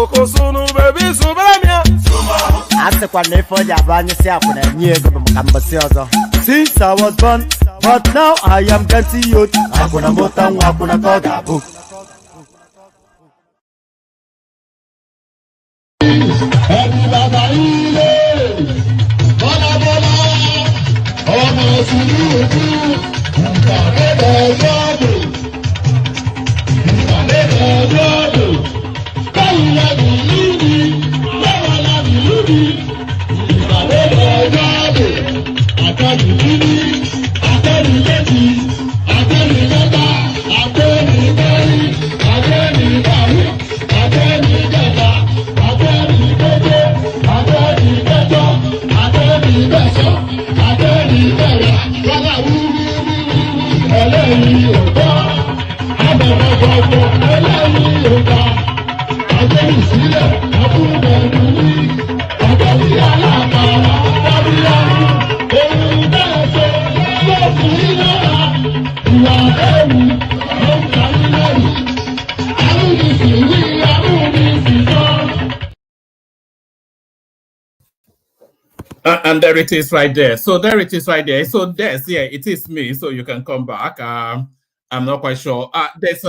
Okosunu baby Sumamia. Ase kwa nefo jabanye si akuna nyego bamkambasi ozo. Since I was born, but now I am getting youth. Akuna motangu akuna koga book. And there it is right there. So there it is right there. So there's, yeah, it is me. So you can come back. I'm not quite sure. There's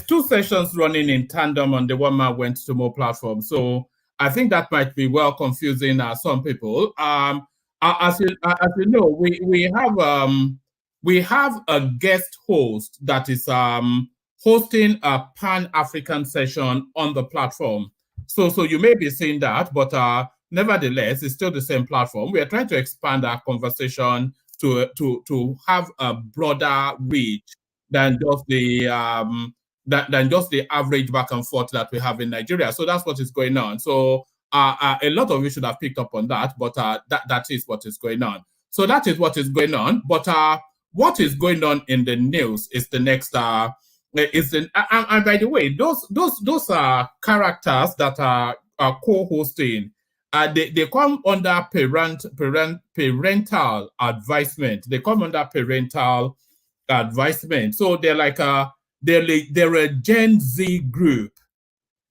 two sessions running in tandem on the One Man Went to More platform. So I think that might be well confusing some people. As you know, we have a guest host that is hosting a Pan-African session on the platform. So you may be seeing that, but nevertheless, it's still the same platform. We are trying to expand our conversation to have a broader reach than just the average back and forth that we have in Nigeria. So that's what is going on. So a lot of you should have picked up on that, but that is what is going on. So that is what is going on. But what is going on in the news is the next. And by the way, those are characters that are co-hosting. They come under parental advisement. They come under parental advisement. So they're like they're a Gen Z group.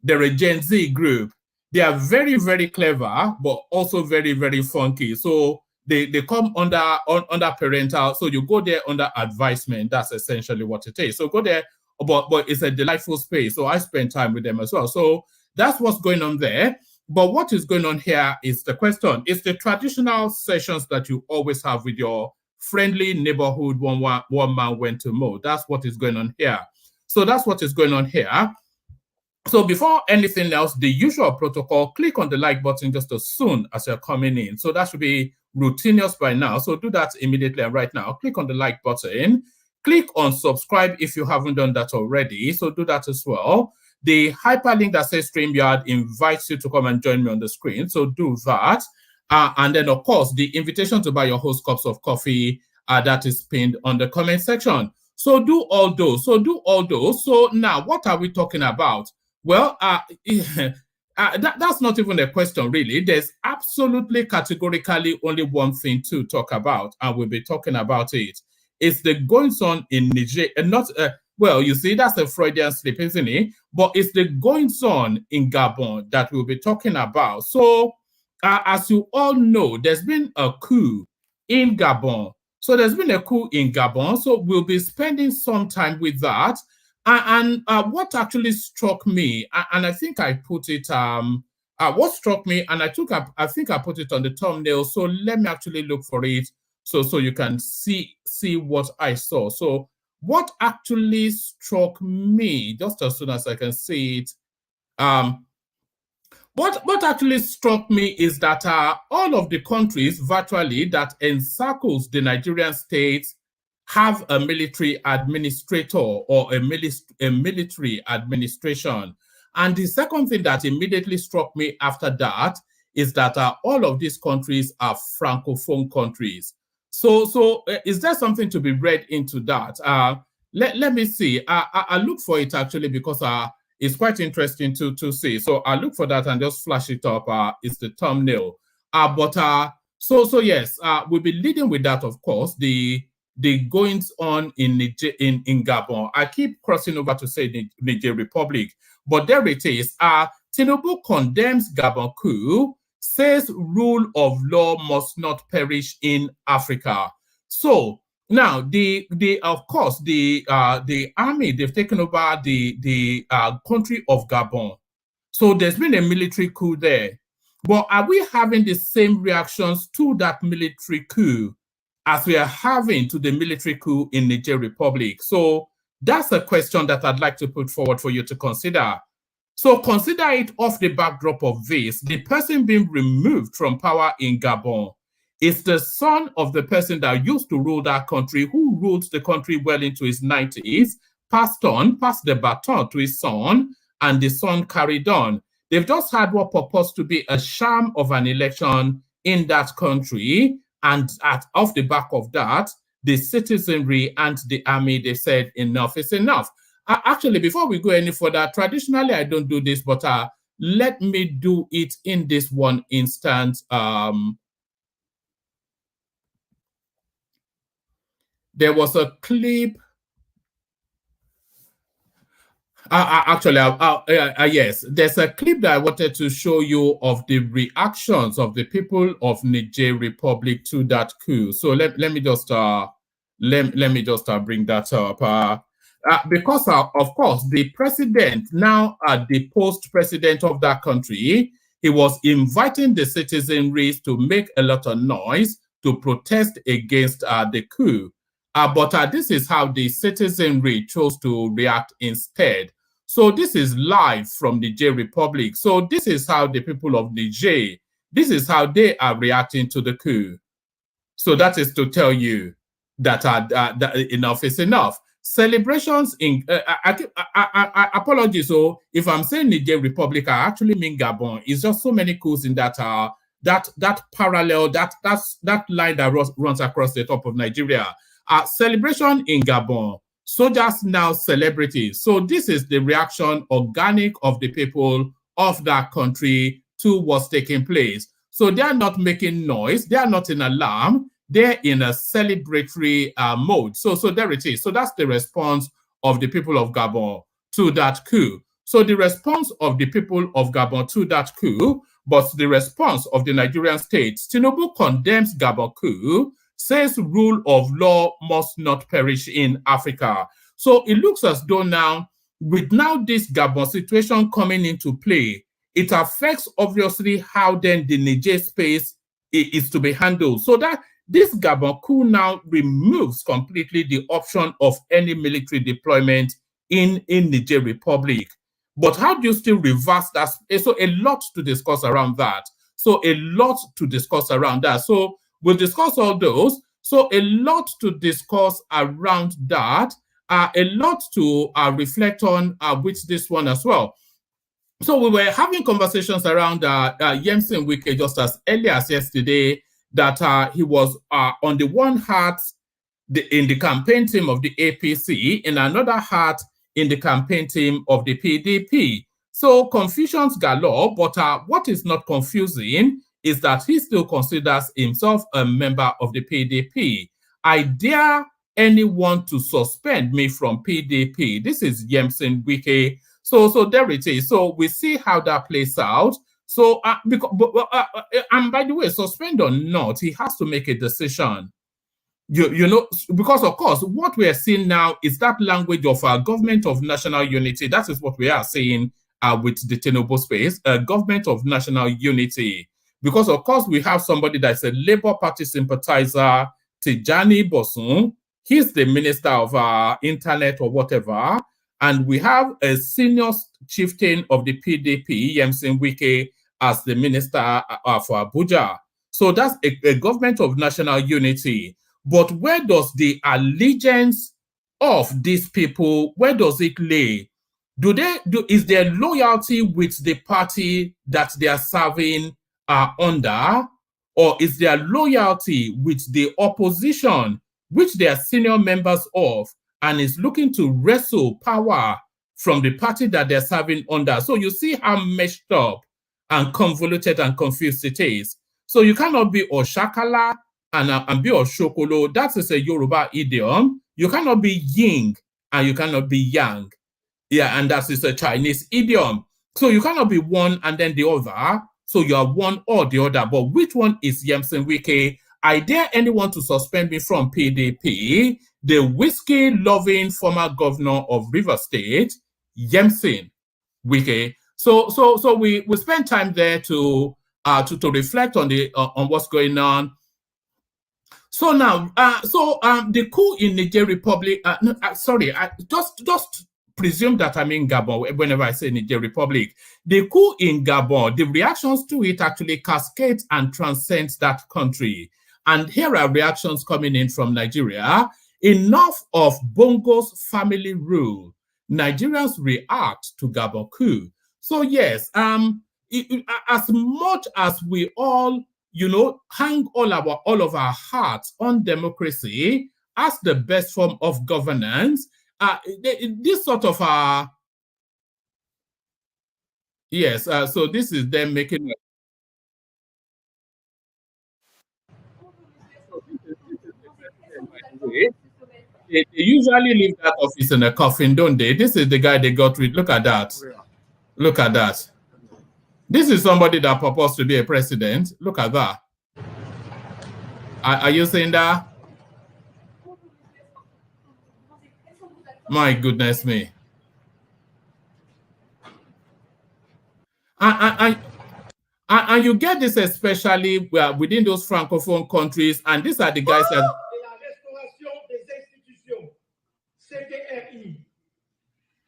They're a Gen Z group. They are very, very clever, but also very, very funky. So they come under parental. So you go there under advisement. That's essentially what it is. So go there, but it's a delightful space. So I spend time with them as well. So that's what's going on there. But what is going on here is the question. It's the traditional sessions that you always have with your friendly neighborhood one man went to mow. That's what is going on here. So that's what is going on here. So before anything else, the usual protocol, click on the like button just as soon as you're coming in. So that should be routinous by now. So do that immediately and right now. Click on the like button. Click on subscribe if you haven't done that already. So do that as well. The hyperlink that says StreamYard invites you to come and join me on the screen. So do that. And then, of course, the invitation to buy your host cups of coffee that is pinned on the comment section. So do all those. So now, what are we talking about? Well, that's not even a question, really. There's absolutely categorically only one thing to talk about, and we'll be talking about it. It's the goings on in Niger, and not... well, you see, that's a Freudian slip, isn't it? But it's the goings on in Gabon that we'll be talking about. So, as you all know, there's been a coup in Gabon. So there's been a coup in Gabon. So we'll be spending some time with that. And what actually struck me, and I think I put it, what struck me, and I think I put it on the thumbnail. So let me actually look for it so you can see what I saw. So what actually struck me, just as soon as I can see it, what actually struck me is that all of the countries virtually that encircles the Nigerian state have a military administrator or a military administration. And the second thing that immediately struck me after that is that all of these countries are Francophone countries. So is there something to be read into that? Let me see. I look for it actually because it's quite interesting to see. So I look for that and just flash it up. It's the thumbnail. So yes, we'll be leading with that, of course. The the goings on in Niger, in Gabon. I keep crossing over to say Niger Republic, but there it is. Tinubu condemns Gabon coup, says rule of law must not perish in Africa. So now of course the army, they've taken over the country of Gabon. So there's been a military coup there. But are we having the same reactions to that military coup as we are having to the military coup in Niger Republic? So that's a question that I'd like to put forward for you to consider. So consider it off the backdrop of this. The person being removed from power in Gabon is the son of the person that used to rule that country, who ruled the country well into his 90s, passed the baton to his son, and the son carried on. They've just had what purports to be a sham of an election in that country, and off the back of that, the citizenry and the army, they said enough is enough. Actually, before we go any further, traditionally I don't do this, but let me do it in this one instance. There was a clip. Yes, there's a clip that I wanted to show you of the reactions of the people of Niger Republic to that coup. So let me just bring that up. Because of course the president, now the post-president of that country, he was inviting the citizenry to make a lot of noise to protest against the coup. But this is how the citizenry chose to react instead. So this is live from the Niger Republic. So this is how the people of Niger, this is how they are reacting to the coup. So that is to tell you that, that enough is enough. Celebrations in, apologies, so if I'm saying Niger Republic, I actually mean Gabon. It's just so many coups in that, that parallel, that line that runs across the top of Nigeria. Celebration in Gabon, soldiers now celebrities. So this is the reaction organic of the people of that country to what's taking place. So they are not making noise, they are not in alarm, they're in a celebratory mode. So there it is. So that's the response of the people of Gabon to that coup. So the response of the people of Gabon to that coup, but the response of the Nigerian state. Tinubu condemns Gabon coup, says rule of law must not perish in Africa. So it looks as though now, with now this Gabon situation coming into play, it affects obviously how then the Niger space is to be handled. So that this Gabon coup now removes completely the option of any military deployment in Niger Republic. But how do you still reverse that? So a lot to discuss around that. So we'll discuss all those. So a lot to discuss around that, a lot to reflect on with this one as well. So we were having conversations around Yemsin Wike just as early as yesterday, that he was on the one hat in the campaign team of the APC, in another hat in the campaign team of the PDP. So confusions galore, but what is not confusing is that he still considers himself a member of the PDP. I dare anyone to suspend me from PDP. This is Yemsin Wike. So there it is. So we see how that plays out. So, and by the way, suspend or not, he has to make a decision. You know, because of course, what we are seeing now is that language of government of national unity. That is what we are seeing with the Tinubu space, government of national unity. Because of course, we have somebody that's a Labour Party sympathizer, Tijani Bosun. He's the minister of internet or whatever. And we have a senior chieftain of the PDP, Yemsin Wike, as the minister for Abuja. So that's a government of national unity. But where does the allegiance of these people, where does it lay? Is their loyalty with the party that they are serving under, or is their loyalty with the opposition, which they are senior members of, and is looking to wrestle power from the party that they're serving under? So you see how messed up and convoluted and confused it is. So you cannot be Oshakala and be Oshokolo. That is a Yoruba idiom. You cannot be yin and you cannot be yang. Yeah, and that is a Chinese idiom. So you cannot be one and then the other. So you are one or the other. But which one is Yemson Wike? I dare anyone to suspend me from PDP. The whiskey-loving former governor of River State, Yemson Wike. So we spent time there to reflect on on what's going on. So now, the coup in Niger Republic. Just presume that I'm in Gabon whenever I say Niger Republic. The coup in Gabon, the reactions to it actually cascade and transcends that country. And here are reactions coming in from Nigeria. Enough of Bongo's family rule. Nigerians react to Gabon coup. So yes, as much as we all, hang all of our hearts on democracy as the best form of governance, this sort of yes. So this is them making. They usually leave that office in a coffin, don't they? This is the guy they got rid. Look at that. Look at that. This is somebody that purports to be a president. Look at that. Are you saying that? My goodness me. And you get this especially within those francophone countries, and these are the guys that. CDRI,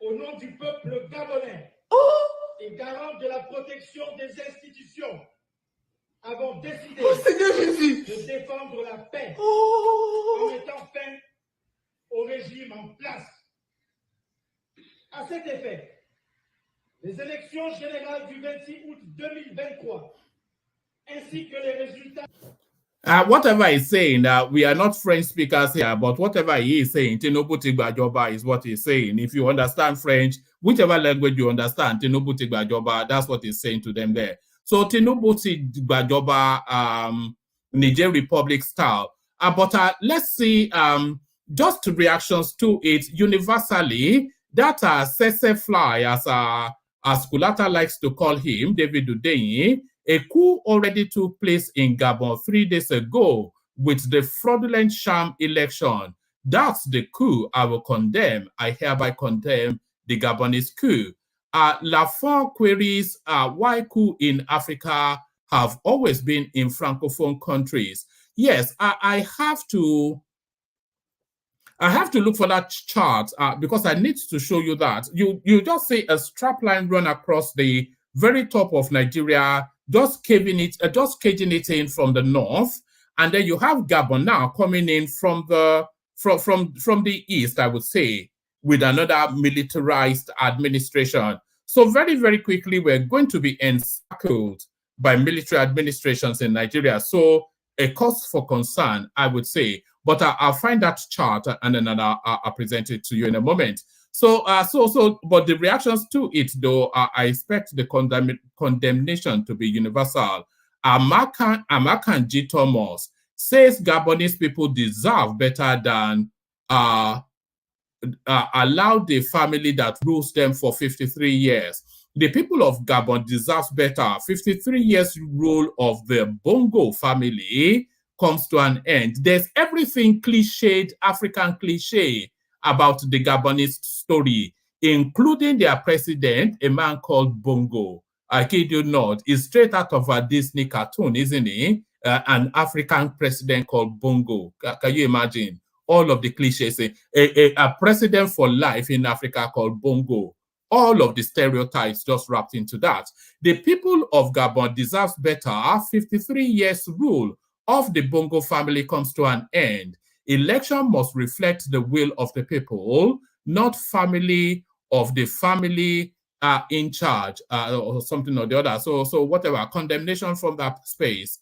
au nom du peuple gabonais et garant de la protection des institutions, avons décidé de défendre la paix en mettant fin au régime en place. À cet effet, les élections générales du 26 août 2023 ainsi que les résultats. Whatever he's saying, we are not French speakers here, but whatever he is saying, Tinubu Tigbajoba is what he's saying. If you understand French, whichever language you understand, Tinubu Tigbajoba, that's what he's saying to them there. So Tinubu Tigbajoba, Niger Republic style. But let's see just reactions to it universally. That Sieze Fly, as Kulata likes to call him, David Udeyi. A coup already took place in Gabon 3 days ago with the fraudulent sham election. That's the coup I will condemn. I hereby condemn the Gabonese coup. Lafont queries why coup in Africa have always been in Francophone countries. Yes, I have to look for that chart because I need to show you that. You just see a strap line run across the very top of Nigeria, just caging it in from the north, and then you have Gabon now coming in from the east, I would say, with another militarized administration. So very, very quickly, we're going to be encircled by military administrations in Nigeria. So a cause for concern, I would say. But I'll find that chart and then I'll present it to you in a moment. But the reactions to it, though, I expect the condemnation to be universal. Amakan G. Thomas says Gabonese people deserve better than allow the family that rules them for 53 years. The people of Gabon deserve better. 53 years rule of the Bongo family comes to an end. There's everything cliched, African cliche, about the Gabonese story, including their president, a man called Bongo. I kid you not, is straight out of a Disney cartoon, isn't he? An African president called Bongo. Can you imagine? All of the cliches, a president for life in Africa called Bongo. All of the stereotypes just wrapped into that. The people of Gabon deserve better. 53 years rule of the Bongo family comes to an end. Election must reflect the will of the people, not family of the family in charge or something or the other. So whatever, condemnation from that space.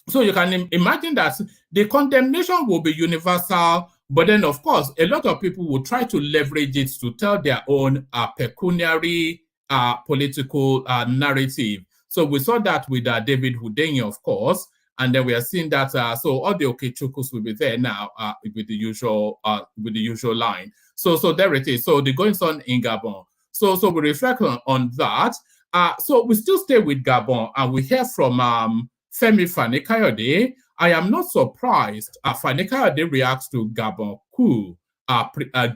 So you can imagine that the condemnation will be universal, but then, of course, a lot of people will try to leverage it to tell their own pecuniary political narrative. So we saw that with David Udeyi, of course. And then we are seeing that so all the Okechukus will be there now with the usual line. So there it is. So the goings on in Gabon. So we reflect on that. So we still stay with Gabon, and we hear from Femi Fani-Kayode. I am not surprised. Fani-Kayode reacts to Gabon coup,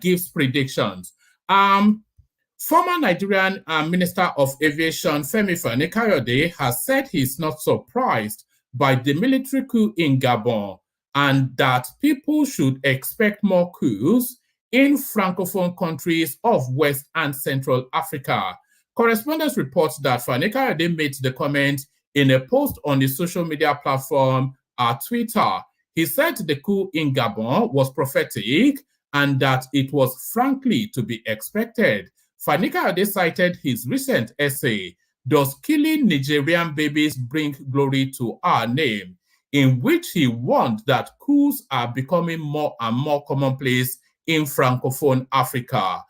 gives predictions. Former Nigerian Minister of Aviation Femi Fani-Kayode has said he's not surprised by the military coup in Gabon, and that people should expect more coups in Francophone countries of West and Central Africa. Correspondents report that Fani-Kayode made the comment in a post on the social media platform Twitter. He said the coup in Gabon was prophetic and that it was frankly to be expected. Fani-Kayode cited his recent essay, "Does Killing Nigerian Babies Bring Glory to Our Name?" in which he warned that coups are becoming more and more commonplace in Francophone Africa.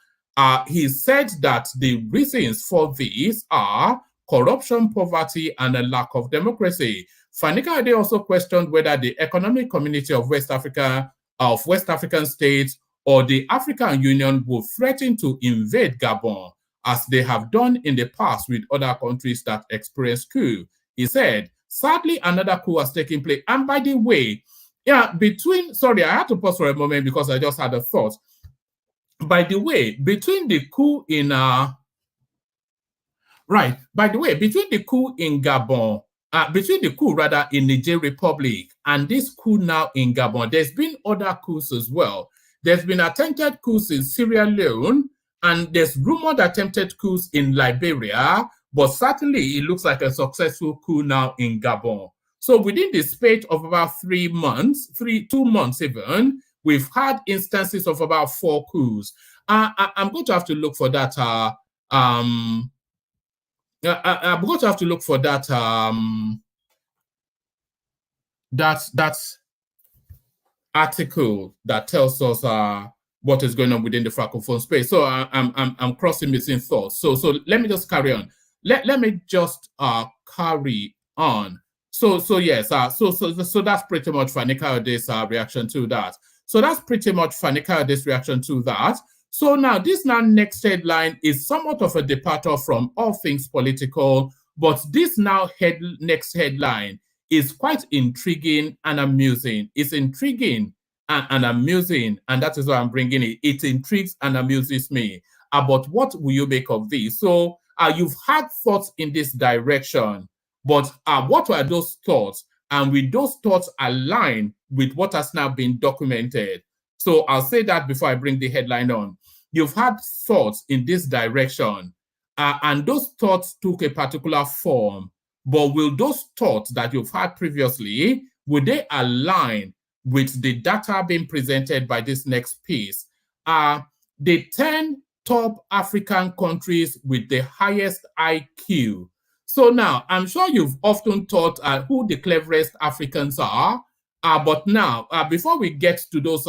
He said that the reasons for this are corruption, poverty, and a lack of democracy. Fani-Kayode also questioned whether the Economic Community of West African states or the African Union will threaten to invade Gabon, as they have done in the past with other countries that experienced coup. He said, sadly, another coup has taken place. And by the way, sorry, I had to pause for a moment because I just had a thought. By the way, between the coup in Gabon, between the coup rather in Niger Republic and this coup now in Gabon, there's been other coups as well. There's been attempted coups in Sierra Leone, and there's rumored attempted coups in Liberia, but certainly it looks like a successful coup now in Gabon. So within the space of about 2 months even, we've had instances of about 4 coups. I'm going to have to look for that. I'm going to have to look for that. That article that tells us what is going on within the Francophone space. So I'm crossing missing thoughts. So let me just carry on. Let me just carry on. So yes. So that's pretty much Fani-Kayode's reaction to that. So that's pretty much Fani-Kayode's reaction to that. So now this next headline is somewhat of a departure from all things political, but this next headline is quite intriguing and amusing. It's intriguing and amusing, and that is why I'm bringing it. It intrigues and amuses me. But what will you make of this? So you've had thoughts in this direction, but what were those thoughts? And will those thoughts align with what has now been documented? So I'll say that before I bring the headline on. You've had thoughts in this direction, and those thoughts took a particular form. But will those thoughts that you've had previously, will they align with the data being presented by this next piece? The 10 top African countries with the highest IQ. So now, I'm sure you've often thought who the cleverest Africans are. But now, before we get to those,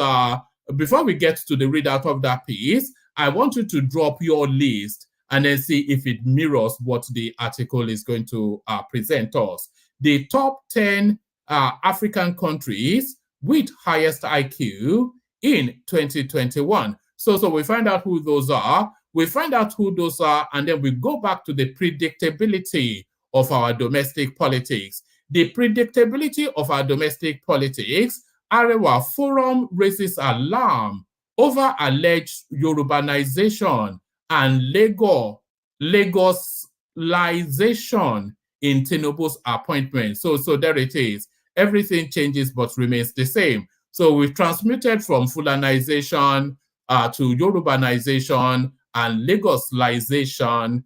before we get to the readout of that piece, I want you to drop your list and then see if it mirrors what the article is going to present us. The top 10 African countries with highest IQ in 2021. So we find out who those are. And then we go back to the predictability of our domestic politics. The predictability of our domestic politics, Arewa Forum raises alarm over alleged Yorubanization and Lagosization in Tinubu's appointment. So there it is. Everything changes but remains the same. So we've transmuted from Fulanization to Yorubanization and Lagosization.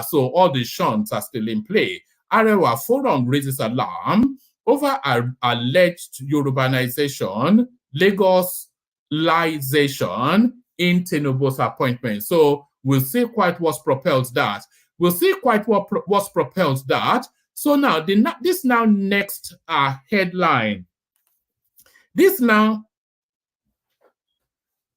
So all the shunts are still in play. Arewa Forum raises alarm over alleged Yorubanization, Lagosization in Tinubu's appointment. So we'll see quite what's propelled that. What's propelled that. So now, this next headline. This now,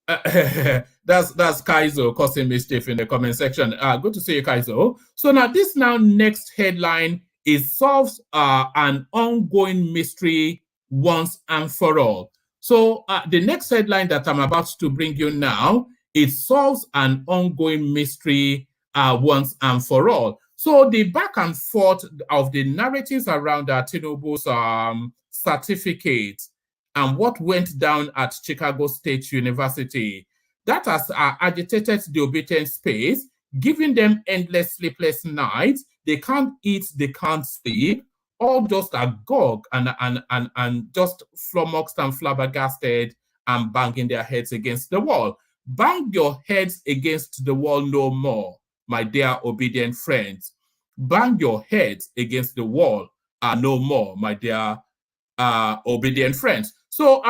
that's Kaizo causing mischief in the comment section. Good to see you, Kaizo. So now, this next headline It solves an ongoing mystery once and for all. So the next headline that I'm about to bring you now, it solves an ongoing mystery once and for all. So the back and forth of the narratives around Tinubu's certificate and what went down at Chicago State University, that has agitated the obedient space, giving them endless sleepless nights. They can't eat, they can't sleep, all just agog and just flummoxed and flabbergasted and banging their heads against the wall. Bang your heads against the wall no more, my dear obedient friends. Bang your heads against the wall no more, my dear obedient friends. So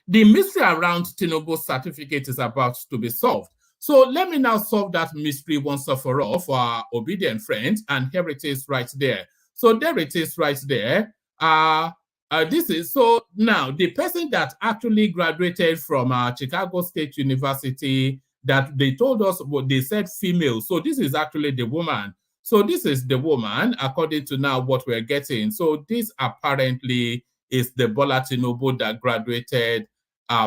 the mystery around Tinubu's certificate is about to be solved. So let me now solve that mystery once and for all for our obedient friends, and here it is right there. So there it is right there. This is, so now the person that actually graduated from Chicago State University, that they told us, what they said female. So this is actually the woman. So this is the woman, according to now what we're getting. So this apparently is the Bola Tinubu that graduated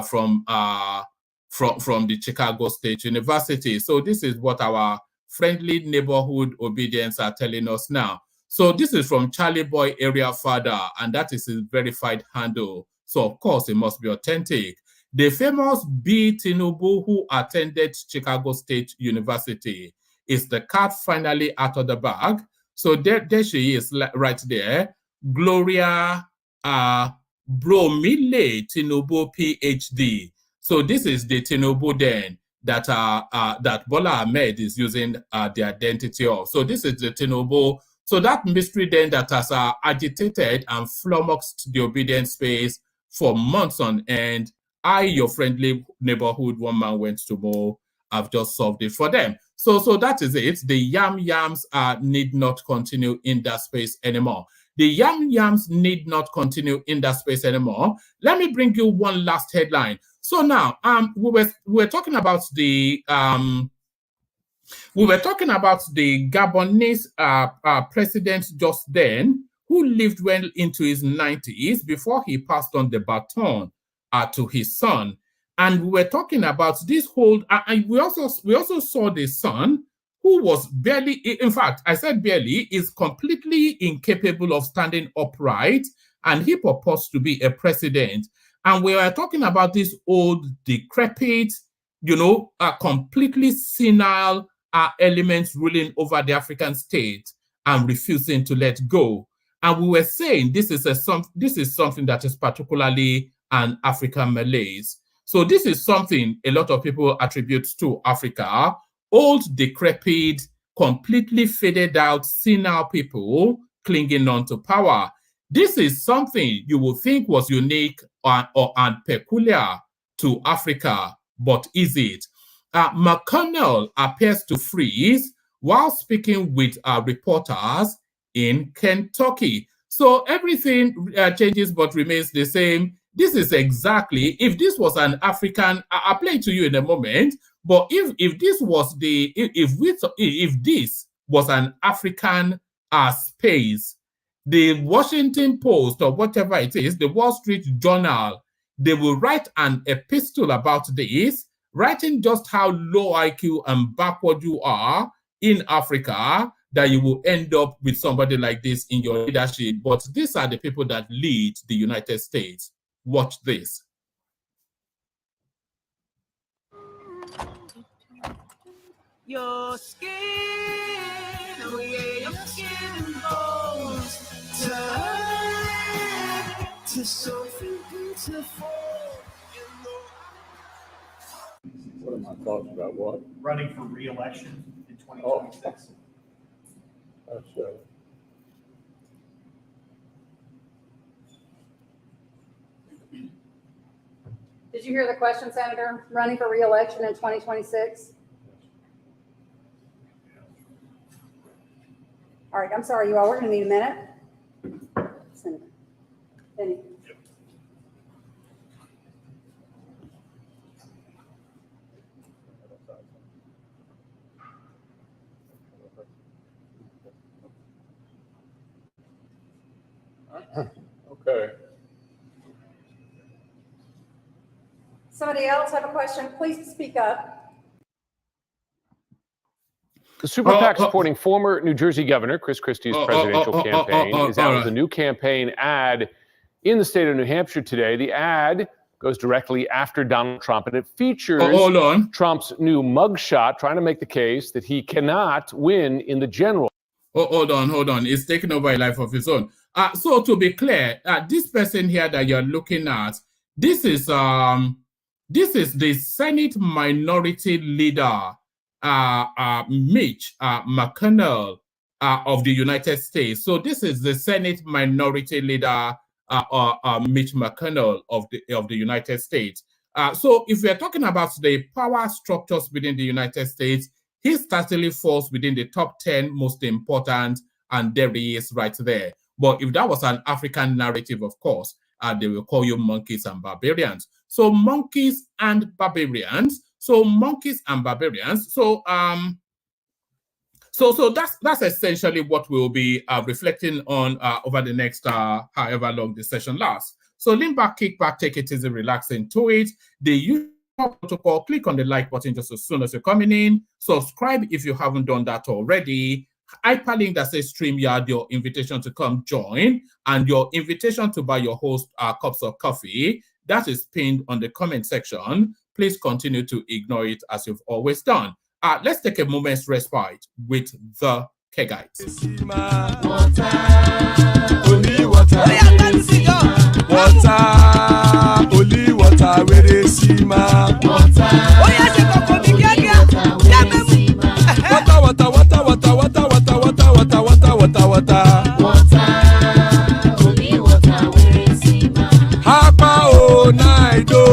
from the Chicago State University. So this is what our friendly neighborhood obedience are telling us now. So this is from Charlie Boy Area Father, and that is his verified handle. So of course it must be authentic. The famous B. Tinubu who attended Chicago State University. Is the cat finally out of the bag? So there she is right there. Gloria Bromile Tinubu PhD. So this is the Tinubu then that that Bola Ahmed is using the identity of. So this is the Tinubu. So that mystery then that has agitated and flummoxed the obedient space for months on end. I, your friendly neighborhood one man went to mow, I've just solved it for them. So that is it. The yams need not continue in that space anymore. The yams need not continue in that space anymore. Let me bring you one last headline. So now, we were talking about the Gabonese president just then, who lived well into his 90s before he passed on the baton to his son. And we were talking about this whole, and we also saw the son, who was barely, in fact, I said barely, is completely incapable of standing upright, and he purports to be a president. And we were talking about this old, decrepit, completely senile elements ruling over the African state and refusing to let go. And we were saying this is something that is particularly an African malaise. So this is something a lot of people attribute to Africa. Old, decrepit, completely faded out, senile people clinging on to power. This is something you would think was unique and peculiar to Africa, but is it? McConnell appears to freeze while speaking with reporters in Kentucky. So everything changes but remains the same. This is exactly, if this was an African, I'll play it to you in a moment, but if this was if this was an African space, the Washington Post or whatever it is, the Wall Street Journal, they will write an epistle about this, writing just how low IQ and backward you are in Africa, that you will end up with somebody like this in your leadership. But these are the people that lead the United States. Watch this. Your skin, oh yeah, your skin goes to something beautiful. What are my thoughts about what? Running for re-election in 2026. That's Did you hear the question, Senator? Running for re-election in 2026? All right, I'm sorry, you all. We're going to need a minute. Senator Benny. somebody else have a question? Please speak up. The super PAC supporting former New Jersey Governor Chris Christie's presidential campaign is out with a new campaign ad in the state of New Hampshire today. The ad goes directly after Donald Trump, and it features Trump's new mugshot, trying to make the case that he cannot win in the general. Hold on. It's taking over a life of his own. So to be clear, this person here that you're looking at, this is the Senate Minority Leader, Mitch McConnell of the United States. So this is the Senate Minority Leader, Mitch McConnell of the United States. So if we're talking about the power structures within the United States, he certainly falls within the top 10 most important, and there he is right there. But if that was an African narrative, of course, they will call you monkeys and barbarians. So monkeys and barbarians. So that's essentially what we'll be reflecting on over the next however long the session lasts. So lean back, kick back, take it easy, relax into it. The usual protocol, click on the like button just as soon as you're coming in. Subscribe if you haven't done that already. Hyperlink that says StreamYard, your invitation to come join, and your invitation to buy your host cups of coffee. That is pinned on the comment section. Please continue to ignore it as you've always done. Let's take a moment's respite with the Kegites. Only water, where they see my water. Hapa o naido.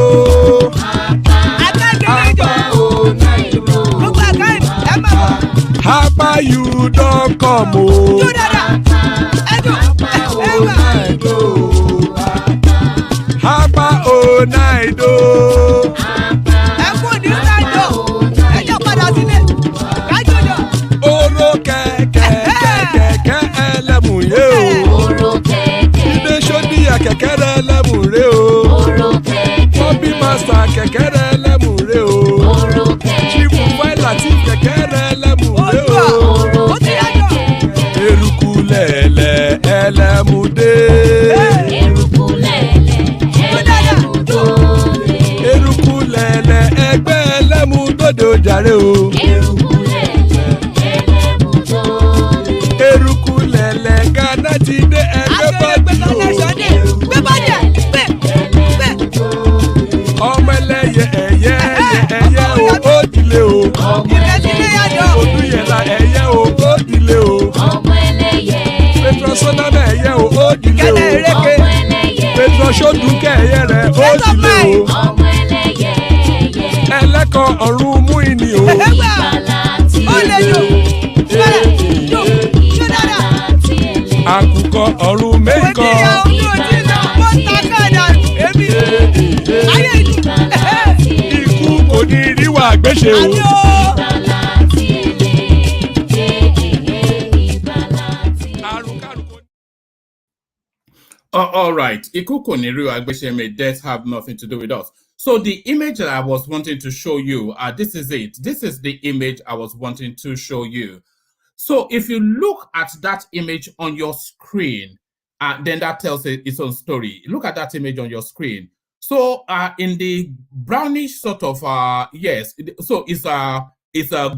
Hapa you don't come o. Hapa o naido. Oro kẹ̀kẹ́ ẹlẹ́mù yé o. Ilé sọ́dí kẹ̀kẹ́ ẹlẹ́mù rẹ o. Bobby master kẹ̀kẹ́ ẹlẹ́mù rẹ o. Chifu Faila ti kẹ̀kẹ́ ẹlẹ́mù rẹ o. Eruku lẹ̀lẹ̀ ẹlẹ́mù dé. Eruku lẹ̀lẹ̀ ẹgbẹ́ ẹlẹ́mù dòdò jàre o. Eruku lẹ̀lẹ̀ Ghana ti dé ẹgbẹ́ bọ́dì o. Ọmọ ẹlẹ́yẹ ẹ̀yẹ o ó dilé o. Odúyẹ̀lá ẹ̀yẹ o ó dilé o. Petrosonana ẹ̀yẹ o ó dilé o. Petrosodunke ẹ̀yẹ rẹ̀ ó dilé o. Ẹlẹ́kọ̀ ọ̀run mú ìní o. Àkùkọ ọ̀run mẹ́kọ̀. Ikú kò ní ríwà gbéṣe o. All right. Ikuko Niru Agbesheme, death have nothing to do with us. So the image that I was wanting to show you, this is it. This is the image I was wanting to show you. So if you look at that image on your screen, then that tells its own story. Look at that image on your screen. So in the brownish sort of, yes, so it's a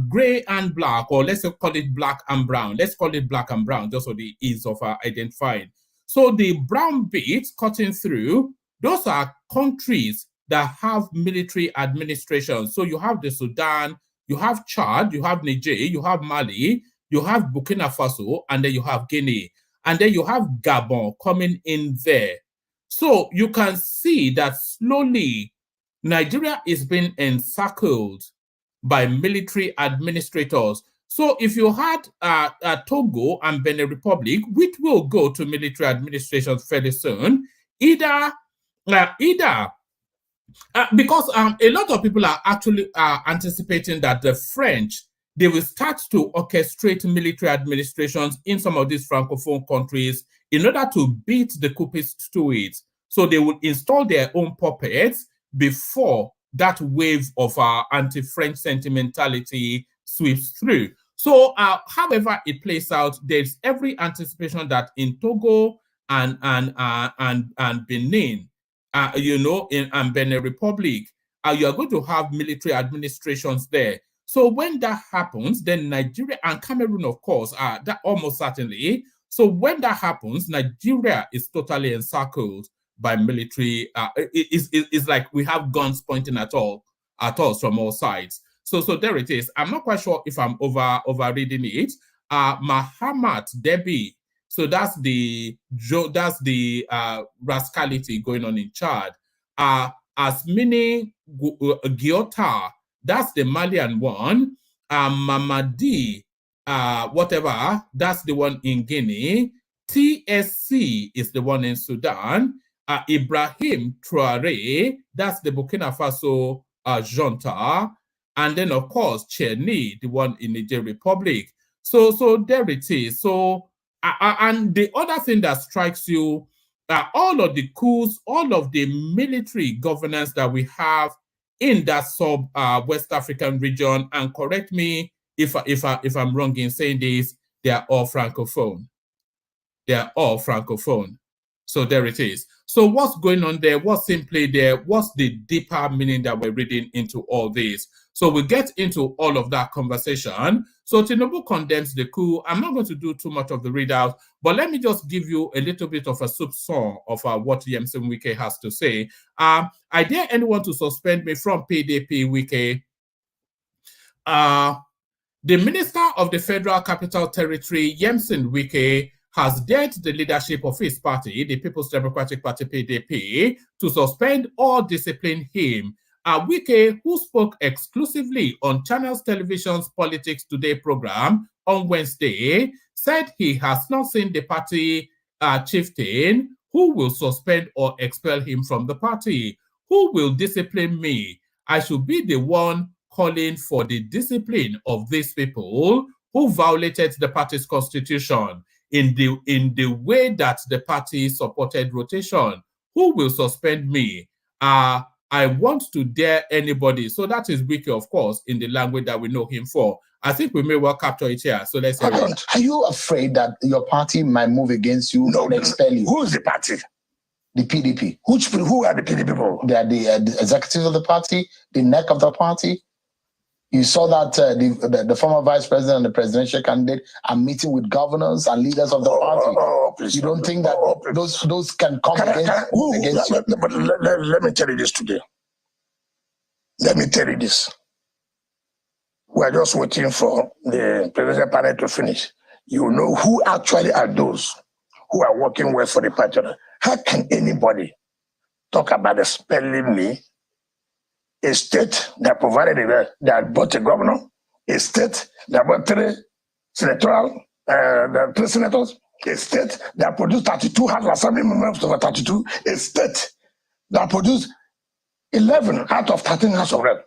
gray and black, or let's call it black and brown. Let's call it black and brown, just for the ease of identifying. So the brown bits cutting through, those are countries that have military administration. So you have the Sudan, you have Chad, you have Niger, you have Mali, you have Burkina Faso, and then you have Guinea. And then you have Gabon coming in there. So you can see that slowly Nigeria is being encircled by military administrators. So if you had Togo and Benin Republic, which will go to military administration fairly soon, because a lot of people are actually anticipating that the French, they will start to orchestrate military administrations in some of these Francophone countries in order to beat the coupists to it. So they will install their own puppets before that wave of anti-French sentimentality sweeps through. So, however it plays out, there's every anticipation that in Togo and Benin, and Benin Republic, you are going to have military administrations there. So when that happens, then Nigeria and Cameroon, of course, that almost certainly. So when that happens, Nigeria is totally encircled by military. It's like we have guns pointing at us from all sides. So there it is. I'm not quite sure if I'm overreading it. Mahamat Debi. So that's the rascality going on in Chad. Asmini Giota, that's the Malian one. Mamadi, whatever, that's the one in Guinea. TSC is the one in Sudan. Ibrahim Traore, that's the Burkina Faso junta. And then, of course, Cheni, the one in Niger Republic. So there it is. So, and the other thing that strikes you, all of the coups, all of the military governance that we have in that West African region, and correct me if I'm wrong in saying this, they are all francophone. They are all francophone. So there it is. So what's going on there? What's in play there? What's the deeper meaning that we're reading into all this? So we get into all of that conversation. So Tinubu condemns the coup. I'm not going to do too much of the readout, but let me just give you a little bit of a soupçon of what Yemson Wike has to say. I dare anyone to suspend me from PDP, Wike. The Minister of the Federal Capital Territory, Yemson Wike, has dared the leadership of his party, the People's Democratic Party, PDP, to suspend or discipline him. Wike, who spoke exclusively on Channels Television's Politics Today program on Wednesday, said he has not seen the party chieftain who will suspend or expel him from the party. Who will discipline me? I should be the one calling for the discipline of these people who violated the party's constitution in the way that the party supported rotation. Who will suspend me? I want to dare anybody. So that is Wike, of course, in the language that we know him for. I think we may well capture it here. So let's hear it. Are you afraid that your party might move against you and expel you? Who's the party? The PDP. Who are the PDP people? They are the executives of the party, the neck of the party. You saw that the former vice president and the presidential candidate are meeting with governors and leaders of the party. Please, you don't think that those can come against you? But let me tell you this today. Let me tell you this. We are just waiting for the presidential panel to finish. You know who actually are those who are working well for the party. How can anybody talk about expelling me? A state that provided that bought a governor, a state that bought three senators, a state that produced 32 House of Assembly members over 32, a state that produced 11 out of 13 House of Rep.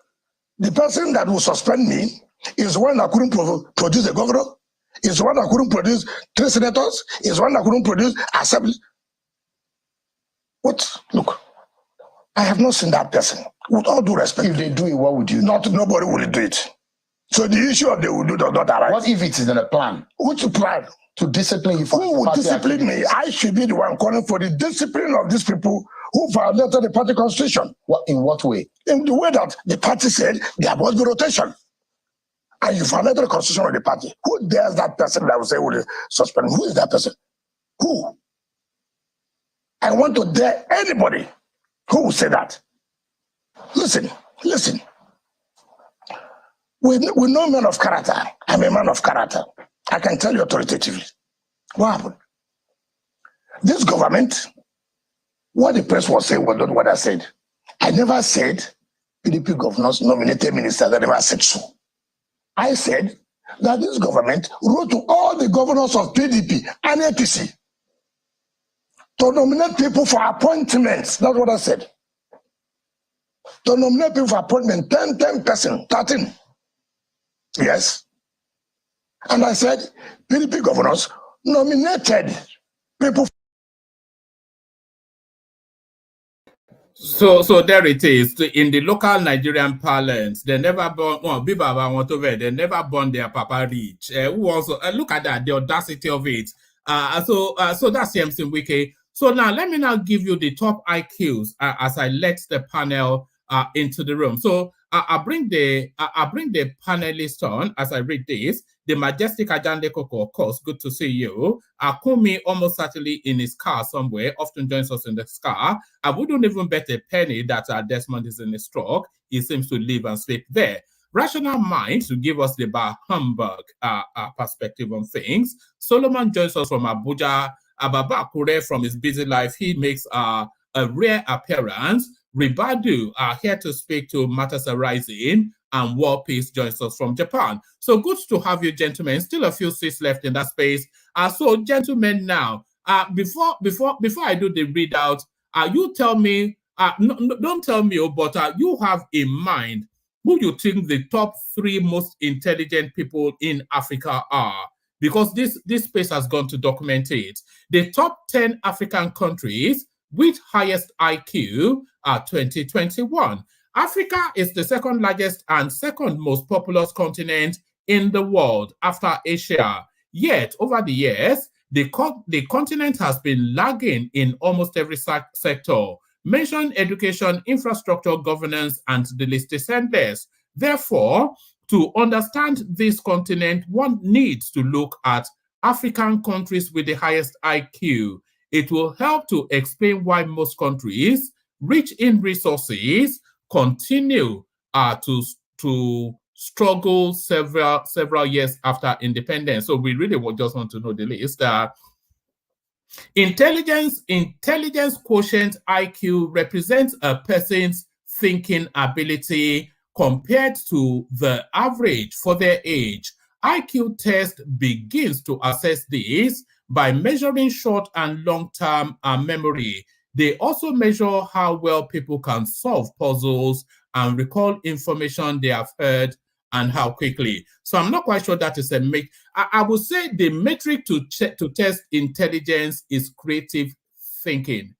The person that will suspend me is one that couldn't produce a governor, is one that couldn't produce 3 senators, is one that couldn't produce assembly. What? Look, I have not seen that person. With all due respect, if they do it, what would you do? Nobody will do it. So the issue of they will do does not arise. What if it is in a plan? Which plan? To discipline you for who will discipline me? I should be the one calling for the discipline of these people who violated the party constitution. In what way? In the way that the party said they avoid the rotation. And you violated the constitution of the party. Who dares that person that will say will suspend? Who is that person? Who? I want to dare anybody who will say that. Listen. We know men of character. I'm a man of character. I can tell you authoritatively. What happened? This government, what the press was saying was not what I said. I never said PDP governors nominated ministers. I never said so. I said that this government wrote to all the governors of PDP and APC to nominate people for appointments. That's what I said. To nominate people for appointment, 10 person, 13. Yes. And I said, PDP governors nominated people. So there it is. In the local Nigerian parlance, they never born. Well, they never born their papa rich. Who also look at that, the audacity of it. So that's CMC Wiki. So now let me now give you the top IQs as I let the panel into the room. So I bring the panelists on as I read this. The majestic Ajande Koko, of course, good to see you. Kumi, almost certainly in his car somewhere, often joins us in the car. I wouldn't even bet a penny that Desmond is in a stroke. He seems to live and sleep there. Rational Mind to give us the Bar Hamburg perspective on things. Solomon joins us from Abuja. Ababa Kure from his busy life, he makes a rare appearance. Ribadu are here to speak to matters arising, and War Peace joins us from Japan. So good to have you, gentlemen. Still a few seats left in that space. So, gentlemen, now before I do the readout, you tell me. Don't tell me, but you have in mind who you think the top 3 most intelligent people in Africa are, because this space has gone to document it. The top 10 African countries with highest IQ are 2021. Africa is the second largest and second most populous continent in the world after Asia. Yet, over the years, the continent has been lagging in almost every sector. Mention education, infrastructure, governance, and the list is endless. Therefore, to understand this continent, one needs to look at African countries with the highest IQ. It will help to explain why most countries rich in resources continue to struggle several years after independence. So we really just want to know the list. Intelligence quotient IQ represents a person's thinking ability compared to the average for their age. IQ test begins to assess this by measuring short and long-term memory. They also measure how well people can solve puzzles and recall information they have heard and how quickly. So I'm not quite sure that is a make. I would say the metric to test intelligence is creative thinking.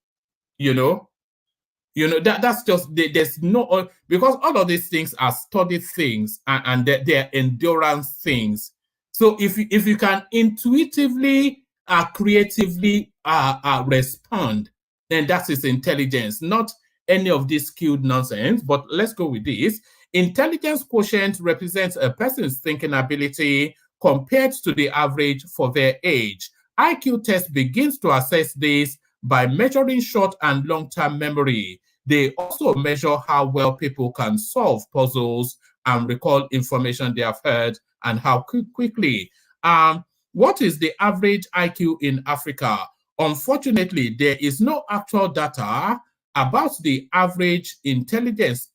That's just there's no, because all of these things are studied things and they're endurance things. So if you can intuitively creatively respond, then that is intelligence, not any of this skewed nonsense. But let's go with this. Intelligence quotient represents a person's thinking ability compared to the average for their age. IQ test begins to assess this by measuring short and long-term memory. They also measure how well people can solve puzzles and recall information they have heard and how quickly. What is the average IQ in Africa? Unfortunately, there is no actual data about the average intelligence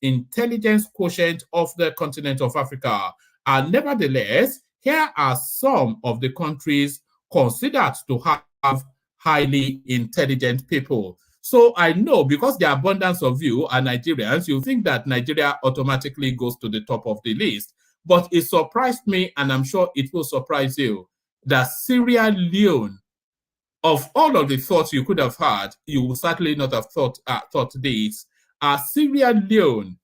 quotient of the continent of Africa. Nevertheless, here are some of the countries considered to have highly intelligent people. So I know, because the abundance of you are Nigerians, you think that Nigeria automatically goes to the top of the list. But it surprised me, and I'm sure it will surprise you, that Sierra Leone, of all of the thoughts you could have had, you would certainly not have thought this. Sierra Leone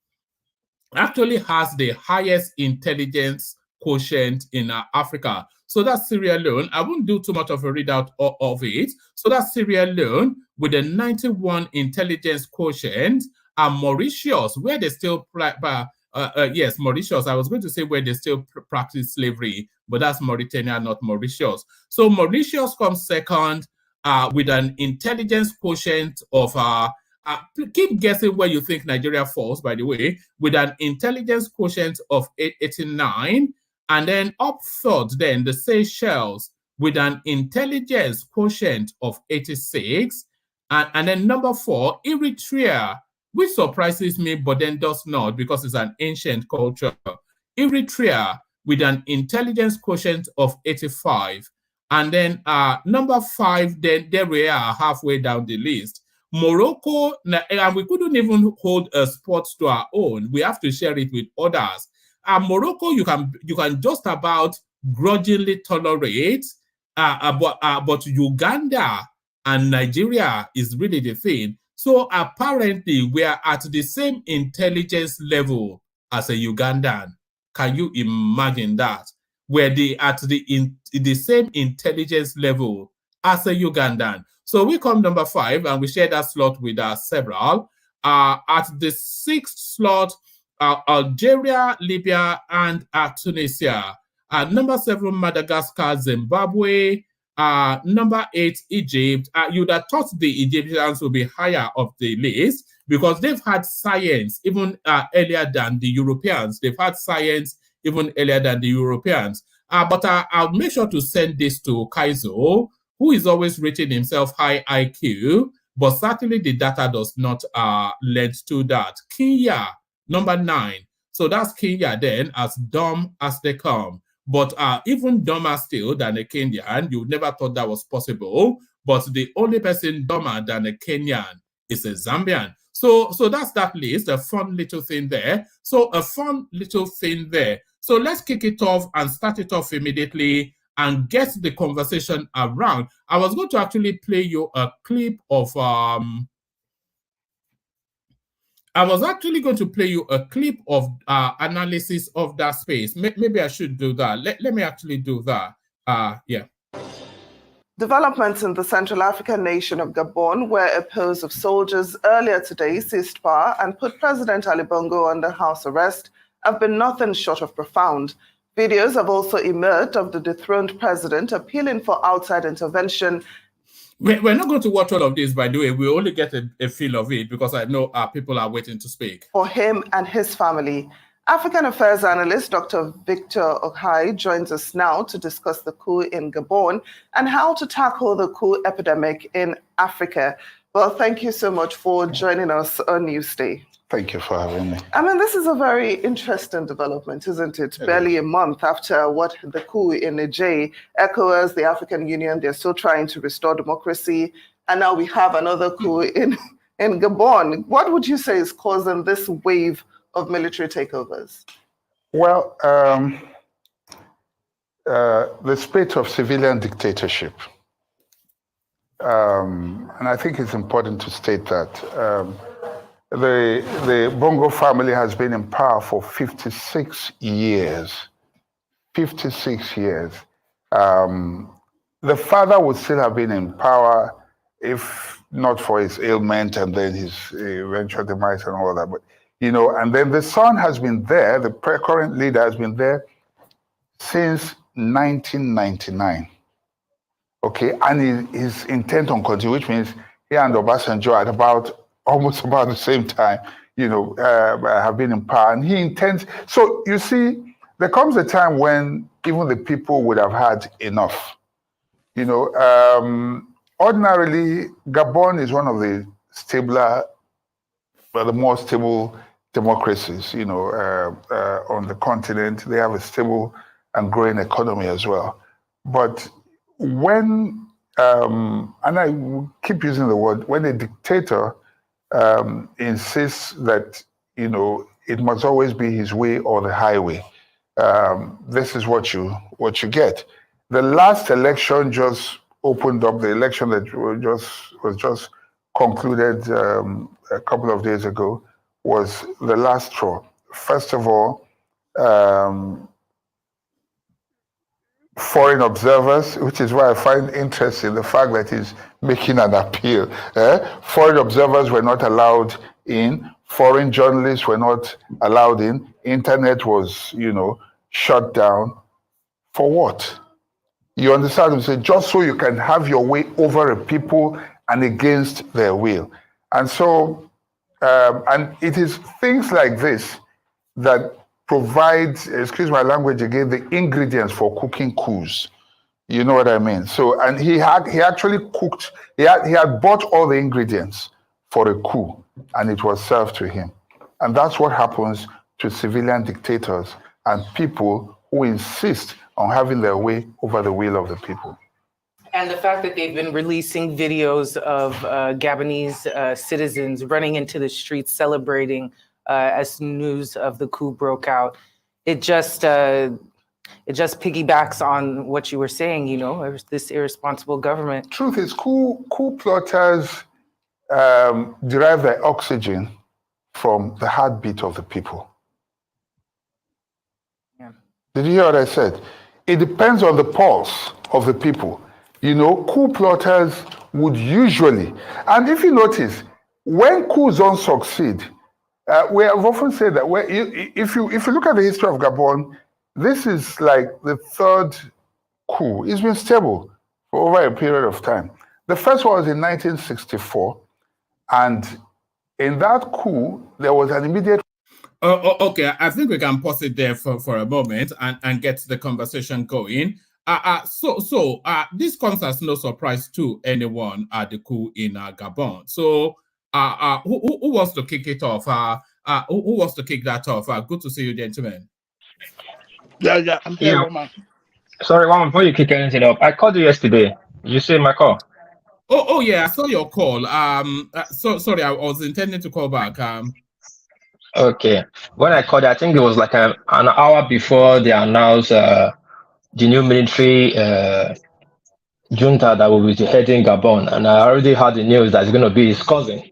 actually has the highest intelligence quotient in Africa. So that's Sierra Leone. I won't do too much of a readout of it. So that's Sierra Leone with a 91 intelligence quotient. Mauritius, where they still yes, Mauritius. I was going to say where they still practice slavery, but that's Mauritania, not Mauritius. So Mauritius comes second with an intelligence quotient of keep guessing where you think Nigeria falls, by the way, with an intelligence quotient of 89. And then up third, then the Seychelles with an intelligence quotient of 86. And then number 4, Eritrea, which surprises me, but then does not, because it's an ancient culture. Eritrea with an intelligence quotient of 85. And then number 5, then there we are halfway down the list. Morocco, and we couldn't even hold a spot to our own. We have to share it with others. Morocco, you can just about grudgingly tolerate, but Uganda and Nigeria is really the thing. So apparently, we are at the same intelligence level as a Ugandan. Can you imagine that? We're at the same intelligence level as a Ugandan. So we come number 5, and we share that slot with several. At the 6th slot, Algeria, Libya, and Tunisia. Number 7, Madagascar, Zimbabwe. Number 8, Egypt. You'd have thought the Egyptians will be higher up the list because they've had science even earlier than the Europeans. They've had science even earlier than the Europeans. But I'll make sure to send this to Kaizo, who is always rating himself high IQ, but certainly the data does not lead to that. Kenya, number 9. So that's Kenya then, as dumb as they come. But even dumber still than a Kenyan, you never thought that was possible. But the only person dumber than a Kenyan is a Zambian. So that's that list, a fun little thing there. So let's kick it off and start it off immediately and get the conversation around. I was going to actually play you a clip of analysis of that space. Maybe I should do that. Let me actually do that. Yeah. Developments in the Central African nation of Gabon, where a pose of soldiers earlier today seized power and put President Ali Bongo under house arrest, have been nothing short of profound. Videos have also emerged of the dethroned president appealing for outside intervention. We're not going to watch all of this, by the way. We only get a feel of it because I know people are waiting to speak. For him and his family. African affairs analyst Dr. Victor Okhai joins us now to discuss the coup in Gabon and how to tackle the coup epidemic in Africa. Well, thank you so much for joining us on Newsday. Thank you for having me. I mean, this is a very interesting development, isn't it? Barely a month after what the coup in Niger, ECOWAS, the African Union, they're still trying to restore democracy. And now we have another coup in Gabon. What would you say is causing this wave of military takeovers? Well, the spate of civilian dictatorship. And I think it's important to state that the Bongo family has been in power for 56 years. 56 years. The father would still have been in power if not for his ailment and then his eventual demise and all that. But, you know, and then the son has been there, the current leader has been there since 1999. Okay, and his intent on continue, which means he and Obasanjo at almost about the same time, you know, have been in power, and he intends. So you see, there comes a time when even the people would have had enough. You know, ordinarily, Gabon is one of the stabler, the more stable democracies, you know, on the continent. They have a stable and growing economy as well. But when, and I keep using the word, when a dictator insists that, you know, it must always be his way or the highway, this is what you get. The last election just opened up, the election that was just concluded a couple of days ago was the last straw. First of all, foreign observers, which is why I find interesting the fact that he's making an appeal. Foreign observers were not allowed in. Foreign journalists were not allowed in. Internet was, you know, shut down. For what? You understand what I'm saying? Just so you can have your way over a people and against their will. And so, and it is things like this that provides, excuse my language again, the ingredients for cooking coups. You know what I mean? So, and he actually cooked, he had bought all the ingredients for a coup, and it was served to him. And that's what happens to civilian dictators and people who insist on having their way over the will of the people. And the fact that they've been releasing videos of Gabonese citizens running into the streets celebrating as news of the coup broke out, it just piggybacks on what you were saying, you know, this irresponsible government. Truth is, coup plotters derive their oxygen from the heartbeat of the people. Yeah. Did you hear what I said? It depends on the pulse of the people. You know, coup plotters would usually, and if you notice, when coups don't succeed, we have often said that if you look at the history of Gabon, this is like the third coup. It's been stable for over a period of time. The first one was in 1964, and in that coup, there was an immediate. Okay, I think we can pause it there for a moment and get the conversation going. So this comes as no surprise to anyone at the coup in Gabon. So who wants to kick it off? Who wants to kick that off? Good to see you, gentlemen. Yeah, I'm here, man. Sorry, one before you kick anything up, I called you yesterday. You see my call? Oh yeah, I saw your call. Sorry, I was intending to call back. Okay. When I called, I think it was like an hour before they announced the new military junta that will be heading Gabon, and I already heard the news that it's going to be his cousin.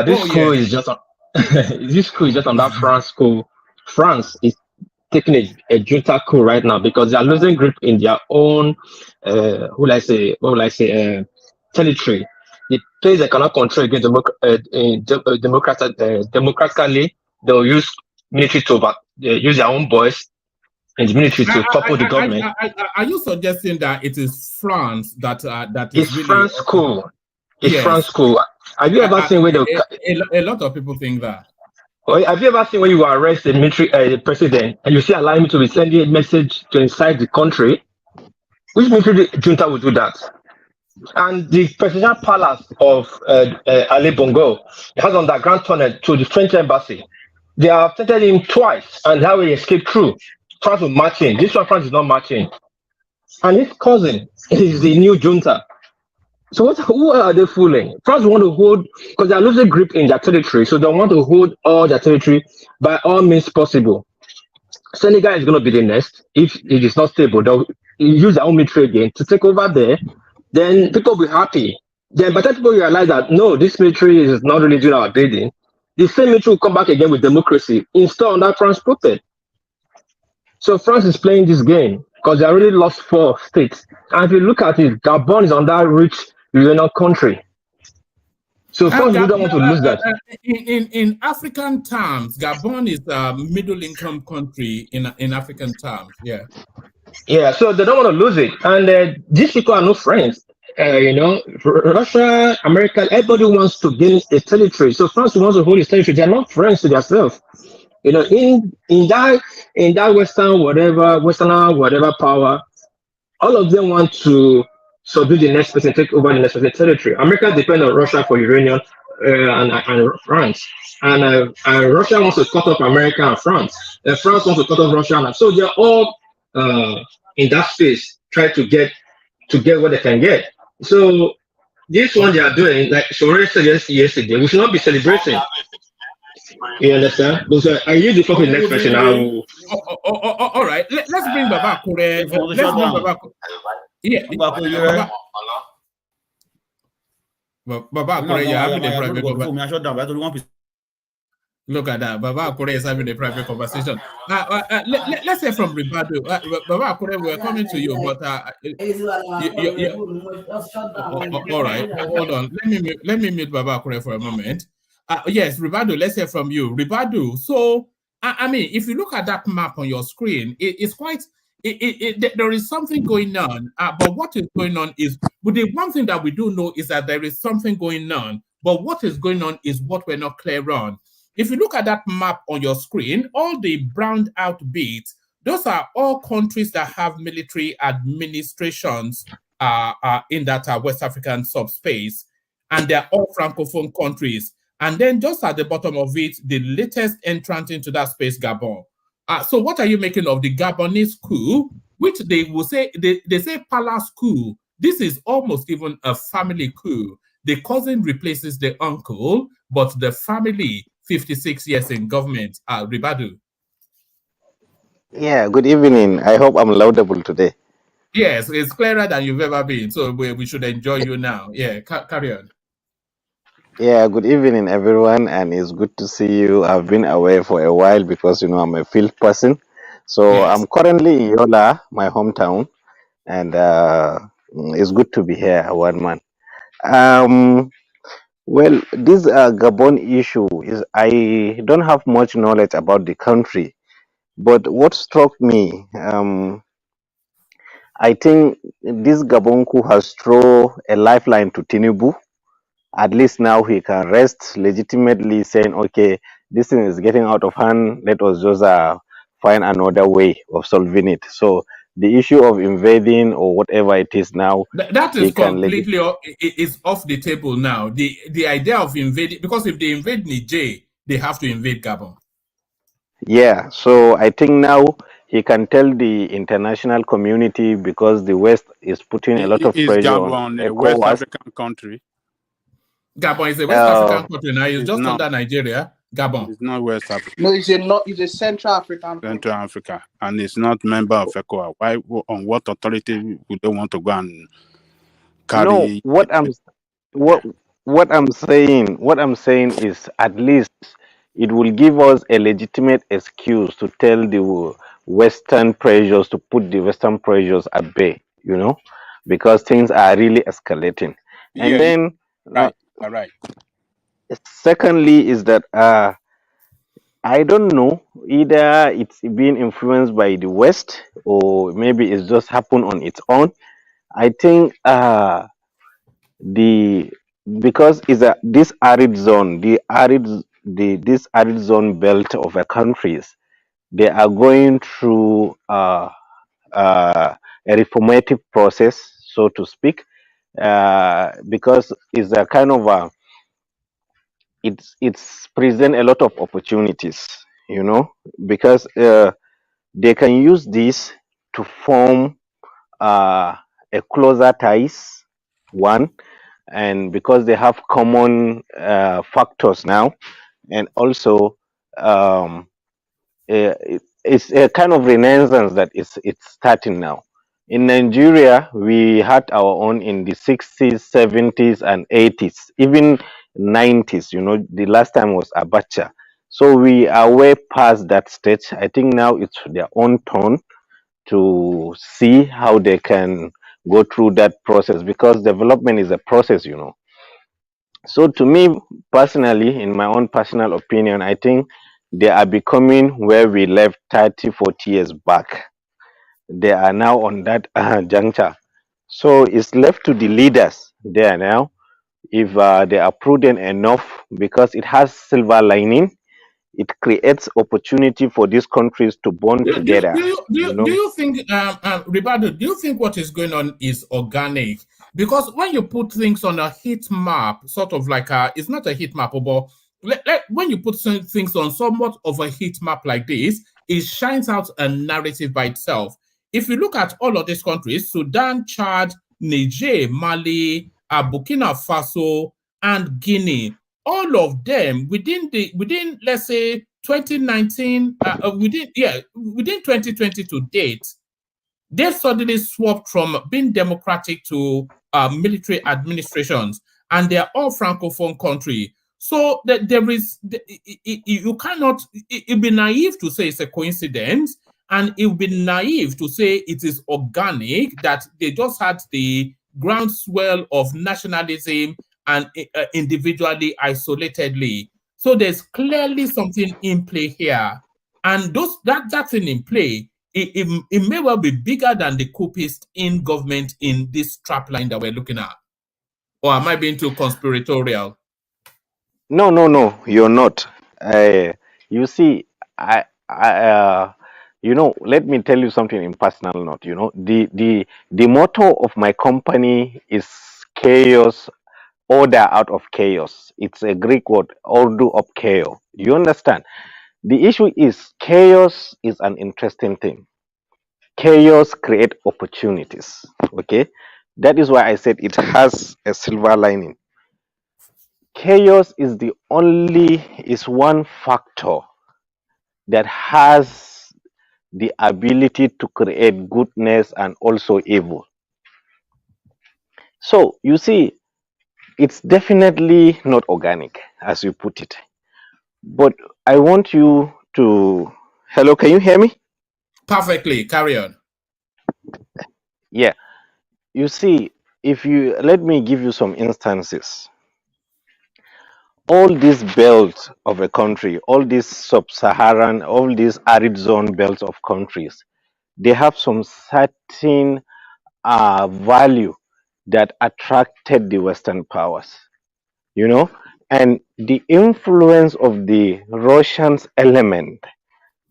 This coup is just on, this coup is just on that France coup. France is taking a junta coup right now because they are losing grip in their own territory. The place they cannot control again democratically, they'll use military to use their own boys in the military to topple the government. Are you suggesting that it is France that is really France coup? It's yes. France coup. Have you ever seen where a lot of people think that? Have you ever seen when you arrest a military president and you say allow him to be sending a message to inside the country? Which military junta would do that? And the presidential palace of Ali Bongo has underground tunnel to the French embassy. They have tested him twice, and how he escaped through. France will march in. This one, France is not marching. And his cousin is the new junta. So who are they fooling? France want to hold, because they are losing grip in their territory, so they want to hold all their territory by all means possible. Senegal is going to be the next. If it is not stable, they'll use their own military again to take over there. Then people will be happy. Then by the time people realize that, no, this military is not really doing our bidding, the same military will come back again with democracy, installed under France puppet. So France is playing this game because they already lost 4 states. And if you look at it, Gabon is on that rich Union country. So France don't want to lose that. In African terms, Gabon is a middle-income country in African terms. Yeah. Yeah, so they don't want to lose it. And these people are no friends. Russia, America, everybody wants to gain a territory. So France wants to hold its territory. They're not friends to themselves. In that Western power, all of them want to subdue the next person, take over the next person's territory. America depends on Russia for uranium and France. And Russia wants to cut off America and France. France wants to cut off Russia. And so they're all in that space, trying to get what they can get. So this one they are doing, like Shore said yesterday, we should not be celebrating. You understand? Because I use the fucking next person now. All right. Let's bring Baba Kure. Let's bring Baba Kure. Yeah. Baba Kure, you're having a private conversation. Look at that. Baba Kure is having a private conversation. Let's hear from Ribadu. Baba Kure, we're coming to you, but all right. Hold on. Let me mute Baba Kure for a moment. Yes, Ribadu, let's hear from you. Ribadu, so, I mean, if you look at that map on your screen, it's quite, there is something going on, but what is going on is, but the one thing that we do know is that there is something going on, but what is going on is what we're not clear on. If you look at that map on your screen, all the browned out bits, those are all countries that have military administrations in that West African subspace, and they're all Francophone countries. And then just at the bottom of it, the latest entrant into that space, Gabon. So what are you making of the Gabonese coup, which they will say, they say palace coup. This is almost even a family coup. The cousin replaces the uncle, but the family, 56 years in government. Ribadu. Yeah, good evening. I hope I'm laudable today. Yes, it's clearer than you've ever been. So we should enjoy you now. Yeah, carry on. Yeah, good evening, everyone, and it's good to see you. I've been away for a while because I'm a field person. So Yes. I'm currently in Yola, my hometown, and it's good to be here, one man. Um, well, this Gabon issue is I don't have much knowledge about the country, but what struck me, I think this Gabon coup has thrown a lifeline to Tinubu. At least now he can rest legitimately, saying, okay, this thing is getting out of hand. Let us just find another way of solving it. So the issue of invading or whatever it is now, That is he can completely is off the table now. The idea of invading, because if they invade Niger, they have to invade Gabon. yeah. So I think now he can tell the international community, because the West is putting a lot of Is pressure on Gabon a West ECOWAS. African country? Gabon is a West African country now. It's just not. under Nigeria. Gabon. It's not West Africa. No, it's a Central African. Central Africa, and it's not member of ECOWAS. Why? On what authority would they want to go and carry? No, what I'm saying is, at least it will give us a legitimate excuse to tell the Western pressures, to put the Western pressures at bay, because things are really escalating. And Yeah, then, right, right. secondly, is that I don't know, either it's being influenced by the West, or maybe it's just happened on its own. I think the because it's this arid zone, this arid zone belt of a countries, they are going through a reformative process, so to speak, because it's a kind of it's present a lot of opportunities, because they can use this to form a closer ties, one, and because they have common factors now, and also it's a kind of renaissance that it's starting now. In Nigeria, we had our own in the 60s, 70s, and 80s, even 90s. The last time was Abacha. So we are way past that stage. I think now it's their own turn to see how they can go through that process, because development is a process. So to me personally, in my own personal opinion, I think they are becoming where we left 30, 40 years back. They are now on that juncture. So it's left to the leaders there now, if they are prudent enough, because it has silver lining. It creates opportunity for these countries to bond together. Do you think, Ricardo, do you think what is going on is organic? Because when you put things on a heat map, sort of like it's not a heat map, but when you put things on somewhat of a heat map like this, it shines out a narrative by itself. If you look at all of these countries, Sudan, Chad, Niger, Mali, Burkina Faso, and Guinea, all of them within let's say 2019, within 2020 to date, they've suddenly swapped from being democratic to military administrations, and they are all francophone country. So that there is, you cannot. It'd be naive to say it's a coincidence, and it would be naive to say it is organic, that they just had the groundswell of nationalism and individually, isolatedly. So there's clearly something in play here, and that thing in play, it may well be bigger than the coupist in government in this trap line that we're looking at. Or am I being too conspiratorial? No, you're not. You see, let me tell you something in personal note. The motto of my company is chaos, order out of chaos. It's a Greek word, ordo of chaos. You understand? The issue is chaos is an interesting thing. Chaos create opportunities. Okay, that is why I said it has a silver lining. Chaos is one factor that has the ability to create goodness and also evil. So you see, it's definitely not organic, as you put it. But I want you to. Hello, can you hear me? Perfectly. Carry on. Yeah. You see, if you let me give you some instances. All these belts of a country, all these sub-Saharan, all these arid zone belts of countries, they have some certain value that attracted the Western powers, you know, and the influence of the Russians element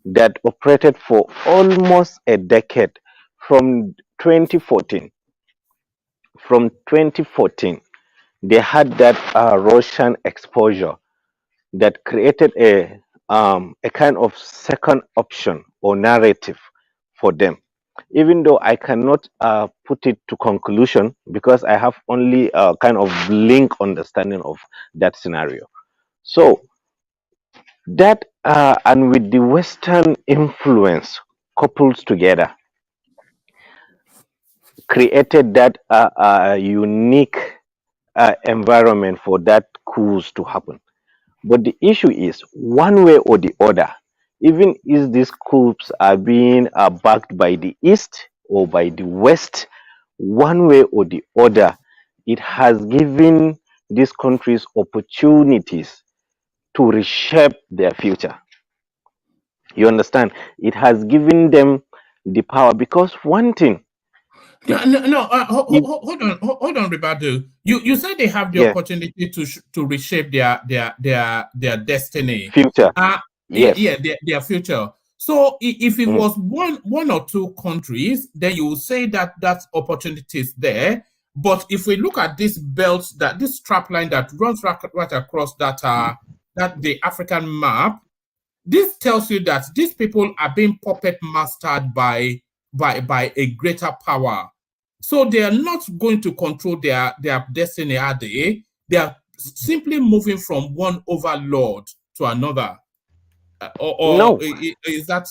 that operated for almost a decade from 2014. From 2014, they had that Russian exposure that created a kind of second option or narrative for them. Even though I cannot put it to conclusion because I have only a kind of link understanding of that scenario. So that and with the Western influence coupled together created that unique environment for that coups to happen. But the issue is, one way or the other, even if these coups are being backed by the East or by the West, one way or the other, it has given these countries opportunities to reshape their future. You understand? It has given them the power because one thing. No. Hold on, Ribadu. You said they have the Yeah, opportunity to reshape their destiny. future. Yes. Yeah, their future. So if it Mm. was one or two countries, then you will say that opportunity is there. But if we look at this belt, that this strap line that runs right across that the African map, this tells you that these people are being puppet mastered by a greater power. So they are not going to control their destiny, are they? They are simply moving from one overlord to another. Or No, is that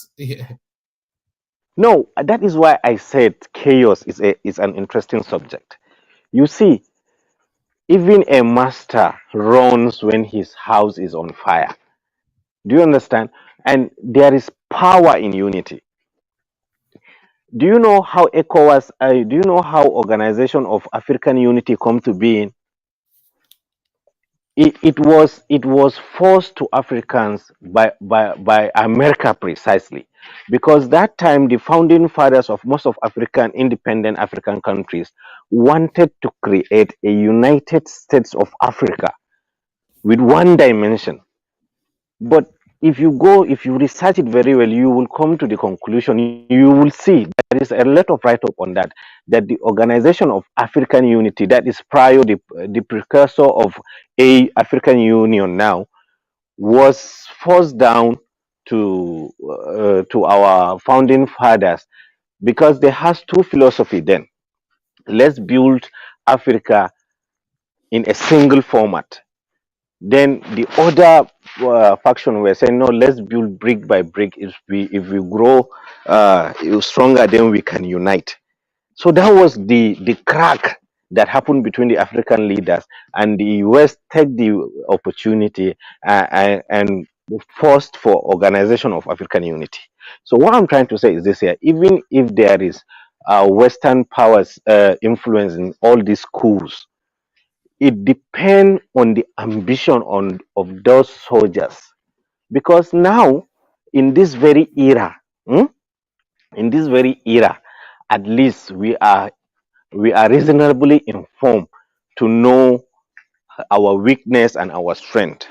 no. That is why I said chaos is an interesting subject. You see, even a master runs when his house is on fire. Do you understand? And there is power in unity. Do you know how ECOWAS? Do you know how Organization of African Unity come to being? It was forced to Africans by America precisely, because that time the founding fathers of most of African independent African countries wanted to create a United States of Africa with one dimension. But if you research it very well, you will come to the conclusion. You will see there is a lot of write-up on that the Organization of African Unity, that is prior the precursor of a African Union now, was forced down to our founding fathers because they has two philosophy then. Let's build Africa in a single format. Then the other faction were saying, no, let's build brick by brick. If we grow stronger, then we can unite. So that was the crack that happened between the African leaders, and the US take the opportunity and forced for Organization of African Unity. So what I'm trying to say is this here: even if there is Western powers influence in all these coups, it depends on the ambition of those soldiers, because now in this very era, in this very era, at least we are reasonably informed to know our weakness and our strength.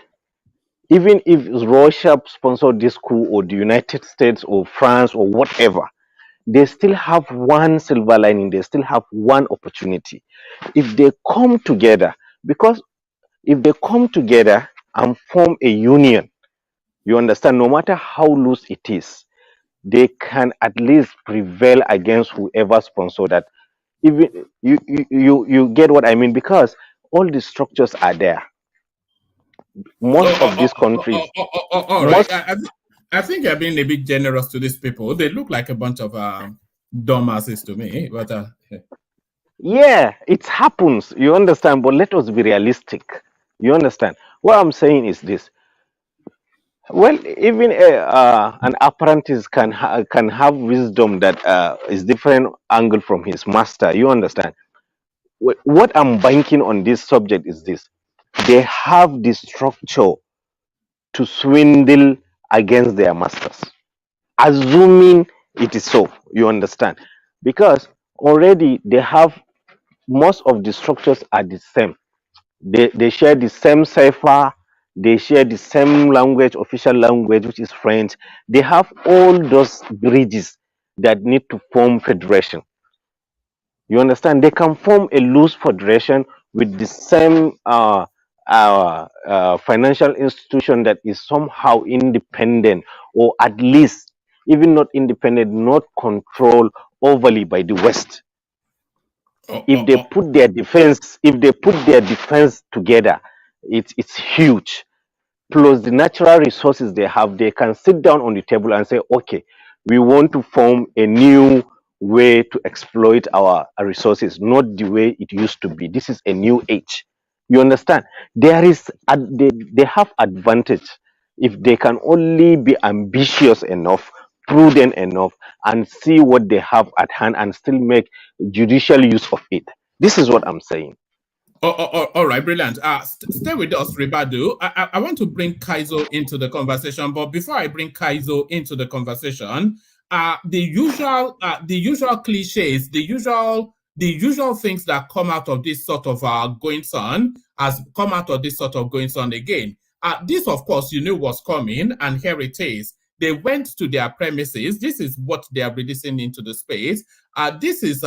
Even if Russia sponsored this coup, or the United States or France or whatever, they still have one silver lining, they still have one opportunity. If they come together, because if they come together and form a union, you understand, no matter how loose it is, they can at least prevail against whoever sponsor that. Even you get what I mean, because all the structures are there. Most of these countries, all right? most I think you're being a bit generous to these people. They look like a bunch of dumbasses to me, but Yeah, it happens. You understand? But let us be realistic. You understand? What I'm saying is this. Well, even an apprentice can have wisdom that is different angle from his master. You understand? What I'm banking on this subject is this: they have the structure to swindle against their masters, assuming it is so. You understand? Because already they have most of the structures are the same. They share the same cipher, they share the same language, official language, which is French. They have all those bridges that need to form federation. You understand? They can form a loose federation with the same financial institution that is somehow independent, or at least even not independent, not controlled overly by the West. If they put their defense together, it's huge. Plus the natural resources they have, they can sit down on the table and say, okay, we want to form a new way to exploit our resources, not the way it used to be. This is a new age. You understand? They have advantage if they can only be ambitious enough, prudent enough, and see what they have at hand and still make judicial use of it. This is what I'm saying. All right, brilliant. Stay with us, Ribadu. I want to bring Kaizo into the conversation, but before I bring Kaizo into the conversation, the usual cliches, the usual things that come out of this sort of goings on has come out of this sort of goings on again. This, of course, you knew was coming, and here it is. They went to their premises. This is what they are releasing into the space. This is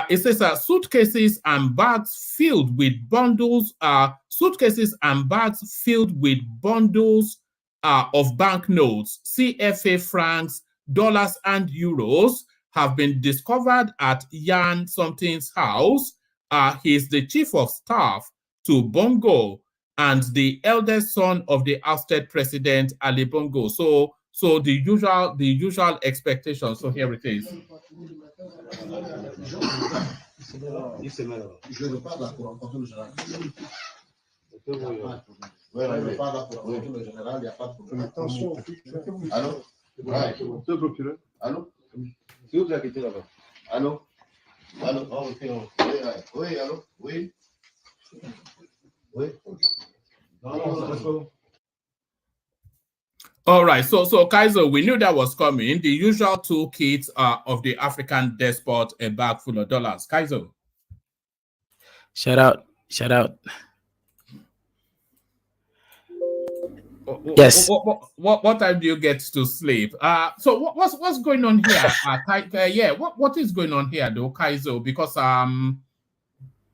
it says suitcases and bags filled with bundles. Suitcases and bags filled with bundles of banknotes, CFA francs, dollars, and euros have been discovered at Yan something's house. He is the chief of staff to Bongo and the eldest son of the ousted president Ali Bongo. So the usual expectation. So here it is. Allô? Monsieur le procureur. Allô? C'est où que la question là-bas? Allô? Allô? Oh, ok. Oui, allô? Oui? Oui? Non, non, ça passe pas où? All right, so Kaiser, we knew that was coming. The usual toolkit of the African despot, a bag full of dollars. Kaiser. Shout out. Yes. What time do you get to sleep? So what's going on here? What is going on here though, Kaiser? Because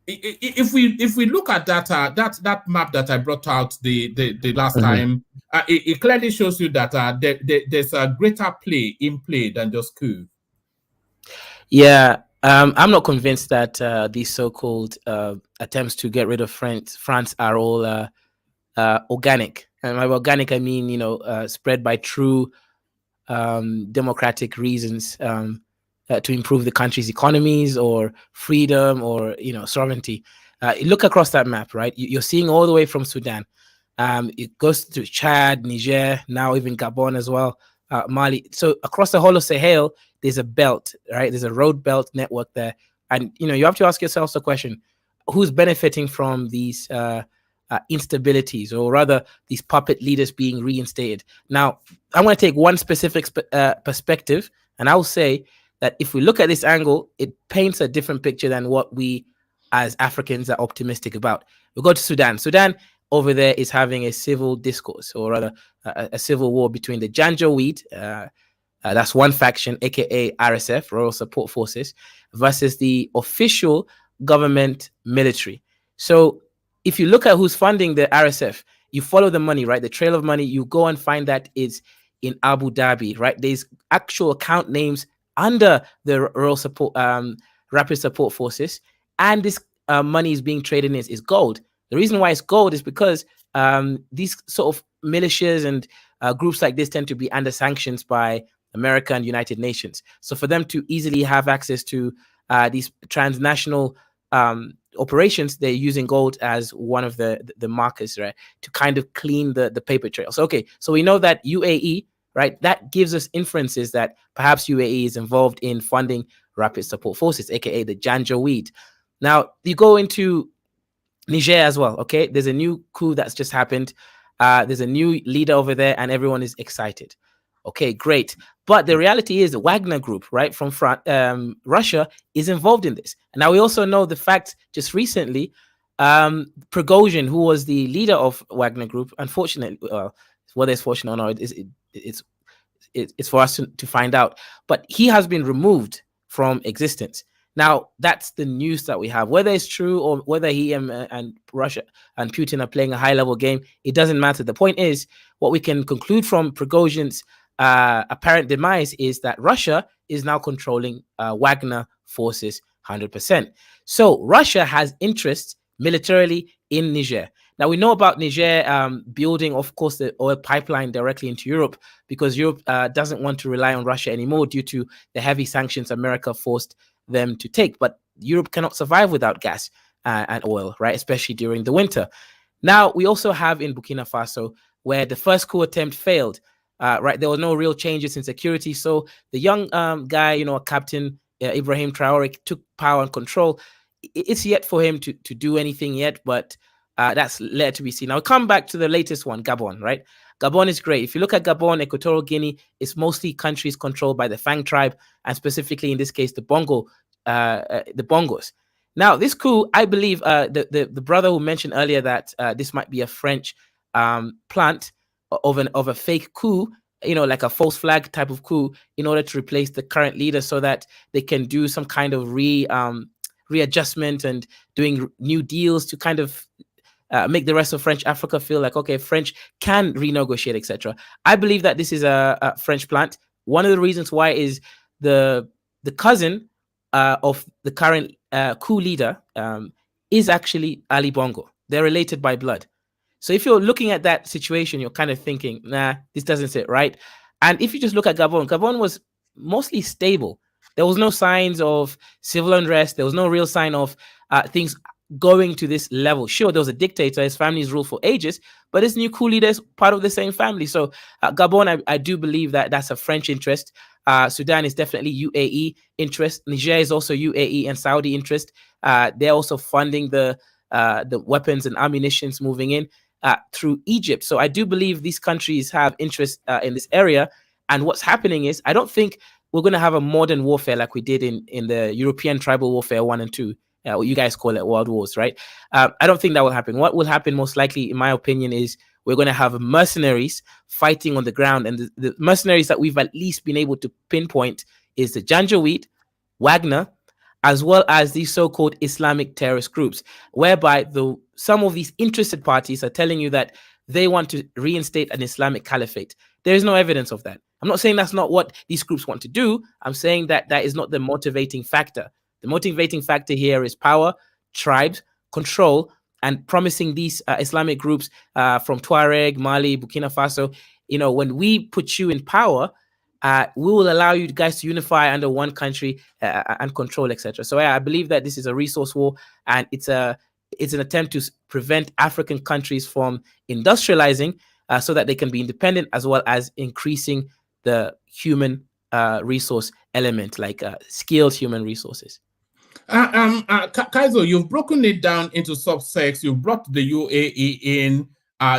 if we look at that map that I brought out the last time, it clearly shows you that there's a greater play than just coup. Yeah, I'm not convinced that these so-called attempts to get rid of France are all organic. And by organic, I mean, spread by true democratic reasons to improve the country's economies or freedom or, sovereignty. Look across that map, right? You're seeing all the way from Sudan. It goes to Chad, Niger, now even Gabon as well, Mali. So across the whole of Sahel, there's a belt, right? There's a road belt network there. And, you have to ask yourself the question, who's benefiting from these instabilities, or rather these puppet leaders being reinstated? Now, I want to take one specific perspective, and I'll say that if we look at this angle, it paints a different picture than what we as Africans are optimistic about. We go to Sudan. Sudan over there is having a civil discourse, or rather a civil war between the Janjaweed, that's one faction, aka RSF, Royal Support Forces, versus the official government military. So if you look at who's funding the RSF, you follow the money, right? The trail of money, you go and find that is in Abu Dhabi, right? There's actual account names under the Royal Support, Rapid Support Forces, and this money is being traded in is gold. The reason why it's gold is because these sort of militias and groups like this tend to be under sanctions by America and United Nations. So for them to easily have access to these transnational operations, they're using gold as one of the markers, right, to kind of clean the paper trail. So okay, so we know that UAE, right, that gives us inferences that perhaps UAE is involved in funding Rapid Support Forces, aka the Janjaweed. Now you go into Niger as well. Okay, there's a new coup that's just happened. There's a new leader over there, and everyone is excited. Okay, great. But the reality is, the Wagner Group, right, from Russia, is involved in this. And now we also know the fact just recently, Prigozhin, who was the leader of Wagner Group, unfortunately, whether it's fortunate or not, it's for us to find out. But he has been removed from existence. Now, that's the news that we have. Whether it's true or whether he and Russia and Putin are playing a high-level game, it doesn't matter. The point is, what we can conclude from Prigozhin's apparent demise is that Russia is now controlling Wagner forces 100%. So Russia has interests militarily in Niger. Now, we know about Niger building, of course, the oil pipeline directly into Europe, because Europe doesn't want to rely on Russia anymore due to the heavy sanctions America forced them to take. But Europe cannot survive without gas and oil, right? Especially during the winter. Now, we also have in Burkina Faso, where the first coup attempt failed, right? There were no real changes in security. So the young guy, Captain Ibrahim Traore, took power and control. It's yet for him to do anything yet, but that's yet to be seen. I'll come back to the latest one, Gabon, right? Gabon is great. If you look at Gabon, Equatorial Guinea, it's mostly countries controlled by the Fang tribe, and specifically in this case, the Bongos. Now, this coup, I believe, the brother who mentioned earlier that this might be a French plant of a fake coup, like a false flag type of coup, in order to replace the current leader, so that they can do some kind of readjustment and doing new deals to kind of make the rest of French Africa feel like, okay, French can renegotiate, etc. I believe that this is a French plant. One of the reasons why is the cousin of the current coup leader is actually Ali Bongo. They're related by blood. So if you're looking at that situation, you're kind of thinking, nah, this doesn't sit right. And if you just look at Gabon, Gabon was mostly stable. There was no signs of civil unrest. There was no real sign of things going to this level. Sure, there was a dictator. His family's ruled for ages, but this new coup leader is part of the same family. So Gabon, I do believe that that's a French interest. Sudan is definitely UAE interest. Niger is also UAE and Saudi interest. They're also funding the weapons and ammunitions moving in through Egypt. So I do believe these countries have interest in this area. And what's happening is, I don't think we're going to have a modern warfare like we did in the European tribal warfare 1 and 2. What you guys call it world wars, right? I don't think that will happen. What will happen most likely, in my opinion, is we're going to have mercenaries fighting on the ground. And the mercenaries that we've at least been able to pinpoint is the Janjaweed, Wagner, as well as these so-called Islamic terrorist groups, whereby some of these interested parties are telling you that they want to reinstate an Islamic caliphate. There is no evidence of that. I'm not saying that's not what these groups want to do. I'm saying that that is not the motivating factor. The motivating factor here is power, tribes, control, and promising these Islamic groups from Tuareg, Mali, Burkina Faso, when we put you in power, we will allow you guys to unify under one country and control, etc. So I believe that this is a resource war, and it's an attempt to prevent African countries from industrializing so that they can be independent, as well as increasing the human resource element, like skilled human resources. Kaizo, you've broken it down into subsects. You've brought the UAE in,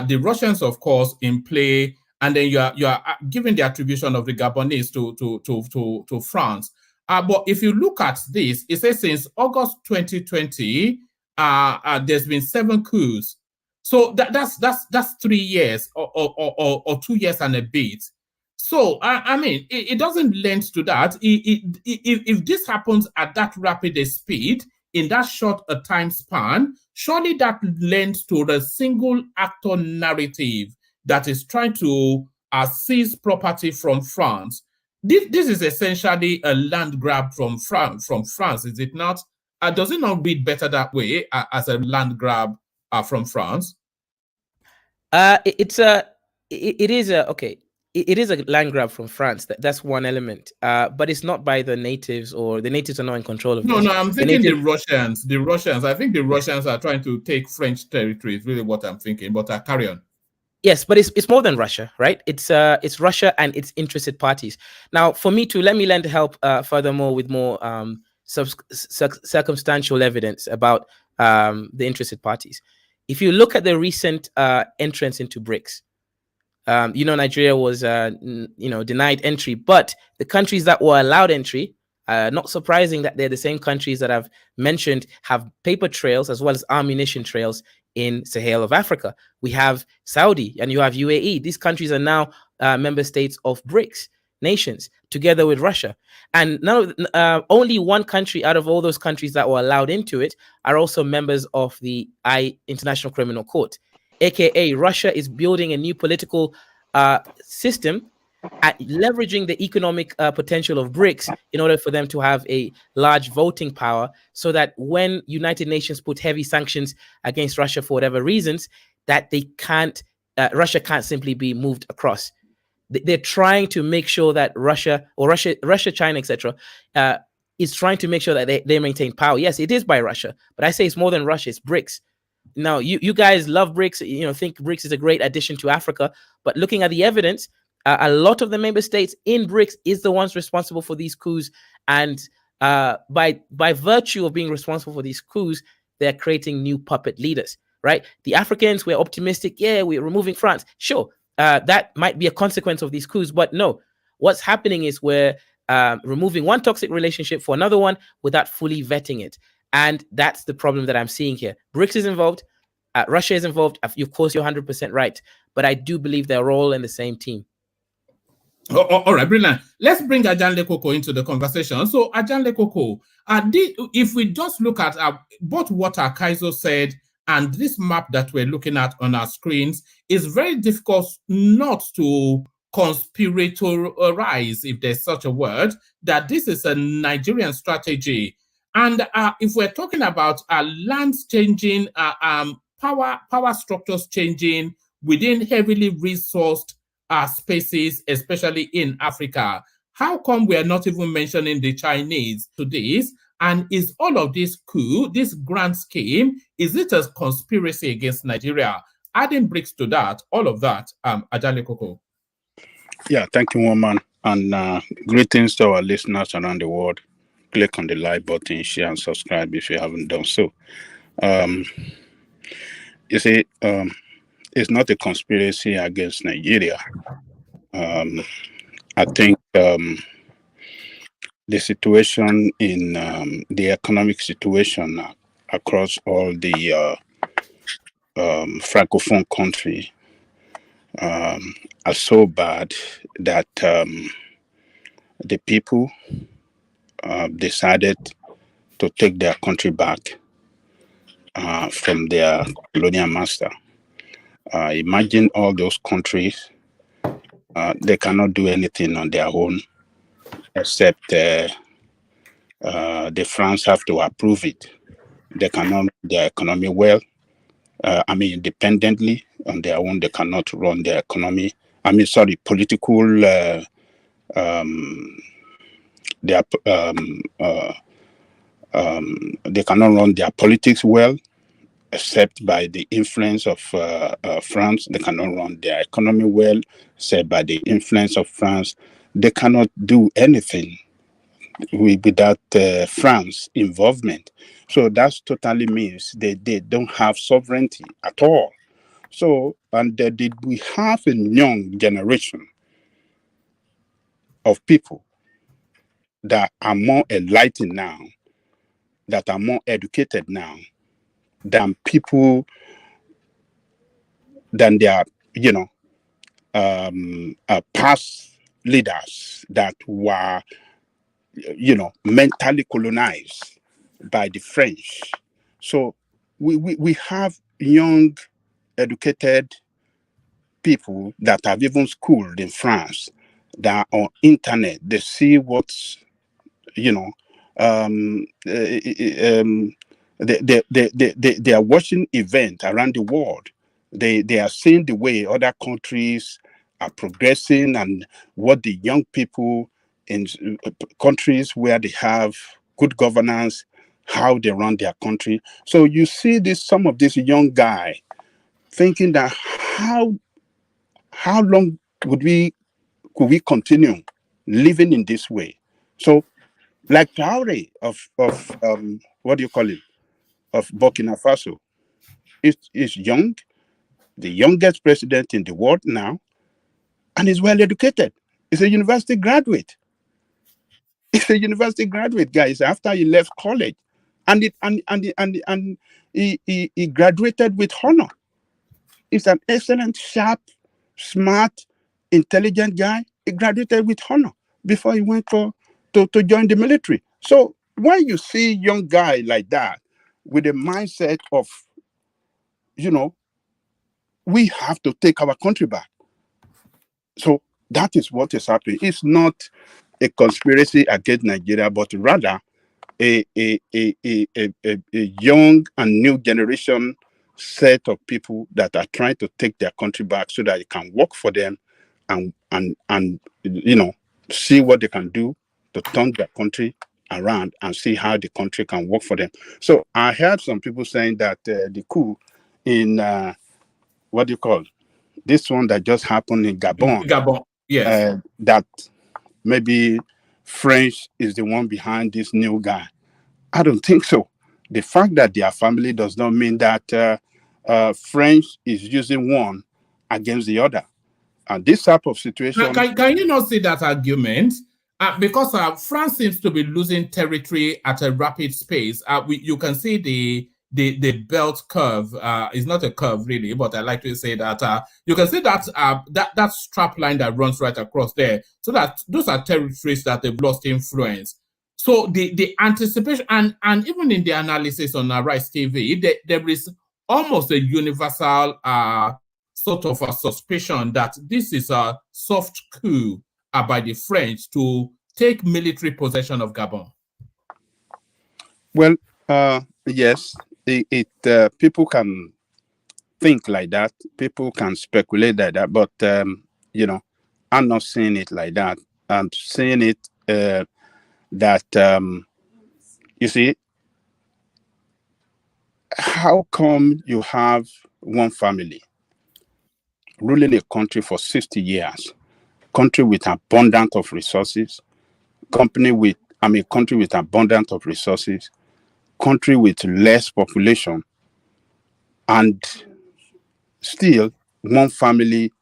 the Russians, of course, in play, and then you are giving the attribution of the Gabonese to France. But if you look at this, it says since August 2020, there's been 7 coups. So that's 3 years or 2 years and a bit. So, I mean, it doesn't lend to that. If this happens at that rapid a speed, in that short a time span, surely that lends to the single actor narrative that is trying to seize property from France. This is essentially a land grab from France, is it not? Does it not read better that way as a land grab from France? It is okay. it is a land grab from France. That's one element, but it's not by the natives, or the natives are not in control of No, this. no, I'm thinking the Russians. The Russians. I think the Russians are trying to take French territory. Is really what I'm thinking. But carry on. Yes, but it's more than Russia, right? It's Russia and its interested parties. Now, for me to let me lend help furthermore with more circumstantial evidence about the interested parties. If you look at the recent entrance into BRICS, Nigeria was denied entry, but the countries that were allowed entry, not surprising that they're the same countries that I've mentioned, have paper trails as well as ammunition trails in Sahel of Africa. We have Saudi and you have UAE. These countries are now member states of BRICS nations, together with Russia. And now only one country out of all those countries that were allowed into it are also members of the International Criminal Court, aka Russia is building a new political system at leveraging the economic potential of BRICS in order for them to have a large voting power, so that when United Nations put heavy sanctions against Russia for whatever reasons, that they can't, Russia can't simply be moved across. They're trying to make sure that Russia, China, etc., is trying to make sure that they maintain power. Yes, it is by Russia, but I say it's more than Russia. It's BRICS. Now, you guys love BRICS, think BRICS is a great addition to Africa, but looking at the evidence, a lot of the member states in BRICS is the ones responsible for these coups, and by virtue of being responsible for these coups, they're creating new puppet leaders, right? The Africans, we're optimistic, yeah, we're removing France. Sure, that might be a consequence of these coups, but no, what's happening is we're removing one toxic relationship for another one without fully vetting it. And that's the problem that I'm seeing here. BRICS is involved. Russia is involved. Of course, you're 100% right. But I do believe they're all in the same team. All right, brilliant. Let's bring Ajanle Koko into the conversation. So, Ajanle Koko, if we just look at both what Kaizo said and this map that we're looking at on our screens, it's very difficult not to conspiratorize, if there's such a word, that this is a Nigerian strategy. And if we're talking about lands changing, power structures changing within heavily resourced spaces, especially in Africa, how come we are not even mentioning the Chinese to this? And is all of this coup, this grand scheme, is it a conspiracy against Nigeria? Adding BRICS to that, all of that, Ajanle Koko. Yeah, thank you, woman. And greetings to our listeners around the world. Click on the like button, share, and subscribe if you haven't done so. You see, it's not a conspiracy against Nigeria. I think the situation in the economic situation across all the Francophone countries are so bad that the people decided to take their country back from their colonial master. Imagine all those countries, they cannot do anything on their own except the France have to approve it. They cannot run their economy well. Independently on their own, they cannot run their economy. Political. They cannot run their politics well, except by the influence of France. They cannot run their economy well, except by the influence of France. They cannot do anything without France involvement. So that totally means they don't have sovereignty at all. So, and we have a young generation of people that are more enlightened now, that are more educated now than people, than their, past leaders that were, mentally colonized by the French. So we have young, educated people that have even schooled in France, that are on internet. They see what's, they are watching events around the world. They are seeing the way other countries are progressing and what the young people in countries where they have good governance, how they run their country. So you see some of this young guy thinking that how long could we continue living in this way? So like Traore of what do you call it, of Burkina Faso is young, the youngest president in the world now, and is well educated. He's a university graduate. He's a university graduate, guys, after he left college. And he graduated with honor. He's an excellent, sharp, smart, intelligent guy. He graduated with honor before he went to join the military. So when you see young guy like that with a mindset of, we have to take our country back. So that is what is happening. It's not a conspiracy against Nigeria, but rather a young and new generation set of people that are trying to take their country back so that it can work for them and see what they can do to turn their country around and see how the country can work for them. So I heard some people saying that the coup in what do you call this one that just happened in Gabon, yes, that maybe French is the one behind this new guy. I don't think so. The fact that their family does not mean that French is using one against the other. And this type of situation... Can you not see that argument? Because France seems to be losing territory at a rapid pace. You can see the belt curve. It's not a curve really, but I like to say that you can see that that strap line that runs right across there. So that those are territories that they've lost influence. So the anticipation and even in the analysis on Rise TV, there is almost a universal sort of a suspicion that this is a soft coup by the French to take military possession of Gabon. Well, yes, people can think like that. People can speculate like that, but I'm not seeing it like that. I'm seeing it that you see, how come you have one family ruling a country for 60 years, country with abundance of resources, country with abundance of resources, country with less population, and still one family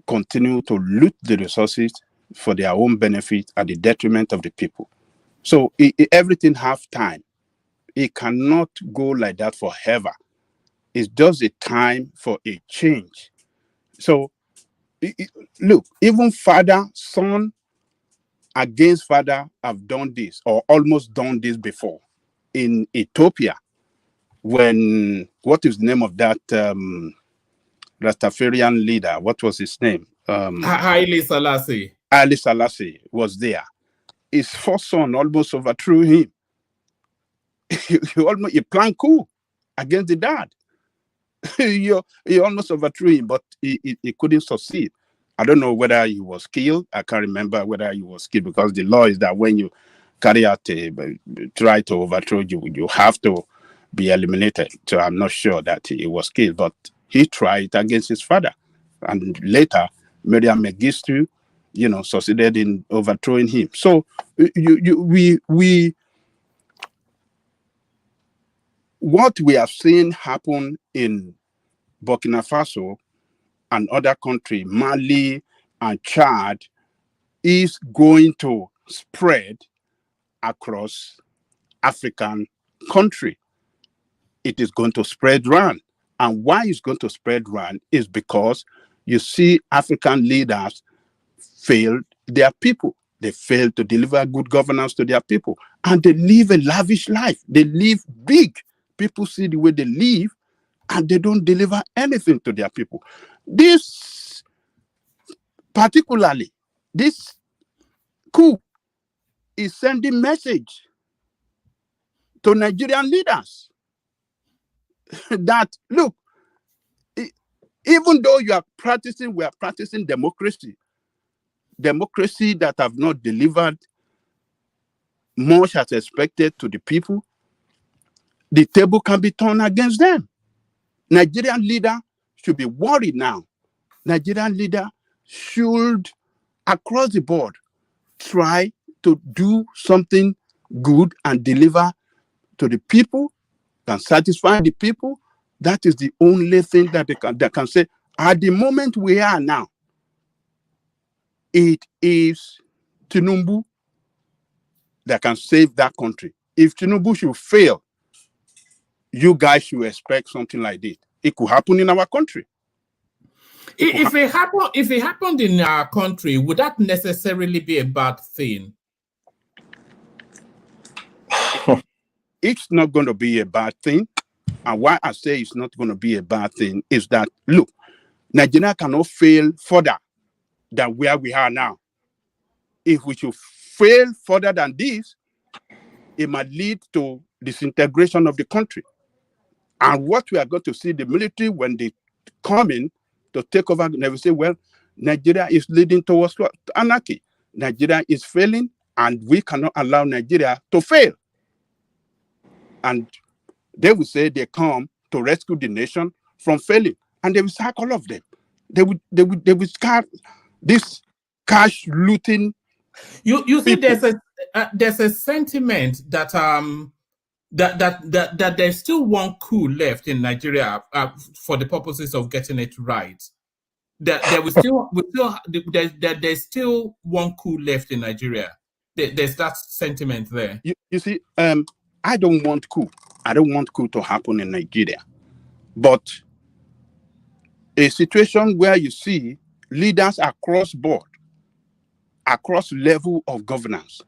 continue to loot the resources for their own benefit at the detriment of the people. So everything have time. It cannot go like that forever. It's just a time for a change. So look, even father, son against father have done this or almost done this before. In Ethiopia, when, what is the name of that Rastafarian leader? What was his name? Haile Selassie. Haile Selassie was there. His first son almost overthrew him. He planned coup against the dad. he almost overthrew him, but he couldn't succeed. I don't know whether he was killed. I can't remember whether he was killed, because the law is that when you carry out try to overthrow you have to be eliminated. So I'm not sure that he was killed, but he tried against his father, and later Miriam Mengistu, succeeded in overthrowing him. So what we have seen happen in Burkina Faso and other countries, Mali and Chad, is going to spread across African country. It is going to spread around. And why it's going to spread around is because you see African leaders failed their people. They failed to deliver good governance to their people. And they live a lavish life. They live big. People see the way they live, and they don't deliver anything to their people. This coup is sending message to Nigerian leaders that, look, Even though we are practicing democracy that have not delivered much as expected to the people, the table can be turned against them. Nigerian leader should be worried now. Nigerian leader should, across the board, try to do something good and deliver to the people, can satisfy the people. That is the only thing that they can say. At the moment we are now, it is Tinubu that can save that country. If Tinubu should fail, you guys should expect something like this. It could happen in our country. If it happened in our country, would that necessarily be a bad thing? It's not going to be a bad thing. And why I say it's not going to be a bad thing is that, look, Nigeria cannot fail further than where we are now. If we should fail further than this, it might lead to disintegration of the country. And what we are going to see, the military, when they come in to take over, they will say, well, Nigeria is leading towards anarchy. Nigeria is failing, and we cannot allow Nigeria to fail. And they will say they come to rescue the nation from failing, and they will sack all of them. They will start this cash looting. You see, there's a sentiment that that there's still one coup left in Nigeria for the purposes of getting it right. That there's still one coup left in Nigeria. There's that sentiment there. You see, I don't want coup. I don't want coup to happen in Nigeria. But a situation where you see leaders across board, across level of governance,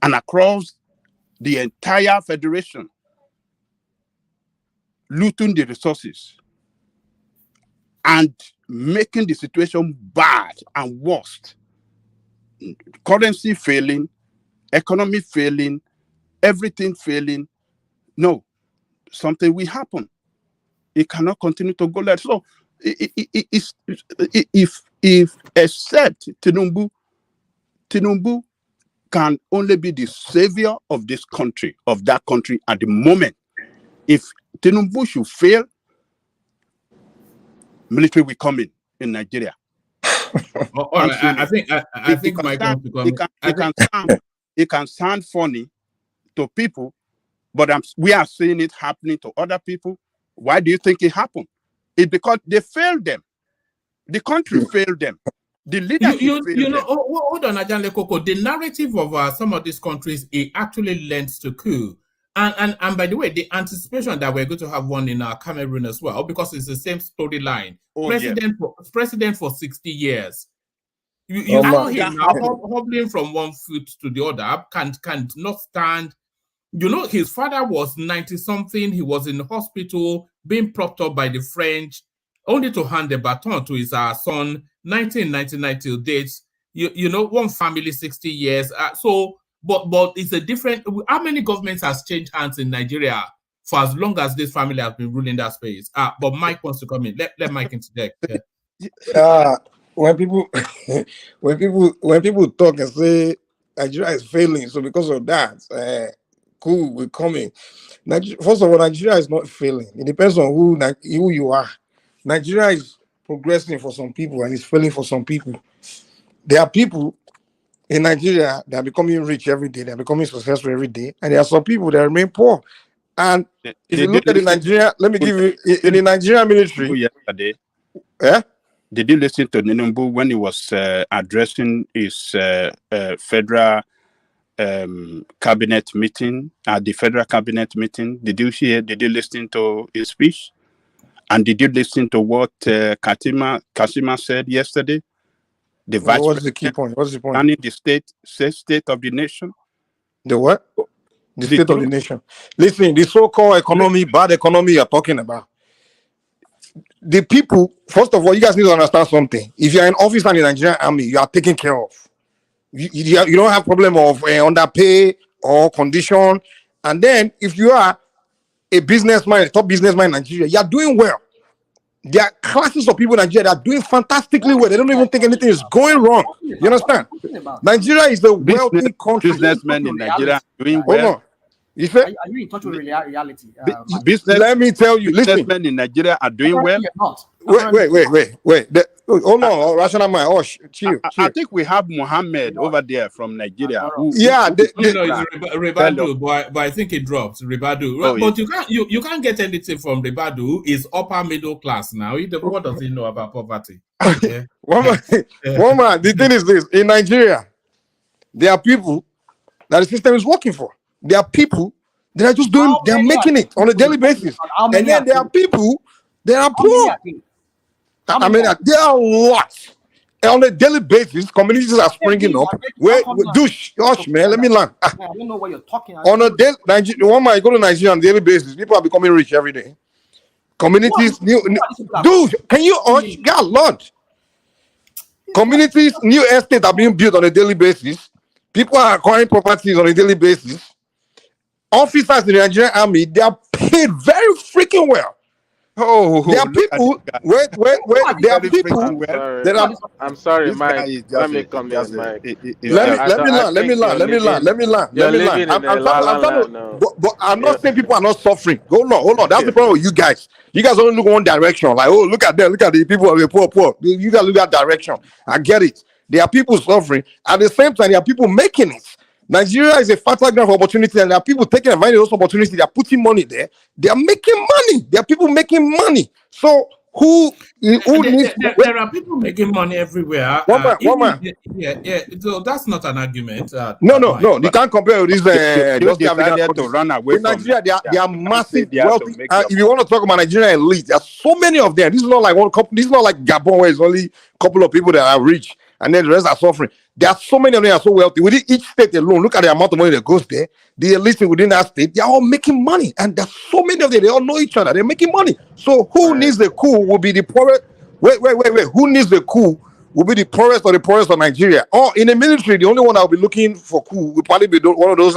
and across the entire federation looting the resources and making the situation bad and worse. Currency failing, economy failing, everything failing. No, something will happen. It cannot continue to go like so. If except Tinubu can only be the savior of this country, of that country at the moment. If Tinubu should fail, military will come in Nigeria. I think Mike wants to come. It can sound funny to people, but we are seeing it happening to other people. Why do you think it happened? It's because they failed them. The country failed them. The leadership failed them. Hold on, Ajanle Koko. The narrative of some of these countries, it actually lends to coup. And by the way, the anticipation that we're going to have one in Cameroon as well, because it's the same storyline. President for 60 years. You saw him now hobbling from one foot to the other, can not stand. You know, his father was 90-something. He was in the hospital, being propped up by the French, only to hand the baton to his son, 1999 till dates. You know, one family, 60 years. But it's a different. How many governments has changed hands in Nigeria for as long as this family has been ruling that space? But Mike wants to come in. Let Mike interject. When people talk and say Nigeria is failing, so because of that, coup will come in. First of all, Nigeria is not failing. It depends on who you are. Nigeria is progressing for some people and it's failing for some people. There are people in Nigeria that are becoming rich every day, they're becoming successful every day, and there are some people that remain poor. And if you look at the Nigeria, let me give you in the Nigerian military. Yesterday, did you listen to Tinubu when he was addressing his federal cabinet meeting at the federal cabinet meeting? Did you listen to his speech? And did you listen to what Kasima said yesterday? The vice What's the key point? What's the point? Planning the state of the nation. The what? The state of the nation. Listen, the so-called economy, bad economy you're talking about. The people, first of all, you guys need to understand something. If you're in office and in the Nigerian army, you are taken care of. You don't have problem of underpay or condition. And then if you are a businessman, a top businessman in Nigeria, you are doing well. There are classes of people in Nigeria that are doing fantastically well. They don't even think anything is going wrong. You understand? Nigeria is a wealthy country. Businessmen in Nigeria are doing Hold well. on. You say? Are you in touch with reality? Let me tell you. Listen. Businessmen in Nigeria are doing well. Wait. Hold on, rational mind. Chill. I think we have Mohammed over there from Nigeria. It's Ribadu, but I think it dropped. Ribadu, but you can't get anything from Ribadu. Is upper middle class now. What does he know about poverty? Yeah. One man. The thing is this: in Nigeria, there are people that the system is working for. There are people that are just doing. They are making it on a daily basis, and then there are people that are poor. I mean, there are lots. On a daily basis, communities are springing up. Gosh, man, let me learn. I don't know what you're talking about. On a daily, one man, I go to Nigeria on a daily basis. People are becoming rich every day. Communities, can you God, Lord? Communities, new estates are being built on a daily basis. People are acquiring properties on a daily basis. Officers in the Nigerian army, they are paid very freaking well. There are people. Wait. There are people that are. I'm sorry, Mike. Let me come here, Mike. Let me learn. But I'm not saying people are not suffering. Hold on. That's the problem with you guys. You guys only look one direction. Like, look at them. Look at the people. The poor. You guys look at direction. I get it. There are people suffering. At the same time, there are people making it. Nigeria is a fertile ground for opportunity, and there are people taking advantage of those opportunities. They are putting money there. They are making money. There are people making money. So who needs? There are people making money everywhere. One man. Yeah. So that's not an argument. No. You can't compare with this. Just to run away in Nigeria, they are massive, wealthy. If you want to talk about Nigerian elite, there are so many of them. This is not like one couple. This is not like Gabon, where it's only a couple of people that are rich, and then the rest are suffering. There are so many of them that are so wealthy. Within each state alone, look at the amount of money that goes there. The elite within that state, they are all making money. And there's so many of them, they all know each other. They're making money. So who needs the coup will be the poorest. Wait. Who needs the coup will be the poorest of Nigeria. Or in the military, the only one that will be looking for coup will probably be one of those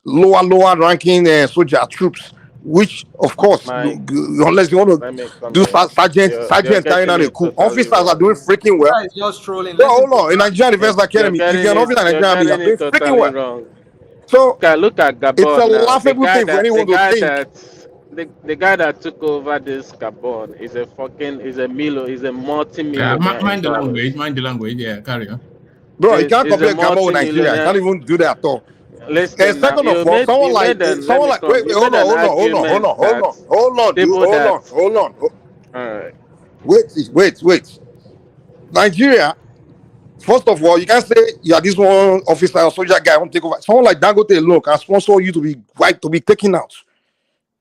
lower ranking soldier troops. Which, of course, unless you want to do sergeant carrying out a coup, officers are doing freaking well. Just trolling. Hold on, in Nigerian Defense Academy, if you're an officer in Nigeria, you're doing freaking well. So look at Gabon. It's a laughable thing for anyone to think. The guy that took over this Gabon is a multi-millionaire. Mind the language. Yeah, carry on. Bro, you can't compare Gabon with Nigeria. You can't even do that at all. Listen, second of all, someone like wait, hold on. All right. Wait. Nigeria, first of all, you can't say you are this one officer or soldier guy won't take over. Someone like Dangote alone can sponsor you to be taken out.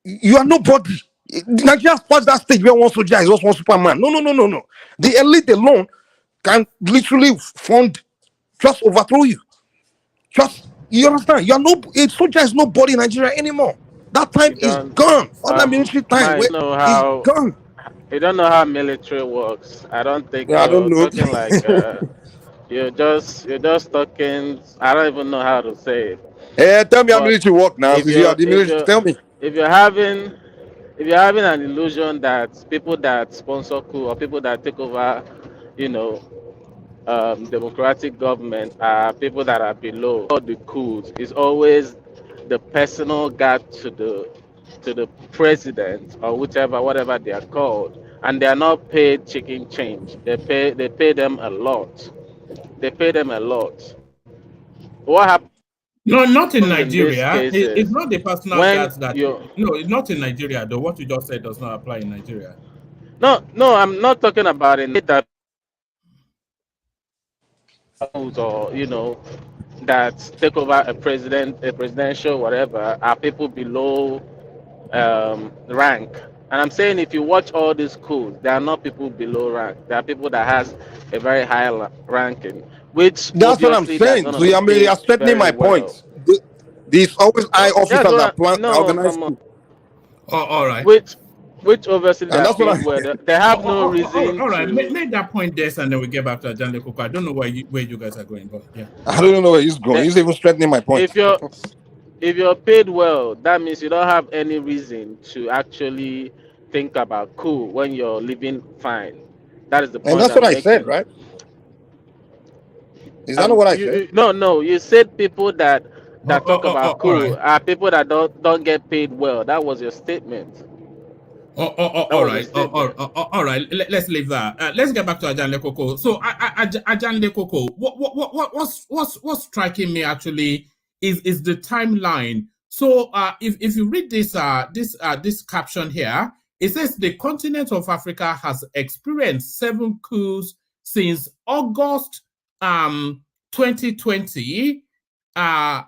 You are nobody. Nigeria's past that stage where one soldier is just one Superman. No. The elite alone can literally just overthrow you. You understand? A soldier is nobody in Nigeria anymore. That time is gone. All that military time is gone. You don't know how military works. I don't think. I don't know. Talking like you're just talking. I don't even know how to say it. Tell me how military work now. Tell me. If you're having an illusion that people that sponsor coup or people that take over, democratic government are people that are below all the coups. Is always the personal guard to the president or whatever they are called, and they are not paid chicken change. They pay them a lot. What happened? No, not in Nigeria. It's not the personal guards that. No, it's not in Nigeria. Though what you just said does not apply in Nigeria. No, I'm not talking about it. That or that take over a presidential whatever are people below rank. And I'm saying if you watch all these coups, there are not people below rank. There are people that has a very high ranking. Which that's what I'm saying. So you're strengthening my point. These always high officers that plan organize. All right. Which obviously they have no reason. All right, make that point there, and then we get back to Ajande Koko. I don't know where you guys are going, but yeah. I don't know where he's going. He's even strengthening my point. If you're paid well, that means you don't have any reason to actually think about coup when you're living fine. That is the And point that's what I'm I said, making. right? Is that not what I said? No. You said people that talk about All coup right. are people that don't get paid well. That was your statement. That All was your right. statement. All right. Let's leave that. Let's get back to Ajanle Koko. So, Ajanle Koko, what's striking me actually is the timeline. So, if you read this caption here, it says the continent of Africa has experienced 7 coups since August 2020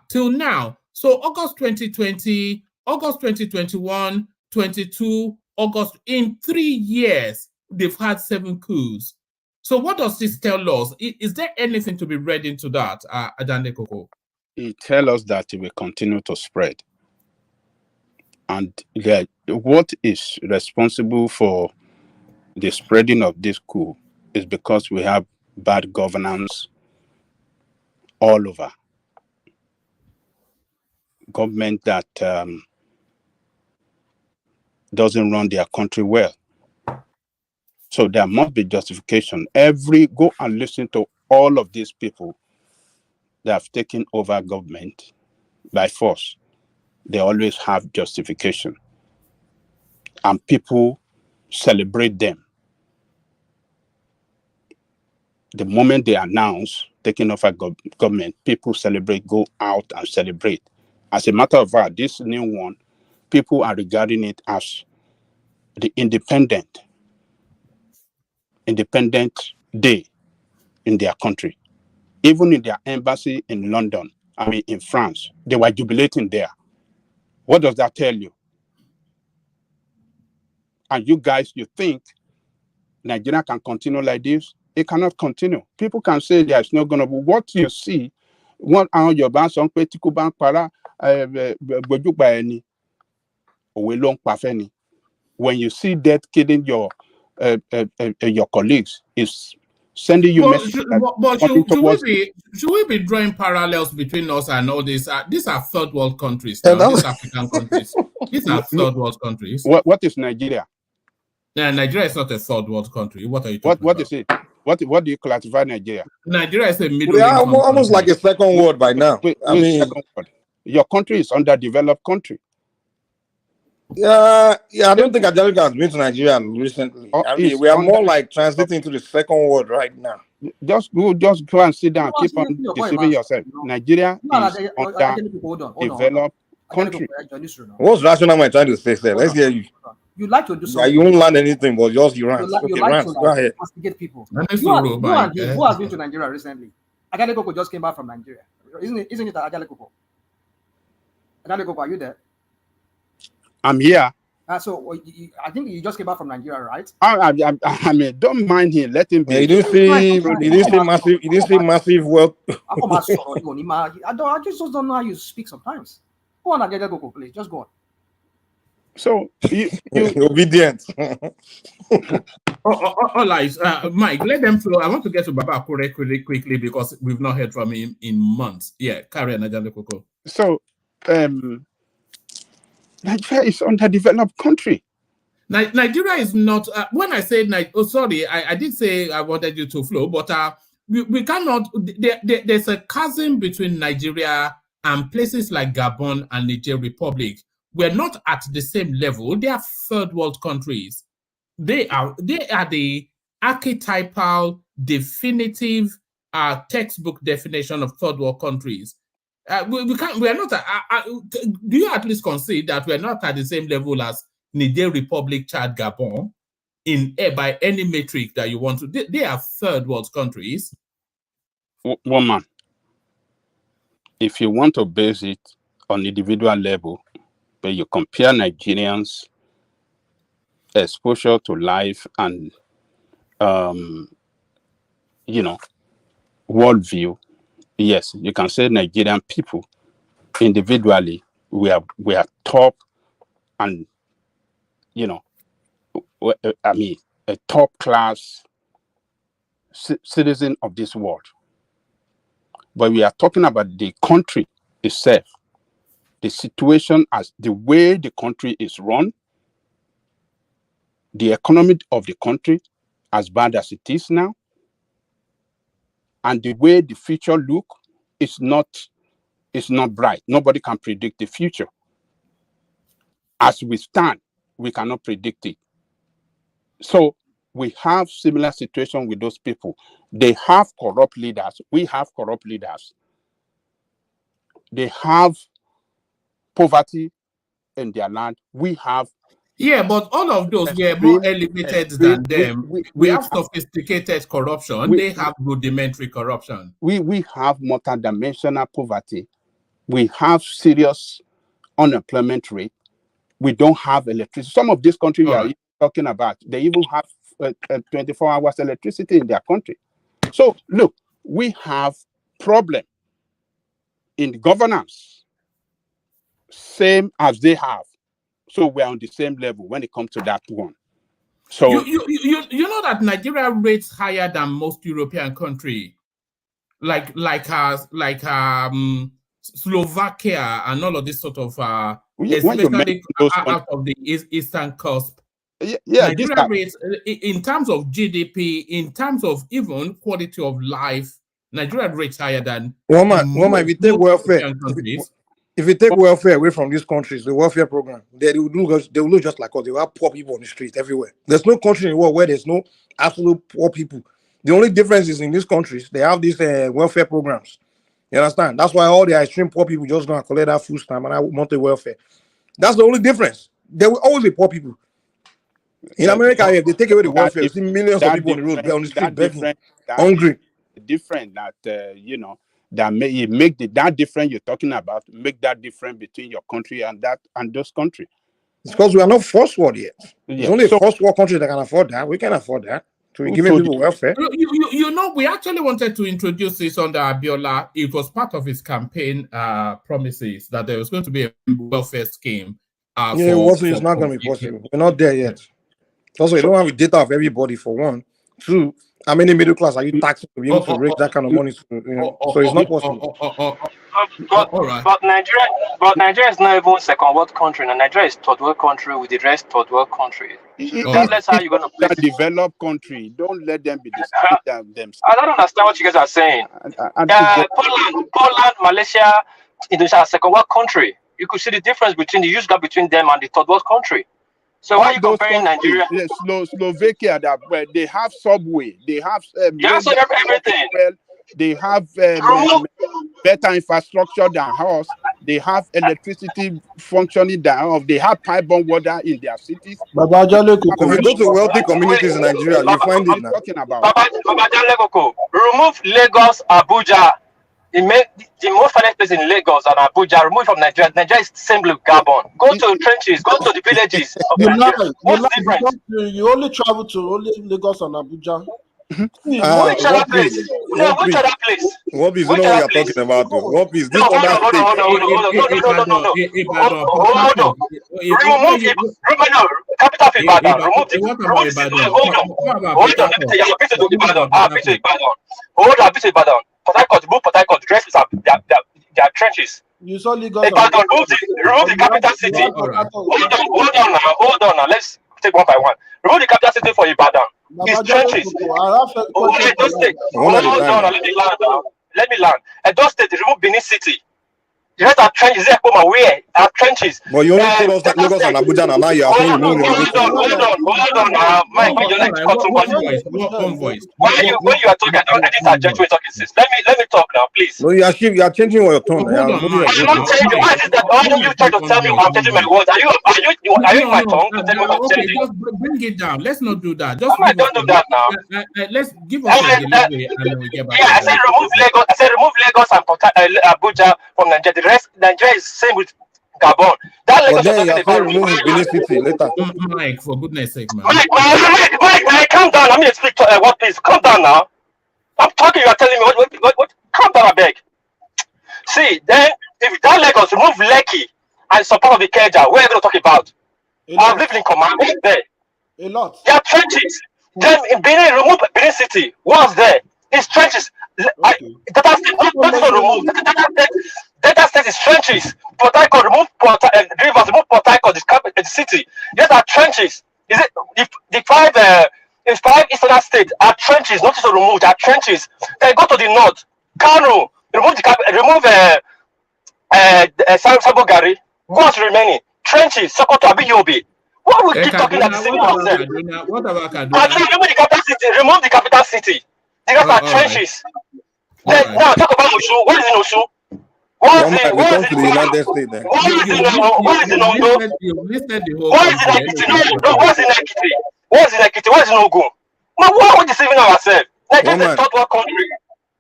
till now. So August 2020, August 2021, 22, August, in 3 years, they've had 7 coups. So what does this tell us? Is there anything to be read into that, Adande Koko? It tells us that it will continue to spread. And what is responsible for the spreading of this coup is because we have bad governance all over. Government that doesn't run their country well. So there must be justification. Go and listen to all of these people that have taken over government by force. They always have justification. And people celebrate them. The moment they announce taking over government, people celebrate, go out and celebrate. As a matter of fact, this new one, people are regarding it as the independent day in their country. Even in their embassy in London, in France, they were jubilating there. What does that tell you? And you guys, you think Nigeria can continue like this? It cannot continue. People can say there's not going to be. What you see, what on your bank, some political bank para, when you see death killing your colleagues, is sending you messages. But should we be drawing parallels between us and all this? These are third world countries now. These African countries. These are third world countries. What is Nigeria? Yeah, Nigeria is not a third world country. What are you talking about? What is it? What do you classify Nigeria? Nigeria is a middle We are income almost like country. a second world by now. Second world. Your country is underdeveloped country. Yeah, I don't think Angelica has been to Nigeria recently. We are more like transiting to the second world right now. Just go and sit down. Keep on deceiving yourself. Nigeria is underdeveloped country. What's rational am I trying to say, sir? Let's hear you. You like to do something. You won't learn anything, but just you rant. You Okay, like rant. to Go ahead. castigate people. Who has been to Nigeria recently? Agale Koko just came back from Nigeria. Isn't it Agale Koko? Agale Koko, are you there? I'm here. So I think you just came back from Nigeria, right? Don't mind him. Let him be. Yeah, you didn't see massive wealth. I just don't know how you speak sometimes. Go on, Agale Koko, please. Just go on. So you obedient. All right, Mike, let them flow. I want to get to Baba Akure quickly because we've not heard from him in months. Yeah, carry on, Ajale Koko. So, Nigeria is underdeveloped country. Nigeria is not. When I say I did say I wanted you to flow, but we cannot. There's a chasm between Nigeria and places like Gabon and Niger Republic. We're not at the same level. They are third world countries. They are the archetypal, definitive, textbook definition of third world countries. We are not. Do you at least concede that we are not at the same level as Niger Republic, Chad, Gabon, by any metric that you want to? They are third world countries. Woman, if you want to base it on individual level, but you compare Nigerians' exposure to life and worldview, yes, you can say Nigerian people individually we are top, and a top class citizen of this world. But we are talking about the country itself, the situation as the way the country is run, the economy of the country, as bad as it is now, and the way the future look, it's not bright. Nobody can predict the future. As we stand, we cannot predict it. So we have similar situation with those people. They have corrupt leaders. We have corrupt leaders. They have poverty in their land. We have. Yeah, but all of those were more elevated than them. We have sophisticated corruption. They have rudimentary corruption. We have multidimensional poverty. We have serious unemployment rate. We don't have electricity. Some of these countries we are talking about, they even have 24 hours electricity in their country. So look, we have problem in governance, same as they have. So we're on the same level when it comes to that one. So you know that Nigeria rates higher than most European countries, like Slovakia and all of this sort of especially out of the eastern cusp. Yeah, Nigeria rates in terms of GDP, in terms of even quality of life, Nigeria rates higher than if you take welfare, if you take welfare away from these countries, the welfare program, they will look just like us. They will have poor people on the street everywhere. There's no country in the world where there's no absolute poor people. The only difference is in these countries, they have these welfare programs. You understand? That's why all the extreme poor people just gonna collect that food stamp and that monthly welfare. That's the only difference. There will always be poor people. In America, if they take away the welfare, you see millions of people on the road, on the street begging, hungry. Different that that make that difference you're talking about, make that difference between your country and those countries. It's because we are not first world yet. It's only a first world country that can afford that. We can afford that. So we're giving people welfare. You know, we actually wanted to introduce this under Abiola. It was part of his campaign promises that there was going to be a welfare scheme. It's not going to be possible. We're not there yet. Also, you don't have the data of everybody, for one. Two, how many middle class are you taxing to be able to raise that kind of money? So it's not possible. But Nigeria is not even second world country. Nigeria is third world country with the rest third world country. Regardless how you're going to place it. Developed country. Don't let them be themselves. I don't understand what you guys are saying. Poland, Malaysia, Indonesia are second world country. You could see the difference between the huge gap between them and the third world country. So why are you comparing Nigeria? Slovakia, that they have subway, they have everything. They have better infrastructure than us. They have electricity functioning than us. They have pipe-borne water in their cities. If you go to wealthy communities in Nigeria, you find it now. Talking about. Remove Lagos, Abuja. The most finest place in Lagos and Abuja, remove from Nigeria. Nigeria is same with Gabon. Go to the trenches, go to the villages. You only travel to only Lagos and Abuja. Which other place? Which other place? What is what you're talking about? What is this other state? Hold on. Remove capital of Ibadan. Remove hold on. Hold on, Ibadan. Port Harcourt, the rest of their trenches. You saw Lagos. Ibadan, remove the capital city. Hold on now. Let's take one by one. Remove the capital city for Ibadan. It's trenches. Let me land. And those states remove Benin City. The rest are trenches. Where are trenches? But you only told us that Lagos and Abuja and now you are hold on. Mike, you like to cut somebody. When you are talking, I didn't adjust when talking since. Let me talk now, please. No, you are changing your tone. I'm not changing. Why is that? Why don't you try to tell me I'm changing my words? Are you in my tongue to tell me what I'm changing? Just bring it down. Let's not do that. Just don't do that now. Let's give us a delivery and then we get back. Yeah, I said remove Lagos and Abuja from Nigeria. Nigeria is same with Gabon. That Lagos then you are remove Benin City later. Mike, for goodness sake, man. Mike, calm down. Let me speak to what please. Calm down now. I'm talking, you are telling me what? Calm down, I beg. See, then if that Lagos remove Lekki and support of the Keja, where are you going to talk about? I'm living in command there. A lot. There are trenches. Then in Benin, remove Benin City. What's there? It's trenches. Data state is trenches. Port Harcourt, remove Rivers, remove Port Harcourt, the city. These are trenches. Is it the five eastern states are trenches, not to remove, are trenches. Then go to the north, Kano, remove Sabogari, what's remaining? Trenches, Sokoto, Abiyobi. Why we keep talking at the same ourselves? What about Remove the capital city, remove the capital city. The rest are trenches. Then, now talk about Osun. What is in Osun? One might become to the United States then. What is in Ondo? You listed the whole What is in Ekiti? No, what's in Ekiti? What's in Ekiti? What's in Ogun? Man, why are we deceiving ourselves? Nigeria is a third world country.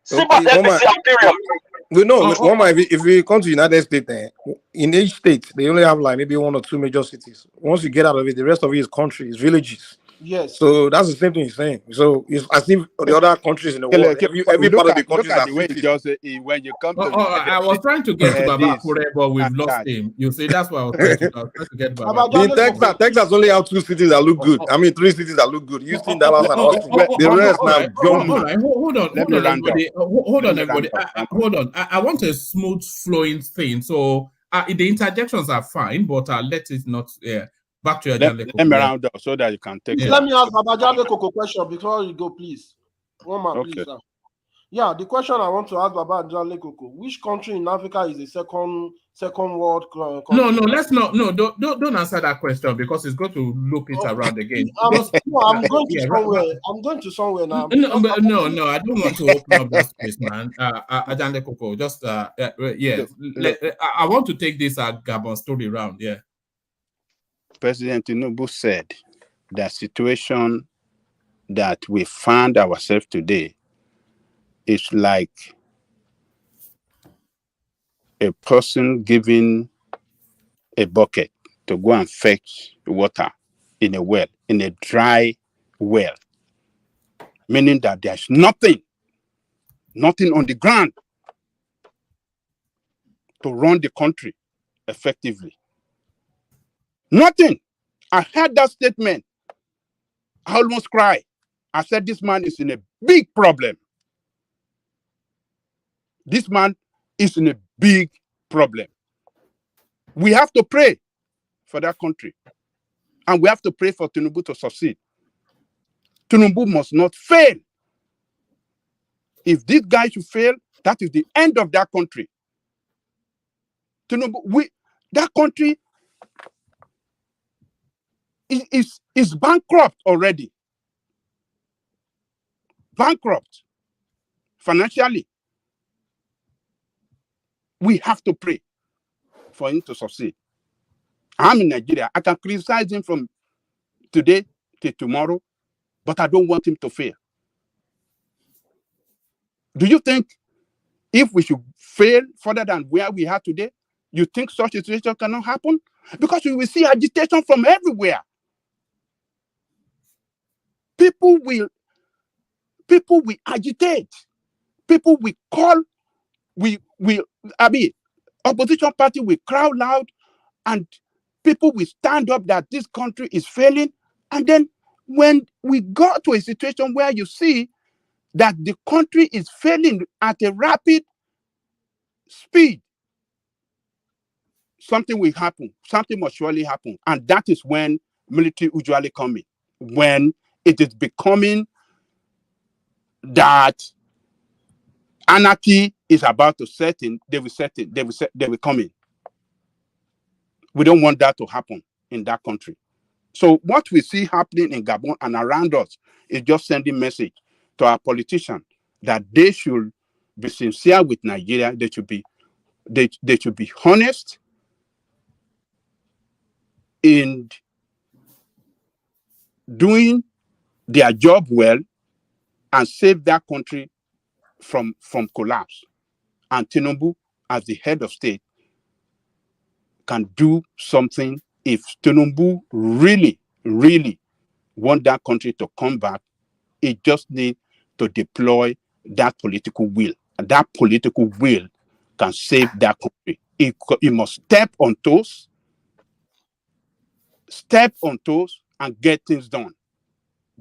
Simple as ABC and period. We know one might, if we come to the United States, in each state they only have like maybe 1 or 2 major cities. Once you get out of it, the rest of it is country, is villages. Yes. So that's the same thing he's saying. So it's as if the other countries in the world, every part of the countries are cities. When you come to I was trying to get to Baba Kure, but we've lost him. You see, that's why I was trying to get Baba. In Texas only have 2 cities that look good. I mean 3 cities that look good. Houston, Dallas, and Austin. The rest now. Hold on, everybody. Hold on. I want a smooth flowing thing. So the interjections are fine, but let it not. Back to your let me round up so that you can take it. Let me ask Baba Jale Koko question before you go, please. One more, please. Yeah, the question I want to ask Baba Jale Koko: which country in Africa is the second world country? No, let's not. No, don't answer that question because it's going to loop it around again. I'm going to somewhere. I'm going to somewhere now. No, I don't want to open up that space, man. Jale Koko, just I want to take this Gabon story round. Yeah. President Tinubu said the situation that we find ourselves today is like a person giving a bucket to go and fetch water in a well, in a dry well, meaning that there's nothing on the ground to run the country effectively. Nothing. I heard that statement. I almost cried. I said, this man is in a big problem. This man is in a big problem. We have to pray for that country. And we have to pray for Tinubu to succeed. Tinubu must not fail. If this guy should fail, that is the end of that country. Tinubu, that country is bankrupt already. Bankrupt financially. We have to pray for him to succeed. I'm in Nigeria. I can criticize him from today to tomorrow, but I don't want him to fail. Do you think if we should fail further than where we are today, you think such a situation cannot happen? Because we will see agitation from everywhere. People will agitate. People will call, opposition party will crowd loud, and people will stand up that this country is failing. And then when we go to a situation where you see that the country is failing at a rapid speed, something will happen. Something must surely happen. And that is when military usually come in. When it is becoming that anarchy is about to set in, they will come in. We don't want that to happen in that country. So what we see happening in Gabon and around us is just sending message to our politicians that they should be sincere with Nigeria. They should be honest in doing their job well and save that country from collapse. And Tinubu, as the head of state, can do something. If Tinubu really, really want that country to come back, it just needs to deploy that political will. And that political will can save that country. It must step on toes and get things done.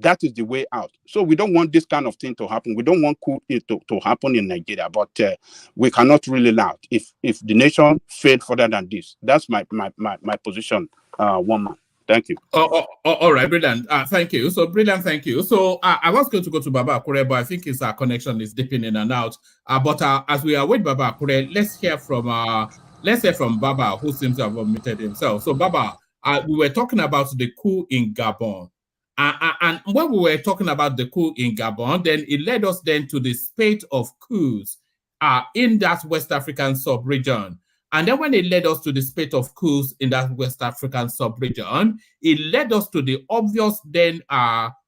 That is the way out. So we don't want this kind of thing to happen. We don't want coup to happen in Nigeria, but we cannot really allow it. If the nation failed further than this, that's my position, one man. Thank you. All right, brilliant. Thank you. So brilliant, thank you. So I was going to go to Baba Akure, but I think his connection is dipping in and out. But as we await Baba Akure, let's hear from Baba, who seems to have omitted himself. So Baba, we were talking about the coup in Gabon. And when we were talking about the coup in Gabon, then it led us then to the spate of coups in that West African sub-region. And then when it led us to the spate of coups in that West African sub-region, it led us to the obvious then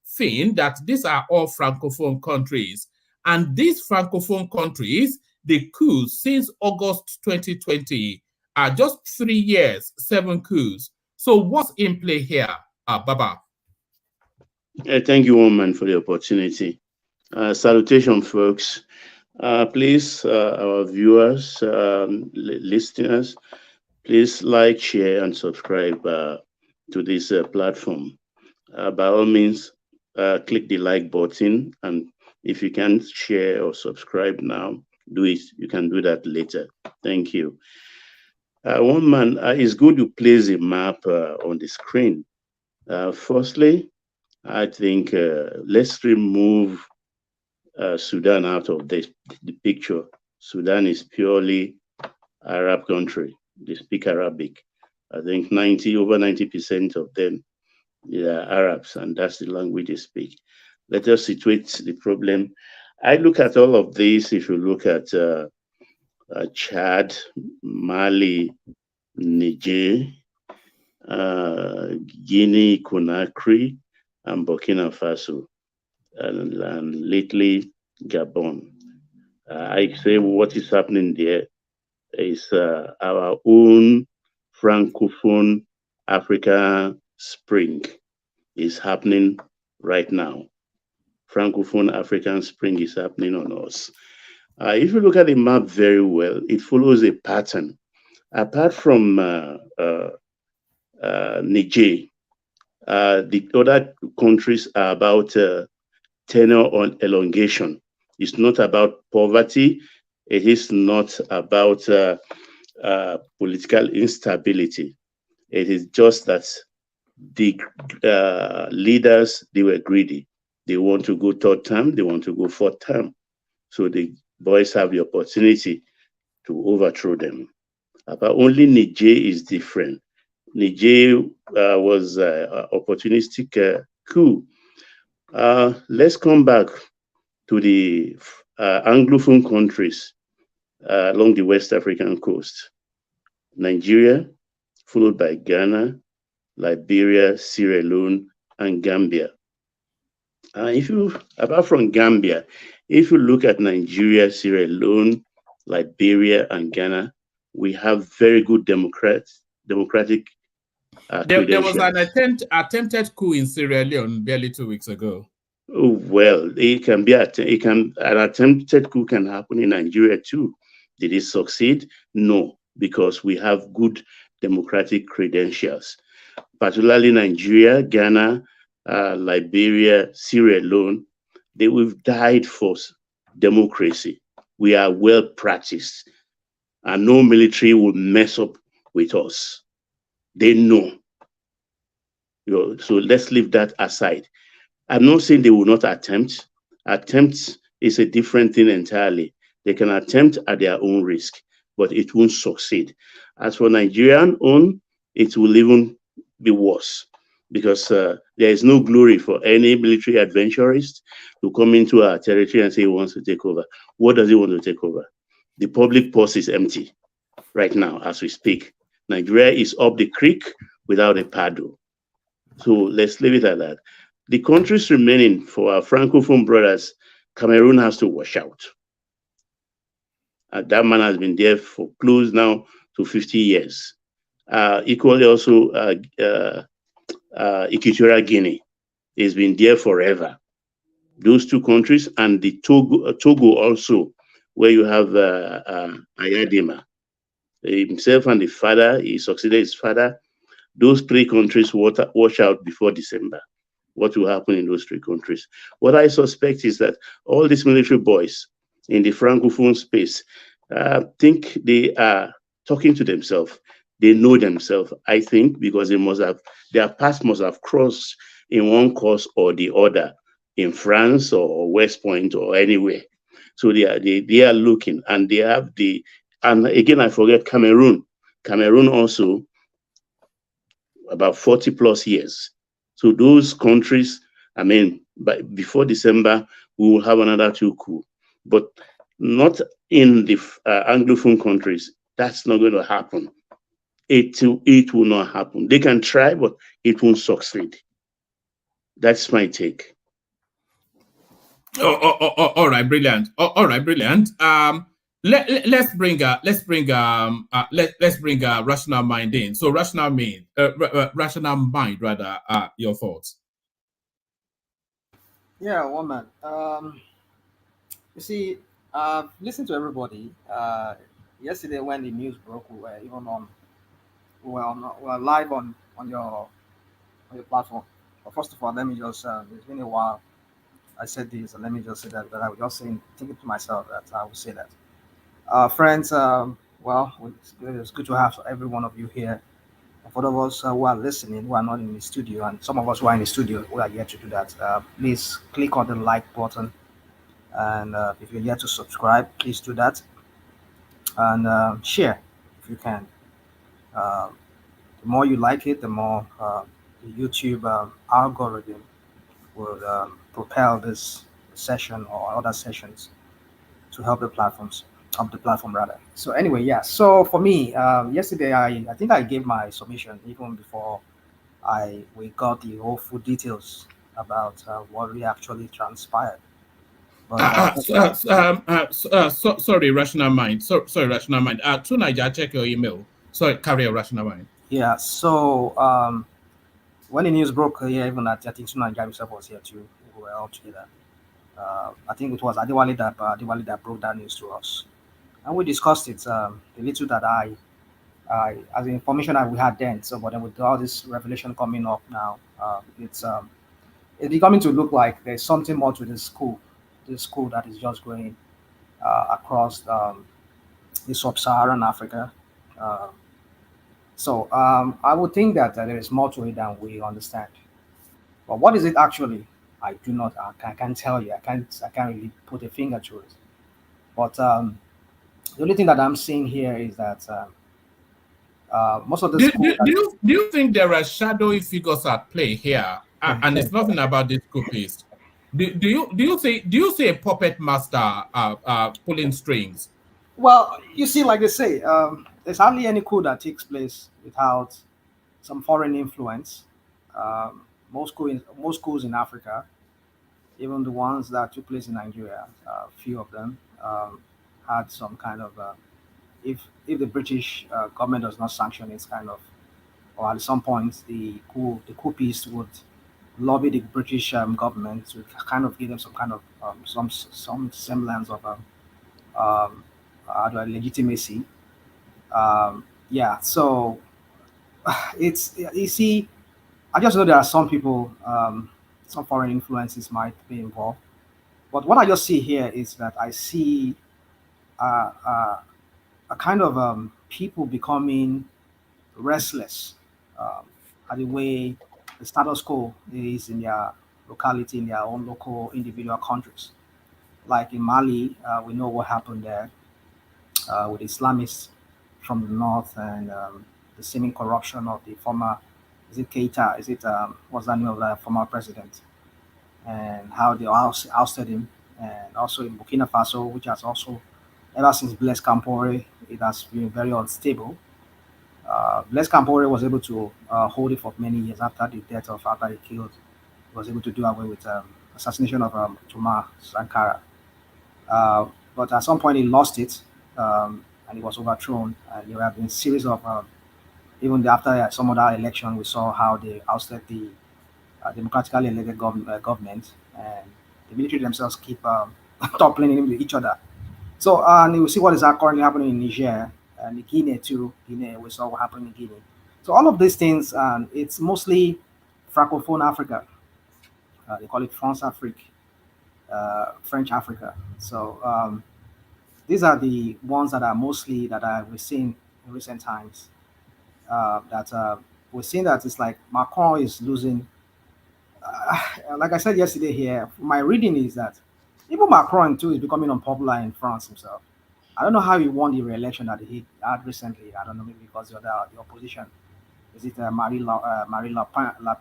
thing that these are all Francophone countries. And these Francophone countries, the coups since August 2020 are just 3 years, 7 coups. So what's in play here, Baba? Thank you, Woman, for the opportunity. Salutation, folks. Please, our viewers, listeners, please like, share, and subscribe to this platform. By all means, click the like button, and if you can't share or subscribe now, do it. You can do that later. Thank you. Woman, it's good to place a map on the screen. Firstly, I think let's remove Sudan out of the picture. Sudan is purely Arab country. They speak Arabic. I think over 90% of them, they are Arabs, and that's the language they speak. Let us situate the problem. I look at all of this. If you look at Chad, Mali, Niger, Guinea, Conakry, and Burkina Faso, and lately Gabon. I say what is happening there is our own Francophone Africa Spring is happening right now. Francophone African Spring is happening on us. If you look at the map very well, it follows a pattern. Apart from Niger, the other countries are about tenure on elongation. It's not about poverty. It is not about political instability. It is just that the leaders, they were greedy. They want to go third term. They want to go fourth term. So the boys have the opportunity to overthrow them. But only Niger is different. Niger was an opportunistic coup. Let's come back to the Anglophone countries along the West African coast. Nigeria, followed by Ghana, Liberia, Sierra Leone, and Gambia. Apart from Gambia, if you look at Nigeria, Sierra Leone, Liberia, and Ghana, we have very good democratic There was an attempted coup in Sierra Leone barely 2 weeks ago. Oh, well, an attempted coup can happen in Nigeria too. Did it succeed? No, because we have good democratic credentials. Particularly Nigeria, Ghana, Liberia, Sierra Leone, we've died for democracy. We are well practiced, and no military will mess up with us. They know. So let's leave that aside. I'm not saying they will not attempt. Attempts is a different thing entirely. They can attempt at their own risk, but it won't succeed. As for Nigerian own, it will even be worse, because there is no glory for any military adventurist to come into our territory and say he wants to take over. What does he want to take over? The public purse is empty right now as we speak. Nigeria is up the creek without a paddle. So let's leave it at that. The countries remaining for our Francophone brothers, Cameroon has to wash out. That man has been there for close now to 50 years. Equally also, Equatorial Guinea has been there forever. Those two countries, and the Togo also, where you have Ayadima. Himself and the father, he succeeded his father. Those three countries watch out before December. What will happen in those three countries? What I suspect is that all these military boys in the Francophone space think they are talking to themselves. They know themselves, I think, because their paths must have crossed in one course or the other in France or West Point or anywhere. So they are looking, and they have and again, I forget Cameroon. Cameroon also about 40 plus years. So those countries, I mean, before December, we will have another 2 coups, but not in the Anglophone countries. That's not going to happen. It will not happen. They can try, but it won't succeed. That's my take. All right, brilliant. All right, brilliant. Let's bring rational mind in. So rational mind rather. Your thoughts. Yeah, woman. You see, listen to everybody. Yesterday when the news broke, we were even on, we were live on your platform. But first of all, let me just, it's been a while I said this, and let me just say that, I was just thinking to myself that I would say that. Friends, well, it's good to have every one of you here. And for those who are listening, who are not in the studio, and some of us who are in the studio, who are yet to do that, please click on the like button. And if you're yet to subscribe, please do that. And share if you can. The more you like it, the more the YouTube algorithm will propel this session or other sessions to help the platforms, up the platform rather. So anyway, yeah. So for me, yesterday I think I gave my submission even before we got the whole full details about what really actually transpired. But Sorry, rational mind. Sorry, rational mind. Tonight, I check your email. Sorry, carry a rational mind. Yeah. So when the news broke here, even I think Tuna and himself was here too. We were all together. I think it was Adewale that broke that news to us, and we discussed it. The little that as the information that we had then. So, but then with all this revelation coming up now, it's becoming to look like there's something more to this school that is just going across the sub-Saharan Africa. So I would think that there is more to it than we understand. But what is it actually? I do not. I can't tell you. I can't really put a finger to it. But the only thing that I'm seeing here is that most of the do you think there are shadowy figures at play here? And it's nothing about this coupist. Do you see a puppet master pulling strings? Well, you see, like they say, there's hardly any coup that takes place without some foreign influence. Most coups in Africa, even the ones that took place in Nigeria, a few of them had some kind of, if the British government does not sanction it, kind of, or at some point the coupists would lobby the British government to kind of give them some kind of some semblance of legitimacy. Yeah, so it's, you see, I just know there are some people, some foreign influences might be involved. But what I just see here is that I see a kind of people becoming restless at the way the status quo is in their locality, in their own local individual countries. Like in Mali, we know what happened there with Islamists from the north and the seeming corruption of the former, is it Keita? Is it, what's the name of the former president? And how they ousted him. And also in Burkina Faso, which has also, ever since Blaise Compaoré, it has been very unstable. Blaise Compaoré was able to hold it for many years after the death of, after he killed, he was able to do away with assassination of Thomas Sankara. But at some point he lost it, and he was overthrown. And there have been a series of, even after some other election, we saw how they ousted the democratically elected government, and the military themselves keep toppling with each other. So, and you see what is currently happening in Niger and Guinea too. Guinea, we saw what happened in Guinea. So all of these things, it's mostly Francophone Africa. They call it France Afrique, French Africa. So these are the ones that are mostly that we've seen in recent times. that we're seeing that it's like Macron is losing. Like I said yesterday here, my reading is that even Macron too is becoming unpopular in France himself. I don't know how he won the re-election that he had recently. I don't know, maybe because the opposition. Is it Marie Le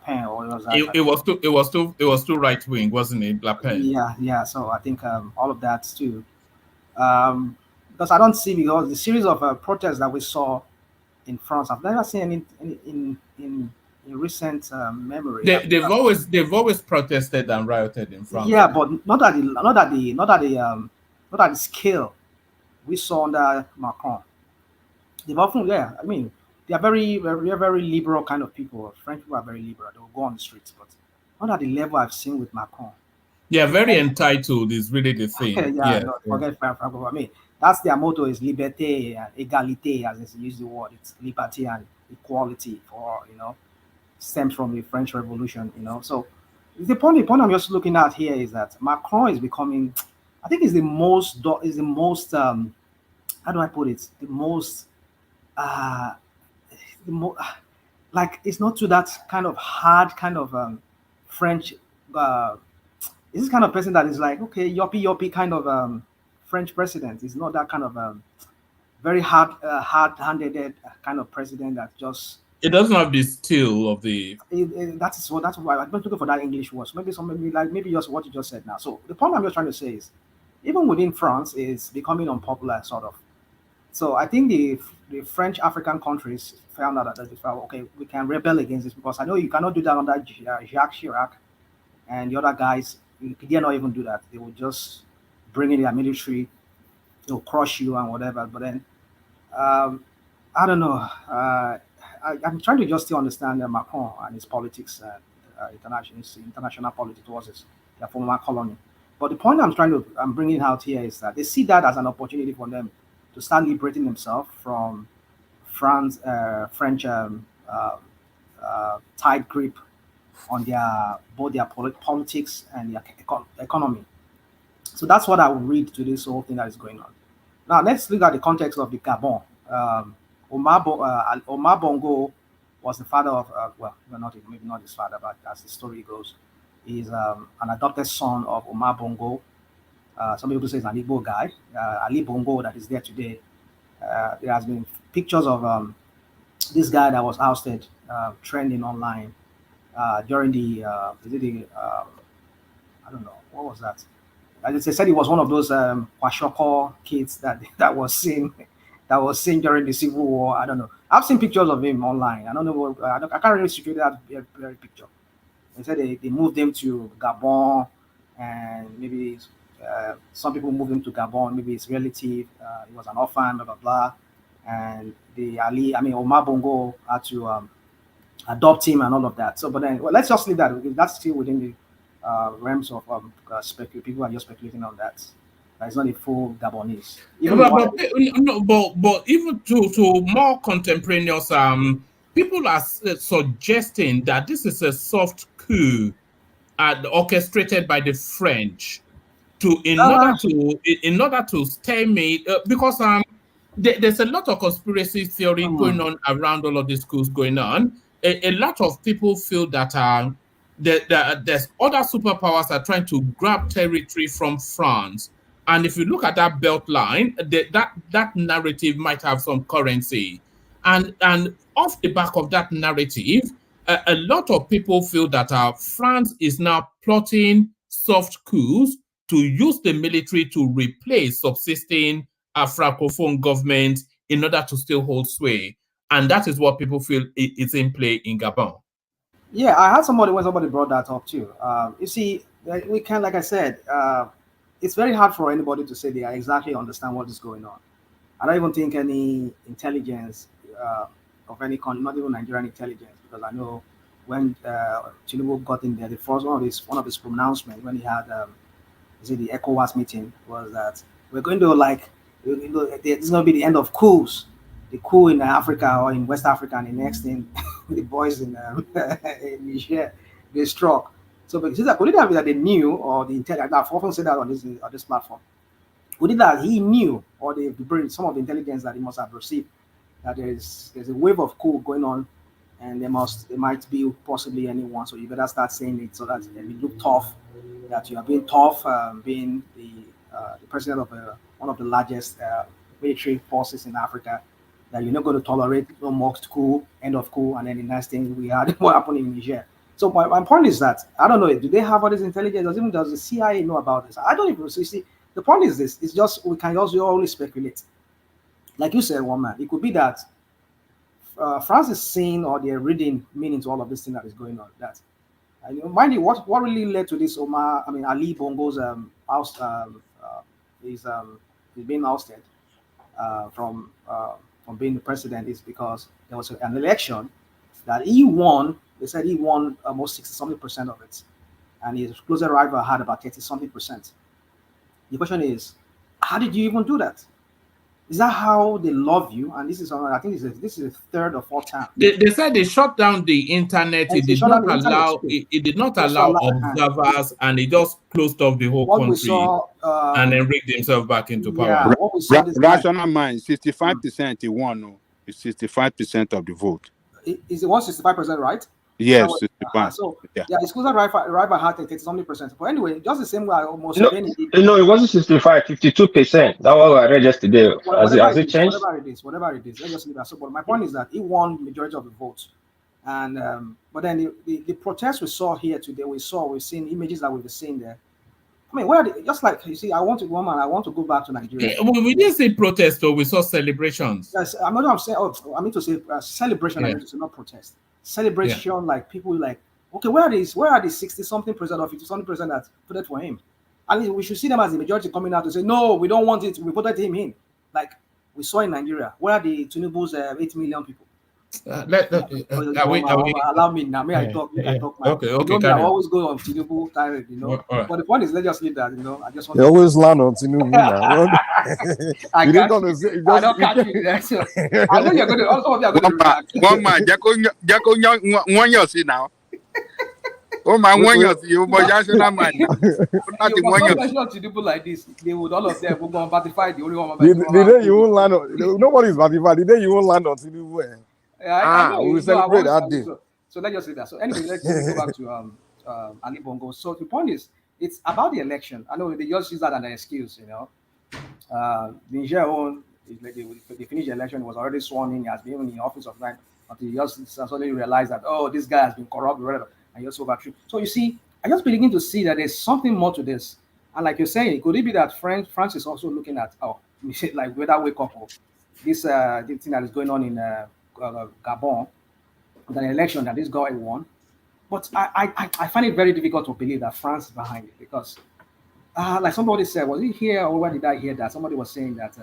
Pen, or was that? It was too right wing, wasn't it, Le Pen? Yeah. So I think all of that too, because I don't see, because the series of protests that we saw in France, I've never seen any in recent memory. They've always protested and rioted in France. Yeah, but not at the scale we saw under Macron. They've often, yeah, I mean, they are very liberal kind of people. French people are very liberal. They will go on the streets, but not at the level I've seen with Macron. Yeah, very entitled is really the thing. No, forget Franco. I mean, that's their motto, is liberté and égalité, as they use the word. It's liberty and equality, for stems from the French Revolution. So the point I'm just looking at here is that Macron is becoming, I think, is the most how do I put it? The most like, it's not to that kind of hard kind of French. Is this kind of person that is like, okay, yoppy kind of French president. It's not that kind of very hard-handed kind of president that just. It doesn't have the steel of the. That's why I'm not looking for that English word. So maybe just what you just said now. So the point I'm just trying to say is, even within France, is becoming unpopular, sort of. So I think the French African countries found out that okay, we can rebel against this, because I know you cannot do that under Jacques Chirac and the other guys. You dare not even do that. They will just bring in their military, they'll crush you and whatever. But then, I don't know. I'm trying to just still understand Macron and his politics, international politics towards their former colony. But the point I'm bringing out here is that they see that as an opportunity for them to start liberating themselves from French tight grip on both their politics and their economy. So that's what I would read to this whole thing that is going on. Now let's look at the context of the Gabon. Omar Bongo was the father of, maybe not his father, but as the story goes, he's an adopted son of Omar Bongo. Some people say it's an Igbo guy, Ali Bongo, that is there today. There has been pictures of this guy that was ousted, trending online during the, I don't know, what was that? As they said, he was one of those Kwashoko kids that was seen during the Civil War. I don't know. I've seen pictures of him online. I don't know. I can't really situate that very picture. They said they moved him to Gabon, and maybe some people moved him to Gabon. Maybe his relative, he was an orphan, blah blah blah. And Omar Bongo had to adopt him and all of that. So, but then, let's just leave that, because that's still within the realms of people are just speculating on that. It's not a full Gabonese. But even to more contemporaneous, people are suggesting that this is a soft coup orchestrated by the French in order to stalemate, because there's a lot of conspiracy theory going on around all of these coups going on. A lot of people feel that there's other superpowers that are trying to grab territory from France. And if you look at that belt line, that narrative might have some currency. And off the back of that narrative, a lot of people feel that France is now plotting soft coups to use the military to replace subsisting Francophone government in order to still hold sway. And that is what people feel is in play in Gabon. Yeah, I had somebody brought that up too. You see, we can, like I said, it's very hard for anybody to say they exactly understand what is going on. I don't even think any intelligence of any country, not even Nigerian intelligence, because I know when Tinubu got in there, the first one of his pronouncements when he had the ECOWAS meeting was that we're going to this is going to be the end of coups. The coup in Africa or in West Africa, and the next thing, the boys in Niger, they struck. So, because could it have been that they knew, or the intelligence? I've often said that on this platform. Could it that he knew, or some of the intelligence that he must have received, that there's a wave of coup going on, and there might be possibly anyone. So you better start saying it so that you look tough, that you are being tough, being the president of one of the largest military forces in Africa, that you're not going to tolerate no more coup, end of coup, and then the next thing we had what happened in Niger. So my point is that I don't know, do they have all this intelligence? Does the CIA know about this? I don't even see. The point is this: it's just we can also only speculate. Like you said, one man, it could be that France is seeing or they're reading meaning to all of this thing that is going on. That, mind you, what really led to this Ali Bongo's he's being ousted from being the president is because there was an election that he won. They said he won almost 60-something% of it, and his closer rival had about 30-something%. The question is, how did you even do that? Is that how they love you? And this is, I think, this is the third or fourth time. They said they shut down the internet. It did not allow. It did not allow observers, and it just closed off the whole country, and then rigged himself back into power. Rational mind, 65% he won. No, it's 65% of the vote. Is it 165%, right? Yes, 65. His closer rival had 30-something%. But anyway, just the same way I almost no, it wasn't 65, 52%. That was what I read yesterday. Has it changed? Whatever it is, let's just leave that. So, but my point is that he won majority of the votes, and but then the protests we saw here today, we've seen images that we've seen there. I mean, where just like you see, I want to go back to Nigeria. We didn't see protests, though. We saw celebrations. Yes, I'm saying. Oh, I mean to say celebration. I mean to say not protest. Celebration, like people like, okay, where are the 60-something% or 50-something% that voted for him? And we should see them as the majority coming out to say, no, we don't want it. We voted him in. Like we saw in Nigeria. Where are the Tinubu's 8 million people? Allow me now. May I talk? I talk. Okay. I always go on Tinubu direct, But the point is, let's just leave that, I just want. They always land on Tinubu now. I don't catch you there. So I know you're going to. Also, you're going to react. One man, Jacko, one year see now. Oh man, 1 year, you boy, man. You must not mention Tinubu like this. They would all of them will go and ratify the only one. The day you won't land on, nobody's ratified. The day you won't land on Tinubu. We will celebrate that day. So let's just say that. So anyway, let's go back to Ali Bongo. So the point is, it's about the election. I know they just use that as an excuse, Niger they finished the election, was already sworn in, he has been in the office of 9 until he just suddenly realized that, oh, this guy has been corrupt, whatever, and just overthrew. So you see, I just begin to see that there's something more to this. And like you're saying, could it be that France is also looking at, like whether wake up or this thing that is going on in Gabon, with an election that this guy won. But I find it very difficult to believe that France is behind it because, like somebody said, was it here or where did I hear that? Somebody was saying that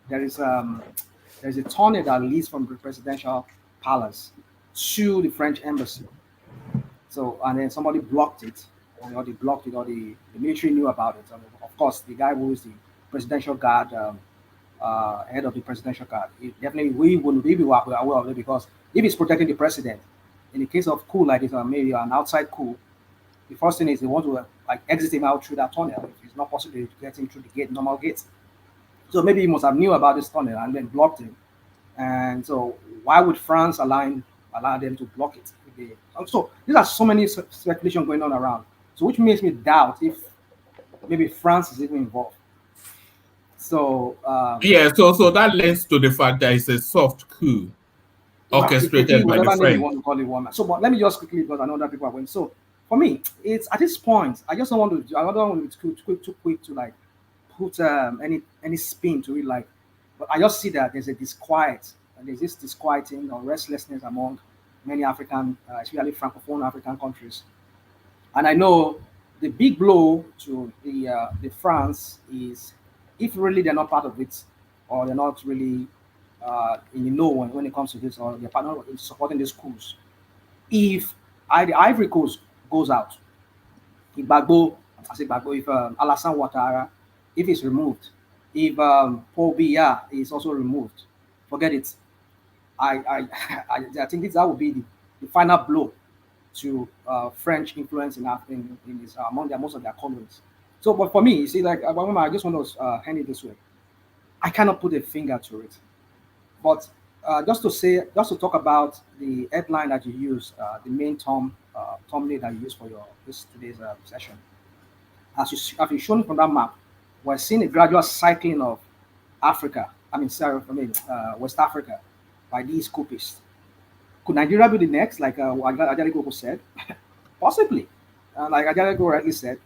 there's a tunnel that leads from the presidential palace to the French embassy. So, and then somebody blocked it, or they blocked it, or the military knew about it. Of course, the guy who is the presidential guard, head of the presidential guard, definitely we wouldn't be aware of it because if it's protecting the president, in the case of coup like this, or maybe an outside coup, the first thing is they want to exit him out through that tunnel. If it's not possible to get him through the gate, normal gate. So maybe he must have knew about this tunnel and then blocked him. And so why would France allow them to block it? So these are so many speculation going on around. So which makes me doubt if maybe France is even involved. So so that lends to the fact that it's a soft coup orchestrated by the French. You want to call it one. So, but let me just quickly, because I know that people are going. So, for me, it's at this point. I just don't want to. I don't want to be too quick to put any spin to it. But I just see that there's a disquiet. There's this disquieting or restlessness among many African, especially Francophone African countries. And I know the big blow to the France is if really they're not part of it, or they're not really when it comes to this, or they're partner supporting these coups. If the Ivory Coast goes out, if Alassane Ouattara, if it's removed, if Paul Biya is also removed, forget it. I think that would be the final blow to French influence in among most of their colonies. So, but for me, you see, I just want to hand it this way. I cannot put a finger to it. But just to talk about the headline that you use, the main thumbnail that you use for today's session. As you shown from that map, we're seeing a gradual cycling of Africa. West Africa, by these coupists. Could Nigeria be the next, like Ajari Koko said? Possibly. Like Ajari Koko rightly said,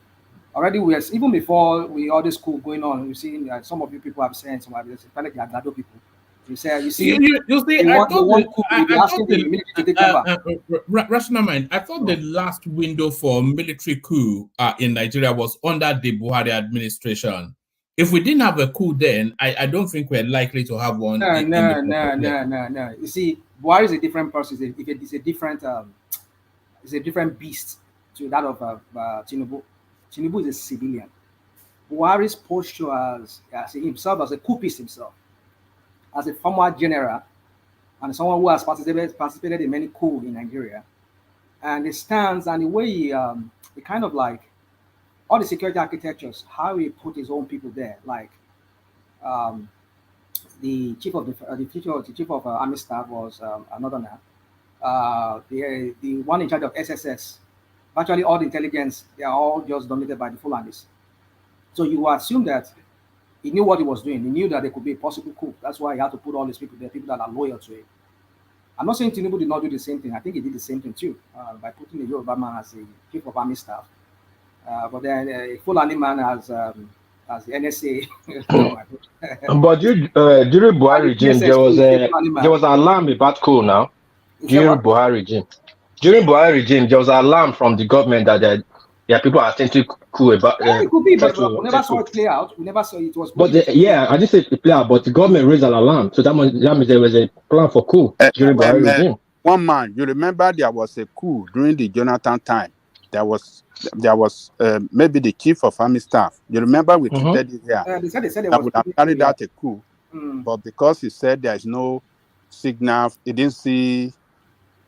already even before all this coup going on, we've seen some of you people have said, some of you, especially the Agado people, you see, rational mind. I thought the last window for military coup in Nigeria was under the Buhari administration. If we didn't have a coup then, I don't think we're likely to have one. No. You see, Buhari is a different person. It's a different beast to that of Tinubu. Tinubu is a civilian. Buhari's posture as himself, as a coupist himself, as a former general, and someone who has participated in many coups in Nigeria, and the stance and the way he kind of like all the security architectures, how he put his own people there, like the chief of army staff was another man. The one in charge of SSS, virtually all the intelligence, they are all just dominated by the Fulanis. So you assume that he knew what he was doing. He knew that there could be a possible coup. That's why he had to put all these people there, people that are loyal to him. I'm not saying Tinubu did not do the same thing. I think he did the same thing too, by putting the Yoruba man as the chief of army staff. But then a Fulani man as the NSA. But during Buhari regime, there was an alarm about coup now. During Buhari regime, there was an alarm from the government that people are thinking coup about. It could be, but we never saw it play out. We never saw it was. But I didn't say it play out, but the government raised an alarm, so that means there was a plan for coup during Buhari regime. One man, you remember there was a coup during the Jonathan time. There was maybe the chief of army staff. You remember we treated it here. They said that would have carried out a coup, but because he said there is no signal, he didn't see.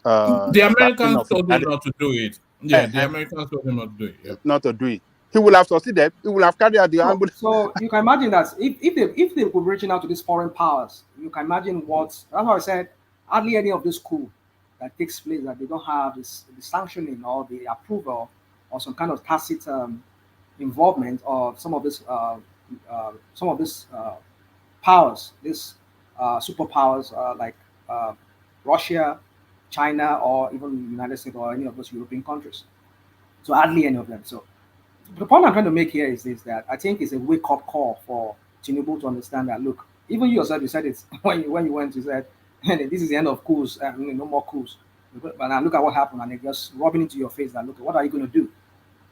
The Americans told him not to do it. Yeah, the Americans told him not to do it. Yeah. Not to do it. He will have succeeded. He will have carried out the ambulance. So you can imagine that if they could reach out to these foreign powers, you can imagine what. That's why I said hardly any of this coup that takes place that they don't have the sanctioning or the approval or some kind of tacit involvement of some of this powers, these superpowers like Russia, China, or even the United States or any of those European countries. So hardly any of them. So the point I'm trying to make here is that I think it's a wake-up call for Tinubu to understand that, look, even you yourself, you said it when you went, you said, this is the end of coups, no more coups. But now look at what happened, and they're just rubbing into your face that, look, what are you going to do?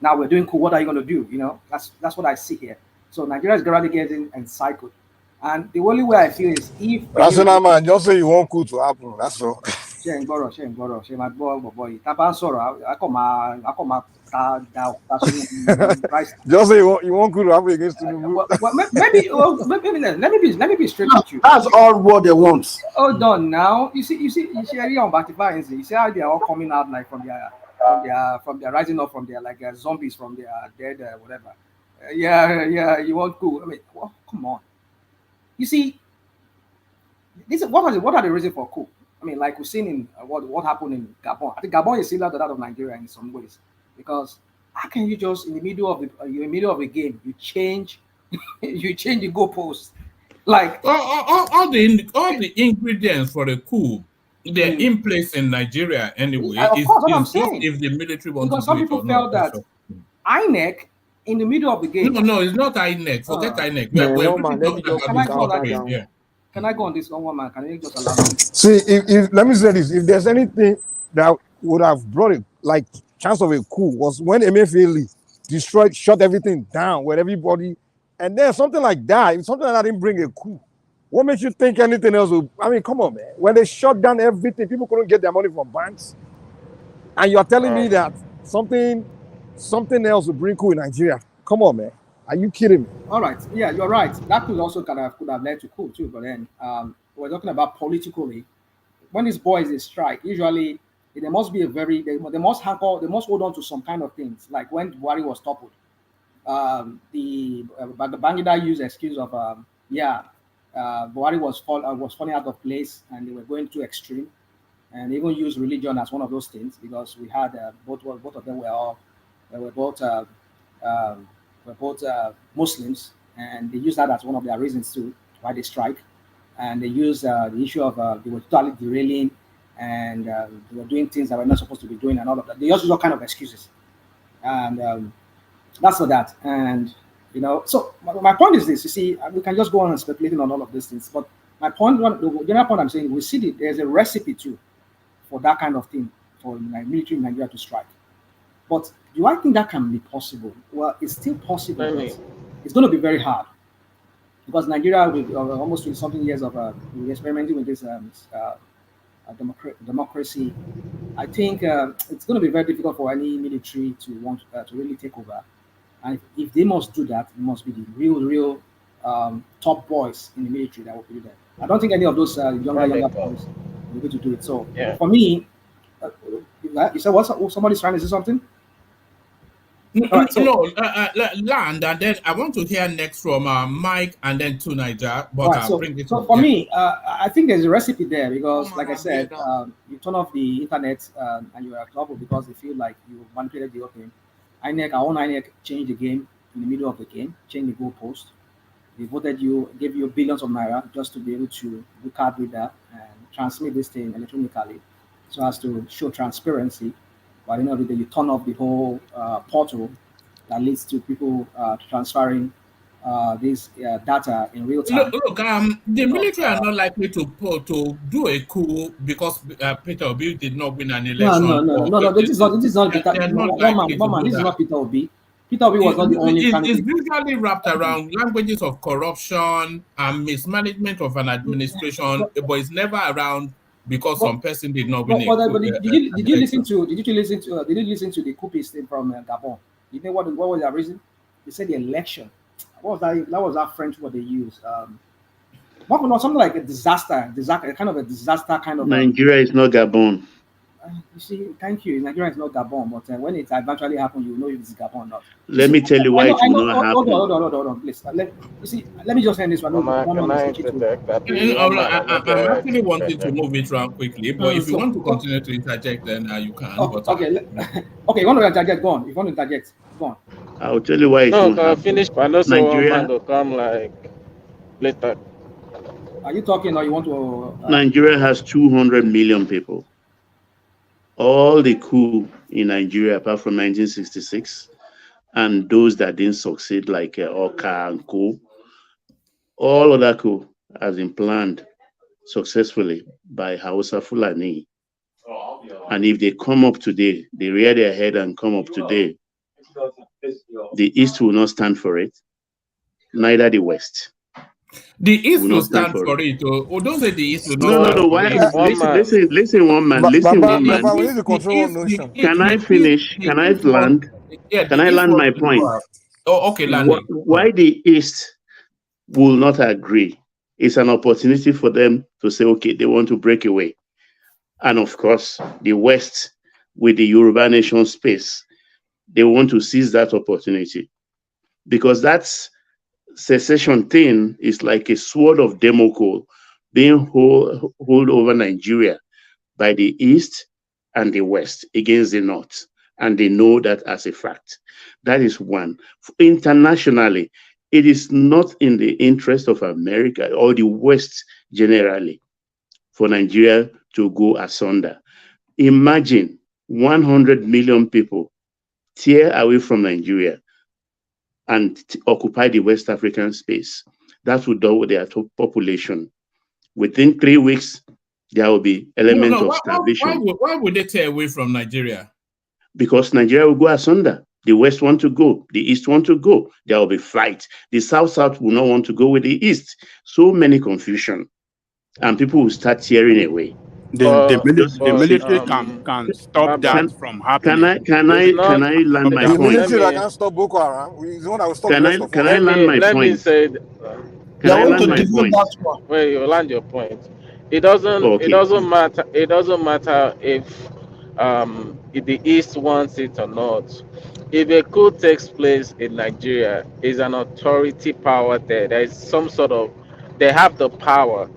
Now we're doing coup, what are you going to do? You know, that's what I see here. So Nigeria is gradually getting encircled. And the only way I feel is if... Rational man, just say you want coup to happen, that's all. Just say you want coup to happen against Tinubu. Let me be straight with you. That's all what they want. Hold on now. You see on Batify, you see how they are all coming out like from their rising up from their like zombies from their dead whatever. You want coup? I mean, well, come on. You see, what are the reasons for coup? I mean, like we've seen in what happened in Gabon. I think Gabon is similar to that of Nigeria in some ways, because how can you just in the middle of a game you change the goalposts? Like all the ingredients for the coup, they're in place in Nigeria anyway. Of course, what I'm saying. If the military wants because to some do people it felt that INEC in the middle of the game. No, it's not INEC. Forget INEC. Can I go on this one, man? Can you just allow me? See, if let me say this: if there's anything that would have brought it like chance of a coup was when Emefiele shut everything down with everybody, and then something like that. If something like that didn't bring a coup, what makes you think anything else will? I mean, come on, man. When they shut down everything, people couldn't get their money from banks, and you're telling me that something else will bring coup in Nigeria? Come on, man. Are you kidding me? All right. Yeah, you're right. That could also could have led to coup too. But then we're talking about politically. When this boy is a strike, usually there must be they must hold on to some kind of things. Like when Buhari was toppled, the Bangida used excuse of Buhari was falling out of place, and they were going too extreme, and they even used religion as one of those things, because we had both of them were both Muslims, and they used that as one of their reasons too why they strike. And they used the issue of they were totally derailing, and they were doing things that were not supposed to be doing, and all of that. They also use all kind of excuses, and that's for that. And so my point is this: you see, we can just go on and speculating on all of these things, but my point, the general point I'm saying, we see that there's a recipe too for that kind of thing, for military in Nigeria to strike. But do I think that can be possible? Well, it's still possible, but it's going to be very hard, because Nigeria, with almost 20-something years of experimenting with this democracy, I think it's going to be very difficult for any military to want to really take over. And if they must do that, it must be the real top boys in the military that will do that. I don't think any of those younger boys will be able to do it. So for me, you said what? Somebody's trying to say something? Land, and then I want to hear next from Mike, and then to Niger. But right, bring it so for me, I think there's a recipe there, because, like I said, you turn off the internet and you're in trouble because they feel like you manipulated the whole thing. Our own INEC changed the game in the middle of the game, changed the goalpost. They voted you, gave you billions of naira just to be able to do card reader and transmit this thing electronically, so as to show transparency. But at the end of the day, you turn off the whole portal that leads to people transferring this data in real time. Look, the military are not likely to do a coup because Peter Obi did not win an election. No. This is not Peter. This is not Peter Obi. Peter Obi was not the only candidate. It's usually wrapped around languages of corruption and mismanagement of an administration, but it's never around because some person did not win. Did you listen to the coupist thing from Gabon? You know what was their reason? They said the election. What was that? That was that French word they used. Something like a disaster, kind of a disaster kind of. Nigeria is not Gabon. You see, thank you. Nigeria is not Gabon, but when it eventually happens, you know if it's Gabon or not. Let me tell you why it will not happen. Hold on, please. Let me just end this one. I'm actually wanting to move it around quickly, but if you want to continue to interject, then you can. Okay, you want to interject? Go on. If you want to interject, go on. I'll tell you why it won't happen. Finish, but not so Nigeria will come like later. Are you talking, or you want to? Nigeria has 200 million people. All the coup in Nigeria, apart from 1966, and those that didn't succeed, like Oka and Co., all of that coup has been planned successfully by Hausa Fulani. And if they come up today, they rear their head and come up today, the East will not stand for it, neither the West. The East will stand for it. Or don't say the East will not. No. Why? Listen, one man. We need to control one notion. Can I finish? Can I land? Can I land my point? Okay, land. Why the East will not agree? It's an opportunity for them to say, okay, they want to break away. And of course, the West, with the Yoruba nation space, they want to seize that opportunity, because that's secession thing is like a sword of Damocles being hold over Nigeria by the East and the West against the North, and they know that as a fact. That is one. Internationally, it is not in the interest of America or the West generally for Nigeria to go asunder. Imagine 100 million people tear away from Nigeria and occupy the West African space. That would double their population. Within 3 weeks, there will be elements of starvation. Why would they tear away from Nigeria? Because Nigeria will go asunder. The West want to go. The East want to go. There will be fight. The South will not want to go with the East. So many confusion. And people will start tearing away. The military can stop that from happening. Can I land my point? The military that can stop Boko Haram is the one that will stop. Can I land my point? Can I land my point? Wait, you land your point. It doesn't. Okay. It doesn't matter. It doesn't matter if the East wants it or not. If a coup takes place in Nigeria, is an authority power there. There is some sort of they have the power.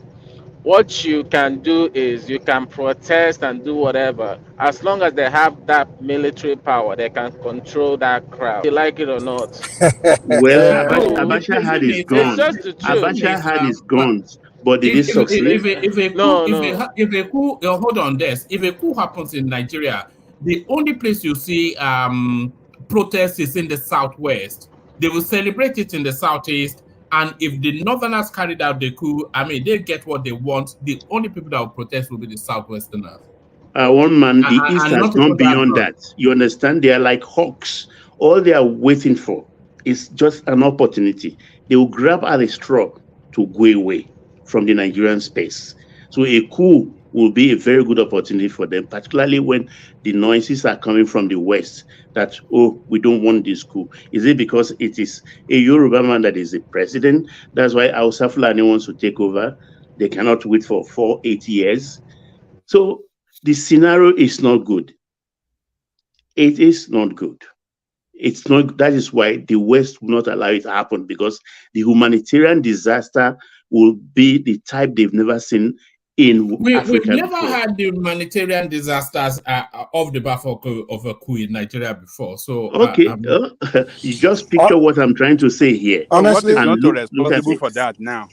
What you can do is you can protest and do whatever. As long as they have that military power, they can control that crowd. You like it or not. Well, It's Abacha had his it's guns. just the truth. Abacha had his guns, but did it succeed? If a coup, hold on, this. If a coup happens in Nigeria, the only place you see protests is in the southwest. They will celebrate it in the southeast, and if the northerners carried out the coup, I mean, they get what they want. The only people that will protest will be the southwesterners. One man, the East and has not gone people that beyond that. You understand? They are like hawks. All they are waiting for is just an opportunity. They will grab at a straw to go away from the Nigerian space. So a coup will be a very good opportunity for them, particularly when the noises are coming from the West that, oh, we don't want this coup. Is it because it is a Yoruba man that is the president? That's why Hausa Fulani wants to take over. They cannot wait for 8 years. So the scenario is not good. It is not good. It's not. That is why the West will not allow it to happen, because the humanitarian disaster will be the type they've never seen in Africa We've never before. had the humanitarian disasters of the back of a coup in Nigeria before. So Okay, you just picture what I'm trying to say here. Honestly, what is not look at responsible it. for that now?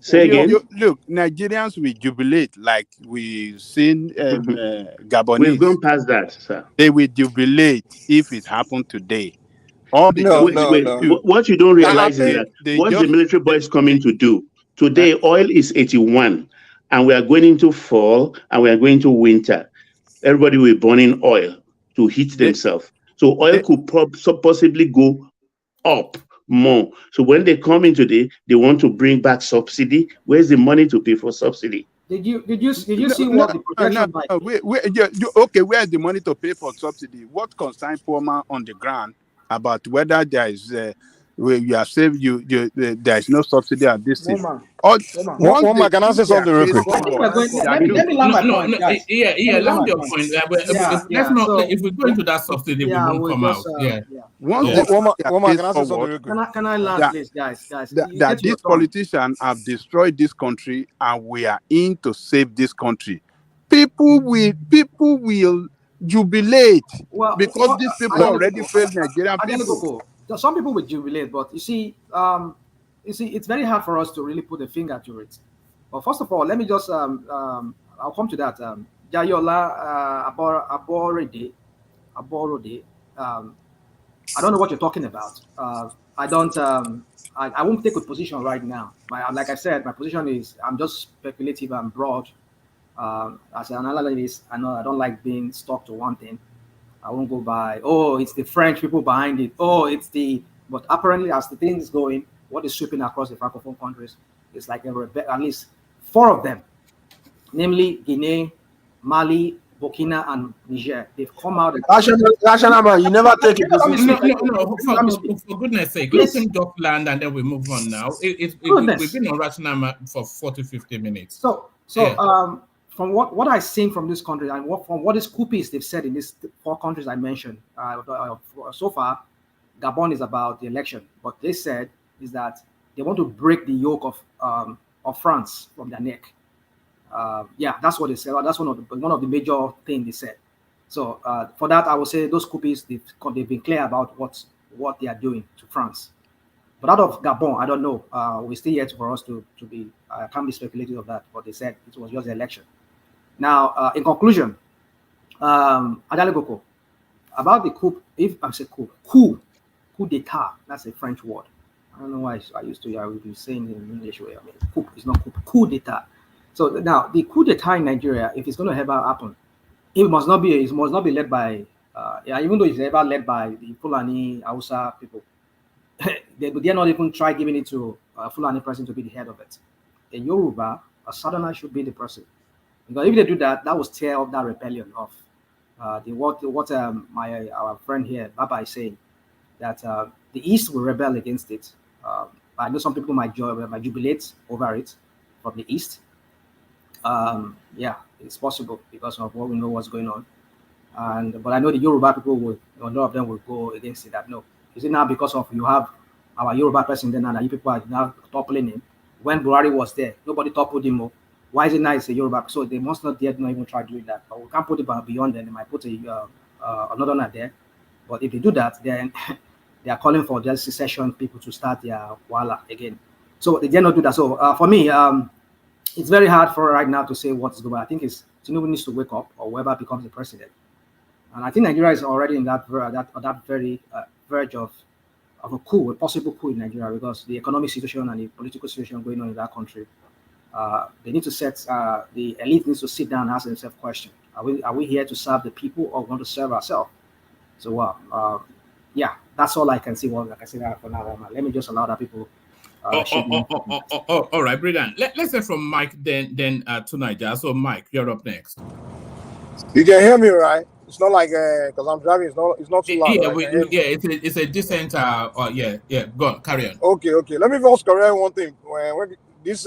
Say again. Look, Nigerians will jubilate like we've seen Gabonese. We've gone past that, sir. They will jubilate if it happened today. All they What you don't realize is that what the military boys coming to do today, oil is 81, and we are going into fall, and we are going to winter. Everybody will burn in oil to heat themselves. So oil could possibly go up more. So when they come in today, they want to bring back subsidy. Where's the money to pay for subsidy? Did you see what the protection by? Okay, where's the money to pay for subsidy? What concerns poor man on the ground about whether there is you are saved, there is no subsidy at this thing. One man, can I say something real quick? Let me land my point, guys. Land your point. If we go into that subsidy, we won't come out. One man, can I say something real quick? Can I land, please, guys? That these politicians have destroyed this country, and we are in to save this country. People will jubilate because these people already failed Nigerian people. Some people will jubilate, but you see, it's very hard for us to really put a finger to it. But first of all, let me just I'll come to that. Jayola Aborode. I don't know what you're talking about. I won't take a position right now. Like I said, my position is I'm just speculative and broad. As an analyst, I don't like being stuck to one thing. I won't go by, oh, it's the French people behind it. But apparently, as the thing is going, what is sweeping across the Francophone countries is like at least 4 of them, namely Guinea, Mali, Burkina, and Niger. They've come out. Rational man, you never take a position. No, for goodness sake, let him just land and then we move on now. We've been on Rational man for 40-50 minutes. From what I've seen from this country and from what these coupists they've said in these 4 countries I mentioned so far, Gabon is about the election. What they said is that they want to break the yoke of France from their neck. That's what they said. That's one of the major things they said. So for that, I would say those coupists they've been clear about what they are doing to France. But out of Gabon, I don't know. We're still yet for us to be. I can't be speculative of that. But they said it was just the election. Now, in conclusion, Adaleboko, about the coup, if I say coup d'etat, that's a French word. I don't know why I used to, I would be saying it in English way. I mean, coup is not coup d'etat. So now, the coup d'etat in Nigeria, if it's going to ever happen, it must not be led by, even though it's ever led by the Fulani, Hausa people, they're not even try giving it to a Fulani person to be the head of it. A Yoruba, a Southerner should be the person. Because if they do that, that will stir up that rebellion of our friend here, Baba, is saying, that the East will rebel against it. I know some people might jubilate over it from the East. It's possible because of what we know what's going on. But I know the Yoruba people a lot of them will go against it. That no, is it now because of you have our Yoruba person then and you people are now toppling him? when Buhari was there, nobody toppled him. Why is it now it's a Yoruba? So they must not yet not even try doing that. But we can't put it beyond them. They might put another one there. But if they do that, then they are calling for the secession people to start their wala again. So they dare not do that. So for me, it's very hard for right now to say what's going on. I think Tinubu needs to wake up, or whoever becomes the president. And I think Nigeria is already in that very verge of a coup, a possible coup in Nigeria, because the economic situation and the political situation going on in that country. They need to the elite needs to sit down and ask themselves questions. Are we here to serve the people, or want to serve ourselves? So yeah, that's all I can see. Well, like I said for now, let me just allow that people. All right, brilliant. Let's hear from Mike then to Nigeria. So Mike, you're up next. You can hear me, right? It's not like because I'm driving. It's not too loud. Yeah, it's a decent. Yeah. Go on, carry on. Okay. Let me first correct one thing. When this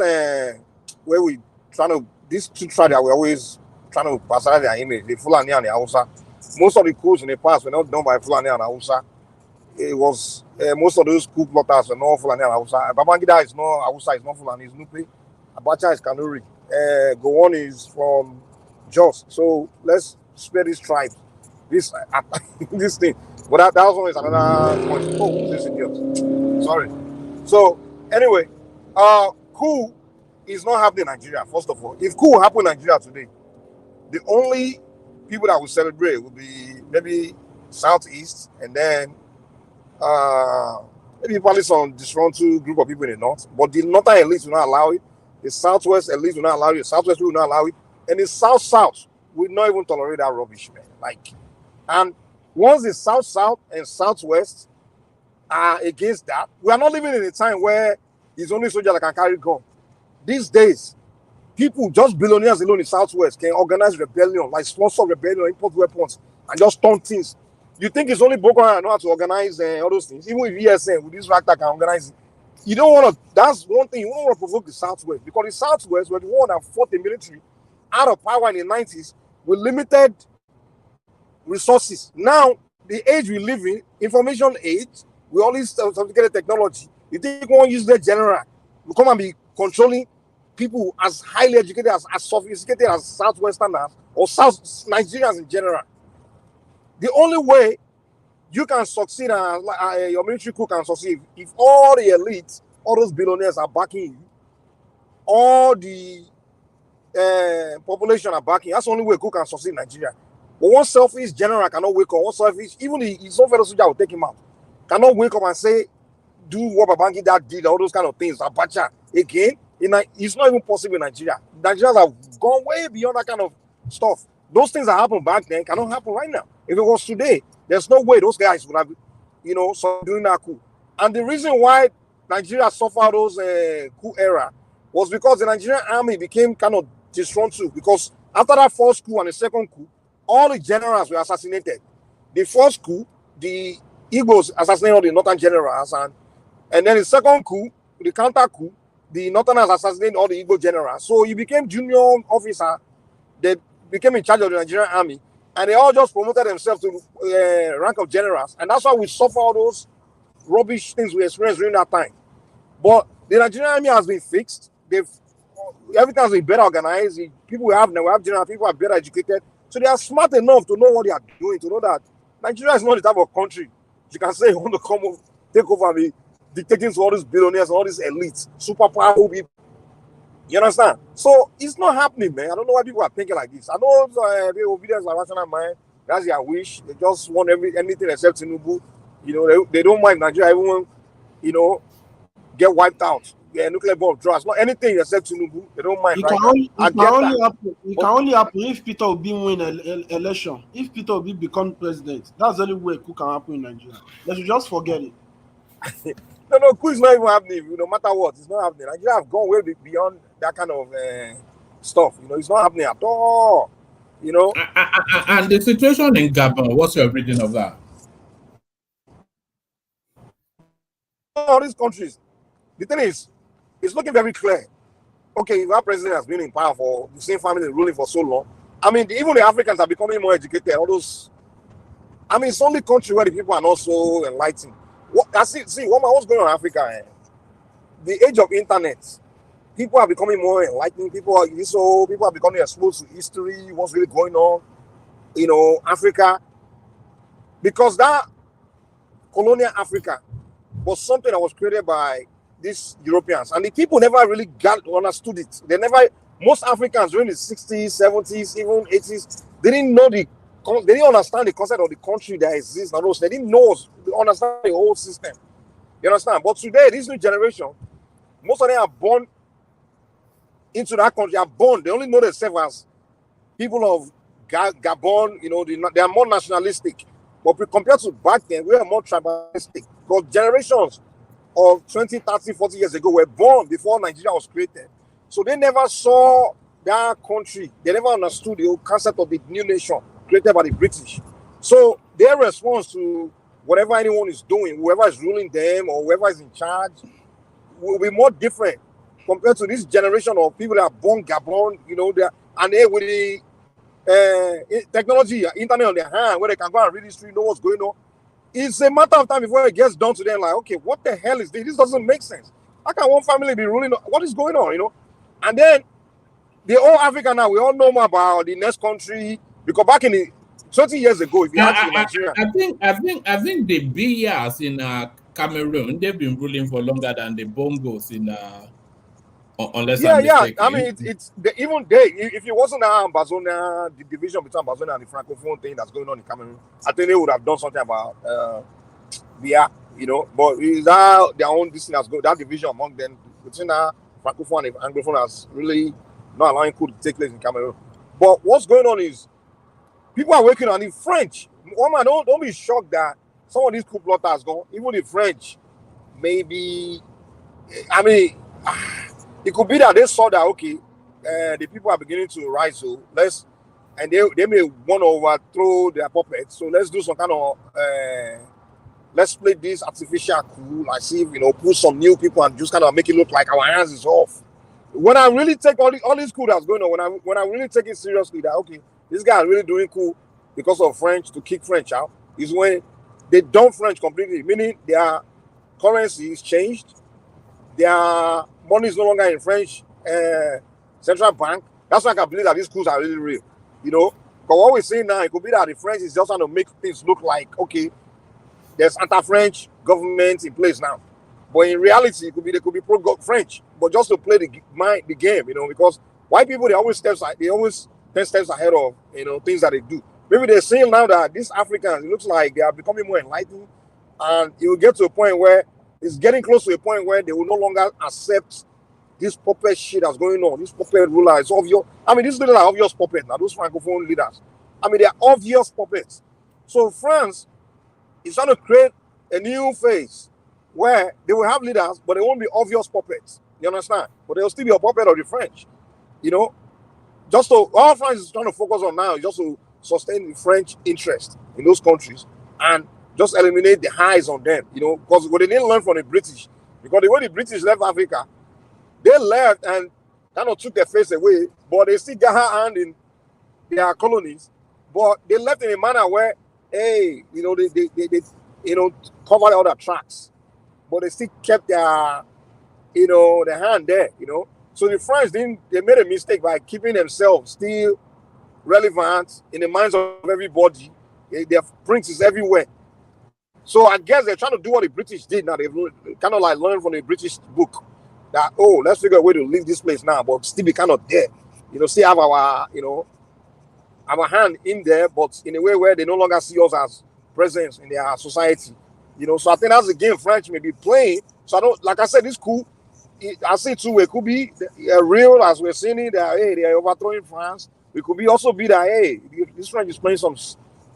where we trying to these two tribes that we're always trying to pass out their image, the Fulani and the Hausa. Most of the coups in the past were not done by Fulani and Hausa. It was most of those coup plotters are not Fulani and Hausa. Babangida is not Hausa, is not Fulani, is Nupe. Abacha is Kanuri. Gowon is from Jos. So let's spare this tribe. This thing. But that was always another point. Oh, this idiot. Sorry. So anyway, coup is not happening in Nigeria, first of all. If coup happened in Nigeria today, the only people that will celebrate will be maybe Southeast, and then maybe probably some disgruntled group of people in the North. But the Northern elites will not allow it. The Southwest elites will not allow it. The Southwest will not allow it. And the South will not even tolerate that rubbish, man. And once the South and Southwest are against that, we are not living in a time where it's only soldiers that can carry gun. These days, people, just billionaires alone in Southwest, can organize rebellion, like sponsor rebellion, import weapons, and just turn things. You think it's only Boko Haram know how to organize all those things? Even if ESN with this Racta can organize it, you don't want to. That's one thing, you don't want to provoke the Southwest, because the Southwest were the one that fought the military out of power in the 90s with limited resources. Now, the age we live in, information age, we always sophisticated technology. You think we won't use the general, we come and be controlling people as highly educated, as sophisticated as Southwesterners or South Nigerians in general. The only way you can succeed and your military coup can succeed if all the elites, all those billionaires are backing you, all the population are backing. That's the only way coup can succeed in Nigeria. But one selfish general cannot wake up. One selfish, even his own fellow soldier will take him out. Cannot wake up and say, do what Babangida did, all those kind of things. Abacha again. It's not even possible in Nigeria. Nigerians have gone way beyond that kind of stuff. Those things that happened back then cannot happen right now. If it was today, there's no way those guys would have, doing that coup. And the reason why Nigeria suffered those coup era was because the Nigerian army became kind of disgruntled. Because after that first coup and the second coup, all the generals were assassinated. The first coup, the Igbos assassinated all the northern generals, and then the second coup, the counter coup, the northerners assassinated all the Igbo generals. So he became junior officer. They became in charge of the Nigerian army, and they all just promoted themselves to rank of generals. And that's why we suffer all those rubbish things we experienced during that time. But the Nigerian army has been fixed. Everything has been better organized. People we have general people are better educated. So they are smart enough to know what they are doing, to know that Nigeria is not the type of country you can say you want to come over, take over and be dictating to all these billionaires, all these elites, super powerful people. You understand? So it's not happening, man. I don't know why people are thinking like this. I know the obedience are rational mind. That's their wish. They just want anything except Tinubu. They don't mind Nigeria. Everyone, get wiped out. Yeah, nuclear bomb drops. Not anything except Tinubu. They don't mind. It can only happen if Peter Obi win an election. If Peter Obi become president, that's the only way coup can happen in Nigeria. They should just forget it. No, coup is not even happening. No matter what, it's not happening. Nigeria have gone way beyond that kind of stuff. It's not happening at all. And the situation in Gabon, what's your reading of that? All these countries, the thing is, it's looking very clear. Okay, if our president has been in power for the same family ruling for so long, I mean, even the Africans are becoming more educated. All those, I mean, it's only country where the people are not so enlightened. What's going on in Africa? The age of internet, people are becoming more enlightened. People are becoming exposed to history, what's really going on, Africa, because that colonial Africa was something that was created by these Europeans, and the people never really understood it. Most Africans during the 60s, 70s, even 80s, they didn't understand the concept of the country that exists. They didn't understand the whole system. You understand? But today, this new generation, most of them are born into that country. They only know themselves as people of Gabon. They are more nationalistic. But compared to back then, we are more tribalistic. Because generations of 20, 30, 40 years ago were born before Nigeria was created. So they never saw that country. They never understood the whole concept of the new nation created by the British. So their response to whatever anyone is doing, whoever is ruling them or whoever is in charge, will be more different compared to this generation of people that are born Gabon, and they with the technology, internet on their hand, where they can go and read history, know what's going on. It's a matter of time before it gets down to them, like, okay, what the hell is this? This doesn't make sense. How can one family be ruling? What is going on, And then the whole Africa now, we all know more about the next country, because back in the 20 years ago, if you ask Nigeria, I think the Bias in Cameroon, they've been ruling for longer than the Bongos in unless I'm mistaken. I mean, if it wasn't Ambazonia, the division between Ambazonia and the Francophone thing that's going on in Cameroon, I think they would have done something about Bia, but is that their own this thing has that division among them between Francophone and Anglophone has really not allowing coup to take place in Cameroon. But what's going on is people are working on the French. Woman, don't be shocked that some of these coup plotters gone, even the French, maybe. I mean, it could be that they saw that okay, the people are beginning to rise, so and they may want to overthrow their puppets. So let's do some kind of let's play this artificial coup, like see if put some new people and just kind of make it look like our hands is off. When I really take all this coup that's going on, when I really take it seriously, that okay, this guy is really doing cool because of French to kick French out, is when they dump French completely, meaning their currency is changed, their money is no longer in French central bank. That's why I can believe that these coups are really real, Because what we're saying now, it could be that the French is just trying to make things look like, okay, there's anti-French government in place now. But in reality, they could be pro-French, but just to play the game, because white people, they always 10 steps ahead of, things that they do. Maybe they're saying now that these Africans, it looks like they are becoming more enlightened, and it will get to a point where it's getting close to a point where they will no longer accept this puppet shit that's going on. This puppet ruler is obvious. I mean, these leaders are obvious puppets now, those Francophone leaders. I mean, they are obvious puppets. So France is trying to create a new phase where they will have leaders, but they won't be obvious puppets. You understand? But they'll still be a puppet of the French. Just so all France is trying to focus on now is just to sustain the French interest in those countries and just eliminate the highs on them, because they didn't learn from the British. Because the way the British left Africa, they left and kind of took their face away, but they still got her hand in their colonies. But they left in a manner where, hey, they covered all their tracks, but they still kept their, their hand there, So the French they made a mistake by keeping themselves still relevant in the minds of everybody. Their princes everywhere. So I guess they're trying to do what the British did now. They've kind of like learned from the British book that, let's figure a way to leave this place now, but still be kind of there. Still have our, our hand in there, but in a way where they no longer see us as presence in their society. So I think that's the game French may be playing. So I don't, like I said, this coup, I see too, it could be real as we're seeing it, that, hey, they are overthrowing France. It could be also be that, hey, this French is playing some,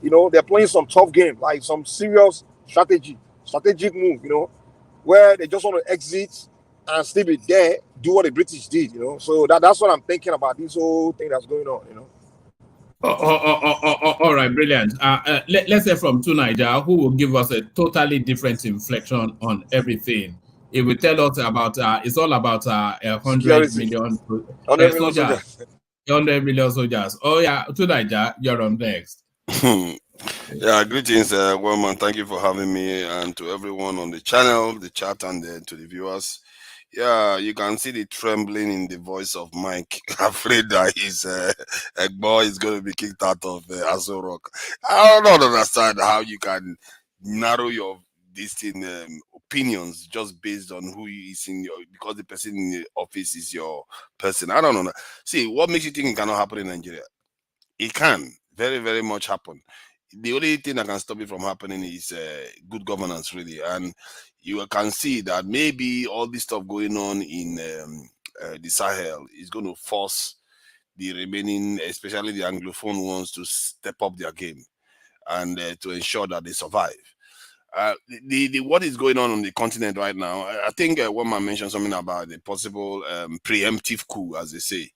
they're playing some tough game, like some serious strategic move, where they just want to exit and still be there, do what the British did, So that's what I'm thinking about this whole thing that's going on, All right, brilliant. Let's say from Niger, who will give us a totally different inflection on everything. It will tell us about, it's all about 100 million soldiers. 100 million soldiers. Oh yeah, Niger, you're on next. Yeah, greetings, Wellman. Thank you for having me, and to everyone on the channel, the chat, and to the viewers. Yeah, you can see the trembling in the voice of Mike, afraid that his Egbo is going to be kicked out of Aso Rock. I don't understand how you can narrow your opinions just based on who is in your, because the person in the office is your person. I don't know. See, what makes you think it cannot happen in Nigeria? It can very, very much happen. The only thing that can stop it from happening is good governance, really. And you can see that maybe all this stuff going on in the Sahel is going to force the remaining, especially the Anglophone ones, to step up their game and to ensure that they survive. The what is going on the continent right now? I think one man mentioned something about the possible preemptive coup, as they say.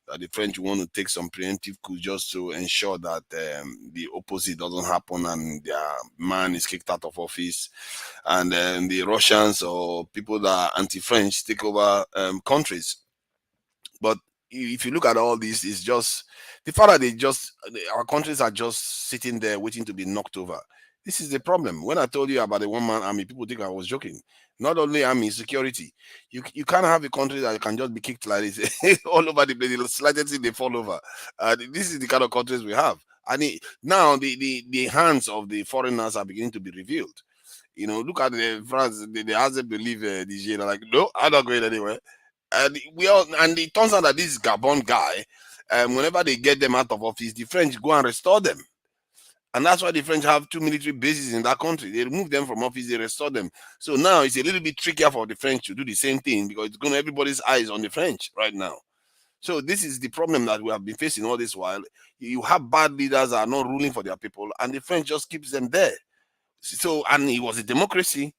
That the French want to take some preemptive coup just to ensure that the opposite doesn't happen and their man is kicked out of office, and then the Russians or people that are anti-French take over countries. But if you look at all this, it's just the fact that our countries are just sitting there waiting to be knocked over. This is the problem. When I told you about the one-man army, people think I was joking. Not only army, security. You can't have a country that can just be kicked like this all over the place. The slightest thing, they fall over. This is the kind of countries we have. And now the hands of the foreigners are beginning to be revealed. You know, look at the France. They hasn't believe Niger. They're like, no, I'm not going anywhere. And it turns out that this Gabon guy, whenever they get them out of office, the French go and restore them. And that's why the French have 2 military bases in that country. They remove them from office, they restore them. So now it's a little bit trickier for the French to do the same thing because it's going to everybody's eyes on the French right now. So this is the problem that we have been facing all this while. You have bad leaders that are not ruling for their people, and the French just keeps them there. So, and it was a democracy.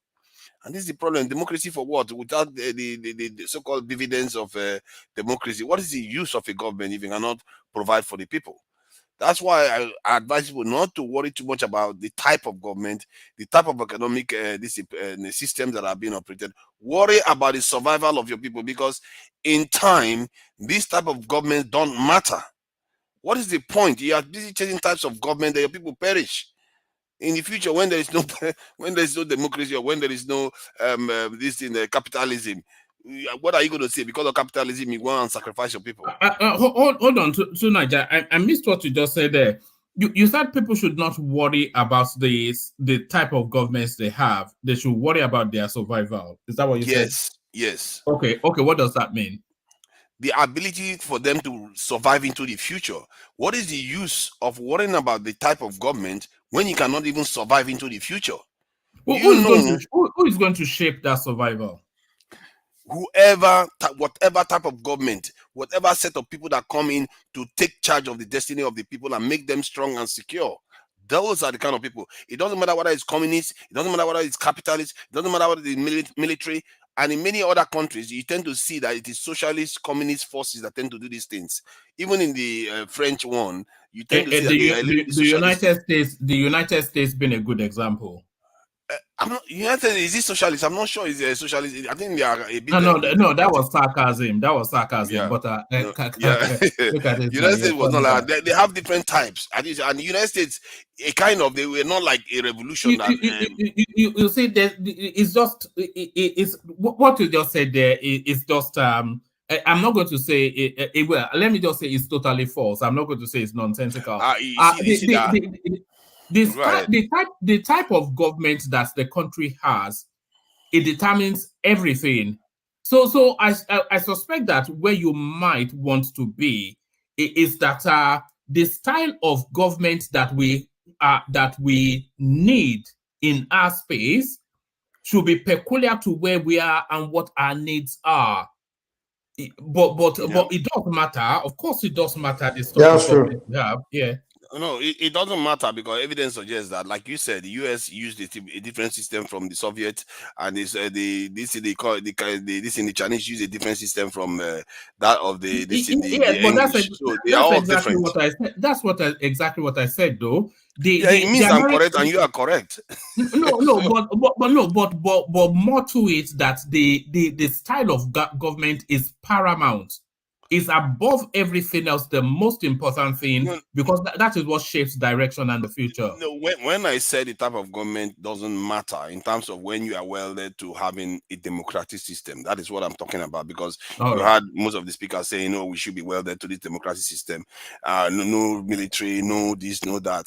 And this is the problem. Democracy for what? Without the so-called dividends of democracy, what is the use of a government if you cannot provide for the people? That's why I advise people not to worry too much about the type of government, the type of economic systems that are being operated. Worry about the survival of your people, because in time, this type of government don't matter. What is the point? You are busy changing types of government that your people perish. In the future, when there is no democracy, or when there is no this in the capitalism, what are you going to say? Because of capitalism, you go and sacrifice your people. Hold on, to Niger. I missed what you just said there. You said people should not worry about the type of governments they have. They should worry about their survival. Is that what you said? Yes. Okay. What does that mean? The ability for them to survive into the future. What is the use of worrying about the type of government when you cannot even survive into the future? Well, who is going to shape that survival? Whatever type of government, whatever set of people that come in to take charge of the destiny of the people and make them strong and secure. Those are the kind of people. It doesn't matter whether it's communist, it doesn't matter whether it's capitalist, it doesn't matter whether it's military. And in many other countries, you tend to see that it is socialist, communist forces that tend to do these things. Even in the French one, you tend to see that the United States being a good example. Is this socialist? I'm not sure it's a socialist. I think they are a bit. No, that was sarcasm. Yeah. But look at it. United States was not like that. They have different types. And the United States, they were not like a revolution. You see, it's just it's what you just said there. It's just I'm not going to say well. Let me just say it's totally false. I'm not going to say it's nonsensical. The type of government that the country has, it determines everything. So I suspect that where you might want to be is that the style of government that we need in our space should be peculiar to where we are and what our needs are. But it does matter. Of course, it does matter. The sort of government we have. Yeah. No, it doesn't matter, because evidence suggests that, like you said, the US used a different system from the Soviet, and the Chinese use a different system from that of the English. So they are all different. What I said. That's exactly what I said, though. It means I'm correct and you are correct. But more to it, that the style of government is paramount. is above everything else the most important thing, because that is what shapes direction and the future. No, when I said the type of government doesn't matter in terms of when you are welded to having a democratic system, that is what I'm talking about. Because you had most of the speakers saying, "No, we should be welded to this democratic system. No military, no this, no that."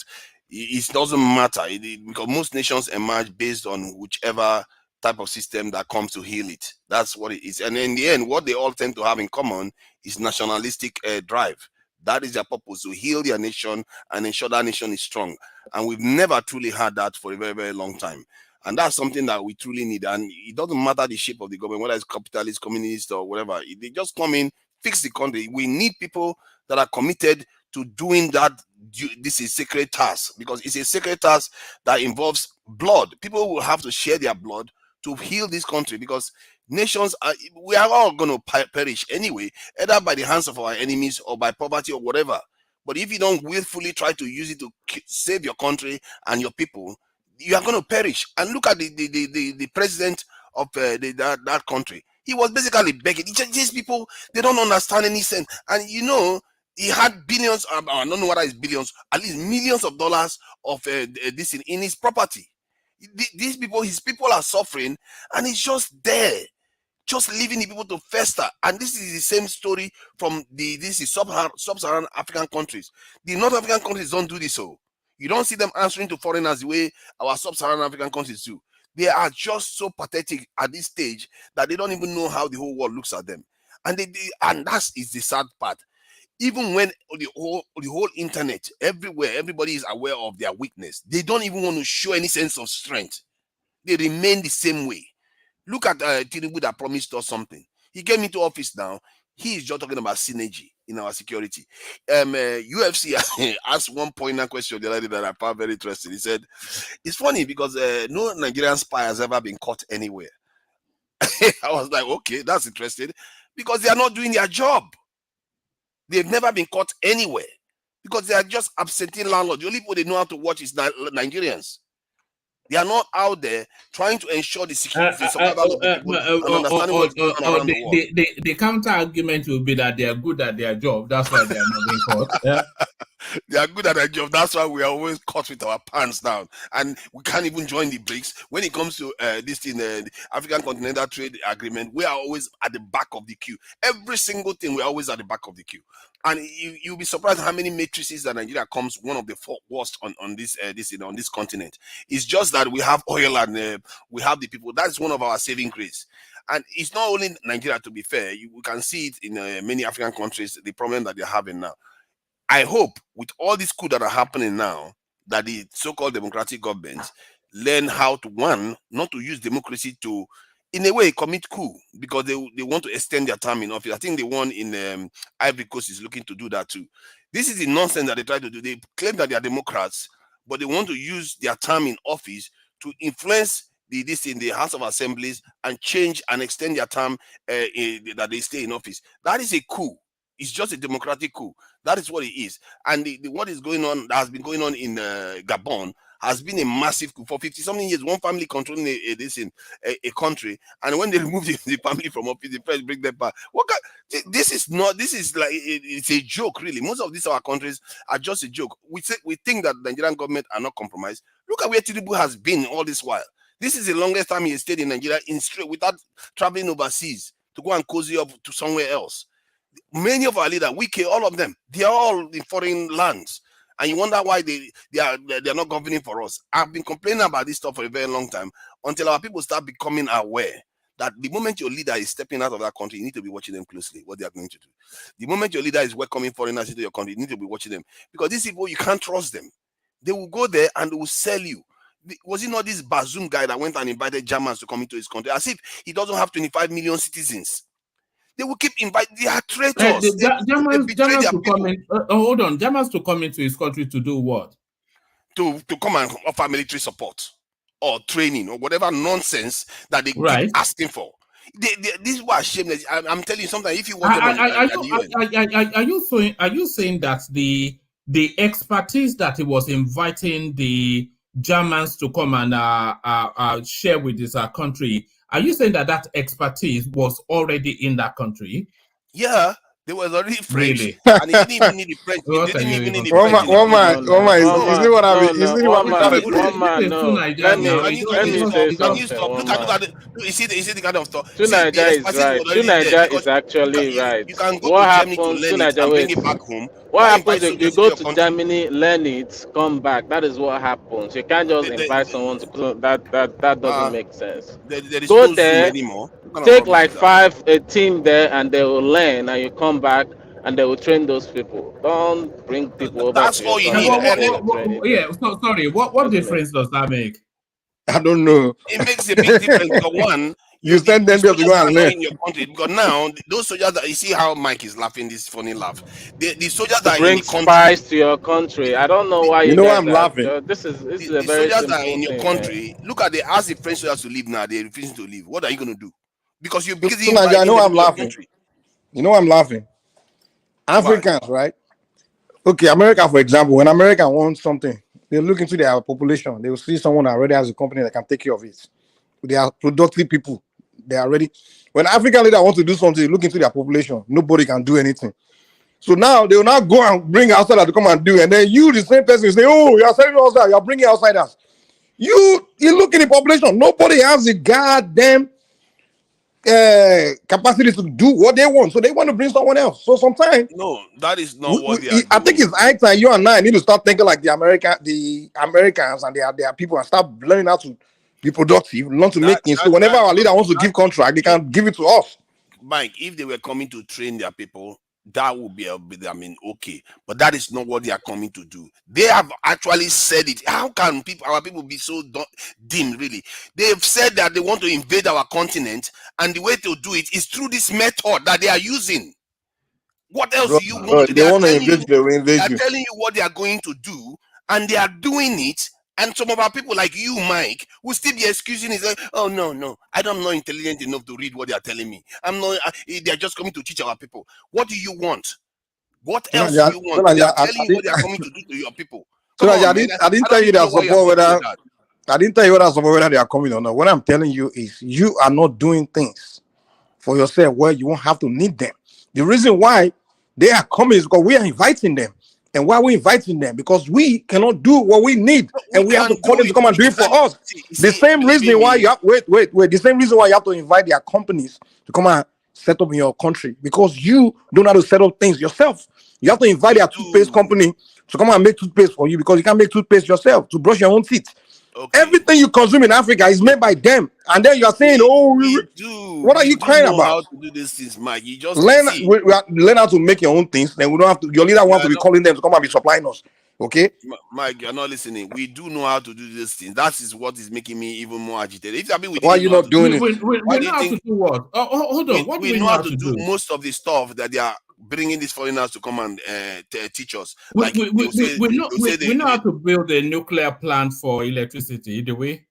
It doesn't matter because most nations emerge based on whichever type of system that comes to heal it. That's what it is. And in the end, what they all tend to have in common is nationalistic drive. That is their purpose, to heal their nation and ensure that nation is strong. And we've never truly had that for a very, very long time. And that's something that we truly need. And it doesn't matter the shape of the government, whether it's capitalist, communist, or whatever. They just come in, fix the country. We need people that are committed to doing that. This is a sacred task, because it's a sacred task that involves blood. People will have to share their blood to heal this country, because nations we are all going to perish anyway, either by the hands of our enemies or by poverty or whatever. But if you don't willfully try to use it to save your country and your people, you are going to perish. And look at the president of that country. He was basically begging. These people, they don't understand any sense. And you know, he had billions, I don't know what is billions, at least millions of dollars of this in his property. These people, his people are suffering, and he's just there, just leaving the people to fester. And this is the same story from sub-Saharan African countries. The North African countries don't do this. So you don't see them answering to foreigners the way our sub-Saharan African countries do. They are just so pathetic at this stage that they don't even know how the whole world looks at them. And and that is the sad part. Even when the whole internet, everywhere, everybody is aware of their weakness, they don't even want to show any sense of strength. They remain the same way. Look at Tinubu that promised us something. He came into office now. He is just talking about synergy in our security. UFC asked one poignant question the other day that I found very interesting. He said, it's funny because no Nigerian spy has ever been caught anywhere. I was like, okay, that's interesting, because they are not doing their job. They've never been caught anywhere because they are just absentee landlords. The only people they know how to watch is Nigerians. They are not out there trying to ensure the security, the survival of the people and understanding what's going on around the world. The counter argument will be that they are good at their job. That's why they are not being caught. Yeah. They are good at their job. That's why we are always caught with our pants down, and we can't even join the BRICS. When it comes to this thing, the African Continental Trade Agreement, we are always at the back of the queue. Every single thing, we're always at the back of the queue. And you'll be surprised how many matrices that Nigeria comes one of the worst on this continent. It's just that we have oil and we have the people. That's one of our saving grace. And it's not only Nigeria, to be fair. We can see it in many African countries, the problem that they're having now. I hope with all these coups that are happening now, that the so-called democratic governments learn how to, one, not to use democracy to, in a way, commit coup, because they want to extend their term in office. I think the one in Ivory Coast is looking to do that too. This is the nonsense that they try to do. They claim that they are Democrats, but they want to use their term in office to influence this in the House of Assemblies and change and extend their term that they stay in office. That is a coup. It's just a democratic coup. That is what it is. And what is going on, that has been going on in Gabon, has been a massive coup. For 50-something years, one family controlling a country, and when they remove the family from office, they first bring them back. This is like, it's a joke, really. Most of these our countries are just a joke. We think that the Nigerian government are not compromised. Look at where Tinubu has been all this while. This is the longest time he has stayed in Nigeria without traveling overseas to go and cozy up to somewhere else. Many of our leaders, all of them, they are all in foreign lands. And you wonder why they are not governing for us. I've been complaining about this stuff for a very long time, until our people start becoming aware that the moment your leader is stepping out of that country, you need to be watching them closely, what they are going to do. The moment your leader is welcoming foreigners into your country, you need to be watching them. Because these people, you can't trust them. They will go there and they will sell you. Was it not this Bazoum guy that went and invited Germans to come into his country, as if he doesn't have 25 million citizens? They will keep inviting. They are traitors. Germans to come in. Hold on, Germans to come into his country to do what? To come and offer military support or training or whatever nonsense that they keep asking for. This was shameless. I'm telling you something. If you watch are you saying that the expertise that he was inviting the Germans to come and share with his country, are you saying that expertise was already in that country? Yeah, They was already French, Really? and they didn't even need the French. They What are didn't you even need even the talking French in the about? position. You see what I mean? You see what This I'm is too Niger Can now. you stop? Can you stop? Look at you see the kind of stuff. See, the Niger is expertise was right. already there Niger because is actually right. you can go What to Germany to happens? learn it Niger, and bring wait. it back home. What Why happens invite if you soldiers into go your to country? Germany, learn it, come back? That is what happens. You can't just invite someone to that doesn't make sense. There is Go no Zoom there, anymore. What kind of take rubbish like is that? a team there, and they will learn, and you come back and they will train those people. Don't bring people over That's to your all you country need. and And say then you're training them. Yeah, so, sorry. What Doesn't make difference does that make? I don't know. it makes a big difference because one, You send the them there to soldiers go are and not learn. in your country because now those soldiers that you see how Mike is laughing this funny laugh. The soldiers To that are in bring the country, spies to your country. I don't know why You you know why guys I'm are. laughing? This is a the very soldiers that are simple in your thing, man. country, look at the ask the French soldiers to leave now. They're refusing to leave. What are you going to do? Because you're busy So Nigeria, I inviting know them I'm into your laughing. country. You know I'm laughing. Why? Africans, right? Okay, America, for example, when America wants something, they look into their population. They will see someone that already has a company that can take care of it. They are productive people. They are ready. When African leader want to do something, they look into their population. Nobody can do anything. So now they will now go and bring outsiders to come and do it. And then you, the same person, say, "Oh, you are selling outside. You are bringing outsiders." You look in the population. Nobody has the goddamn capacity to do what they want. So they want to bring someone else. So sometimes No, that is not what they are I think doing. it's high time you and I need to start thinking like the Americans and their people and start learning how to be productive, learn to make things. So whenever our leader wants to give contract, they can give it to us. Mike, if they were coming to train their people, that would be okay. But that is not what they are coming to do. They have actually said it. How can our people be so dim, really? They've said that they want to invade our continent, and the way to do it is through this method that they are using. What else do you want to do? They want to invade you, they will invade They are you. telling you what they are going to do, and they are doing it. And some of our people, like you, Mike, will still be excusing it. Like, oh no, I'm not intelligent enough to read what they are telling me. I'm not. They are just coming to teach our people. What do you want? What else do you want? They are telling you what they are coming to do to your people. So Come on, man. I didn't tell you even know that why you are support bothering whether with that. I didn't tell you whether support whether they are coming or not. What I'm telling you is you are not doing things for yourself where you won't have to need them. The reason why they are coming is because we are inviting them. And why are we inviting them? Because we cannot do what we need, and we have to call them to come and do it for us. The same reason why you have wait. The same reason why you have to invite their companies to come and set up in your country because you don't know how to set up things yourself. You have to invite their toothpaste company to come and make toothpaste for you because you can't make toothpaste yourself to brush your own teeth. Everything you consume in Africa is made by them, and then you are saying, "Oh, what are you crying know how about?" to do these things, Mike. You just Learn, see. learn how to make your own things. Then we don't have to. Your leader won't have to be calling them to come and be supplying us. Okay, Mike, you're not listening. We do know how to do these things. That is what is making me even more agitated. If I mean we why are didn't you know how not to do doing it, it? why We do know you how think to do what? Hold on. What do we we know know how how to to do do? most of the stuff that they are bringing these foreigners to come and teach us? Like they'll say, We know how to build a nuclear plant for electricity, do we?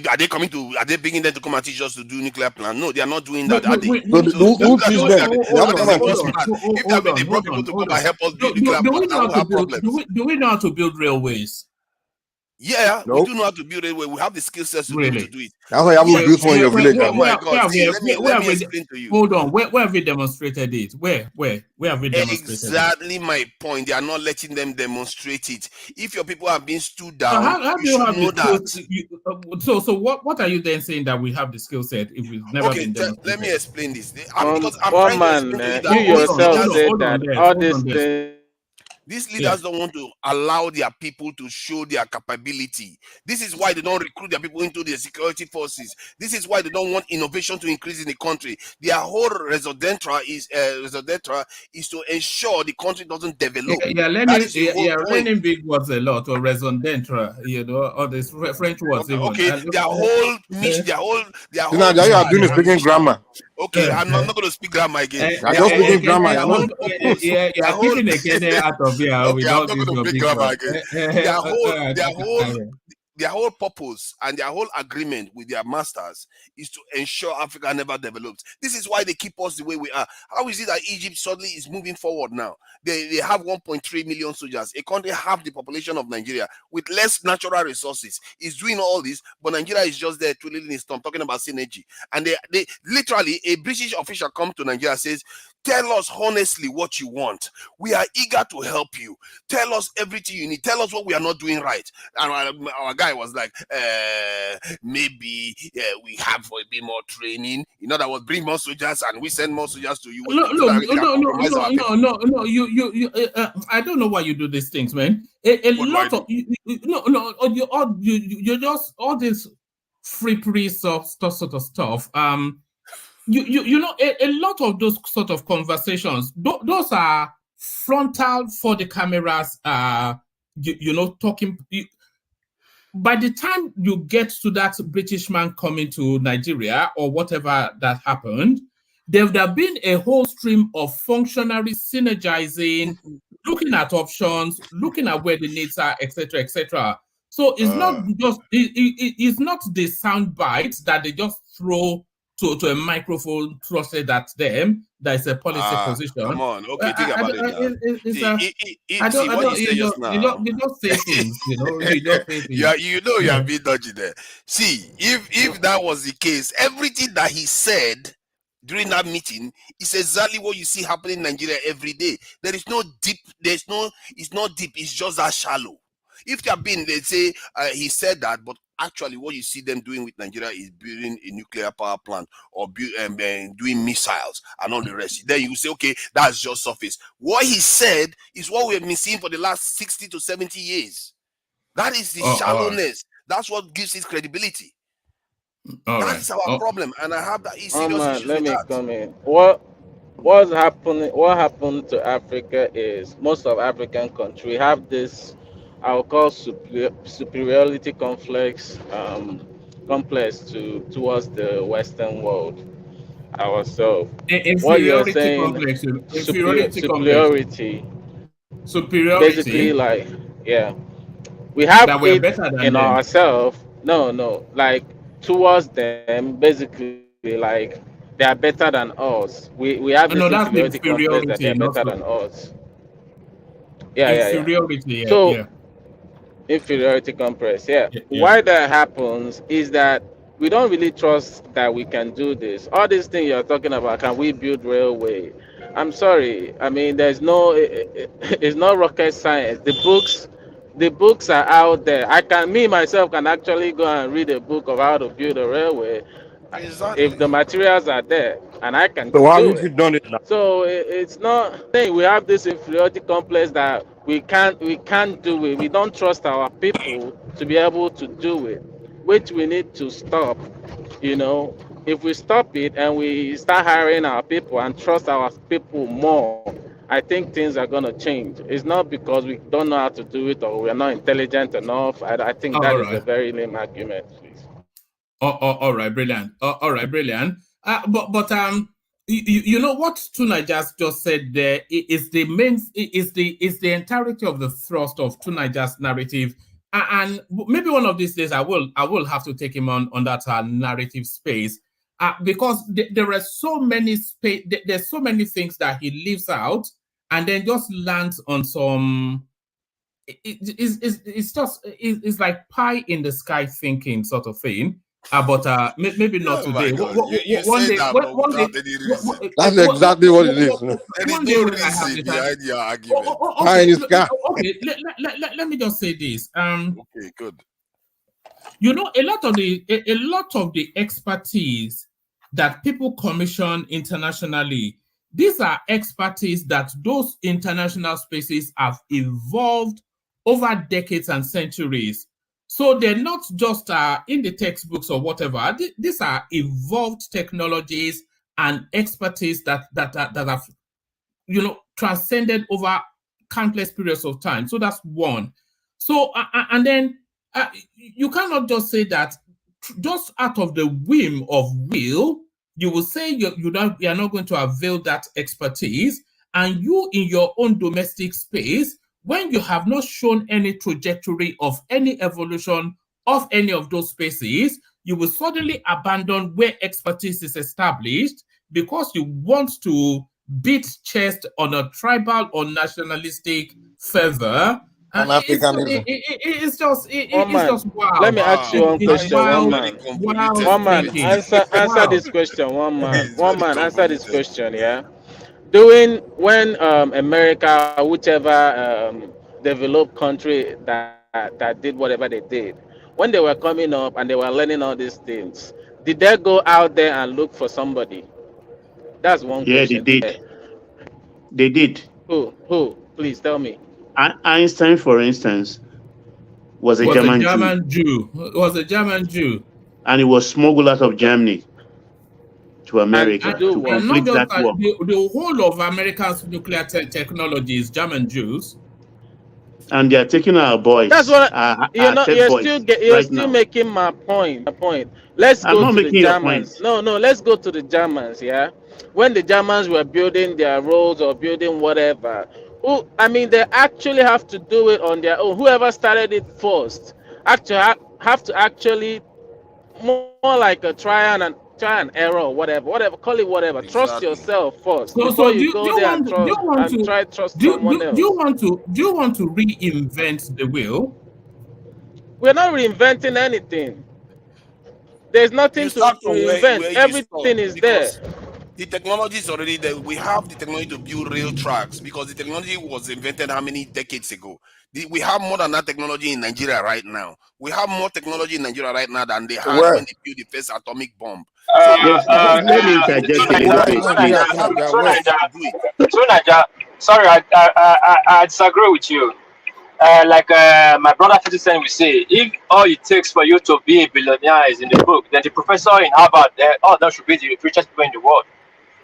Are they coming to? Are they bringing them to come and teach us to do nuclear plant? No, they are not doing that, We, are we, they? we, we, Who teach them? That is the worst part. If hold they brought people to come and help us build Do nuclear we plant, know I how will to have build? problems. Do we know how to build railways? Yeah, we do know how to build it. We have the skill sets to be able to Really? do it. That's why you haven't built one in your village. Oh my God! See, let me explain to you. Hold on. Where have we demonstrated it? Where have we demonstrated Exactly my point. They are not letting them demonstrate it. If your people have been stood down, how you do you should have know the that. skills? So what are you then saying that we have the skill set if we've never been demonstrated? Let me explain this. Because I'm One trying to man, explain to you you that yourself said that all these things. these leaders don't want to allow their people to show their capability. This is why they don't recruit their people into the security forces. This is why they don't want innovation to increase in the country. Their whole raison d'etre is to ensure the country doesn't develop. Learning big words a lot, or raison d'etre, or this French words even. Okay, their whole you are doing is speaking grammar. Okay, I'm not going to speak grammar again. I'm just speaking grammar. You're not. Keeping a Kenny out of here. Okay, I'm not going to speak grammar again. Their whole purpose and their whole agreement with their masters is to ensure Africa never develops. This is why they keep us the way we are. How is it that Egypt suddenly is moving forward now? They have 1.3 million soldiers, a country half the population of Nigeria with less natural resources. Is doing all this, but Nigeria is just there twiddling its thumb, talking about synergy. And they literally, a British official come to Nigeria and says, Tell us honestly what you want. We are eager to help you. Tell us everything you need. Tell us what we are not doing right. And our guy was like, maybe we have a bit more training. In other words, bring more soldiers and we send more soldiers to you. No. You. I don't know why you do these things, man. A lot of you just all this free stuff, sort of stuff. You know, a lot of those sort of conversations, those are frontal for the cameras. You know, talking. By the time you get to that British man coming to Nigeria or whatever that happened, there would have been a whole stream of functionaries synergizing, looking at options, looking at where the needs are, etc., etc. So it's not just it's not the sound bites that they just throw to a microphone thrusted at them. That is a policy position. Come on, okay, think about it now. You don't say things, you know. You don't say things. You are being dodgy there. See, if that was the case, everything that he said during that meeting is exactly what you see happening in Nigeria every day. There is no deep. It's not deep. It's just that shallow. If you have been, they say he said that, but actually what you see them doing with Nigeria is building a nuclear power plant or doing missiles and all the rest. Then you say, okay, that's just surface. What he said is what we have been seeing for the last 60 to 70 years. That is the shallowness. That's what gives it credibility. That's our problem, and I have that serious issues let with me that. come in. What happened to Africa is most of African countries have this I'll call superiority complex towards the Western world ourselves. What you're saying, superiority. Basically, like, yeah, we have that we're it better than in them. ourselves. No, like towards them, basically, like they are better than us. We have this inferiority complex that they're better than us. Yeah. So inferiority complex, yeah. Why that happens is that we don't really trust that we can do this. All these things you're talking about, can we build railway? I'm sorry. I mean, it's not rocket science. The books are out there. Me myself can actually go and read a book of how to build a railway if the materials are there, and I can So why do haven't you it. done it now? So it's not saying we have this inferiority complex that we can't do it. We don't trust our people to be able to do it, which we need to stop. You know, if we stop it and we start hiring our people and trust our people more, I think things are gonna change. It's not because we don't know how to do it or we're not intelligent enough. I think that is a very lame argument, please. All right, brilliant. All right, brilliant. But you know what Tuna just said there is the entirety of the thrust of Tunaja's narrative, and maybe one of these days I will have to take him on that narrative space, because there are so many there's so many things that he leaves out and then just lands on some. It's like pie in the sky thinking sort of thing. But maybe not today. One day, that's exactly what it is. One day when I have the time. Your argument. Okay, let me just say this. Okay, good. You know, a lot of the expertise that people commission internationally, these are expertise that those international spaces have evolved over decades and centuries. So they're not just in the textbooks or whatever. These are evolved technologies and expertise that have, you know, transcended over countless periods of time. So that's one. So and then you cannot just say that just out of the whim of will, you will say you are not going to avail that expertise, and you in your own domestic space, when you have not shown any trajectory of any evolution of any of those spaces, you will suddenly abandon where expertise is established because you want to beat chest on a tribal or nationalistic fervor. It's just wow. Let me ask you one question. One man. Answer this question. One man. Answer this question. Yeah. Doing when America, whichever developed country that did whatever they did, when they were coming up and they were learning all these things, did they go out there and look for somebody? That's one Yeah, they question. Did did. They did. Who? Please tell me. Einstein, for instance, was a Was a German Jew, German Jew. Was a German Jew. and he was smuggled out of Germany to America to And not complete just that work. the whole of America's nuclear technology is German Jews. And they are taking our boys, That's what our tech you're boys, you're right still now. making my point. Let's I'm go not to the making your point. Germans. No, let's go to the Germans. Yeah, when the Germans were building their roads or building whatever, they actually have to do it on their own. Whoever started it first, actually have to actually more like a try and error or whatever, call it whatever. Trust Exactly. yourself first So before you do go you there want and try trust do someone else. you want to reinvent the wheel? We're not reinventing anything. There's nothing You to start from reinvent. where you stop, Everything is there. because the technology is already there. We have the technology to build rail tracks because the technology was invented how many decades ago? We have more than that technology in Nigeria right now. We have more technology in Nigeria right now than they had when Where? they built the first atomic bomb. So Yes, just let me interject a little bit, please. we have the technology to do it. True, Naija. Sorry, I disagree with you. My brother 50 Cent will say, if all it takes for you to be a billionaire is in the book, then the professor in Harvard, all that should be the richest people in the world.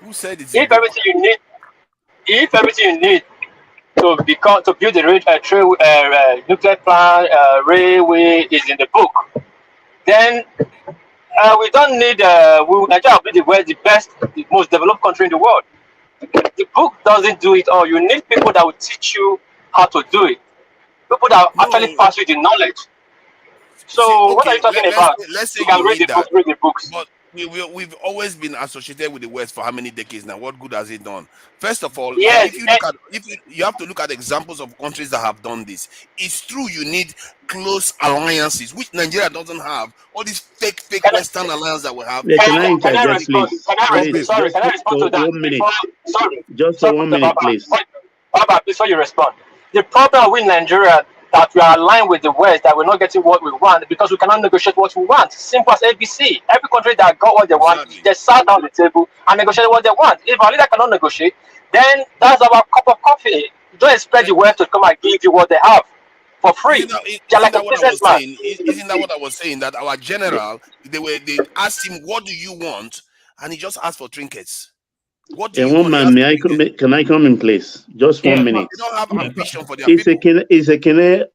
Who said it's If everything you need to build a nuclear plant, railway is in the book, then we don't need. Nigeria will be the best, the most developed country in the world. The book doesn't do it all. You need people that will teach you how to do it. People that actually pass you the knowledge. So what are you talking about? Let's say You can you read need that. read the books. But we've always been associated with the West for how many decades now? What good has it done? First of all, Yes, if you have to look at examples of countries that have done this. It's true you need close alliances, which Nigeria doesn't have. All these fake Western alliances that we have. Yeah, can I interject, please? Can I respond to that? 1 minute. Sorry. Just for 1 minute, please. Baba, before you respond. The problem with Nigeria that we are aligned with the West, that we're not getting what we want because we cannot negotiate what we want. Simple as ABC. Every country that got what they want, they sat down the table and negotiated what they want. If our leader cannot negotiate, then that's our cup of coffee. Don't expect the West to come and give you what they have for free. Isn't that what I was saying? That our general, they asked him, "What do you want?" and he just asked for trinkets. What do And you one want? man, can I come in, please? Just 1 minute. They don't have ambition for their Is people. Ekene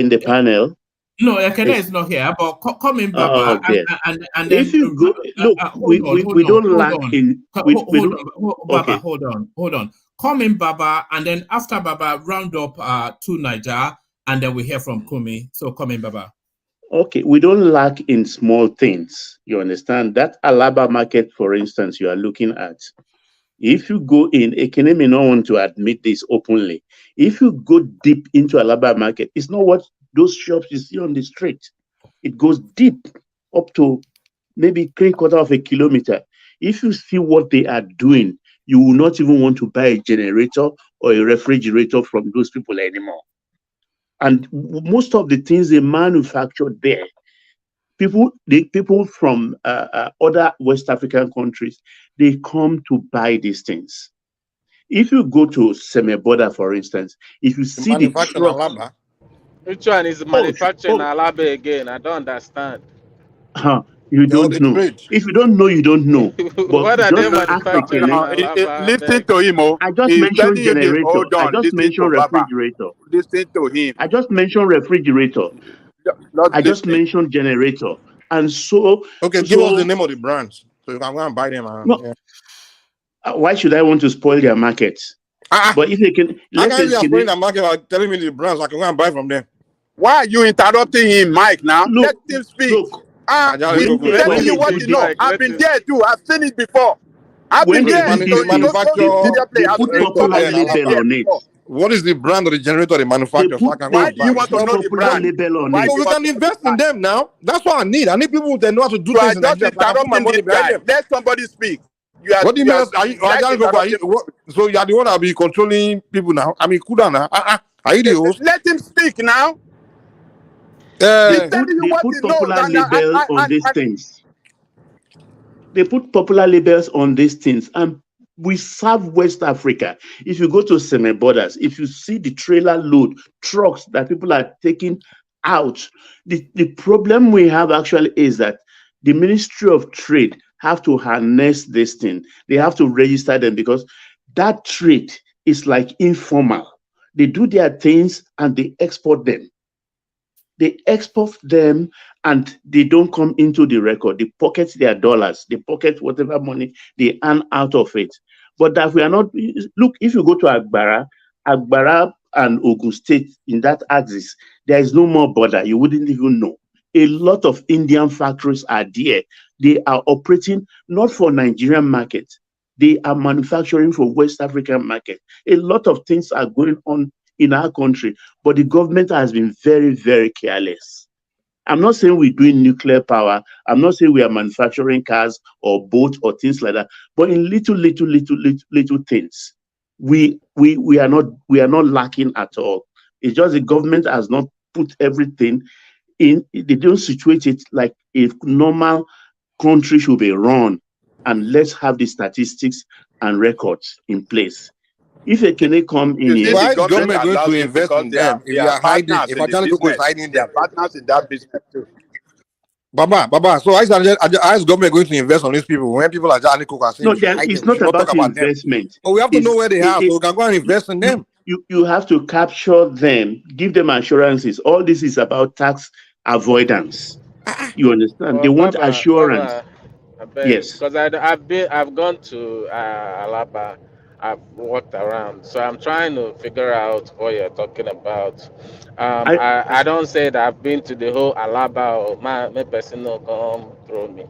in the panel? No, Ekene is not here, but come in, Baba, okay. and then if you go, look, we don't lack in. Baba, hold on. Come in, Baba, and then after Baba, round up to Niger, and then we hear from Kumi. So come in, Baba. Okay, we don't lack in small things. You understand? That Alaba market, for instance, you are looking at. If you go in, Ekene may not want to admit this openly. If you go deep into Alaba market, it's not what those shops you see on the street. It goes deep, up to maybe 3/4 of a kilometer. If you see what they are doing, you will not even want to buy a generator or a refrigerator from those people anymore. And most of the things they manufacture there, people from other West African countries, they come to buy these things. If you go to Semeboda, for instance, if you see the truck, which one is manufacturing Alaba again? I don't understand. You don't know. If you don't know, you don't know. But what are they just ask manufacturing? Listen to him, I just mentioned generator. I just mentioned refrigerator. Listen to him. I just mentioned refrigerator. I just mentioned generator. And so okay, give us the name of the brands so you can go and buy them. Why should I want to spoil their market? But if they can, let's say spoiling their market by telling me the brands, I can go and buy from them. Why are you interrupting him, Mike? Now let him speak. I'm telling you what you know. I've been there too. I've seen it before. I've been there. What is the brand of the generator they manufacture? Why do you want to know the brand? So we can invest in them now. That's what I need. I need people that know how to do things. Just interrupting the guy. Let somebody speak. You are, What do you you mean? are, Are you, you like so you are the one that be controlling people now? I mean, Kuda now. Are you the host? let him speak now. They He's telling you what put he knows, popular label on these and things. They put popular labels on these things, and we serve West Africa. If you go to Seme Borders, if you see the trailer load trucks that people are taking out, the problem we have actually is that the Ministry of Trade have to harness this thing. They have to register them because that trade is like informal. They do their things and they export them. They export them and they don't come into the record. They pocket their dollars, they pocket whatever money they earn out of it. But that we are not, look, if you go to Agbara and Ogun State in that axis, there is no more border. You wouldn't even know. A lot of Indian factories are there. They are operating not for Nigerian market. They are manufacturing for West African market. A lot of things are going on in our country, but the government has been very, very careless. I'm not saying we're doing nuclear power. I'm not saying we are manufacturing cars or boats or things like that. But in little things, we are not lacking at all. It's just the government has not put everything in. They don't situate it like a normal country should be run. And let's have the statistics and records in place. If a can come in here, the government going to allows it invest because in they are them if you are hiding? partners If in the Ajani Koko is business. hiding They are them, partners in that business too. Baba. So how is government going to invest on these people when people like Ajani Koko are saying no, we should hide it's them? We not should not talk about about them. investment. But we have to know where they are, so we can go and invest in them. You have to capture them, give them assurances. All this is about tax avoidance. You understand? They want assurance. I beg, Yes. because I've gone to Alaba, I've walked around, so I'm trying to figure out what you're talking about. I don't say that I've been to the whole Alaba or my person no come through me.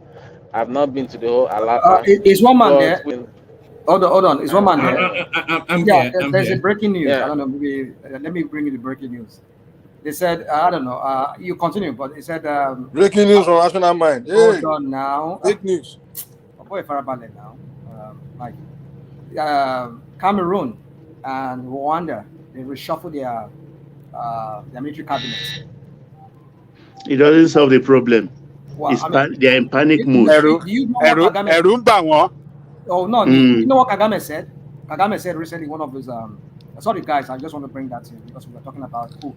I've not been to the whole Alaba. Is one man there? When, Hold on. Is one man there? I'm Yeah, here. there's a breaking news. Yeah. I don't know. Maybe, let me bring you the breaking news. They said, I don't know. You continue, but it said. Breaking news from National Mind. Hold Hey, on now. fake news. Boy, Farabale now. Like Cameroon and Rwanda, they reshuffle their military cabinets. It doesn't solve the problem. Well, They're in panic mode. Do you know what Kagame said? Oh no, you know what Kagame said? Kagame said recently, one of his sorry guys, I just want to bring that in because we were talking about who.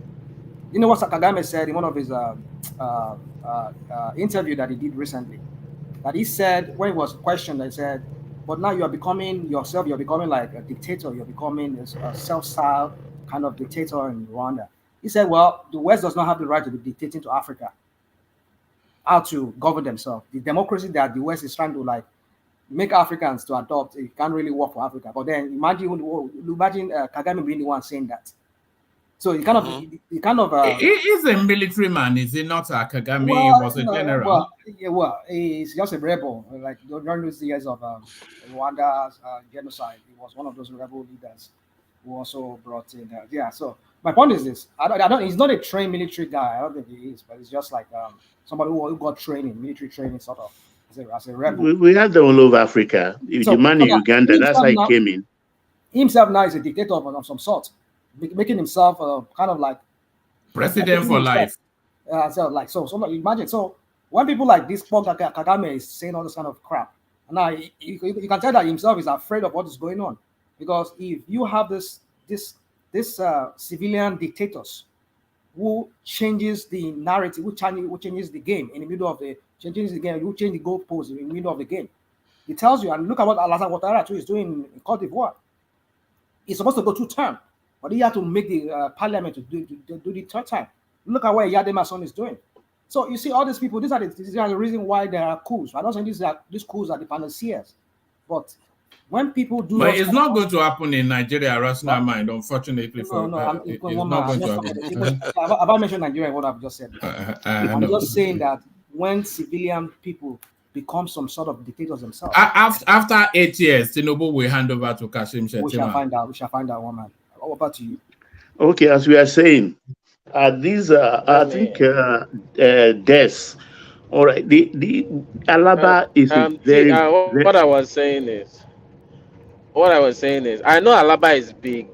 You know what Kagame said in one of his interview that he did recently? That he said when he was questioned, he said, "But now you are becoming yourself. You're becoming like a dictator. You're becoming a self-styled kind of dictator in Rwanda." He said, "Well, the West does not have the right to be dictating to Africa how to govern themselves. The democracy that the West is trying to like make Africans to adopt, it can't really work for Africa." But then imagine Kagame being the one saying that. So he kind of, he's a military man, is he not? Kagame was a general. He's just a rebel. Like during those years of Rwanda's genocide, he was one of those rebel leaders who also brought in. So my point is this: I don't. He's not a trained military guy. I don't think he is, but it's just like somebody who got training, military training, sort of as a rebel. We have them all over Africa. The man in Uganda, that's how he came in. Himself now is a dictator of some sort, making himself kind of like president for life. So imagine. So when people like this Paul Kagame is saying all this kind of crap, and now you can tell that himself is afraid of what is going on, because if you have this civilian dictators who changes the narrative, who changes the game in the middle of who change the goalposts in the middle of the game, it tells you. And look at what Alassane Ouattara is doing in Cote d'Ivoire. He's supposed to go 2 terms, but he had to make the parliament to do the 3rd time. Look at what Yadema son is doing. So you see, all these people, these are the reason why there are coups. I don't think these coups are the panaceas, but when people do, but it's not going to happen in Nigeria. Rational mind, unfortunately, it's not going to happen. Have I mentioned Nigeria? What I've just said. I'm just saying that when civilian people become some sort of dictators themselves. After 8 years, Tinubu will hand over to Kashim Shettima. We shall find out, one man. Over to you. Okay, as we are saying, these I think deaths All right. The Alaba is a very, very. What I was saying is, I know Alaba is big.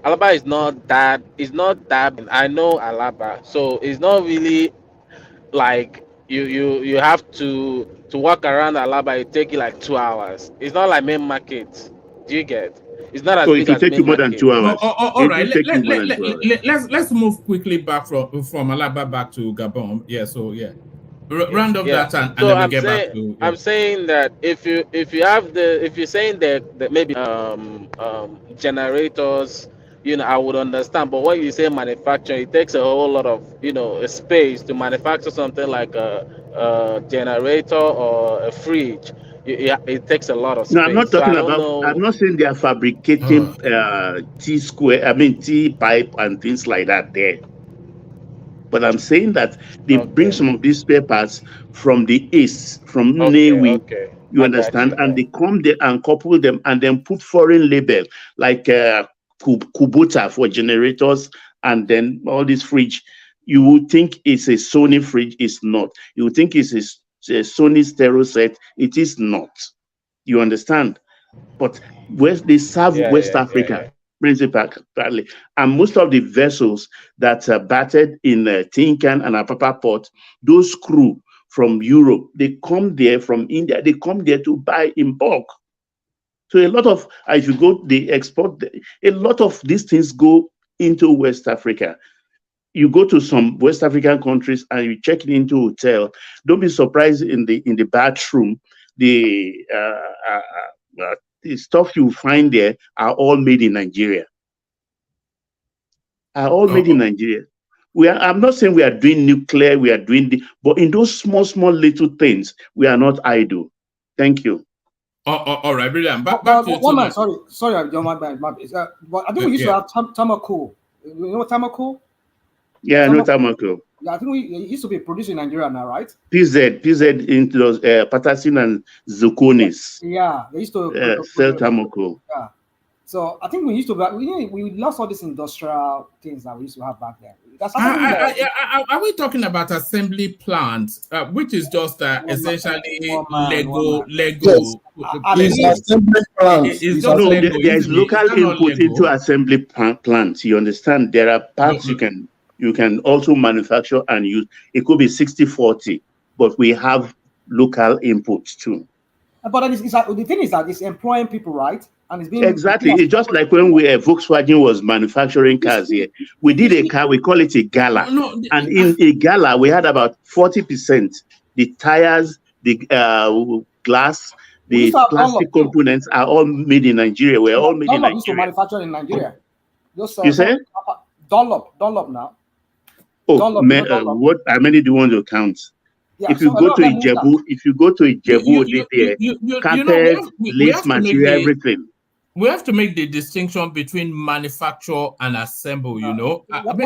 Alaba is not that. It's not that. I know Alaba, so it's not really like you have to walk around Alaba. It take you like 2 hours. It's not like main market. Do you get? It's not as So it big will as take you main more than market. 2 hours. All It right. will take you more than 2 hours. Let's move quickly back from Alaba back to Gabon. Yeah. So yeah, round up that and So then we get back to I'm saying that if you're saying that maybe generators, I would understand. But when you say manufacturing, it takes a whole lot of space to manufacture something like a generator or a fridge. It takes a lot of No, I'm not space. So I talking don't about. I'm know. not saying they are fabricating T square. I mean T pipe and things like that there. But I'm saying that they bring some of these spare parts from the east, from Newi. Okay. You I got understand? you. And they come there and couple them and then put foreign label like Kubota for generators and then all this fridge. You would think it's a Sony fridge. It's not. You would think it's a Sony stereo set. It is not. You understand? But they serve West Africa principally, and most of the vessels that are battered in Tinkan and Apapa port, those crew from Europe, they come there from India. They come there to buy in bulk. So a lot of, if you go, they export. A lot of these things go into West Africa. You go to some West African countries and you check into a hotel. Don't be surprised in the bathroom. The stuff you find there are all made in Nigeria. I'm not saying we are doing nuclear, we are doing but in those small little things, we are not idle. Thank you. All right, brilliant. Back to one man, sorry, John, my bad. But I think we used to have Tamako. You know what Tamako? Yeah, I know Tamako. Yeah, I think it used to be produced in Nigeria now, right? PZ into those Patterson and Zuconis. Yeah, they used to sell Tamako. Yeah. So I think we used to we lost all these industrial things that we used to have back then. Are we talking about assembly plants, which is just essentially Lego? Yes. It's assembly plants. There is local input into assembly plants. You understand? There are parts you can also manufacture and use. It could be 60-40, but we have local inputs too. But the thing is that it's employing people, right? And it's being exactly. It's just like when Volkswagen was manufacturing cars here. We did a car, we call it a Gala. And in a Gala, we had about 40%. The tires, the glass, the plastic components are all made in Nigeria. We're all made in Nigeria. Used to manufacture in Nigeria. You say? Dunlop now. Oh, how many do you want to count? Yeah, if you go to Ijebu, carpet, lace material, everything. We have to make the distinction between manufacture and assemble, No, I'm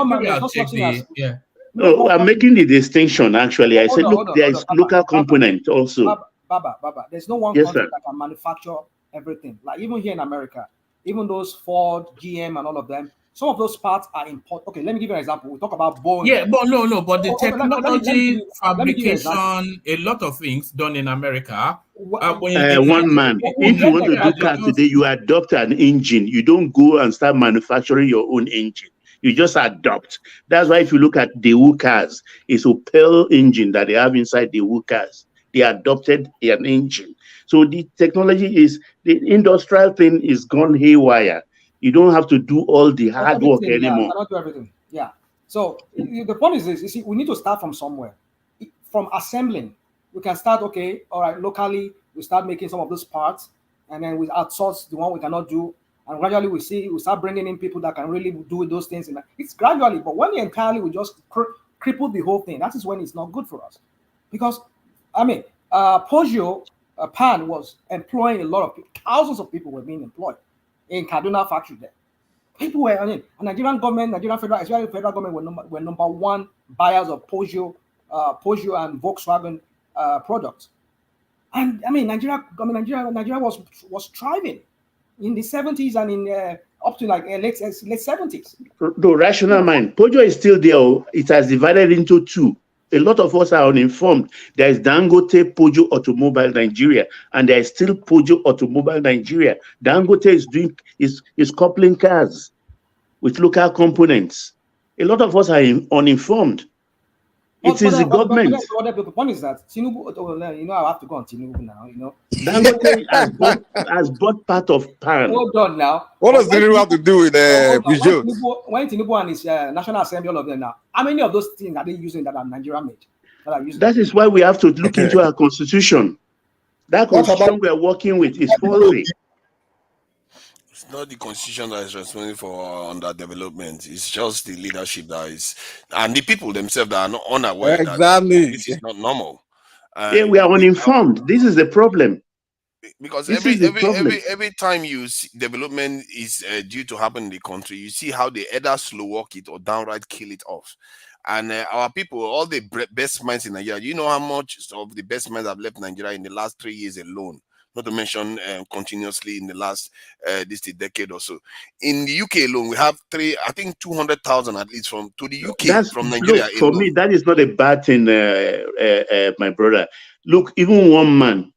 making the distinction, actually. I said, look, there is local component also. Baba, there's no one country that can manufacture everything. Like even here in America, even those Ford, GM, and all of them, some of those parts are important. Okay, let me give you an example. We talk about Boeing. Yeah, but but the technology, fabrication, a lot of things done in America. One man, if you want to do car today, you adopt an engine. You don't go and start manufacturing your own engine. You just adopt. That's why if you look at the Daewoo cars, it's a Pearl engine that they have inside the Daewoo cars. They adopted an engine. So the technology the industrial thing is gone haywire. You don't have to do all the hard work anymore. Cannot do everything. Yeah. So the point is this: you see, we need to start from somewhere. From assembling, we can start. Okay, all right. Locally, we start making some of those parts, and then we outsource the one we cannot do. And gradually, we start bringing in people that can really do those things. And it's gradually, but when we just cripple the whole thing, that is when it's not good for us. Because I mean, Peugeot Pan was employing a lot of people. Thousands of people were being employed in Kaduna factory there. People were, Nigerian government, especially federal government were number one buyers of Peugeot and Volkswagen products. And Nigeria was thriving in the 70s and in up to like late 70s. The rational mind, Peugeot is still there. It has divided into two. A lot of us are uninformed. There is Dangote Pojo Automobile Nigeria, and there is still Pojo Automobile Nigeria. Dangote is coupling cars with local components. A lot of us are uninformed. It is the government. One is that Tinubu, you know, I have to go on Tinubu now, you know. Dangote has bought part of PAN. Hold on now. What does Tinubu have to do with Peugeot? When Tinubu and his National Assembly, all of them now, how many of those things are they using that are Nigeria made? That is why we have to look into our constitution. That constitution we are working with is faulty. It's not the constitution that is responsible for underdevelopment. It's just the leadership that is, and the people themselves that are not unaware that this is not normal. Yeah, we are uninformed. This is the problem. Because This every is the problem. time you see development is due to happen in the country, you see how they either slow walk it or downright kill it off. And our people, all the best minds in Nigeria, you know how much of the best minds have left Nigeria in the last 3 years alone, not to mention continuously in the last this decade or so. In the UK alone, we have 200,000 at least from the UK from Nigeria Look, for alone. me, that is not a bad thing, my brother. Look, even one man,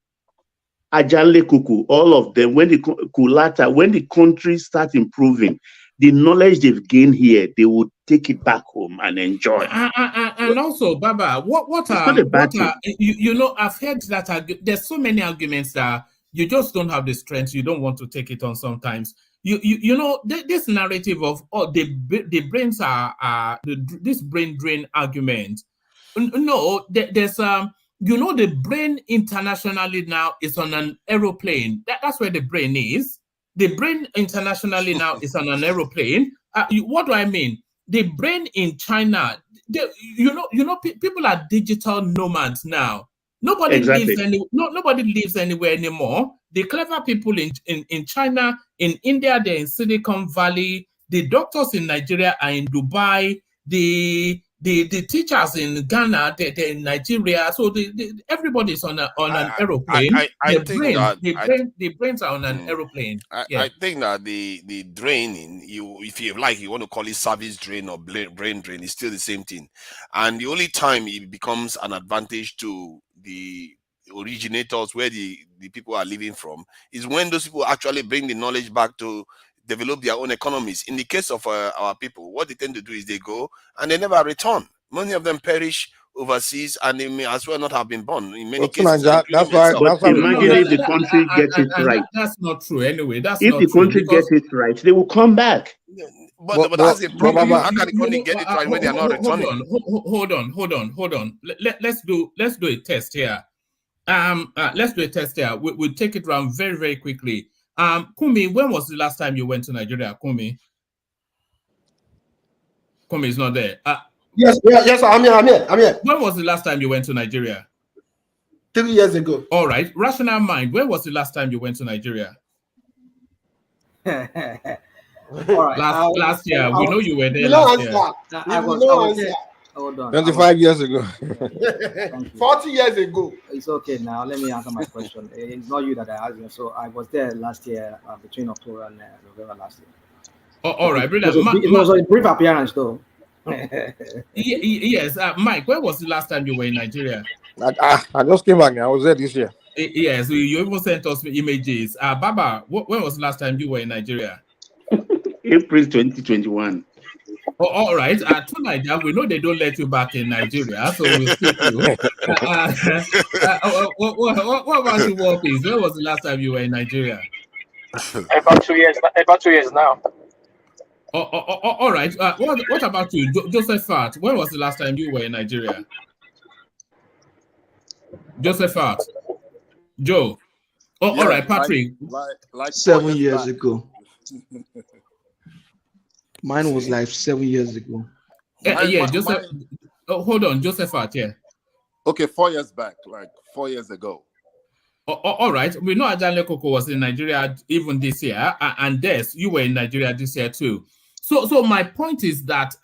Ajale Kuku, all of them, when the country starts improving, the knowledge they've gained here, they will take it back home and enjoy. And also, Baba, what are you know? I've heard that there's so many arguments that you just don't have the strength. You don't want to take it on. Sometimes you know this narrative of the brains are this brain drain argument. No, there's you know, the brain internationally now is on an aeroplane. That's where the brain is. The brain internationally now is on an aeroplane. What do I mean? The brain in China, people are digital nomads now. Nobody lives anywhere anymore. The clever people in China, in India, they're in Silicon Valley. The doctors in Nigeria are in Dubai. The teachers in Ghana, they're in Nigeria. So everybody's on an aeroplane. The brains are on an aeroplane. I think that the draining, if you like, you want to call it service drain or brain drain, it's still the same thing. And the only time it becomes an advantage to the originators where the people are living from is when those people actually bring the knowledge back to develop their own economies. In the case of our people, what they tend to do is they go and they never return. Many of them perish overseas and they may as well not have been born in many cases. But imagine if the country gets it right. That's not true anyway. If the country gets it right, they will come back. But that's the problem. How can the country get it right when they are not returning? Hold on. Let's do a test here. Let's do a test here. We'll take it around very, very quickly. Kumi, when was the last time you went to Nigeria? Kumi is not there. Yes, I'm here. When was the last time you went to Nigeria? 3 years ago. All right. Rational mind, when was the last time you went to Nigeria? All right. Last year. We know you were there last year. I was there. Hold on. 25 years ago. 40 years ago. It's okay now. Let me answer my question. It's not you that I asked you. So I was there last year, between October and November last year. Oh, all right, brother. It was a brief appearance, though. Yes, Mike. When was the last time you were in Nigeria? I just came back. I was there this year. Yes, you even sent us images. Baba, when was the last time you were in Nigeria? April 2021. Oh, all right. Tonight, we know they don't let you back in Nigeria, so we'll skip you. What about you, Walkies? When was the last time you were in Nigeria? About 2 years. About 2 years now. All right. What about you, Josephat? When was the last time you were in Nigeria? Josephat. Joe. All right, Patrick. Like 7 years ago. Mine was like 7 years ago. Joseph. Hold on, Josephat. Yeah. Okay, 4 years back, like 4 years ago. All right. We know Ajale Koko was in Nigeria even this year, and Des, you were in Nigeria this year too. So my point is that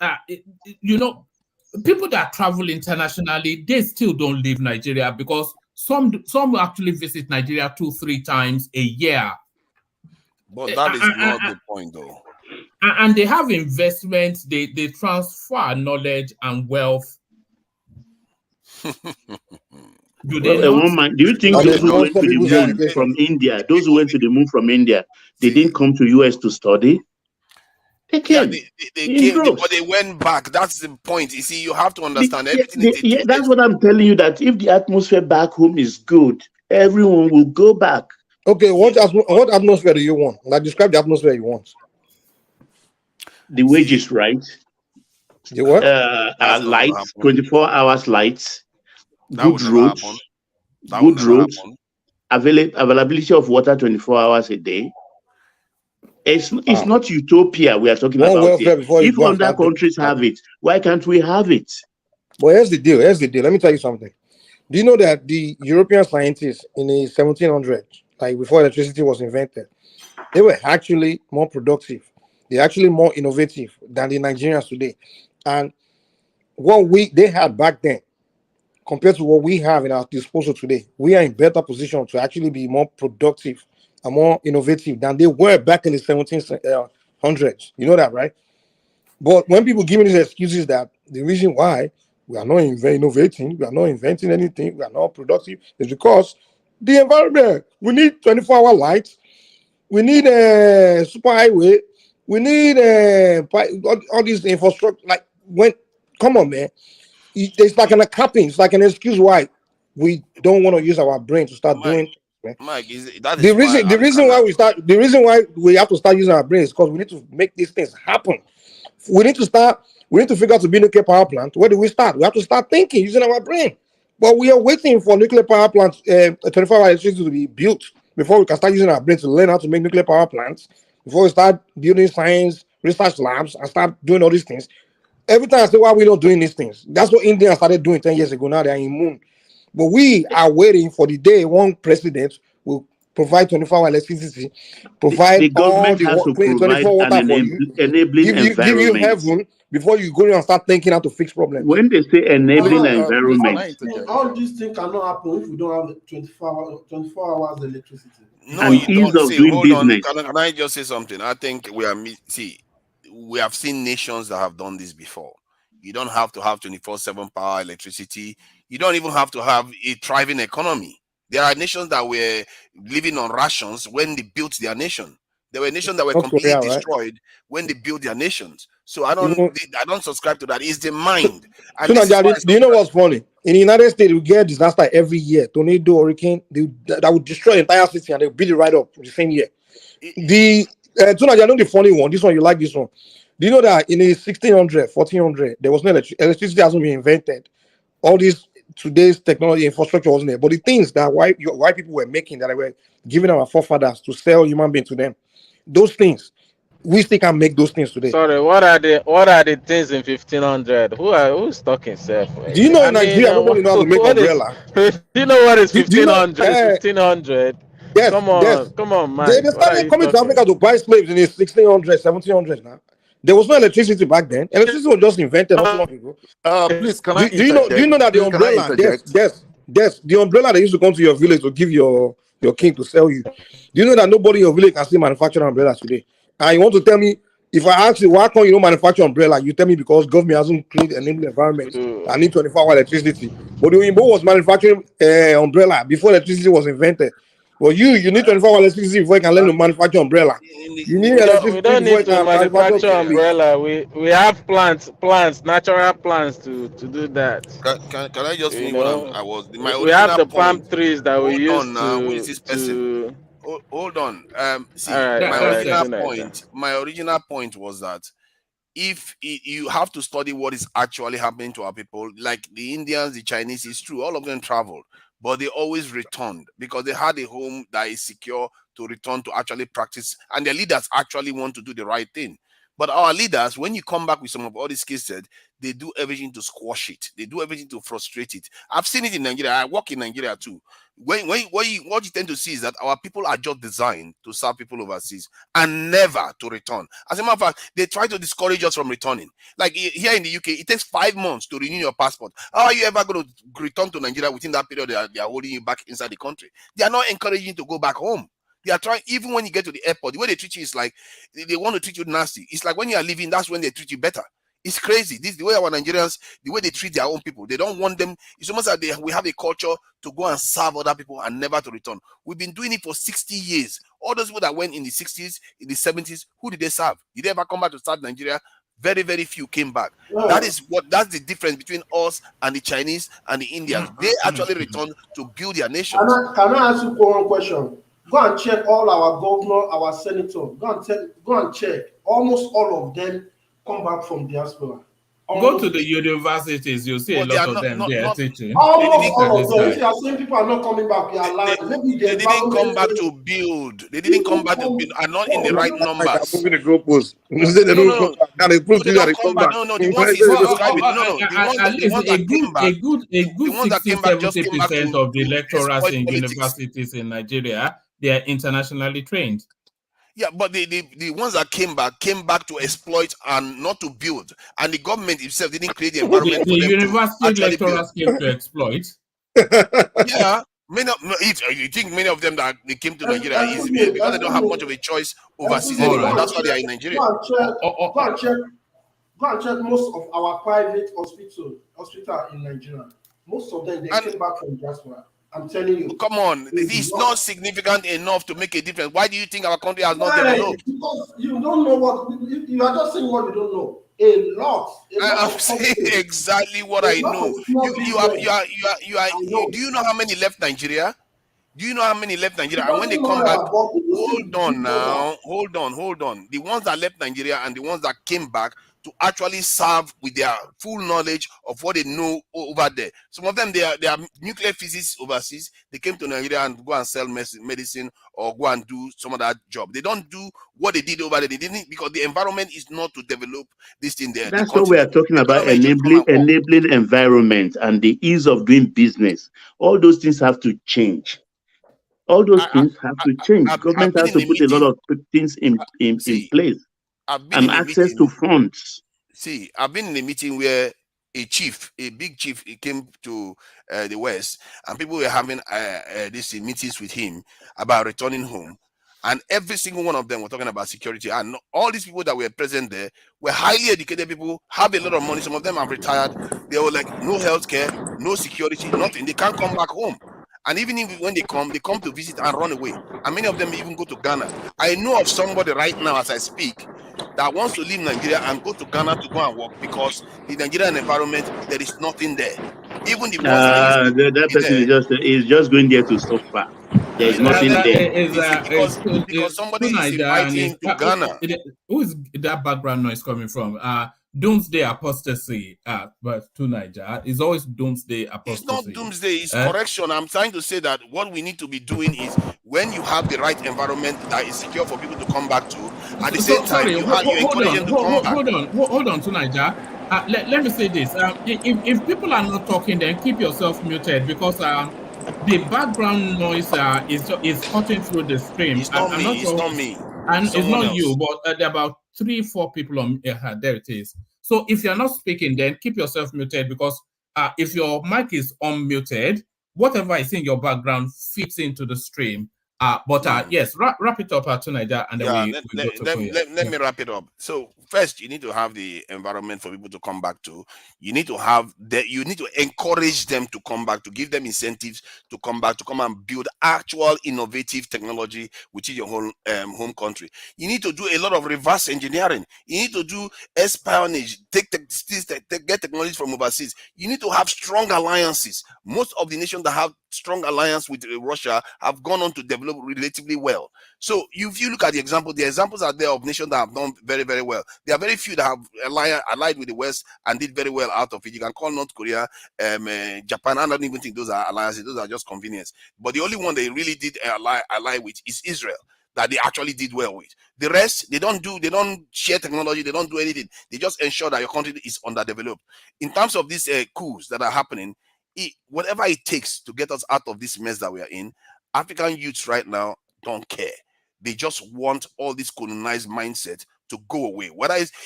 people that travel internationally, they still don't leave Nigeria because some actually visit Nigeria 2-3 times a year. But that is not the point, though. And they have investments, they transfer knowledge and wealth Do they Well, not? one man, do you think And they those who went sponsor to the people's moon education. from India, those who went to the moon from India, they didn't come to US to study? They came they in came, droves. but they went back. That's the point. You see, you have to understand everything is Yeah, that's what I'm telling you, that if the atmosphere back home is good, everyone will go back. Okay, what atmosphere do you want? Like, describe the atmosphere you want. The wages, right? The what? That's not gonna Lights, happen. 24 hours lights, That good would never roads, happen. That would never happen. availability of water 24 hours a day. It's not utopia we are talking One about here. welfare before you If go and other start doing countries that. have it, why can't we have it? But here's the deal. Let me tell you something. Do you know that the European scientists in the 1700s, like before electricity was invented, they were actually more productive. They're actually more innovative than the Nigerians today. And what they had back then compared to what we have in our disposal today, we are in better position to actually be more productive and more innovative than they were back in the 1700s. You know that, right? But when people give me these excuses that the reason why we are not innovating, we are not inventing anything, we are not productive, is because the environment. We need 24-hour lights. We need a super highway. We need all these infrastructure. Like, come on, man. It's like a capping. It's like an excuse why we don't want to use our brain to start doing things, man. Mike, that is why The reason why we have to start using our brains is because we need to make these things happen. We need to figure out to build a nuclear power plant. Where do we start? We have to start thinking using our brain. But we are waiting for nuclear power plants, 24-hour electricity to be built before we can start using our brain to learn how to make nuclear power plants, before we start building science research labs and start doing all these things. Every time I say, why are we not doing these things? That's what India started doing 10 years ago. Now they are immune. But we are waiting for the day one president will provide 24-hour electricity, provide The government has to 24 provide water an for you, enabling give you environment. heaven before you go and start thinking how to fix problems. When they say enabling environment, All these things cannot happen if we don't have 24 hours electricity. No, and you ease don't. of See, doing hold on. business. Can I just say something? I think we have seen nations that have done this before. You don't have to have 24/7 power, electricity. You don't even have to have a thriving economy. There are nations that were living on rations when they built their nation. There were nations that were North completely Korea, right? destroyed when they built their nations. So I Even don't subscribe to that. It's the mind, and so this is why. do you know what's funny? In the United States, we get disaster every year. Tornado, hurricane, that would destroy the entire city and they'll build it right up the same year. The I know the funny one. This one, you like this one. Do you know that in the 1600, 1400, there was no electricity hasn't been invented. All these today's technology infrastructure wasn't there. But the things that white people were making that they were giving our forefathers to sell human beings to them, those things, we still can make those things today. Sorry, what are the things in 1500? Who's talking, Seth? Do you know in Nigeria nobody knows how to make umbrella? Do you know what is Do you know? 1500? 1500. Yes, Come yes. on, They Mike. What are started you coming to talking? Africa to buy slaves in the 1600s, 1700s now. There was no electricity back then. Electricity was just invented not so long ago. Please, can I Do you know that the Please, can I umbrella, interject? the umbrella that used to come to your village to give your king to sell you. Do you know that nobody in your village can still manufacture umbrellas today? And you want to tell me, if I ask you why can't you not manufacture umbrella, you tell me because government hasn't created an enabling environment. I need 24-hour electricity. But the Oyinbo was manufacturing umbrella before electricity was invented. Well, you need 24-hour electricity before you can learn to manufacture umbrella. You need We electricity don't before need you to can manufacture manufacture toothpaste. umbrella. We have plants, natural plants to do that. Can I just You finish what know, I was my we have original the palm point? trees that we Hold use on now. Who is this person? to. Hold on. All See, right, my original point was that if you have to study what is actually happening to our people, like the Indians, the Chinese, it's true, all of them traveled, but they always returned because they had a home that is secure to return to actually practice, and their leaders actually want to do the right thing. But our leaders, when you come back with some of all these cases, they do everything to squash it. They do everything to frustrate it. I've seen it in Nigeria. I work in Nigeria too. What you tend to see is that our people are just designed to serve people overseas and never to return. As a matter of fact, they try to discourage us from returning. Like here in the UK, it takes 5 months to renew your passport. How are you ever going to return to Nigeria within that period they are holding you back inside the country? They are not encouraging you to go back home. They are trying, even when you get to the airport, the way they treat you is like they want to treat you nasty. It's like when you are leaving, that's when they treat you better. It's crazy. This is the way our Nigerians, the way they treat their own people. They don't want them. It's almost like we have a culture to go and serve other people and never to return. We've been doing it for 60 years. All those people that went in the 60s, in the 70s, who did they serve? Did they ever come back to serve Nigeria? Very, very few came back. That's the difference between us and the Chinese and the Indians. They actually returned to build their nations. Can I ask you one question? Go and check all our governor, our senator. Go and check. Almost all of them come back from diaspora. Go to the universities, you'll see a lot of them there teaching. Almost all of them. If you are saying people are not coming back, you are lying. Maybe they didn't come back to build. They didn't come back to build. Are not in the right numbers. Moving the goalposts. They don't come back. Now they prove to you that they come back. No, the ones he's describing. The ones that came back. A good 60-70% of the lecturers in universities in Nigeria, they are internationally trained. Yeah, but the ones that came back to exploit and not to build. And the government itself didn't create the environment for them university lecturers came to exploit. Yeah. You think many of them that they came to Nigeria is because they don't have much of a choice overseas anymore. That's why they are in Nigeria. Go and check most of our private hospital in Nigeria. Most of them, they came back from diaspora. I'm telling you. Come on, it's not significant enough to make a difference. Why do you think our country has not developed? Because you don't know what you are just saying what you don't know. A lot. I'm saying exactly what I know. Do you know how many left Nigeria? Do you know how many left Nigeria? And when they come back, hold on. The ones that left Nigeria and the ones that came back to actually serve with their full knowledge of what they know over there. Some of them, they are nuclear physicists overseas. They came to Nigeria and go and sell medicine or go and do some of that job. They don't do what they did over there. They didn't, because the environment is not to develop this thing there. That's what we are talking about, enabling environment and the ease of doing business. All those things have to change. All those things have to change. Government has to put a lot of things in place. And access to funds. See, I've been in a meeting where a big chief, he came to the West, and people were having these meetings with him about returning home. And every single one of them were talking about security. And all these people that were present there were highly educated people, have a lot of money. Some of them have retired. They were like, no healthcare, no security, nothing. They can't come back home. And even when they come to visit and run away. And many of them even go to Ghana. I know of somebody right now as I speak that wants to leave Nigeria and go to Ghana to go and work because the Nigerian environment, there is nothing there. Even the that person is just going there to suffer. There is nothing there. Because somebody is inviting to Ghana. Who is that background noise coming from? Doomsday apostasy, but to Niger is always doomsday apostasy. It's not doomsday, it's correction. I'm trying to say that what we need to be doing is when you have the right environment that is secure for people to come back to, at the same time, you encourage them to come back. Hold on to Niger. Let me say this. If people are not talking, then keep yourself muted because the background noise is cutting through the stream. It's not me. And it's not you, but there are about 3-4 people on there it is. So if you're not speaking, then keep yourself muted because if your mic is unmuted, whatever is in your background fits into the stream. Yes, wrap it up to Niger, and then let me wrap it up. So first, you need to have the environment for people to come back to. You need to encourage them to come back, to give them incentives to come back, to come and build actual innovative technology within your home country. You need to do a lot of reverse engineering. You need to do espionage, get technology from overseas. You need to have strong alliances. Most of the nations that have strong alliance with Russia have gone on to develop relatively well. So if you look at the examples are there of nations that have done very, very well. There are very few that have allied with the West and did very well out of it. You can call North Korea, Japan. I don't even think those are alliances. Those are just convenience. But the only one they really did ally with is Israel, that they actually did well with. The rest, they don't share technology, they don't do anything. They just ensure that your country is underdeveloped. In terms of these coups that are happening, whatever it takes to get us out of this mess that we are in, African youths right now don't care. They just want all this colonized mindset to go away.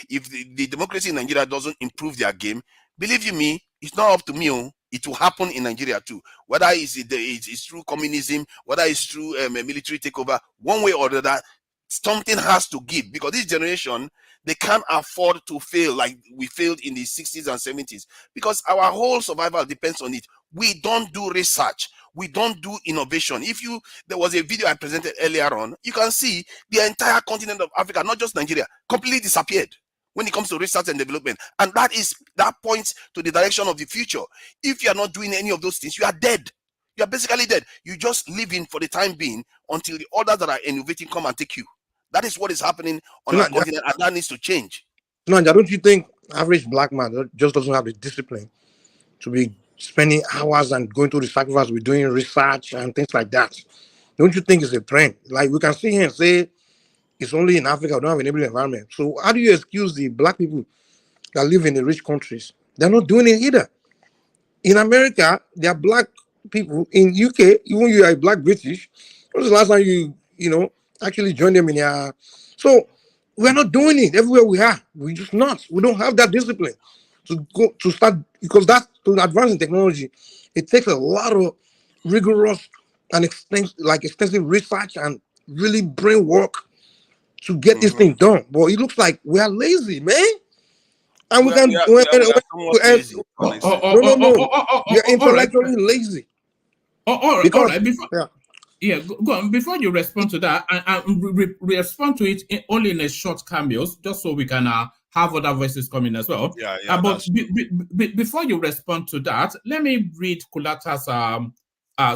If the democracy in Nigeria doesn't improve their game, believe you me, it's not up to me. It will happen in Nigeria too. Whether it's through communism, whether it's through a military takeover, one way or the other, Something has to give, because this generation, they can't afford to fail like we failed in the 60s and 70s, because our whole survival depends on it. We don't do research. We don't do innovation. There was a video I presented earlier on, you can see the entire continent of Africa, not just Nigeria, completely disappeared when it comes to research and development. And that points to the direction of the future. If you are not doing any of those things, you are dead. You are basically dead. You just live in for the time being until the others that are innovating come and take you. That is what is happening on our continent, and that needs to change. No, don't you think average black man just doesn't have the discipline to be spending hours and going through the sacrifice with doing research and things like that? Don't you think it's a trend? Like, we can sit here and say it's only in Africa we don't have an enabling environment. So how do you excuse the black people that live in the rich countries? They're not doing it either. In America, there are black people. In UK, even you are a black British. When was the last time you actually joined them in your... So we're not doing it everywhere we are. We just not. We don't have that discipline to go to start, because that's to advance in technology. It takes a lot of rigorous and extensive research and really brain work to get this thing done. But it looks like we are lazy, man. And we can. No, you're intellectually lazy. All right. Go on. Before you respond to that, and respond to it only in a short cameos, just so we can have other voices coming as well. But before you respond to that, let me read Kulata's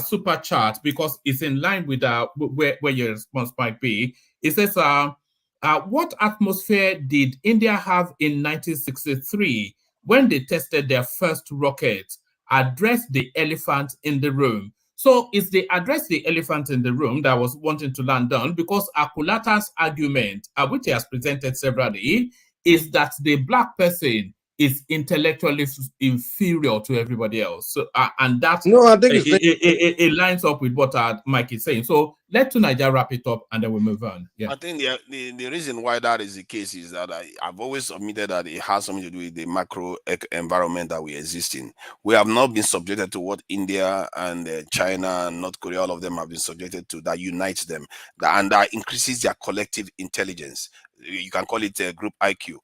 super chat, because it's in line with where your response might be. It says, what atmosphere did India have in 1963 when they tested their first rocket? Address the elephant in the room. So it's the address the elephant in the room that I was wanting to land on, because Akulata's argument, which he has presented severally, is that the black person is intellectually inferior to everybody else. So, and that I think it lines up with what Mike is saying. So let Tunaja wrap it up and then we move on. Yeah. I think the reason why that is the case is that I've always submitted that it has something to do with the macro environment that we exist in. We have not been subjected to what India and China and North Korea, all of them have been subjected to, that unites them, and that increases their collective intelligence. You can call it a group IQ.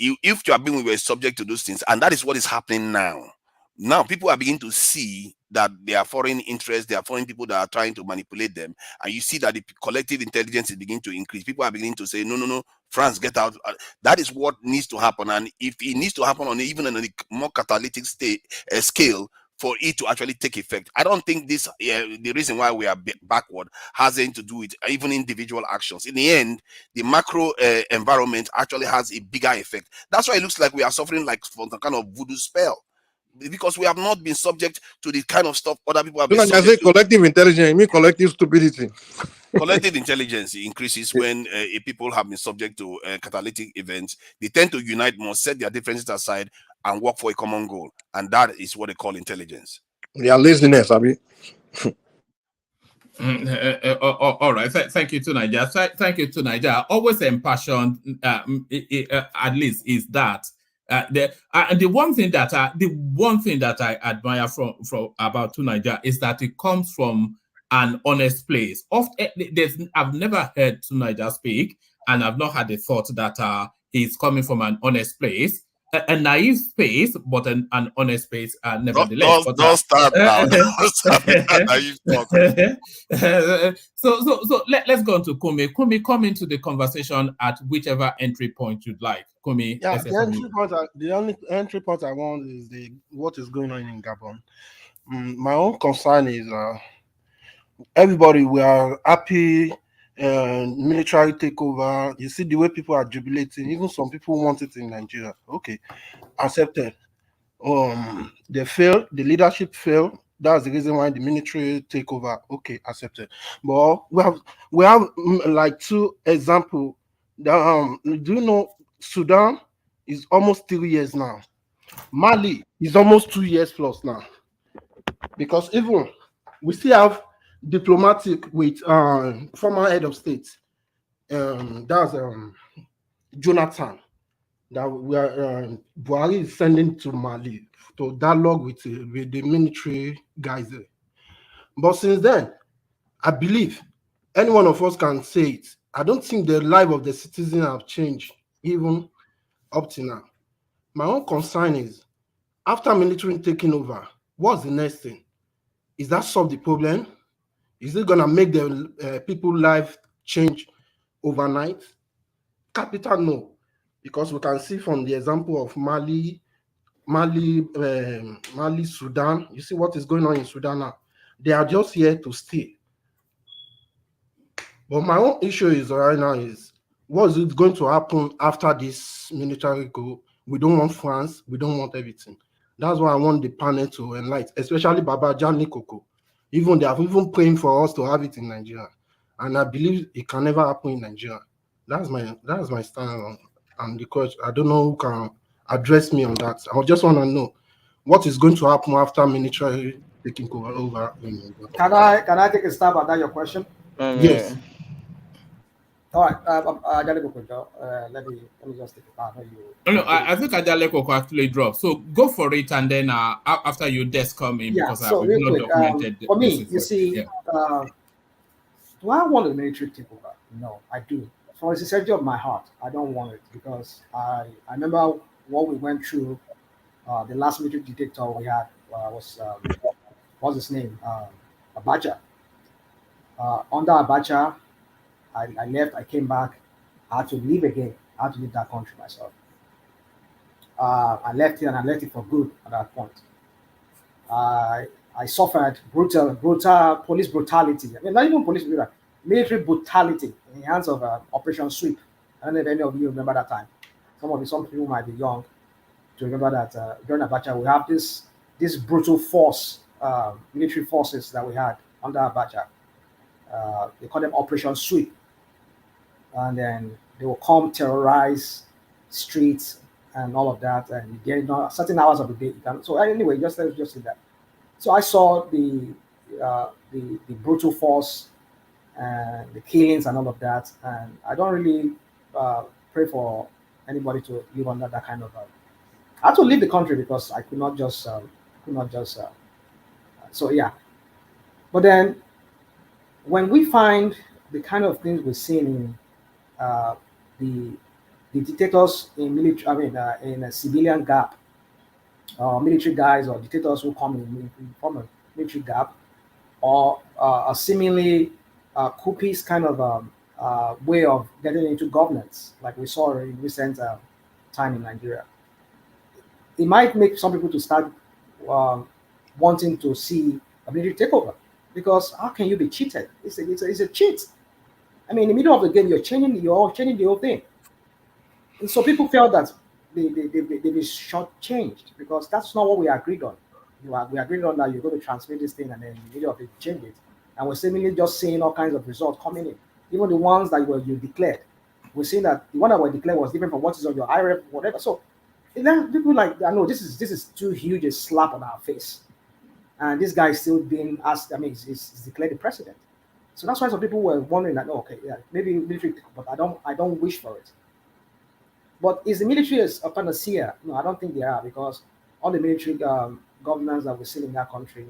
If you have been, we were subject to those things, and that is what is happening now. Now people are beginning to see that there are foreign interests, there are foreign people that are trying to manipulate them, and you see that the collective intelligence is beginning to increase. People are beginning to say, no, France, get out. That is what needs to happen, and if it needs to happen on even on a more catalytic scale, for it to actually take effect. I don't think this the reason why we are backward has anything to do with even individual actions. In the end, the macro environment actually has a bigger effect. That's why it looks like we are suffering like from some kind of voodoo spell, because we have not been subject to the kind of stuff other people have been subject to. Collective intelligence, you mean collective stupidity. Collective intelligence increases when people have been subject to catalytic events. They tend to unite more, set their differences aside, and work for a common goal. And that is what they call intelligence. Yeah, laziness, Abi. All right. Thank you to Nigeria. Thank you to Nigeria. Always impassioned, at least, is that. The one thing that I admire from about Tunaja is that it comes from an honest place. I've never heard Tunaja speak, and I've not had the thought that he's coming from an honest place. A naive space, but an honest space, nevertheless. Don't start now. Don't start that naive talk. So let's go on to Kumi. Kumi, come into the conversation at whichever entry point you'd like. Kumi. Yeah, the only entry point I want is what is going on in Gabon. My own concern is everybody, we are happy. Military takeover. You see the way people are jubilating. Even some people want it in Nigeria. Okay, accepted. They failed. The leadership failed. That's the reason why the military takeover. Okay, accepted. But we have like two examples. Do you know Sudan is almost 3 years now. Mali is almost 2 years plus now. Because even we still have diplomatic with former head of state, that's Jonathan, that we are Buhari is sending to Mali to dialogue with the military guys there. But since then, I believe any one of us can say it, I don't think the life of the citizen have changed even up to now. My own concern is after military taking over, what's the next thing? Is that solve the problem? Is it gonna make the people life change overnight? Capital no, because we can see from the example of Mali, Sudan. You see what is going on in Sudan now. They are just here to stay. But my own issue is right now is what is going to happen after this military coup? We don't want France. We don't want everything. That's why I want the panel to enlighten, especially Baba Jani Koko. Even they have even praying for us to have it in Nigeria, and I believe it can never happen in Nigeria. That's my stand on the question. I don't know who can address me on that. I just want to know what is going to happen after military taking over in Nigeria. Can I take a stab at that? Your question? Yes. All right. I gotta go quick, Joe. Let me just take a part. No, I think Adaleko will actually drop. So go for it, and then after you desk come in, Yeah. because So we've real not quick, documented for me, this you see, yeah. do I want the military to take over? No, I do. From the sincerity of my heart, I don't want it because I remember what we went through. The last military dictator we had was what's his name? Abacha. Under Abacha, I left. I came back. I had to leave again. I had to leave that country myself. I left here and I left it for good at that point. I suffered brutal police brutality. I mean, not even police brutality, military brutality in the hands of Operation Sweep. I don't know if any of you remember that time. Some people might be young to remember that during Abacha we have this brutal force, military forces that we had under Abacha. They call them Operation Sweep, and then they will come terrorize streets and all of that, and you get certain hours of the day. So anyway, just say that. So I saw the brutal force and the killings and all of that, and I don't really pray for anybody to live under that kind of. I had to leave the country because I could not just. So yeah, but then when we find the kind of things we're seeing in the dictators in military, in a civilian gap, military guys or dictators who come in from a military gap, or a seemingly coupist kind of way of getting into governance, like we saw in recent time in Nigeria. It might make some people to start wanting to see a military takeover, because how can you be cheated? It's a cheat. I mean, in the middle of the game, you're changing the whole thing. And so people felt that they've been shortchanged because that's not what we agreed on. We agreed on that you're going to transmit this thing and then in the middle of it, change it. And we're seemingly just seeing all kinds of results coming in. Even the ones that you declared, we're seeing that the one that were declared was different from what is on your IREP, whatever. So then people like, I know this is too huge a slap on our face. And this guy is still being asked, he's declared the president. So that's why some people were wondering that, okay, yeah, maybe military, but I don't wish for it. But is the military a panacea? No, I don't think they are, because all the military governors that we see in that country,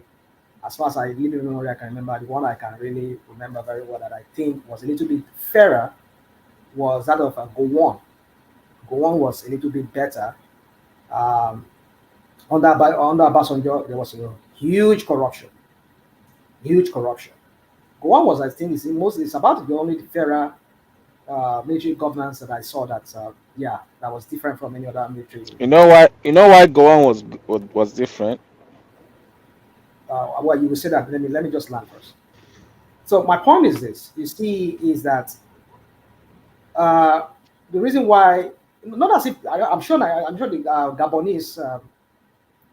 as far as I live in memory, I can remember, the one I can really remember very well that I think was a little bit fairer was that of Gowon. Gowon was a little bit better. Under Obasanjo, there was a huge corruption. Huge corruption. Gowon was, I think, it's about the only fairer military governance that I saw that that was different from any other military. You know why Goan was different? Well, you will say that. Let me just land first. So my point is this: you see, is that the reason why, not as if I'm sure the Gabonese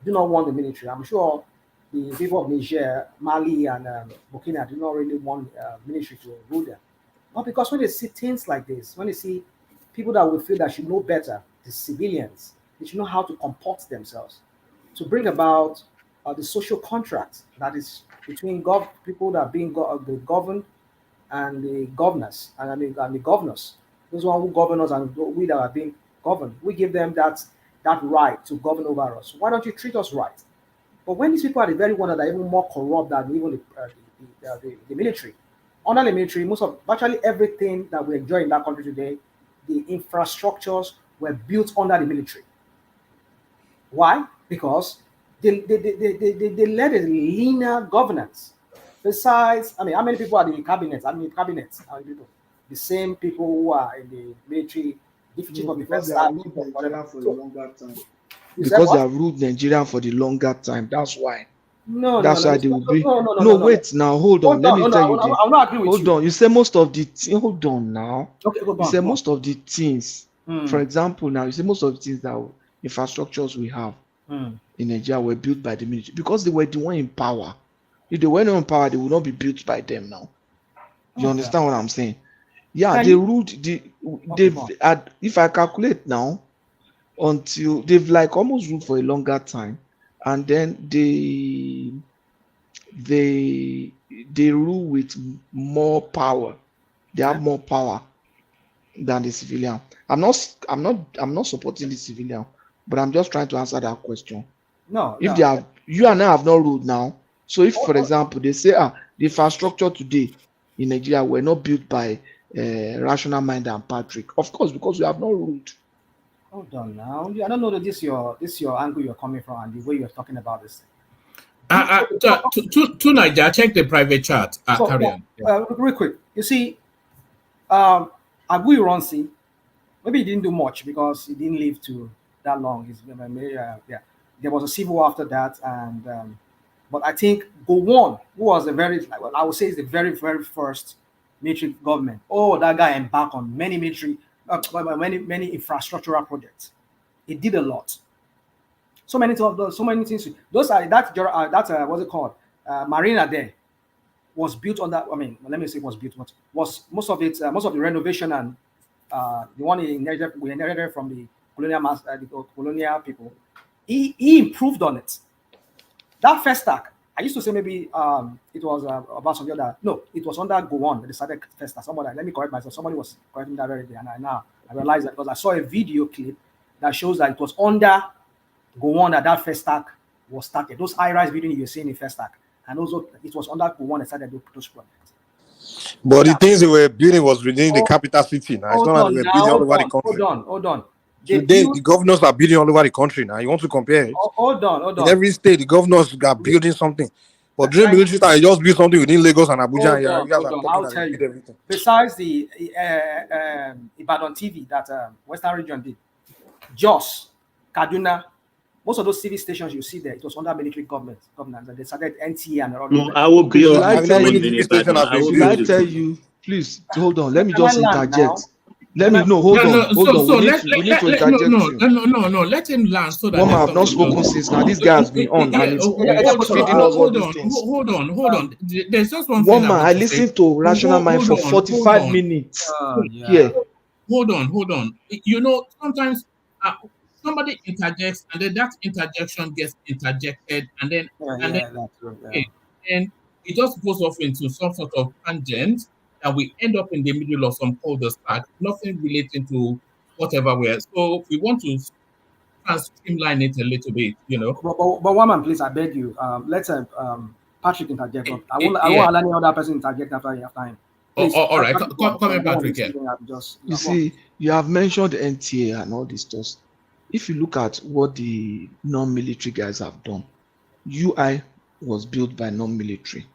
do not want the military. I'm sure the people of Niger, Mali, and Burkina do not really want military to rule them. But because when they see things like this, when they see people that we feel that should know better, the civilians, they should know how to comport themselves to bring about the social contract that is between people that are being governed and the governors, and the governors, those who govern us and we that are being governed. We give them that right to govern over us. Why don't you treat us right? But when these people are the very ones that are even more corrupt than even the military, under the military, virtually everything that we enjoy in that country today, the infrastructures were built under the military. Why? Because they led a linear governance. Besides, I mean, how many people are in the cabinet? How many people? The same people who are in the military, chief of defense staff, whatever. For a longer time. Because They have ruled Nigeria for the longer time. That's why. No, That's no, why they will be. no. Wait now. Hold on. Let me tell you this. I will not agree with Hold on. You say most of the things. Hold on now. Okay, go on. You say most of the things. Mm. For example, now you say most of the things that infrastructures we have in Nigeria were built by the military because they were the one in power. If they were not in power, they would not be built by them now. You understand what I'm saying? Yeah, they ruled if I calculate now, until they've like almost ruled for a longer time, and then they rule with more power. They have more power than the civilian. I'm not supporting the civilian, but I'm just trying to answer that question. You and I have not ruled now. So if, for example, they say the infrastructure today in Nigeria were not built by Rational Mind and Patrick, of course, because we have not ruled. Hold on now. I don't know that this is your angle you're coming from and the way you're talking about this. To Nigeria, check the private chat. Carry on. Real quick. You see, Agu Ironsi, maybe he didn't do much because he didn't live to that long. There was a civil war after that, and but I think Gowon, who was I would say is the very, very first military government. Oh, that guy embarked on many military, many infrastructural projects. He did a lot. So many things. Those are what's it called? Marina there was built on that. I mean, let me say it was built. What was most of it? Most of the renovation and the one we inherited from the colonial people. He improved on it. That first stack, I used to say maybe it was about some other. No, it was under Gowon. They decided first stack. Let me correct myself. Somebody was correcting that very day, and I realized that because I saw a video clip that shows that it was under Gowon that first stack was started. Those high-rise buildings you're seeing in first stack, and also it was under Gowon that started those projects. But the things they were building was within the capital city. Now it's not like they were building all over the country. Hold on. Today, the governors are building all over the country now. You want to compare it? Hold on. In every state, the governors are building something. But during military time, you just build something within Lagos and Abuja. I'll tell you. Everything. Besides the Ibadan TV that Western region did, Jos, Kaduna, most of those TV stations you see there, it was under military government. They started NTA and all. No, I will be. Should I tell you? Please hold on. Let me just interject. Hold on. We need to interject. No. Let him land so that. One man have not spoken since now. This guy has been on and it's feeding us all these things. Hold on. There's just one man. I listened to Rational Mind for 45 minutes. Here. Hold on. You know, sometimes somebody interjects and then that interjection gets interjected and then and it just goes off into some sort of tangent. And we end up in the middle of some cul-de-sac, nothing relating to whatever we are. So we want to streamline it a little bit, you know. But one man, please, I beg you, let's Patrick interject. I won't allow any other person interject after him. Please, all right, come in, Patrick. You see, you have mentioned NTA and all this stuff. If you look at what the non-military guys have done, UI was built by non-military,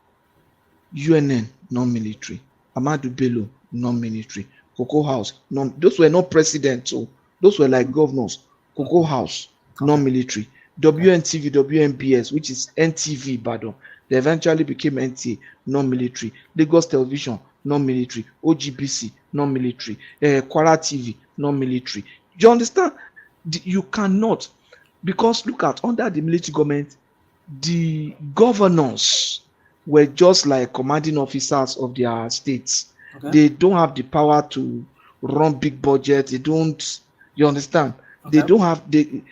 UNN non-military. Amadou Bello, non-military. Cocoa House, those were not presidents, so those were like governors. Cocoa House, non-military. WNTV, WNBS, which is NTV, pardon. They eventually became NTA, non-military. Lagos Television, non-military. OGBC, non-military. Kwara TV, non-military. Do you understand? You cannot, because look at under the military government, the governors were just like commanding officers of their states. Okay. They don't have the power to run big budgets. They don't. You understand? Okay. They don't have. They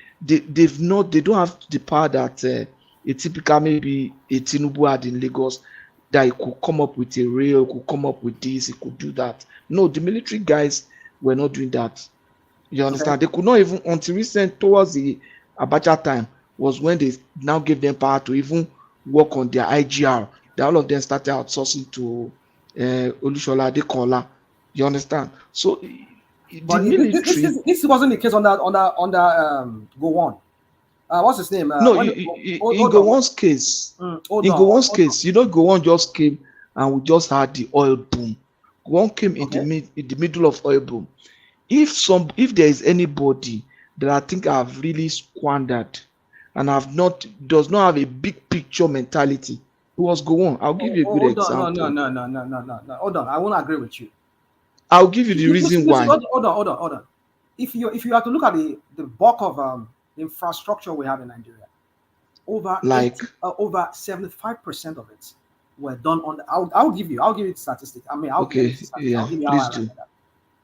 don't have the power that a typical maybe a Tinubu had in Lagos, that he could come up with a rail, could come up with this, he could do that. No, the military guys were not doing that. You understand? Okay. They could not even until recent towards the Abacha time was when they now gave them power to even work on their IGR. All of them started outsourcing to Olushola Adekola. You understand? So the But military. this wasn't the case under Gowon. What's his name? No, in Gowon's case, you know, Gowon just came and we just had the oil boom. Gowon came in the middle of oil boom. If there is anybody that I think have really squandered and does not have a big picture mentality, it was Gowon. I'll give you a good example. No. Hold on. I won't agree with you. I'll give you the reason why. Hold on. If you have to look at the bulk of the infrastructure we have in Nigeria, over 75% of it were done on. I'll give you the statistic. I mean, I'll give you please do.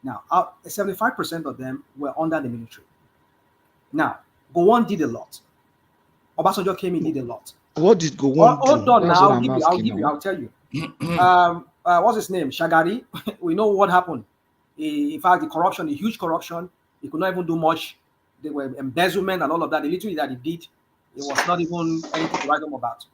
Now, 75% of them were under the military. Now, Gowon did a lot. Obasanjo came in, did a lot. What did Gowon do? Hold on, now I'll tell you. What's his name? Shagari. We know what happened. In fact, the huge corruption. He could not even do much. There were embezzlement and all of that. The little that he did, it was not even anything to write home about.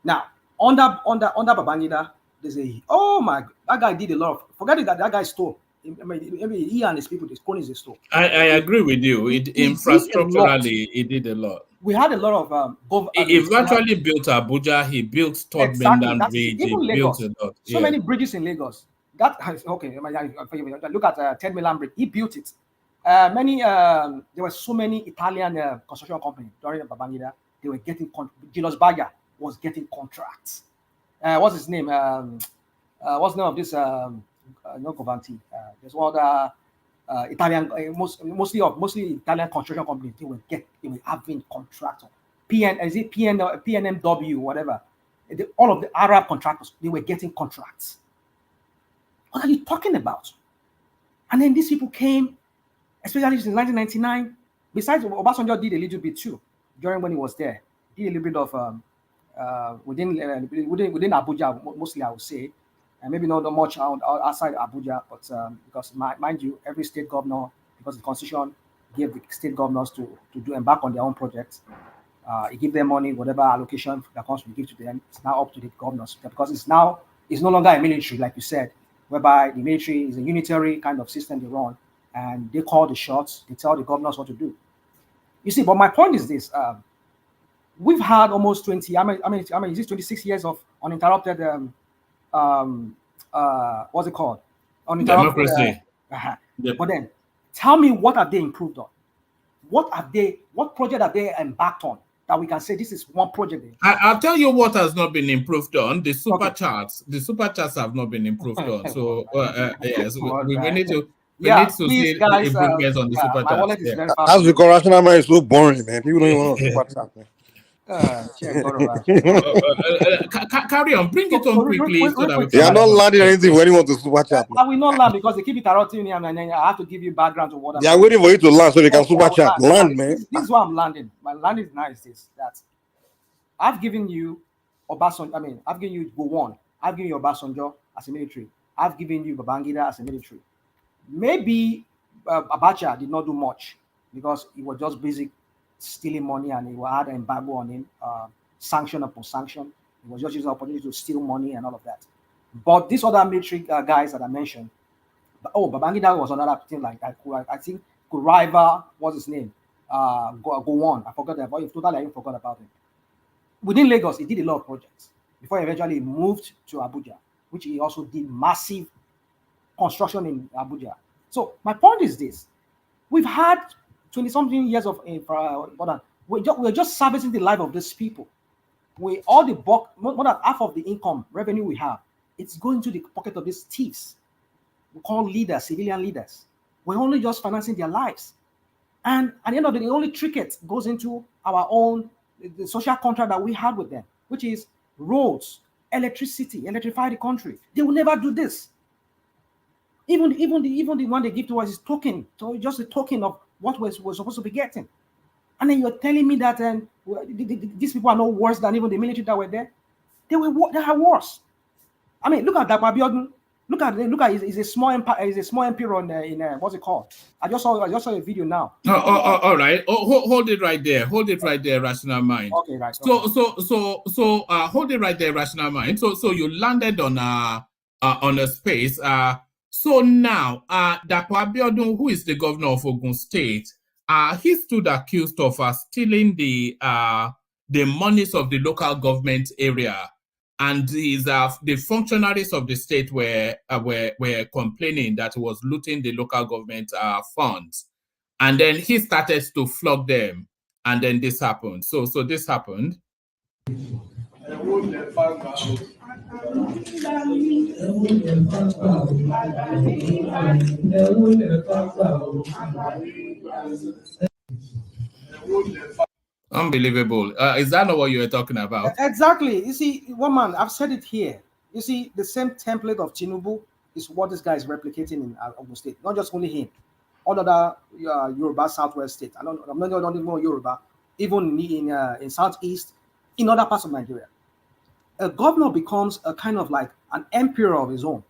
Now, under Babangida, there's that guy did a lot of. Forget it, that guy stole. Maybe he and his people, his cronies, they stole. I agree with you. Infrastructurally, he did a lot. We had a lot of he virtually built Abuja. He built Third Mainland Bridge. He built a lot. So many bridges in Lagos. Look at Third Mainland Bridge. He built it. There were so many Italian construction companies during Babangida. They were getting Julius Baga was getting contracts. What's his name? What's the name of this? Not Covanti. There's one other Italian, mostly Italian construction companies. They were having contracts. PNMW, whatever. All of the Arab contractors, they were getting contracts. What are you talking about? And then these people came, especially in 1999. Besides, Obasanjo did a little bit too during when he was there. Did a little bit of within Abuja, mostly I would say, and maybe not much outside Abuja, but because mind you, every state governor, because the constitution gave the state governors to embark on their own projects. It give them money, whatever allocation that comes to give to them. It's now up to the governors because it's no longer a military, like you said, whereby the military is a unitary kind of system they run, and they call the shots. They tell the governors what to do. You see, but my point is this: we've had almost 20. I mean, is this 26 years of uninterrupted? What's it called? Uninterrupted democracy. Yep. But then, tell me, what have they improved on? What project have they embarked on that we can say this is one project? I'll tell you what has not been improved on. The super charts. The super charts have not been improved on. So yes, we need to. We need to see the improvements on the super charts. That's because rational mind is so boring, man. People don't even want to super chat, man. Carry on, bring it on quickly. So that they are not landing anything when you want to super chat. I will not land because they keep interrupting me, and then I have to give you background to what I'm saying. They are waiting for you to land so they can super chat. Land, man. This is why I'm landing. My landing is nice. That I've given you Obasanjo. I've given you Gowon. I've given you Obasanjo as a military. I've given you Babangida as a military. Maybe Abacha did not do much because he was just busy stealing money, and he had an embargo on him, sanction upon sanction. He was just using the opportunity to steal money and all of that. But these other military guys that I mentioned, Babangida was another thing like that. I think could rival, what's his name? Gowon. I forgot about him. Totally, I even forgot about him. Within Lagos, he did a lot of projects before he eventually moved to Abuja, which he also did massive construction in Abuja. So my point is this: we've had 20-something years of we're just servicing the life of these people. More than half of the income revenue we have, it's going to the pocket of these thieves. We call leaders, civilian leaders. We're only just financing their lives, and at the end of the day, the only trinket goes into our own the social contract that we had with them, which is roads, electricity, electrify the country. They will never do this. Even the one they give to us is token, so just a token of what we're supposed to be getting. And then you're telling me that these people are no worse than even the military that were there. They are worse. I mean, look at that Abiodun. Look at it's a small empire. It's a small emperor in what's it called? I just saw a video now. All right. Hold it right there. Hold it right there, rational mind. Okay, right. So hold it right there, rational mind. So you landed on on a space. So now, Dapo Abiodun, who is the governor of Ogun State, he stood accused of stealing the monies of the local government area, and the functionaries of the state were complaining that he was looting the local government funds, and then he started to flog them, and then this happened. So this happened. Unbelievable. Is that not what you were talking about? Exactly. You see, one man, I've said it here. You see, the same template of Tinubu is what this guy is replicating in Ogun State. Not just only him, all other Yoruba Southwest state. I'm not even Yoruba, even in Southeast, in other parts of Nigeria. A governor becomes a kind of like an emperor of his own,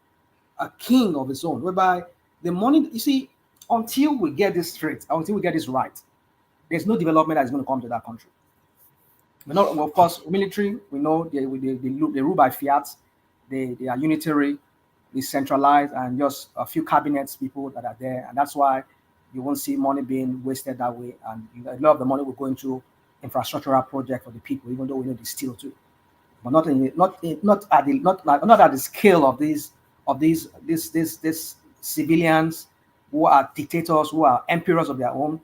a king of his own, whereby the money, you see, until we get this straight, until we get this right, there's no development that is going to come to that country. Well, of course, military, we know they rule by fiat, they are unitary, decentralized, and just a few cabinets people that are there. And that's why you won't see money being wasted that way. And a lot of the money will go into infrastructural project for the people, even though we know they steal too. But not at the scale of these civilians who are dictators, who are emperors of their own.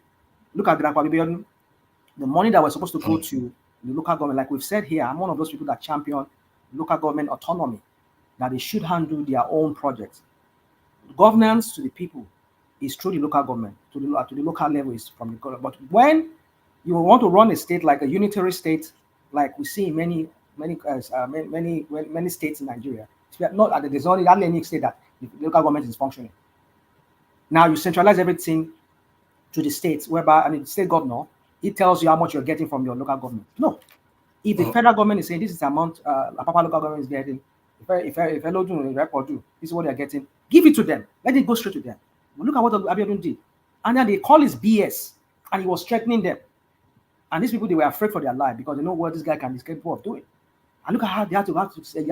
Look at the money that was supposed to go to the local government, like we've said here. I'm one of those people that champion local government autonomy, that they should handle their own projects. Governance to the people is through the local government, to the local level is from the government. But when you want to run a state like a unitary state, like we see in many states in Nigeria, there's only any state that the local government is functioning. Now you centralize everything to the states, whereby the state governor, he tells you how much you're getting from your local government. No, if the federal government is saying this is the amount Apapa local government is getting, if hello do record do, this is what they're getting, give it to them. Let it go straight to them. But look at what Abiodun did, and then they call his BS, and he was threatening them. And these people, they were afraid for their life because they know what this guy is capable of doing. And look at how they had to say,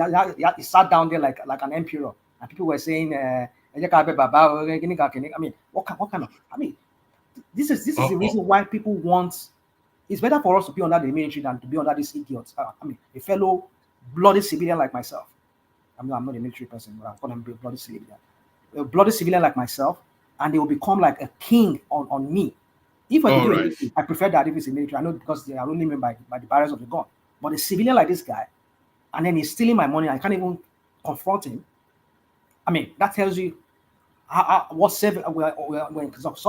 he sat down there like an emperor, and people were saying, I mean, what kind of, I mean, this is the reason why people want. It's better for us to be under the military than to be under these idiots. I mean, a fellow bloody civilian like myself. I'm not a military person, but I'm going to be a bloody civilian. A bloody civilian like myself, and they will become like a king on me. If I do military, I prefer that if it's a military. I know because they are only made by the barriers of the gun. But a civilian like this guy, and then he's stealing my money, I can't even confront him. I mean, that tells you what sort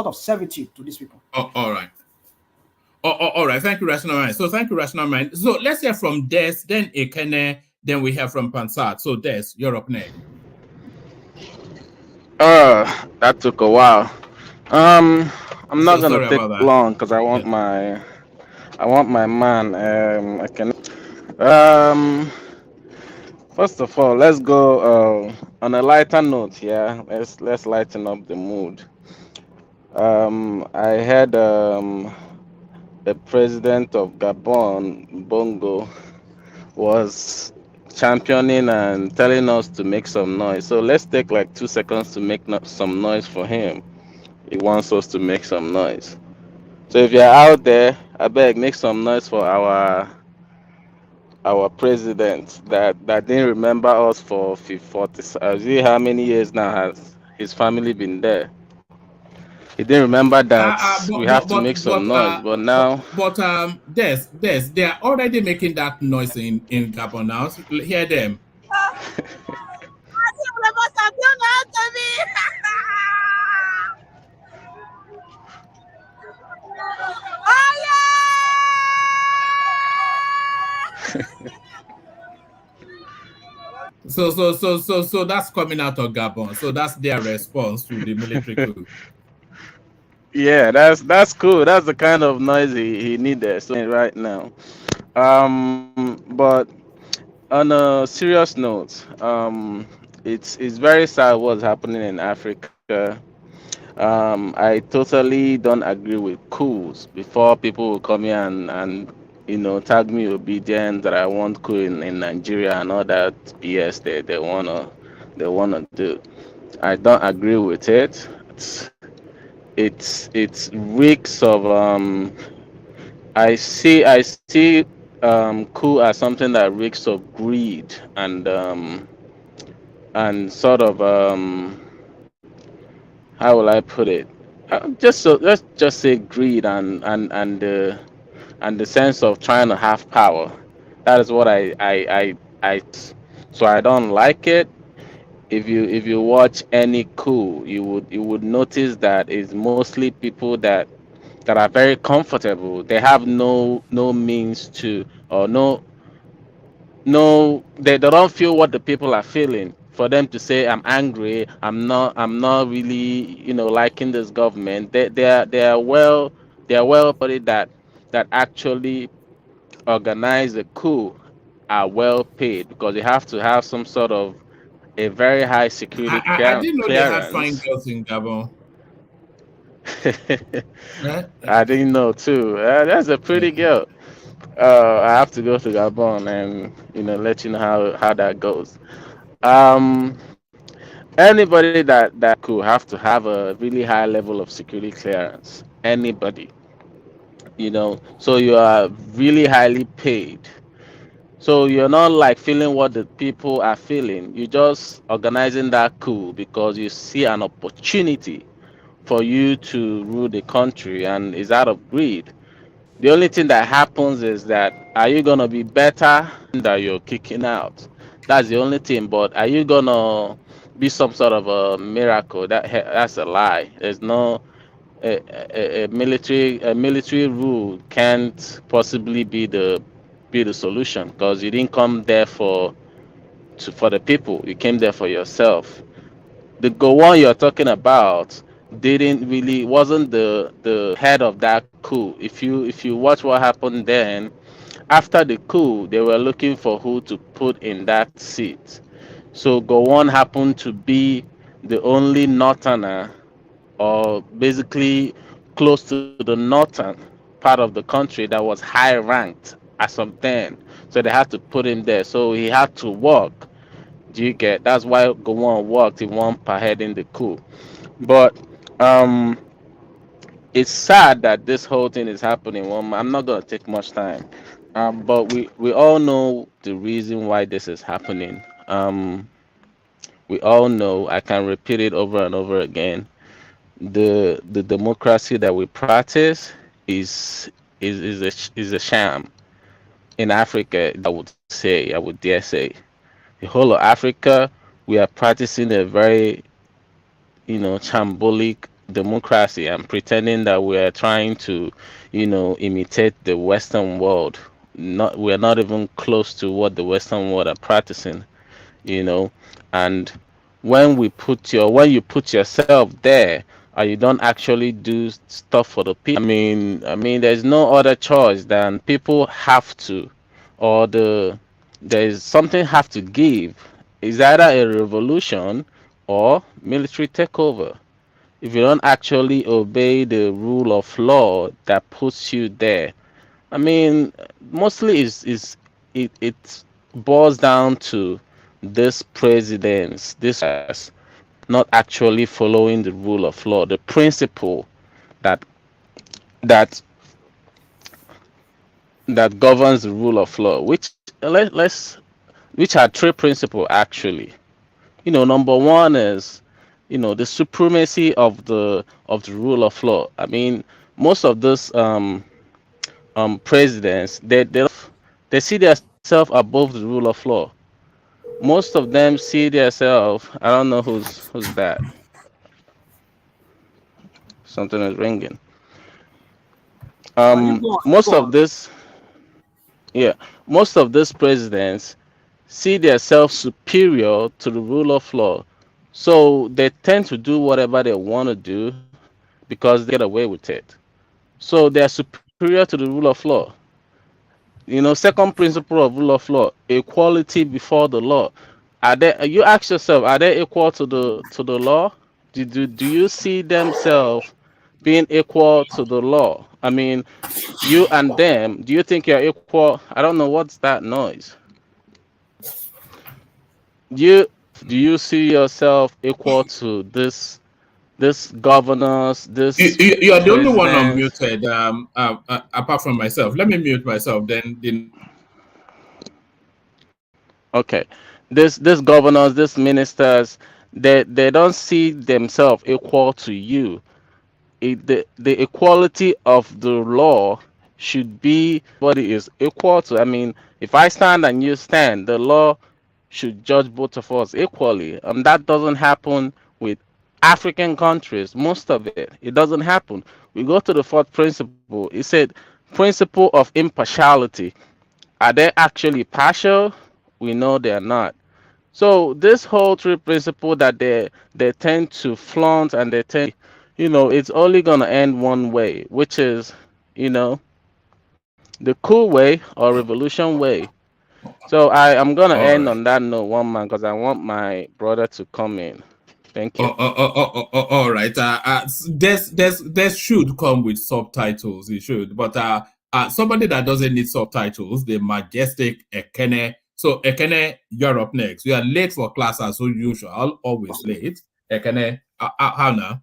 of servitude to these people. All right. All right. Thank you, Rational Mind. So thank you, Rational Mind. So let's hear from Des, then Ekene, then we hear from Pansat. So Des, you're up next. That took a while. I'm not gonna take long because I want my man. I can. First of all, let's go on a lighter note. Yeah, let's lighten up the mood. I had the president of Gabon, Bongo, was championing and telling us to make some noise. So let's take like 2 seconds to make some noise for him. He wants us to make some noise. So if you're out there, I beg, make some noise for our president that didn't remember us for 40. See how many years now has his family been there? He didn't remember that we have to make some noise, but now. Des, they are already making that noise in Gabon now. So hear them. So that's coming out of Gabon. So that's their response to the military coup. Yeah, that's cool. That's the kind of noise he needed. So right now, but on a serious note, it's very sad what's happening in Africa. I totally don't agree with coups. Before people will come here and tag me obedient that I want coup in Nigeria and all that BS they wanna they want to do. I don't agree with it. It's reeks of I see coup as something that reeks of greed and sort of how will I put it? Just so let's just say greed and the sense of trying to have power. That is what I so I don't like it. If you watch any coup, you would notice that it's mostly people that are very comfortable. They have no means to or no they don't feel what the people are feeling. For them to say I'm angry, I'm not really liking this government. They are well put it that actually organize a coup are well paid because they have to have some sort of a very high security I didn't know they had fine clearance. girls in Gabon. Eh? I didn't know too. That's a pretty girl. I have to go to Gabon and let you know how that goes. Um, Anybody that could have to have a really high level of security clearance. Anybody, so you are really highly paid. So you're not like feeling what the people are feeling. You're just organizing that coup because you see an opportunity for you to rule the country and it's out of greed. The only thing that happens is that are you gonna be better that you're kicking out? That's the only thing. But are you gonna be some sort of a miracle? That's a lie. There's no a military rule can't possibly be the solution because you didn't come there for the people. You came there for yourself. The Gowon you're talking about didn't really wasn't the head of that coup. If you watch what happened then, after the coup, they were looking for who to put in that seat. So Gowon happened to be the only northerner, or basically close to the northern part of the country that was high ranked as of then. So they had to put him there. So he had to work. Do you get? That's why Gowon worked. He won per head in the coup. But um, it's sad that this whole thing is happening. Well, I'm not gonna take much time, but we all know the reason why this is happening. We all know. I can repeat it over and over again. The democracy that we practice is a sham in Africa. I would dare say, the whole of Africa, we are practicing a very shambolic democracy and pretending that we are trying to imitate the Western world. Not we're not even close to what the Western world are practicing, you know. And when you put yourself there and you don't actually do stuff for the people, I mean there's no other choice than people have to, or there's something have to give. It's either a revolution or military takeover. If you don't actually obey the rule of law that puts you there, I mean, mostly it boils down to this presidents, this not actually following the rule of law, the principle that that that governs the rule of law, which are three principles actually. Number one is, the supremacy of the rule of law. I mean, most of those presidents, they see themselves above the rule of law. Most of them see themselves. I don't know who's that. Something is ringing. You go on. You Most go of on. this, yeah, most of these presidents see themselves superior to the rule of law, so they tend to do whatever they want to do because they get away with it. So they are superior to the rule of law. Second principle of rule of law: equality before the law. You ask yourself, are they equal to the law? Do you see themselves being equal to the law? I mean, you and them, do you think you're equal? I don't know what's that noise. You do you see yourself equal to this governors, this You're the only one presidents? unmuted, apart from myself. Let me mute myself, then. Okay, this governors, this ministers, they don't see themselves equal to you. The equality of the law should be what it is equal to. I mean, if I stand and you stand, the law should judge both of us equally, and that doesn't happen with African countries. Most of it doesn't happen. We go to the fourth principle. It said principle of impartiality. Are they actually partial? We know they're not. So this whole three principle that they tend to flaunt, and they tend, it's only gonna end one way, which is, the cool way or revolution way. So I'm gonna All end right. on that note, one man, because I want my brother to come in. Thank you. All right. This should come with subtitles. It should, but somebody that doesn't need subtitles, the majestic Ekene. So Ekene, you're up next. You are late for class as usual. Always late. Ekene, how now?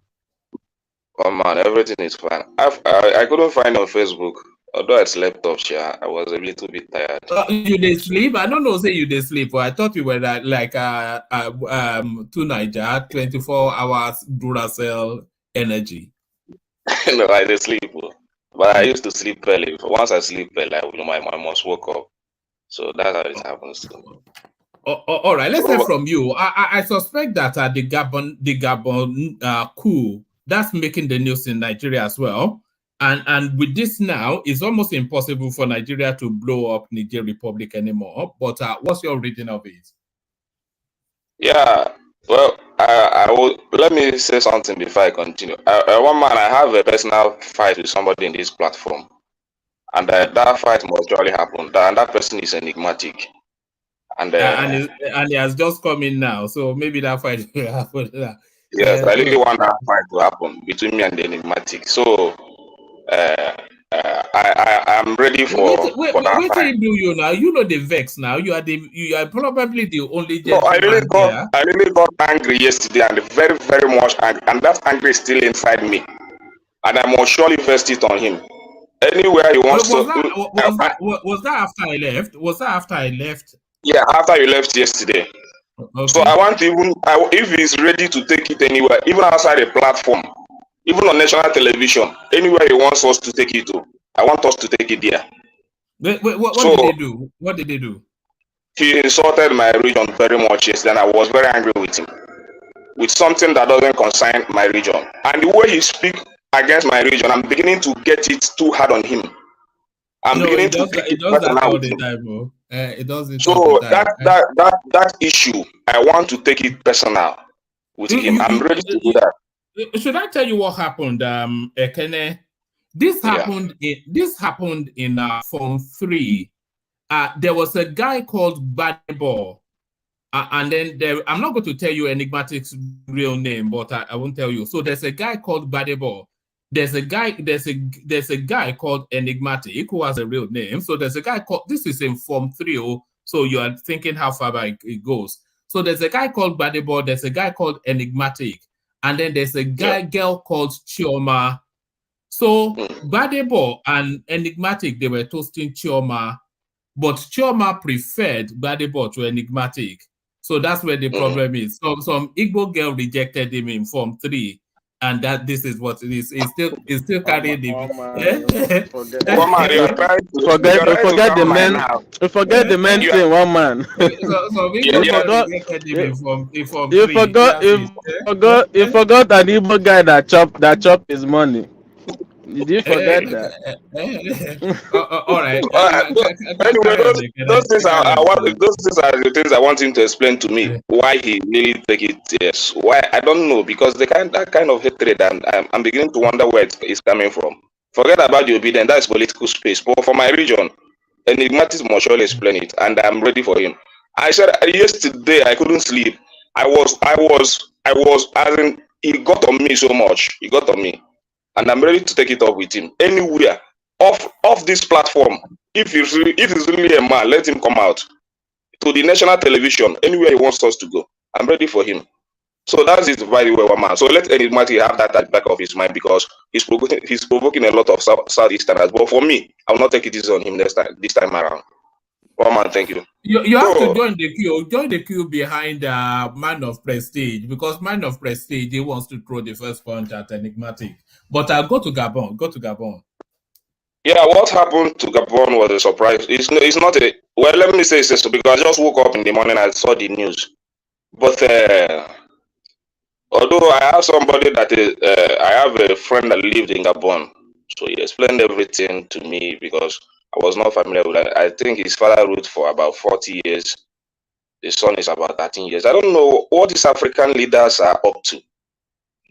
Oh man, everything is fine. I couldn't find on Facebook. Although I slept off, I was a little bit tired. You did sleep? I don't know. Say you did sleep. But I thought you were like to Niger 24 hours Duracell energy. No, I did sleep, but I used to sleep early. Once I sleep early, my must wake up. So that's how it happens to me. All right, let's hear from you. I suspect that the Gabon coup that's making the news in Nigeria as well. And with this now, it's almost impossible for Nigeria to blow up Niger Republic anymore. But what's your reading of it? Yeah, well, I will let me say something before I continue. One man, I have a personal fight with somebody in this platform, and that fight must surely happen. And that person is enigmatic. And he has just come in now, so maybe that fight will happen. Yes, I really want that fight to happen between me and the enigmatic. So I'm ready for that fight. Wait, do you now? You know the vex now. You are probably the only No, I gentleman really got angry yesterday, and very, very much angry, and that anger is still inside me, and I must surely vest it on him. Anywhere he wants was that after I left? Was that after I left? Yeah, after you left yesterday. Okay. So I want if he's ready to take it anywhere, even outside the platform, even on national television, anywhere he wants us to take it to, I want us to take it there. What did they do? What did they do? He insulted my region very much yesterday, and I was very angry with him, with something that doesn't concern my region. And the way he speaks against my region, I'm beginning to get it too hard on him. I'm beginning to take it personal with him. It does it so all the time. that issue, I want to take it personal with him. I'm ready to do that. Should I tell you what happened, Ekene? This happened in Form 3. There was a guy called Badebo, and then I'm not going to tell you Enigmatic's real name, but I won't tell you. So there's a guy called Badebo. There's a guy called Enigmatic who has a real name. So there's a guy called, this is in Form 3, so you are thinking how far back it goes. So there's a guy called Badebo, there's a guy called Enigmatic, and then there's a girl called Chioma. So Badebo and Enigmatic, they were toasting Chioma, but Chioma preferred Badebo to Enigmatic. So that's where the problem is. So some Igbo girl rejected him in Form 3. And that this is what it is. It's still carrying the. Forget the main thing. One man. You forgot an Igbo guy that chop his money. Did you forget that? All right. Anyway, those things are the things I want him to explain to me. Why he really take it? Yes. Why? I don't know, because that kind of hatred, and I'm beginning to wonder where it is coming from. Forget about the obedience. That's political space. But for my region, Enigmatic must surely explain it, and I'm ready for him. I said yesterday I couldn't sleep. I was as in, he got on me so much. He got on me. And I'm ready to take it up with him anywhere off this platform. If he's really a man, let him come out to the national television, anywhere he wants us to go. I'm ready for him. So that is very well, one man. So let Enigmatic have that at the back of his mind because he's provoking a lot of Southeasterners. But for me, I will not take it easy on him this time around. One man, thank you. You have to join the queue behind Man of Prestige, because Man of Prestige, he wants to throw the first punch at Enigmatic. But I'll go to Gabon. Yeah, what happened to Gabon was a surprise. It's not a, well, let me say this because I just woke up in the morning and saw the news. But although I have somebody that is, I have a friend that lived in Gabon, so he explained everything to me because I was not familiar with that. I think his father ruled for about 40 years. The son is about 13 years. I don't know what these African leaders are up to.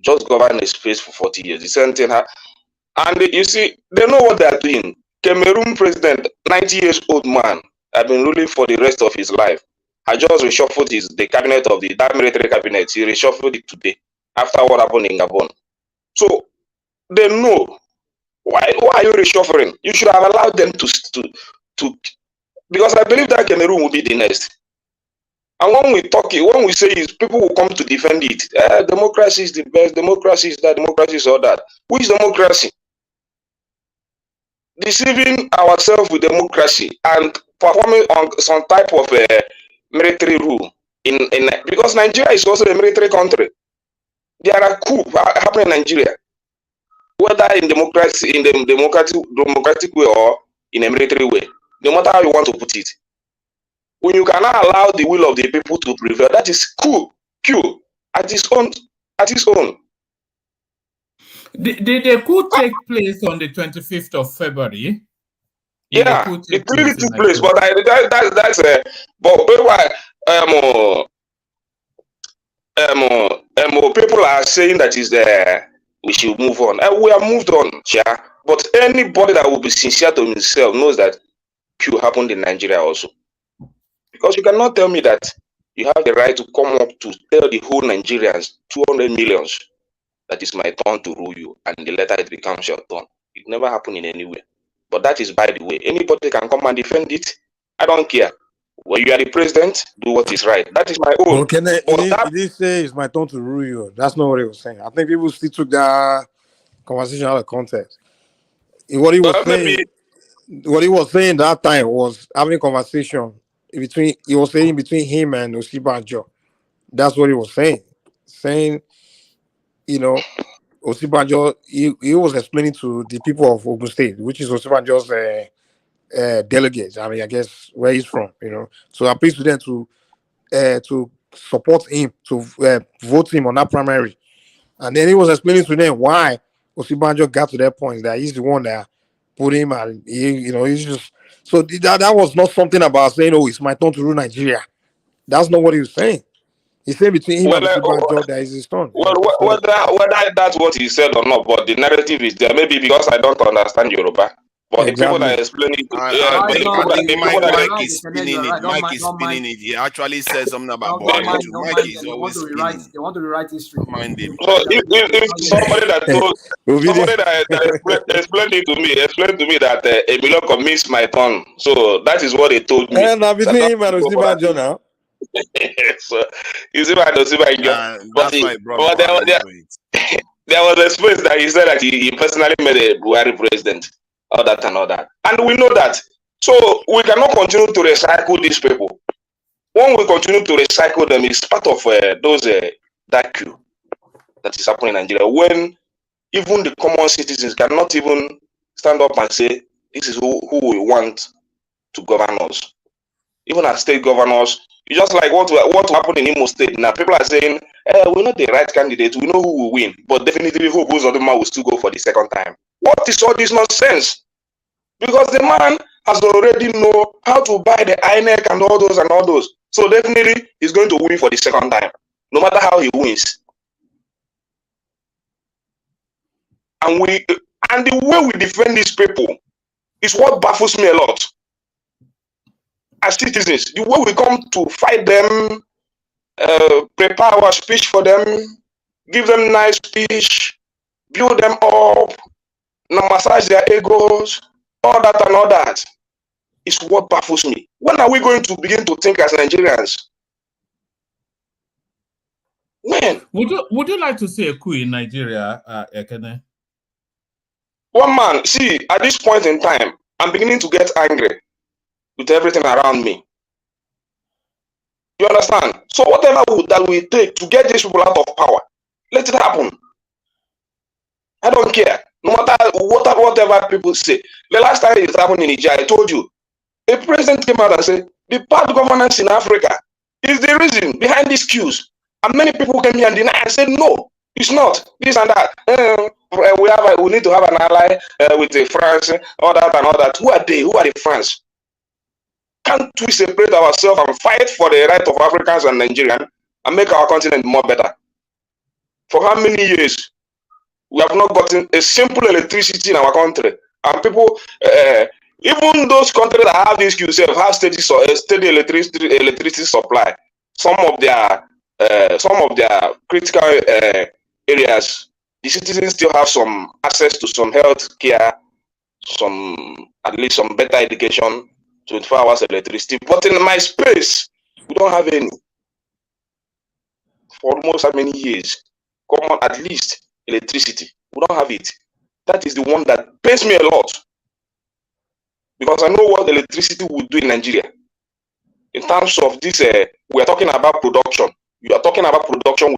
Just govern a space for 40 years. The same thing. And you see, they know what they are doing. Cameroon president, 90 years old man, had been ruling for the rest of his life. I just reshuffled the cabinet of that military cabinet. He reshuffled it today after what happened in Gabon. So they know. Why are you reshuffling? You should have allowed them to because I believe that Cameroon will be the next. And when we say is people will come to defend it. Democracy is the best. Democracy is that. Democracy is all that. Which democracy? Deceiving ourselves with democracy and performing on some type of military rule because Nigeria is also a military country. There are coups happening in Nigeria, whether in democracy, in the democratic way or in a military way, no matter how you want to put it. When you cannot allow the will of the people to prevail, that is coup at its own. The coup take place on the 25th of February. Yeah, it really took place, but that's people are saying that is we should move on. We have moved on, yeah. But anybody that will be sincere to himself knows that coup happened in Nigeria also. Because you cannot tell me that you have the right to come up to tell the whole Nigerians, 200 millions, that is my turn to rule you, and the later it becomes your turn. It never happened in any way. But that is by the way. Anybody can come and defend it. I don't care. When you are the president, do what is right. That is my own. He did say it's my turn to rule you. That's not what he was saying. I think people still took that conversation out of context. What he was saying that time was having a conversation between him and Osibanjo. That's what he was saying. Saying, Osibanjo, he was explaining to the people of Ogun State, which is Osibanjo's delegates. I mean, I guess where he's from, So I appeal to them to support him, to vote him on that primary. And then he was explaining to them why Osibanjo got to that point, that he's the one that put him, and he's just so that was not something about saying, oh, it's my turn to rule Nigeria. That's not what he was saying. He said between him and Osibanjo that is his turn. Well, whether that's what he said or not, but the narrative is there. Maybe because I don't understand Yoruba. But the people that explain it, Mike is spinning it. Mike is spinning it. He actually said something about Mike is always spinning. They want to rewrite history. Mind him. So if somebody that explained to me that Emiloko means my turn. So that is what they told me. And now between him and Osibanjo now. So you see what there was a space that he said that he personally made a Buhari president. All that. And we know that. So we cannot continue to recycle these people. When we continue to recycle them, it's part of that queue that is happening in Nigeria. When even the common citizens cannot even stand up and say, this is who we want to govern us. Even as state governors, it's just like what happened in Imo State. Now people are saying, we're not the right candidate. We know who will win. But definitely Hope Uzodinma will still go for the second time. What is all this nonsense? Because the man has already know how to buy the INEC and all those. So definitely he's going to win for the second time, no matter how he wins. And the way we defend these people is what baffles me a lot. As citizens, the way we come to fight them, prepare our speech for them, give them nice speech, build them up, massage their egos, all that is what baffles me. When are we going to begin to think as Nigerians? Man, would you like to see a coup in Nigeria, Ekene? One man, see, at this point in time, I'm beginning to get angry with everything around me. You understand? So whatever that we take to get these people out of power, let it happen. I don't care. No matter whatever people say. The last time it happened in Niger, I told you, a president came out and said, the bad governance in Africa is the reason behind these queues. And many people came here and denied and said, no, it's not. This and that. We need to have an ally with the France, all that and all that. Who are they? Who are the France? Can't we separate ourselves and fight for the right of Africans and Nigerians and make our continent more better? For how many years we have not gotten a simple electricity in our country? And people, even those countries that have this QCF have steady electricity supply. Some of their critical areas, the citizens still have some access to some health care, at least some better education, 24 hours electricity. But in my space, we don't have any. For almost how many years? Common, at least electricity. We don't have it. That is the one that pains me a lot. Because I know what electricity will do in Nigeria. In terms of this, we are talking about production. You are talking about production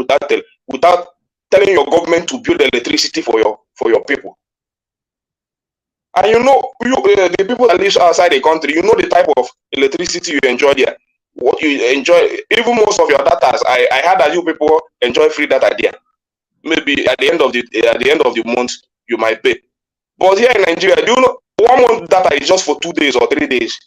without telling your government to build electricity for your people. And you know, the people that live outside the country, you know the type of electricity you enjoy there. What you enjoy, even most of your data. I heard that you people enjoy free data there. Maybe at the end of the month you might pay. But here in Nigeria, do you know 1 month data is just for 2 days or 3 days?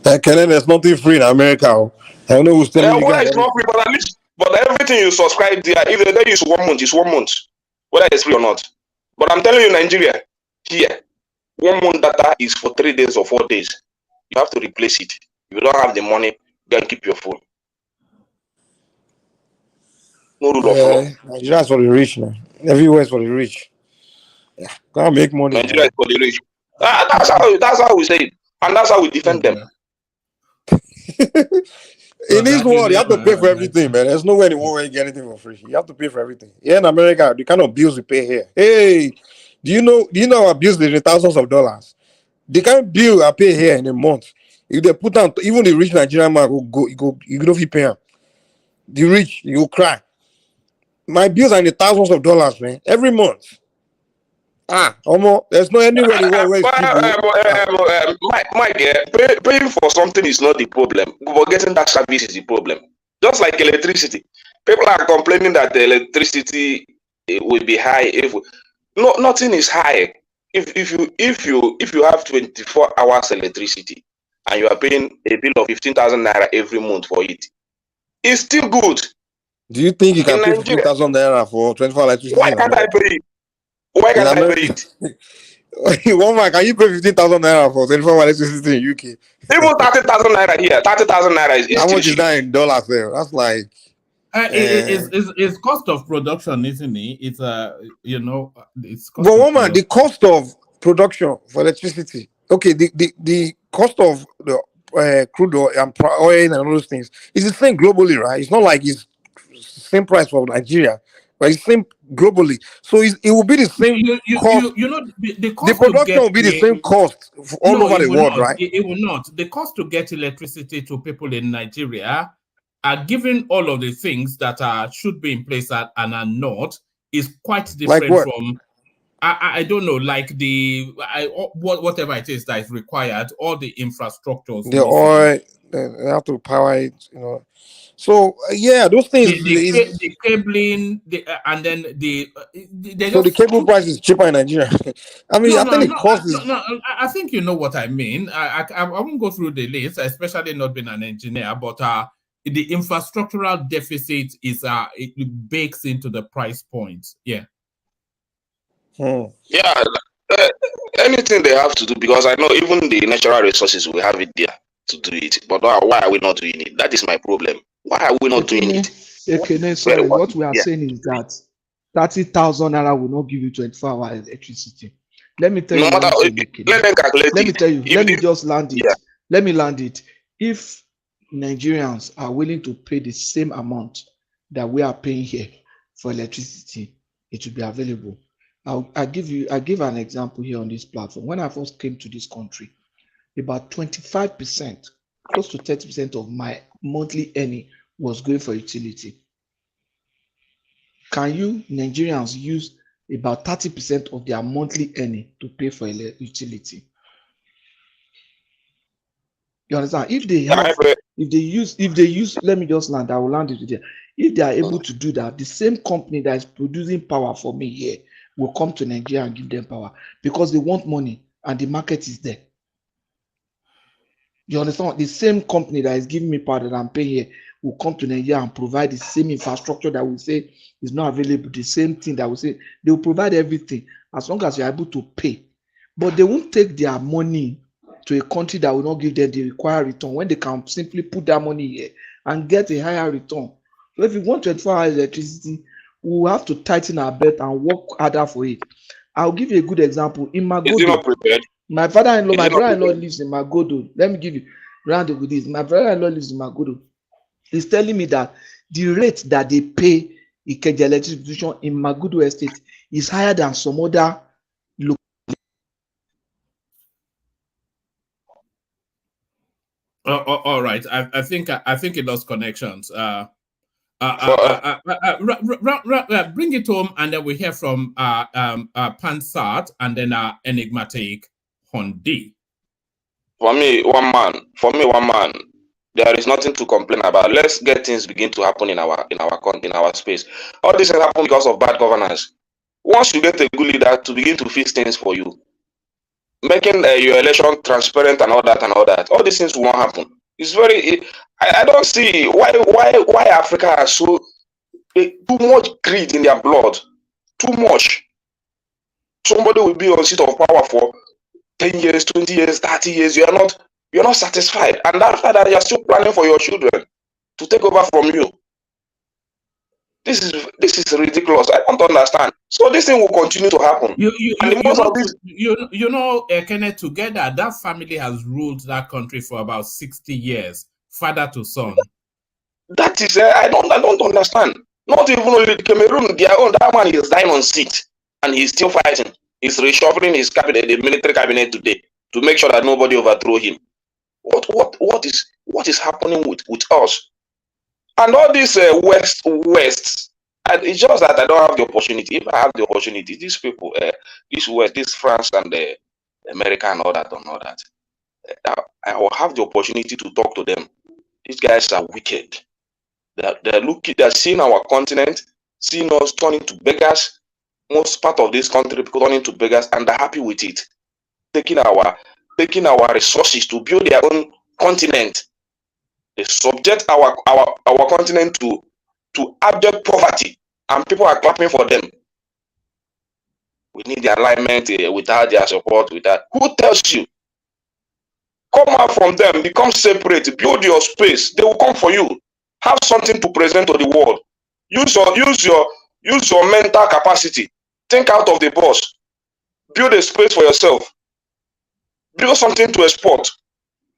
There's nothing free in America. I don't know who's telling you guys. It's not free, but at least, everything you subscribe there, if they use 1 month, it's 1 month, whether it's free or not. But I'm telling you, Nigeria, here, 1 month data is for 3 days or 4 days. You have to replace it. If you don't have the money, go and keep your phone. No rule of law. Nigeria is for the rich now. Everywhere is for the rich. Yeah, can't make money. Nigeria is for the rich. That's how we say it, and that's how we defend them. In this world, you have to pay for everything, man. There's nowhere in the world where you get anything for free. You have to pay for everything. Here in America, the kind of bills we pay here. Hey, do you know our bills in thousands of dollars? The kind of bill I pay here in a month, if they put on, even the rich Nigerian man you go, if you pay him. The rich, you cry. My bills are in the thousands of dollars, man, every month. There's no anywhere in the world where it's Mike, paying for something is not the problem, but getting that service is the problem. Just like electricity, people are complaining that the electricity will be high. Nothing is high. If you have 24 hours electricity and you are paying a bill of 15,000 naira every month for it, it's still good. Do you think you can pay 15,000 naira for 24 electricity? Why can't I pay it? Why can't I pay it? One man, can you pay 15,000 naira for 24 electricity in UK? Even 30,000 naira here. 30,000 naira is how much is that in dollars there? That's like it's cost of production, isn't it? It's it's cost. But one man, the cost of production for electricity. Okay, the cost of the crude oil and oil and all those things is the same globally, right? It's not like it's same price for Nigeria. But it's same globally, so it will be the same cost. The cost the production will be the same cost all over the world, right? It will not. The cost to get electricity to people in Nigeria, given all of the things that should be in place and are not, is quite different from. I don't know, like whatever it is that is required, all the infrastructures. The oil, they have to power it, So those things. The cabling, and then the cable price is cheaper in Nigeria. I mean, I think the cost is. I think you know what I mean. I won't go through the list, especially not being an engineer, but the infrastructural deficit is it bakes into the price point. Yeah. Yeah, anything they have to do, because I know even the natural resources we have it there to do it, but why are we not doing it? That is my problem. Why are we not doing it? Sorry, what we are saying is that 30,000 naira will not give you 24-hour electricity. Let me tell you. Let them calculate. Let me tell you. Let me just land it. Let me land it. If Nigerians are willing to pay the same amount that we are paying here for electricity, it will be available. I give an example here on this platform. When I first came to this country, about 25%, close to 30% of my monthly earning was going for utility. Can you Nigerians use about 30% of their monthly earning to pay for utility? You understand? If they use, let me just land, I will land it there. If they are able to do that, the same company that is producing power for me here will come to Nigeria and give them power because they want money and the market is there. You understand? The same company that is giving me power that I'm paying here will come to Nigeria and provide the same infrastructure that we say is not available, the same thing that we say, they will provide everything as long as you're able to pay. But they won't take their money to a country that will not give them the required return when they can simply put that money here and get a higher return. So if you want 24 hours electricity, we will have to tighten our belt and work harder for it. I'll give you a good example. In Magodo, my brother-in-law lives in Magodo. Let me give you round up with this. My brother-in-law lives in Magodo. He's telling me that the rate that they pay Ikeja electricity distribution in Magodo Estate is higher than some other local. All right. I think it lost connections. Bring it home, and then we hear from Pansat, and then enigmatic Hondi. For me, one man. There is nothing to complain about. Let's get things begin to happen in our space. All this has happened because of bad governance. Once you get a good leader to begin to fix things for you, making your election transparent and all that, all these things won't happen. It's very. I don't see why Africa has so too much greed in their blood. Too much. Somebody will be on seat of power for 10 years, 20 years, 30 years. You're not satisfied, and after that, you're still planning for your children to take over from you. This is ridiculous. I don't understand. So this thing will continue to happen. Kenneth, together, that family has ruled that country for about 60 years, father to son. That is, I don't understand. Not even only Cameroon, their own, that man is dying on seat, and he's still fighting. He's reshuffling his cabinet, the military cabinet today, to make sure that nobody overthrow him. What is happening with us? And all this West, it's just that I don't have the opportunity. If I have the opportunity, these people, this West, this France and America and all that, I will have the opportunity to talk to them. These guys are wicked. They're seeing our continent, seeing us turning to beggars. Most part of this country turning to beggars, and they're happy with it. Taking our resources to build their own continent. They subject our continent to abject poverty, and people are clapping for them. We need the alignment without their support. Who tells you? Come out from them, become separate, build your space. They will come for you. Have something to present to the world. Use your mental capacity. Think out of the box. Build a space for yourself. Build something to export.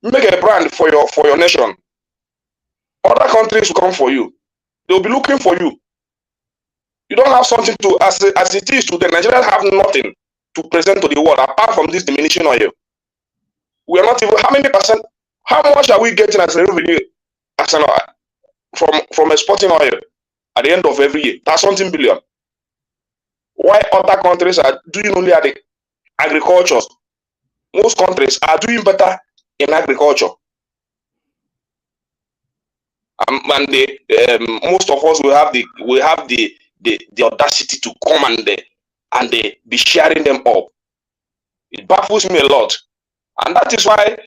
Make a brand for your nation. Other countries will come for you. They will be looking for you. You don't have something to, as it is today, Nigerians have nothing to present to the world apart from this diminishing oil. We are not even, how much are we getting as a revenue from exporting oil at the end of every year? That's something billion. Why other countries are doing only at the agriculture? Most countries are doing better in agriculture. And most of us will have the audacity to come and be sharing them up. It baffles me a lot, and that is why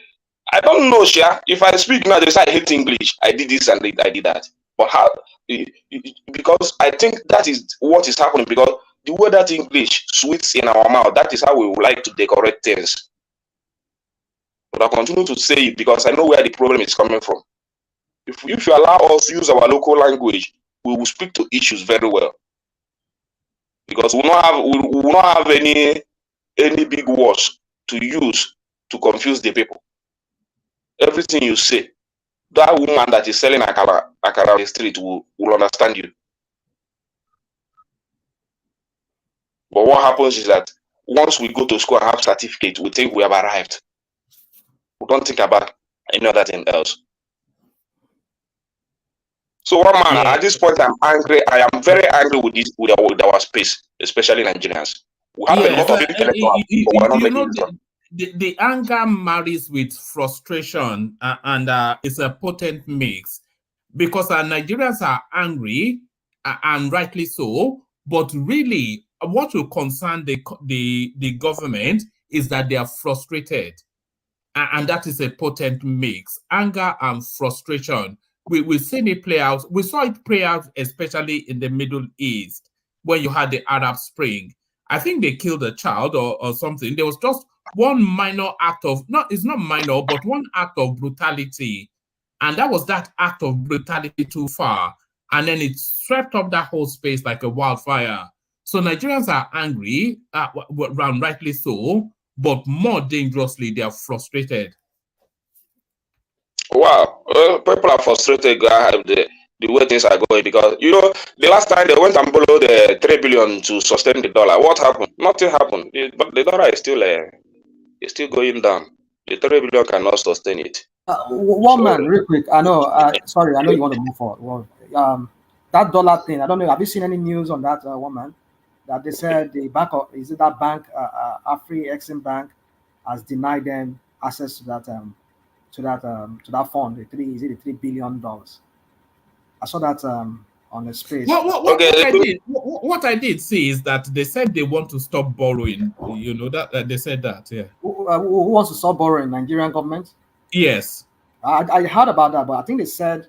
I don't know, Shia. If I speak now, they say I hate English. I did this and I did that. But how? Because I think that is what is happening. Because the way that English sweets in our mouth, that is how we would like to decorate things. But I continue to say it because I know where the problem is coming from. If you allow us to use our local language, we will speak to issues very well. Because we will not have any big words to use to confuse the people. Everything you say that woman that is selling akara on the street will understand you. But what happens is that once we go to school and have certificate, we think we have arrived. We don't think about any other thing else. So one man, at this point, I'm angry. I am very angry with this, with our space, especially Nigerians. We have a lot of intellectuals, but we're not making use of. The anger marries with frustration, and it's a potent mix, because Nigerians are angry, and rightly so. But really, what will concern the government is that they are frustrated, and that is a potent mix: anger and frustration. We've seen it play out. We saw it play out, especially in the Middle East, when you had the Arab Spring. I think they killed a child or something. There was just one minor act of, it's not minor, but one act of brutality. And that was that act of brutality too far. And then it swept up that whole space like a wildfire. So Nigerians are angry, rightly so, but more dangerously, they are frustrated. Wow, people are frustrated the way things are going, because the last time they went and borrowed the 3 billion to sustain the dollar. What happened? Nothing happened. But the dollar is still going down. The 3 billion cannot sustain it. One man, real quick. I know. Sorry, I know you want to move forward. Well, that dollar thing. I don't know. Have you seen any news on that, one man? That they said the bank, is it that bank, Afri-Exim Bank, has denied them access to that fund. The $3 billion. I saw that on the space. What I did see is that they said they want to stop borrowing. That they said that. Yeah. Who wants to stop borrowing? Nigerian government? Yes. I heard about that, but I think they said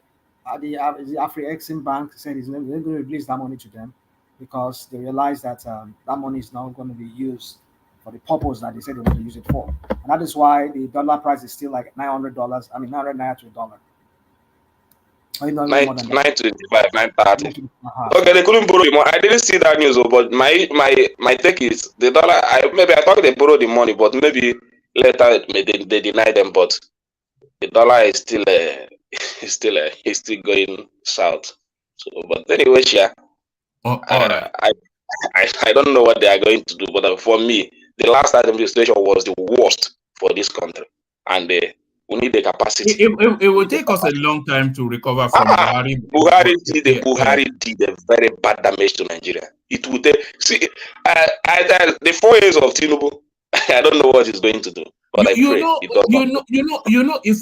the Afri-Exim Bank said it's not going to release that money to them because they realize that that money is not going to be used for the purpose that they said they want to use it for. And that is why the dollar price is still like $900. I mean, 900 naira to a dollar. 925, 930. Okay, they couldn't borrow the money. I didn't see that news, but my take is the dollar. I thought they borrowed the money, but maybe later they deny them. But the dollar is still still going south. So, but anyway, yeah. I don't know what they are going to do, but for me, the last administration was the worst for this country, and we need the capacity. It will take us a long time to recover from Buhari. Buhari did a very bad damage to Nigeria. It would take, the 4 years of Tinubu. I don't know what he's going to do, but if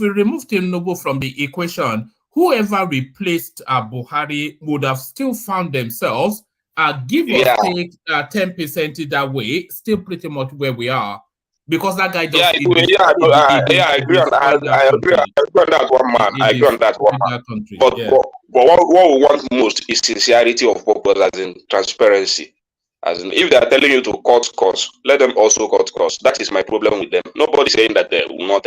we remove Tinubu from the equation, whoever replaced Buhari would have still found themselves give or take 10% that way, still pretty much where we are. Because that guy just I agree on that one, man. I agree on that one, man. But what we want most is sincerity of purpose, as in transparency. As in, if they are telling you to cut costs, let them also cut costs. That is my problem with them. Nobody saying that they will not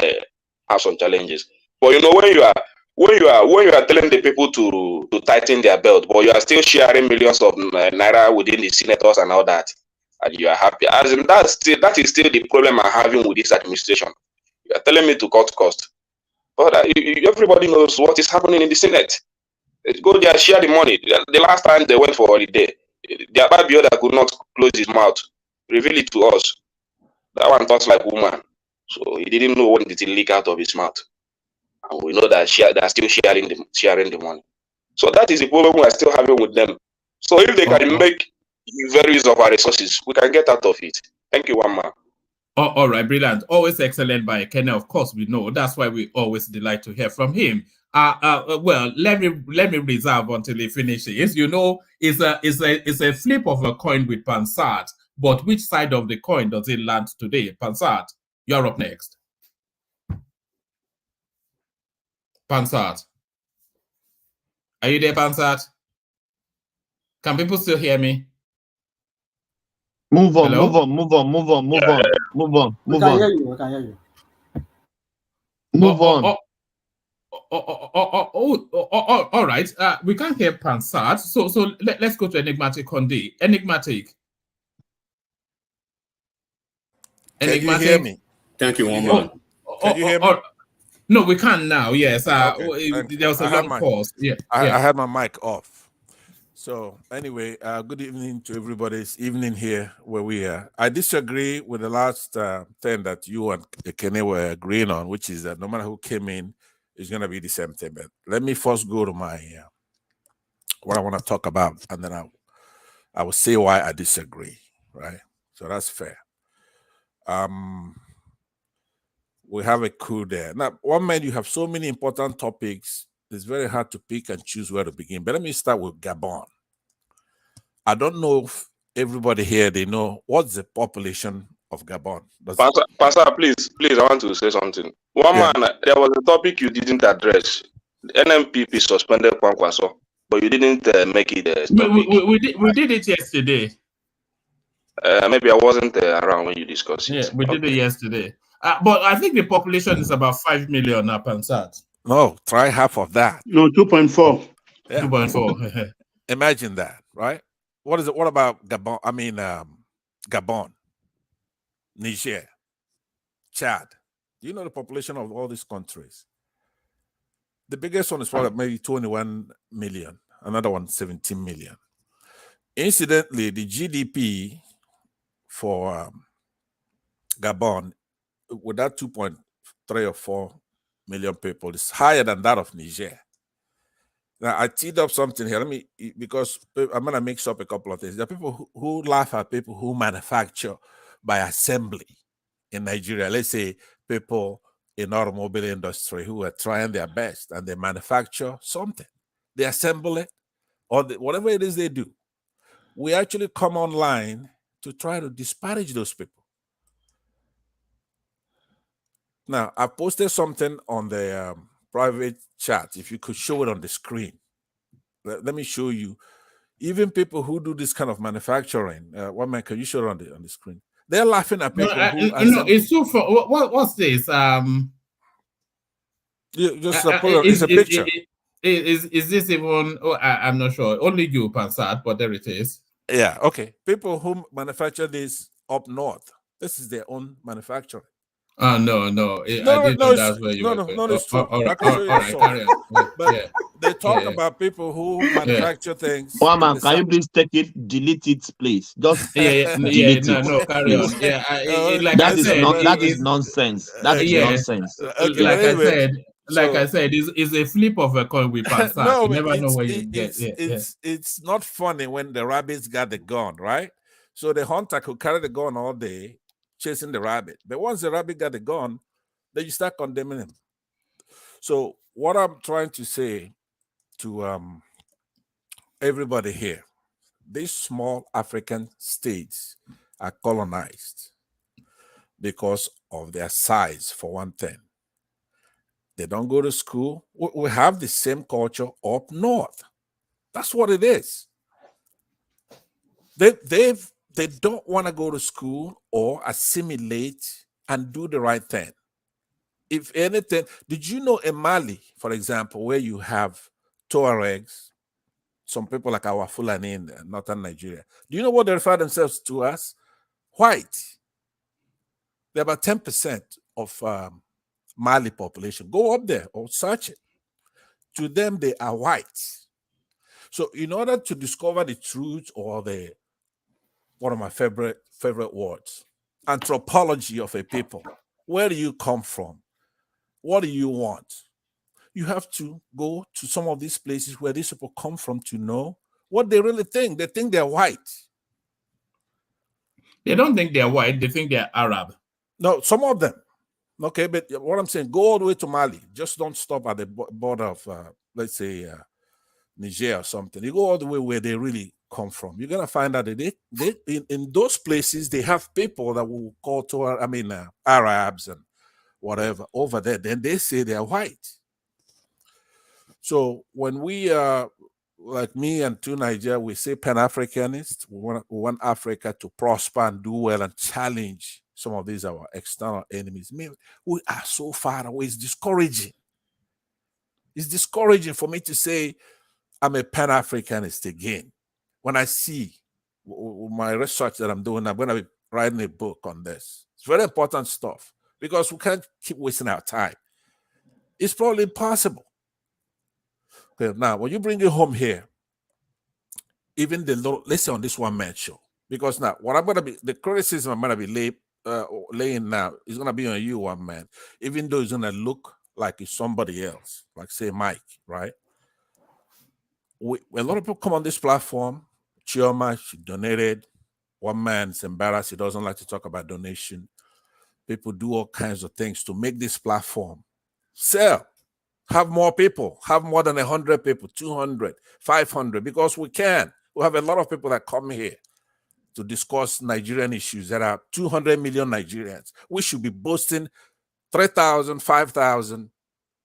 have some challenges. But when you are telling the people to tighten their belt, but you are still sharing millions of naira within the senators and all that, and you are happy. As in, that is still the problem I'm having with this administration. You are telling me to cut costs, but everybody knows what is happening in the Senate. They go there, share the money. The last time they went for holiday, the Ababio that could not close his mouth revealed it to us. That one talks like woman, so he didn't know when it leak out of his mouth. And we know that they are still sharing the money. So that is the problem we are still having with them. So if they can make very use of our resources, we can get out of it. Thank you, one man. All right, brilliant. Always excellent by Kenny. Of course, we know. That's why we always delight to hear from him. Well, let me reserve until he finishes. It's a flip of a coin with Pansat, but which side of the coin does it land today? Pansat, you're up next. Pansat, are you there, Pansat? Can people still hear me? Move on, Hello? move on. We can hear you. Move on. All right. We can't hear Pansat, so let's go to Enigmatic Conde. Enigmatic. Can you hear me? Thank you, one man. Can you hear me? No, we can now. Yes. Okay, thank There you. was a long pause. Yeah. I had my mic off. So anyway, good evening to everybody. It's evening here where we are. I disagree with the last thing that you and Kenny were agreeing on, which is that no matter who came in, it's going to be the same thing. But let me first go to my what I want to talk about, and then I will say why I disagree. Right. So that's fair. We have a coup there. Now, one man, you have so many important topics. It's very hard to pick and choose where to begin. But let me start with Gabon. I don't know if everybody here, they know what's the population of Gabon. Pastor, please, I want to say something. Man, there was a topic you didn't address. NMPP suspended Kwankwaso, but you didn't make it a topic. We did it yesterday. Maybe I wasn't around when you discussed it. Yeah, we did it yesterday. But I think the population is about 5 million now, Pansat. No, try half of that. No, 2.4. Yeah. 2.4. Imagine that, right? What is it? What about Gabon? I mean, Gabon, Niger, Chad. Do you know the population of all these countries? The biggest one is probably maybe 21 million. Another one, 17 million. Incidentally, the GDP for Gabon, with that 2.3 or 4 million people, is higher than that of Niger. Now, I teed up something here. Because I'm going to mix up a couple of things. There are people who laugh at people who manufacture by assembly in Nigeria. Let's say people in automobile industry who are trying their best and they manufacture something. They assemble it or whatever it is they do. We actually come online to try to disparage those people. Now, I posted something on the private chat. If you could show it on the screen. Let me show you. Even people who do this kind of manufacturing, one man, can you show it on the screen? They're laughing at people who. No, it's too far. What's this? It's a picture. Is this even? Oh, I'm not sure. Only you, Pansat, but there it is. Yeah. Okay. People who manufacture this up north. This is their own manufacturing. No. I didn't know that's where you were going. No, it's true. All right, carry on. But they talk about people who manufacture things. One man, can you please take it, delete it, please? Just delete it. No, carry on. Yeah, that is nonsense. That is nonsense. Okay, like I said, it's a flip of a coin with Pansat. No, you never know where you get. It's not funny when the rabbits got the gun, right? So the hunter could carry the gun all day, chasing the rabbit. But once the rabbit got the gun, then you start condemning him. So what I'm trying to say to everybody here, these small African states are colonized because of their size, for one thing. They don't go to school. We have the same culture up north. That's what it is. They don't want to go to school or assimilate and do the right thing. If anything, did you know in Mali, for example, where you have Tuaregs, some people like our Fulani in northern Nigeria, do you know what they refer themselves to as? White. They're about 10% of Mali population. Go up there or search it. To them, they are white. So in order to discover the truth or one of my favorite words, anthropology of a people, where do you come from? What do you want? You have to go to some of these places where these people come from to know what they really think. They think they're white. They don't think they're white. They think they're Arab. No, some of them. Okay, but what I'm saying, go all the way to Mali. Just don't stop at the border of, let's say, Niger or something. You go all the way where they really come from. You're gonna find out that they in those places they have people that will call to Arabs and whatever over there. Then they say they're white. So when we like me and to Nigeria, we say Pan-Africanists. We want Africa to prosper and do well and challenge some of these our external enemies. Man, we are so far away. It's discouraging. It's discouraging for me to say I'm a Pan-Africanist again. When I see my research that I'm doing, I'm going to be writing a book on this. It's very important stuff because we can't keep wasting our time. It's probably impossible. Okay, now when you bring it home here, even the little, let's say on this one-man show, because now what I'm gonna be, the criticism I'm gonna be laying now is gonna be on you, one man, even though it's gonna look like it's somebody else, like say Mike, right? A lot of people come on this platform. Chioma, she donated. One man's embarrassed. He doesn't like to talk about donation. People do all kinds of things to make this platform sell. Have more people. Have more than 100 people, 200, 500, because we can. We have a lot of people that come here to discuss Nigerian issues. There are 200 million Nigerians. We should be boasting 3,000, 5,000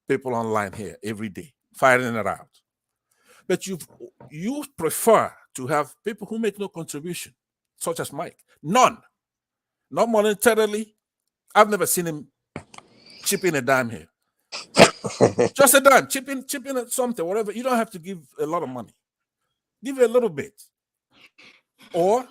people online here every day, firing it out. But you prefer to have people who make no contribution, such as Mike. None. Not monetarily. I've never seen him chip in a dime here. Just a dime. Chip in something, whatever. You don't have to give a lot of money. Give a little bit. Or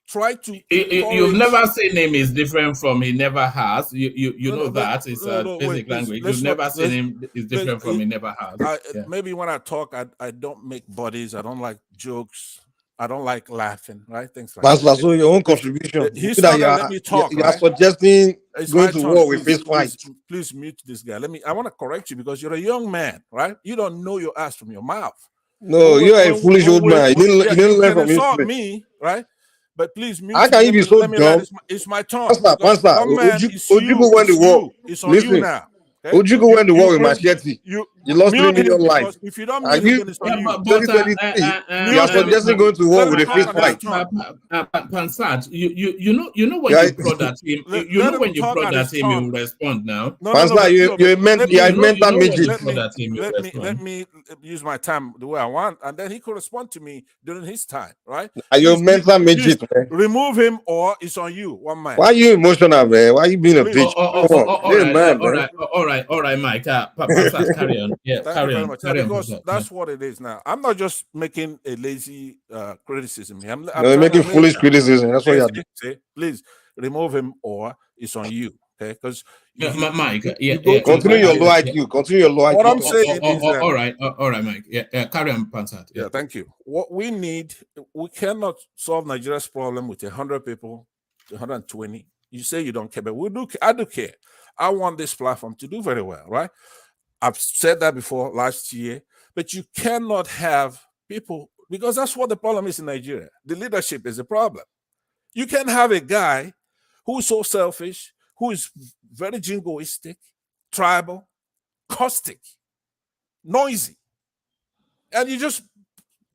try to. You've never seen him is different from he never has. You know that it's a basic language. You've never seen him is different from he never has. Maybe when I talk, I don't make buddies. I don't like jokes. I don't like laughing, right? Things like Pastor, that. so your own contribution. He's not gonna let me talk. You are suggesting going to war with face fight. Please mute this guy. I want to correct you because you're a young man, right? You don't know your ass from your mouth. No, you are a foolish old man. You didn't learn from insult me, right? But please mute. How can you be so dumb? It's my turn. Pastor, Ojuku went to war. It's on you now. Okay? Ojuku went to war with Machete. You lost 3 million lives. If you don't mute him, it's on you. 2023, you are suggesting going to war with a face fight. Pansat, you know when you brought that him. You know when you brought that him, he will respond now. Pansat, you're a mental midget. Let me use my time the way I want, and then he could respond to me during his time, right? Are you a mental midget, man? Remove him, or it's on you, one man. Why are you emotional, man? Why are you being a bitch? All right, Mike. Carry on. Yeah, Thank carry you very on. much. Carry on. Because that's what it is now. I'm not just making a lazy criticism here. I'm making foolish criticism. That's what you're doing. Please remove him, or it's on you. Okay? Because Mike, continue your low IQ. Continue your low IQ. What I'm saying is that, all right, Mike. Yeah, carry on, Pansat. Yeah, thank you. What we need, we cannot solve Nigeria's problem with 100 people, 120. You say you don't care, but I do care. I want this platform to do very well, right? I've said that before last year, but you cannot have people, because that's what the problem is in Nigeria. The leadership is the problem. You can have a guy who is so selfish, who is very jingoistic, tribal, caustic, noisy, and you just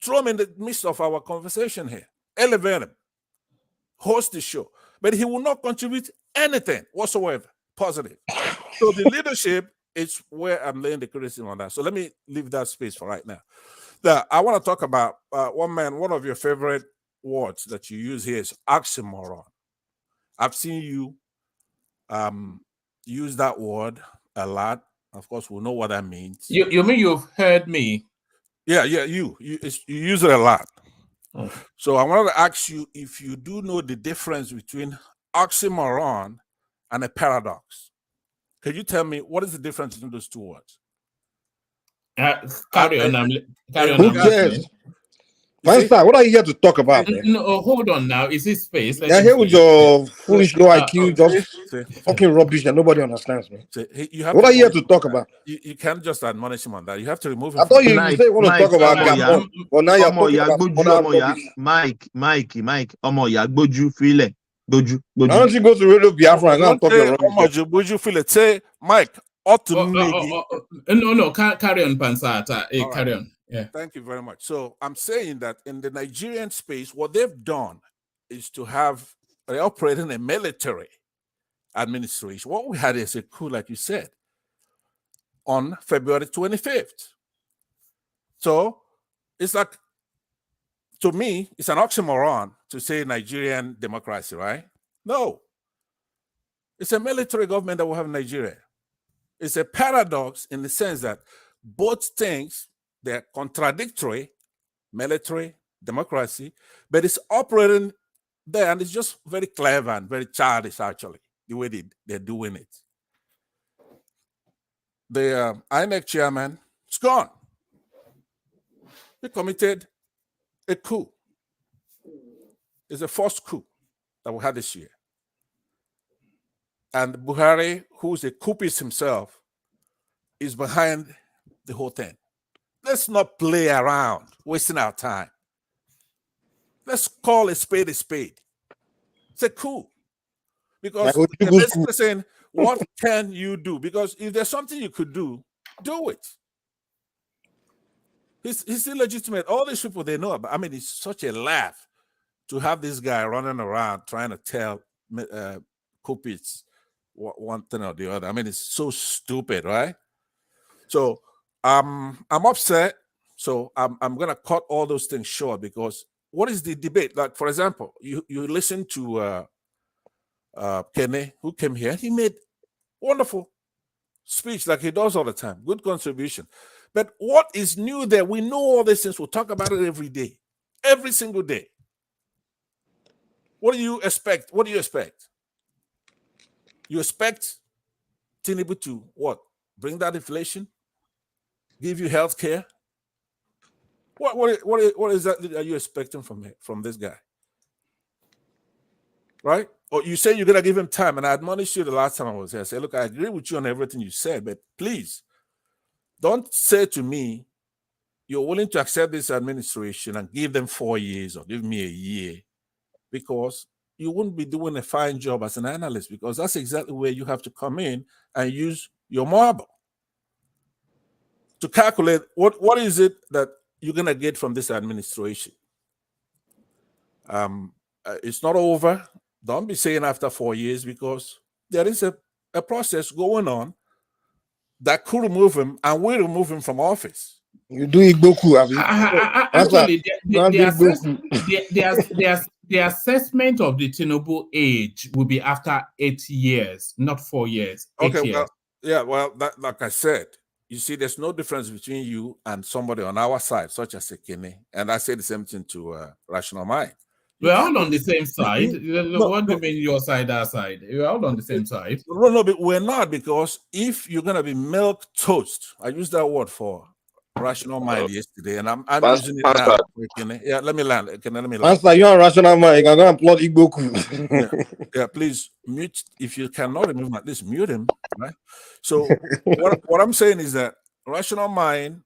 throw him in the midst of our conversation here, elevate him, host the show, but he will not contribute anything whatsoever positive. So the leadership is where I'm laying the criticism on that. So let me leave that space for right now. I want to talk about one of your favorite words that you use here is oxymoron. I've seen you use that word a lot. Of course, we know what that means. You mean you've heard me? Yeah, you use it a lot. So I wanted to ask you if you do know the difference between oxymoron and a paradox. Can you tell me what is the difference between those two words? Carry on. Who cares? Pastor, what are you here to talk about? No, hold on now. Is this space? You're here with your foolish low IQ, just fucking rubbish that nobody understands, man. What are you here to talk about? You can't just admonish him on that. You have to remove him. I thought you said you want to talk about Gabon, but now you're talking about Mike, Gboju, file. Gboju. Why don't you go to Radio Biafra and go and talk your rubbish? Gboju, file. Say, Mike, no, carry on, Pansat. Carry on. Yeah. Thank you very much. So I'm saying that in the Nigerian space, what they've done is they're operating a military administration. What we had is a coup, like you said, on February 25th. So it's like, to me, it's an oxymoron to say Nigerian democracy, right? No. It's a military government that we have in Nigeria. It's a paradox in the sense that both things, they're contradictory, military, democracy, but it's operating there, and it's just very clever and very childish, actually, the way they're doing it. the INEC chairman is gone. He committed a coup. It's the first coup that we had this year. And Buhari, who's a coupist himself, is behind the whole thing. Let's not play around, wasting our time. Let's call a spade a spade. It's a coup. Because they're basically saying, what can you do? Because if there's something you could do it. He's illegitimate. All these people they know about. I mean, it's such a laugh to have this guy running around trying to tell coupists one thing or the other. I mean, it's so stupid, right? So I'm upset. So I'm gonna cut all those things short because what is the debate? Like, for example, you listen to Kene, who came here. He made wonderful speech like he does all the time. Good contribution. But what is new there? We know all these things. We'll talk about it every day, every single day. What do you expect? What do you expect? You expect Tinubu to what? Bring that inflation? Give you health care? What is that are you expecting from this guy? Right? Or you say you're gonna give him time, and I admonished you the last time I was here. I said, look, I agree with you on everything you said, but please don't say to me you're willing to accept this administration and give them 4 years or give me a year, because you wouldn't be doing a fine job as an analyst, because that's exactly where you have to come in and use your marble to calculate what is it that you're gonna get from this administration. It's not over. Don't be saying after 4 years, because there is a process going on that could remove him and will remove him from office. You do Igboku, have you? Actually, the assessment of the Tinubu age will be after 8 years, not 4 years. 8 Okay, years. well, yeah, well, like I said, you see, there's no difference between you and somebody on our side, such as Ekene, and I say the same thing to Rational Mind. We're all on the same side. What do you mean your side, our side? We're all on the same side. No, but we're not, because if you're gonna be milk toast, I used that word for Rational Mind yesterday, and I'm using it now. Yeah, let me land. Let me land. Master, you're on Rational Mind. You can go and plot Igboku. Yeah, please mute. If you cannot remove him, at least mute him, right? So what I'm saying is that Rational Mind,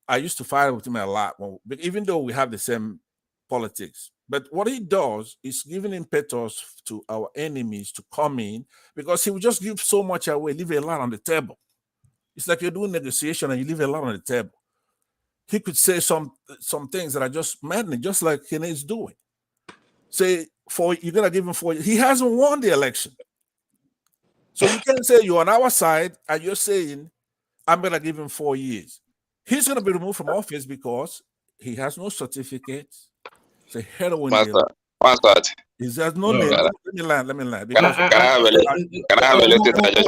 I used to fight with him a lot, but even though we have the same politics. But what he does is giving impetus to our enemies to come in, because he will just give so much away, leave a lot on the table. It's like you're doing negotiation and you leave a lot on the table. He could say some things that are just maddening, just like Kene is doing. Say, you're gonna give him 4 years. He hasn't won the election. So you can't say you're on our side and you're saying, I'm gonna give him 4 years. He's gonna be removed from office because he has no certificate. It's a heroin dealer. He has no name. Let me land. Can I have a little suggestion?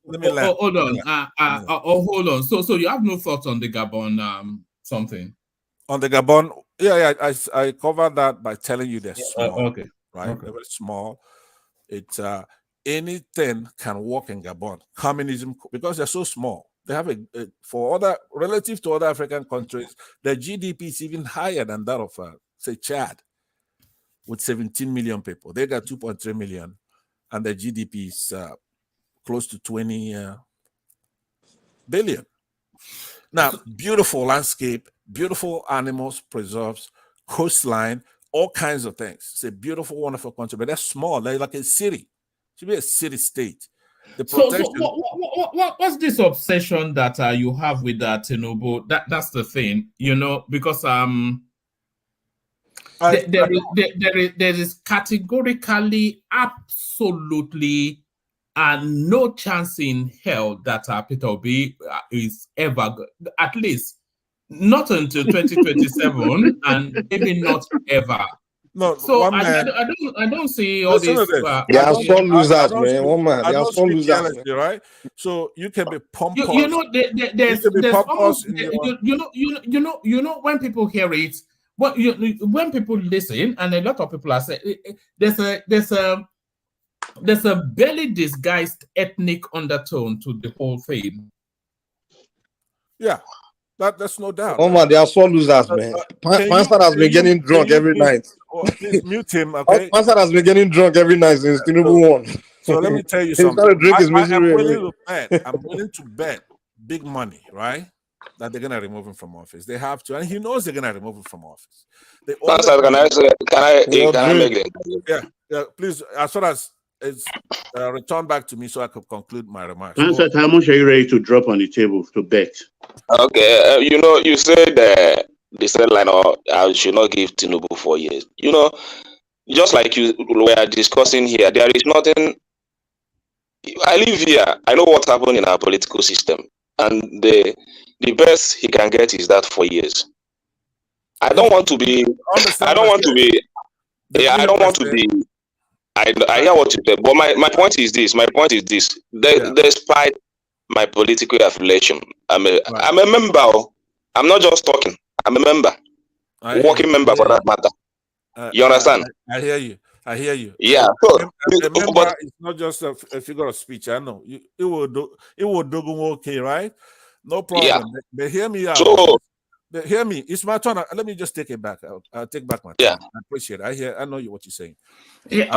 Let me land. Hold on. Hold on. So you have no thoughts on the Gabon something? On the Gabon, yeah, I covered that by telling you they're small. Okay. Right? Okay. They're very small. It's anything can work in Gabon. Communism, because they're so small. They have relative to other African countries, their GDP is even higher than that of say Chad, with 17 million people. They got 2.3 million, and their GDP is close to 20 billion. Now, beautiful landscape, beautiful animals, preserves, coastline, all kinds of things. It's a beautiful, wonderful country, but they're small. They're like a city. It should be a city state. So what's this obsession that you have with that Tinubu? That's the thing, because there is categorically, absolutely, no chance in hell that Peter Obi is ever, at least not until 2027, and maybe not ever. No, so I don't see all this. They are some losers, man. One man, they are some losers, right? So you can be pompous. There's almost, when people hear it, when people listen, and a lot of people are saying there's a barely disguised ethnic undertone to the whole thing. Yeah, that's no doubt. Oh man, they are so losers, man. Pansat has been getting drunk every night. Please mute him, okay? Pansat has been getting drunk every night since Tinubu won. So let me tell you He's something. trying to drink his I am misery willing away. to bet. I'm willing to bet big money, right? That they're gonna remove him from office. They have to, and he knows they're gonna remove him from office. They only Can I make it? Yeah. Please, as far as it's return back to me, so I could conclude my remarks. Pansat, how much are you ready to drop on the table to bet? Okay, you said the said line, or I should not give Tinubu 4 years. Just like you were discussing here, there is nothing. I live here. I know what happened in our political system, and the best he can get is that 4 years. I don't want to be. I don't want to be. Yeah, I don't want to be. I hear what you said, but my point is this. Despite my political affiliation, I'm a member. I'm not just talking. I'm a member, working member for that matter. You understand? I hear you. I hear you. Yeah. A member is not just a figure of speech. I know. It will do okay, right? No problem. Yeah. But hear me out. So, hear me. It's my turn. Let me just take it back. I'll take back my time. I appreciate it. I know what you're saying. Yeah,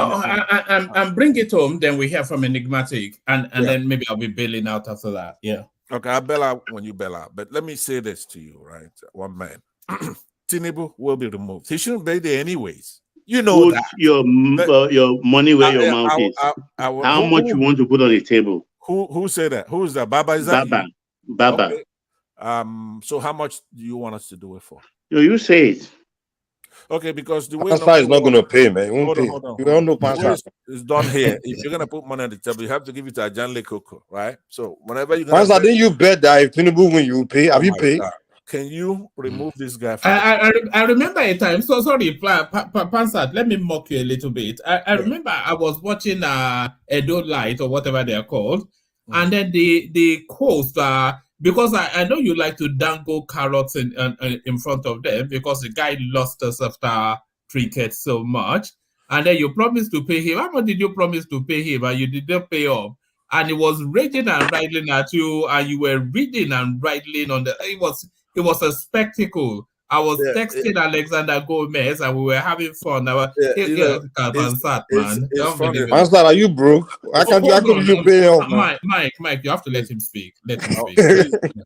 and bring it home. Then we hear from Enigmatic, and then maybe I'll be bailing out after that. Yeah. Okay, I'll bail out when you bail out. But let me say this to you, right? One man. Tinubu will be removed. He shouldn't be there anyways. You know Put that. your money where your mouth is. How much you want to put on the table? Who said that? Who is that? Baba, is that Baba. you? Baba. Okay. So how much do you want us to do it for? No, you say it. Okay, because the way Pansat is not going to pay, man. He won't pay. Hold on. You don't know Pansat. It's done here. If you're going to put money on the table, you have to give it to Ajanle Koko, right? So whenever you're going to... Pansat, didn't you bet that if Tinubu win, you will pay? Have you paid? God. Can you remove this guy from I remember a time, so sorry, Pansat, let me mock you a little bit. I remember I was watching Edo Light or whatever they're called, and then the quotes because I know you like to dangle carrots in front of them because the guy lost us after cricket so much, and then you promised to pay him. How much did you promise to pay him, and you did not pay up? And he was raging and riding at you, and you were reading and riding on the. It was a spectacle. I was texting Alexander Gomez, and we were having fun. Pansat, man. Pansat, are you broke? How could you pay off, man? Mike, you have to let him speak. Let him speak.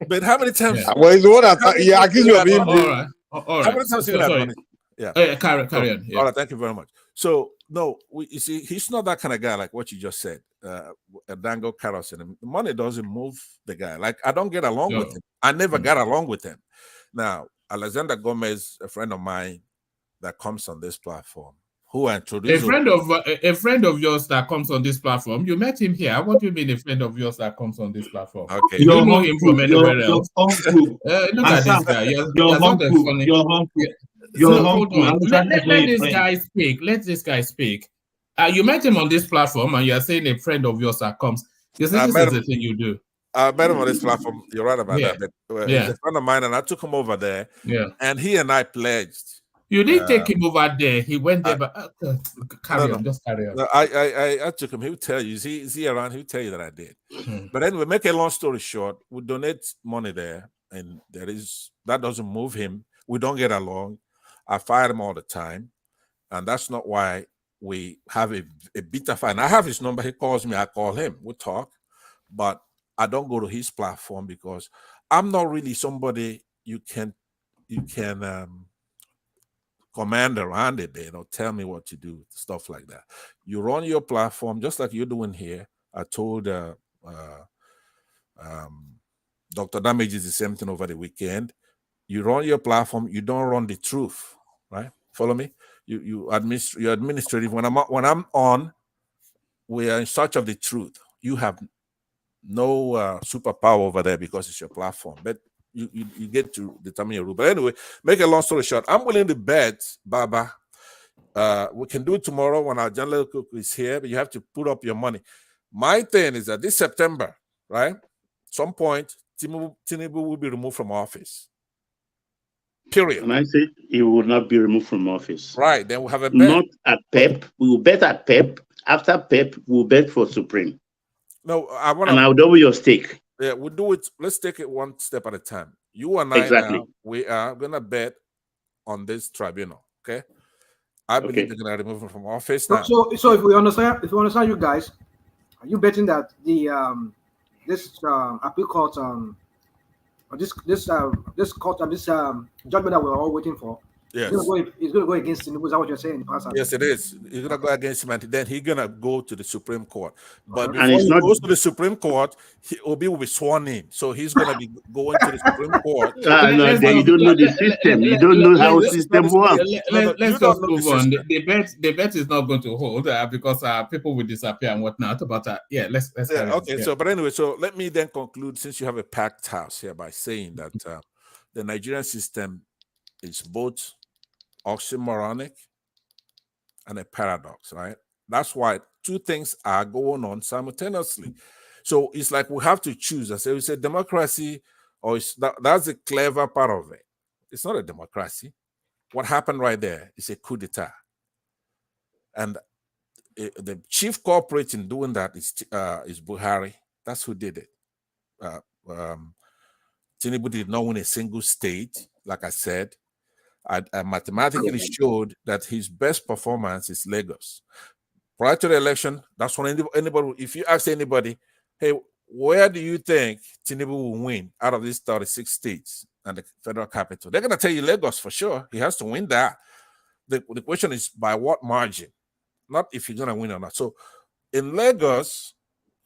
But how many times? Well, it's the one that accused you of being broke. All right. How many times you have money? Yeah. Carry on. Yeah. All right, thank you very much. So no, you see, he's not that kind of guy like what you just said. A dangle carrots and the money doesn't move the guy. Like I don't get along with him. I never got along with him. Now, Alexander Gomez, a friend of mine that comes on this platform, who I introduced a friend of yours that comes on this platform. You met him here. What do you mean a friend of yours that comes on this platform? Okay, you know him from anywhere else. Look at this guy. You're not a funny. Hold on. Let this guy speak. Let this guy speak. You met him on this platform, and you are saying a friend of yours that comes. You say this is the thing you do. I met him on this platform. You're right about that. But he's a friend of mine, and I took him over there. Yeah. And he and I pledged. You didn't take him over there. He went there, but carry on. Just carry on. No, I took him. He would tell you. Is he around? He'll tell you that I did. But anyway, make a long story short, we donate money there, and that doesn't move him. We don't get along. I fire him all the time, and that's not why we have a bitter fight. And I have his number. He calls me. I call him. We talk, but I don't go to his platform because I'm not really somebody you can command around it, tell me what to do, stuff like that. You run your platform just like you're doing here. I told Dr. Damages the same thing over the weekend. You run your platform, you don't run the truth, right? Follow me? You're administrative. When I'm on, we are in search of the truth. You have no superpower over there because it's your platform, but you get to determine your rule. But anyway, make a long story short, I'm willing to bet, Baba, we can do it tomorrow when our general cook is here, but you have to put up your money. My thing is that this September, right, some point, Tinubu will be removed from office. Period. And I say he will not be removed from office. Right, then we'll have a bet. Not at PEP. We will bet at PEP. After PEP, we'll bet for Supreme. No, and I'll double your stake. Yeah, we'll do it. Let's take it one step at a time. You and I Exactly. now, we are gonna bet on this tribunal. Okay. I believe they're gonna remove him from office now. So if we understand you guys, are you betting that the this appeal court this court this judgment that we're all waiting for, Yes. it's gonna go against Tinubu? Is that what you're saying, Pastor? Yes, it is. He's gonna go against him, and then he's gonna go to the Supreme Court. But And before it's he not- goes to the Supreme Court, Obi will be sworn in. So he's gonna be going to the Supreme Court. No, then you don't know the system. You don't know how the system works. Let's just move on. The bet is not going to hold because people will disappear and whatnot. But yeah, let's carry on. Okay. Yeah. So, but anyway, so let me then conclude, since you have a packed house here, by saying that the Nigerian system is both oxymoronic and a paradox, right? That's why two things are going on simultaneously. So it's like we have to choose. I say we say democracy, or that's the clever part of it. It's not a democracy. What happened right there is a coup d'etat, and the chief culprit in doing that is Buhari. That's who did it. Tinubu did not win a single state, like I said. I mathematically showed that his best performance is Lagos. Prior to the election, that's when anybody, if you ask anybody, hey, where do you think Tinubu will win out of these 36 states and the federal capital? They're going to tell you Lagos for sure. He has to win that. The question is by what margin, not if he's going to win or not. So in Lagos,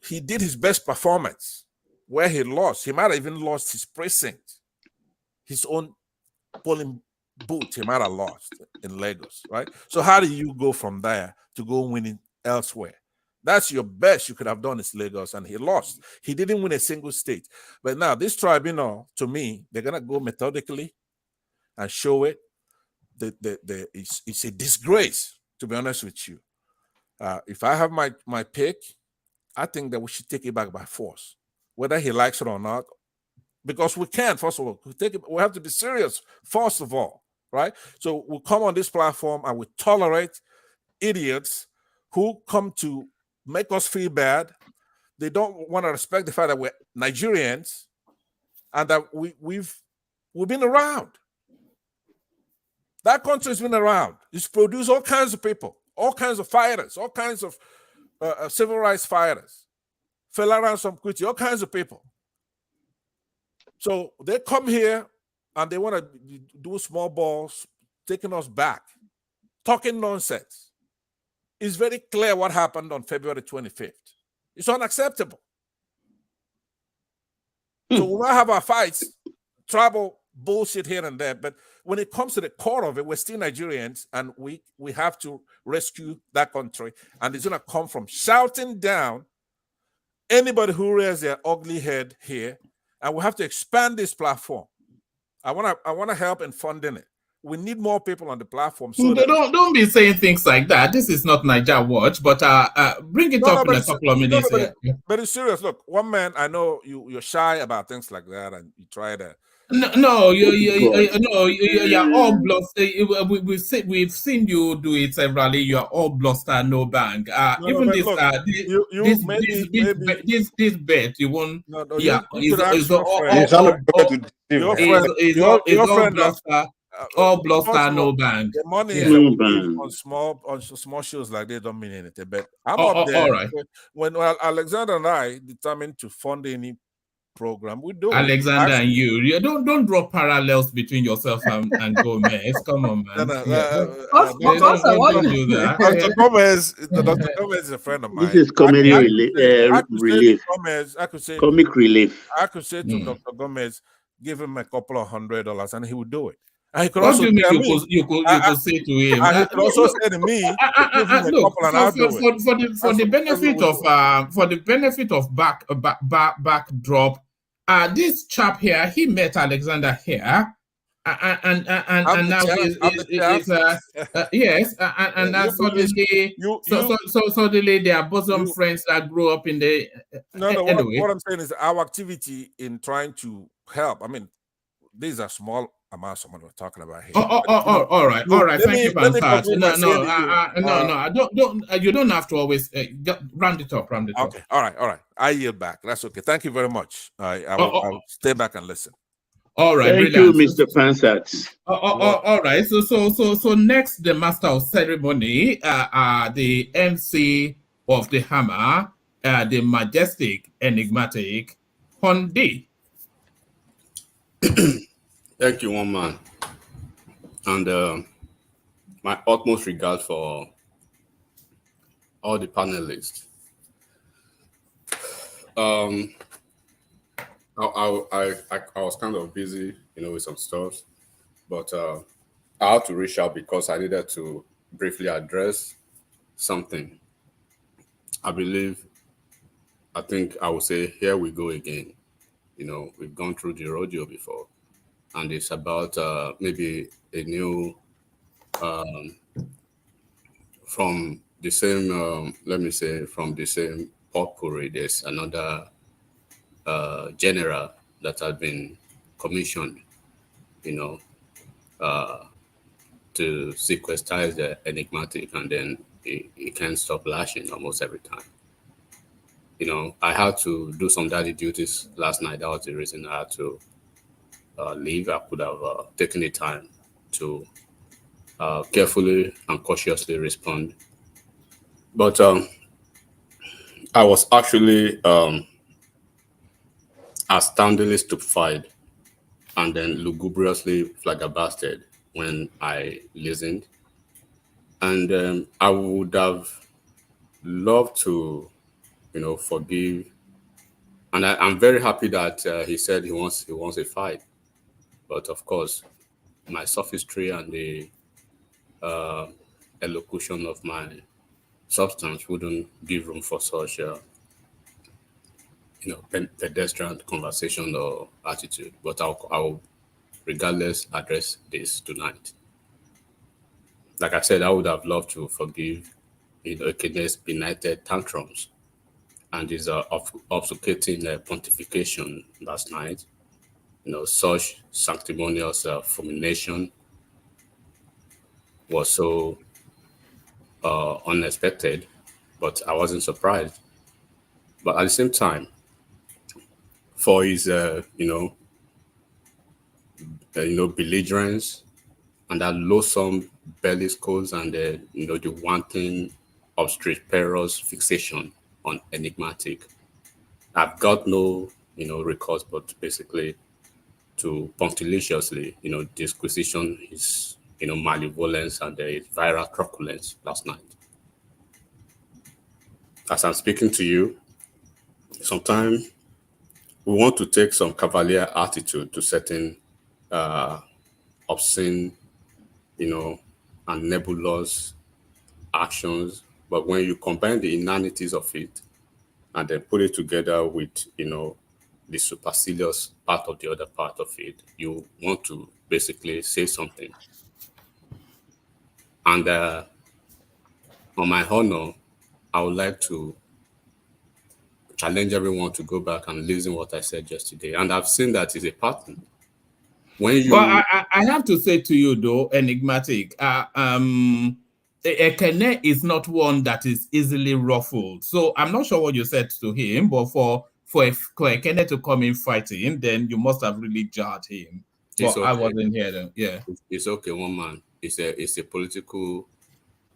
he did his best performance. Where he lost, he might have even lost his precinct, his own polling booth he might have lost in Lagos, right? So how do you go from there to go winning elsewhere? That's your best you could have done is Lagos, and he lost. He didn't win a single state. But now this tribunal, to me, they're gonna go methodically and show it. It's a disgrace, to be honest with you. If I have my pick, I think that we should take it back by force, whether he likes it or not. Because we can't, first of all, we have to be serious, first of all, right? So we'll come on this platform and we tolerate idiots who come to make us feel bad. They don't want to respect the fact that we're Nigerians and that we've been around. That country's been around. It's produced all kinds of people, all kinds of fighters, all kinds of civil rights fighters, Fela Ransom Kuti, all kinds of people. So they come here and they want to do small balls, taking us back, talking nonsense. It's very clear what happened on February 25th. It's unacceptable. So we might have our fights, tribal bullshit here and there, but when it comes to the core of it, we're still Nigerians, and we have to rescue that country. And it's going to come from shouting down anybody who rears their ugly head here. And we have to expand this platform. I want to help in funding it. We need more people on the platform. So Don't be saying things like that. This is not Niger Watch, but bring it up in a couple of minutes. But it's serious. Look, one man, I know you're shy about things like that, and you try to. No, you're all bluster. We've seen you do it severally. You're all bluster, no bang. This bet you won't. Your bluster. All bluster, no bang. The money on small shows like this don't mean anything. But I'm up there. All right. When Alexander and I determined to fund any program, we do. Alexander and you don't draw parallels between yourself and Gomez. Come on, man. Don't do that. Dr. Gomez is a friend of mine. This is comedy relief. I could say comic relief. I could say to Dr. Gomez, give him a couple of $100, and he would do it. And he could What also do you mean tell you could say to him? And he could also say to me, give him a couple and I'll do it. For the benefit of backdrop, this chap here, he met Alexander here, and now yes, and now suddenly they are bosom friends that grew up in the. Anyway. What I'm saying is our activity in trying to help. I mean, these are small someone was talking about history. All right. Thank you, Let me Pansat. conclude by saying this. No. You don't have to always just round it up. Okay. All right. I yield back. That's okay. Thank you very much. I'll stay back and listen. All right. Thank Brilliant. you, Mr. Pansat. All right. So next, the master of ceremony, the MC of the hammer, the majestic, enigmatic Hondi. Thank you, one man. And my utmost regard for all the panelists. I was kind of busy, with some stuff, but I had to reach out because I needed to briefly address something. I think I would say, here we go again. We've gone through the rodeo before, and it's about maybe a new, from the same, let me say, from the same potpourri, there's another general that had been commissioned, to sequestrize the enigmatic, and then he can't stop lashing almost every time. I had to do some daddy duties last night. That was the reason I had to leave. I could have taken the time to carefully and cautiously respond. But I was actually astoundingly stupefied and then lugubriously flabbergasted when I listened. And I would have loved to, forgive. And I'm very happy that he said he wants a fight. But of course, my sophistry and the elocution of my substance wouldn't give room for such, pedestrian conversation or attitude. But I'll regardless address this tonight. Like I said, I would have loved to forgive, against benighted tantrums and his obfuscating pontification last night. Such sanctimonious fulmination was so unexpected, but I wasn't surprised. But at the same time, for his, belligerence and that loathsome bellicose and the wanton obstreperous fixation on enigmatic, I've got no, recourse, but basically to punctiliously, disquisition his, malevolence and his viral truculence last night. As I'm speaking to you, sometimes we want to take some cavalier attitude to certain obscene, and nebulous actions. But when you combine the inanities of it and then put it together with, the supercilious part of the other part of it, you want to basically say something. And on my honor, I would like to challenge everyone to go back and listen what I said yesterday. And I've seen that is a pattern. When you, But I have to say to you, though, enigmatic, Ekene is not one that is easily ruffled. So I'm not sure what you said to him, but for Ekene to come in fighting, then you must have really jarred him. But okay. I wasn't here then. Yeah. It's okay, one man. It's a political,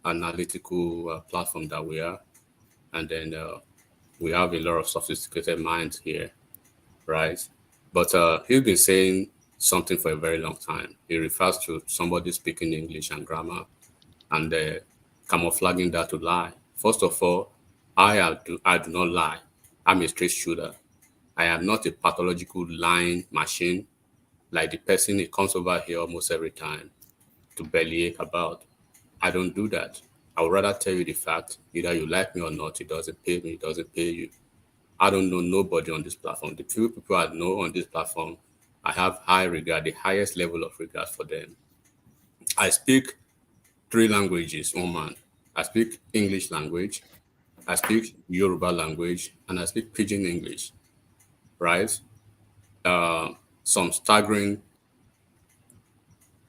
analytical platform that we are. And then we have a lot of sophisticated minds here, right? But he's been saying something for a very long time. He refers to somebody speaking English and grammar and camouflaging that to lie. First of all, I do not lie. I'm a straight shooter. I am not a pathological lying machine like the person who comes over here almost every time to bellyache about. I don't do that. I would rather tell you the fact. Either you like me or not, it doesn't pay me, it doesn't pay you. I don't know nobody on this platform. The few people I know on this platform, I have high regard, the highest level of regard for them. I speak 3 languages, one man. I speak English language, I speak Yoruba language, and I speak Pidgin English, right? Some staggering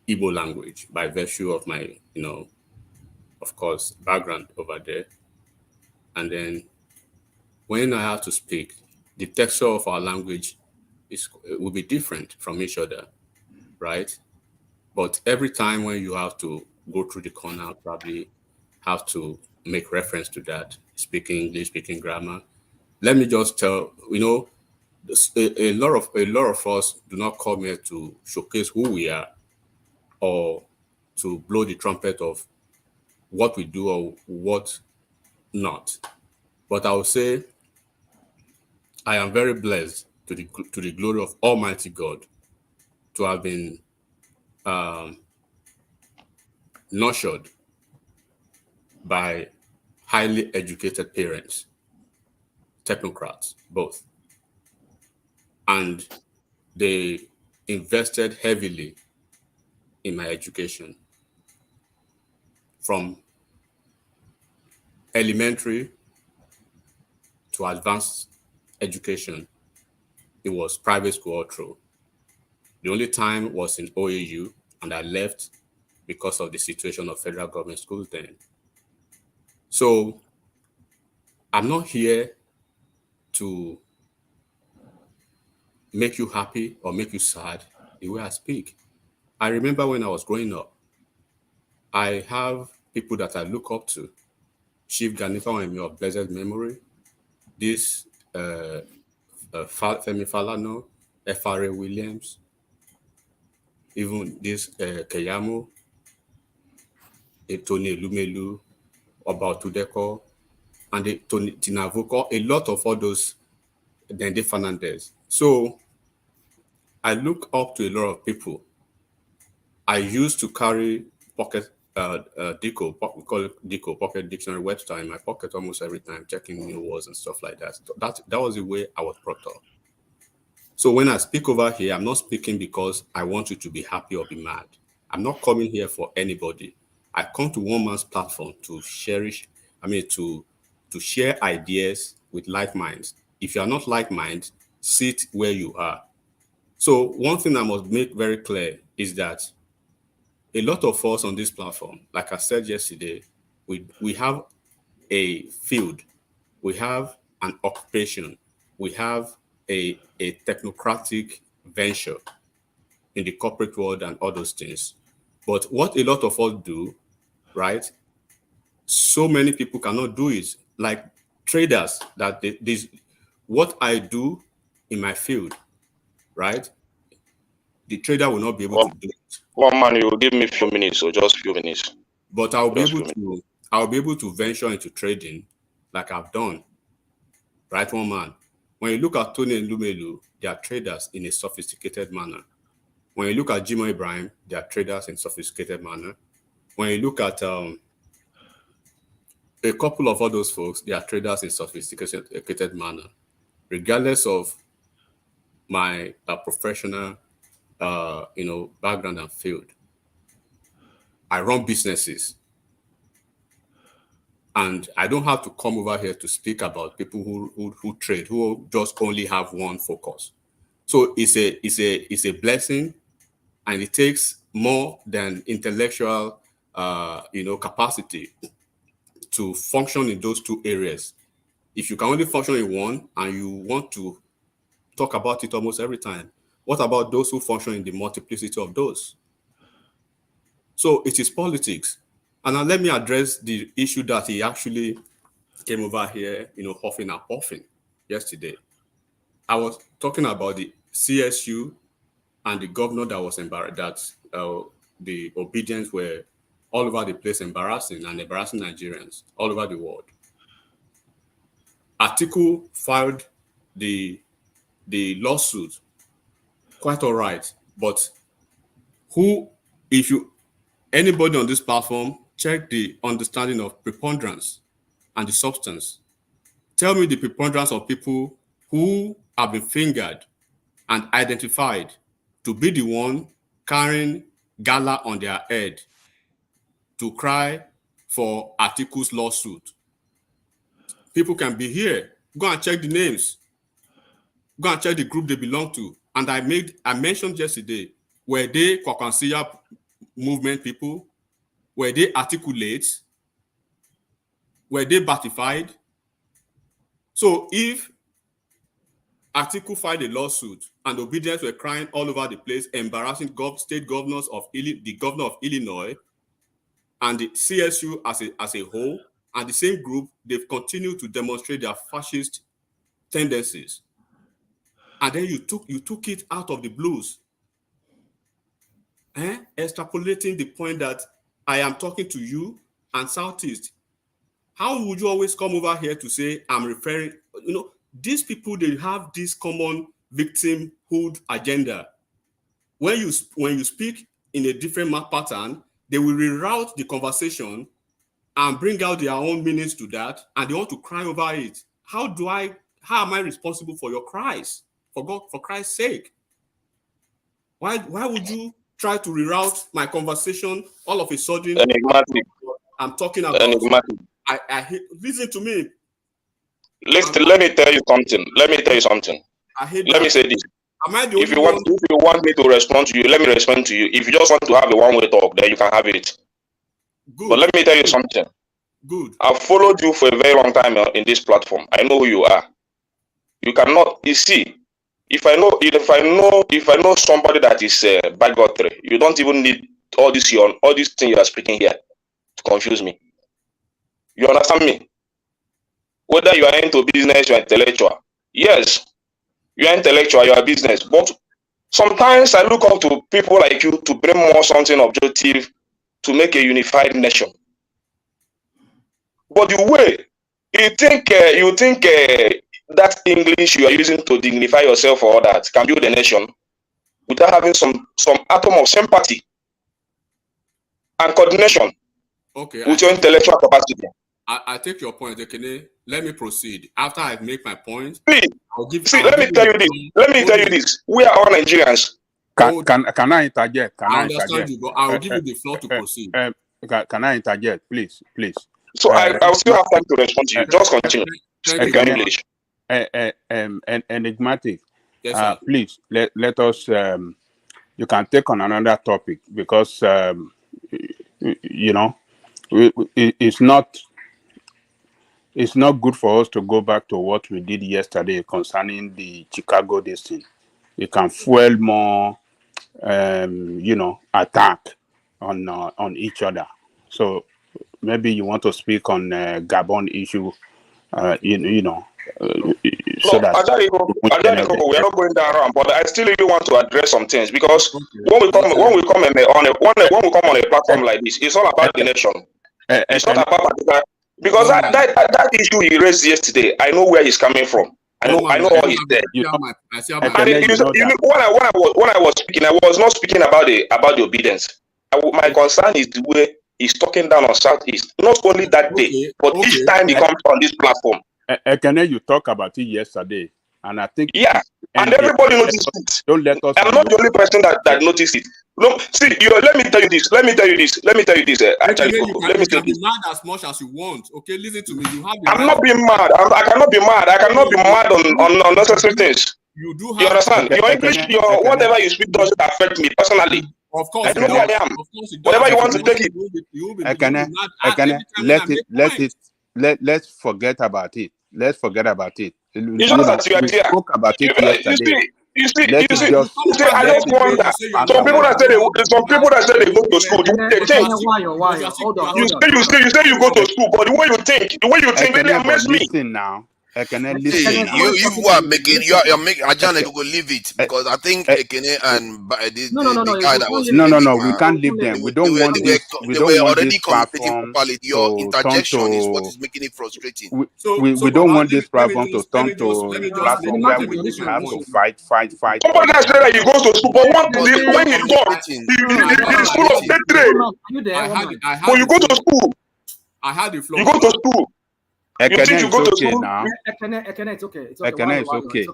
Igbo language by virtue of my, of course, background over there. And then when I have to speak, the texture of our language will be different from each other, right? But every time when you have to go through the corner, probably have to make reference to that, speaking English, speaking grammar. Let me just tell, a lot of us do not come here to showcase who we are or to blow the trumpet of what we do or what not. But I would say I am very blessed to the glory of Almighty God to have been nurtured by highly educated parents, technocrats, both. And they invested heavily in my education from elementary to advanced education. It was private school all through. The only time was in OAU, and I left because of the situation of federal government schools then. So I'm not here to make you happy or make you sad the way I speak. I remember when I was growing up, I have people that I look up to. Chief Ganifa Wemi of blessed memory, this Femi Falano, F.R.A. Williams, even this Keyamo, Tony Lumelu, about Tudeko, and Tinavoko, a lot of all those Dende Fernandez. So I look up to a lot of people. I used to carry pocket DICO, we call it DICO, Pocket Dictionary Webster, in my pocket almost every time, checking new words and stuff like that. That was the way I was brought up. So when I speak over here, I'm not speaking because I want you to be happy or be mad. I'm not coming here for anybody. I come to one man's platform to to share ideas with like minds. If you are not like minded, sit where you are. So one thing I must make very clear is that a lot of us on this platform, like I said yesterday, we have a field, we have an occupation, we have a technocratic venture in the corporate world and all those things. But what a lot of us do, right? So many people cannot do it. Like traders, what I do in my field, right? The trader will not be able to do it. One man, you will give me a few minutes, or just few minutes. But I'll be able to venture into trading like I've done. Right, one man. When you look at Tony and Lumelu, they are traders in a sophisticated manner. When you look at Jimo Ibrahim, they are traders in a sophisticated manner. When you look at a couple of all those folks, they are traders in a sophisticated manner. Regardless of my professional background and field, I run businesses. And I don't have to come over here to speak about people who trade, who just only have one focus. So it's a blessing, and it takes more than intellectual capacity to function in those two areas. If you can only function in one and you want to talk about it almost every time, what about those who function in the multiplicity of those? So it is politics. And now let me address the issue that he actually came over here, huffing and puffing yesterday. I was talking about the CSU and the governor that was embarrassed, that the obedience were all over the place, embarrassing Nigerians all over the world. Atiku filed the lawsuit, quite all right, but anybody on this platform, check the understanding of preponderance and the substance. Tell me the preponderance of people who have been fingered and identified to be the one carrying gala on their head to cry for Atiku's lawsuit. People can be here. Go and check the names. Go and check the group they belong to. And I mentioned yesterday, were they Kwakansiya movement people? Were they articulate? Were they batified? So if Atiku filed a lawsuit and obedience were crying all over the place, embarrassing state governors of the governor of Illinois and the CSU as a whole, and the same group, they've continued to demonstrate their fascist tendencies. And then you took it out of the blues, extrapolating the point that I am talking to you and Southeast. How would you always come over here to say I'm referring? These people, they have this common victimhood agenda. When you speak in a different pattern, they will reroute the conversation and bring out their own meanings to that, and they want to cry over it. How am I responsible for your cries? For Christ's sake. Why would you try to reroute my conversation all of a sudden? Enigmatic. I'm talking about Enigmatic. I hate, listen to me. Let me tell you something. I hate Let me say this. Am I the If you want me to respond to you, let me respond to you. If you just want to have a one-way talk, then you can have it. Good. But let me tell you something. Good. I've followed you for a very long time in this platform. I know who you are. You cannot. You see, if I know somebody that is bigotry, you don't even need all this thing you are speaking here to confuse me. You understand me? Whether you are into business, you are intellectual. Yes, you are intellectual, you are business. But sometimes I look up to people like you to bring more something objective to make a unified nation. But the way you think that English you are using to dignify yourself or that can build a nation without having some atom of sympathy and coordination with your intellectual capacity. I take your point, Ekene. Let me proceed. After I've made my point, please. Let me tell you this. We are all Nigerians. Can I interject? I understand you, but I will give you the floor to proceed. Can I interject, please? So I will still have time to respond to you. Just continue. Speak in English. Enigmatic. Yes, please let us. You can take on another topic because it's not good for us to go back to what we did yesterday concerning the Chicago thing. It can fuel more, attack on each other. So maybe you want to speak on Gabon issue, so that we are not going down around, but I still really want to address some things because when we come on a platform like this, it's all about the nation. It's not about particular. Because that issue he raised yesterday, I know where he's coming from. I know what he said. When I was speaking, I was not speaking about the obedience. My concern is the way he's talking down on Southeast. Not only that day, but each time he comes on this platform. Ekene, you talked about it yesterday, and I think and everybody noticed it. Don't let us. I'm not the only person that noticed it. No, see, let me tell you this. Actually, let me tell you this. Mad as much as you want. Okay, listen to me. You have. I'm not being mad. I cannot be mad. I cannot be mad on unnecessary things. You do have. You understand? Your English, whatever you speak doesn't affect me personally. Of course, I know who I am. Whatever you want to take it. Let's forget about it. Let's forget about it. It's just that you are there. Spoke about it yesterday. You see, I just wonder. Some people that say they go to school, they think. You say you go to school, but the way you think really amazes me. Listen now. Ekene, listen now. You are making Ajane go leave it because I think Ekene and the guy that was no, we can't leave them. We don't want this. We don't want this platform. Your interjection is what is making it frustrating. We don't want this platform to turn to a platform where we have to fight. Somebody that said that he goes to school, but when he talks, he's full of hatred. But you go to school. I had the floor. You go to school. Ekene, you think you go to school now? Ekene, it's okay. Ekene, it's okay.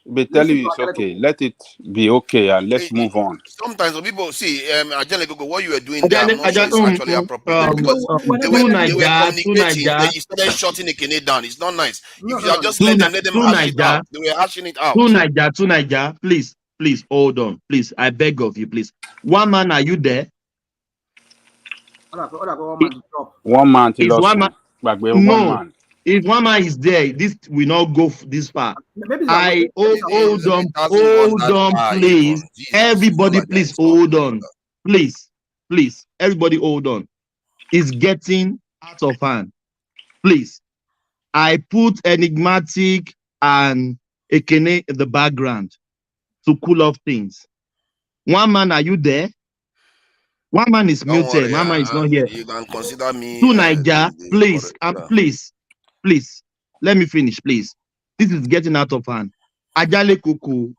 But tell you it's okay. Let it be okay and let's move on. Sometimes when people see, Ajane Gogo, what you were doing there, I'm not sure it's actually appropriate because they were communicating, then you started shutting Ekene down. It's not nice. If you are just let them hash it out, they were hashing it out. To Naija, please. please hold on. Please, I beg of you, please. One man, are you there? One man till Is us one man? back one No. man. If one man is there, this will not go this far. Maybe I hold on, please. Everybody, please hold on. Please, everybody hold on. It's getting out of hand. Please. I put Enigmatic and Ekene in the background to cool off things. One man, are you there? One man is Don't muted. worry, One man is not here. you can consider me. To Niger, please, please, let me finish, please. This is getting out of hand. Ajale Kuku.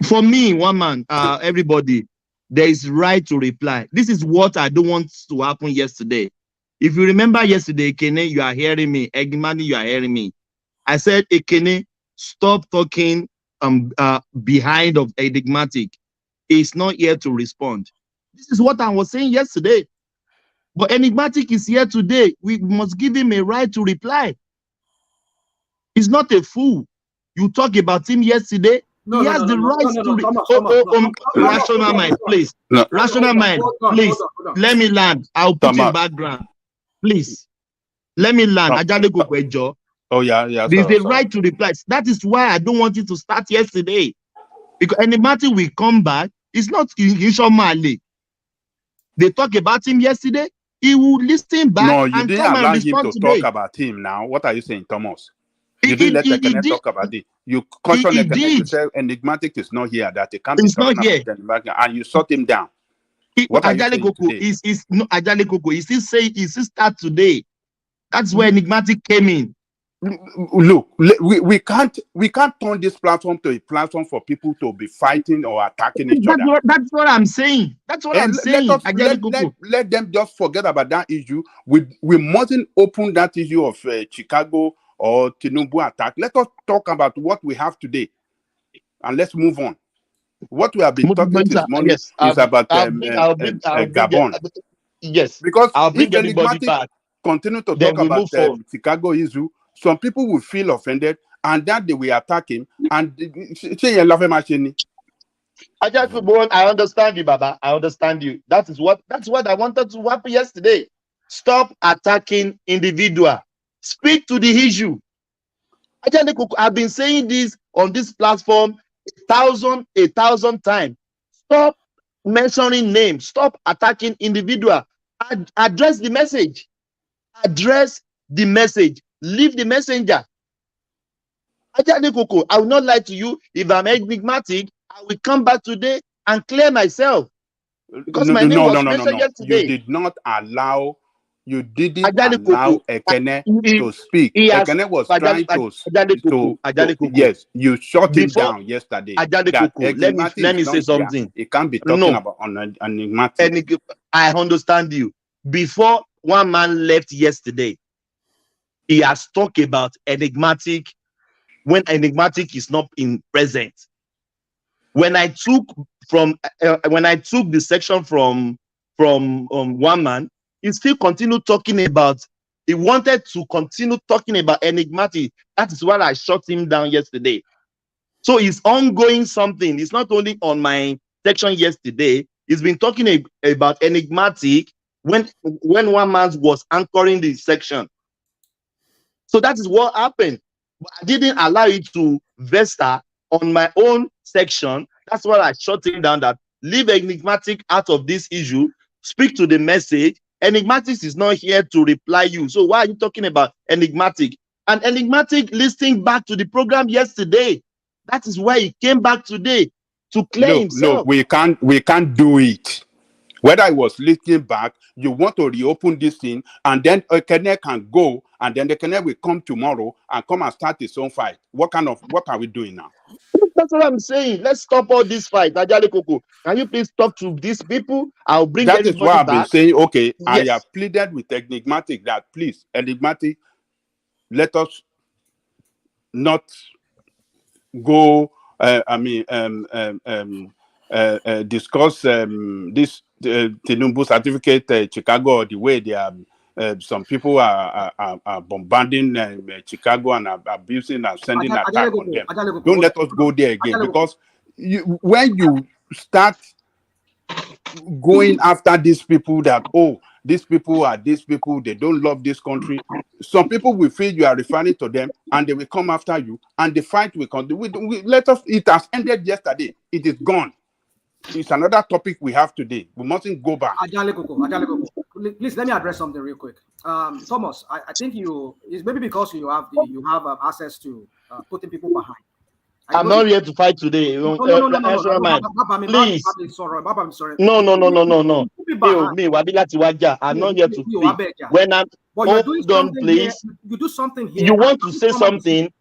For me, one man, everybody, there is right to reply. This is what I don't want to happen yesterday. If you remember yesterday, Ekene, you are hearing me. Egimani, you are hearing me. I said, Ekene, stop talking behind of Enigmatic. He's not here to respond. This is what I was saying yesterday. But Enigmatic is here today. We must give him a right to reply. He's not a fool. You talk about him yesterday. He has the right to rational mind, please. Rational mind, please. Let me land. I'll put in background. Please. Let me land. Oh, yeah. There's a right to reply. That is why I don't want it to start yesterday. Because Enigmatic will come back. It's not Mali. They talk about him yesterday. He will listen back. No, you and didn't come allow and him respond to today. talk about him now. What are you saying, Thomas? You didn't let Ekene talk about it. You cautioned Ekene to say Enigmatic is not here, that he can't be talking about Enigmatic, and you shut him down. What are you saying today? Ajale Koko, he still say he still start today. That's where Enigmatic came in. Look, we can't turn this platform to a platform for people to be fighting or attacking each other. That's what I'm saying. That's what I'm saying. Let them just forget about that issue. We mustn't open that issue of Chicago or Tinubu attack. Let us talk about what we have today, and let's move on. What we have been talking this morning is about Gabon. Yes, because I'll bring if everybody Enigmatic back. continue to Then talk we about move forward. Chicago issue, some people will feel offended, and that they will attack him. And I understand you, Baba. I understand you. That's what I wanted to happen yesterday. Stop attacking individual. Speak to the issue. I've been saying this on this platform 1,000 times. Stop mentioning names. Stop attacking individual. Address the message. Address the message. Leave the messenger. I will not lie to you. If I'm enigmatic, I will come back today and clear myself. Because my name was mentioned yesterday. You did not allow. You didn't allow Ekene to speak. Ekene was trying to yes, you shut him down yesterday. Let me say something. He can't be talking about Enigmatic. I understand you. Before one man left yesterday, he has talked about Enigmatic when Enigmatic is not in present. When I took the section from one man, he still continued talking about. He wanted to continue talking about Enigmatic. That is why I shut him down yesterday. So it's ongoing something. It's not only on my section yesterday. He's been talking about Enigmatic when one man was anchoring the section. So that is what happened. But I didn't allow it to Vesta on my own section. That's why I shut him down. That leave Enigmatic out of this issue. Speak to the message. Enigmatic is not here to reply you. So why are you talking about Enigmatic? And Enigmatic listening back to the program yesterday. That is why he came back today to clear himself. Look, we can't do it. Whether I was listening back, you want to reopen this thing, and then Ekene can go, and then Ekene will come tomorrow and come and start his own fight. What are we doing now? That's what I'm saying. Let's stop all this fight. Ajale Koko, can you please talk to these people? I'll bring that is why I've been saying, okay, yes. I have pleaded with Enigmatic that please, Enigmatic, let us not go. Discuss this Tinubu certificate, Chicago, the way they are. Some people are bombarding Chicago and abusing and sending attack on them. Don't let us go there again, because when you start going after these people that, oh, these people, they don't love this country. Some people will feel you are referring to them and they will come after you and the fight will continue. It has ended yesterday. It is gone. It's another topic we have today. We mustn't go back. Ajale Koko. Please let me address something real quick. Thomas, I think it's maybe because you have access to putting people behind. I'm not here to fight today. No. Please. Sorry. No. Me, Wabila Tiwaja. I'm not here to speak. When I'm hold on, please. You do something here. You want to say something?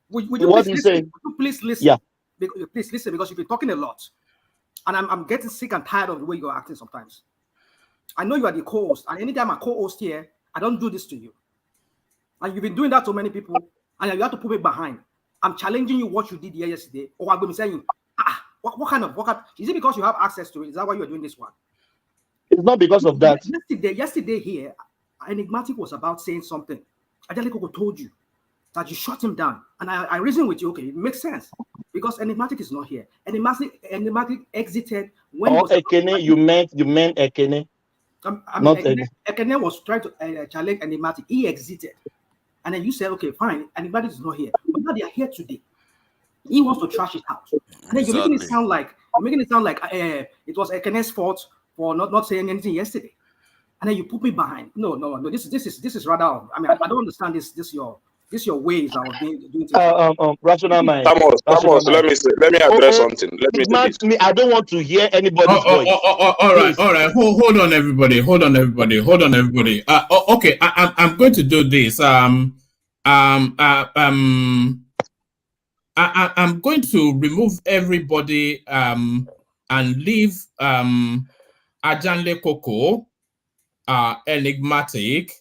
What do you say? Please listen. Yeah. Please listen, because you've been talking a lot. And I'm getting sick and tired of the way you're acting sometimes. I know you are the co-host, and anytime I co-host here, I don't do this to you. And you've been doing that to many people, and you have to put me behind. I'm challenging you what you did here yesterday, or I'm going to be saying, what kind of is it because you have access to it? Is that why you're doing this one? It's not because of that. Yesterday here, Enigmatic was about saying something. Ajale Koko told you that you shut him down, and I reasoned with you. Okay, it makes sense because Enigmatic is not here. Enigmatic exited when. Ekene, you meant Ekene. Not Ekene was trying to challenge Enigmatic. He exited. And then you said, okay, fine, Enigmatic is not here. But now they are here today. He wants to trash it out. And then you're making it sound like it was Ekene's fault for not saying anything yesterday. And then you put me behind. No. This is rather. I mean, I don't understand this your ways of doing rational mind. Thomas, let me address something. I don't want to hear anybody's voice. All right. Hold on, everybody. Okay, I'm going to do this. I'm going to remove everybody and leave Ajanle Koko, Enigmatic,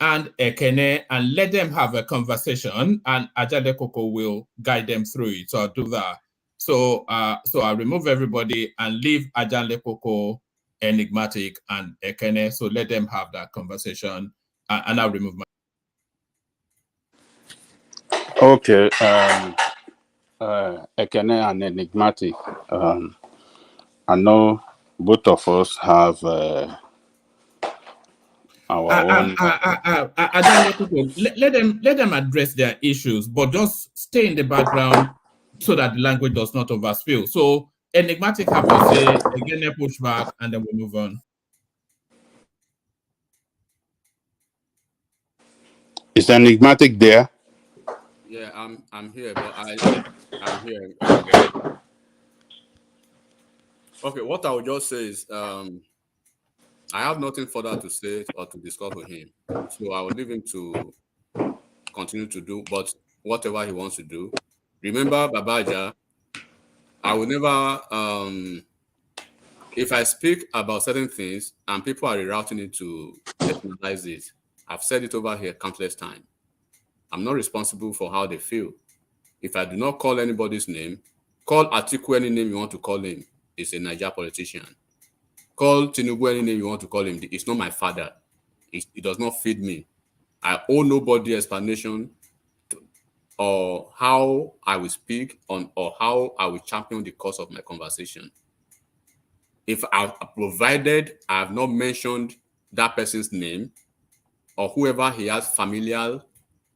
and Ekene, and let them have a conversation, and Ajade Koko will guide them through it. So I'll do that. So I'll remove everybody and leave Ajade Koko, Enigmatic, and Ekene. So let them have that conversation, and I'll remove my. Okay. Ekene and Enigmatic. I know both of us have let them address their issues, but just stay in the background so that the language does not overspill. So Enigmatic, have your say, again, push back, and then we move on. Is Enigmatic there? Yeah, I'm here, but I'm here. Okay, what I would just say is I have nothing further to say or to discuss with him. So I will leave him to continue to do but whatever he wants to do. Remember, Babaja, I will never if I speak about certain things and people are rerouting it to personalize it, I've said it over here countless times. I'm not responsible for how they feel. If I do not call anybody's name, call Atiku any name you want to call him. He's a Niger politician. Call Tinubu any name you want to call him. It's not my father. It does not feed me. I owe nobody explanation or how I will speak on or how I will champion the cause of my conversation. If I've provided I have not mentioned that person's name or whoever he has familial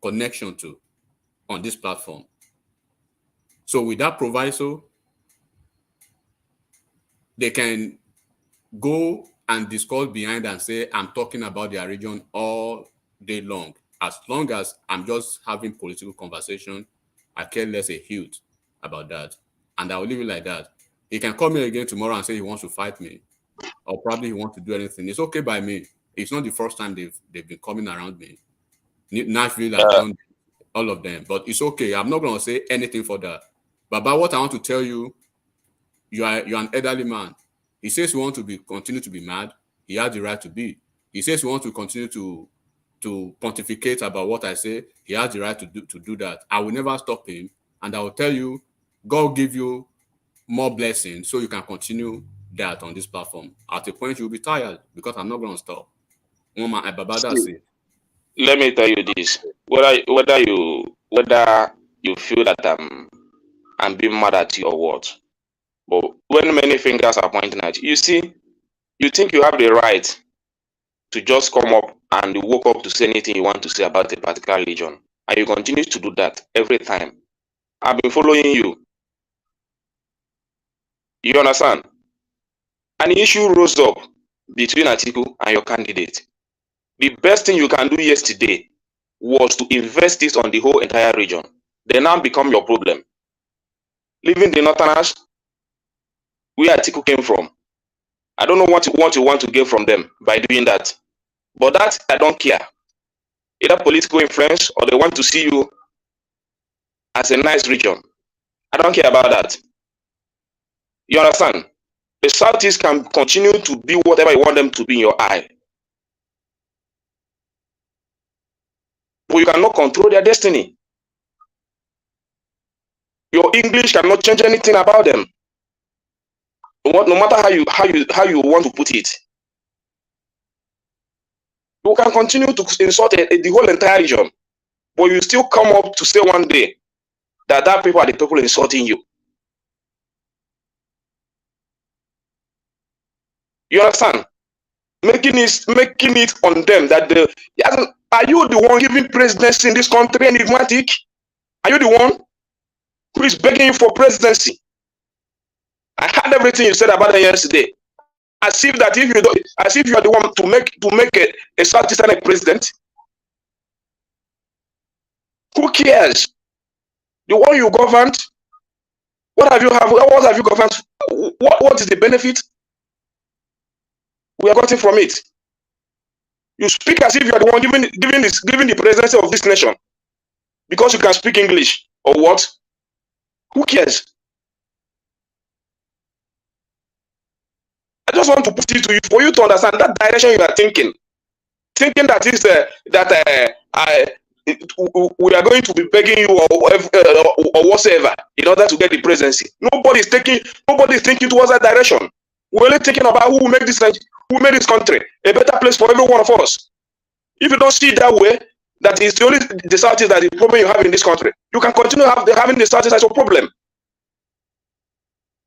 connection to on this platform. So with that proviso, they can go and discuss behind and say, I'm talking about their region all day long. As long as I'm just having political conversation, I care less a hoot about that. And I will leave it like that. He can call me again tomorrow and say he wants to fight me. Or probably he wants to do anything. It's okay by me. It's not the first time they've been coming around me. Nashville, I've done all of them. But it's okay. I'm not going to say anything for that. But about what I want to tell you, you're an elderly man. He says he wants to continue to be mad. He has the right to be. He says he wants to continue to pontificate about what I say. He has the right to do that. I will never stop him. And I will tell you, God give you more blessings so you can continue that on this platform. At a point, you'll be tired because I'm not going to stop. Let me tell you this: whether you feel that I'm being mad at you or what, But when many fingers are pointing at you, you see, you think you have the right to just come up and walk up to say anything you want to say about a particular religion, and you continue to do that every time. I've been following you. You understand? An issue rose up between Atiku and your candidate. The best thing you can do yesterday was to invest this on the whole entire region. They now become your problem. Leaving the Northerners, where Atiku came from. I don't know what you want to get from them by doing that. But that, I don't care. Either political influence or they want to see you as a nice region. I don't care about that. You understand? The Southeast can continue to be whatever you want them to be in your eye. But you cannot control their destiny. Your English cannot change anything about them. No matter how you want to put it. You can continue to insult the whole entire region, but you still come up to say one day that people are the people insulting you. You understand? Making it on them that are you the one giving presidency in this country enigmatic? Are you the one who is begging for presidency? I heard everything you said about it yesterday. As if you are the one to make a Southeastern a president. Who cares? The one you governed, what have you governed? What is the benefit we are getting from it? You speak as if you are the one giving the presidency of this nation because you can speak English or what? Who cares? I just want to put it to you for you to understand that direction you are thinking that is we are going to be begging you or whatsoever in order to get the presidency. Nobody is thinking towards that direction. We're only thinking about who made this country a better place for every one of us. If you don't see it that way, that is the only the Southeast that is the problem you have in this country. You can continue having the Southeast as a problem,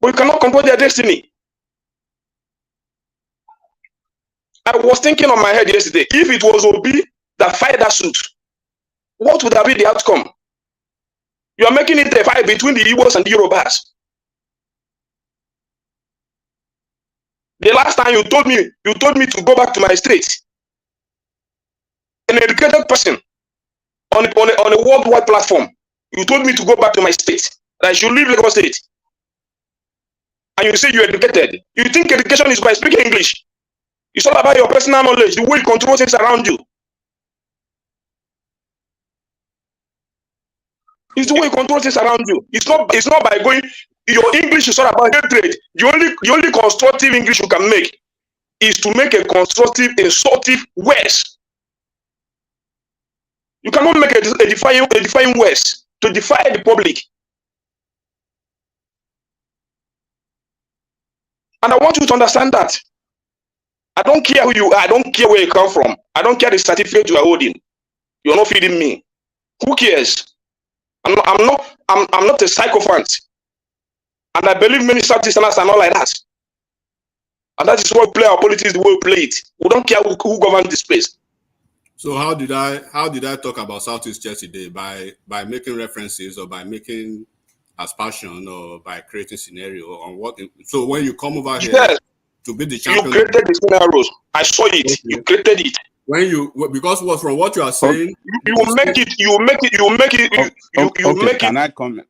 but you cannot control their destiny. I was thinking on my head yesterday, if it was Obi that fired that suit, what would have been the outcome? You are making it a fight between the Igbos and the Yorubas. The last time you told me to go back to my state. An educated person on a worldwide platform, you told me to go back to my state, that I should leave Lagos State. And you say you're educated. You think education is by speaking English. It's all about your personal knowledge, the way you control things around you. It's the way you control things around you. It's not by going. Your English is all about hatred. The only constructive English you can make is to make a constructive, insultive words. You cannot make a defying words to defy the public. And I want you to understand that. I don't care who you are. I don't care where you come from. I don't care the certificate you are holding. You're not feeding me. Who cares? I'm not a sycophant. And I believe many Southeasterners are not like that. And that is why we play our politics the way we play it. We don't care who governs this place. So how did I talk about Southeast yesterday? By making references or by making aspersion or by creating scenario on what? So when you come over here to be the champion, you created the scenarios. I saw it. Okay. You created it. Because from what you are saying, you make it. Can I comment?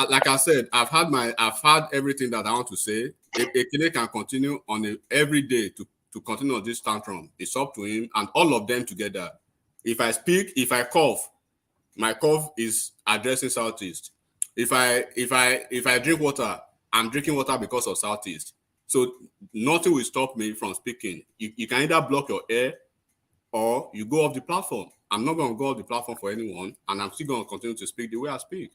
Like I said, I've had everything that I want to say. Ekene can continue on every day to continue on this tantrum. It's up to him and all of them together. If I speak, if I cough, my cough is addressing Southeast. If I drink water, I'm drinking water because of Southeast. So nothing will stop me from speaking. You can either block your ear or you go off the platform. I'm not going to go off the platform for anyone, and I'm still going to continue to speak the way I speak.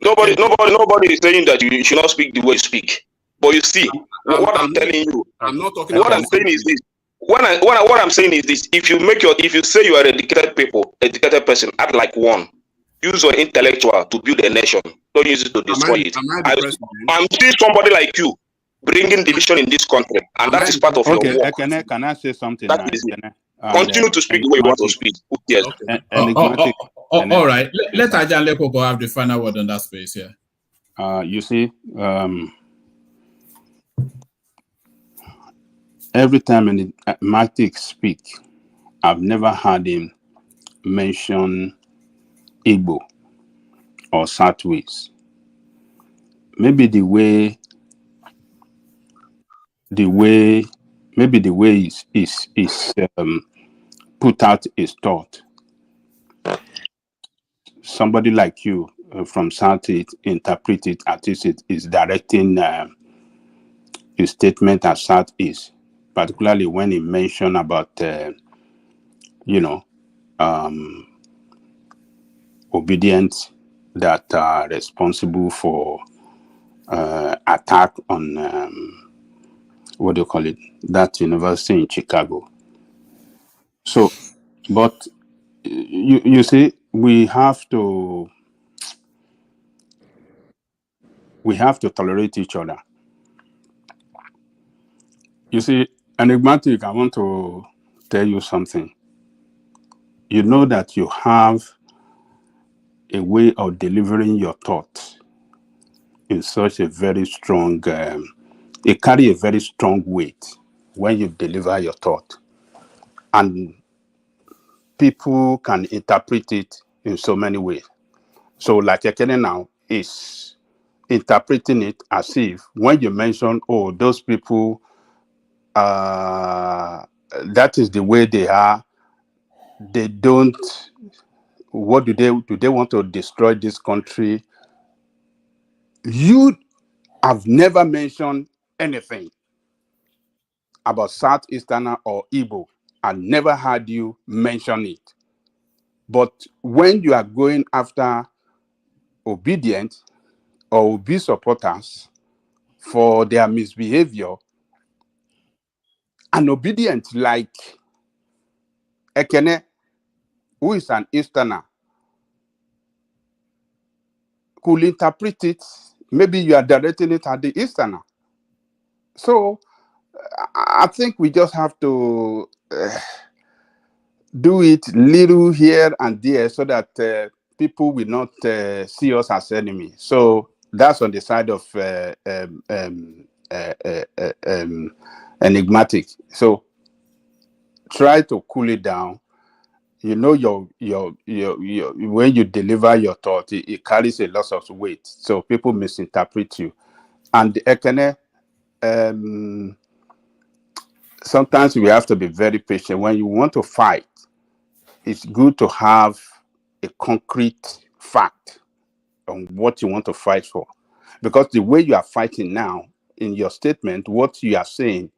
Nobody is saying that you should not speak the way you speak. But you see, what I'm telling you, I'm not talking. What I'm saying is this. What I'm saying is this. If you say you are an educated person, act like one. Use your intellectual to build a nation. Don't use it to destroy it. Am I the president? I'm seeing somebody like you bringing division in this country, and that is part of your work. Can I say something That now? is it. Continue to speak the way you want to speak. Who cares? Enigmatic. All right. Let Ajan Lekoko have the final word on that space here. You see, every time Enigmatic speak, I've never heard him mention Igbo or Southwest. Maybe the way is put out his thought. Somebody like you from Southeast interpret it as it is directing his statement as Southeast, particularly when he mentioned about obedience that are responsible for attack on what do you call it, that university in Chicago. So, but you see, we have to tolerate each other. You see, Enigmatic, I want to tell you something. You know that you have a way of delivering your thoughts in such a very strong, it carry a very strong weight when you deliver your thought. And people can interpret it in so many ways. So like Ekene now is interpreting it as if when you mention, oh, those people, that is the way they are, they don't, what do they want to destroy this country? You have never mentioned anything about Southeasterner or Igbo. I never heard you mention it. But when you are going after obedient or Obi supporters for their misbehavior, an obedient like Ekene, who is an Easterner, could interpret it, maybe you are directing it at the Easterner. So I think we just have to do it little here and there so that people will not see us as enemy. So that's on the side of Enigmatic. So try to cool it down. You know, your when you deliver your thought, it carries a lot of weight. So people misinterpret you. And Ekene, sometimes we have to be very patient. When you want to fight, it's good to have a concrete fact on what you want to fight for. Because the way you are fighting now, in your statement, what you are saying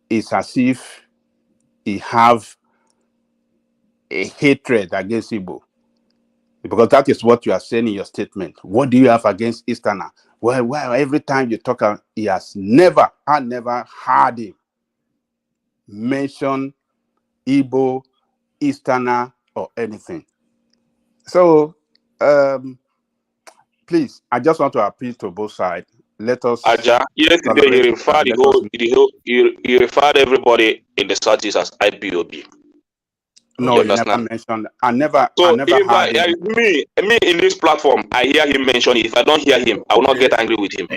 is as if you have a hatred against Igbo. Because that is what you are saying in your statement. What do you have against Easterner? Well, every time you talk, I never heard him mention Igbo, Easterner, or anything. So, please, I just want to appeal to both sides. Let us. Aja, yesterday he referred everybody in the Southeast as IPOB. No, you never mentioned. I never heard him. Me in this platform, I hear him mention it. If I don't hear him, I will not get angry with him.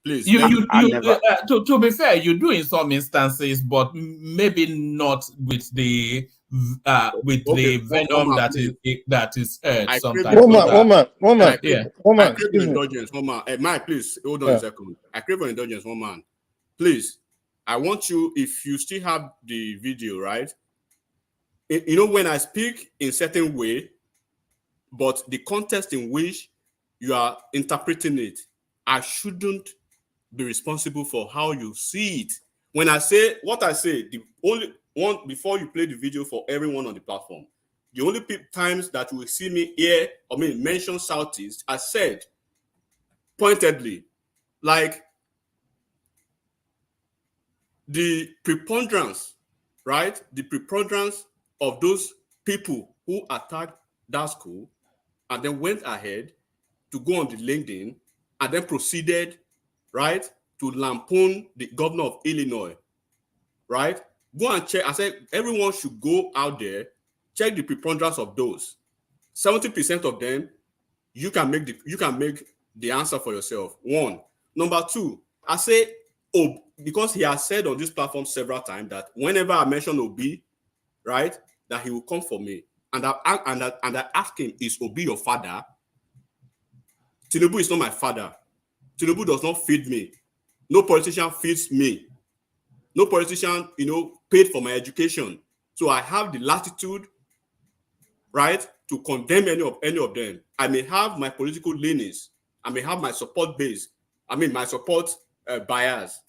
Please. To be fair, you do in some instances, but maybe not with the venom that is sometimes. I crave your indulgence, Mike, please hold on a second. I crave your indulgence, man. Please, I want you, if you still have the video, right? You know, when I speak in certain way, but the context in which you are interpreting it, I shouldn't be responsible for how you see it. When I say what I say, the only one, before you play the video for everyone on the platform, the only times that you will see me here, mention Southeast, I said pointedly, like the preponderance, right? The preponderance of those people who attacked that school and then went ahead to go on the LinkedIn and then proceeded, right, to lampoon the governor of Illinois, right? Go and check. I said everyone should go out there, check the preponderance of those. 70% of them, you can make the answer for yourself. One. Number two, I say, because he has said on this platform several times that whenever I mention Obi, right, that he will come for me. And I ask him, is Obi your father? Tinubu is not my father. Tinubu does not feed me. No politician feeds me. No politician, paid for my education. So I have the latitude, right, to condemn any of them. I may have my political leanings. I may have my support base. My support bias,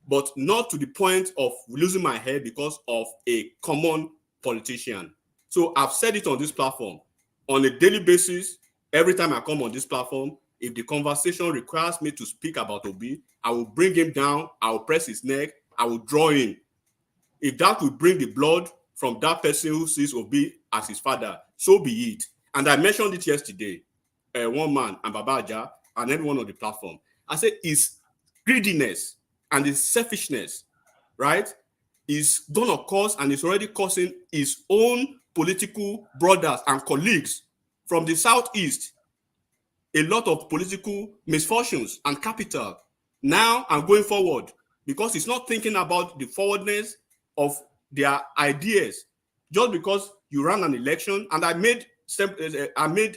but not to the point of losing my head because of a common politician. So I've said it on this platform on a daily basis. Every time I come on this platform, if the conversation requires me to speak about Obi, I will bring him down. I will press his neck. I will draw him. If that will bring the blood from that person who sees Obi as his father, so be it. And I mentioned it yesterday. One man and Babaja and everyone on the platform. I said his greediness and his selfishness, right, is gonna cause and is already causing his own political brothers and colleagues from the southeast a lot of political misfortunes and capital now and going forward, because he's not thinking about the forwardness of their ideas. Just because you ran an election, and I made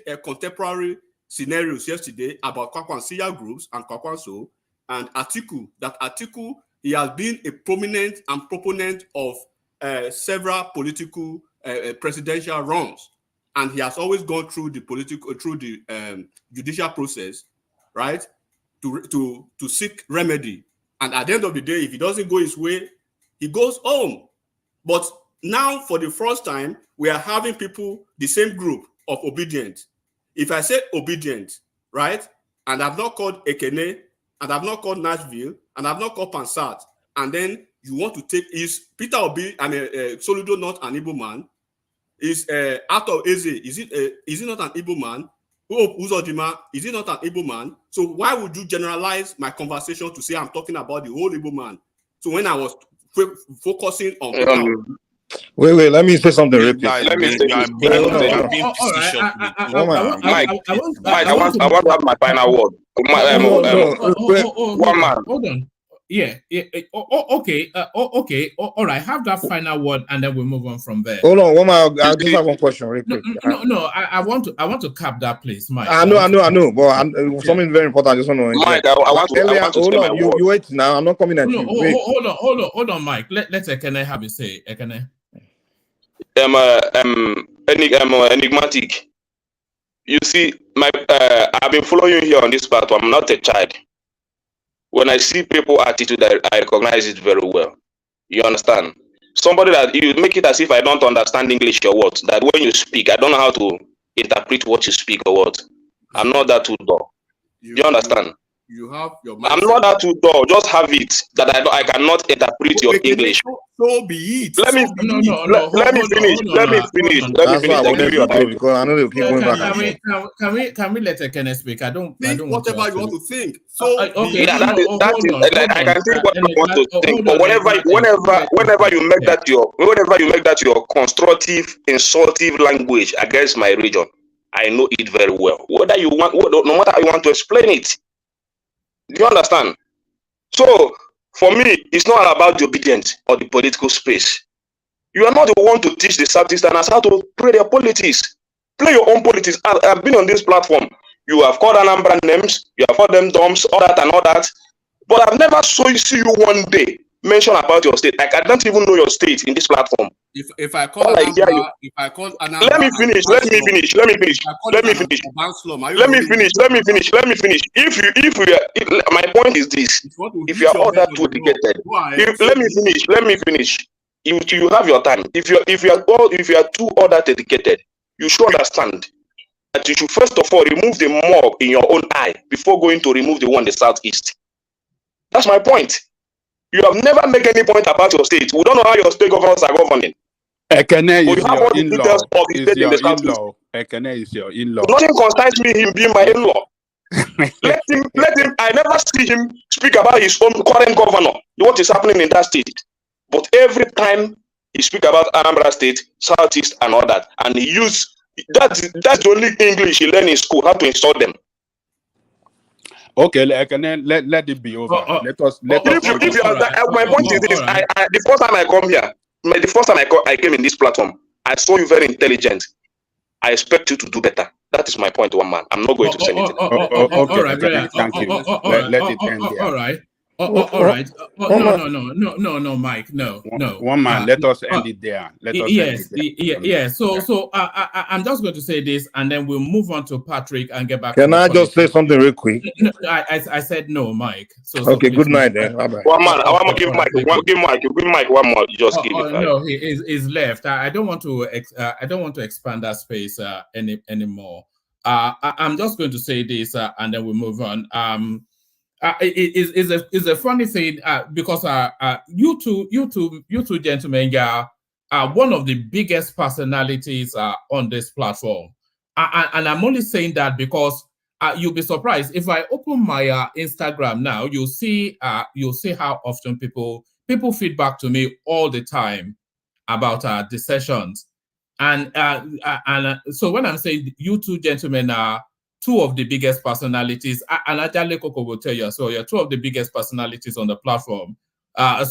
a contemporary scenarios yesterday about Kwakwansiya groups and Kwakwanso and Atiku. That Atiku, he has been a prominent and proponent of several political presidential runs, and he has always gone through the judicial process, right, to seek remedy. And at the end of the day, if he doesn't go his way, he goes home. But now, for the first time, we are having people, the same group of obedient. If I say obedient, right, and I've not called Ekene, and I've not called Nashville, and I've not called Pansat, and then you want to take, is Peter Obi and Soludo not an Igbo man? Is Ato Eze, is he not an Igbo man? Uzodima, is he not an Igbo man? So why would you generalize my conversation to say I'm talking about the whole Igbo man? So when I was focusing on Wait, let me say something real quick. Let me say this. Mike, I want to have my final word. One man. Hold on. Yeah. Okay. All right. Have that final word, and then we'll move on from there. Hold on, I just have one question real quick. No. I want to cap that place, Mike. I know, but something very important. I just want to. Mike, I want to hold on. You wait now. I'm not coming at you. Hold on, Mike. Let's Ekene have a say. Ekene. Enigmatic. You see, I've been following you here on this platform. I'm not a child. When I see people attitude, I recognize it very well. You understand? Somebody that you make it as if I don't understand English or what. That when you speak, I don't know how to interpret what you speak or what. I'm not that too dull. You understand? You have your. I'm not that too dull. Just have it that I cannot interpret your English. So be it. Let me finish. That's why I wanted to do, because I know they'll keep going back. Can we let Ekene speak? I don't whatever you want to think. So okay. That is I can think what I want to think. But whenever you make that your constructive, insultive language against my region, I know it very well. No matter how you want to explain it. Do you understand? So, for me, it's not all about the obedience or the political space. You are not the one to teach the Southeasterners how to play their politics. Play your own politics. I've been on this platform. You have called Anambra names, you have called them DOMs, all that. But I've never see you one day mention about your state. Like, I don't even know your state in this platform. If I call Anambra, let me finish. My point is this: if you are all that too dedicated, let me finish. If you have your time, if you are too all that dedicated, you should understand that you should first of all remove the mob in your own eye before going to remove the one in the southeast. That's my point. You have never made any point about your state. We don't know how your state governors are governing. Ekene But is you have your all the in-law. details of the Is state in the your southeast. in-law. Ekene is your in-law. Nothing concerns me him being my in-law. Let him. I never see him speak about his own current governor, what is happening in that state. But every time he speak about Anambra State, Southeast, and all that, and he use that's the only English he learned in school, how to insult them. Okay, Ekene, let it be over. Let us If you are my point is this: right. the first time I come here, the first time I came in this platform, I saw you very intelligent. I expect you to do better. That is my point, one man. I'm not going to say anything. Okay, right, Ekene, thank you. Let it end there. All right. All right. No, Mike. No. One man, let us end it there. Let us end it there. Yes. So I'm just going to say this, and then we'll move on to Patrick and get back. Can to I just say something real quick? No, I said no, Mike. So okay, please, good night then. Bye bye. One man, I want to give Mike. Give Mike one more. Just give it. No, he is left. I don't want to. I don't want to expand that space anymore. I'm just going to say this, and then we move on. It's a funny thing because you two gentlemen are one of the biggest personalities on this platform, and I'm only saying that because you'll be surprised if I open my Instagram now. You'll see how often people feedback to me all the time about the sessions, and so when I'm saying you two gentlemen are two of the biggest personalities, and Ajale Koko will tell you, so you're two of the biggest personalities on the platform. And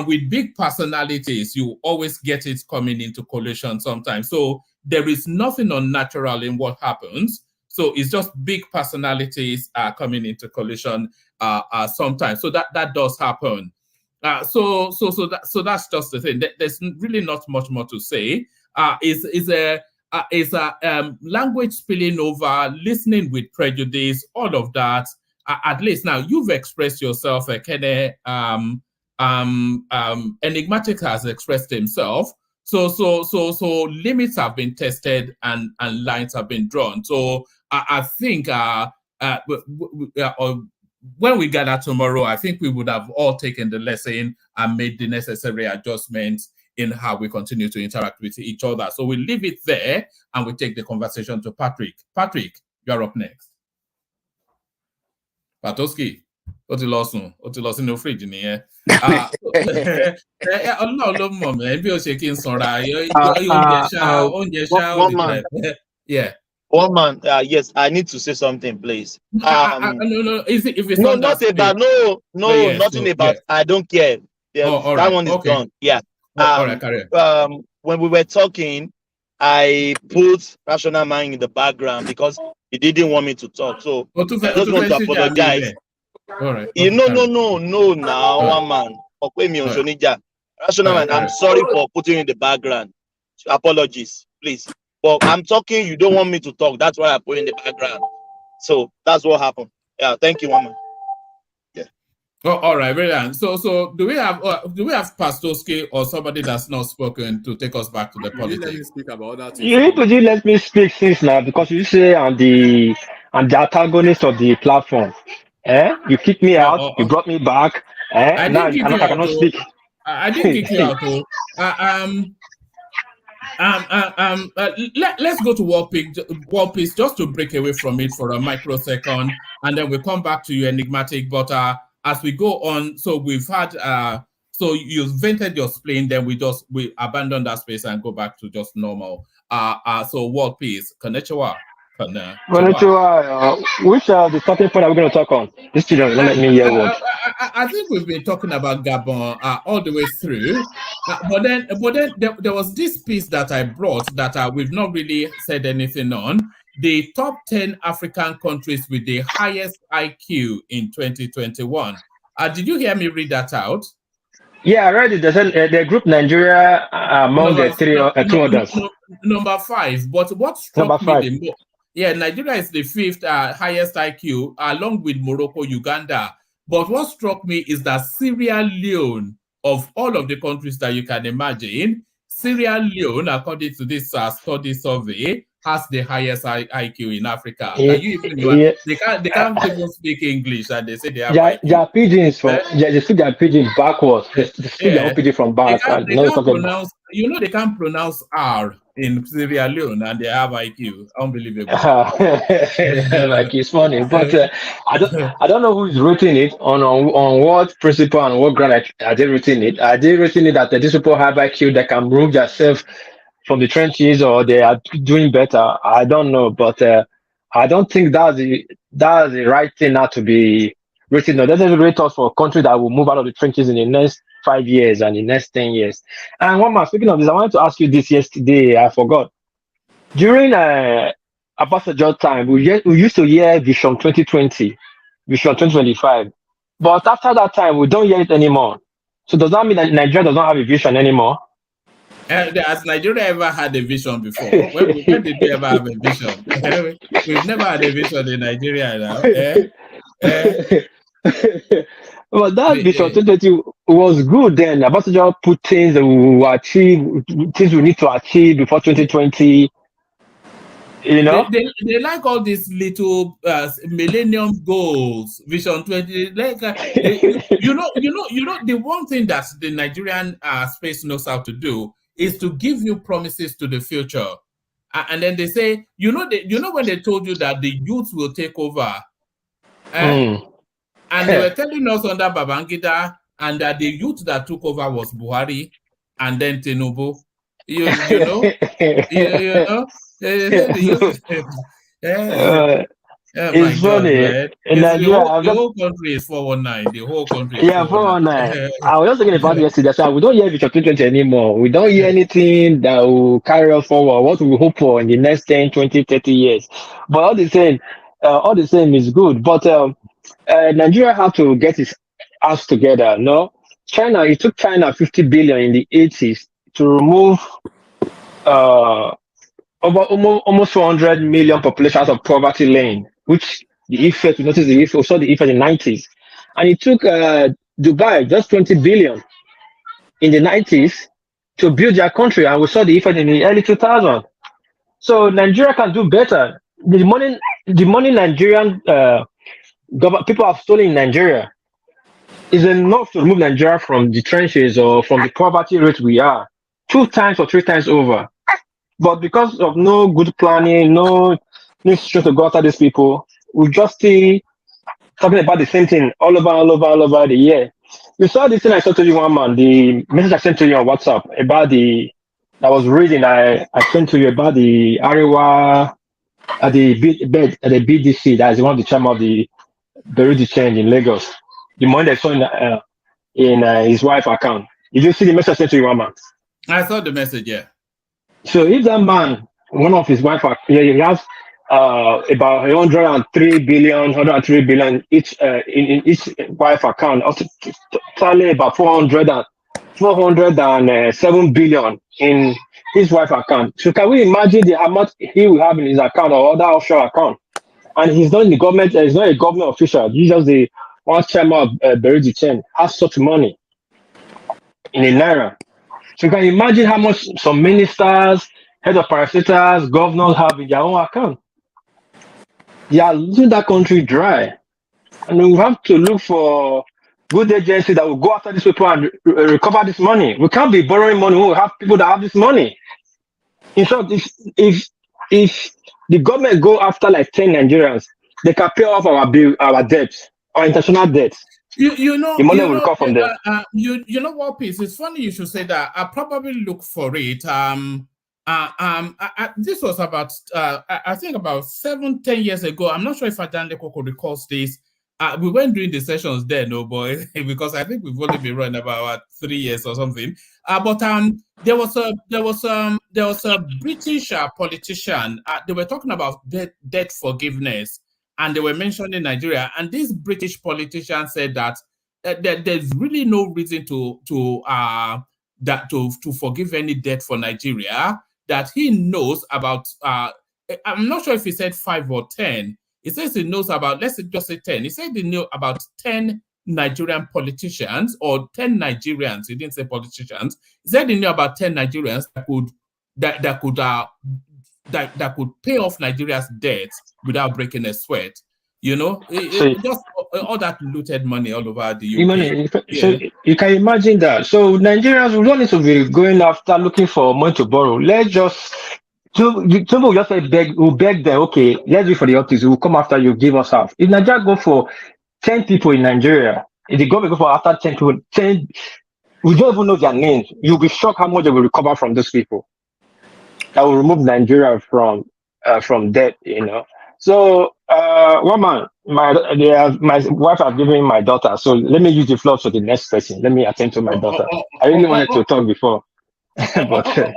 with big personalities, you always get it coming into collision sometimes. So there is nothing unnatural in what happens. So it's just big personalities coming into collision sometimes. So that does happen. So that's just the thing. There's really not much more to say. Is a language spilling over, listening with prejudice, all of that. At least now you've expressed yourself. Ekene, Enigmatic has expressed himself. So limits have been tested and lines have been drawn. So I think when we gather tomorrow, I think we would have all taken the lesson and made the necessary adjustments in how we continue to interact with each other. So we leave it there and we take the conversation to Patrick. Patrick, you're up next. Patoski, ó ti lọ sínú fridge nìyẹn. Ọlọ́run mọ̀ mẹ́ bí ó ṣe kí n sanra oúnjẹ ṣá. Yeah. One man, yes, I need to say something, please. No, if it's no, not about nothing about. Yeah. I don't care. All that right. one is done. Yeah. All right, carry on. When we were talking, I put Rational Mind in the background because he didn't want me to talk. So I just want to apologize. All right. No. Now, one man. Rational Mind, I'm sorry for putting you in the background. Apologies, please. But I'm talking, you don't want me to talk. That's why I put in the background. So that's what happened. Yeah, thank you, Mama. Yeah. Oh, all right, brilliant. So do we have Pastowski or somebody that's not spoken to take us back to the politics? Let me speak about that. Could you let me speak since now, because you say I'm the antagonist of the platform. You kicked me out. You brought me back. Now I cannot speak. I didn't kick you out. Let's go to War Peace just to break away from it for a microsecond, and then we'll come back to you, Enigmatic. But as we go on, so we've had so you vented your spleen, then we abandon that space and go back to just normal. So War Peace, Konnichiwa. Which the starting point are we going to talk on? This children don't let me hear word. I think we've been talking about Gabon all the way through, but then there was this piece that I brought that we've not really said anything on. The top 10 African countries with the highest IQ in 2021. Did you hear me read that out? Yeah, I read it. They group Nigeria among the two others. Number 5. But what struck me the most? Yeah, Nigeria is the 5th highest IQ, along with Morocco, Uganda. But what struck me is that Sierra Leone, of all of the countries that you can imagine, Sierra Leone, according to this study survey, has the highest IQ in Africa. Yeah, Can you even yeah. they can't even speak English and they say they have They IQ. are pigeons from they speak their pigeon backwards. They speak their own Yeah. pigeon from back. And They can't pronounce, they can't pronounce R in Sierra Leone and they have IQ. Unbelievable. Like it's funny, but I don't know who's written it on what principle and what ground I did written it. I did written it that these people have IQ that can remove themselves from the trenches or they are doing better. I don't know, but I don't think that's the right thing now to be written. No, doesn't rate us for a country that will move out of the trenches in the next 5 years and the next 10 years. And one more, speaking of this, I wanted to ask you this yesterday. I forgot. During Ambassador time, we used to hear Vision 2020, Vision 2025. But after that time, we don't hear it anymore. So does that mean that Nigeria does not have a vision anymore? Has Nigeria ever had a vision before? When did we ever have a vision? We've never had a vision in Nigeria now. Well, that Vision 2020 was good then. Ambassador put things that we will achieve, things we need to achieve before 2020. You know, they like all these little millennium goals, Vision 20. Like the one thing that the Nigerian space knows how to do is to give you promises to the future, and then they say, when they told you that the youth will take over, and they were telling us under Babangida, and that the youth that took over was Buhari, and then Tinubu. You know. It's funny. In Nigeria, the whole country is 419. The whole country is 419. I was just thinking about it yesterday. So we don't hear Vision 2020 anymore. We don't hear anything that will carry us forward. What we hope for in the next 10, 20, 30 years. But all the same is good. But Nigeria had to get its house together. No, it took China 50 billion in the 80s to remove almost 400 million population out of poverty lane, which we saw the effect in the 90s. And it took Dubai just 20 billion in the 90s to build their country, and we saw the effect in the early 2000s. So Nigeria can do better. The money Nigerian people have stolen in Nigeria is enough to remove Nigeria from the trenches or from the poverty rate we are 2 times or 3 times over. But because of no good planning, no institution to go after these people, we just see talking about the same thing all over the year. You saw this thing I sent to you, one man, the message I sent to you on WhatsApp about I was reading, I sent to you about the Ariwa at the BDC, that is one of the chairman of the Bureau de Change in Lagos. The money they saw in his wife's account. Did you see the message I sent to you, one man? I saw the message, yeah. So if that man, one of his wife, he has about 103 billion each in each wife account, totally about 407 billion in his wife account. So can we imagine the amount he will have in his account or other offshore account? And he's not in the government. He's not a government official. He's just the one chairman of Bureau de Change has such money in a naira. So you can imagine how much some ministers, head of parastatals, governors have in their own account. They are losing that country dry. And we have to look for good agencies that will go after these people and recover this money. We can't be borrowing money when we have people that have this money. In short, if the government go after like 10 Nigerians, they can pay off our debts, our international debts. The money will come from them. You know what, Peace? It's funny you should say that. I probably look for it. This was about I think about 7-10 years ago. I'm not sure if Adan Lekoko recalls this. We weren't doing the sessions then, no boy, because I think we've only been running about 3 years or something. But there was a British politician. They were talking about debt forgiveness, and they were mentioning Nigeria. And this British politician said that there's really no reason to forgive any debt for Nigeria. That he knows about. I'm not sure if he said 5 or 10. He says he knows about, let's just say 10. He said he knew about 10 Nigerian politicians or 10 Nigerians. He didn't say politicians. He said he knew about 10 Nigerians that could that could pay off Nigeria's debts without breaking a sweat. You know, just all that looted money all over the UK. So you can imagine that. So Nigerians, we don't need to be going after looking for money to borrow. Let's just some will just say we'll beg them, okay, let's wait for the optics, we'll come after you, give us half. If Nigeria go for 10 people in Nigeria, if the government go for after 10 people, 10, we don't even know their names. You'll be shocked how much they will recover from those people. That will remove Nigeria from debt, you know. So one man, my wife has given me my daughter. So let me use the floor for the next person. Let me attend to my daughter. I really wanted to talk before. But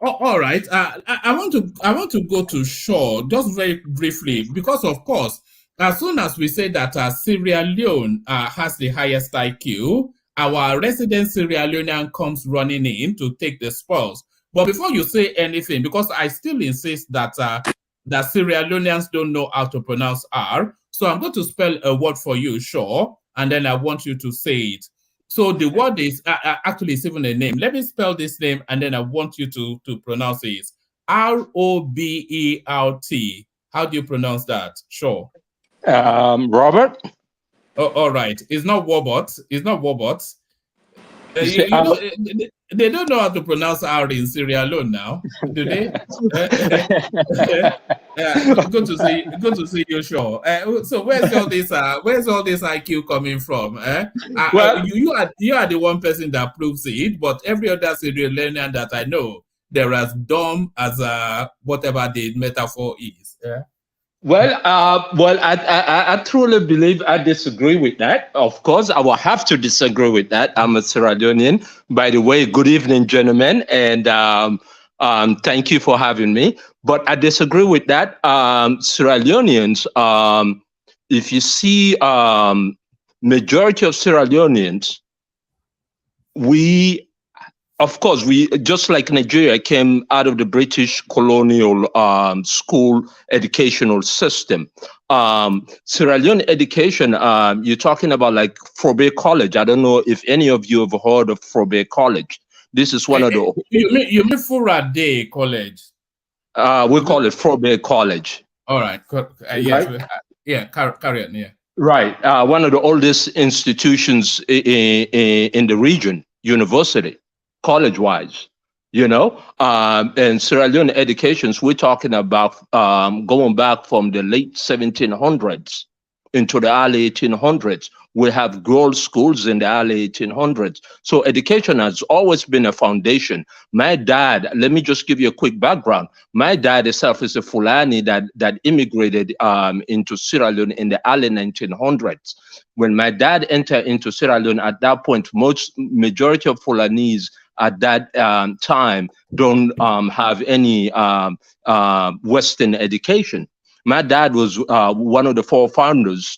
all right. I want to go to Shaw just very briefly, because of course, as soon as we say that Sierra Leone has the highest IQ, our resident Sierra Leonean comes running in to take the spoils. But before you say anything, because I still insist that that Sierra Leoneans don't know how to pronounce R, so I'm going to spell a word for you, Shaw, and then I want you to say it. So the word is actually it's even a name. Let me spell this name, and then I want you to pronounce it. Robert. How do you pronounce that? Shaw. Robert. Oh, all right. It's not Wobot. It's not Wobot. You know, they don't know how to pronounce R in Sierra Leone now, do they? Good to see you, Shaw. So where's all this IQ coming from? Well, you are the one person that proves it, but every other Sierra Leonean that I know, they're as dumb as whatever the metaphor is. Well, I truly believe I disagree with that. Of course, I will have to disagree with that. I'm a Sierra Leonean. By the way, good evening, gentlemen, and thank you for having me. But I disagree with that. Sierra Leoneans, if you see majority of Sierra Leoneans, of course, we just like Nigeria came out of the British colonial school educational system. Sierra Leone education, you're talking about like Frobe College. I don't know if any of you have heard of Frobe College. This is one of the... You mean Furade College? We call it Frobe College. All right. Yes. Right? Yeah, carry on, yeah. Right. One of the oldest institutions in the region, university. College-wise, you know, and Sierra Leone educations, we're talking about going back from the late 1700s into the early 1800s. We have girls' schools in the early 1800s. So education has always been a foundation. My dad, let me just give you a quick background. My dad himself is a Fulani that immigrated into Sierra Leone in the early 1900s. When my dad entered into Sierra Leone, at that point, majority of Fulanese at that time don't have any Western education. My dad was one of the founders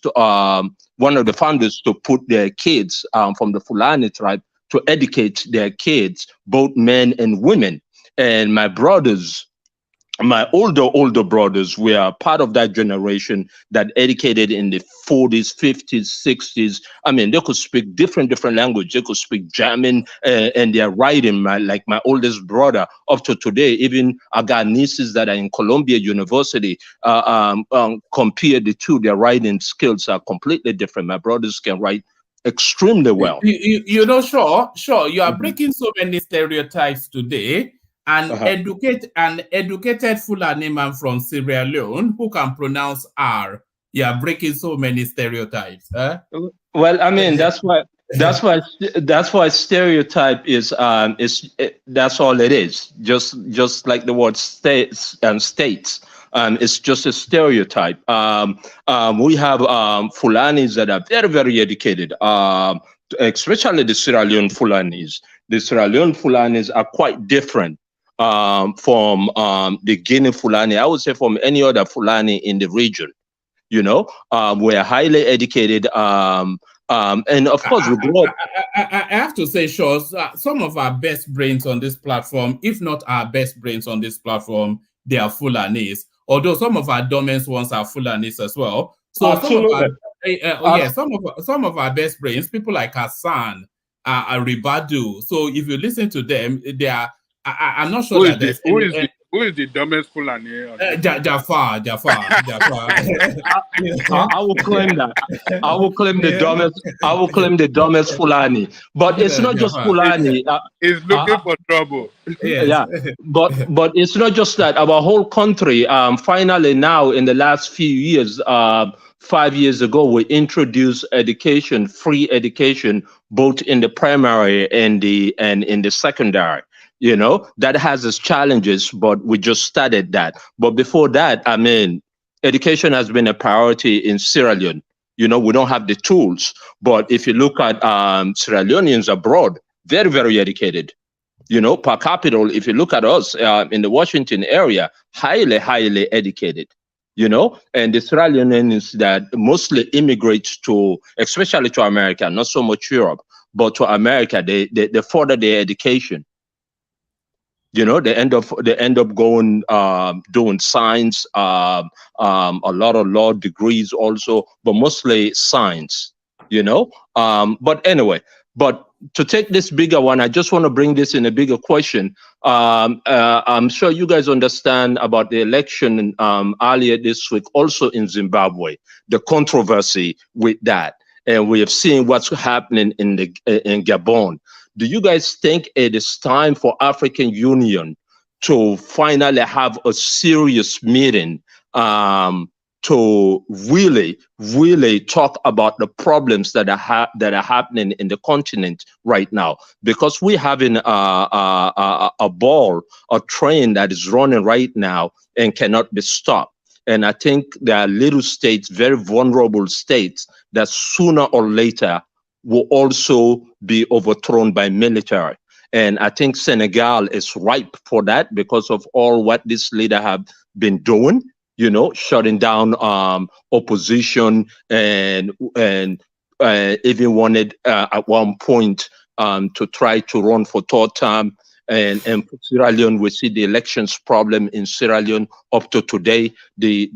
to put their kids from the Fulani tribe to educate their kids, both men and women. And my brothers, my older brothers, were part of that generation that educated in the 40s, 50s, 60s. I mean, they could speak different languages. They could speak German, and they're writing. Like my oldest brother, up to today, even I got nieces that are in Columbia University. Compare the two, their writing skills are completely different. My brothers can write extremely well. You know, sure, you are breaking so many stereotypes today. An educated Fulani man from Sierra Leone who can pronounce R. You are breaking so many stereotypes. Huh? Well, I mean, that's why stereotype is that's all it is. Just like the word states. It's just a stereotype. We have Fulanis that are very educated, especially the Sierra Leone Fulanis. The Sierra Leone Fulanis are quite different from the Guinea Fulani. I would say from any other Fulani in the region. You know, we're highly educated, and of course we grow up. I have to say, Shaw, some of our best brains on this platform, if not our best brains on this platform, they are Fulanis. Although some of our dumbest ones are Fulanis as well. So some of our best brains, people like Hassan, Ribadu. So if you listen to them, they are. I'm not sure that there's who Who is the dumbest Fulani? Jafar. I will claim that. I will claim the dumbest. I will claim the dumbest Fulani. But it's not just Fulani. He's looking for trouble. Yeah, but it's not just that. Our whole country, finally now in the last few years, 5 years ago, we introduced education, free education, both in the primary and in the secondary. You know, that has its challenges, but we just started that. But before that, I mean, education has been a priority in Sierra Leone. You know, we don't have the tools, but if you look at Sierra Leoneans abroad, very, very educated. You know, per capita, if you look at us in the Washington area, highly, highly educated. You know, and the Sierra Leoneans that mostly immigrate to, especially to America, not so much Europe, but to America, they further their education. You know, they end up going doing science, a lot of law degrees also, but mostly science. You know, but anyway, but to take this bigger one, I just want to bring this in a bigger question. I'm sure you guys understand about the election earlier this week, also in Zimbabwe, the controversy with that, and we have seen what's happening in Gabon. Do you guys think it is time for African Union to finally have a serious meeting to really talk about the problems that are happening in the continent right now? Because we're having a train that is running right now and cannot be stopped. And I think there are little states, very vulnerable states, that sooner or later will also be overthrown by military. And I think Senegal is ripe for that because of all what this leader have been doing, you know, shutting down opposition and even wanted at one point to try to run for third term. And for Sierra Leone, we see the elections problem in Sierra Leone up to today. The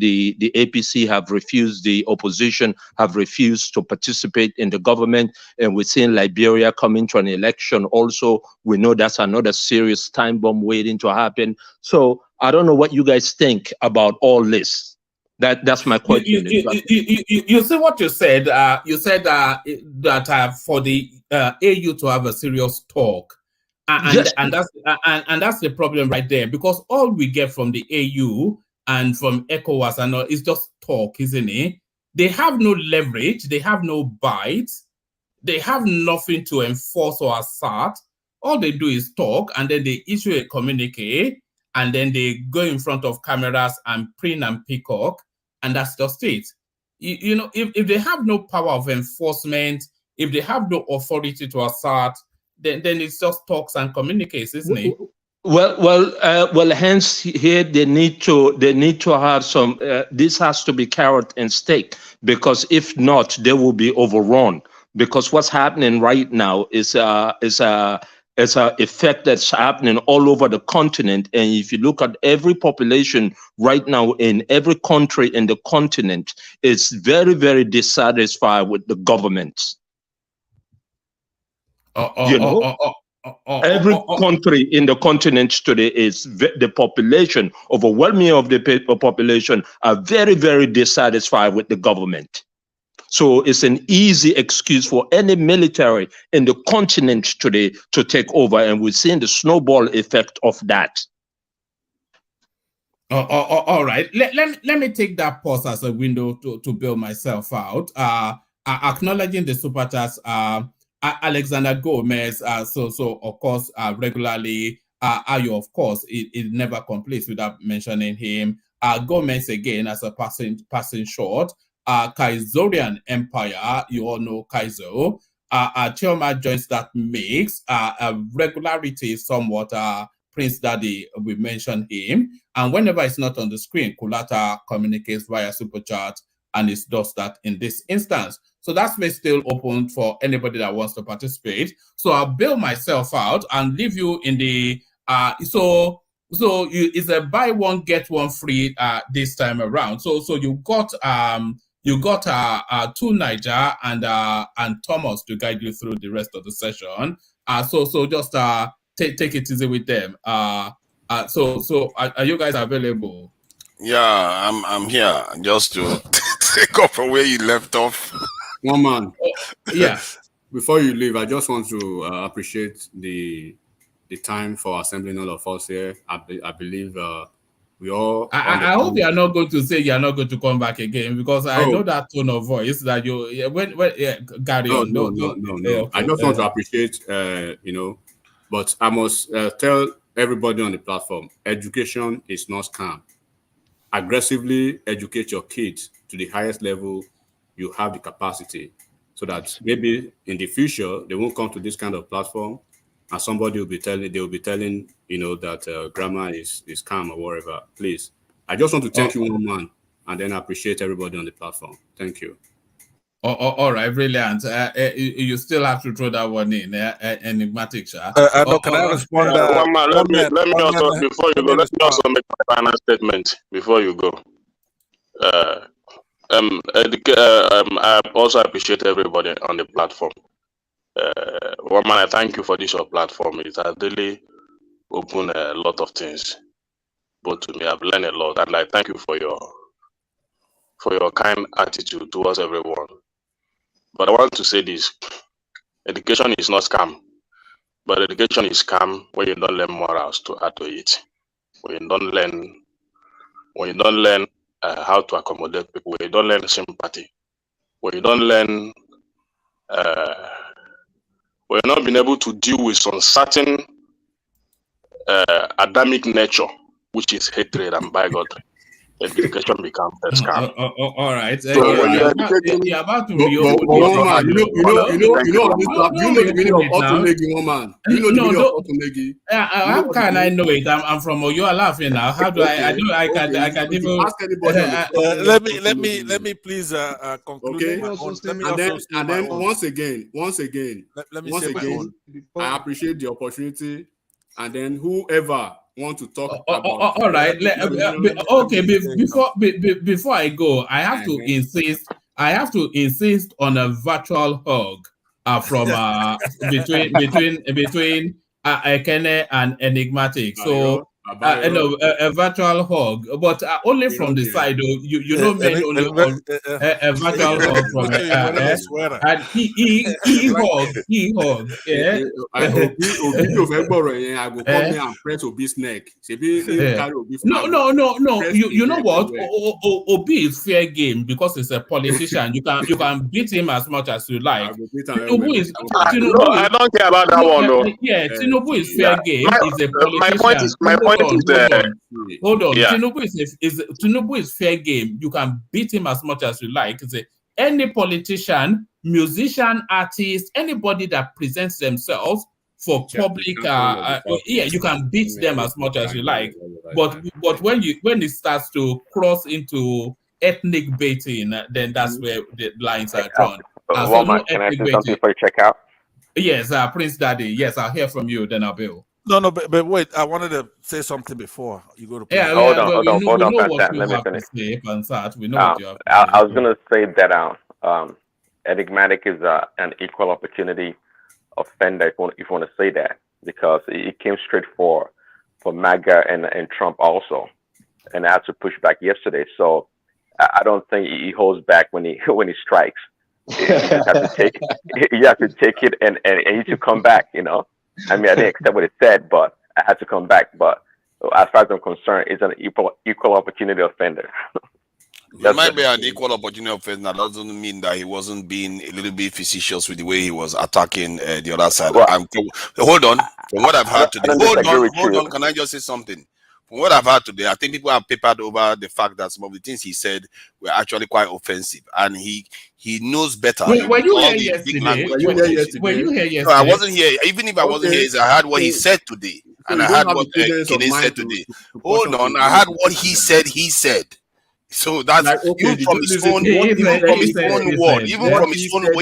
APC have refused, the opposition have refused to participate in the government. And we're seeing Liberia coming to an election also. We know that's another serious time bomb waiting to happen. So I don't know what you guys think about all this. That's my question. You see what you said? You said that for the AU to have a serious talk. And that's the problem right there, because all we get from the AU and from ECOWAS and all is just talk, isn't it? They have no leverage, they have no bite, they have nothing to enforce or assert. All they do is talk, and then they issue a communique, and then they go in front of cameras and print and peacock, and that's just it. You know, if they have no power of enforcement, if they have no authority to assert, then it's just talks and communicates, isn't it? Well. Hence here they need to have some. This has to be carrot and stick, because if not, they will be overrun. Because what's happening right now is a effect that's happening all over the continent. And if you look at every population right now in every country in the continent, it's very, very dissatisfied with the governments. Every country in the continent today is the population, overwhelming of the population are very, very dissatisfied with the government. So it's an easy excuse for any military in the continent today to take over, and we're seeing the snowball effect of that. All right. Let me take that pause as a window to build myself out. Acknowledging the super chats. Alexander Gomez, so of course, regularly, Ayo, of course, it never completes without mentioning him. Gomez again as a passing short. Kaisorian Empire, you all know Kaizo. Chioma joins that mix. Regularity somewhat. Prince Daddy, we mentioned him. And whenever it's not on the screen, Kulata communicates via super chat, and it does that in this instance. So that space still open for anybody that wants to participate. So I'll bail myself out and leave you in the it's a buy one get one free this time around. So you got two Niger and Thomas to guide you through the rest of the session. So just take it easy with them. So are you guys available? Yeah, I'm here just to take up from where you left off. One man. Yeah. Before you leave, I just want to appreciate the time for assembling all of us here. I believe we all. I hope you are not going to say you are not going to come back again, because I know that tone of voice that you when carry on. No. Okay. I just want to appreciate but I must tell everybody on the platform: education is not scam. Aggressively educate your kids to the highest level you have the capacity, so that maybe in the future they won't come to this kind of platform and somebody will be telling that grammar is scam or whatever. Please, I just want to thank you, one man, and then appreciate everybody on the platform. Thank you. All right, brilliant. You still have to throw that one in, enigmatic. Can I respond? One man, let me also, before you go, let me also make my final statement before you go. I also appreciate everybody on the platform. One man, I thank you for this your platform. It has really opened a lot of things, both to me. I've learned a lot, and I thank you for your kind attitude towards everyone. But I want to say this: education is not scam, but education is scam when you don't learn morals to add to it. When you don't learn how to accommodate people, when you don't learn sympathy, when you don't learn, when you're not being able to deal with some certain Adamic nature, which is hatred and bigot, education becomes a scam. All right. So when you're educating, you're about to reopen the meaning of Otunegi, one man. You know the meaning of Otunegi. How can I know it? I'm from Oyo. You're laughing now. How do I do? I can even ask anybody. Let me please conclude. Okay. And then once again, let me say my own. I appreciate the opportunity. And then whoever want to talk about. All right. Okay. Before I go, I have to insist. I have to insist on a virtual hug from between Ekene and Enigmatic. So a virtual hug, but only from the side. You know, men only hug a virtual hug from and he hug. Yeah. I go come here and press Obi's neck. No. You know what? Obi is fair game because he's a politician. You can beat him as much as you like. Tinubu is. No, I don't care about that one. No. Yeah, Tinubu is fair game. He's a politician. My point is hold on. Yeah. Tinubu is fair game. You can beat him as much as you like. Any politician, musician, artist, anybody that presents themselves for public, you can beat them as much as you like. But when it starts to cross into ethnic baiting, then that's where the lines are drawn. Walmart, can I say something before you check out? Yes, Prince Daddy. Yes, I'll hear from you. Then I'll bill. No, but wait. I wanted to say something before you go to. Hold on, Pansat. Let me finish. We know what you have to say. I was going to say that Enigmatic is an equal opportunity offender, if you want to say that, because it came straight for MAGA and Trump also, and I had to push back yesterday. So I don't think he holds back when he strikes. You have to take it and you need to come back. You know, I mean, I didn't accept what it said, but I had to come back. But as far as I'm concerned, it's an equal opportunity offender. It might be an equal opportunity offender. That doesn't mean that he wasn't being a little bit facetious with the way he was attacking the other side. Well, hold on. From what I've heard today, hold on. Can I just say something? From what I've heard today, I think people have papered over the fact that some of the things he said were actually quite offensive, and he knows better. Were you here yesterday? No, I wasn't here. Even if I wasn't here, I heard what he said today, and I heard what Kene said today. Hold on, I heard what he said. So that's even from his own word. Even from his own word.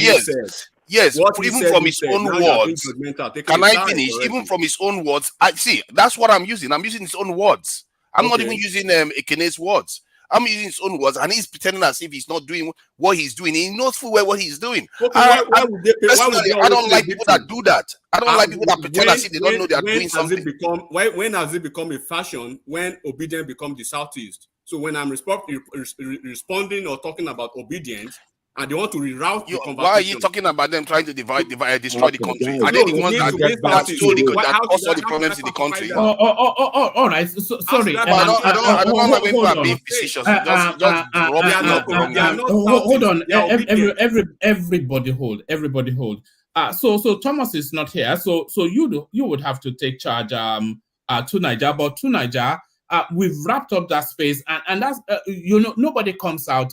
Yes. Even from his own words. Can I finish? Even from his own words. I see. That's what I'm using. I'm using his own words. I'm not even using Ekene's words. I'm using his own words, and he's pretending as if he's not doing what he's doing. He knows full well what he's doing. Okay, why would they I don't like people that do that. I don't like people that pretend as if they don't know they are doing something. When has it become a fashion when obedience becomes the Southeast? So when I'm responding or talking about obedience, and they want to reroute the conversation. Why are you talking about them trying to destroy the country? Are they the ones that cause all the problems in the country? All right. So, sorry. I don't know when people are being facetious. Hold on. Everybody hold. So Thomas is not here. So you would have to take charge to Niger, but to Niger. We've wrapped up that space, and that's nobody comes out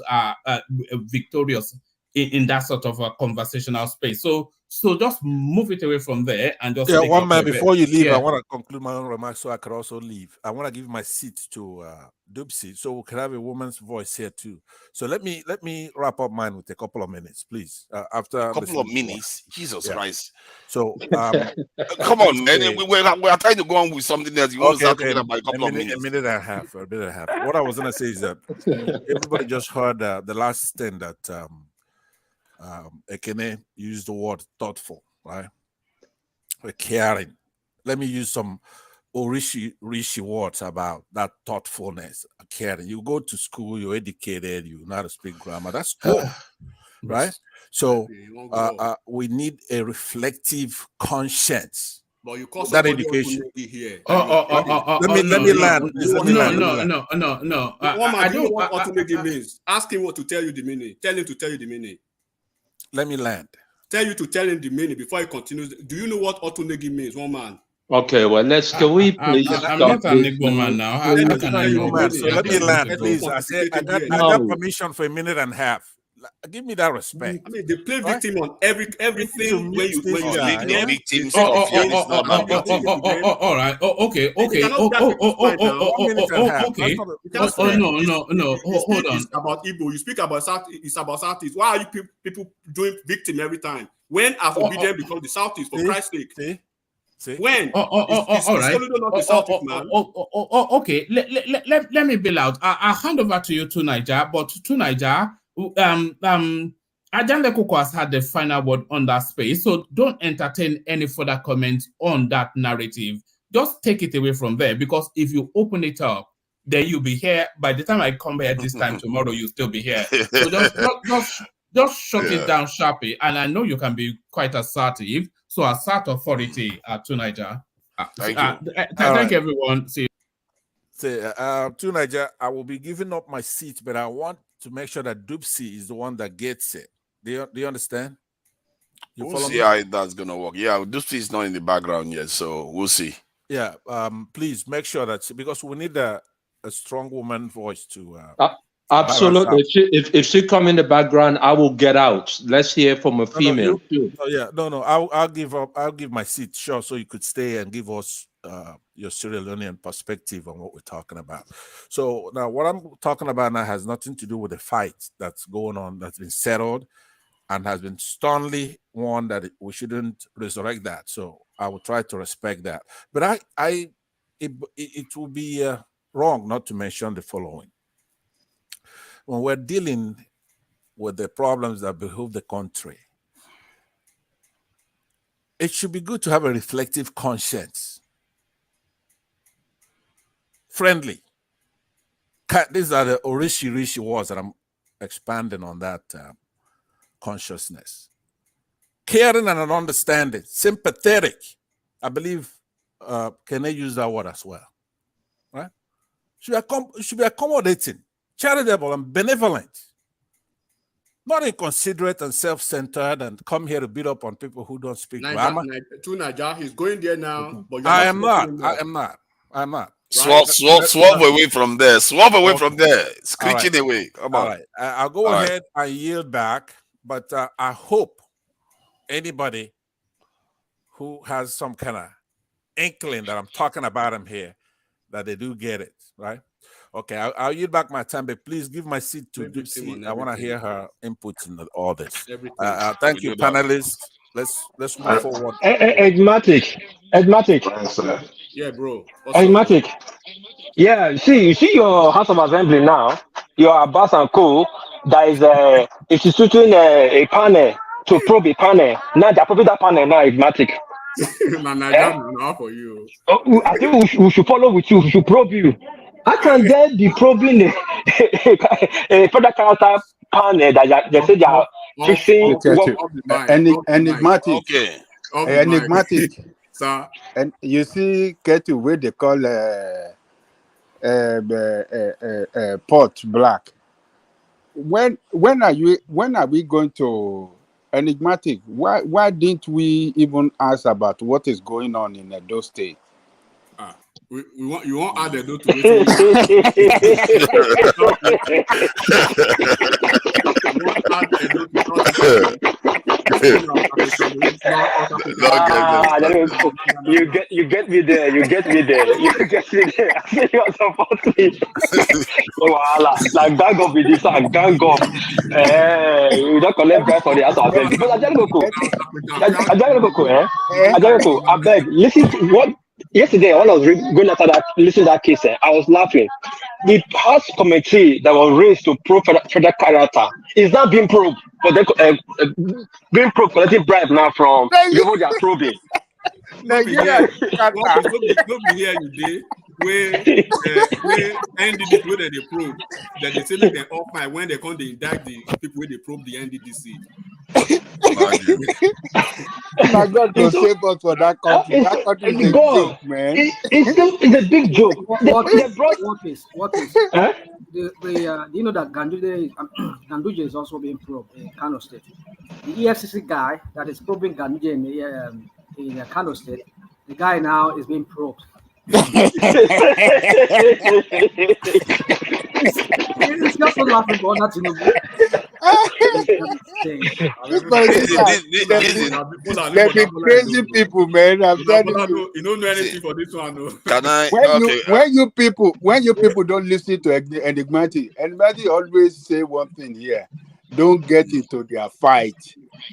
victorious in that sort of a conversational space. So just move it away from there and just one man before you leave. I want to conclude my own remarks so I could also leave. I want to give my seat to Dubsi so we can have a woman's voice here too. So let me wrap up mine with a couple of minutes, please. After a couple of minutes, Jesus Christ. So come on, man. We are trying to go on with something else. You want to start talking about a couple of minutes. A minute and a half. What I was going to say is that everybody just heard the last thing that Ekene used the word thoughtful, right? Caring. Let me use some Rishi words about that thoughtfulness, caring. You go to school, you're educated, you know how to speak grammar. That's cool, right? So we need a reflective conscience. But you call that education here. Let me land. No. I don't know what Otunegi means. Ask him what to tell you the meaning. Tell him to tell you the meaning. Let me land. Tell you to tell him the meaning before he continues. Do you know what Otunegi means, one man? Okay, well, can we please I'm not an Igbo man now. How can I know? So let me land, please. I got permission for a minute and a half. Give me that respect. I mean, they play victim on everything when you lead victims. All right. Okay. No. Hold on. It's about Igbo. You speak about Southeast. It's about Southeast. Why are you people doing victim every time? When has obedience become the Southeast? For Christ's sake. See? When? All right. Okay. Let me be loud. I'll hand over to you to Niger, but to Niger, Ajan Lekoko has had the final word on that space, so don't entertain any further comments on that narrative. Just take it away from there, because if you open it up, then you'll be here. By the time I come here this time tomorrow, you'll still be here. So just shut it down sharply. And I know you can be quite assertive. So assert authority to Niger. Thank you, everyone. See you. To Niger, I will be giving up my seat, but I want to make sure that Dubsi is the one that gets it. Do you understand? We'll see how that's gonna work. Yeah, Dubsi is not in the background yet, so we'll see. Yeah, please make sure that, because we need a strong woman voice to. Absolutely. If she come in the background, I will get out. Let's hear from a female. I'll give my seat, sure, so you could stay and give us your Sierra Leonean perspective on what we're talking about. So now what I'm talking about now has nothing to do with the fight that's going on, that's been settled and has been sternly warned that we shouldn't resurrect that. So I will try to respect that. But it will be wrong not to mention the following. When we're dealing with the problems that behoove the country, it should be good to have a reflective conscience. Friendly. These are the Rishi words that I'm expanding on that consciousness. Caring and an understanding. Sympathetic. I believe can I use that word as well? Right? Should be accommodating, charitable and benevolent. Not inconsiderate and self-centered and come here to beat up on people who don't speak grammar. To Niger, he's going there now. But I am not. Swerve away from there. Swerve away from there. Screeching away. Come on. All right. I'll go ahead and yield back. But I hope anybody who has some kind of inkling that I'm talking about him here, that they do get it, right? Okay, I'll yield back my time, but please give my seat to Dubsi. I want to hear her input in all this. Thank you, panelists. Let's move forward. Edmatic. Yeah, bro. Edmatic. Yeah, you see your House of Assembly now. your Abbas and Co. that is instituting a panel to probe a panel. Now they're probing that panel now, Enigmatic. Now for you. I think we should follow with you. We should probe you. How can there be probing a further character panel that they say they are fixing Look what? at you. Enigmatic. Okay. Enigmatic. Sir. And you see, Ketu, where they call pot black. When are we going to Enigmatic? Why didn't we even ask about what is going on in Edo State? You want add Edo to You get me there. You get me there. I say you support me. Like gang up with this and gang up. We don't collect bribe for the house ourselves. Because Ajareko, I beg, listen to what yesterday when I was going after that, listening to that case, I was laughing. The House committee that was raised to probe federal character is now being probed, but they being probed collecting bribe now from people they are probing. Nigeria, no be here you dey where NDDC where they probe that they say make them off my when they come they indict the people where they probe the NDDC. My God, go save us for that country. That country is a joke, man. It's a big joke. What is? Do you know that Ganduje is also being probed in Kano State? The EFCC guy that is probing Ganduje in Kano State, the guy now is being probed. It's just so laughing, but not They're crazy people, man. I'm telling you. You don't know anything for this one, no. Can I? When you people don't listen to Enigmatic always say one thing here: don't get into their fight.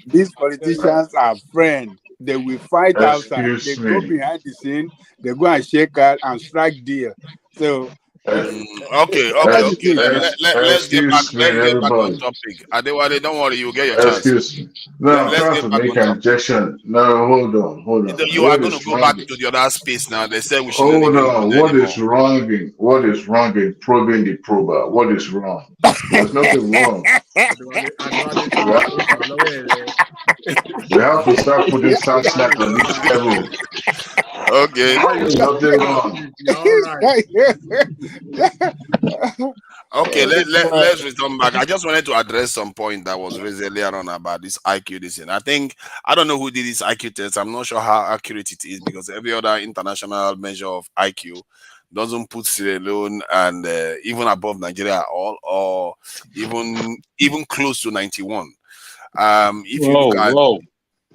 These politicians are friends. They will fight outside. They go behind the scene. They go and shake out and strike deal. So okay. Let's get back on topic. Adewale, don't worry, you'll get your chance. Excuse me. No, I'm trying to make an objection. No, hold on. You are going to go back to the other space now. They said we should. Hold on. What is wrong in probing the prober? What is wrong? There's nothing wrong. We have to start putting searchlight on this level. Okay. Nothing wrong. Okay, let's return back. I just wanted to address some point that was raised earlier on about this IQ. I don't know who did this IQ test. I'm not sure how accurate it is because every other international measure of IQ doesn't put Sierra Leone and even above Nigeria at all, or even close to 91.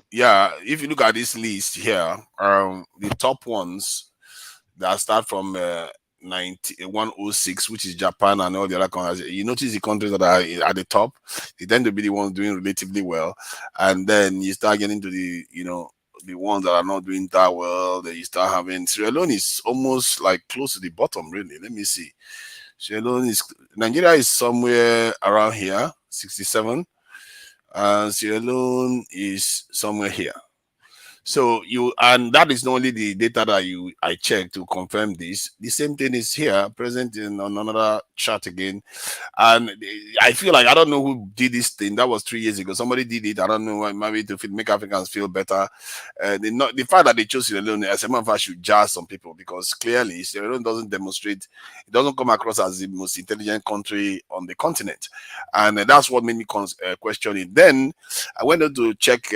If you look at this list here, the top ones that start from 106, which is Japan and all the other countries, you notice the countries that are at the top, they tend to be the ones doing relatively well, and then you start getting to the ones that are not doing that well. Then you start having Sierra Leone is almost like close to the bottom, really. Let me see. Nigeria is somewhere around here, 67. Sierra Leone is somewhere here. So and that is not only the data that I checked to confirm this. The same thing is here, present on another chart again. And I feel like I don't know who did this thing. That was 3 years ago. Somebody did it. I don't know, maybe to make Africans feel better. The fact that they chose Sierra Leone, as a matter of fact, should judge some people because clearly Sierra Leone doesn't demonstrate, it doesn't come across as the most intelligent country on the continent. And that's what made me question it. Then I went on to check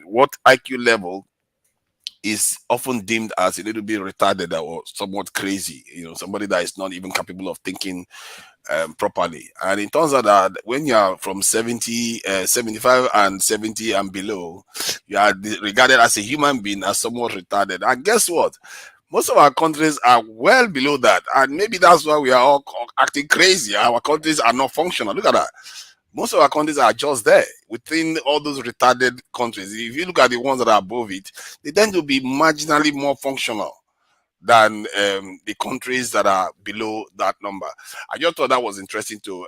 what IQ level is often deemed as a little bit retarded or somewhat crazy, somebody that is not even capable of thinking properly. And it turns out that when you are from 75 and 70 and below, you are regarded as a human being as somewhat retarded. And guess what? Most of our countries are well below that. And maybe that's why we are all acting crazy. Our countries are not functional. Look at that. Most of our countries are just there within all those retarded countries. If you look at the ones that are above it, they tend to be marginally more functional than the countries that are below that number. I just thought that was interesting to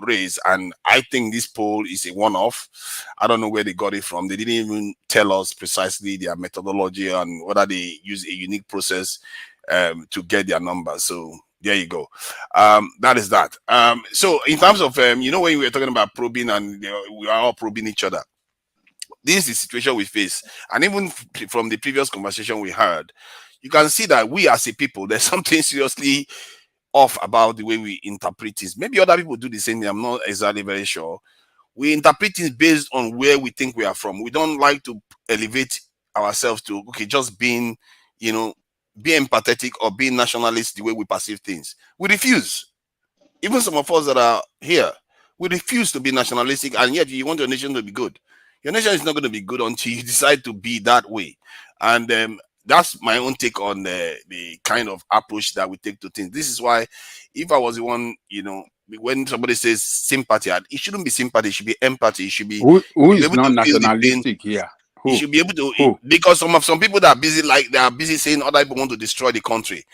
raise, and I think this poll is a one-off. I don't know where they got it from. They didn't even tell us precisely their methodology and whether they use a unique process to get their numbers. So there you go. That is that. So in terms of when we were talking about probing and we are all probing each other, this is the situation we face. And even from the previous conversation we heard, you can see that we as a people, there's something seriously off about the way we interpret things. Maybe other people do the same thing. I'm not exactly very sure. We interpret things based on where we think we are from. We don't like to elevate ourselves to, okay, just being, being empathetic or being nationalist the way we perceive things. We refuse. Even some of us that are here, we refuse to be nationalistic, and yet you want your nation to be good. Your nation is not going to be good until you decide to be that way. And that's my own take on the kind of approach that we take to things. This is why, if I was the one, when somebody says sympathy, it shouldn't be sympathy, it should be empathy. It should be who is not nationalistic here? You should be able to, because some people that are busy saying other people want to destroy the country,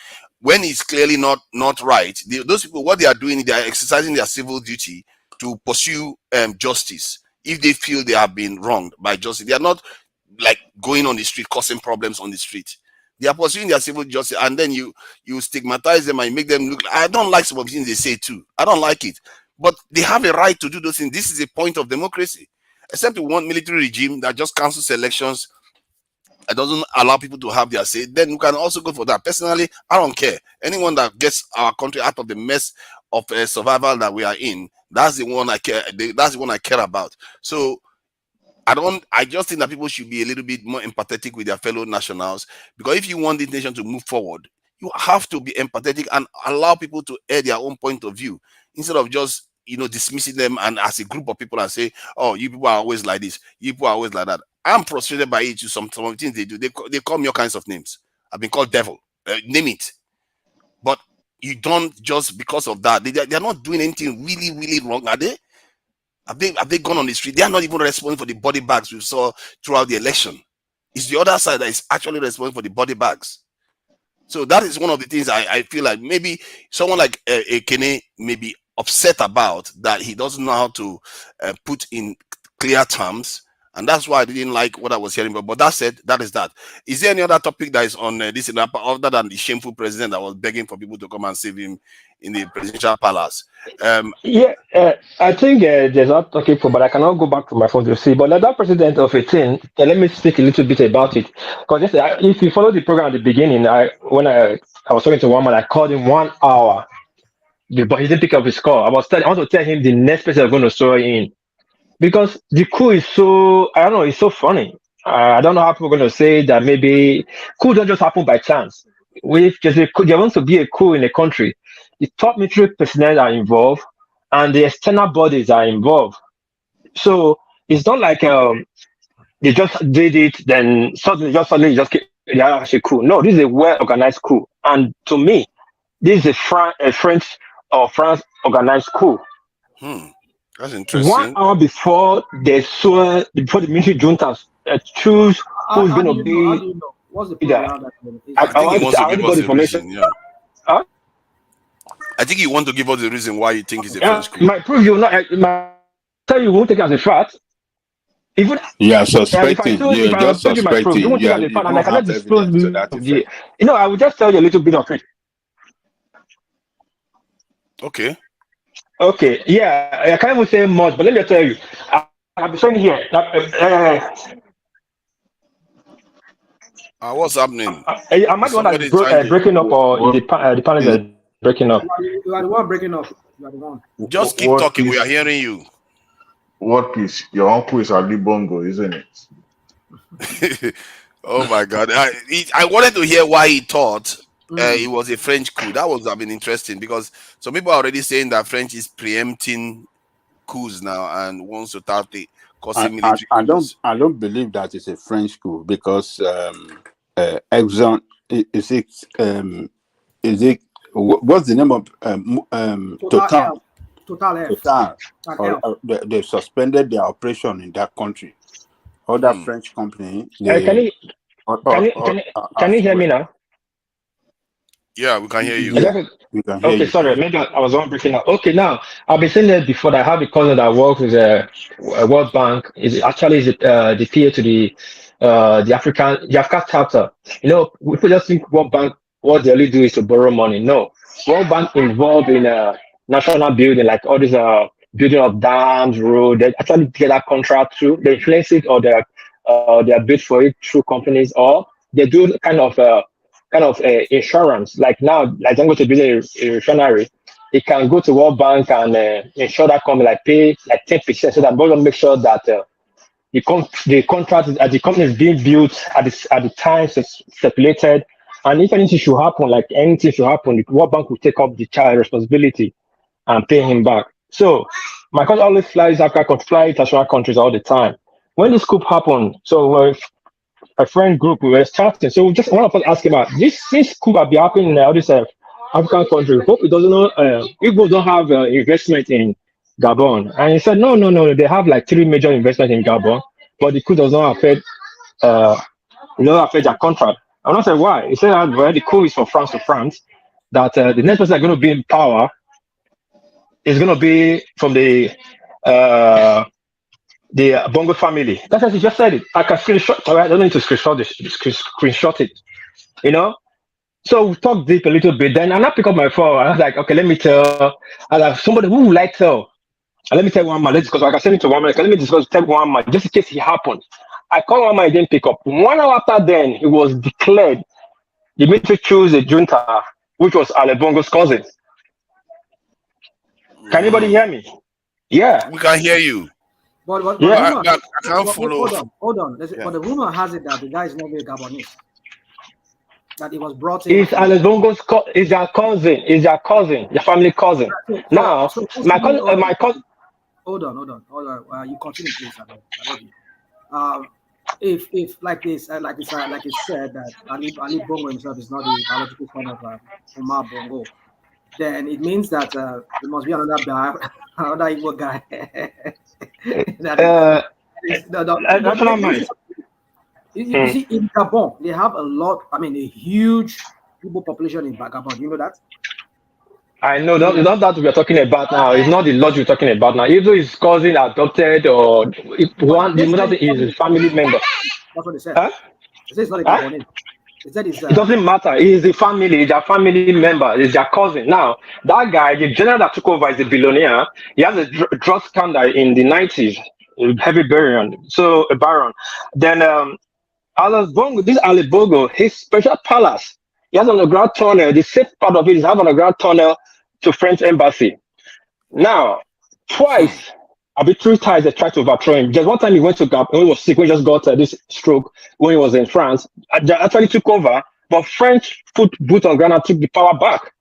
when it's clearly not right. Those people, what they are doing, they are exercising their civil duty to pursue justice. If they feel they have been wronged by justice, they are not like going on the street causing problems on the street. They are pursuing their civil justice, and then you stigmatize them and make them look. I don't like some of the things they say too. I don't like it, but they have a right to do those things. This is a point of democracy. Except we want military regime that just cancels elections and doesn't allow people to have their say, then we can also go for that. Personally, I don't care. Anyone that gets our country out of the mess of survival that we are in, that's the one I care. That's the one I care about. So I just think that people should be a little bit more empathetic with their fellow nationals, because if you want this nation to move forward, you have to be empathetic and allow people to air their own point of view instead of just dismissing them and as a group of people and say, oh, you people are always like this, you people are always like that. I'm frustrated by it. Some of the things they do, they call me all kinds of names. I've been called devil, name it. But you don't just because of that. They're not doing anything really, really wrong, are they? Have they gone on the street? They are not even responsible for the body bags we saw throughout the election. It's the other side that is actually responsible for the body bags. So that is one of the things I feel like maybe someone like Ekene may be upset about, that he doesn't know how to put in clear terms. And that's why I didn't like what I was hearing. But that said, that is that. Is there any other topic that is on this other than the shameful president that was begging for people to come and save him in the presidential palace? I think there's not talking for, but I cannot go back to my phone to see. But that president of 18, let me speak a little bit about it. Because if you follow the program at the beginning, when I was talking to one man, I called him 1 hour, but he didn't pick up his call. I want to tell him the next person I'm going to throw in. Because the coup is so, I don't know, it's so funny. I don't know how people are going to say that maybe coup don't just happen by chance. If there wants to be a coup in a country, the top military personnel are involved and the external bodies are involved. So it's not like they just did it, then suddenly they are actually coup. No, this is a well-organized coup. And to me, this is a French or France organized coup. That's interesting. 1 hour before before the military juntas choose who's going to be. How do you know? What's the point around that? I think he wants to give us the reason. Yeah. Huh? I think you want to give us the reason why you think it's a French coup. My proof you not. Tell you won't take it as a fact. Even suspecting. You're just suspecting. You won't take it as a fact, and I cannot disclose the. I will just tell you a little bit of it. Okay. Okay, I can't even say much, but let me tell you. I'll be showing here. What's happening? Am I the one that's breaking up, or the panel is breaking up? You are the one breaking up. You are the one. Just keep talking. We are hearing you. What piece? Your uncle is Ali Bongo, isn't it? Oh my God! I wanted to hear why he thought it was a French coup. That would have been interesting, because some people are already saying that French is preempting coups now and wants to start causing military coups. I don't believe that it's a French coup, because Exxon is it what's the name of Total? They suspended their operation in that country. Other French company. Can you hear me now? Yeah, we can hear you. Yeah, we can hear Okay, you. sorry, maybe I was on breaking up. Okay, now I've been saying that before that I have a cousin that works with a World Bank. Is actually is the PA to the African chapter. You know, people just think World Bank what they only do is to borrow money. No, World Bank involved in national building, like all these building of dams, road. They actually get that contract through. They influence it or they are bid for it through companies, or they do insurance. Like now, like I'm going to build a refinery, it can go to World Bank and insure that company, like pay like 10%, so that we're gonna make sure that the contract the company is being built at the time stipulated. And if anything should happen, like anything should happen, the World Bank will take up the child responsibility and pay him back. So my cousin always flies Africa, fly international countries all the time. When this coup happened, so a friend group, we were chatting. So just one of us asked him about this could have been happening in all these African countries. Hope it doesn't know people don't have investment in Gabon. And he said, no, they have like 3 major investments in Gabon, but the coup does not affect their contract. And I said, why? He said, well, the coup is from France to France, that the next person that's going to be in power is going to be from the Bongo family. That's as he just said it. I can screenshot. I don't need to screenshot it. You know. So we talked deep a little bit. Then I pick up my phone. I was like, okay, let me tell. I like somebody who would like tell. Let me tell one man. Let's discuss. I can send it to one man. Let me discuss. Tell one man just in case it happened. I called one man. He didn't pick up. 1 hour after then, it was declared the military chose a junta, which was Ale Bongo's cousin. Can anybody hear me? Yeah. We can hear you. But Yeah. rumor, I can't follow. Hold on. Yeah. But the rumor has it that the guy is not really Gabonese. That he was brought in. It's Ale Bongo's is their cousin. Is their cousin, your family cousin. Now, my cousin. Hold on. You continue, please. I beg you. If like this, like it's said that Ali Bongo himself is not the biological son of Umar Bongo, then it means that there must be another Igbo guy. National mind. You see, in Gabon, they have a huge Igbo population in Gabon. Do you know that? I know, not that we're talking about now. It's not the lodge we're talking about now. Either his cousin adopted or the mother is his family member. That's what they said. Huh? They said it's not a Gabonese. They said it's. It doesn't matter. He's the family. He's their family member. He's their cousin. Now, that guy, the general that took over, is a billionaire. He has a drug scandal in the 90s, heavy baron. So a baron. Then this Ali Bongo, his special palace. He has an underground tunnel. The safe part of it is have an underground tunnel to French embassy. Now, twice, I mean 3 times they tried to overthrow him. Just one time he went to Gabon when he was sick, when he just got this stroke when he was in France. They actually took over, but French put boot on ground and took the power back.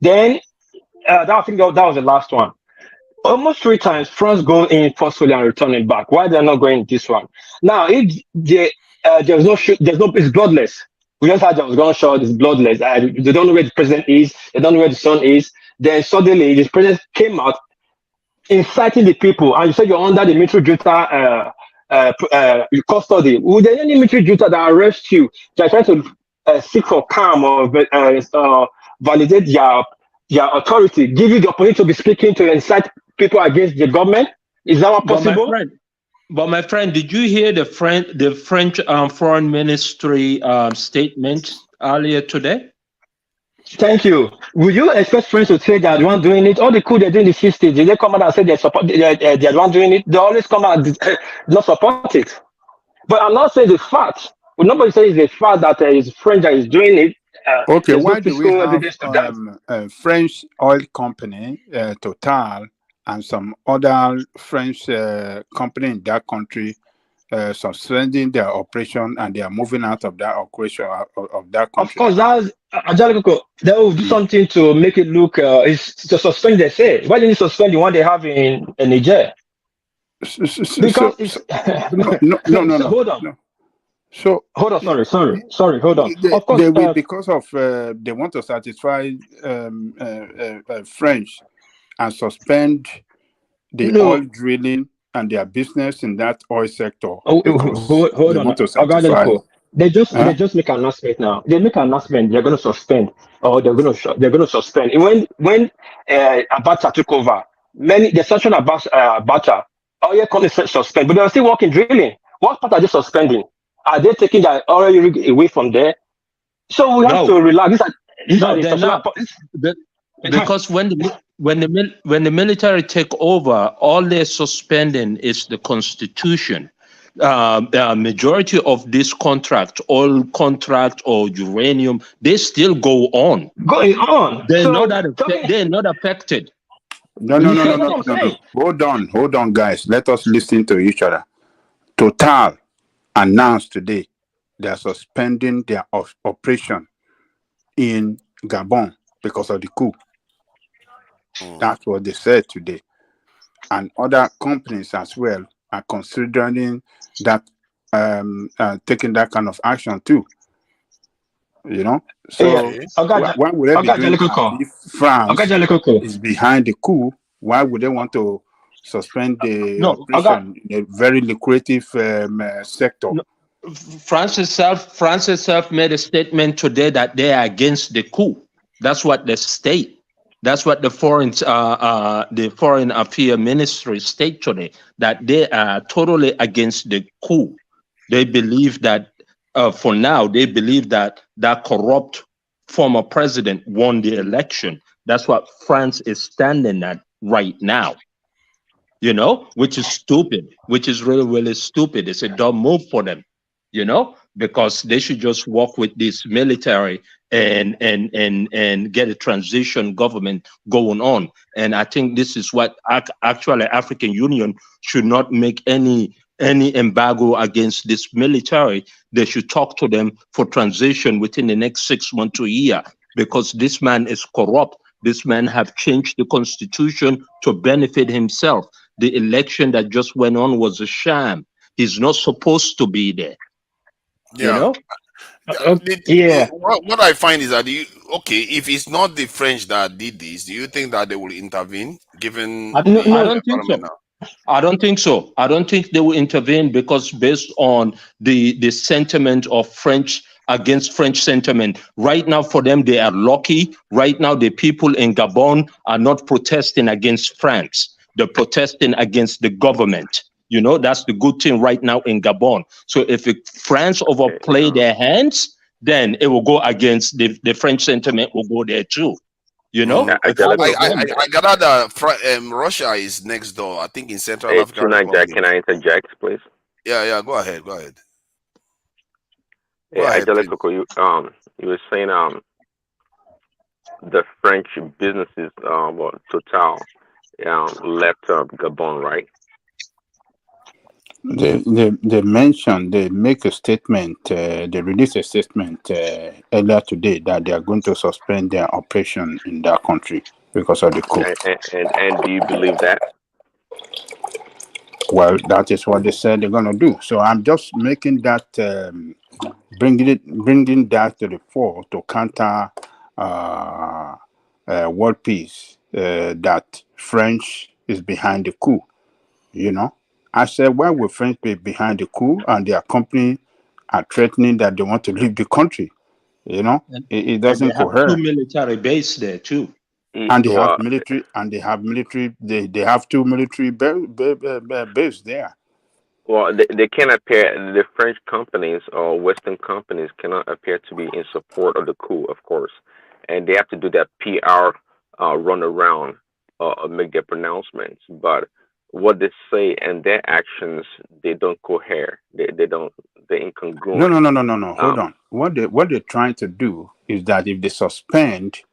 Then, I think that was the last one. Almost 3 times, France go in forcefully and returning back. Why they're not going this one? Now, if there's no, it's bloodless. We just had those gunshot, it's bloodless. They don't know where the president is, they don't know where the son is. Then suddenly the president came out inciting the people, and you said you're under the military junta custody. Would there any military junta that arrest you? They're trying to seek for calm or validate your authority, give you the opportunity to be speaking to incite people against the government? Is that what possible? But my friend, did you hear the French Foreign Ministry statement earlier today? Thank you. Will you expect French to say they're the one doing it? All the coup they're doing in the 60s, did they come out and say they're the one doing it? They always come out and not support it. But I'm not saying the fact. Well, nobody says the fact that it's French that is doing it. Okay, why do we have a French oil company, Total, and some other French company in that country suspending their operation, and they are moving out of that operation of that country? Of course, they will do something to make it look. It's to suspend. They say, why didn't you suspend the one they have in Niger? Because no. Hold on. No. So hold on. Sorry. Hold on. Of course, they will, because of they want to satisfy French and suspend the oil drilling and their business in that oil sector. Hold on. To satisfy. They just make an announcement now. They make an announcement. They're going to suspend, or they're going to suspend. When Abacha took over, the section about Abacha, oh yeah, call it suspend, but they're still working drilling. What part are they suspending? Are they taking that oil rig away from there? So we have No, to relax. These are no, the they're instructional. not. Because when the military take over, all they're suspending is the constitution. The majority of this contract, oil contract or uranium, they still go on. Going on. They're So not affected. No. Hold on, guys. Let us listen to each other. Total announced today they are suspending their operation in Gabon because of the coup. That's what they said today. And other companies as well are considering that, taking that kind of action too. You know, so why would they be doing that if France is behind the coup? Why would they want to suspend the operation in a very lucrative sector? France itself made a statement today that they are against the coup. That's what they state. That's what the foreign affairs ministry state today, that they are totally against the coup. They believe that, for now, they believe that that corrupt former president won the election. That's what France is standing at right now. You know, which is stupid, which is really, really stupid. It's a dumb move for them, you know, because they should just work with this military and get a transition government going on. And I think this is what actually African Union should not make any embargo against this military. They should talk to them for transition within the next 6 months to a year, because this man is corrupt. This man have changed the constitution to benefit himself. The election that just went on was a sham. He's not supposed to be there. Yeah. You know? What I find is that if it's not the French that did this, do you think that they will intervene? Given I don't think so. I don't think so. I don't think they will intervene, because based on the sentiment of French against French sentiment, right now for them, they are lucky. Right now, the people in Gabon are not protesting against France. They're protesting against the government. You know, that's the good thing right now in Gabon. So if France overplay their hands, then it will go against the French sentiment will go there too. You know, I gather that Russia is next door. I think in Central Africa. Can I interject, please? Yeah. Go ahead. Angelico, you were saying the French businesses, Total, left Gabon, right? They mentioned, they make a statement, they released a statement earlier today that they are going to suspend their operation in that country because of the coup. And do you believe that? Well, that is what they said they're going to do. So I'm just making that, bringing that to the fore to counter world peace, that French is behind the coup, you know. I said, why would French be behind the coup and their company are threatening that they want to leave the country? You know, it doesn't cohere. Two military base there too. And they have military, they have two military bases there. Well, they can't appear, the French companies or Western companies cannot appear to be in support of the coup, of course. And they have to do that PR run around make their pronouncements. But what they say and their actions, they don't cohere. They're incongruent. No. Hold on. What they're trying to do is that if they suspend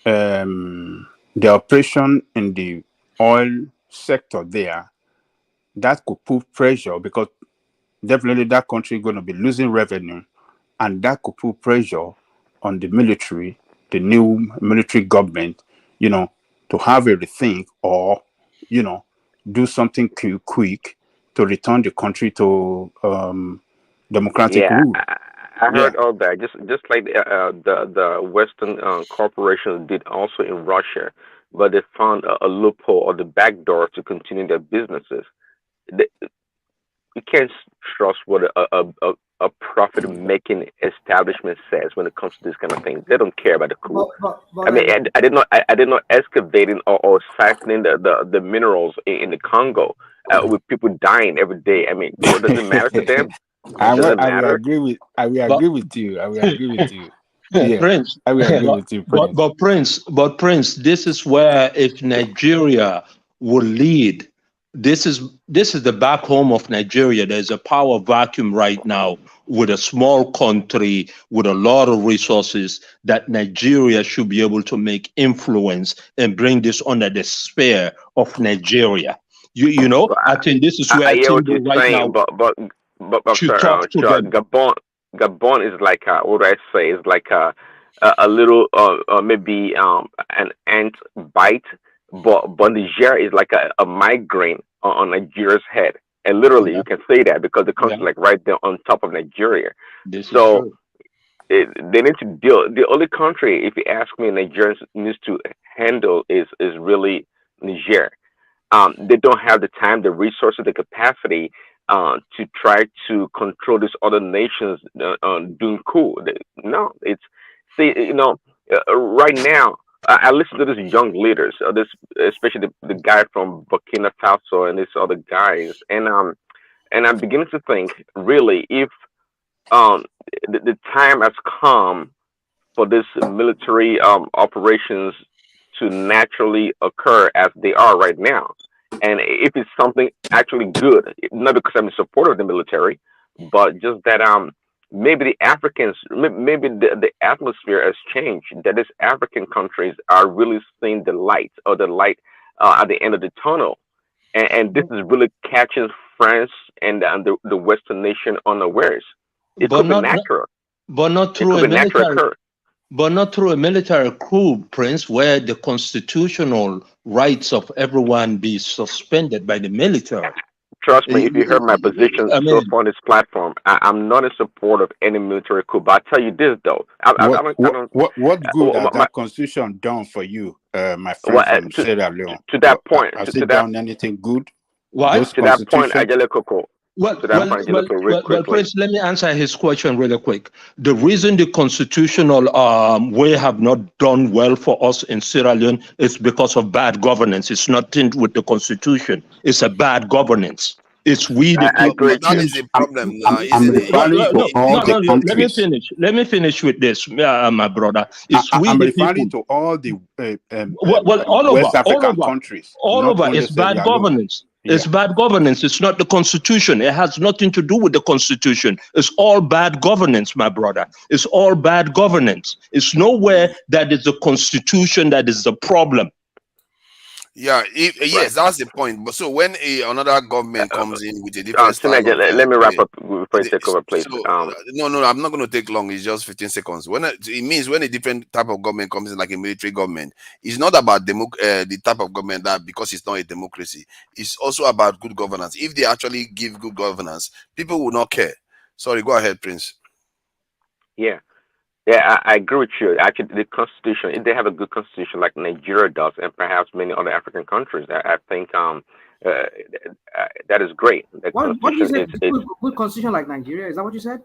the operation in the oil sector there, that could put pressure, because definitely that country is going to be losing revenue, and that could put pressure on the military, the new military government, you know, to have a rethink or, you know, do something quick to return the country to democratic rule. I heard all that. Just like the Western corporations did also in Russia, but they found a loophole or the back door to continue their businesses. You can't trust what a profit-making establishment says when it comes to this kind of thing. They don't care about the coup. I mean, I did not excavating or siphoning the minerals in the Congo with people dying every day. I mean, what does it matter to them? Does it I will matter? agree with you. I will agree with you. Yeah, Prince, I will agree with you, Prince. but Prince, this is where if Nigeria will lead, this is the back home of Nigeria. There's a power vacuum right now with a small country with a lot of resources that Nigeria should be able to make influence and bring this under the sphere of Nigeria. You know, I think this is I where hear what Tinubu you're right saying, now but should talk to them. Gabon is like what do I say? It's like a little maybe an ant bite, but Niger is like a migraine on Nigeria's head, and literally you can say that because the country like right there on top of Nigeria. This So is true. they need to deal. The only country, if you ask me, Nigeria needs to handle is really Niger. They don't have the time, the resources, the capacity to try to control these other nations doing cool. No, it's see, right now. I listen to these young leaders, especially the guy from Burkina Faso and these other guys, and I'm beginning to think, really, if um, the time has come for this military operations to naturally occur as they are right now. And if it's something actually good, not because I'm in support of the military, but just that maybe the Africans, maybe the atmosphere has changed, that these African countries are really seeing the light or the light at the end of the tunnel. And this is really catching France and the Western nation unawares. It But could be not natural. but not It through could a be natural military occur. but not through a military coup, Prince, where the constitutional rights of everyone be suspended by the military. Trust me, if you heard my position I so mean, far on this platform, I'm not in support of any military coup. But I tell you this though, What good has my, that constitution done for you, my well, friend from Sierra Leone? to that point, Has to it that done anything good? Those what? to that point, constitution? Ajale Coco. Well, To that point, Ajale Coco, real quickly. Prince, let me answer his question really quick. The reason the constitutional way have not done well for us in Sierra Leone is because of bad governance. It's nothing with the constitution. It's a bad governance. It's we the I people. agree with That you. is the problem now, I'm isn't it? referring to all the Let me countries. finish. Let me finish with this, my brother. It's we I'm the referring people. to all the Well, West African countries, all not over. only It's bad Sierra Leone. governance. Yeah. It's bad governance. It's not the constitution. It has nothing to do with the constitution. It's all bad governance, my brother. It's all bad governance. It's nowhere that is the constitution that is the problem. Yeah, yes, that's the point. But so when another government comes in with a different style Sinaja, of let me wrap way, up before you take over, please. so no, I'm not going to take long. It's just 15 seconds. It means when a different type of government comes in, like a military government, it's not about the type of government that because it's not a democracy. It's also about good governance. If they actually give good governance, people will not care. Sorry, go ahead, Prince. Yeah. Yeah, I agree with you. Actually, the constitution, if they have a good constitution like Nigeria does, and perhaps many other African countries, I think that is great. The What did you constitution say? is Good constitution like Nigeria? Is that what you said?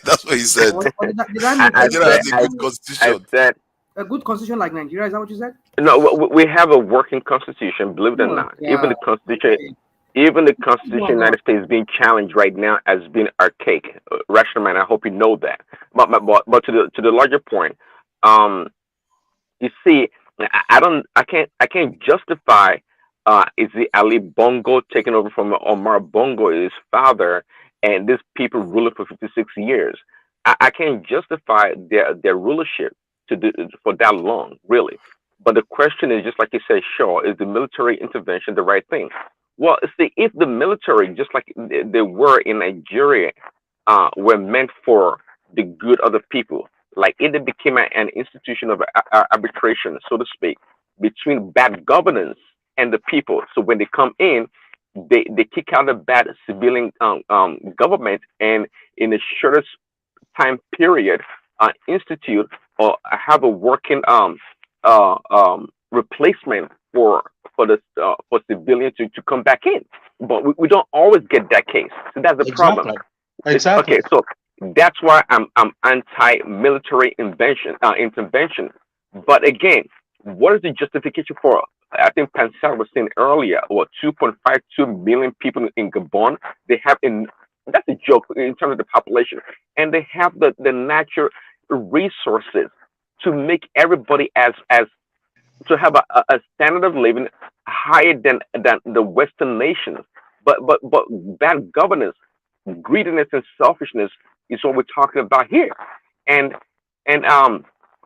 That's what he said. Did I miss? Nigeria has a good I constitution. said A good constitution like Nigeria? Is that what you said? no. We have a working constitution. Believe it or Oh, not, God. even the Constitution of the United States is being challenged right now as being archaic. Rashomon, I hope you know that. But to the larger point, you see, I can't justify is the Ali Bongo taking over from Omar Bongo, his father, and these people ruling for 56 years. I can't justify their rulership for that long, really. But the question is, just like you said, sure, is the military intervention the right thing? Well, see, if the military, just like they were in Nigeria, were meant for the good of the people, like if it became an institution of arbitration, so to speak, between bad governance and the people. So when they come in, they kick out the bad civilian government, and in the shortest time period, institute or have a working replacement for civilians to come back in. But we don't always get that case. So that's the problem. Exactly. Okay, so that's why I'm anti-military intervention. But again, what is the justification for? I think Pansar was saying earlier, what 2.52 million people in Gabon. They have that's a joke in terms of the population, and they have the natural resources to make everybody as to have a standard of living higher than the Western nations. But bad governance, greediness, and selfishness is what we're talking about here. And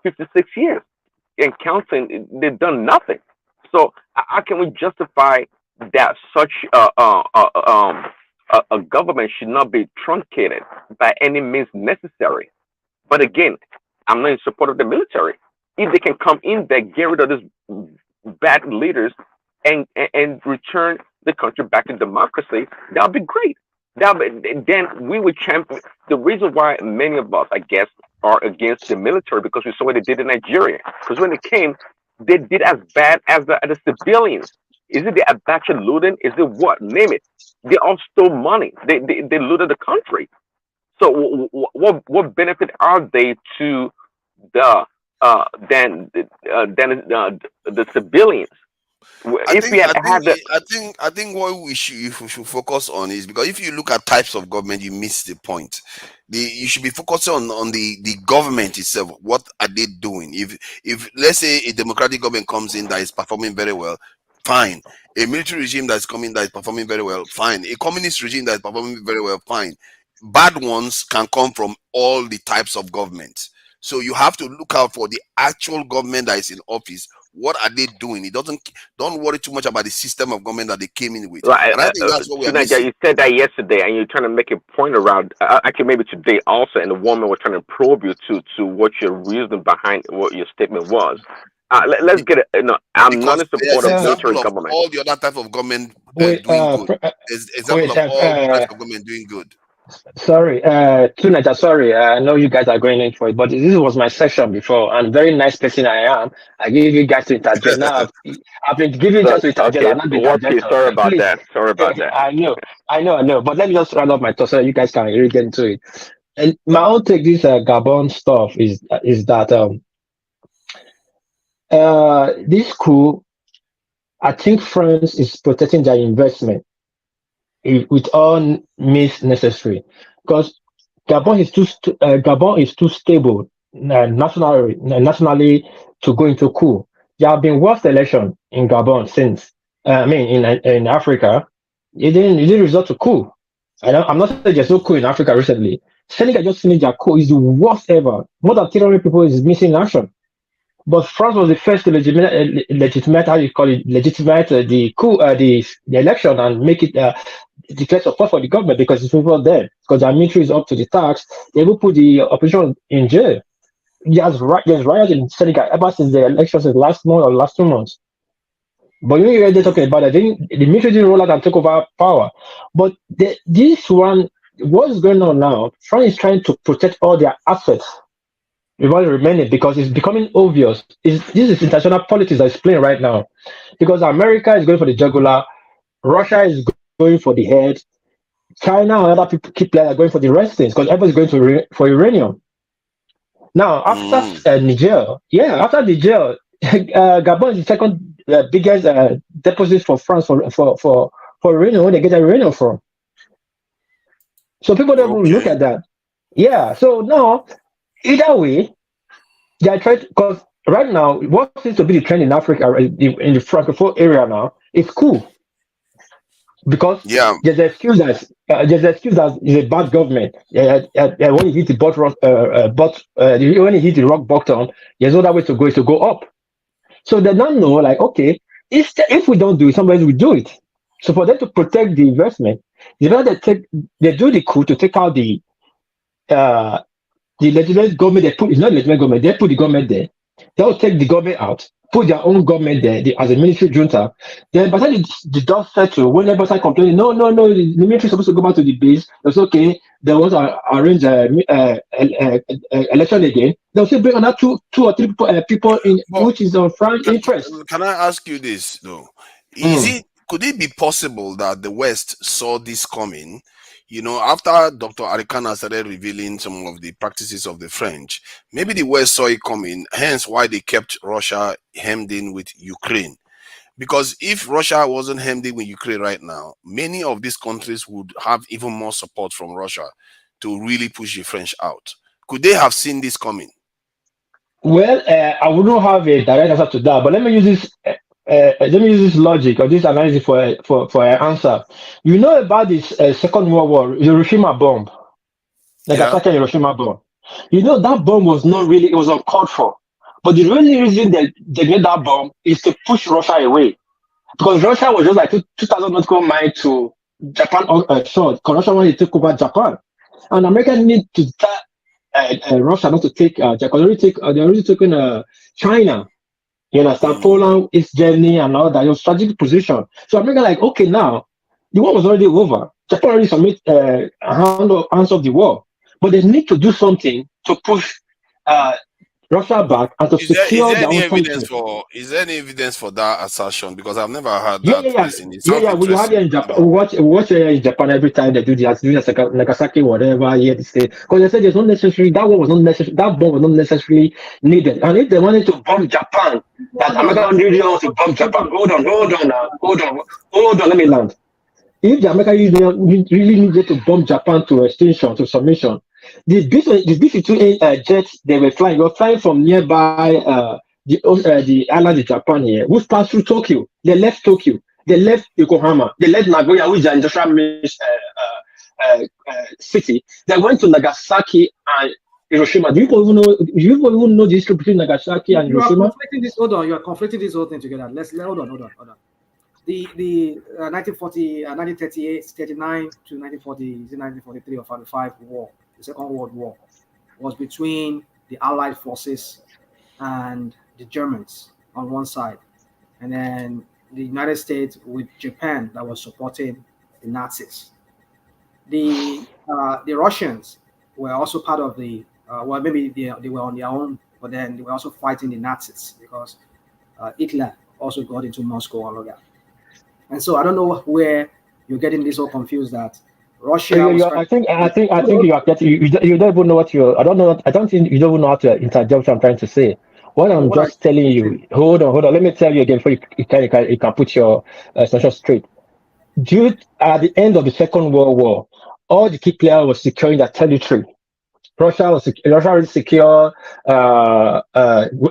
56 years and counting, they've done nothing. So how can we justify that such a government should not be truncated by any means necessary? But again, I'm not in support of the military. If they can come in there, get rid of these bad leaders, and return the country back to democracy, that would be great. Then we would champion. The reason why many of us, I guess, are against the military because we saw what they did in Nigeria. Because when they came, they did as bad as the civilians. Is it the Abacha looting? Is it what? Name it. They all stole money. They looted the country. So what benefit are they to the civilians? I think what we should focus on is, because if you look at types of government, you miss the point. You should be focusing on the government itself. What are they doing? If let's say a democratic government comes in that is performing very well, fine. A military regime that's coming that is performing very well, fine. A communist regime that is performing very well, fine. Bad ones can come from all the types of governments. So you have to look out for the actual government that is in office. What are they doing? Don't worry too much about the system of government that they came in with. Right, And I think that's what we're Tunaja, missing. you said that yesterday, and you're trying to make a point around. Actually, maybe today also, and the woman was trying to probe you to what your reason behind what your statement was. Let's get it. No, I'm not in support of military Example of government. all the other type of government Wait, doing good. There's example of all types of government doing good. sorry, Tunaja, sorry. I know you guys are going in for it, but this was my session before, and very nice person I am. I give you guys to interject. Now I've been giving So, chance to interject. okay, I've not been War Peace, interjected. sorry about Please. that. Sorry about that. I know. But let me just round up my thoughts so you guys can really get into it. And my own take this Gabon stuff is that this coup, I think France is protecting their investment with all means necessary, because Gabon is too stable nationally to go into coup. There have been worst election in Gabon since in Africa. It didn't result to coup. I'm not saying there's no coup in Africa recently. Senegal just finished their coup. Is the worst ever. More than 300 people is missing in action. But France was the first to legitimate the coup, the election, and make it declare support for the government because it's people there. Because their military is up to the task. They will put the opposition in jail. There's riots in Senegal ever since the elections in the last month or last 2 months. But you hear they're talking about it. The military didn't roll out and take over power. But this one, what's going on now? France is trying to protect all their assets. Remaining, because it's becoming obvious. This is international politics that's playing right now. Because America is going for the jugular, Russia is going for the head, China and other people are going for the rest things because everybody's going for uranium. Now, after Niger, Gabon is the second biggest deposit for France for uranium, where they get their uranium from. So people don't look at that. Yeah. So now, either way, they are trying, because right now, what seems to be the trend in Africa, in the Francophone area now, is cool. Because there's an excuse that is a bad government. When you hit the when you hit the rock bottom, there's other way to go is to go up. So they don't know, like, okay, if we don't do it, somebody will do it. So for them to protect the investment, they do the coup to take out the legitimate government. It's not legitimate government. They put the government there. They'll take the government out, put their own government there as a military junta. Then by the time the dust settle, when everybody start complaining, no, the military is supposed to go back to the base. That's okay. They want to arrange election again. They'll still bring another two or three people in, which is on French interest. Can I ask you this though? Could it be possible that the West saw this coming? you know, after Dr. Arikana started revealing some of the practices of the French, maybe the West saw it coming, hence why they kept Russia hemmed in with Ukraine. Because if Russia wasn't hemmed in with Ukraine right now, many of these countries would have even more support from Russia to really push the French out. Could they have seen this coming? Well, I wouldn't have a direct answer to that, but let me use this. Let me use this logic or this analysis for an answer. You know about this Second World War, Hiroshima bomb, Nagasaki Hiroshima bomb. You know that bomb was not really, it was uncalled for. But the only reason they made that bomb is to push Russia away, because Russia was just like 2,000 nautical miles to Japan shore. Because Russia wanted to take over Japan, and America need to tell Russia not to take Japan. They already taken China. You understand? Poland, East Germany, and all that. Your strategic position. So America, like, okay, now the war was already over. Japan already submit hands off the war, but they need to do something to push Russia back and to secure their own country. Is there any evidence for that assertion? Because I've never heard Yeah. We have it in Japan. We watch in Japan every time they do the Nagasaki, whatever. Yeah, they say, because they said there's not necessary. That war was not necessary. That bomb was not necessarily needed. And if they wanted to bomb Japan, that America really wants to bomb Japan. Hold on. Let me land. If the America really needed to bomb Japan to extinction, to submission, the B-52 jets they were flying from nearby the island of Japan here, which passed through Tokyo. They left Tokyo. They left Yokohama. They left Nagoya, which is an industrial city. They went to Nagasaki and Hiroshima. Do you even know the history between Nagasaki and Hiroshima? You are conflicting this whole thing together. Hold on. The 1938, 39 to 1940, 1943 or 45 war, the Second World War, was between the Allied forces and the Germans on one side, and then the United States with Japan that was supporting the Nazis. The Russians were also part of the maybe they were on their own, but then they were also fighting the Nazis because Hitler also got into Moscow all of that. And so I don't know where you're getting this all confused that Russia. I think you are getting. You don't even know what you. I don't know. I don't think you don't even know how to interject what I'm trying to say. What I'm just telling you. Hold on. Let me tell you again before you can put your assumption straight. At the end of the Second World War, all the key players were securing their territory. Russia already secure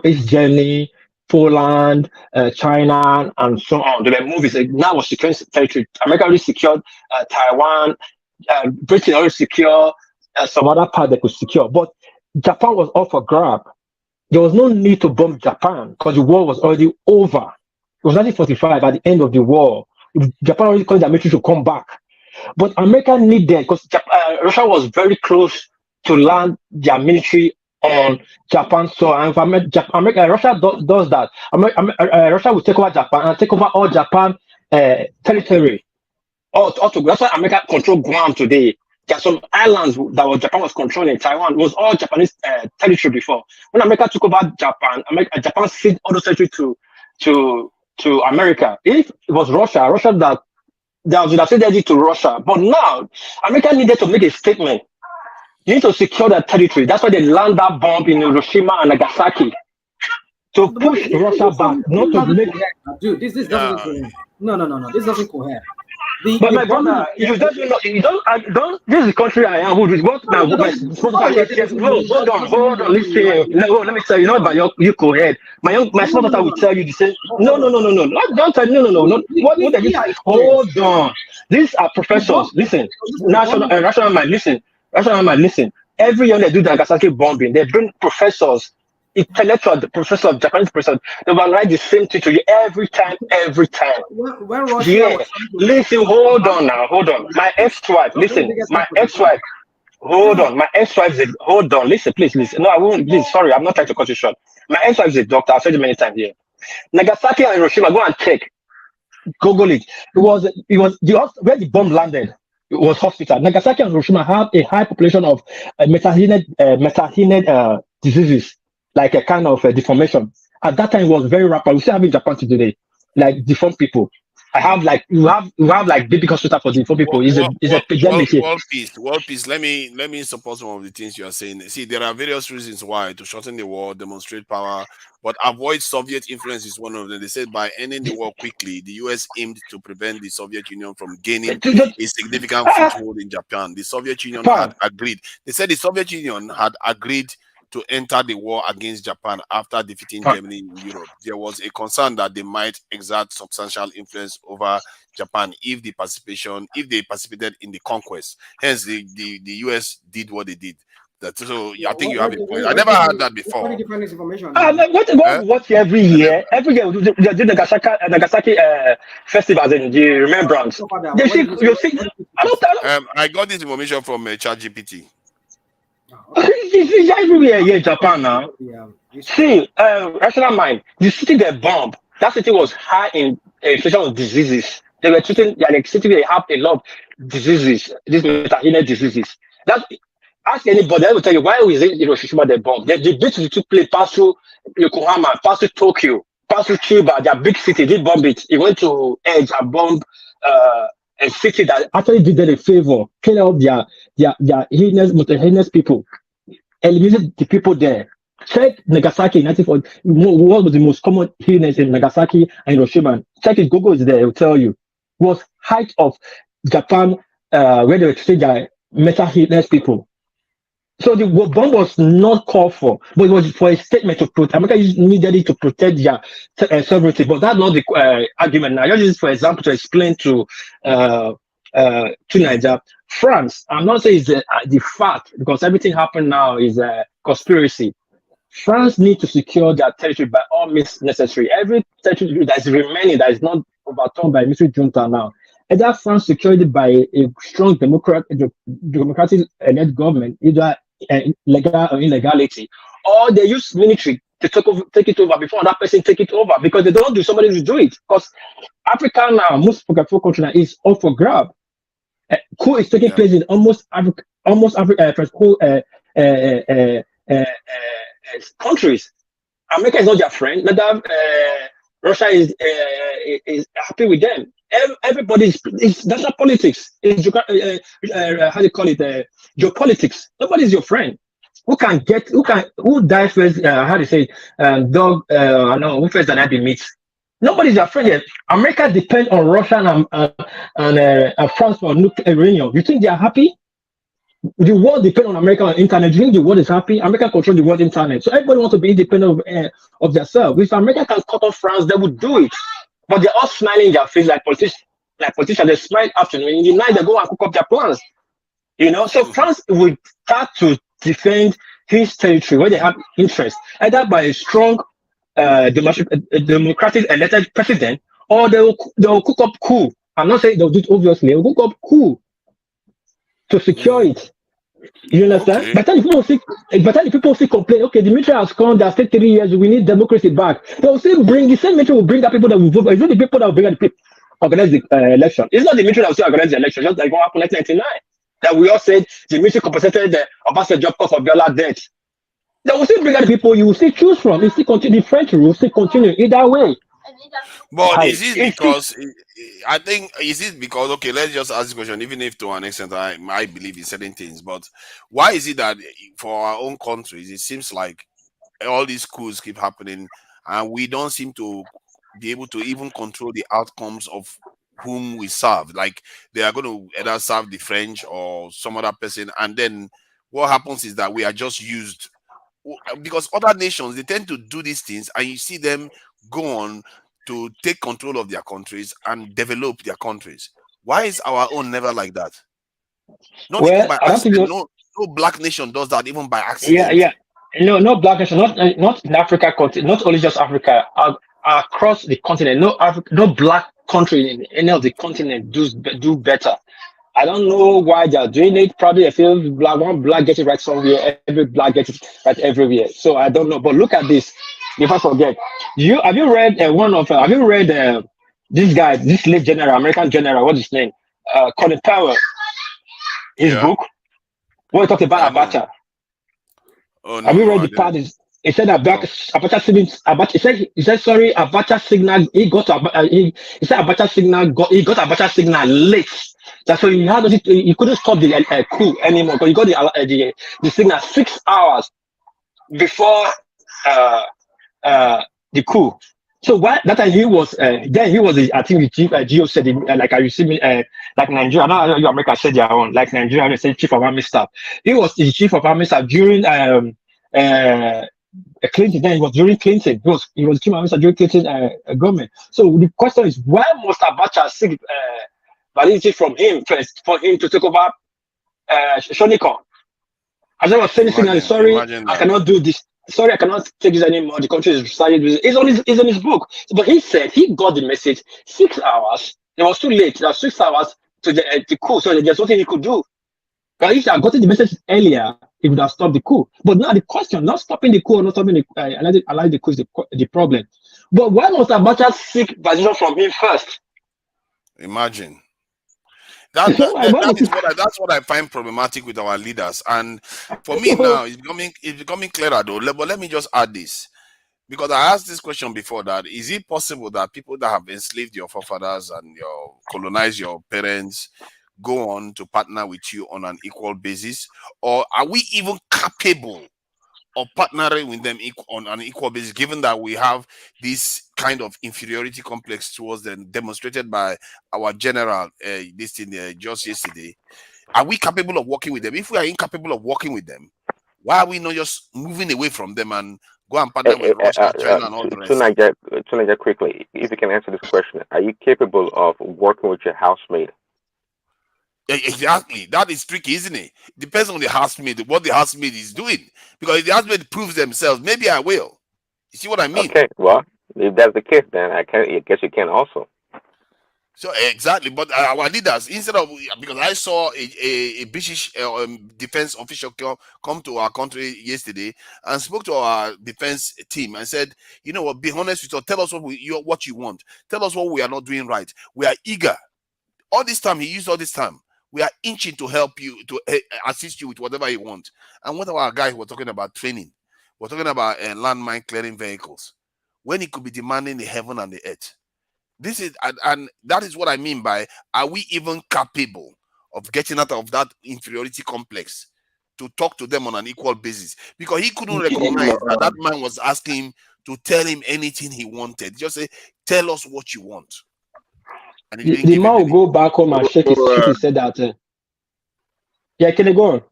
East Germany, Poland, China, and so on. They were moving. Now was securing territory. America already secured Taiwan. Britain already secure some other part they could secure. But Japan was all for grab. There was no need to bomb Japan because the war was already over. It was 1945 at the end of the war. Japan already called their military to come back. But America needed, because Russia was very close to land their military on Japan. So if Russia does that, Russia will take over Japan and take over all Japan territory. That's why America control Guam today. There are some islands that Japan was controlling. Taiwan was all Japanese territory before. When America took over Japan, Japan ceded all those territory to America. If it was Russia that would have ceded it to Russia. But now America needed to make a statement. You need to secure that territory. That's why they land that bomb in Hiroshima and Nagasaki to push Russia back, not to make. Dude, this doesn't cohere. No. This doesn't cohere. But my brother, you don't. This is the country I am. Hold on. Listen. No, let me tell you. Not by you cohered. My small daughter will tell you the same. No. Don't tell. No. What are you? Hold on. These are professors. Listen. National mind. Listen. Every year they do the Nagasaki bombing. They bring professors, intellectual professors, Japanese professors. They will write the same thing to you every time. Where Russia Listen, hold on. My ex-wife, hold on. My ex-wife is hold on. Listen, please. No, I won't. Please, sorry, I'm not trying to cut you short. My ex-wife is a doctor. I've said it many times here. Nagasaki and Hiroshima, go and check. Google it. It was where the bomb landed. It was hospital. Nagasaki and Hiroshima have a high population of metahelminate diseases, like a kind of deformation. At that time, it was very rapid. We still have in Japan today, like deformed people. I have like you have like big hospital for the poor people. It's a epidemic here. World peace. Let me support some of the things you are saying. See, there are various reasons why to shorten the war, demonstrate power, but avoid Soviet influence is one of them. They said by ending the war quickly, the US aimed to prevent the Soviet Union from gaining a significant foothold in Japan. The Soviet Union had agreed. They said the Soviet Union had agreed to enter the war against Japan after defeating Germany in Europe. There was a concern that they might exert substantial influence over Japan if they participated in the conquest. Hence, the US did what they did. So I think you have a point. I never heard that before. What every year we do the Nagasaki festivals in the remembrance. I got this information from ChatGPT. It's everywhere here in Japan now. See, rational mind. The city they bombed, that city was high in infection of diseases. They were treating like city they have a lot of diseases, these mental diseases. That ask anybody, I will tell you why is it Hiroshima they bombed. The big took place pass through Yokohama, pass through Tokyo, pass through Chiba, their big city, they bomb it. It went to Edge and bombed a city that actually did them a favor, clean out their heinous people, eliminated the people there. Check Nagasaki, what was the most common heinous in Nagasaki and Hiroshima? Check it, Google is there, it will tell you. Was height of Japan where they were treating their mental heinous people. So the bomb was not called for, but it was for a statement to protect. America needed it to protect their sovereignty, but that's not the argument. Now, I just use it for example to explain to Nigeria. France, I'm not saying it's the fact because everything happened now is a conspiracy. France needs to secure their territory by all means necessary. Every territory that is remaining that is not overturned by military junta now, either France secured it by a strong democratic led government, either legal or illegality, or they use military to take it over before another person take it over because they don't do somebody to do it. Because Africa now, most African country now is all for grab. Coup is taking place in almost countries. America is not their friend. Russia is happy with them. Everybody is that's not politics. It's how do you call it? Geopolitics. Nobody's your friend. Who dies first? How do you say? Dog. I know who first than be meat. Nobody's your friend yet. America depends on Russia and France for nuclear uranium. You think they are happy? The world depends on America on internet. You think the world is happy? America controls the world internet. So everybody wants to be independent of themselves. If America can cut off France, they would do it. But they're all smiling in their face like politicians. They smile afternoon. In the night, they go and cook up their plans. So France would start to defend his territory where they have interest, either by a strong democratic elected president, or they'll cook up coup. I'm not saying they'll do it obviously. They'll cook up coup to secure it. You understand? Okay. By the time people still complain, okay, the military has come, they stayed 3 years, we need democracy back. They'll still bring the same military will bring the people that will vote. It's not the people that will bring the people organize the election. It's not the military that will still organize the election, just like what happened in 1999. That we all said the military compensated the Obasanjo cost of Biola debt. They will still bring out the people you will still choose from. You still continue, the French will still continue either way. But is it because I think is it because okay, let's just ask the question, even if to an extent I believe in certain things, but why is it that for our own countries it seems like all these coups keep happening and we don't seem to be able to even control the outcomes of whom we serve? Like they are going to either serve the French or some other person, and then what happens is that we are just used because other nations they tend to do these things and you see them go on to take control of their countries and develop their countries. Why is our own never like that? Not even by accident. No black nation does that even by accident. Yeah. No black nation. Not in Africa. Not only just Africa. Across the continent. No black country in any of the continent do better. I don't know why they are doing it. Probably I feel one black gets it right somewhere. Every black gets it right everywhere. So I don't know. But look at this. If I forget, have you read this guy, this late general, American general, what's his name? Colin Powell. His book. What he talked about Abacha. Oh, no, have you read the part? His He said Abacha sorry, Abacha signal. He got to he said Abacha signal he got Abacha signal late. That's why he couldn't stop the coup anymore because he got the signal 6 hours before the coup. So why that time he was then he was I think the chief Geo said like I received like Nigeria. I know you America said their own like Nigeria. They said chief of army staff. He was the chief of army staff during Clinton. Then it was during Clinton. He was chief of army staff during Clinton government. So the question is why must Abacha seek validity from him first for him to take over Shonikon? As I was saying, sorry, I cannot do this. Sorry, I cannot take this anymore. The country is decided. It's on his book. But he said he got the message 6 hours. It was too late. There was 6 hours to the coup. So there's nothing he could do. But if he had gotten the message earlier, he would have stopped the coup. But now the question, not stopping the coup or not stopping the allowing the coup is the problem. But why must Abacha seek validation from him first? Imagine. That's what I find problematic with our leaders. And for me now, it's becoming clearer though. But let me just add this. Because I asked this question before that, is it possible that people that have enslaved your forefathers and colonized your parents go on to partner with you on an equal basis? Or are we even capable of partnering with them on an equal basis, given that we have this kind of inferiority complex towards them demonstrated by our general just yesterday? Are we capable of working with them? If we are incapable of working with them, why are we not just moving away from them and go and partner with Russia, China, and all the rest? To quickly, if you can answer this question, are you capable of working with your housemate? Exactly. That is tricky, isn't it? Depends on the housemate, what the housemate is doing. Because if the housemate proves themselves, maybe I will. You see what I mean? Okay, well, if that's the case, then I guess you can also. So exactly, but our leaders, instead of, because I saw a British defense official come to our country yesterday and spoke to our defense team and said, you know what, be honest with us, tell us what you want, tell us what we are not doing right. We are eager. All this time, he used all this time. We are inching to help you, to assist you with whatever you want. And what our guys were talking about training, we're talking about landmine clearing vehicles, when he could be demanding the heaven and the earth. This is, and that is what I mean by, are we even capable of getting out of that inferiority complex to talk to them on an equal basis? Because he couldn't recognize that man was asking him to tell him anything he wanted. Just say, tell us what you want. And the man will go back home and shake his head at yeah, can I go on?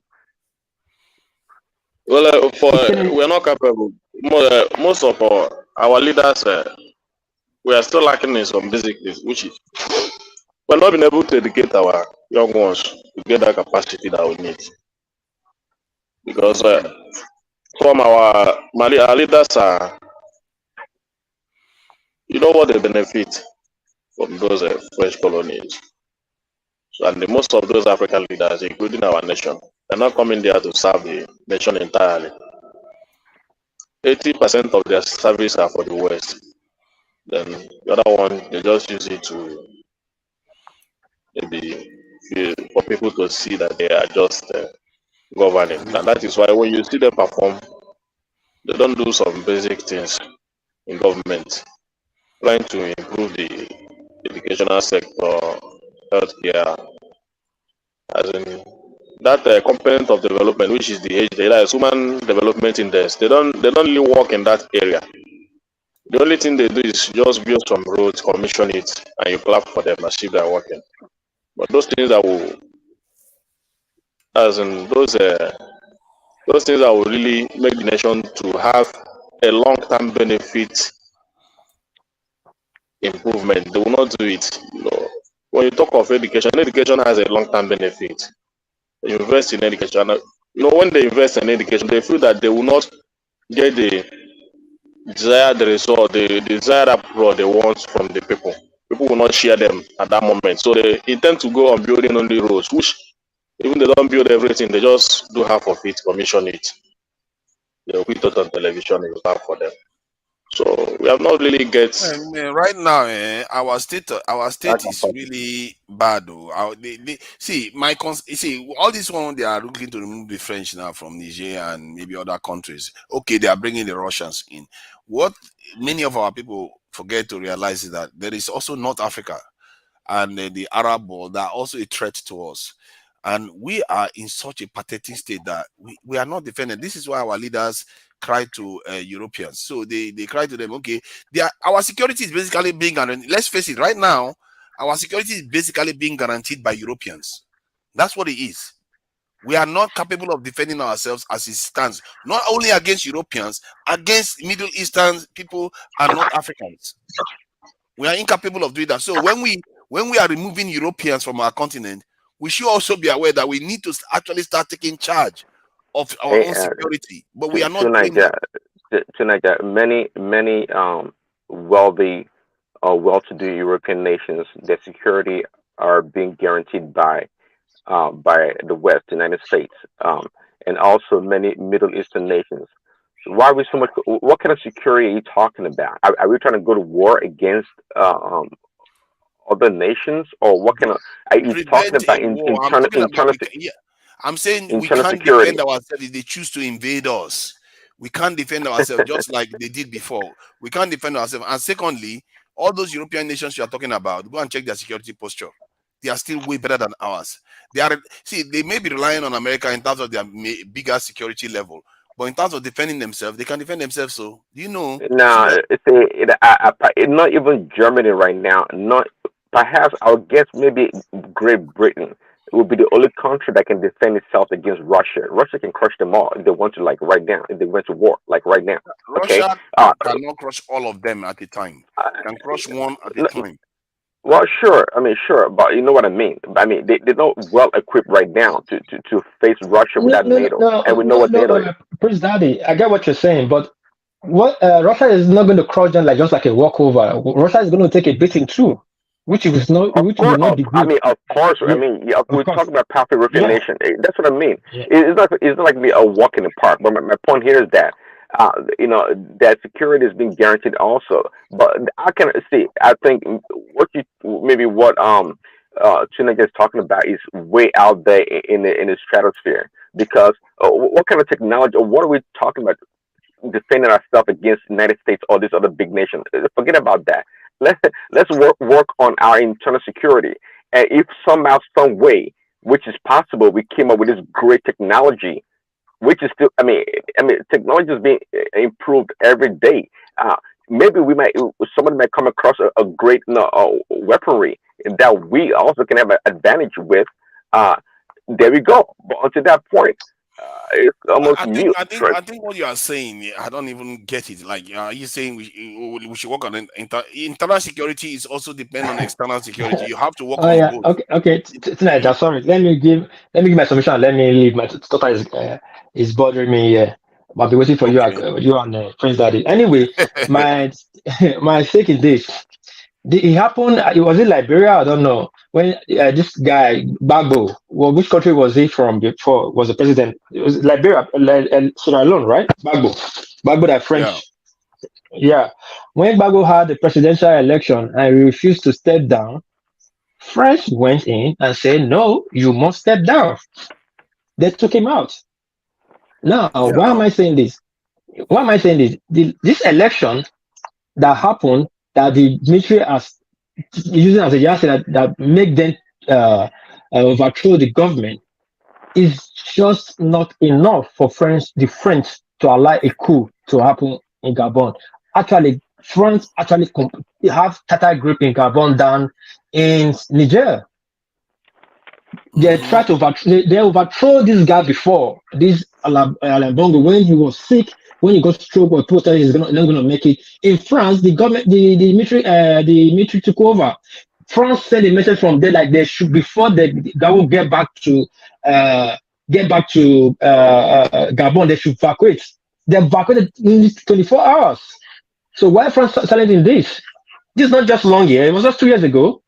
Well, we're not capable. Most of our leaders, we are still lacking in some basic things, which is we're not being able to educate our young ones to get that capacity that we need. Because from our leaders are, you know what they benefit from those French colonies. So, and most of those African leaders, including our nation, they're not coming there to serve the nation entirely. 80% of their service are for the West. Then the other one, they just use it to maybe for people to see that they are just governing. And that is why when you see them perform, they don't do some basic things in government, trying to improve the educational sector, healthcare, as in that component of development, which is the human development index. They don't really work in that area. The only thing they do is just build some roads, commission it, and you clap for them as if they're working. But those things that will, as in those things that will really make the nation to have a long-term benefit improvement, they will not do it. When you talk of education has a long-term benefit. You invest in education. When they invest in education, they feel that they will not get the desired result, the desired approval they want from the people. People will not share them at that moment. So they intend to go on building only roads, which even they don't build everything, they just do half of it, commission it. They'll put it on television and you clap for them. So we have not really get. Right now, our state is really bad. Though. See, all this one they are looking to remove the French now from Niger and maybe other countries. Okay, they are bringing the Russians in. What many of our people forget to realize is that there is also North Africa and the Arab world that are also a threat to us. And we are in such a pathetic state that we are not defended. This is why our leaders cry to Europeans. So they cry to them, okay, our security is basically being guaranteed. Let's face it, right now, our security is basically being guaranteed by Europeans. That's what it is. We are not capable of defending ourselves as it stands, not only against Europeans, against Middle Eastern people and North Africans. We are incapable of doing that. So when we are removing Europeans from our continent, we should also be aware that we need to actually start taking charge of our own security. But we are not doing that. Tonight, many wealthy or well-to-do European nations, their security are being guaranteed by the West, United States, and also many Middle Eastern nations. Why are we so much? What kind of security are you talking about? Are we trying to go to war against other nations, or what kind of? Are you talking about internal? I'm saying we internal can't security. defend ourselves if they choose to invade us. We can't defend ourselves just like they did before. We can't defend ourselves. And secondly, all those European nations you are talking about, go and check their security posture. They are still way better than ours. They may be relying on America in terms of their bigger security level, but in terms of defending themselves, they can defend themselves. So, do you know? No, not even Germany right now. Not perhaps I would guess maybe Great Britain would be the only country that can defend itself against Russia. Russia can crush them all if they want to, like right now. If they went to war, like right now. Russia cannot crush all of them at a time. Can crush one at a time. Well, sure. Sure, but you know what I mean. They're not well equipped right now to face Russia without NATO, and we know what NATO is. Prince Daddy, I get what you're saying, but what Russia is not going to crush them like just like a walkover. Russia is going to take a beating too, which is not. Which will not be good. Of course. Yeah. We're talking about powerful European nation. That's what I mean. Yeah. It's not like me a walk in the park. But my point here is that that security is being guaranteed also. But I can see. I think what Chineke is talking about is way out there in the stratosphere. Because what kind of technology, or what are we talking about? Defending ourselves against the United States or this other big nation. Forget about that. Let's work on our internal security. And if somehow, some way, which is possible, we came up with this great technology, which is still, technology is being improved every day. Maybe somebody might come across a great weaponry that we also can have an advantage with. There we go. But until that point, it's almost mute. I think what you are saying, I don't even get it. Like, you're saying we should work on internal security is also depend on external security. You have to work on both. Okay. Tonight, sorry. Let me give my submission. Let me leave. My total is bothering me here. I'll be waiting for you and Prince Daddy. Anyway, my stake is this. It happened. It was in Liberia. I don't know when this guy Gbagbo. Well, which country was he from before? Was the president? It was Liberia, Sierra Leone, right? Gbagbo, that French. Yeah. When Gbagbo had the presidential election and he refused to step down, France went in and said, "No, you must step down." They took him out. Now, why am I saying this? This election that happened, that the military is using as a yardstick that make them overthrow the government, is just not enough for the French to allow a coup to happen in Gabon. Actually, France have total grip in Gabon than in Niger. They try to overthrow this guy before. This Alain Bongo, when he was sick, when he got stroke, or people said he's not going to make it. In France, the government, the military took over. France sent a message from there like they should, before they will get back to Gabon, they should evacuate. They evacuated in 24 hours. So why France silent in this? This is not just long year. It was just 2 years ago.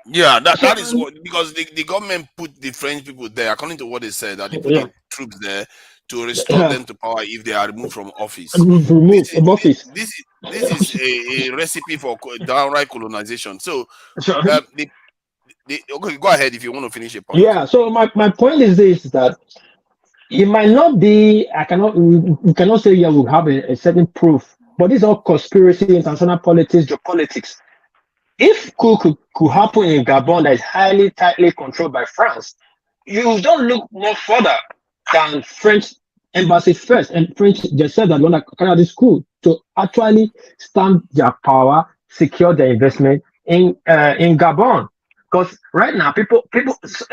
Yeah, that is what, because the government put the French people there, according to what they said, that they put the troops there to restore them to power if they are removed from office. Removed from office. This is a recipe for downright colonization. So, okay, go ahead if you want to finish your point. Yeah. So my point is this: that it might not be. We cannot say we have a certain proof, but this is all conspiracy, international politics, geopolitics. If could happen in Gabon that is highly tightly controlled by France, you don't look no further than French embassy first, and French themselves that want to carry out this coup to actually stamp their power, secure their investment in Gabon. Because right now,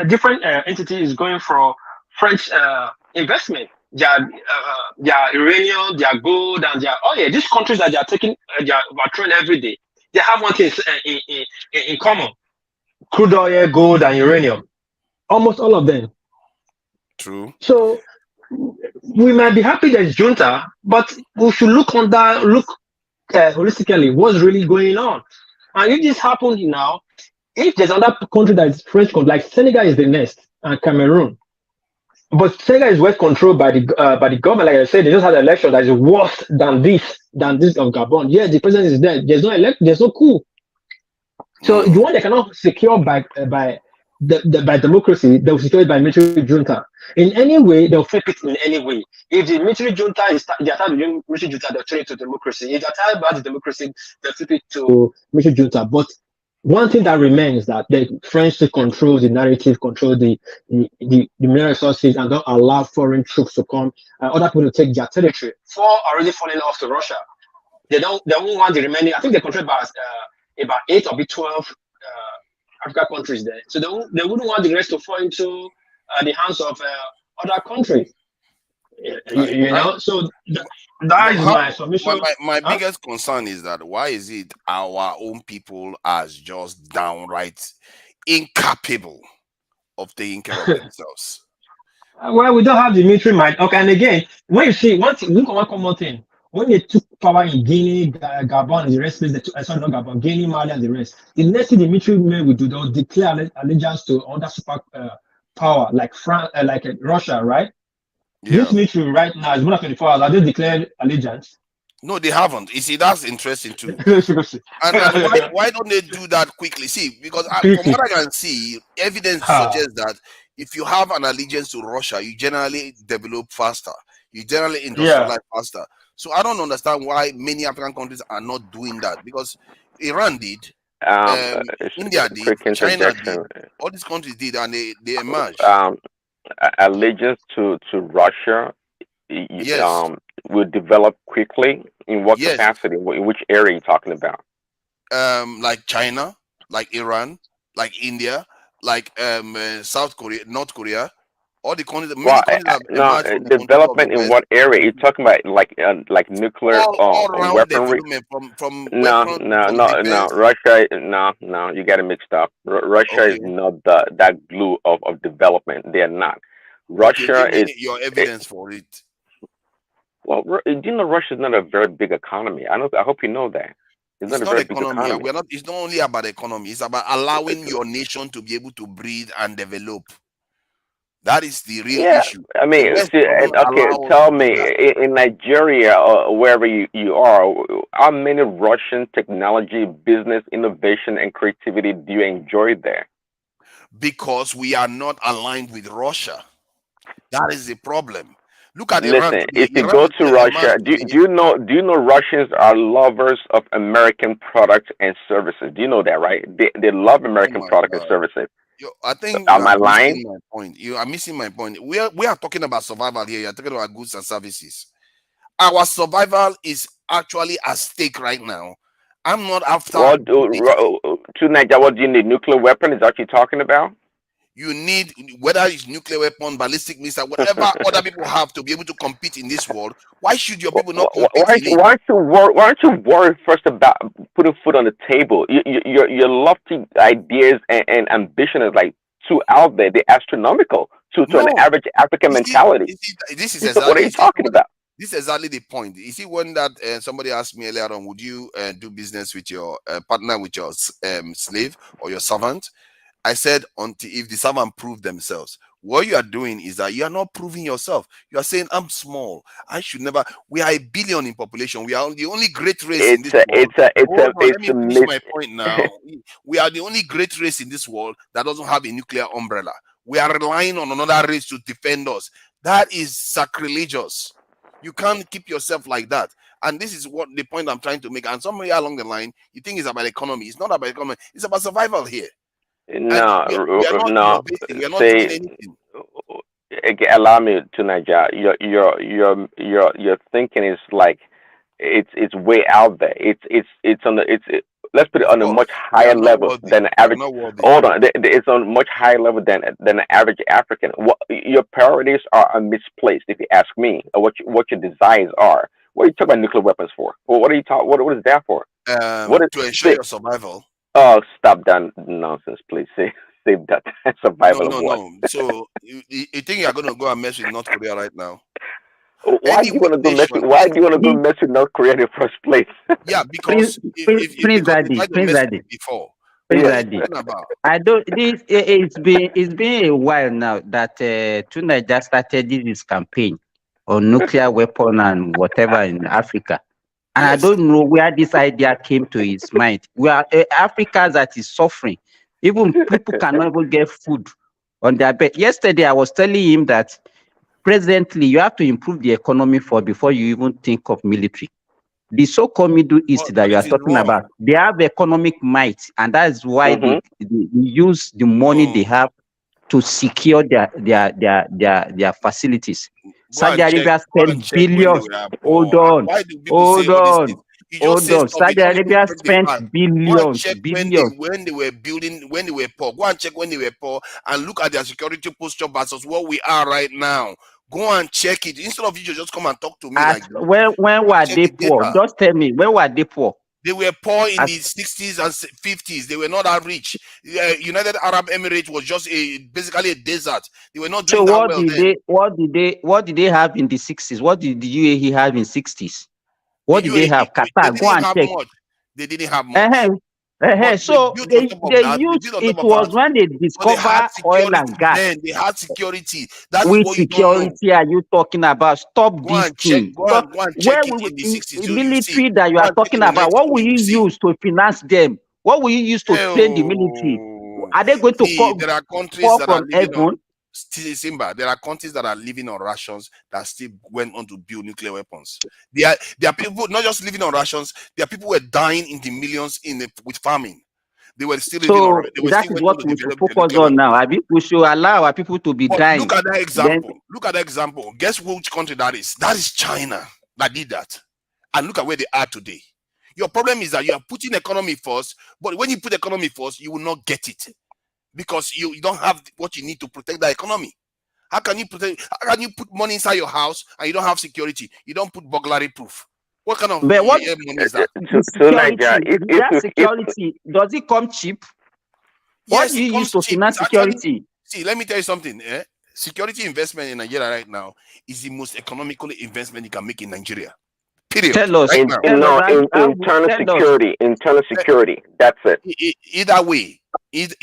different entities is going for French investment. Their uranium, their gold, and their oil. These countries that they are taking, they are overthrown every day. They have one thing in common: crude oil, gold, and uranium. Almost all of them. True. So we might be happy there's junta, but we should look holistically what's really going on. And if this happens now, if there's another country that is French controlled, like Senegal is the next, and Cameroon, but Senegal is well controlled by the government. Like I said, they just had an election that is worse than this of Gabon. Yes, the president is there. There's no coup. So the one they cannot secure by democracy, they'll secure it by military junta. In any way, they'll flip it in any way. If the military junta is the attack the military junta, they'll turn it to democracy. If the attack by the democracy, they'll flip it to military junta. But one thing that remains that the French to control the narrative, control the mineral resources, and don't allow foreign troops to come, other people to take their territory. 4 already falling off to Russia. They don't want the remaining. I think they control about 8 or 12 African countries there. So they wouldn't want the rest to fall into the hands of other countries. You know, so that is my submission. My biggest concern is that why is it our own people are just downright incapable of taking care of themselves? Well, we don't have the military might. Okay, and again, when you see look at one common thing. When they took power in Guinea, Gabon, and the rest, sorry, not Gabon, Guinea, Mali, and the rest, the next thing the military men will do, they'll declare allegiance to other super power like France, like Russia, right? Yeah. This military right now is more than 24 hours. Have they declared allegiance? No, they haven't. You see, that's interesting too. and why don't they do that quickly? See, because from what I can see, evidence suggests that if you have an allegiance to Russia, you generally develop faster. You generally industrialize faster. So I don't understand why many African countries are not doing that, because Iran did, India did, China did, all these countries did, and they emerged. Allegiance to Russia will develop quickly. In what capacity? In which area are you talking about? Like China, like Iran, like India, like South Korea, North Korea. All the countries, development in what area? You're talking about like nuclear weaponry? No. Russia, no. You got it mixed up. Russia is not that glue of development. They are not. Russia is your evidence for it. Well, do you know Russia is not a very big economy? I hope you know that. It's not a very big economy. It's not only about economy. It's about allowing your nation to be able to breathe and develop. That is the real issue. I mean, tell me, in Nigeria or wherever you are, how many Russian technology, business, innovation, and creativity do you enjoy there? Because we are not aligned with Russia. That is the problem. Look at Iran. Listen, if you go to Russia, do you know Russians are lovers of American products and services? Do you know that, right? They love American products and services. I think am I lying? My point. You are missing my point. We are talking about survival here. You're talking about goods and services. Our survival is actually at stake right now. I'm not after. To Nigeria, what do you need? Nuclear weapon? Is that what you're talking about? You need, whether it's nuclear weapon, ballistic missile, whatever other people have to be able to compete in this world. Why should your people not compete? Why aren't you worried first about putting food on the table? Your lofty ideas and ambition is like too out there. They're astronomical to an average African mentality. This is exactly, what are you talking about? This is exactly the point. You see, when that somebody asked me earlier on, would you do business with your partner, with your slave or your servant? I said until if the servant prove themselves. What you are doing is that you are not proving yourself. You are saying, I'm small. I should never. We are 1 billion in population. We are the only great race in this world. Hold on, let me finish my point now. We are the only great race in this world that doesn't have a nuclear umbrella. We are relying on another race to defend us. That is sacrilegious. You can't keep yourself like that. And this is what the point I'm trying to make. And somewhere along the line, you think it's about economy. It's not about economy. It's about survival here. No, We are not no. innovating. We are not Say, doing anything. allow me to Nigeria. Your thinking is like it's way out there. It's on the let's put it Of on a course, much we higher are not level worthy. than the We are average. not worthy. Hold on, it's on much higher level than the average African. What your priorities are misplaced, if you ask me, or what your desires are. What are you talking about nuclear weapons for? Well, what are you talking? What is that for? What is To ensure your survival. Oh, stop that nonsense, please. Save that survival of what? No. So you think you're going to go and mess with North Korea right now? Why do you want to go mess with? Why do you want to go mess with North Korea in the first place? Yeah, because if Prince they Daddy, tried to Prince mess with Daddy, it before, Prince what are you Daddy. talking about? I don't. It's been a while now that Tuna just started this campaign on nuclear weapon and whatever in Africa, and I don't know where this idea came to his mind. We are Africa that is suffering. Even people cannot even get food on their bed. Yesterday, I was telling him that presently you have to improve the economy before you even think of military. The so-called Middle East that you are talking about, they have economic might, and that is why they use the money they have to secure their facilities. Saudi Arabia spent billions. Hold on, Why do people say hold all these things? on, You just hold say on. stuff. You Saudi don't even Arabia check the spent fact. Go and billions, check billions. when they were building, when they were poor. Go and check when they were poor and look at their security posture versus what we are right now. Go and check it. Instead of you just come and talk to me like this. When were they poor? Data. Just tell me, when were they poor? They were poor in the 60s and 50s. They were not that rich. United Arab Emirates was just basically a desert. They were not doing So that what well did then. what did they have in the 60s? What did the UAE have in 60s? What The did they UAE, have? they Qatar, go didn't and have check. much. They didn't have much. But they So built on top of they that. They used built on top it of was that. when they But they had discover oil security and gas. then. They had security. That is Which what you don't know. security are you talking about? Stop Go this and check. thing. Go and check it in the 60s. So you see. Military that you Go are and check talking in the about, 90s. what will you use to finance them? What will you use to train the military? Are they going to See, there are countries fall that are from living on heaven? Simba. There are countries that are living on rations that still went on to build nuclear weapons. There are people not just living on rations. There are people who were dying in the millions with famine. They were still living on. So They were that still is went on what to we should develop their focus nuclear on weapons. now. I mean, we should allow our people to be But dying. look at that Then example. Look at that example. Guess which country that is? That is China that did that. And look at where they are today. Your problem is that you are putting economy first, but when you put economy first, you will not get it because you don't have what you need to protect the economy. How can you put money inside your house and you don't have security? You don't put burglary proof. What kind of but what money is that? the security? That security, does it come cheap? What Yes, do it you use comes to cheap. finance It's actually, security? see, let me tell you something. Security investment in Nigeria right now is the most economical investment you can make in Nigeria. Period. Tell us. Right now. Internal security. That's it. Either way,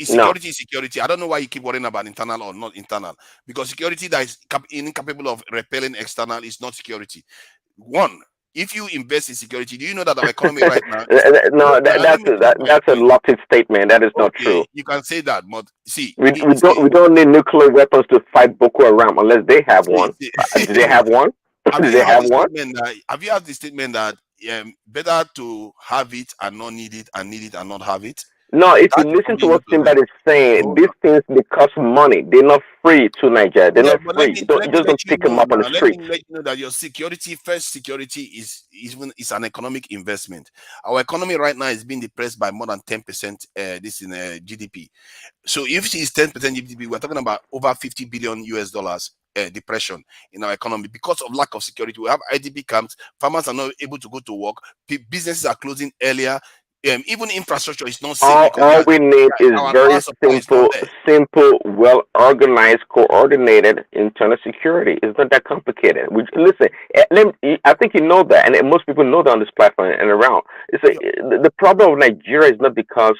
security is security. I don't know why you keep worrying about internal or not internal, because security that is incapable of repelling external is not security. One, if you invest in security, do you know that our economy right now is No, that's a lofty statement. That is not true. You can say that, but see, we don't need nuclear weapons to fight Boko Haram unless they have one. Do they have one? Do they have one? Have you had the statement that better to have it and not need it, and need it and not have it? No, if you listen to what Simba is saying, these things they cost money. They're not free to Nigeria. They're not free. You just don't pick them up on the street. Let me let you know that your security is an economic investment. Our economy right now is being depressed by more than 10%. This in GDP. So if it is 10% GDP, we're talking about over $50 billion US depression in our economy because of lack of security. We have IDP camps. Farmers are not able to go to work. Businesses are closing earlier. Even infrastructure is not safe. All we need is very simple, well organized, coordinated internal security. It's not that complicated. Listen, I think you know that, and most people know that on this platform and around. The problem of Nigeria is not because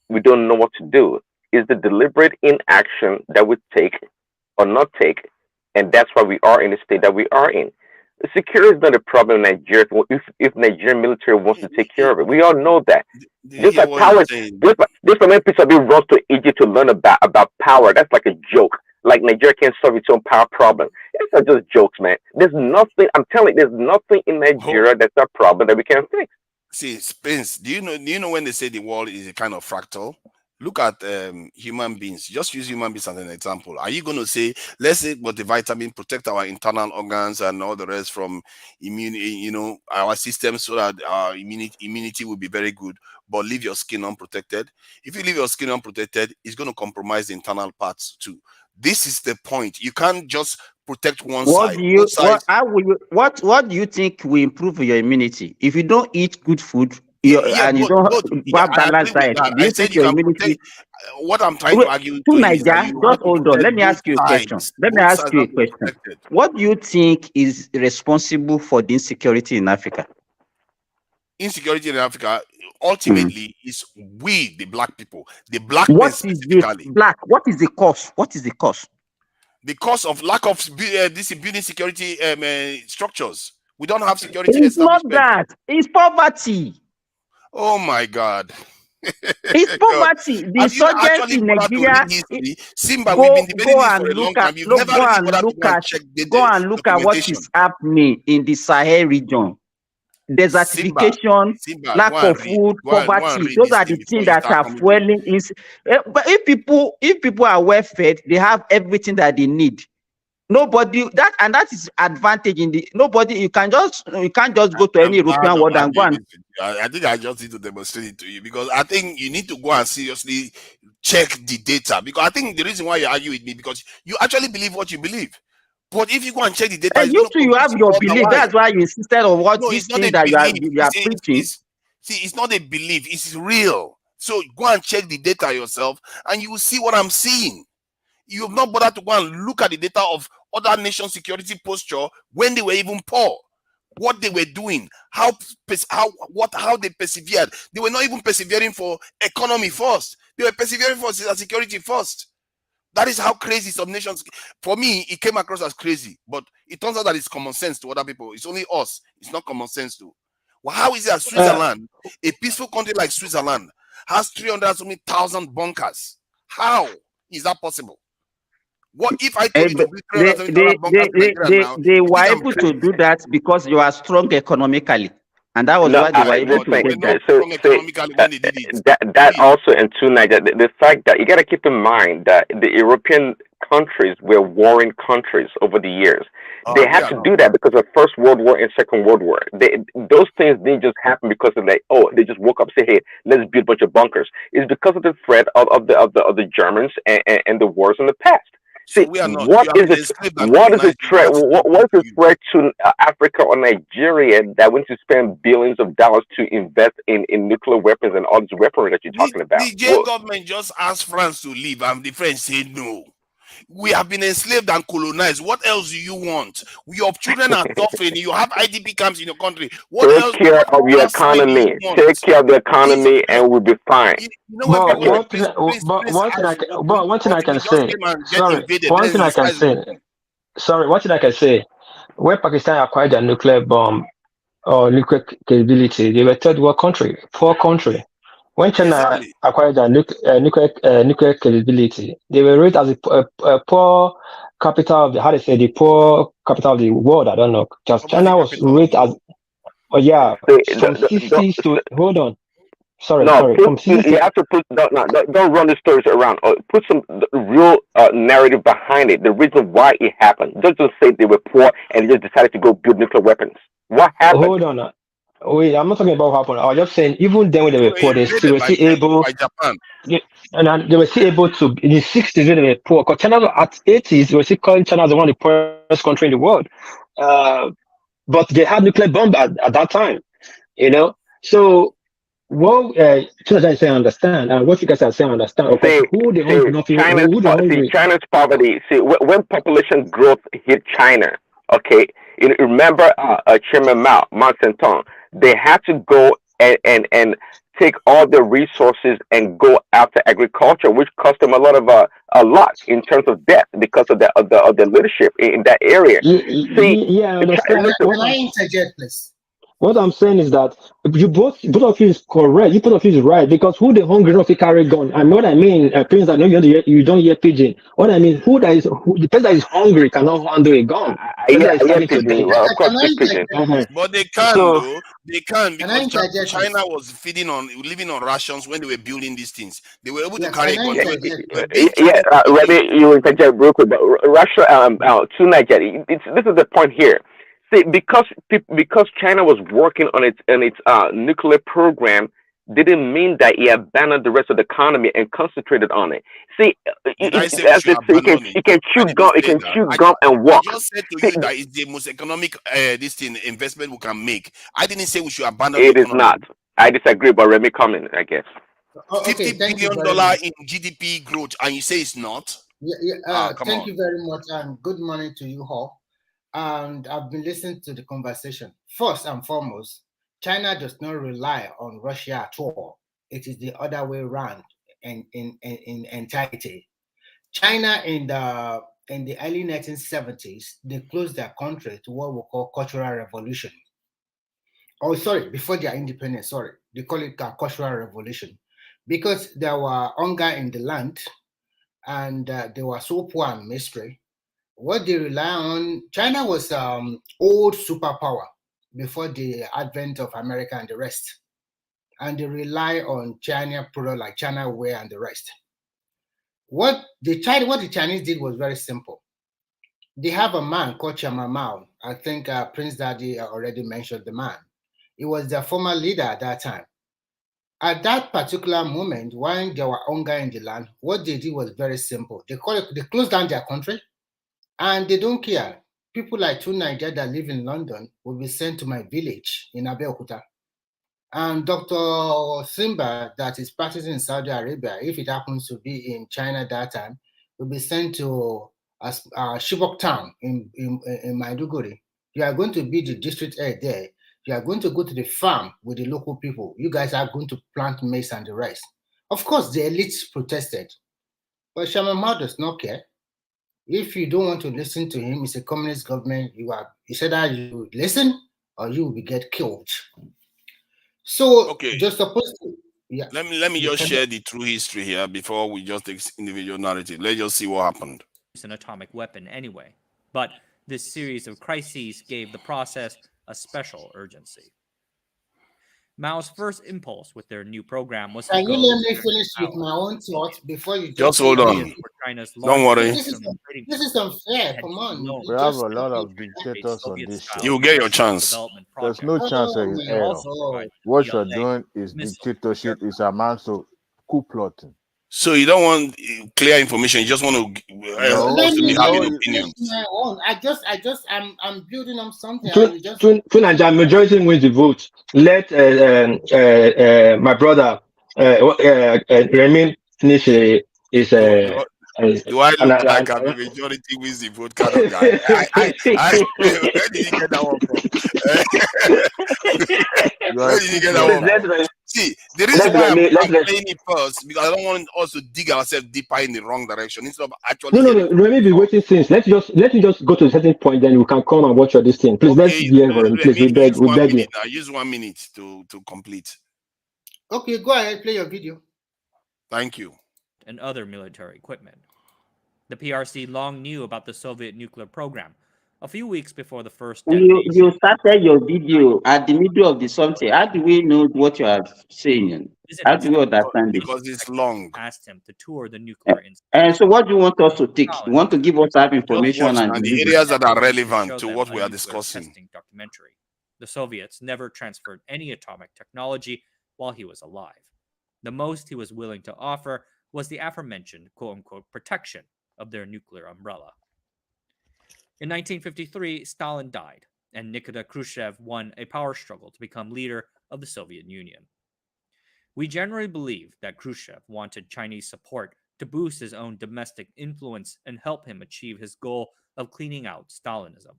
we don't know what to do. is the deliberate inaction that we take or not take, and that's why we are in the state that we are in. Security is not a problem in Nigeria if Nigerian military wants to take care of it. We all know that. Do you Just hear like what power, he's saying? just like when people runs to Egypt to learn about power, that's like a joke. Like Nigeria can't solve its own power problem. It's not just jokes, man. There's nothing. I'm telling you, there's nothing in Nigeria that's a problem that we can't fix. See, Spence, do you know when they say the world is a kind of fractal? Look at human beings. Just use human beings as an example. Are you going to say, let's say, multivitamin protect our internal organs and all the rest from immunity, our system, so that our immunity will be very good, but leave your skin unprotected? If you leave your skin unprotected, it's going to compromise the internal parts too. This is the point. You can't just protect one side. What do you think will improve your immunity if you don't eat good food? You don't have balanced diet? Do you think your immunity? What I'm trying to argue to is that Niger, you just have to hold on. protect Let me both ask you a question. sides. Let me Both ask sides you a have to be question. protected. What do you think is responsible for the insecurity in Africa? Insecurity in Africa ultimately is we, the black people, the black men What is specifically. What is the cause? What is the cause? The cause of lack of this building security structures. We don't have security It's not establishment. that. It's poverty. Oh my God. It's God. poverty. The Have you insurgency actually in bothered to Nigeria. read history? Simba, we've been debating this for a long time. You've never really bothered to go and check the Look at what documentation. is happening in the Sahel region. Desertification, Simba, lack of food, poverty. Those are the things that are fueling. But if people are well fed, they have everything that they need. Nobody that is advantage in the nobody. You can't just go to any European world and go and. I think I just need to demonstrate it to you, because I think you need to go and seriously check the data, because I think the reason why you argue with me, because you actually believe what you believe. But if you go and check the data, And you have your belief. That's why you insisted on what this thing that you are preaching. It's not a belief, it's real. So go and check the data yourself and you will see what I'm seeing. You have not bothered to go and look at the data of other nations' security posture when they were even poor, what they were doing, how they persevered. They were not even persevering for economy first. They were persevering for security first. That is how crazy some nations. For me, it came across as crazy, but it turns out that it's common sense to other people. It's only us. It's not common sense to. Well, how is it that Switzerland, a peaceful country like Switzerland, has 300,000 bunkers? How is that possible? What if I told you to build 300,000 bunkers in Nigeria now? They were able to do that because you are strong economically. And that was why they were able to get that. That also in Niger, the fact that you got to keep in mind that the European countries were warring countries over the years. They had to do that because of First World War and Second World War. Those things didn't just happen because of they just woke up and say, hey, let's build a bunch of bunkers. It's because of the threat of the Germans and the wars in the past. See, what is the threat to Africa or Nigeria that went to spend billions of dollars to invest in nuclear weapons and all this weaponry that you're talking about? The J government just asked France to leave and the French said no. We have been enslaved and colonized. What else do you want? Your children are suffering. You have IDP camps in your country. What else? Take care of your economy. Take care of the economy, and we'll be fine. But one thing I can say. Sorry, one thing I can say. When Pakistan acquired their nuclear bomb or nuclear capability, they were third world country, poor country. When China acquired their nuclear capability, they were rated as a poor capital of the poor capital of the world. I don't know, because China was rated as from 60s to hold on. Sorry. From 60s you have to put don't run the stories around. Put some real narrative behind it. The reason why it happened. Don't just say they were poor and they just decided to go build nuclear weapons. What happened? Hold on. Wait, I'm not talking about what happened. I was just saying, even then when they were poor, they were still able. And they were still able to in the 60s when they were poor. Because China at 80s, they were still calling China as one of the poorest country in the world. But they had nuclear bomb at that time, So what China is saying, understand, and what you guys are saying, understand. China's poverty. See, when population growth hit China, okay, remember Chairman Mao Zedong, they had to go and take all the resources and go after agriculture, which cost them a lot in terms of debt because of the leadership in that area. See, Yeah, I understand. listen, Can I interject, please? What I'm saying is that you both of you is correct. You both of you is right because who the hungry enough to carry gun? And what I mean, Prince, I know you don't hear pigeon. What I mean, the person that is hungry cannot handle a gun. The person that is I hear starving to pigeon. death. Of course, Can I speak pigeon. interject, please? But they can So though. They can Can I because interject, please? China was living on rations when they were building these things. They were able to Yeah, carry a can I gun. interject? They were being yeah, Chinese people Remy, you interject real quick, but Russia to Nigeria. This is the point here. See, because China was working on its nuclear program, didn't mean that he abandoned the rest of the economy and concentrated on it. See, Did I say we as should they say, abandon it? you can I chew didn't gum, you say can that. chew gum and I walk. just said to See, you that it's the most economic this thing investment we can make. I didn't say we should abandon the it is economy. not. I disagree, but Remy comment, I guess. Okay, $50 thank you billion very much. in GDP growth, and you say it's not? Come Thank on. you very much, and good morning to you all. And I've been listening to the conversation. First and foremost, China does not rely on Russia at all. It is the other way around in entirety. China in the early 1970s, they closed their country to what we call cultural revolution. Oh, sorry, before their independence, sorry, they call it cultural revolution, because there were hunger in the land, and they were so poor and misery. What they rely on, China was old superpower before the advent of America and the rest, and they rely on China product like China ware and the rest. What the Chinese did was very simple. They have a man called Chairman Mao. I think Prince Daddy already mentioned the man. He was their former leader at that time. At that particular moment, when there were hunger in the land, what they did was very simple. They closed down their country, and they don't care. People like two Nigerians that live in London will be sent to my village in Abeokuta. And Dr. Simba, that is practicing in Saudi Arabia, if it happens to be in China that time, will be sent to Shibok town in Maiduguri. You are going to be the district head there. You are going to go to the farm with the local people. You guys are going to plant maize and the rest. Of course, the elites protested, but Shaman Mao does not care. If you don't want to listen to him, it's a communist government. He said that you listen or you will get killed. So Okay. just supposed to, yeah. Let me just share the true history here before we just take individual narrative. Let's just see what happened. An atomic weapon anyway, but this series of crises gave the process a special urgency. Mao's first impulse with their new program was to Can go you let me finish with my own thoughts before you just hold on? Don't worry. This is unfair. Come on. We have a lot of dictators on this show. You'll get your chance. There's no chance of error. What you're doing is dictatorship. It amounts to coup plotting. So you don't want clear information. You just want to Let me have an finish opinion. my own. I'm building on something. Majority wins the vote. Let my brother Remy finish his. Do I look like I'm a majority wins the vote kind of guy? Where did you get that one from? Where did you get that one from? See, the reason why I'm playing it first, because I don't want us to dig ourselves deeper in the wrong direction instead of actually. No. Remy be waiting since. Let me just go to a certain point, then we can come and watch your this thing. Please, let's hear Remy. Please, we beg you. Now use 1 minute to complete. Okay, go ahead, play your video. Thank you. And other military equipment. The PRC long knew about the Soviet nuclear program. A few weeks before the first You started your video at the middle of the something. How do we know what you are saying? How do we understand this? Because it's long. Asked him to tour the nuclear institute. And so what do you want us to take? You want to give us that information and the areas that are relevant to what we are discussing. Documentary. The Soviets never transferred any atomic technology while he was alive. The most he was willing to offer was the aforementioned quote-unquote protection of their nuclear umbrella. In 1953, Stalin died, and Nikita Khrushchev won a power struggle to become leader of the Soviet Union. We generally believe that Khrushchev wanted Chinese support to boost his own domestic influence and help him achieve his goal of cleaning out Stalinism.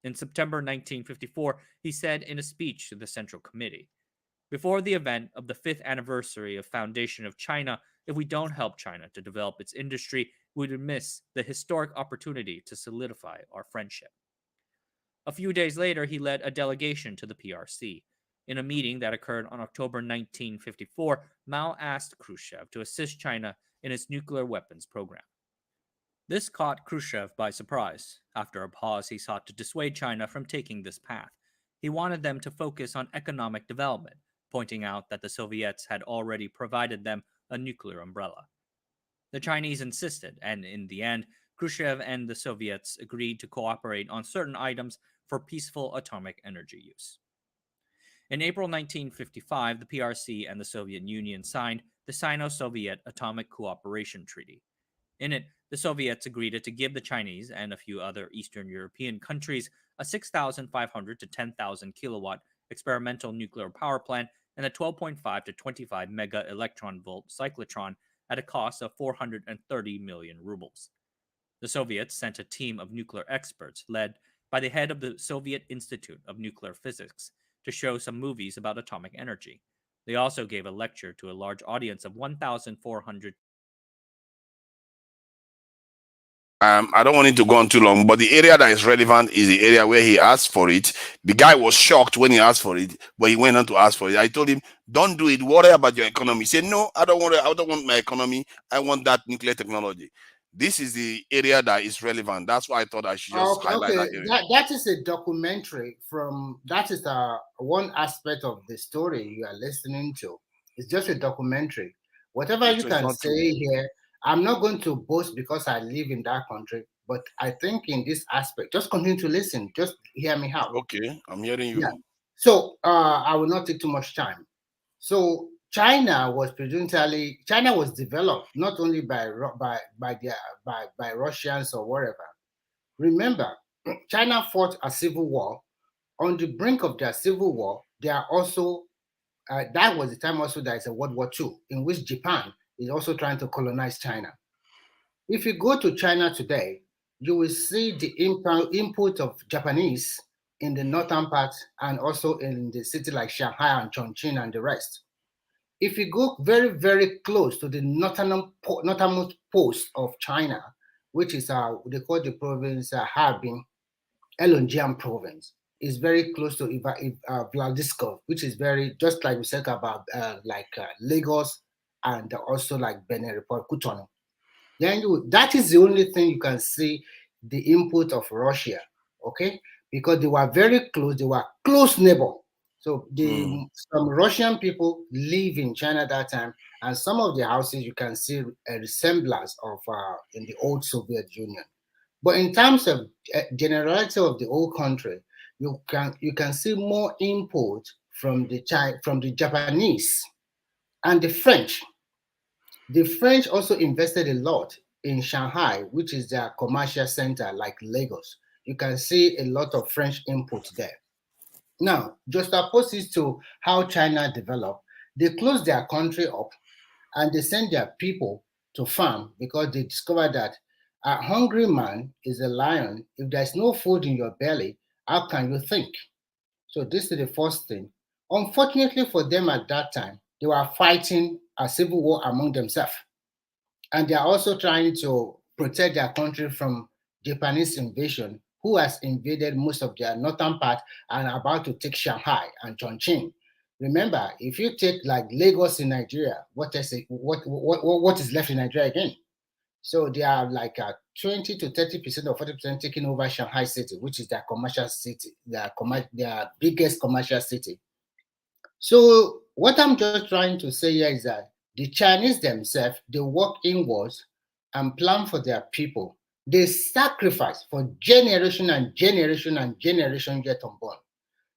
In September 1954, he said in a speech to the Central Committee, before the event of the 5th anniversary of foundation of China. If we don't help China to develop its industry, we would miss the historic opportunity to solidify our friendship. A few days later, he led a delegation to the PRC. In a meeting that occurred on October 1954, Mao asked Khrushchev to assist China in its nuclear weapons program. This caught Khrushchev by surprise. After a pause, he sought to dissuade China from taking this path. He wanted them to focus on economic development, pointing out that the Soviets had already provided them a nuclear umbrella. The Chinese insisted, and in the end, Khrushchev and the Soviets agreed to cooperate on certain items for peaceful atomic energy use. In April 1955, the PRC and the Soviet Union signed the Sino-Soviet Atomic Cooperation Treaty. In it, the Soviets agreed to give the Chinese and a few other Eastern European countries a 6,500 to 10,000 kilowatt experimental nuclear power plant and a 12.5 to 25 mega electron volt cyclotron at a cost of 430 million rubles. The Soviets sent a team of nuclear experts led by the head of the Soviet Institute of Nuclear Physics to show some movies about atomic energy. They also gave a lecture to a large audience of 1,400. I don't want it to go on too long, but the area that is relevant is the area where he asked for it. The guy was shocked when he asked for it, but he went on to ask for it. I told him, "Don't do it. Worry about your economy." He said, "No, I don't want my economy. I want that nuclear technology." This is the area that is relevant. That's why I thought I should just highlight that area. That is a documentary that is one aspect of the story you are listening to. It's just a documentary. Whatever you can say here, I'm not going to boast because I live in that country, but I think in this aspect, just continue to listen. Just hear me out. Okay, I'm hearing you. Yeah. So I will not take too much time. So China was developed not only by Russians or whatever. Remember, China fought a civil war. On the brink of their civil war, they are also that was the time also there is a World War II in which Japan is also trying to colonize China. If you go to China today, you will see the input of Japanese in the northern part and also in the city like Shanghai and Chongqing and the rest. If you go very, very close to the northernmost post of China, which is they call the province Harbin, Heilongjiang province, is very close to Vladivostok, which is very just like we said about Lagos and also like Benin Republic, Cotonou. Then that is the only thing you can see the input of Russia, okay? Because they were very close, they were close neighbor. So some Russian people live in China at that time, and some of the houses you can see a resemblance of in the old Soviet Union. But in terms of generality of the whole country, you can see more input from the Japanese and the French. The French also invested a lot in Shanghai, which is their commercial center like Lagos. You can see a lot of French input there. Now, just opposite to how China developed, they closed their country up and they sent their people to farm because they discovered that a hungry man is a lion. If there's no food in your belly, how can you think? So this is the first thing. Unfortunately for them at that time, they were fighting a civil war among themselves. And they are also trying to protect their country from Japanese invasion, who has invaded most of their northern part and are about to take Shanghai and Chongqing. Remember, if you take like Lagos in Nigeria, what is left in Nigeria again? So they are like 20 to 30% or 40% taking over Shanghai city, which is their commercial city, their biggest commercial city. So what I'm just trying to say here is that the Chinese themselves, they work inwards and plan for their people. They sacrifice for generation and generation and generation yet unborn.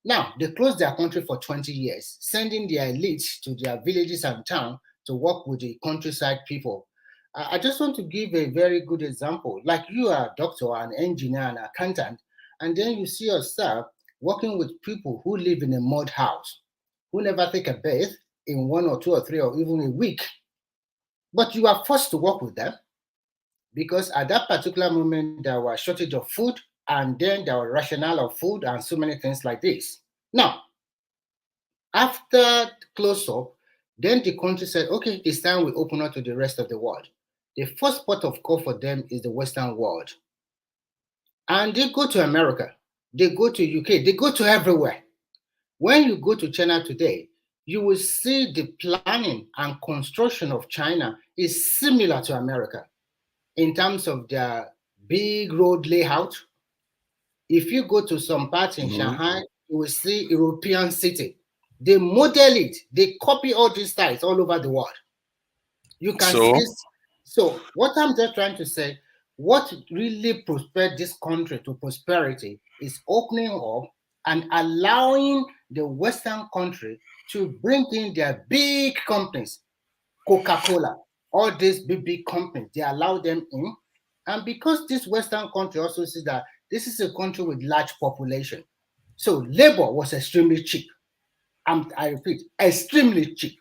Now, they closed their country for 20 years, sending their elites to their villages and towns to work with the countryside people. I just want to give a very good example. Like you are a doctor, an engineer, an accountant, and then you see yourself working with people who live in a mud house, who never take a bath in 1 or 2 or 3 or even a week. But you are forced to work with them because at that particular moment, there was a shortage of food and then there was rationale of food and so many things like this. Now, After close up, then the country said, okay, it's time we open up to the rest of the world. The first port of call for them is the Western world. And they go to America, they go to UK, they go to everywhere. When you go to China today, you will see the planning and construction of China is similar to America in terms of their big road layout. If you go to some parts in Shanghai, you will see European city. They model it, they copy all these styles all over the world. You can see. So what I'm just trying to say, what really prospered this country to prosperity is opening up and allowing the Western country to bring in their big companies, Coca-Cola, all these big companies, they allow them in. And because this Western country also sees that this is a country with large population, so labor was extremely cheap. I repeat, extremely cheap.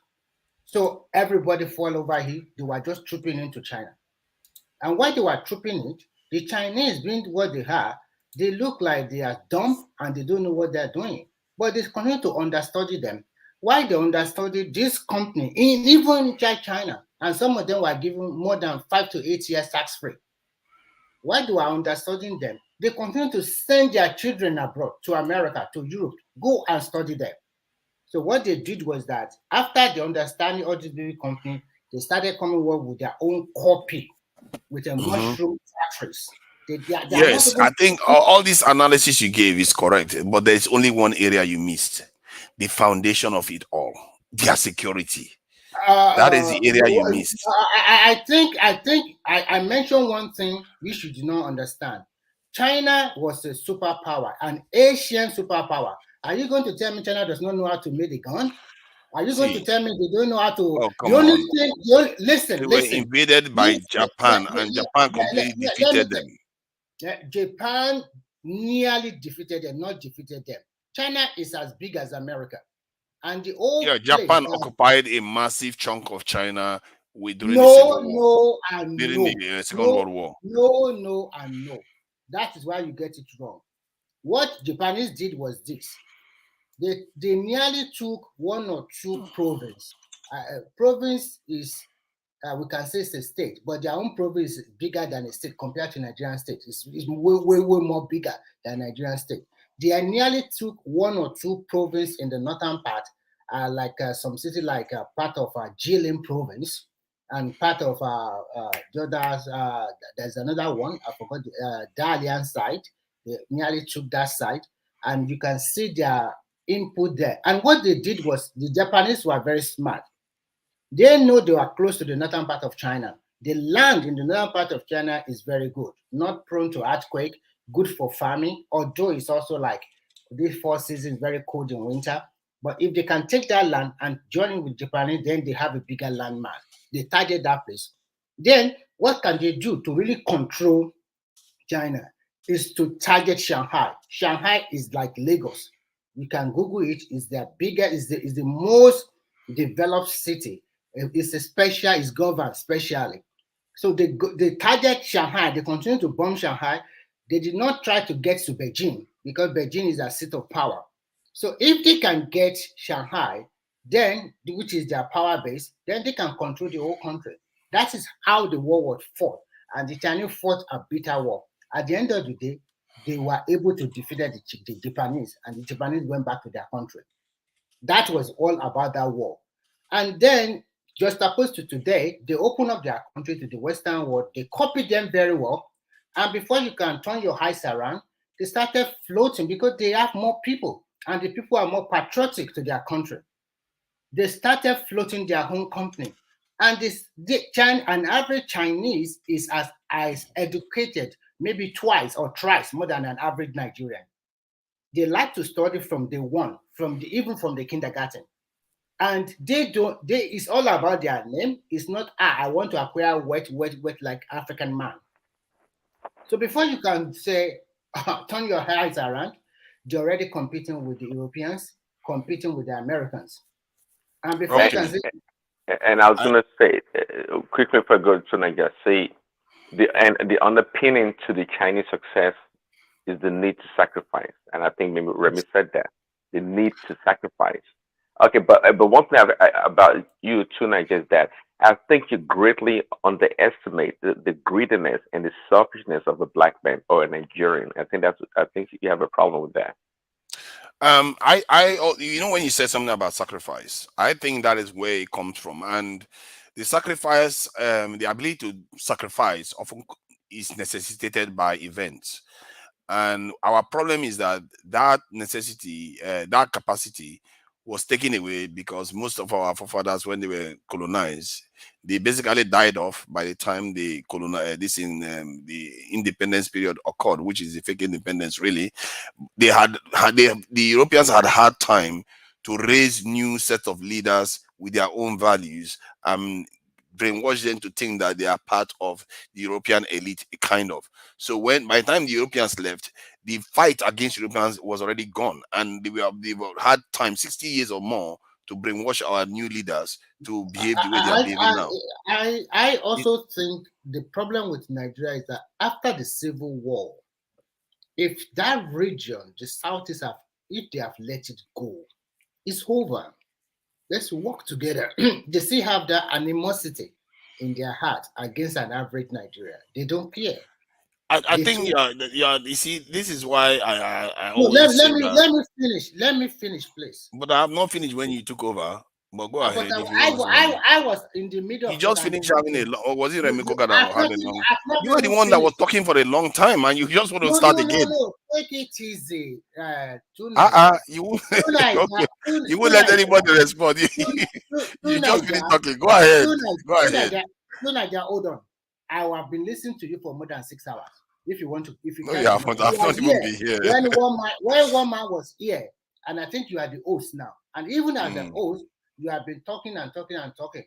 So everybody fall over here. They were just trooping into China. And while they were trooping it, the Chinese, being what they are, they look like they are dumb and they don't know what they're doing. But they continue to understudy them. Why they understudy this company, even China, and some of them were given more than 5 to 8 years tax-free. Why do I understudying them? They continue to send their children abroad to America, to Europe, go and study there. So what they did was that after they understanding all these big companies, they started coming up with their own copy with a mushroom factories. They Yes, I think all this analysis you gave is correct, but there's only one area you missed: the foundation of it all, their security. That is the area you missed. I think I mentioned one thing which you do not understand. China was a superpower, an Asian superpower. Are you going to tell me China does not know how to make a gun? Are you going to tell me they don't know how to? Oh, come on. Listen. They were invaded by Japan, and Japan completely defeated them. Japan nearly defeated them, not defeated them. China is as big as America. And the old Japan occupied a massive chunk of China during the Second World War. No, and no. That is why you get it wrong. What Japanese did was this. They nearly took one or two provinces. Province is, we can say it's a state, but their own province is bigger than a state compared to Nigerian state. It's way more bigger than Nigerian state. They nearly took one or two provinces in the northern part, like some city like part of Jilin province and part of there's another one, I forgot, Dalian side. They nearly took that side, and you can see their input there. And what they did was the Japanese were very smart. They know they were close to the northern part of China. The land in the northern part of China is very good, not prone to earthquake, good for farming, although it's also like these 4 seasons, very cold in winter. But if they can take that land and join it with Japanese, then they have a bigger land mass. They target that place. Then what can they do to really control China is to target Shanghai. Shanghai is like Lagos. You can Google it. It's the most developed city. It's governed specially. So they target Shanghai. They continue to bomb Shanghai. They did not try to get to Beijing because Beijing is a seat of power. So if they can get Shanghai, then which is their power base, then they can control the whole country. That is how the war was fought, and the Chinese fought a bitter war. At the end of the day, they were able to defeat the Japanese, and the Japanese went back to their country. That was all about that war. And then, just opposed to today, they open up their country to the Western world. They copied them very well. And before you can turn your eyes around, they started floating because they have more people, and the people are more patriotic to their country. They started floating their own company. And an average Chinese is as educated, maybe twice or thrice more than an average Nigerian. They like to study from day one, even from the kindergarten. And it's all about their name. It's not, I want to acquire wet like African man. So before you can say, turn your eyes around, they're already competing with the Europeans, competing with the Americans. And before you can say, and I was going to say, quickly before I go to Nigeria, the underpinning to the Chinese success is the need to sacrifice. And I think maybe Remy said that, the need to sacrifice. Okay, but one thing about you too, Nigel, is that I think you greatly underestimate the greediness and the selfishness of a black man or a Nigerian. I think you have a problem with that. You know, when you said something about sacrifice, I think that is where it comes from. And the sacrifice, the ability to sacrifice often is necessitated by events. And our problem is that that necessity, that capacity was taken away because most of our forefathers, when they were colonized, they basically died off by the time the the independence period occurred, which is the fake independence. Really, the Europeans had time to raise new set of leaders with their own values, brainwash them to think that they are part of the European elite, kind of. So when by the time the Europeans left, the fight against Europeans was already gone, and they had time, 60 years or more, to brainwash our new leaders to behave the way they are behaving now. I also think the problem with Nigeria is that after the Civil War, if that region, the Southeast, if they have let it go, it's over. Let's work together. They still have that animosity in their heart against an average Nigeria. They don't care. I think you see, this is why I No, always say that. let me finish. Let me finish, please. But I have not finished when you took over. But go ahead if you want to say something. I was in the middle You of just finished having or was it Remy Koga that had a long? You were the one that was talking for a long time, and you just want to start again. No. Take it easy. You won't okay. You won't let anybody respond. You just finished talking. Go ahead. Go ahead. Hold on. I have been listening to you for more than 6 hours. If you want to, if you no, can, you haven't. I've not even been here. When one man was here, and I think you are the host now, and even as the host, you have been talking and talking and talking.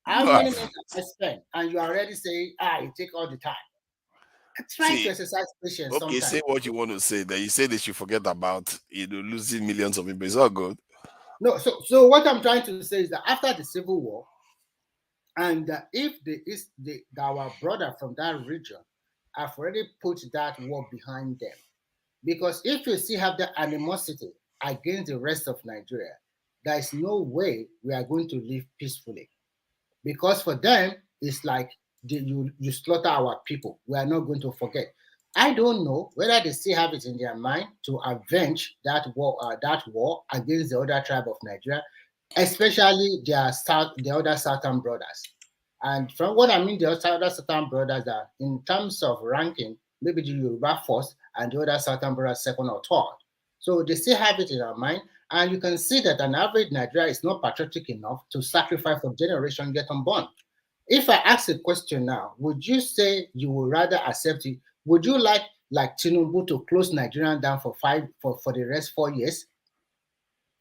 How many minutes have I spent? And you are already saying, it take all the time. Try to exercise patience. Okay, sometimes. say what you want to say. Then you say they should forget about losing millions of people. It's all good. No, so what I'm trying to say is that after the Civil War, and if our brother from that region have already put that war behind them, because if you still have the animosity against the rest of Nigeria, there is no way we are going to live peacefully. Because for them, it's like you slaughter our people. We are not going to forget. I don't know whether they still have it in their mind to avenge that war against the other tribe of Nigeria, especially the other Southern brothers. And from what I mean, the other Southern brothers are, in terms of ranking, maybe the Yoruba first and the other Southern brothers second or third. So they still have it in their mind. And you can see that an average Nigerian is not patriotic enough to sacrifice for generation get unborn. If I ask a question now, would you say you would rather accept it? Would you like Tinubu to close Nigeria down for the rest 4 years?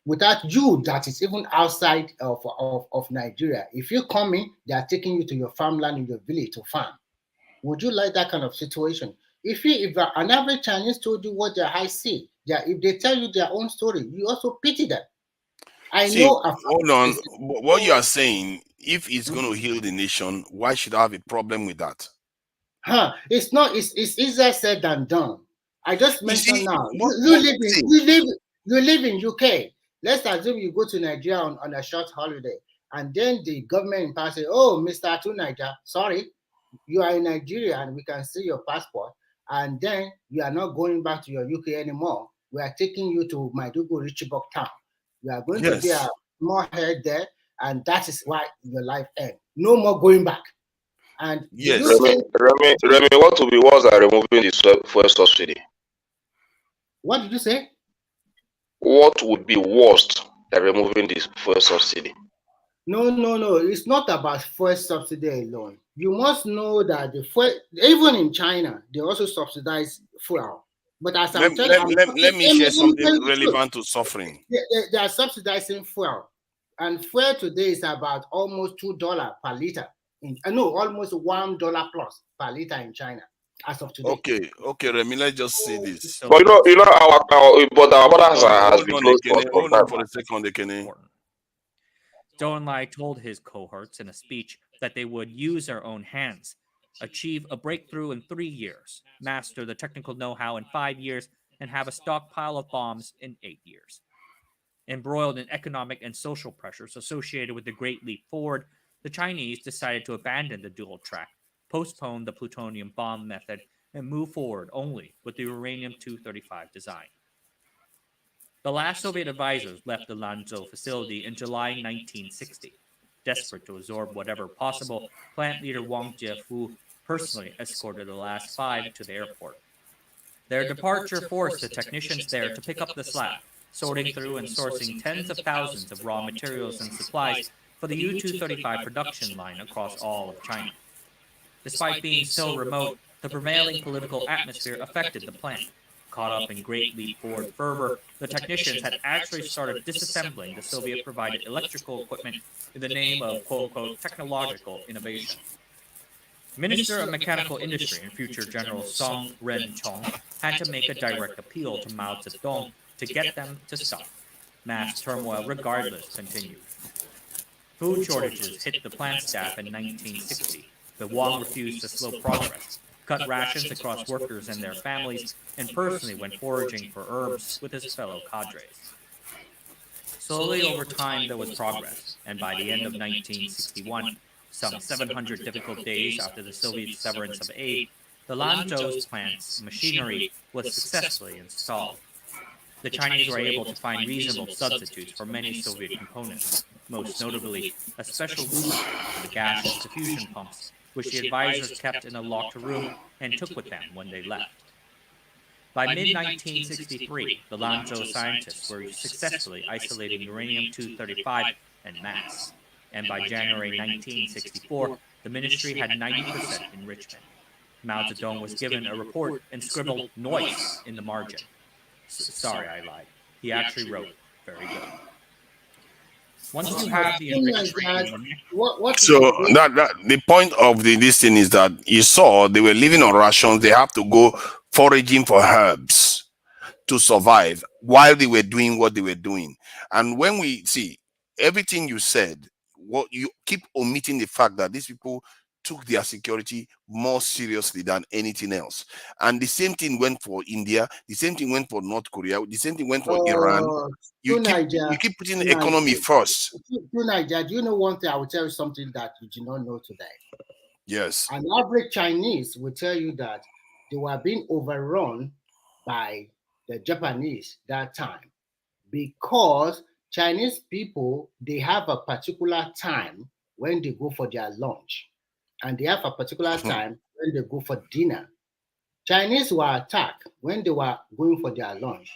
Without you, that is even outside of Nigeria. If you come in, they are taking you to your farmland in your village to farm. Would you like that kind of situation? If an average Chinese told you what their eyes see, if they tell you their own story, you also pity them. Hold on. What you are saying, if it's going to heal the nation, why should I have a problem with that? It's not. It's easier said than done. I just mentioned now. You live in UK. Let's assume you go to Nigeria on a short holiday, and then the government in power say, "Oh, Mr. To Niger, sorry, you are in Nigeria, and we can see your passport, and then you are not going back to your UK anymore. We are taking you to Maiduguri, Chibok town. You are going to be a small head there, and that is why your life ends. No more going back." And Remy, what will be worse than removing the fuel subsidy? What did you say? What would be worse than removing this fuel subsidy? No. It's not about fuel subsidy alone. You must know that the fuel, even in China, they also subsidize fuel. But as I'm telling you, let me share something relevant to suffering. They are subsidizing fuel, and fuel today is about almost $2 per liter. Almost $1 plus per liter in China as of today. Okay, Remy, let's just say this. But our borders has been closed Hold on for a second, Ekene. Zhou Enlai told his cohorts in a speech that they would use their own hands, achieve a breakthrough in 3 years, master the technical know-how in 5 years, and have a stockpile of bombs in 8 years. Embroiled in economic and social pressures associated with the Great Leap Forward, the Chinese decided to abandon the dual track, postpone the plutonium bomb method, and move forward only with the uranium-235 design. The last Soviet advisors left the Lanzhou facility in July 1960. Desperate to absorb whatever possible, plant leader Wang Jiefu personally escorted the last 5 to the airport. Their departure forced the technicians there to pick up the slack, sorting through and sourcing tens of thousands of raw materials and supplies for the U-235 production line across all of China. Despite being so remote, the prevailing political atmosphere affected the plant. Caught up in Great Leap Forward fervor, the technicians had actually started disassembling the Soviet-provided electrical equipment in the name of quote-unquote technological innovation. Minister of Mechanical Industry and future General Song Ren-chong had to make a direct appeal to Mao Zedong to get them to stop. Mass turmoil regardless continued. Food shortages hit the plant staff in 1960, but Wang refused to slow progress, cut rations across workers and their families, and personally went foraging for herbs with his fellow cadres. Slowly over time there was progress, and by the end of 1961, some 700 difficult days after the Soviet severance of aid, the Lanzhou's plant's machinery was successfully installed. The Chinese were able to find reasonable substitutes for many Soviet components, most notably a special lubricant for the gaseous diffusion pumps, which the advisors kept in a locked room and took with them when they left. By mid-1963, the Lanzhou scientists were successfully isolating uranium-235 en masse, and by January 1964, the ministry had 90% enrichment. Mao Zedong was given a report and scribbled "noise" in the margin. Sorry, I lied. He actually wrote, "very good." Once you have the enrichment, so that the point of this thing is that you saw they were living on rations. They have to go foraging for herbs to survive while they were doing what they were doing. And when we see everything you said, what you keep omitting the fact that these people took their security more seriously than anything else. And the same thing went for India, the same thing went for North Korea, the same thing went for Iran. You keep putting the economy first. Niger, do you know one thing? I will tell you something that you do not know today. Yes. An average Chinese will tell you that they were being overrun by the Japanese that time, because Chinese people, they have a particular time when they go for their lunch, and they have a particular time when they go for dinner. Chinese were attacked when they were going for their lunch,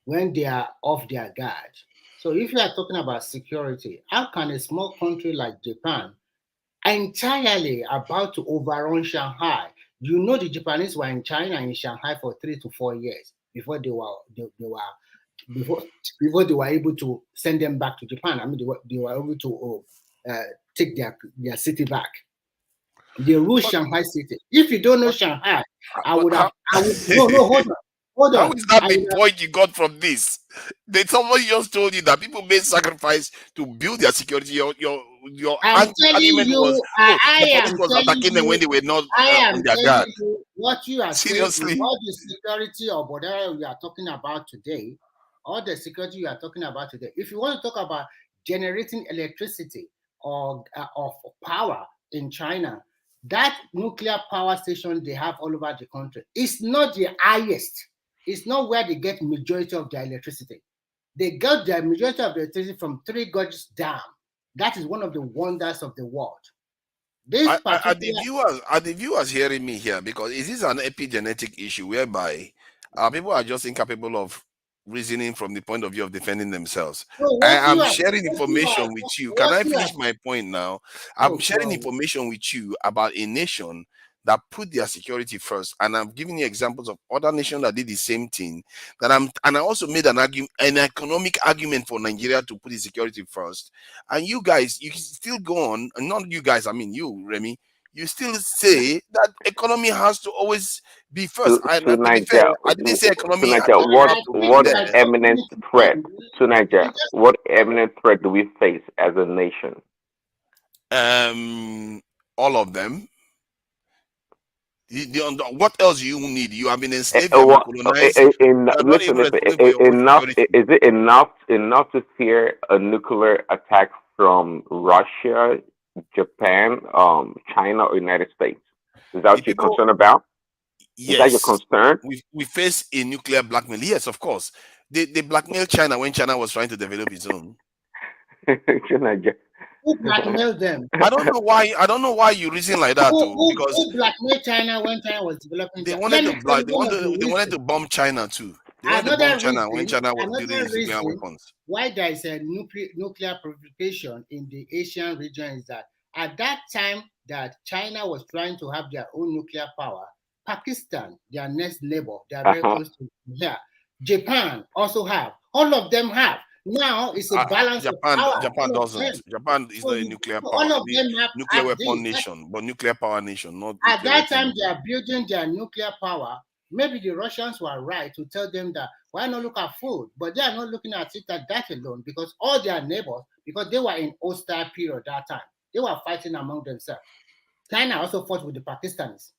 when they are off their guard. So if you are talking about security, how can a small country like Japan entirely about to overrun Shanghai? You know, the Japanese were in China, in Shanghai for 3 to 4 years before they were able to send them back to Japan. I mean, they were able to take their city back. They ruled Shanghai city. If you don't know Shanghai, hold on. How is that the point you got from this? That somebody just told you that people made sacrifice to build their security. Your argument was the police was attacking them when they were not on their guard. What you are Seriously? saying, all the security or whatever we are talking about today, all the security you are talking about today, if you want to talk about generating electricity or power in China, that nuclear power station they have all over the country is not the highest. It's not where they get majority of their electricity. They got their majority of the electricity from Three Gorges Dam. That is one of the wonders of the world. Are the viewers hearing me here? Because is this an epigenetic issue whereby people are just incapable of reasoning from the point of view of defending themselves? I am sharing information with you. Can I finish my point now? I'm sharing information with you about a nation that put their security first, and I'm giving you examples of other nations that did the same thing. And I also made an economic argument for Nigeria to put the security first. And you guys, you still go on, and not you guys, I mean you, Remy, you still say that economy has to always be first. To Nigeria, I didn't say economy. to Nigeria, what eminent threat to Nigeria? What eminent threat do we face as a nation? All of them. What else do you need? You have been enslaved, you have been colonized. Listen, is it enough to fear a nuclear attack from Russia, Japan, China, or United States? Is that what you're concerned about? Is that your Yes. concern? We face a nuclear blackmail. Yes, of course. They blackmailed China when China was trying to develop its own. Who blackmailed them? I don't know why you reason like that too. Because Who blackmailed China when China was developing? they wanted to bomb China too. They wanted to bomb Another China when reason, China was building its nuclear weapons. why there is a nuclear proliferation in the Asian region is that at that time that China was trying to have their own nuclear power, Pakistan, their next neighbor, they are very close to here. Japan also have. All of them have. Now it's a balance of power. Japan doesn't. Japan is not a nuclear power. All of them have nuclear weapon nation, but nuclear power nation, not at that time they are building their nuclear power. Maybe the Russians were right to tell them that why not look at food, but they are not looking at it at that alone because all their neighbors, because they were in hostile period that time, they were fighting among themselves. China also fought with the Pakistanis.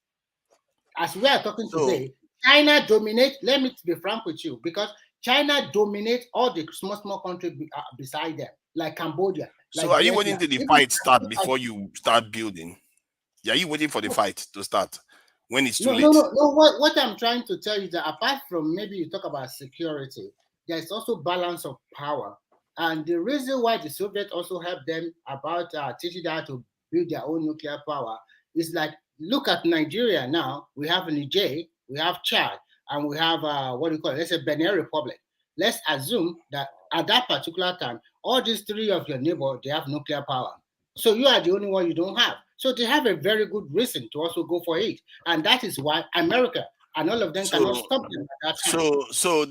As we are talking today, China dominates. Let me be frank with you, because China dominates all the small countries beside them, like Cambodia. So are you waiting till the fight start before you start building? Are you waiting for the fight to start when it's too late? No. What I'm trying to tell you is that apart from maybe you talk about security, there's also balance of power. And the reason why the Soviets also helped them about teaching them how to build their own nuclear power is like, look at Nigeria now. We have Niger, we have Chad, and we have let's say Benin Republic. Let's assume that at that particular time, all these three of your neighbors, they have nuclear power. So you are the only one you don't have. So they have a very good reason to also go for it. And that is why America and all of them cannot stop them at that time. So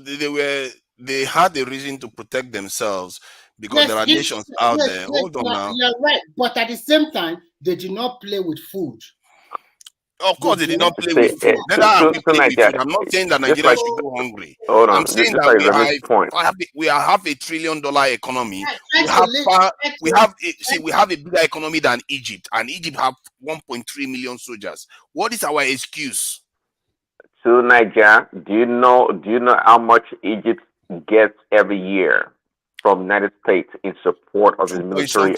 they had a reason to protect themselves because there are nations out there. Hold on now. You're right. But at the same time, they did not play with food. Of course, they did not play with food. Neither are we playing with food. I'm not saying that Nigeria should go hungry. I'm saying that we have $1 trillion economy. We have a bigger economy than Egypt, and Egypt have 1.3 million soldiers. What is our excuse? To Nigeria, do you know how much Egypt gets every year from United States in support of the military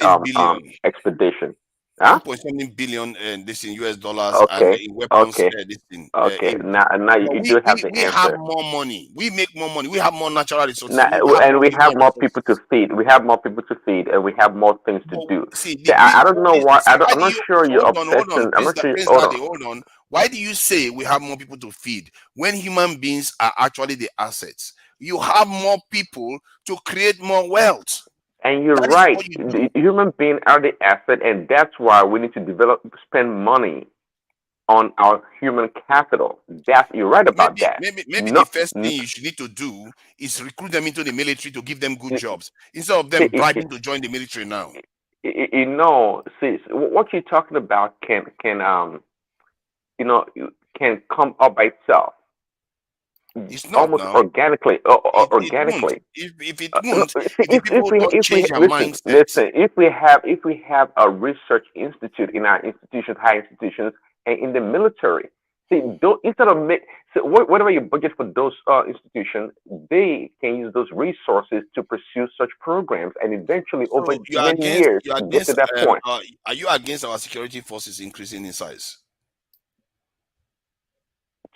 expedition? Huh? 2.7 billion this in US dollars and in weapons. Now you do have the answer. We have more money. We make more money. We have more natural resources. And we have more people to feed. We have more people to feed, and we have more things to do. I don't know why. I'm not sure you're obsession. I'm not sure. Hold on. Why do you say we have more people to feed when human beings are actually the assets? You have more people to create more wealth. And you're right. The human beings are the asset, and that's why we need to spend money on our human capital. You're right about that. Maybe the first thing you should need to do is recruit them into the military to give them good jobs instead of them bribing to join the military now. See, what you're talking about can come up by itself. It's not almost now. organically. Organically. If it won't, if people don't change their mindset. Listen, if we have a research institute in our institutions, high institutions, and in the military, instead of whatever you budget for those institutions, they can use those resources to pursue such programs, and eventually over many years get to that point. Are you against our security forces increasing in size?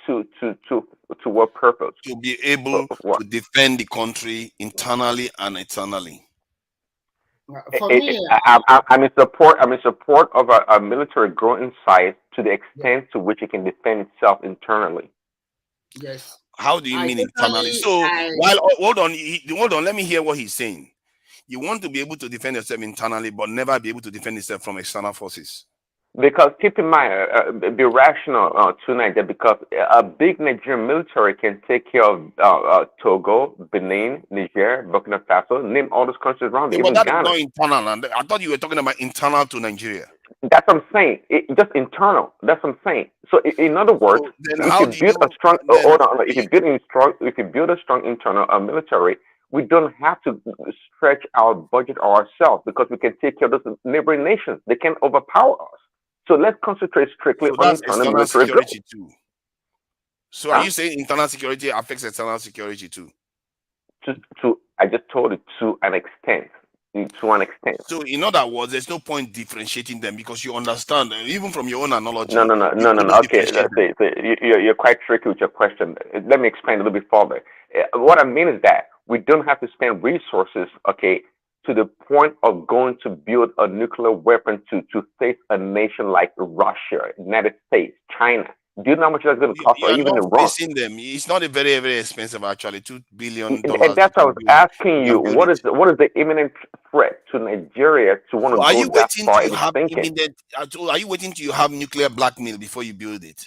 To what purpose? To be able to defend the country internally and externally. I'm in support. I'm in support of a military growing size to the extent to which it can defend itself internally. Yes. How do you mean internally? So hold on. Let me hear what he's saying. You want to be able to defend yourself internally, but never be able to defend yourself from external forces. Because keep in mind, be rational tonight, that because a big Nigerian military can take care of Togo, Benin, Niger, Burkina Faso, name all those countries around. But that is not internal. I thought you were talking about internal to Nigeria. That's what I'm saying. Just internal. That's what I'm saying. So in other words, if you build a strong, if you build a strong internal military, we don't have to stretch our budget ourselves because we can take care of those neighboring nations. They can overpower us. So let's concentrate strictly So on that's internal external military goals. security too. So are you saying internal security affects external security too? I just told you to an extent. To an extent. So in other words, there's no point differentiating them because you understand, even from your own analogy. No. Okay, you're quite tricky with your question. Let me explain a little bit further. What I mean is that we don't have to spend resources, okay, to the point of going to build a nuclear weapon to face a nation like Russia, United States, China. Do you know how much that's going to cost, or You're even not Iran? facing them. It's not a very, very expensive actually. $2 billion. And that's what I was asking you. What is the imminent threat to Nigeria to want to So are go you that waiting far? till you have imminent? Are you waiting till you have nuclear blackmail before you build it?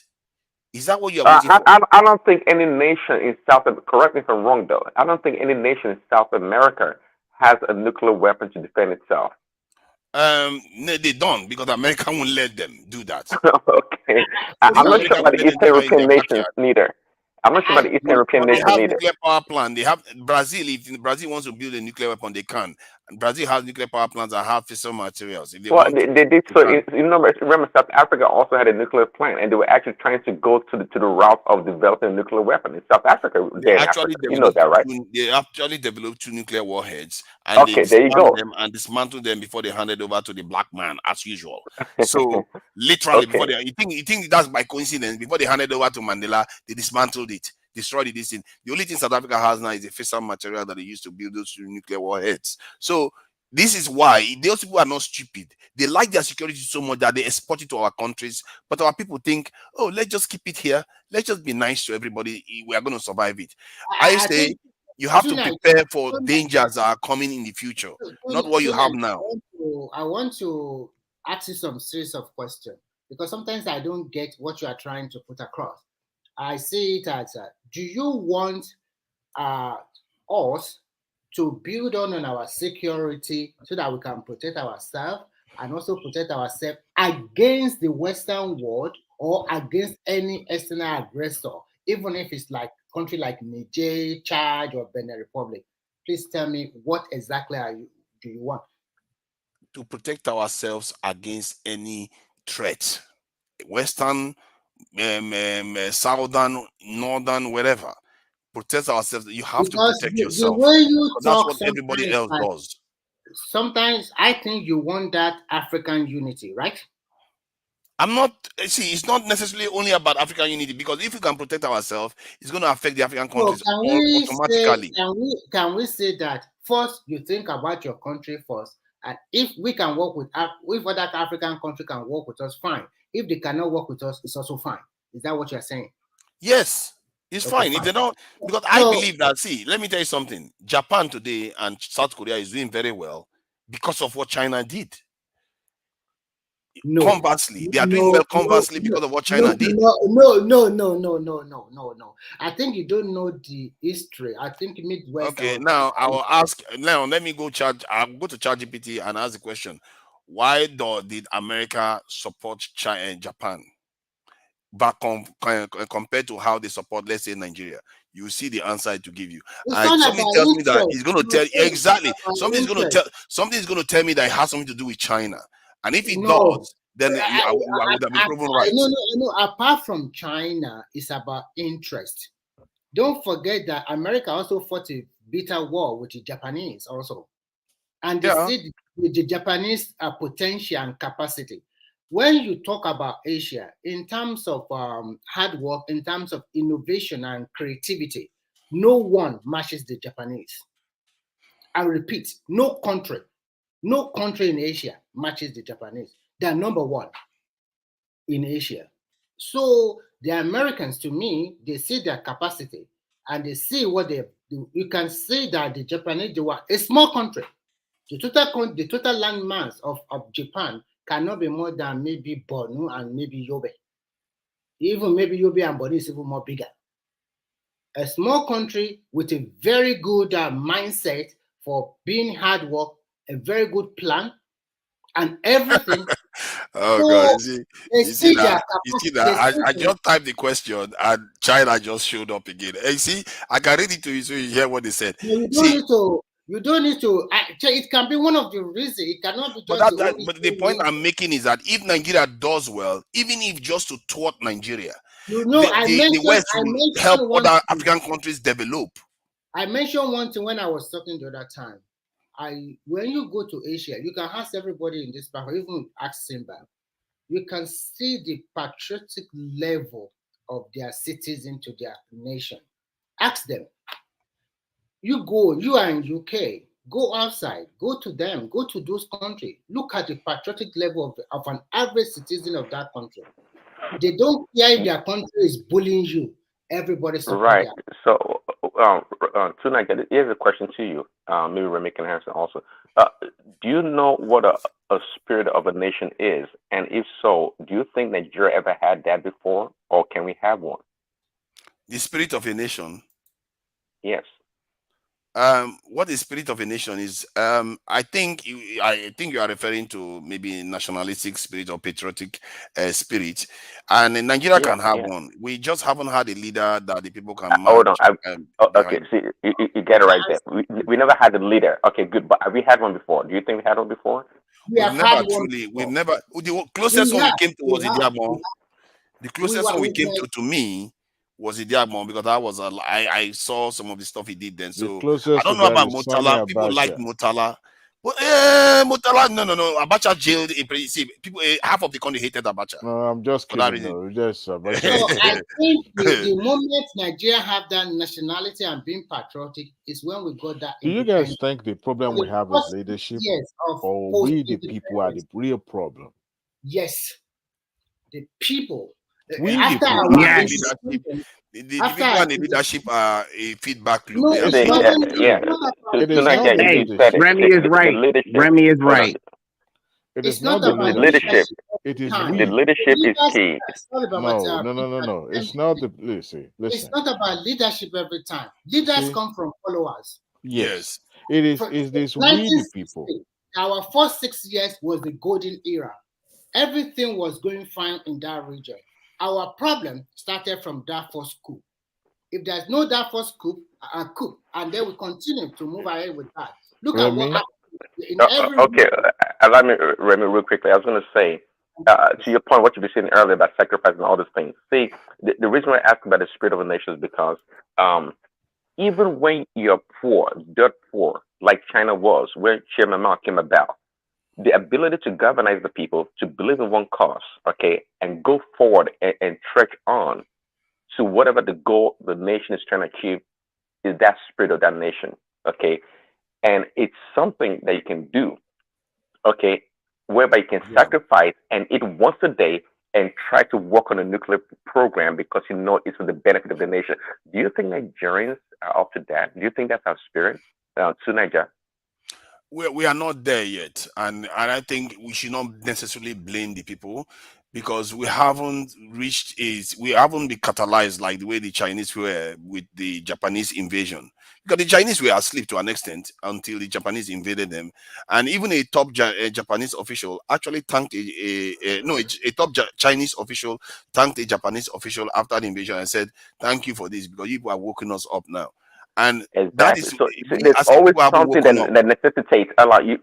Is that what you're waiting for? I don't think any nation in South. Correct me if I'm wrong, though. I don't think any nation in South America has a nuclear weapon to defend itself. No, they don't, because America won't let them do that. Okay, I'm not sure about the Eastern European nations neither. I'm not sure about the Eastern European They nations have neither. nuclear power plant. They have Brazil. If Brazil wants to build a nuclear weapon, they can. And Brazil has nuclear power plants that have fissile materials. If they Well, want, they did so. Remember, South Africa also had a nuclear plant, and they were actually trying to go to the route of developing a nuclear weapon in South Africa. they actually You know that, right? They actually developed 2 nuclear warheads, and Okay, they there you go. them and dismantled them before they handed over to the black man, as usual. So literally, before you think that's by coincidence? Before they handed over to Mandela, they dismantled it, destroyed it. The only thing South Africa has now is the fissile material that they used to build those 2 nuclear warheads. So this is why those people are not stupid. They like their security so much that they export it to our countries. But our people think, oh, let's just keep it here. Let's just be nice to everybody. We are going to survive it. I say you have to prepare for dangers that are coming in the future, not what you have now. I want to ask you some series of questions, because sometimes I don't get what you are trying to put across. I see it as, do you want us to build on our security so that we can protect ourselves and also protect ourselves against the Western world or against any external aggressor, even if it's like country like Niger, Chad, or Benin Republic? Please tell me, what exactly do you want? To protect ourselves against any threat, Western, Southern, Northern, wherever. Protect ourselves. You have to protect yourself. The way you that's talk, what everybody else does. Sometimes I think you want that African unity, right? I'm not, see, it's not necessarily only about African unity, because if we can protect ourselves, it's going to affect the African countries automatically. Can we say that first you think about your country first, and if we can work with, if other African country can work with us, fine. If they cannot work with us, it's also fine. Is that what you're saying? Yes, it's fine. If they don't, because I believe that, see, let me tell you something. Japan today and South Korea is doing very well because of what China did. Conversely, they are doing well conversely because of what China did. No. I think you don't know the history. I think Midwest. Okay, now I will ask. Now let me go I'll go to ChatGPT and ask the question: why did America support China and Japan back compared to how they support, let's say, Nigeria? You see the answer to give you. And somebody tells me that he's going to tell exactly. Somebody's going to tell me that it has something to do with China. And if it does, then I would have been proven right. No. Apart from China, it's about interest. Don't forget that America also fought a bitter war with the Japanese also. And they see the Japanese potential and capacity. When you talk about Asia, in terms of hard work, in terms of innovation and creativity, no one matches the Japanese. I repeat, no country in Asia matches the Japanese. They're number one in Asia. So the Americans, to me, they see their capacity and they see what they do. You can see that the Japanese, they were a small country. The total land mass of Japan cannot be more than maybe Borno and maybe Yobe. Even maybe Yobe and Borno is even more bigger. A small country with a very good mindset for being hard work, a very good plan, and everything. Oh God! You see that? I just typed the question and China just showed up again. And you see, I can read it to you so you hear what they said. You don't need to. it can be one of the reasons. It cannot be But just but the point I'm making is that if Nigeria does well, even if just to thwart Nigeria, the West will help other African countries develop. I mentioned one thing when I was talking the other time. When you go to Asia, you can ask everybody in this part, even ask Simba, you can see the patriotic level of their citizens to their nation. Ask them. You are in UK, go outside, go to them, go to those countries. Look at the patriotic level of an average citizen of that country. They don't care if their country is bullying you. Everybody support Right. them. So, tonight, here's a question to you. Maybe Remy can answer also. Do you know what a spirit of a nation is? And if so, do you think Nigeria ever had that before, or can we have one? The spirit of a nation. Yes. What the spirit of a nation is, I think you are referring to maybe nationalistic spirit or patriotic spirit, and Nigeria can have one. We just haven't had a leader that the people can Hold on. march. Okay, see, you get it right there. We never had a leader. Okay, good. But have we had one before? Do you think we had one before? We've never truly. We've never. The closest one we came to was Idiagbon. The closest one we came to me was Idiagbon, because I saw some of the stuff he did then. So I don't know about Murtala. People like Murtala. But Murtala, no. Abacha jailed. See, people, half of the country hated Abacha. No, I'm just kidding. No, just So I think the moment Nigeria have that nationality and being patriotic is when we got that. Do you guys think the problem we have is leadership, or we the people are the real problem? Yes, the people. We After the our people. The people and the leadership are a feedback loop. No, They are it's not, It is not the Hey, leadership. Remy is right. Remy is right. It It's is not not the about leadership. leadership. It is Time. we. The leadership is key. Sorry about No. It's not the. Listen. It's not about leadership every time. Leaders See? come from followers. Yes. It is. Is this we the people? Our first 6 years was the golden era. Everything was going fine in that region. Our problem started from Darfur coup. If there's no Darfur coup, and then we continue to move ahead with that. Look at what happened in every Okay, allow me, Remy, real quickly. I was going to say, to your point, what you were saying earlier about sacrifice and all these things. See, the reason why I ask about the spirit of a nation is because even when you're poor, dirt poor, like China was, where Chairman Mao came about, the ability to galvanize the people to believe in one cause, okay, and go forward and trek on to whatever the goal the nation is trying to achieve is that spirit of that nation, okay? And it's something that you can do, okay, whereby you can sacrifice and eat once a day and try to work on a nuclear program because you know it's for the benefit of the nation. Do you think Nigerians are up to that? Do you think that's our spirit? To Niger? We are not there yet, and I think we should not necessarily blame the people, because we haven't we haven't been catalyzed like the way the Chinese were with the Japanese invasion. Because the Chinese were asleep to an extent until the Japanese invaded them, and even a top Japanese official actually thanked a top Chinese official thanked a Japanese official after the invasion and said, "Thank you for this, because you are woken us up now." And that is, so there's always something that necessitates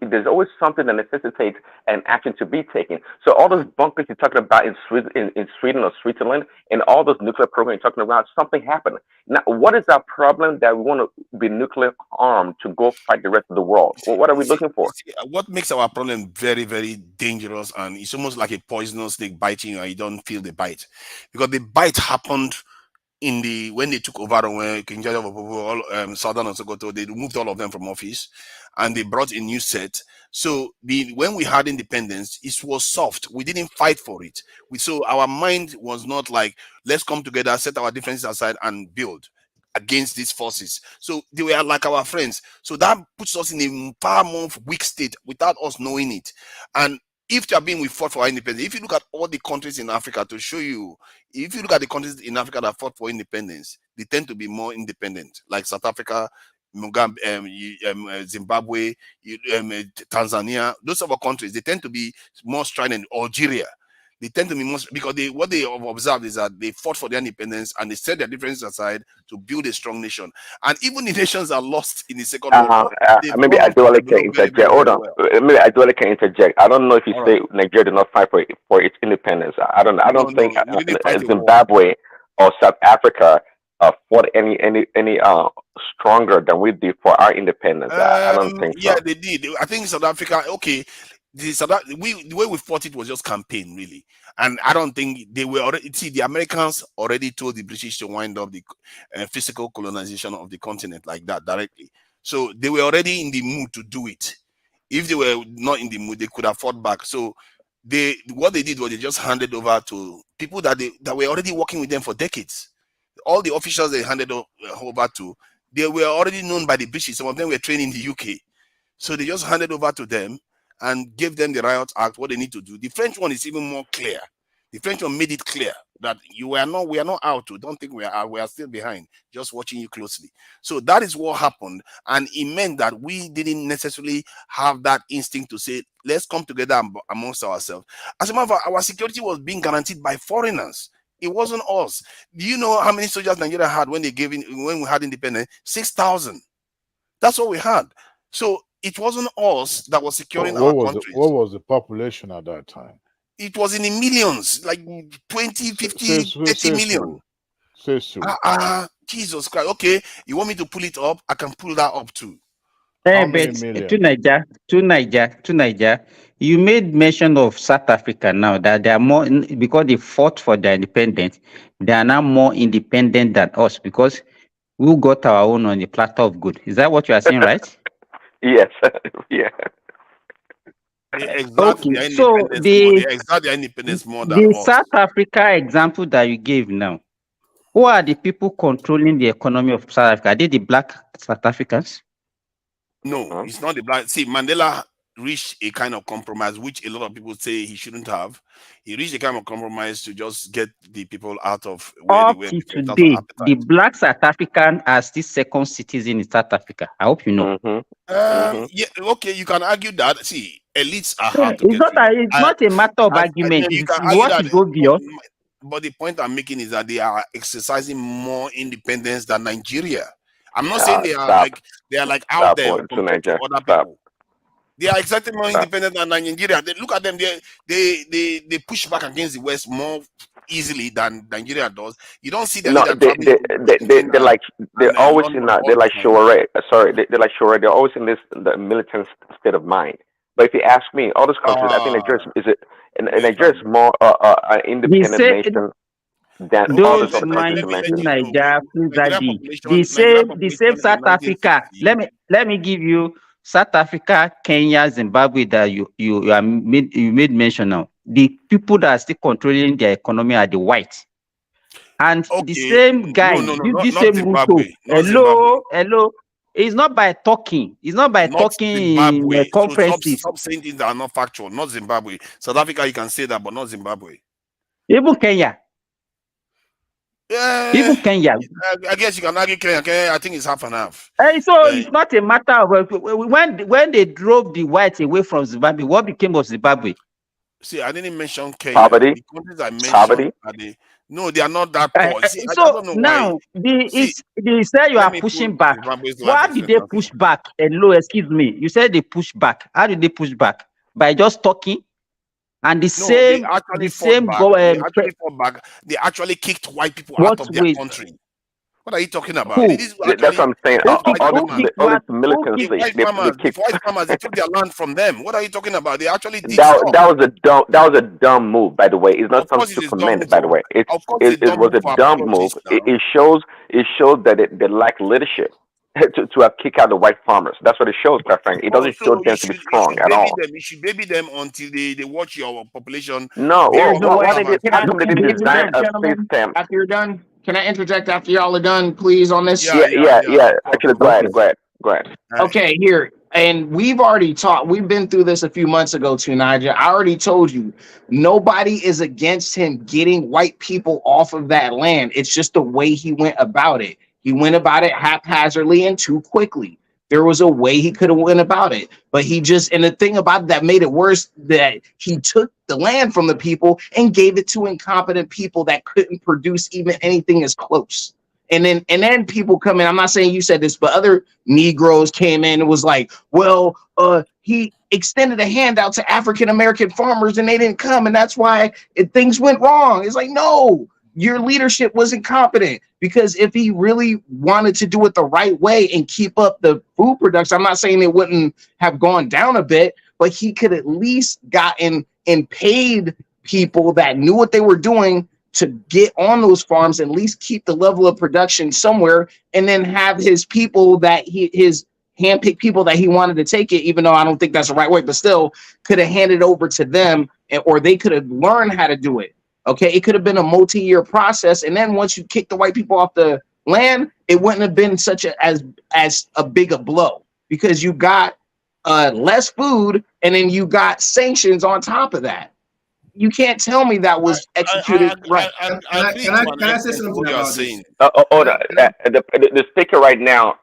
there's always something that necessitates an action to be taken. So all those bunkers you're talking about in Sweden or Switzerland, and all those nuclear programs you're talking about, something happened. Now, what is our problem that we want to be nuclear armed to go fight the rest of the world? Well, what are we looking for? What makes our problem very, very dangerous, and it's almost like a poisonous snake biting you and you don't feel the bite, because the bite happened when they took over, when King Jaja of Southern and Sokoto, they removed all of them from office and they brought a new set. So when we had independence, it was soft. We didn't fight for it. So our mind was not like, let's come together, set our differences aside and build against these forces. So they were like our friends. So that puts us in a far more weak state without us knowing it. And if we fought for our independence, if you look at all the countries in Africa, to show you, if you look at the countries in Africa that fought for independence, they tend to be more independent, like South Africa, Zimbabwe, Tanzania. Those other countries, they tend to be more strident. Algeria, They tend to be most because what they have observed is that they fought for their independence and they set their differences aside to build a strong nation. And even the nations are lost in the Second World War. Maybe I do can interject. Hold on. Maybe I do can interject. I don't know if you say Nigeria did not fight for its independence. I don't think Zimbabwe or South Africa fought any stronger than we did for our independence. I don't think so. Yeah, they did. I think South Africa. Okay, the way we fought it was just campaign, really. And I don't think they were already. See, the Americans already told the British to wind up the physical colonization of the continent like that directly. So they were already in the mood to do it. If they were not in the mood, they could have fought back. So what they did was they just handed over to people that were already working with them for decades. All the officials they handed over to, they were already known by the British. Some of them were trained in the UK. So they just handed over to them and gave them the Riot Act, what they need to do. The French one is even more clear. The French one made it clear that we are not out to. Don't think we are still behind, just watching you closely. So that is what happened. And it meant that we didn't necessarily have that instinct to say, let's come together amongst ourselves. As a matter of fact, our security was being guaranteed by foreigners. It wasn't us. Do you know how many soldiers Nigeria had when we had independence? 6,000. That's what we had. So it wasn't us that was securing our country. What was the population at that time? It was in the millions, like 20, 50, 30 million. Jesus Christ. Okay, you want me to pull it up? I can pull that up too. But to Niger, you made mention of South Africa now that they are more, because they fought for their independence, they are now more independent than us because we got our own on the platter of good. Is that what you are saying, right? Yes. Yeah. Okay, so the South Africa example that you gave now, who are the people controlling the economy of South Africa? Are they the black South Africans? No, it's not the black. See, Mandela reached a kind of compromise, which a lot of people say he shouldn't have. He reached a kind of compromise to just get the people out of where they were. Today, the black South African are still second citizen in South Africa. I hope you know. Yeah, okay, you can argue that. See, elites are hard to get. It's not a matter of argument. What is obvious. But the point I'm making is that they are exercising more independence than Nigeria. I'm not saying they are like out there compared to other people. They are exactly more independent than Nigeria. They look at them. They push back against the West more easily than Nigeria does. You don't see them. No, they're always in that. They're like Shore. Sorry, they're like Shore. They're always in the militant state of mind. But if you ask me, all those countries, I think Nigeria is more an independent nation than all those other countries mentioned. The same South Africa. Let me give you South Africa, Kenya, Zimbabwe that you made mention now. The people that are still controlling their economy are the whites. And the same guy, the same Ruto. Hello. It's not by talking. It's not by talking in conferences. Stop saying things that are not factual. Not Zimbabwe. South Africa, you can say that, but not Zimbabwe. Even Kenya. Even Kenya. I guess you can argue Kenya. I think it's half and half. It's not a matter of when they drove the whites away from Zimbabwe, what became of Zimbabwe? See, I didn't mention Kenya. Poverty. The countries I mentioned no, they are not that poor. See, I don't know now why. They say you are pushing back. Why did they push back? Hello, excuse me. You said they push back. How did they push back? By just talking? And they actually fought back. They actually kicked white people out of their country. What are you talking about? That's what I'm saying. All this militancy. White farmers, they took their land from them. What are you talking about? They actually did that was a dumb move, by the way. It's not something to commend, by the way. It was a dumb move. It shows that they lack leadership to kick out the white farmers. That's what it shows, quite frankly. It doesn't show them to be strong at all. You should baby them until they watch your population. No, why they didn't design a system. After you're done, can I interject after y'all are done, please, on this? Yeah. Actually, go ahead. Okay, here. And we've already talked. We've been through this a few months ago too, Nigel. I already told you, nobody is against him getting white people off of that land. It's just the way he went about it. He went about it haphazardly and too quickly. There was a way he could have went about it, but he just, and the thing about it that made it worse, that he took the land from the people and gave it to incompetent people that couldn't produce even anything as close. And then people come in. I'm not saying you said this, but other Negroes came in and was like, well, he extended a handout to African American farmers and they didn't come, and that's why things went wrong. It's like, no, your leadership was incompetent, because if he really wanted to do it the right way and keep up the food production, I'm not saying it wouldn't have gone down a bit, but he could at least gotten and paid people that knew what they were doing to get on those farms, at least keep the level of production somewhere, and then have his people that his handpicked people that he wanted to take it, even though I don't think that's the right way, but still could have handed over to them, or they could have learned how to do it. Okay, it could have been a multi-year process, and then once you kick the white people off the land, it wouldn't have been such as a big a blow, because you got less food, and then you got sanctions on top of that. You can't tell me that was executed right. Can I say something about this? The speaker right now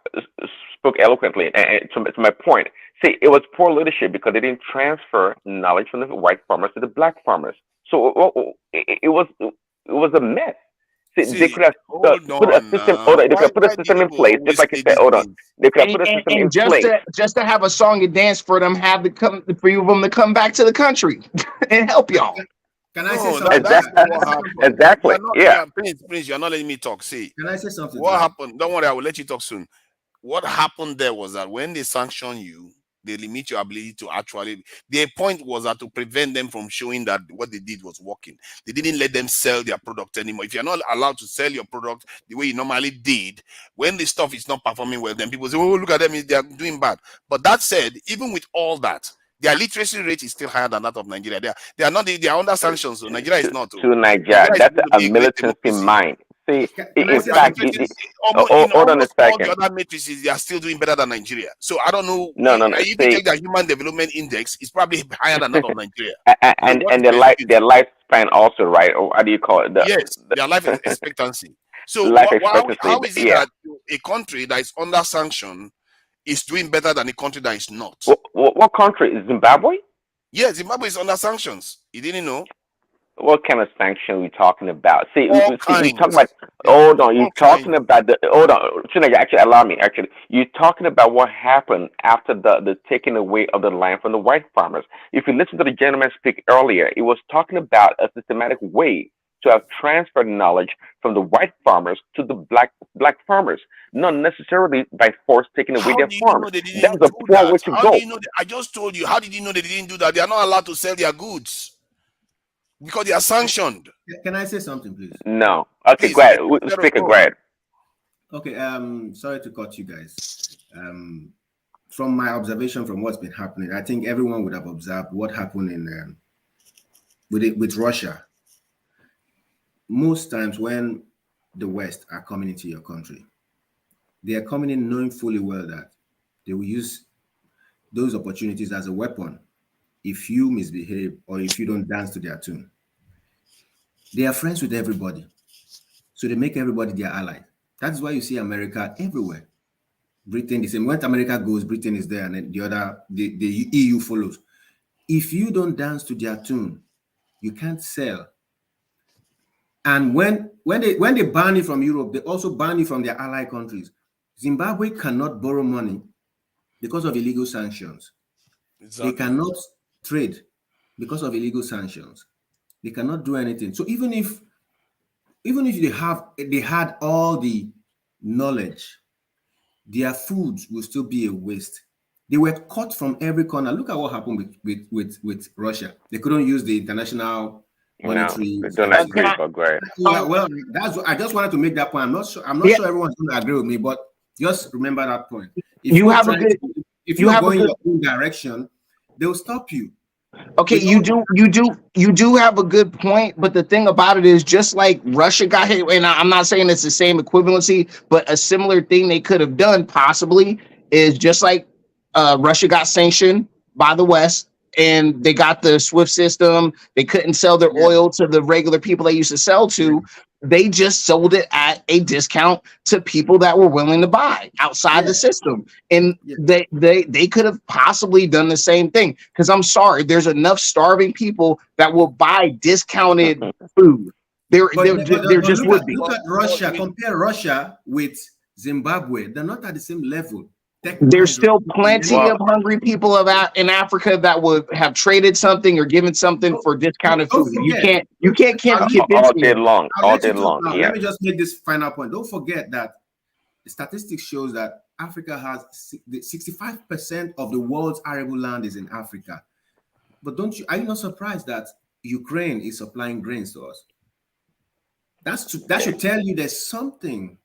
spoke eloquently, and to my point. See, it was poor leadership because they didn't transfer knowledge from the white farmers to the black farmers. So it was a mess. See, they could have put a system. They could have put a system in place, just like you said. They could have put a system in place. Just to have a song and dance for them, for you of them to come back to the country and help y'all. Can I say something? Exactly. Yeah. Prince, you're not letting me talk. See, can I say something? What happened? Don't worry, I will let you talk soon. What happened there was that when they sanction you, they limit your ability to actually. Their point was that to prevent them from showing that what they did was working. They didn't let them sell their product anymore. If you're not allowed to sell your product the way you normally did, when the stuff is not performing well, then people say, "Oh, look at them, they're doing bad." But that said, even with all that, their literacy rate is still higher than that of Nigeria. They are not. They are under sanctions. So Nigeria is not. To Nigeria, that's a militancy mind. See, in fact, hold on a second. All the other matrices, they are still doing better than Nigeria. So I don't know. No. If you take the Human Development Index, it's probably higher than that of Nigeria. And their lifespan also, right? Or how do you call it? Yes, their life expectancy. So how is it that a country that is under sanction is doing better than a country that is not? What country is Zimbabwe? Yeah, Zimbabwe is under sanctions. You didn't know? What kind of sanction are we talking about? See, All you kinds. talking about. Hold on, you're talking about the. Hold on, actually, allow me. Actually, you're talking about what happened after the taking away of the land from the white farmers. If you listen to the gentleman speak earlier, it was talking about a systematic way to have transferred knowledge from the white farmers to the black farmers, not necessarily by force taking away their farms. That was a poor way to go. I just told you. How did you know they didn't do that? They are not allowed to sell their goods because they are sanctioned. Can I say something, please? No. Okay, please, go ahead. Speaker, go ahead. Okay. Sorry to cut you guys. From my observation, from what's been happening, I think everyone would have observed what happened in with Russia. Most times when the West are coming into your country, they are coming in knowing fully well that they will use those opportunities as a weapon if you misbehave or if you don't dance to their tune. They are friends with everybody, so they make everybody their ally. That's why you see America everywhere. Britain, the same. When America goes, Britain is there, and then the EU follows. If you don't dance to their tune, you can't sell. And when they ban you from Europe, they also ban you from their ally countries. Zimbabwe cannot borrow money because of illegal sanctions. Exactly. They cannot trade because of illegal sanctions. They cannot do anything. So even if they had all the knowledge, their foods will still be a waste. They were cut from every corner. Look at what happened with Russia. They couldn't use the international monetary. Don't agree, but great. Well, I just wanted to make that point. I'm not sure everyone's going to agree with me, but just remember that point. If you're going your own direction, they'll stop you. Okay, you do have a good point, but the thing about it is, just like Russia got hit, and I'm not saying it's the same equivalency, but a similar thing they could have done possibly is just like Russia got sanctioned by the West, and they got the SWIFT system. They couldn't sell their oil to the regular people they used to sell to. they just sold it at a discount to people that were willing to buy outside the system. And they could have possibly done the same thing. Because I'm sorry, there's enough starving people that will buy discounted food. There just would be. Look at Russia. Compare Russia with Zimbabwe. They're not at the same level. There's still plenty of hungry people in Africa that would have traded something or given something for discounted food. You can't all day long. Yeah. Let me just make this final point. Don't forget that the statistics shows that Africa has 65% of the world's arable land is in Africa. But are you not surprised that Ukraine is supplying grains to us? That should tell you there's something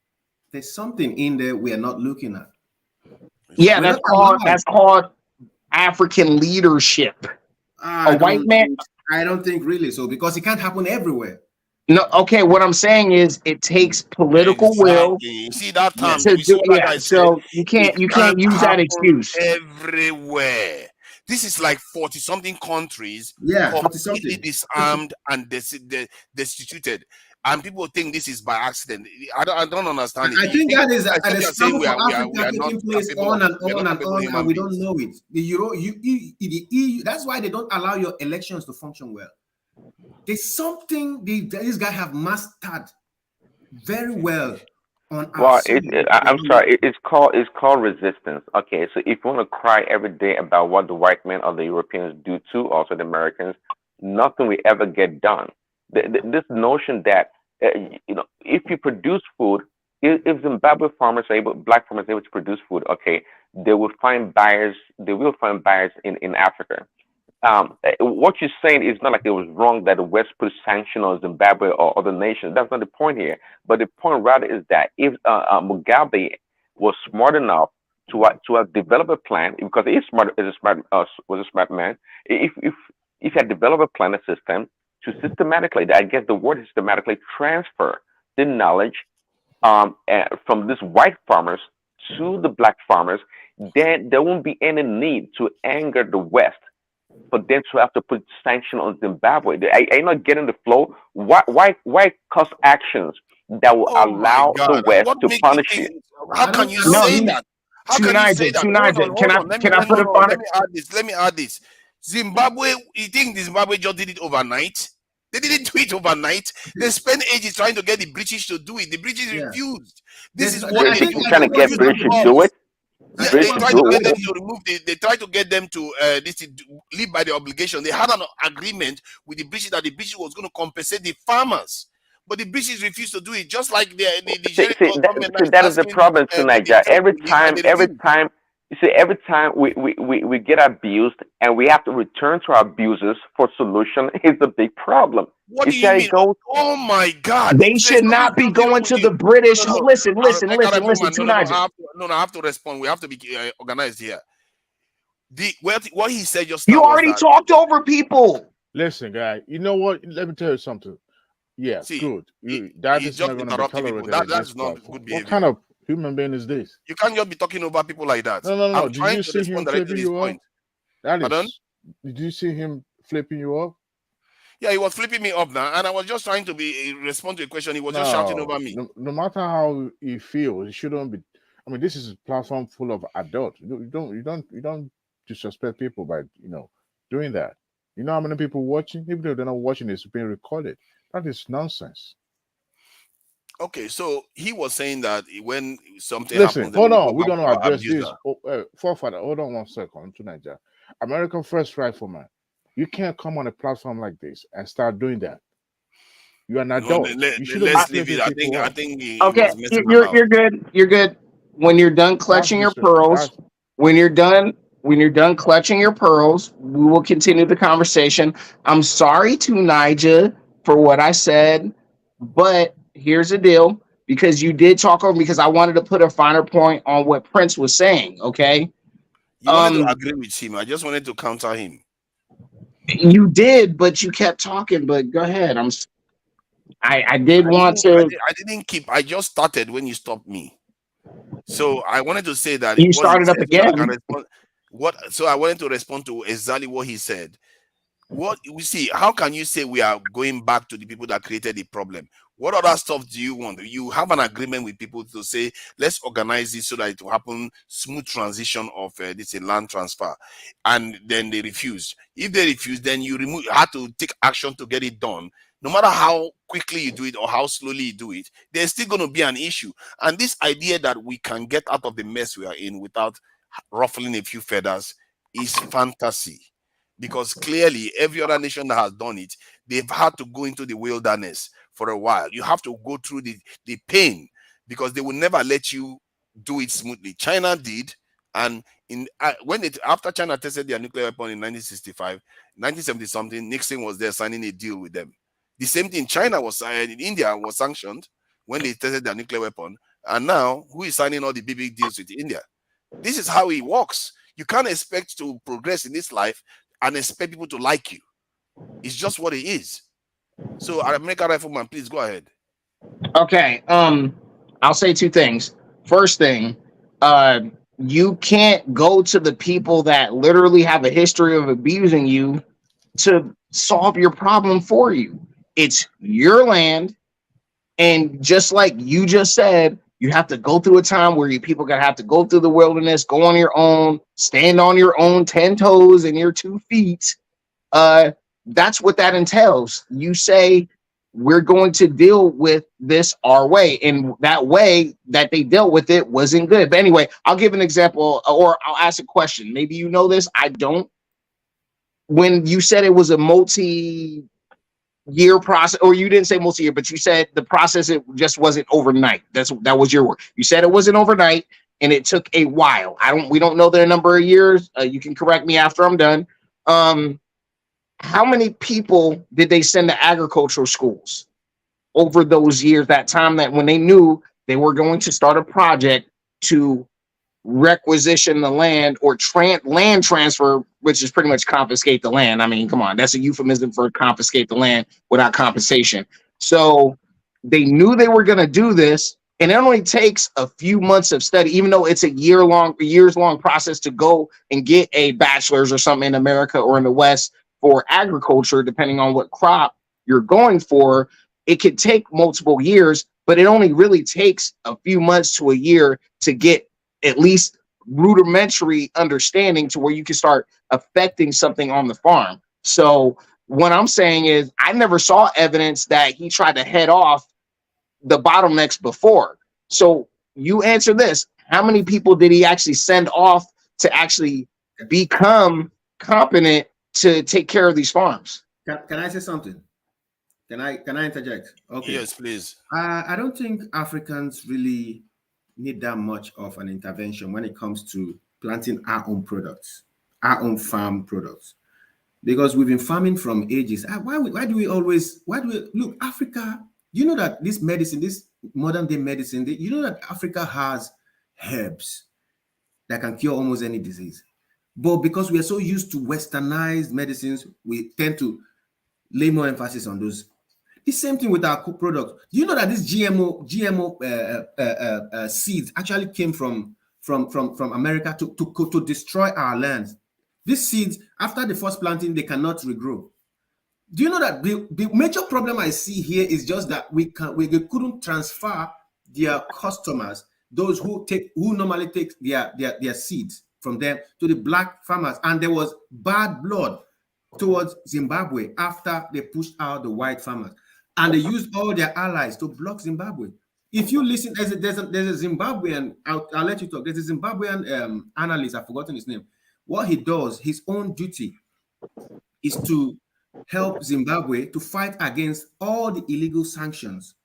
in there we are not looking at. Yeah, that's called African leadership. A white man. I don't think really so, because it can't happen everywhere. No, okay. What I'm saying is, it takes political will. You see that time? So you can't use that excuse everywhere. This is like 40-something countries, completely disarmed and destituted. And people think this is by accident. I don't understand it. I think that is an example for Africa taking place on and on, and we don't know it. The EU, that's why they don't allow your elections to function well. There's something these guys have mastered very well on our I'm sorry, it's called resistance. Okay, so if you want to cry every day about what the white men or the Europeans do to also the Americans, nothing will ever get done. This notion that if you produce food, if Zimbabwe farmers are black farmers are able to produce food, okay, they will find buyers. They will find buyers in Africa. What you're saying is not like it was wrong that the West put sanction on Zimbabwe or other nations. That's not the point here. But the point rather is that if Mugabe was smart enough to have developed a plan, because he was a smart man. If he had developed a plan, a system to systematically, I guess the word is systematically, transfer the knowledge from these white farmers to the black farmers, then there won't be any need to anger the West for them to have to put sanction on Zimbabwe. Are you not getting the flow? Why cause actions that will allow the West to punish you? How can you say that? How can you say that? Let me add this. Zimbabwe, you think Zimbabwe just did it overnight? They didn't do it overnight. They spent ages trying to get the British to do it. The British refused. This is what they do. Trying to get British to do it. Yeah, they tried to get them to remove. They tried to get them to live by the obligation. They had an agreement with the British that the British was going to compensate the farmers, but the British refused to do it. Just like the that is the problem tonight, Jack. Every time you see, every time we get abused and we have to return to our abusers for solution is a big problem. What do you mean? Oh my God! They should not be going to the British. Listen. I have to respond. We have to be organized here. What he said just you already talked over people. Listen, guy. You know what? Let me tell you something. Yeah, good. That is not going to be tolerated. That's not good behavior. What kind of human being is this? You can't just be talking over people like that. No. Did you see him flipping you off? Did you see him flipping you off? Yeah, he was flipping me up now, and I was just trying to respond to a question. He was just shouting over me. No matter how he feels, it shouldn't be. I mean, this is a platform full of adults. You don't disrespect people by doing that. You know how many people watching? Even though they're not watching, it's being recorded. That is nonsense. Okay, so he was saying that when something happens, hold on, we're gonna address this. Forefather, hold on 1 second, to Nigeria. American First Rifleman. You can't come on a platform like this and start doing that. You're an adult. Let's leave it. I think okay, you're good. You're good. When you're done clutching your pearls, when you're done clutching your pearls, we will continue the conversation. I'm sorry to Nija for what I said, but here's the deal, because you did talk over, because I wanted to put a finer point on what Prince was saying. Okay, you wanted to agree with him. I just wanted to counter him. You did, but you kept talking. But go ahead. I didn't keep. I just started when you stopped me. So I wanted to say that you started up again. So I wanted to respond to exactly what he said. What we see, how can you say we are going back to the people that created the problem? What other stuff do you want? You have an agreement with people to say, let's organize this so that it will happen smooth transition of this land transfer, and then they refuse. If they refuse, then you have to take action to get it done. No matter how quickly you do it or how slowly you do it, there's still going to be an issue. And this idea that we can get out of the mess we are in without ruffling a few feathers is fantasy. Because clearly every other nation that has done it, they've had to go into the wilderness for a while. You have to go through the pain, because they will never let you do it smoothly. China did, and after China tested their nuclear weapon in 1965, 1970 something, Nixon was there signing a deal with them. The same thing, China was in India was sanctioned when they tested their nuclear weapon, and now who is signing all the big deals with India? This is how it works. You can't expect to progress in this life and expect people to like you. It's just what it is. So, American Rifleman, please go ahead. Okay. I'll say two things. First thing, you can't go to the people that literally have a history of abusing you to solve your problem for you. It's your land, and just like you just said, you have to go through a time where people gonna have to go through the wilderness, go on your own, stand on your own 10 toes and your 2 feet. That's what that entails. You say, we're going to deal with this our way, and that way that they dealt with it wasn't good. But anyway, I'll give an example, or I'll ask a question. Maybe you know this, I don't. When you said it was a multi-year process, or you didn't say multi-year, but you said the process, it just wasn't overnight. That was your word. You said it wasn't overnight, and it took a while. We don't know the number of years. You can correct me after I'm done. How many people did they send to agricultural schools over those years, that time that when they knew they were going to start a project to requisition the land or land transfer, which is pretty much confiscate the land? I mean, come on, that's a euphemism for confiscate the land without compensation. So they knew they were going to do this, and it only takes a few months of study, even though it's a years-long process to go and get a bachelor's or something in America or in the West for agriculture, depending on what crop you're going for. It could take multiple years, but it only really takes a few months to a year to get at least rudimentary understanding to where you can start affecting something on the farm. So what I'm saying is, I never saw evidence that he tried to head off the bottlenecks before. So you answer this: how many people did he actually send off to actually become competent to take care of these farms? Can I say something? Can I interject? Okay. Yes, please. I don't think Africans really need that much of an intervention when it comes to planting our own products, our own farm products, because we've been farming from ages. Why do we look, Africa? You know that this medicine, this modern day medicine, you know that Africa has herbs that can cure almost any disease. But because we are so used to westernized medicines, we tend to lay more emphasis on those. The same thing with our products. Do you know that this GMO seeds actually came from America to destroy our lands? These seeds, after the first planting, they cannot regrow. Do you know that the major problem I see here is just that we couldn't transfer their customers, those who normally take their seeds from them, to the black farmers, and there was bad blood towards Zimbabwe after they pushed out the white farmers, and they used all their allies to block Zimbabwe. If you listen, there's a Zimbabwean, I'll let you talk. There's a Zimbabwean analyst, I've forgotten his name. What he does, his own duty is to help Zimbabwe to fight against all the illegal sanctions.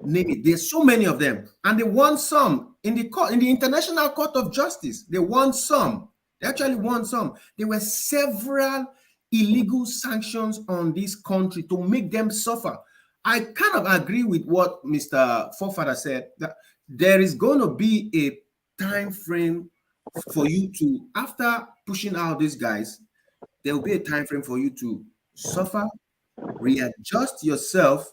Name it. There's so many of them, and they won some in the court, in the International Court of Justice. They won some. They actually won some. There were several illegal sanctions on this country to make them suffer. I kind of agree with what Mr. Forefather said, that there is going to be a time frame for you to, after pushing out these guys, there will be a time frame for you to suffer, readjust yourself,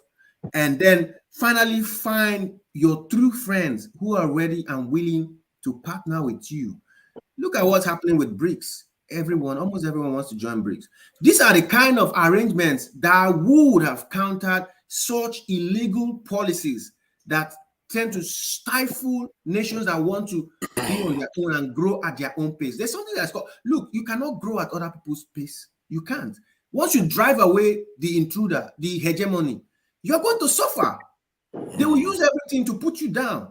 and then finally find your true friends who are ready and willing to partner with you. Look at what's happening with BRICS. Almost everyone wants to join BRICS. These are the kind of arrangements that would have countered such illegal policies that tend to stifle nations that want to be on their own and grow at their own pace. There's something that's called, look, you cannot grow at other people's pace. You can't. Once you drive away the intruder, the hegemony, you're going to suffer. They will use everything to put you down.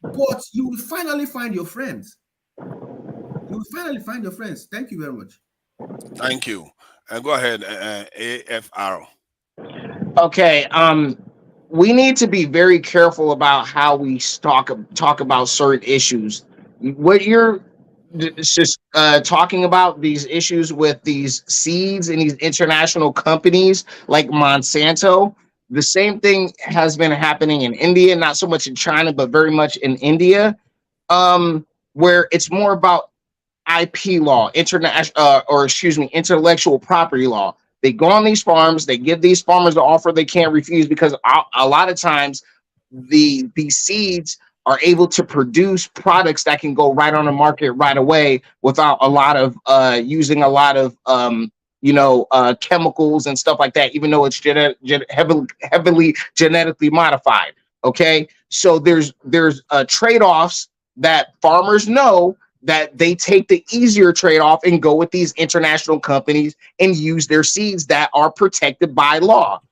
But you will finally find your friends. You will finally find your friends. Thank you very much. Thank you. Go ahead, AFR. Okay. We need to be very careful about how we talk about certain issues. What you're just talking about, these issues with these seeds and these international companies like Monsanto, the same thing has been happening in India, not so much in China, but very much in India, where it's more about IP law, intellectual property law. They go on these farms, they give these farmers the offer they can't refuse, because a lot of times these seeds are able to produce products that can go right on the market right away without a lot of using a lot of chemicals and stuff like that, even though it's heavily genetically modified. Okay, so there's trade-offs that farmers know, that they take the easier trade-off and go with these international companies and use their seeds that are protected by law.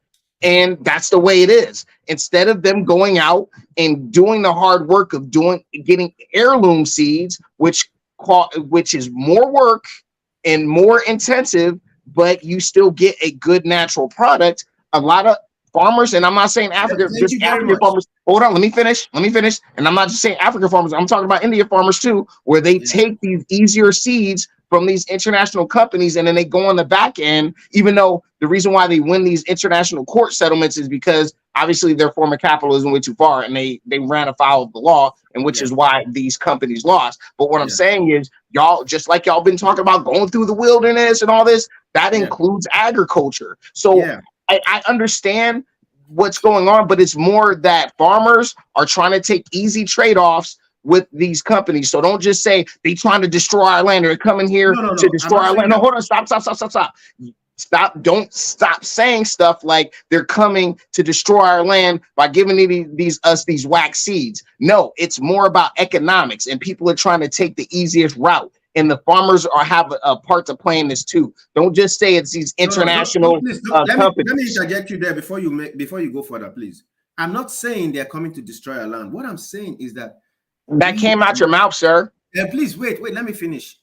And that's the way it is. Instead of them going out and doing the hard work of getting heirloom seeds, which is more work and more intensive, but you still get a good natural product. A lot of farmers, and I'm not saying Africa, just African farmers. Hold on, let me finish. And I'm not just saying African farmers, I'm talking about India farmers too, where they take these easier seeds from these international companies, and then they go on the back end, even though the reason why they win these international court settlements is because obviously their form of capitalism went too far and they ran afoul of the law, and which is why these companies lost. But what I'm saying is, y'all, just like y'all been talking about going through the wilderness and all this, that includes agriculture. So I understand what's going on, but it's more that farmers are trying to take easy trade-offs with these companies. So don't just say they trying to destroy our land, or coming here to destroy our land. No, hold on, stop. Don't stop saying stuff like they're coming to destroy our land by giving us these wax seeds. No, it's more about economics, and people are trying to take the easiest route. And the farmers have a part to play in this too. Don't just say it's these international companies. Let me interject you there before you go further, please. I'm not saying they're coming to destroy our land. What I'm saying is that came out your mouth, sir. Please wait. Let me finish.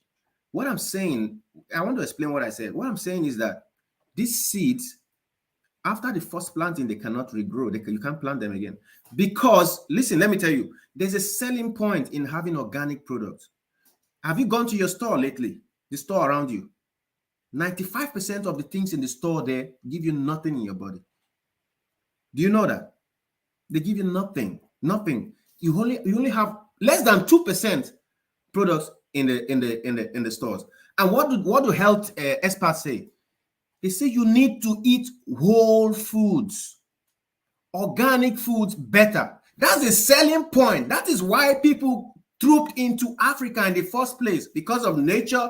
What I'm saying, I want to explain what I said. What I'm saying is that these seeds, after the first planting, they cannot regrow. You can't plant them again. Because, listen, let me tell you, there's a selling point in having organic products. Have you gone to your store lately? The store around you? 95% of the things in the store there give you nothing in your body. Do you know that? They give you nothing. You only have less than 2% products in the stores. And what do health experts say? They say you need to eat whole foods, organic foods better. That's a selling point. That is why people trooped into Africa in the first place, because of nature.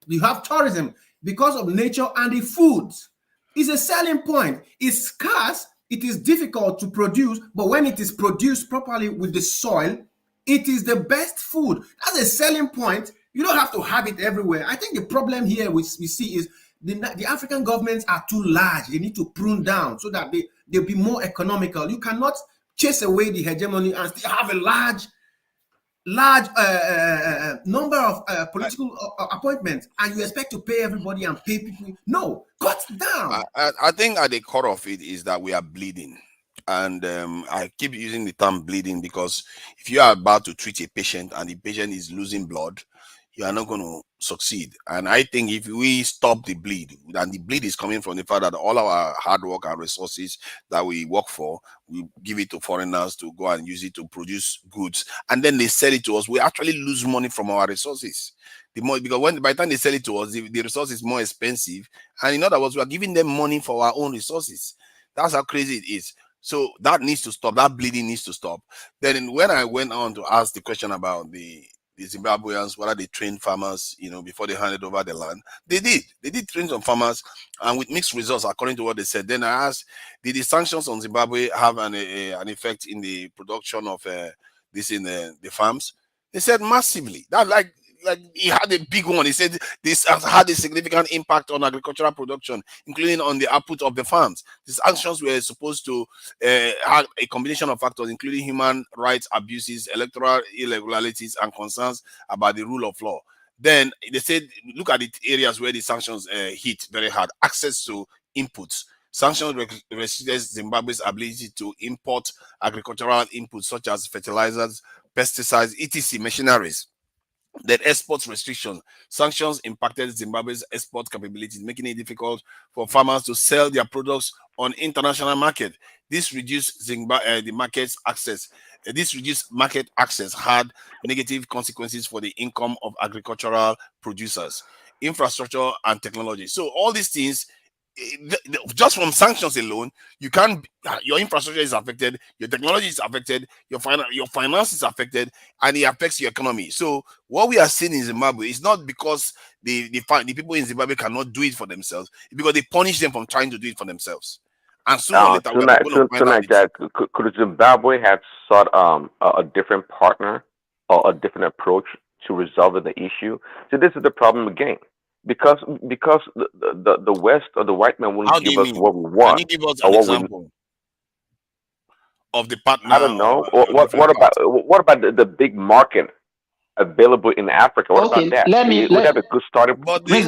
You have tourism because of nature and the foods. It's a selling point. It's scarce. It is difficult to produce, but when it is produced properly with the soil, it is the best food. That's a selling point. You don't have to have it everywhere. I think the problem here we see is the African governments are too large. They need to prune down so that they'll be more economical. You cannot chase away the hegemony and still have a large number of political appointments, and you expect to pay everybody and pay people. No, cut down. I think at the core of it is that we are bleeding. And I keep using the term bleeding because if you are about to treat a patient and the patient is losing blood, you are not going to succeed. And I think if we stop the bleed, and the bleed is coming from the fact that all our hard work and resources that we work for, we give it to foreigners to go and use it to produce goods, and then they sell it to us, we actually lose money from our resources. Because by the time they sell it to us, the resource is more expensive. And in other words, we are giving them money for our own resources. That's how crazy it is. So that needs to stop. That bleeding needs to stop. Then when I went on to ask the question about the the Zimbabweans, whether they trained farmers, before they handed over the land. They did train some farmers, and with mixed results, according to what they said. Then I asked, did the sanctions on Zimbabwe have an effect in the production of this in the farms? They said massively. That like he had a big one. He said this has had a significant impact on agricultural production, including on the output of the farms. These actions were supposed to have a combination of factors, including human rights abuses, electoral irregularities, and concerns about the rule of law. Then they said, look at the areas where the sanctions hit very hard. Access to inputs. Sanctions restricted Zimbabwe's ability to import agricultural inputs such as fertilizers, pesticides, etc., machineries. That exports restriction. Sanctions impacted Zimbabwe's export capabilities, making it difficult for farmers to sell their products on international market. This reduced the market's access. This reduced market access had negative consequences for the income of agricultural producers, infrastructure, and technology. So all these things, just from sanctions alone, your infrastructure is affected, your technology is affected, your finance is affected, and it affects your economy. So what we are seeing in Zimbabwe is not because the people in Zimbabwe cannot do it for themselves, it's because they punish them from trying to do it for themselves. And sooner or later, we're going to find out. Jack, could Zimbabwe have sought a different partner or a different approach to resolving the issue? So this is the problem again. Because the West or the white man won't give us what we want. Can you give us an example of the partner? I don't know. What about the big market available in Africa? What about that? Would have a good starting point. Let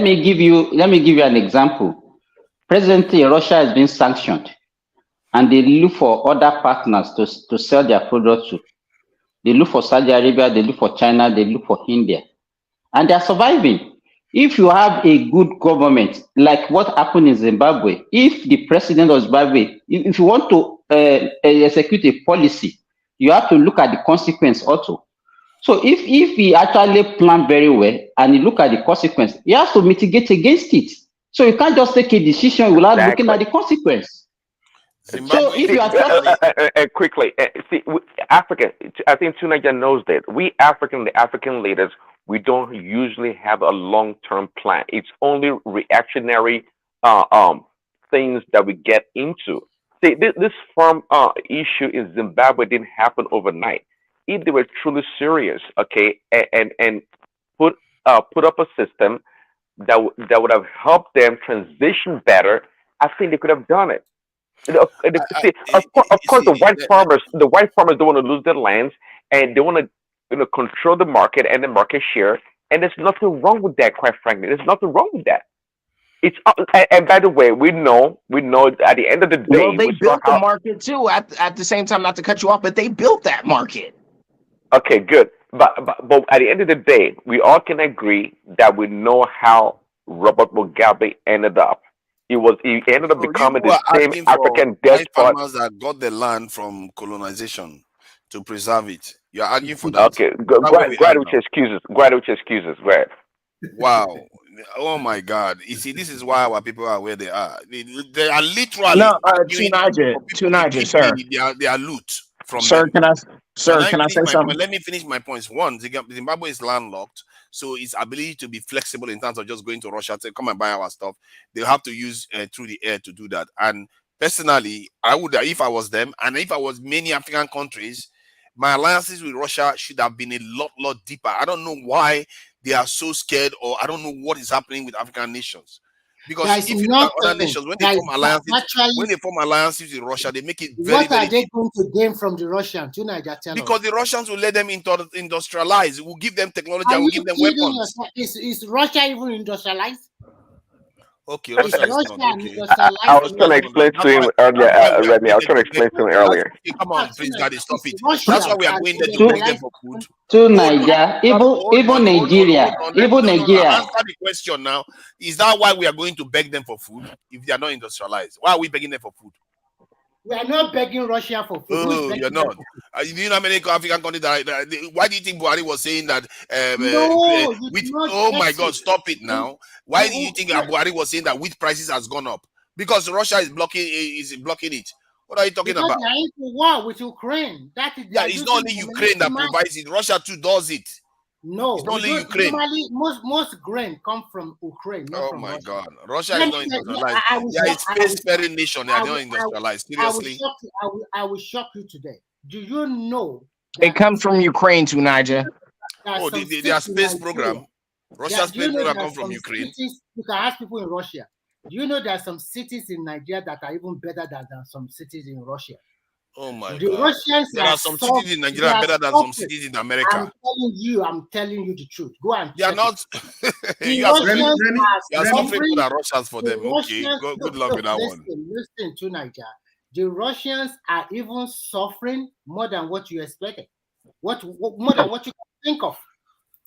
me give you an example. Presently, Russia has been sanctioned, and they look for other partners to sell their products to. They look for Saudi Arabia, they look for China, they look for India, and they are surviving. If you have a good government, like what happened in Zimbabwe, if the president of Zimbabwe, if you want to execute a policy, you have to look at the consequence also. So if he actually planned very well and you look at the consequence, he has to mitigate against it. So you can't just take a decision without looking at the consequence. So if you are quickly, see, African, I think Tunaja knows that the African leaders, we don't usually have a long-term plan. It's only reactionary things that we get into. See, this farm issue in Zimbabwe didn't happen overnight. If they were truly serious, okay, and put up a system that would have helped them transition better, I think they could have done it. Of course, the white farmers don't want to lose their lands, and they want to control the market and the market share. And there's nothing wrong with that. Quite frankly, there's nothing wrong with that. It's and by the way, we know at the end of the day, well, they built the market too. At the same time, not to cut you off, but they built that market. Okay, good. But at the end of the day, we all can agree that we know how Robert Mugabe ended up. He ended up becoming the same African despot. Farmers that got the land from colonization to preserve it. You're arguing for that. Okay, glad with excuses. Right. Wow. Oh my God. You see, this is why our people are where they are. They are literally Tunaja, sir. They are loot from Sir, them. Can I say something? Let me finish my points. One, Zimbabwe is landlocked, so its ability to be flexible in terms of just going to Russia to come and buy our stuff, they'll have to use through the air to do that. And personally, I would, if I was them, and if I was many African countries, my alliances with Russia should have been a lot deeper. I don't know why they are so scared, or I don't know what is happening with African nations. Because if you look at other nations, when they form alliances with Russia, they make it very, what are they going to gain from the Russians? Because the Russians will let them industrialize. We'll give them technology and we'll give them weapons. Is Russia even industrialized? Okay, Russia is not. Okay. I was trying to explain to him earlier, Remy. I was trying to explain to him earlier. Come on, please, Daddy, stop it. That's why we are going there to beg them for food. To Nigeria, even Nigeria, Answer the question now. Is that why we are going to beg them for food if they are not industrialized? Why are we begging them for food? We are not begging Russia for food. Oh, you're not. Do you know how many African countries why do you think Buhari was saying that? Oh my God, stop it now. Why do you think Buhari was saying that wheat prices has gone up? Because Russia is blocking it. What are you talking Because about? they are into war with Ukraine. That is, Yeah, it's not only Ukraine that provides it. Russia too does it. No, it's not only Ukraine. Normally, most grain come from Ukraine, not Oh from my Russia. God, Russia is not industrialized. They are a space-faring nation. They are not industrialized. Seriously. I will shock you today. Do you know It comes from Ukraine too, Niger. Oh, their space program. Russia's space program comes from Ukraine. Cities, you can ask people in Russia. Do you know there are some cities in Nigeria that are even better than some cities in Russia? Oh my The God. Russians There are some cities in Nigeria better than some cities in America. I'm telling you the truth. Go and they are check not. you are suffering for the Russians for them. Okay, good luck with that one. Listen to Nigeria. The Russians are even suffering more than what you expected. More than what you can think of.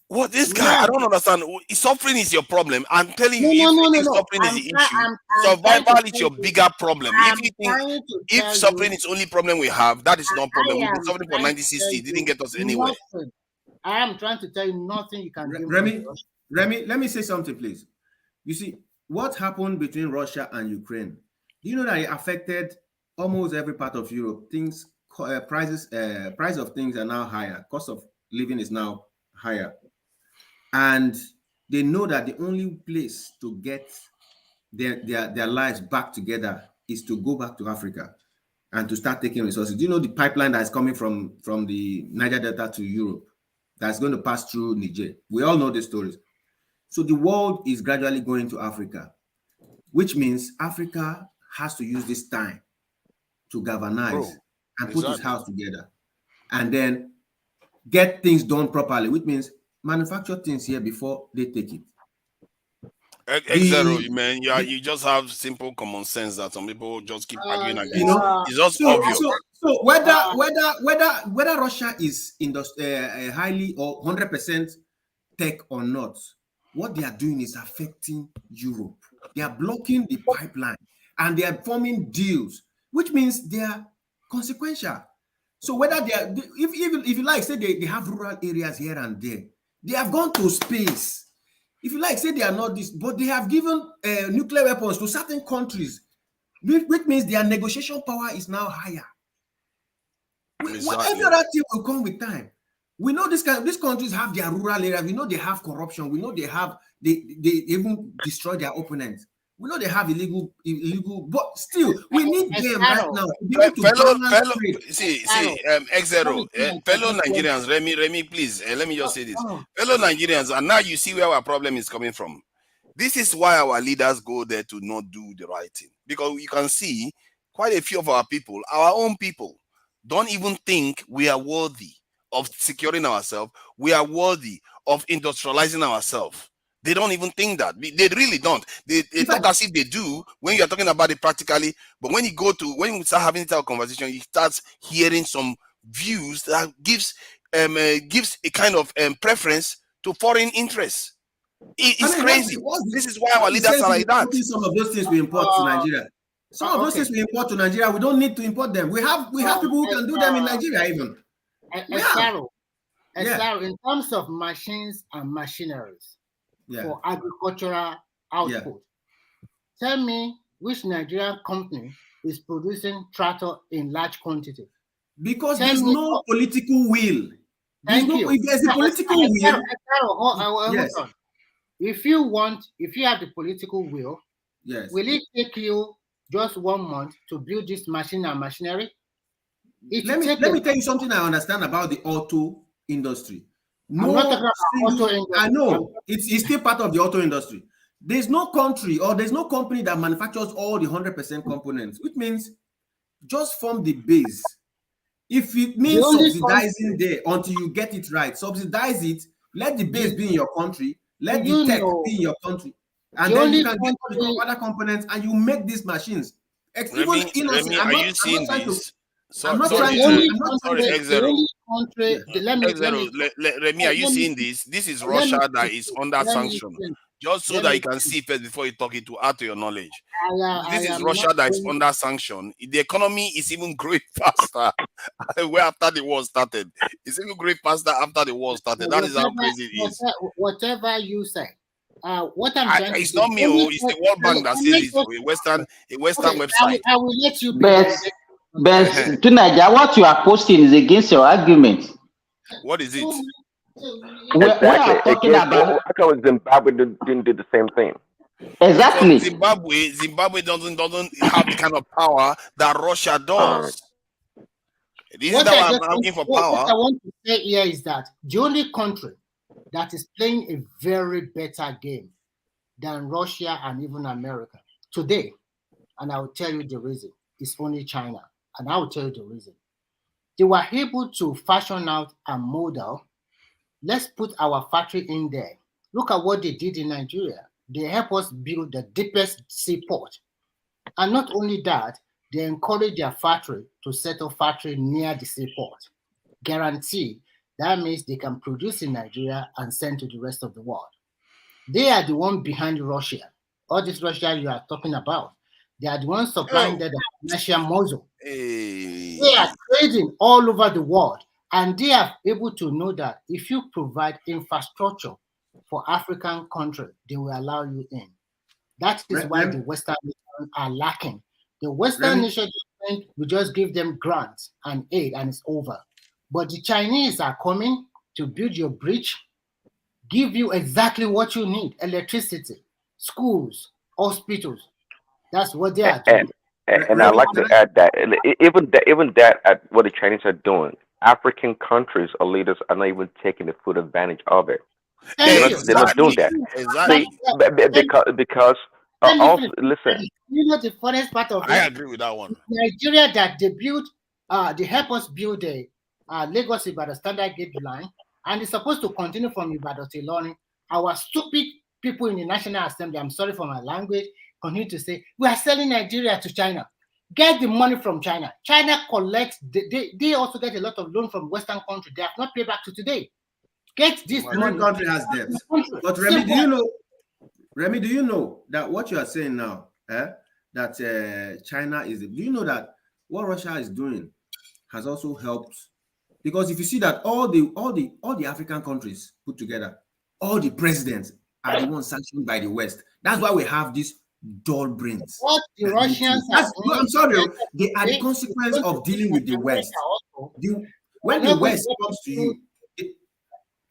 What this guy? I don't understand. Suffering is your problem. I'm telling you, if suffering is the issue, survival is your bigger problem. If suffering is only problem we have, that is not problem. We've been suffering for 1960. It didn't get us anywhere. I am trying to tell you nothing you can do. Remy, let me say something, please. You see, what happened between Russia and Ukraine? Do you know that it affected almost every part of Europe? Price of things are now higher. Cost of living is now higher. And they know that the only place to get their lives back together is to go back to Africa and to start taking resources. Do you know the pipeline that's coming from the Niger Delta to Europe that's going to pass through Niger? We all know the stories. So the world is gradually going to Africa, which means Africa has to use this time to galvanize and put its house together and then get things done properly, which means manufacture things here before they take it. X0, man, you just have simple common sense that some people just keep arguing against. It's just obvious. So whether Russia is highly or 100% tech or not, what they are doing is affecting Europe. They are blocking the pipeline and they are forming deals, which means they are consequential. So whether they are, if you like, say they have rural areas here and there, they have gone to space. If you like, say they are not this, but they have given nuclear weapons to certain countries, which means their negotiation power is now higher. Every other thing will come with time. We know these countries have their rural areas. We know they have corruption. We know they even destroy their opponents. We know they have illegal, but still, we need them right now. Fellow Nigerians, Remy, please, let me just say this. Fellow Nigerians, and now you see where our problem is coming from. This is why our leaders go there to not do the right thing. Because you can see quite a few of our people, our own people, don't even think we are worthy of securing ourselves. We are worthy of industrializing ourselves. They don't even think that. They really don't. They talk as if they do when you're talking about it practically. But when we start having this conversation, you start hearing some views that gives a kind of preference to foreign interests. It's crazy. This is why our leaders are like that. Some of those things we import to Nigeria. Some of those things we import to Nigeria, we don't need to import them. We have people who can do them in Nigeria even. In terms of machines and machineries for agricultural output, tell me which Nigerian company is producing tractor in large quantity? Because there's no political will. If there's a political will, hold on. If you have the political will, will it take you just 1 month to build this machine and machinery? Let me tell you something I understand about the auto industry. I'm not talking about auto industry. I know it's still part of the auto industry. There's no country or there's no company that manufactures all the 100% components, which means just form the base. If it means subsidizing there until you get it right, subsidize it, let the base be in your country, let the tech be in your country, and then you can get all the other components and you make these machines. Remy, are you seeing this? Remy, are you seeing this? This is Russia that is under sanction. Just so that you can see first before you talk it to add to your knowledge. This is Russia that is under sanction. The economy is even growing faster where after the war started. It's even growing faster after the war started. That is how crazy it is. Whatever you say. What I'm trying it's not me, it's the World Bank that says it's a Western website. I will let you be. But to Nigeria, what you are posting is against your argument. What is it? We Exactly. are talking Against about how come Zimbabwe didn't do the same thing? exactly. Because Zimbabwe doesn't have the kind of power that Russia does. This is why I'm asking for power. What I want to say here is that the only country that is playing a very better game than Russia and even America today, and I will tell you the reason, is only China. And I will tell you the reason. They were able to fashion out a model. Let's put our factory in there. Look at what they did in Nigeria. They helped us build the deepest seaport. And not only that, they encourage their factory to set up factory near the seaport. Guarantee that means they can produce in Nigeria and send to the rest of the world. They are the one behind Russia. All this Russia you are talking about, they are the ones supplying the financial muscle. They are trading all over the world, and they are able to know that if you provide infrastructure for African countries, they will allow you in. That is why the Western nations are lacking. The Western nations will just give them grants and aid, and it's over. But the Chinese are coming to build your bridge, give you exactly what you need: electricity, schools, hospitals. That's what they are doing. And I'd like to add that even that what the Chinese are doing, African countries or leaders are not even taking the full advantage of it. They're not doing that. See, because also listen. You know the funniest part of it? I agree with that one. Nigeria that they built, they help us build a Lagos Ibadan standard gauge line, and it's supposed to continue from Ibadan to Ilorin. Our stupid people in the National Assembly, I'm sorry for my language, continue to say we are selling Nigeria to China. Get the money from China. China collects. They also get a lot of loan from Western countries. They have not paid back to today. Get this money. Every country has debt. But Remy, do you know that what you are saying now, that China is? Do you know that what Russia is doing has also helped? Because if you see that all the African countries put together, all the presidents are the ones sanctioned by the West. That's why we have this dull brains. What the Russians are doing, I'm sorry, they are the consequence of dealing with the West. When the West comes to you,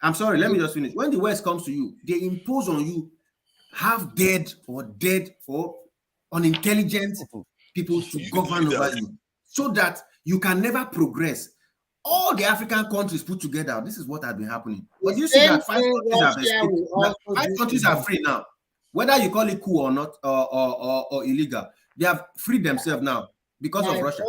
I'm sorry, let me just finish. When the West comes to you, they impose on you half dead or unintelligent people to govern over you, so that you can never progress. All the African countries put together, this is what has been happening. But you see that five countries are free now. Whether you call it coup or not, or illegal, they have freed themselves now because of Russia.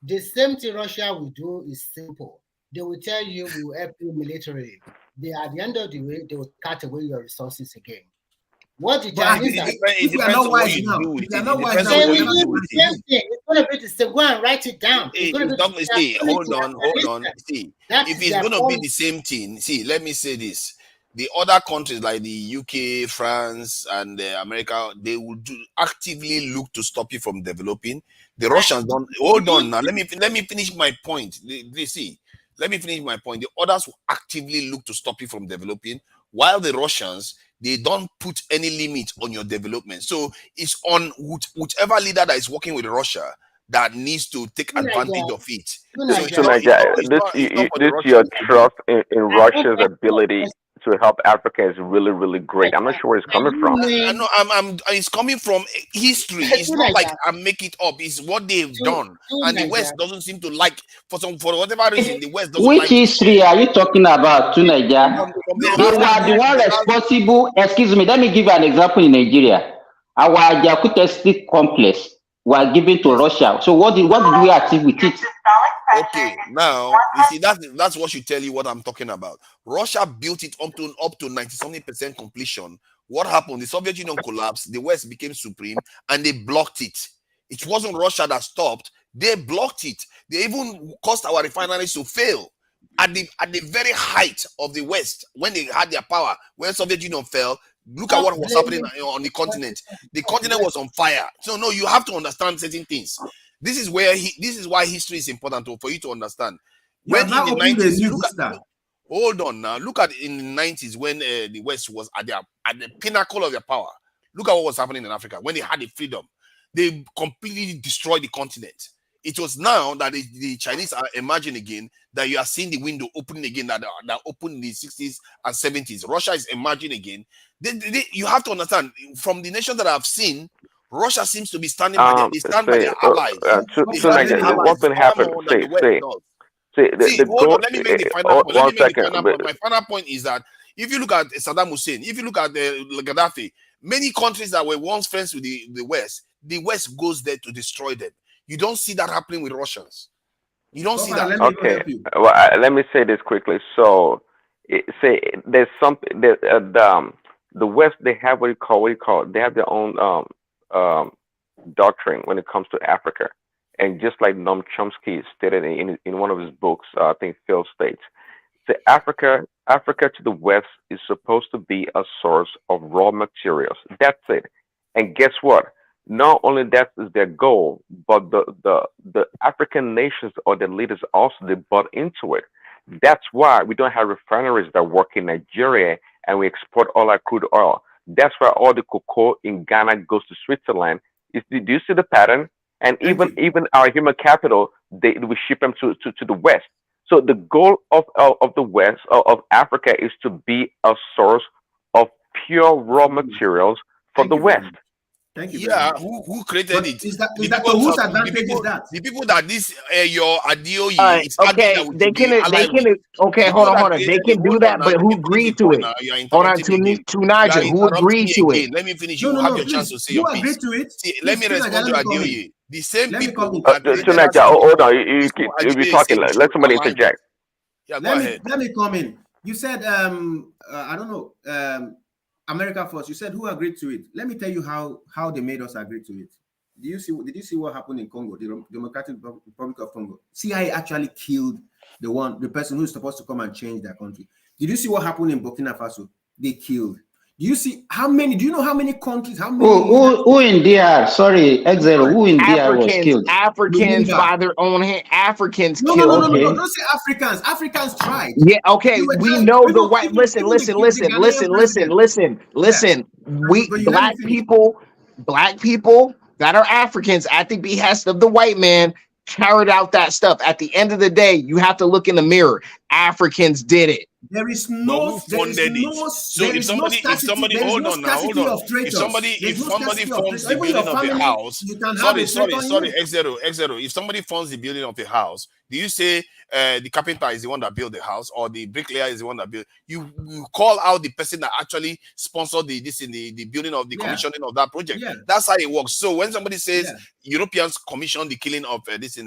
The same thing Russia will do is simple. They will tell you we will help you militarily. At the end of the way, they will cut away your resources again. What the Chinese are if we are not wise now, it's going to be the same. Go and write it down. Hold on. See, if it's going to be the same thing, see, let me say this. The other countries like the UK, France, and America, they will actively look to stop you from developing. The Russians don't. Hold on now. Let me finish my point. Let me finish my point. The others will actively look to stop you from developing, while the Russians, they don't put any limit on your development. So it's on whichever leader that is working with Russia that needs to take advantage of it. Your trust in Russia's ability to help Africa is really, really great. I'm not sure where it's coming from. It's coming from history. It's not like I make it up. It's what they've done, and the West doesn't seem to like for whatever reason. The West doesn't. Which history are you talking about, Tunaja? They were the one responsible. Excuse me. Let me give you an example in Nigeria. Our Jakute State complex were given to Russia. So what did we achieve with it? Okay, now you see that's what should tell you what I'm talking about. Russia built it up to 90-something% completion. What happened? The Soviet Union collapsed, the West became supreme, and they blocked it. It wasn't Russia that stopped, they blocked it. They even caused our refineries to fail. At the very height of the West, when they had their power, when Soviet Union fell, look at what was happening on the continent. The continent was on fire. So no, you have to understand certain things. This is why history is important for you to understand. When in the 90s, hold on now. Look at in the 90s when the West was at the pinnacle of their power. Look at what was happening in Africa when they had the freedom. They completely destroyed the continent. It was now that the Chinese are emerging again, that you are seeing the window opening again, that opened in the 60s and 70s. Russia is emerging again. You have to understand, from the nations that I've seen, Russia seems to be standing by their, they stand by their allies. They stand by their allies what's going to far happen? more than the West does. The Hold goal. on, let me make the final point. One second. My final point is that if you look at Saddam Hussein, if you look at Gaddafi, many countries that were once friends with the West goes there to destroy them. You don't see that happening with Russians. You don't see that. Okay. Well, let me say this quickly. So, say there's something that the West, they have what you call they have their own doctrine when it comes to Africa, and just like Noam Chomsky stated in one of his books, I think Failed States, Africa to the West is supposed to be a source of raw materials. That's it. And guess what? Not only that is their goal, but the African nations or the leaders also, they bought into it. That's why we don't have refineries that work in Nigeria and we export all our crude oil. That's why all the cocoa in Ghana goes to Switzerland. Do you see the pattern? And even our human capital, we ship them to the West. So the goal of the West, of Africa, is to be a source of pure raw materials for the West. Thank you. Yeah, who created it? Is that whose advantage is that? The people that this your Adeoye is okay, they can okay, hold on. They can do that, but who agreed to it? Hold on, Tunaja, who agreed to it? Let me finish. You have your chance to say your piece. To it? See, let me respond to Adeoye. The same people. Tunaja, hold on. You'll be talking. Let somebody interject. Yeah, go ahead. Let me come in. You said I don't know. America first. You said who agreed to it. Let me tell you how they made us agree to it. Did you see what happened in Congo, the Democratic Republic of Congo? CIA actually killed the person who's supposed to come and change their country. Did you see what happened in Burkina Faso? They killed. Do you know how many countries? Who in DR? Sorry, Exile. Who in DR was killed? Africans by their own hand. Africans killed. No. Don't say Africans. Africans tried. Yeah, okay. We know the white. Listen. Black people that are Africans at the behest of the white man carried out that stuff. At the end of the day, you have to look in the mirror. Africans did it. There is no. So if somebody hold on. If somebody funds the building of the house, sorry, X0. If somebody funds the building of the house, do you say the carpenter is the one that built the house, or the bricklayer is the one that built? You call out the person that actually sponsored the building of the commissioning of that project. Yeah. That's how it works. So when somebody says Europeans commissioned the killing of this in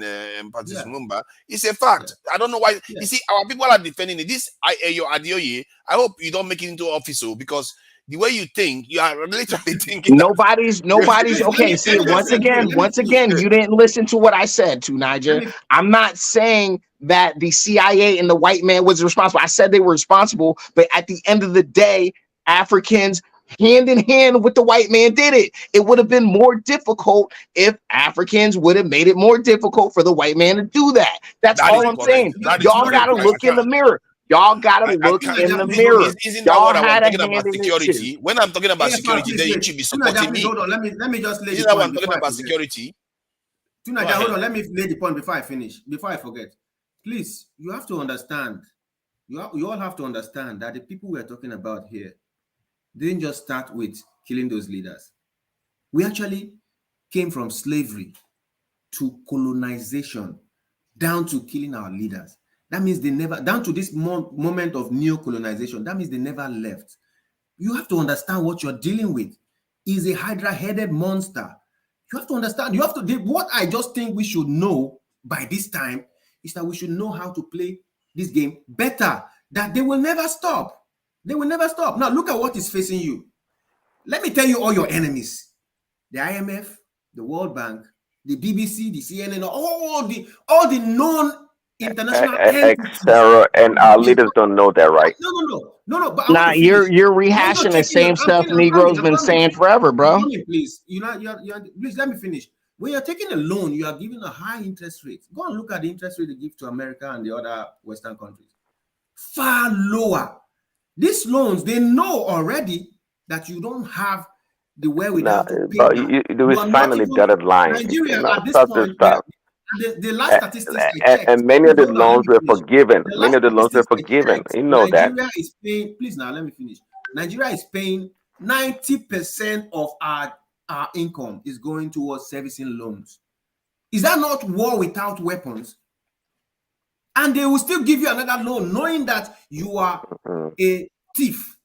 Patrice Lumumba, it's a fact. I don't know why. You see, our people are defending it. This your Adeoye, I hope you don't make it into office, because the way you think, you are literally thinking. Nobody's okay. See, once again, you didn't listen to what I said, Tunaja. I'm not saying that the CIA and the white man was responsible. I said they were responsible, but at the end of the day, Africans hand in hand with the white man did it. It would have been more difficult if Africans would have made it more difficult for the white man to do that. That's all I'm saying. Y'all gotta look in the mirror. Y'all gotta look in the mirror. Isn't that what I'm talking about security? When I'm talking about security, then you should be supporting me. Hold on, let me just lay the point. Isn't that what I'm talking about security? Tunaja, hold on, let me lay the point before I finish, before I forget. Please, you have to understand. You all have to understand that the people we're talking about here didn't just start with killing those leaders. We actually came from slavery to colonization, down to killing our leaders. That means they never, down to this moment of neo-colonization, that means they never left. You have to understand what you're dealing with. Is a hydra-headed monster. You have to understand. What I just think we should know by this time is that we should know how to play this game better, that they will never stop. They will never stop. Now, look at what is facing you. Let me tell you all your enemies. The IMF, the World Bank, the BBC, the CNN, all the known international Sarah, and our leaders don't know that, right? No. But nah, you're rehashing the same stuff Negroes been saying forever, bro. Please, please let me finish. When you're taking a loan, you are giving a high interest rate. Go and look at the interest rate they give to America and the other Western countries. Far lower. These loans, they know already that you don't have the wherewithal to pay. There is finally dotted line. Nigeria at this point, The last statistics I checked, and many of the hold on, let loans me were finish. forgiven. The Many last of the loans were statistics I forgiven. checked, You know that. Nigeria is paying, please now let me finish. Nigeria is paying 90% of our income is going towards servicing loans. Is that not war without weapons? And they will still give you another loan, knowing that you are a thief.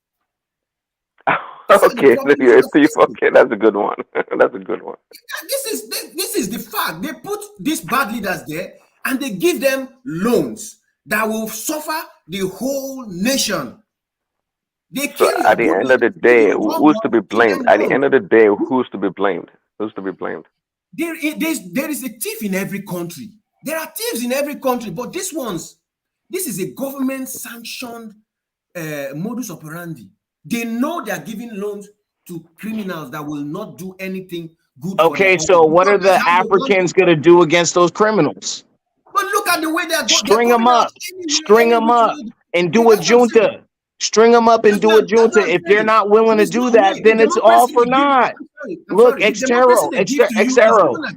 Okay, you're a thief. Okay, that's a good one. That's a good one. This is the fact. They put these bad leaders there and they give them loans that will suffer the whole nation. They So kill your at the good end man, of the give day, you one who's to be month, give blamed? them At the loans. end of the day, who's to be blamed? Who's to be blamed? There is a thief in every country. There are thieves in every country, but this is a government-sanctioned modus operandi. They know they are giving loans to criminals that will not do anything good for their Okay, own so country. what are Because the that's how they want Africans it. going to do against those criminals? But look at the way they're String them coming out up, string any them which up, way. and See, do a that's what I'm saying. junta. String them up and do a junta. I'm If they're saying. not willing to There's do no way. that, then it's all for naught. I'm Look, sorry. The democracy Xero, they give to you is even If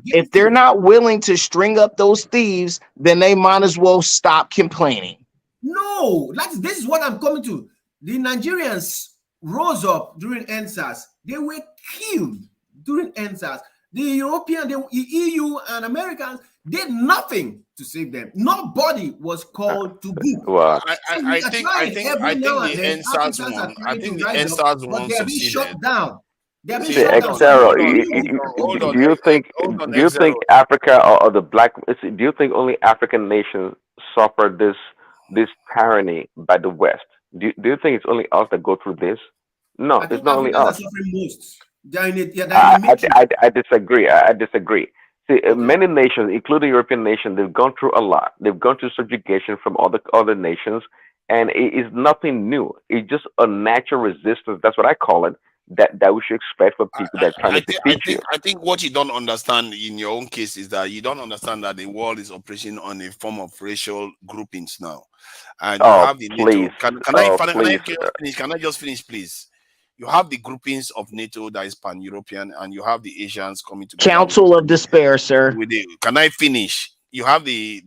against they're you. not willing to string up those thieves, then they might as well stop complaining. No, this is what I'm coming to. The Nigerians rose up during NSAS. They were killed during NSAS. The European, the EU, and Americans did nothing to save them. Nobody was called to book. Well, So we are trying every now and the then. NSAS Africans are one. I trying to think the rise up, NSAS but one they are being succeeded. shut down. They are being See, shut down. So Xero, hold on, do you think hold on, do you think Xero. Africa or the black? Do you think only African nations suffer this tyranny by the West? Do you think it's only us that go through this? No, I it's think not only Africans are us. suffering most. They are in a matrix. I disagree. I disagree. See, Okay. many nations, including European nations, they've gone through a lot. They've gone through subjugation from other nations, and it is nothing new. It's just a natural resistance. That's what I call it. That we should expect from people that are trying to defeat you. I think what you don't understand in your own case is that you don't understand that the world is operating on a form of racial groupings now, and you Oh, have the please. NATO. Can Oh, I please. finish? Can I just finish, please? You have the groupings of NATO that is pan-European, and you have the Asians coming together Council of Despair, sir. can I finish? You have the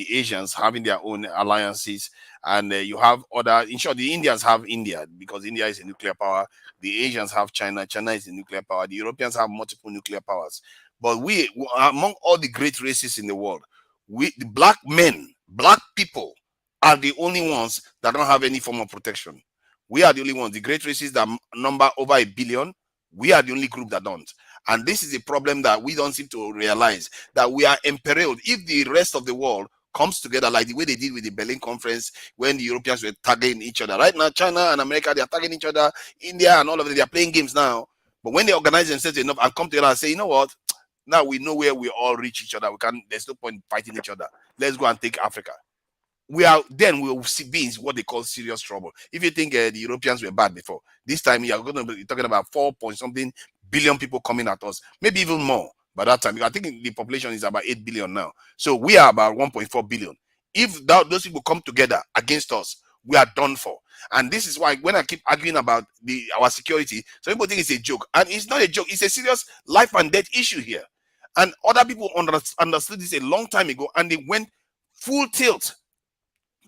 Asians having their own alliances, and you have other. In short, the Indians have India because India is a nuclear power. The Asians have China. China is a nuclear power. The Europeans have multiple nuclear powers. But we, among all the great races in the world, the black men, black people, are the only ones that don't have any form of protection. We are the only ones. The great races that number over 1 billion, we are the only group that don't. And this is a problem that we don't seem to realize, that we are imperiled. If the rest of the world comes together like the way they did with the Berlin Conference when the Europeans were tagging each other. Right now, China and America, they are tagging each other. India and all of them, they are playing games now. But when they organize themselves enough and come together and say, you know what? Now we know where we all reach each other. There's no point fighting each other. Let's go and take Africa. We will be in what they call serious trouble. If you think the Europeans were bad before, this time you are going to be talking about 4 point something billion people coming at us, maybe even more by that time. I think the population is about 8 billion now. So we are about 1.4 billion. If those people come together against us, we are done for. And this is why when I keep arguing about our security, some people think it's a joke. And it's not a joke. It's a serious life and death issue here. And other people understood this a long time ago, and they went full tilt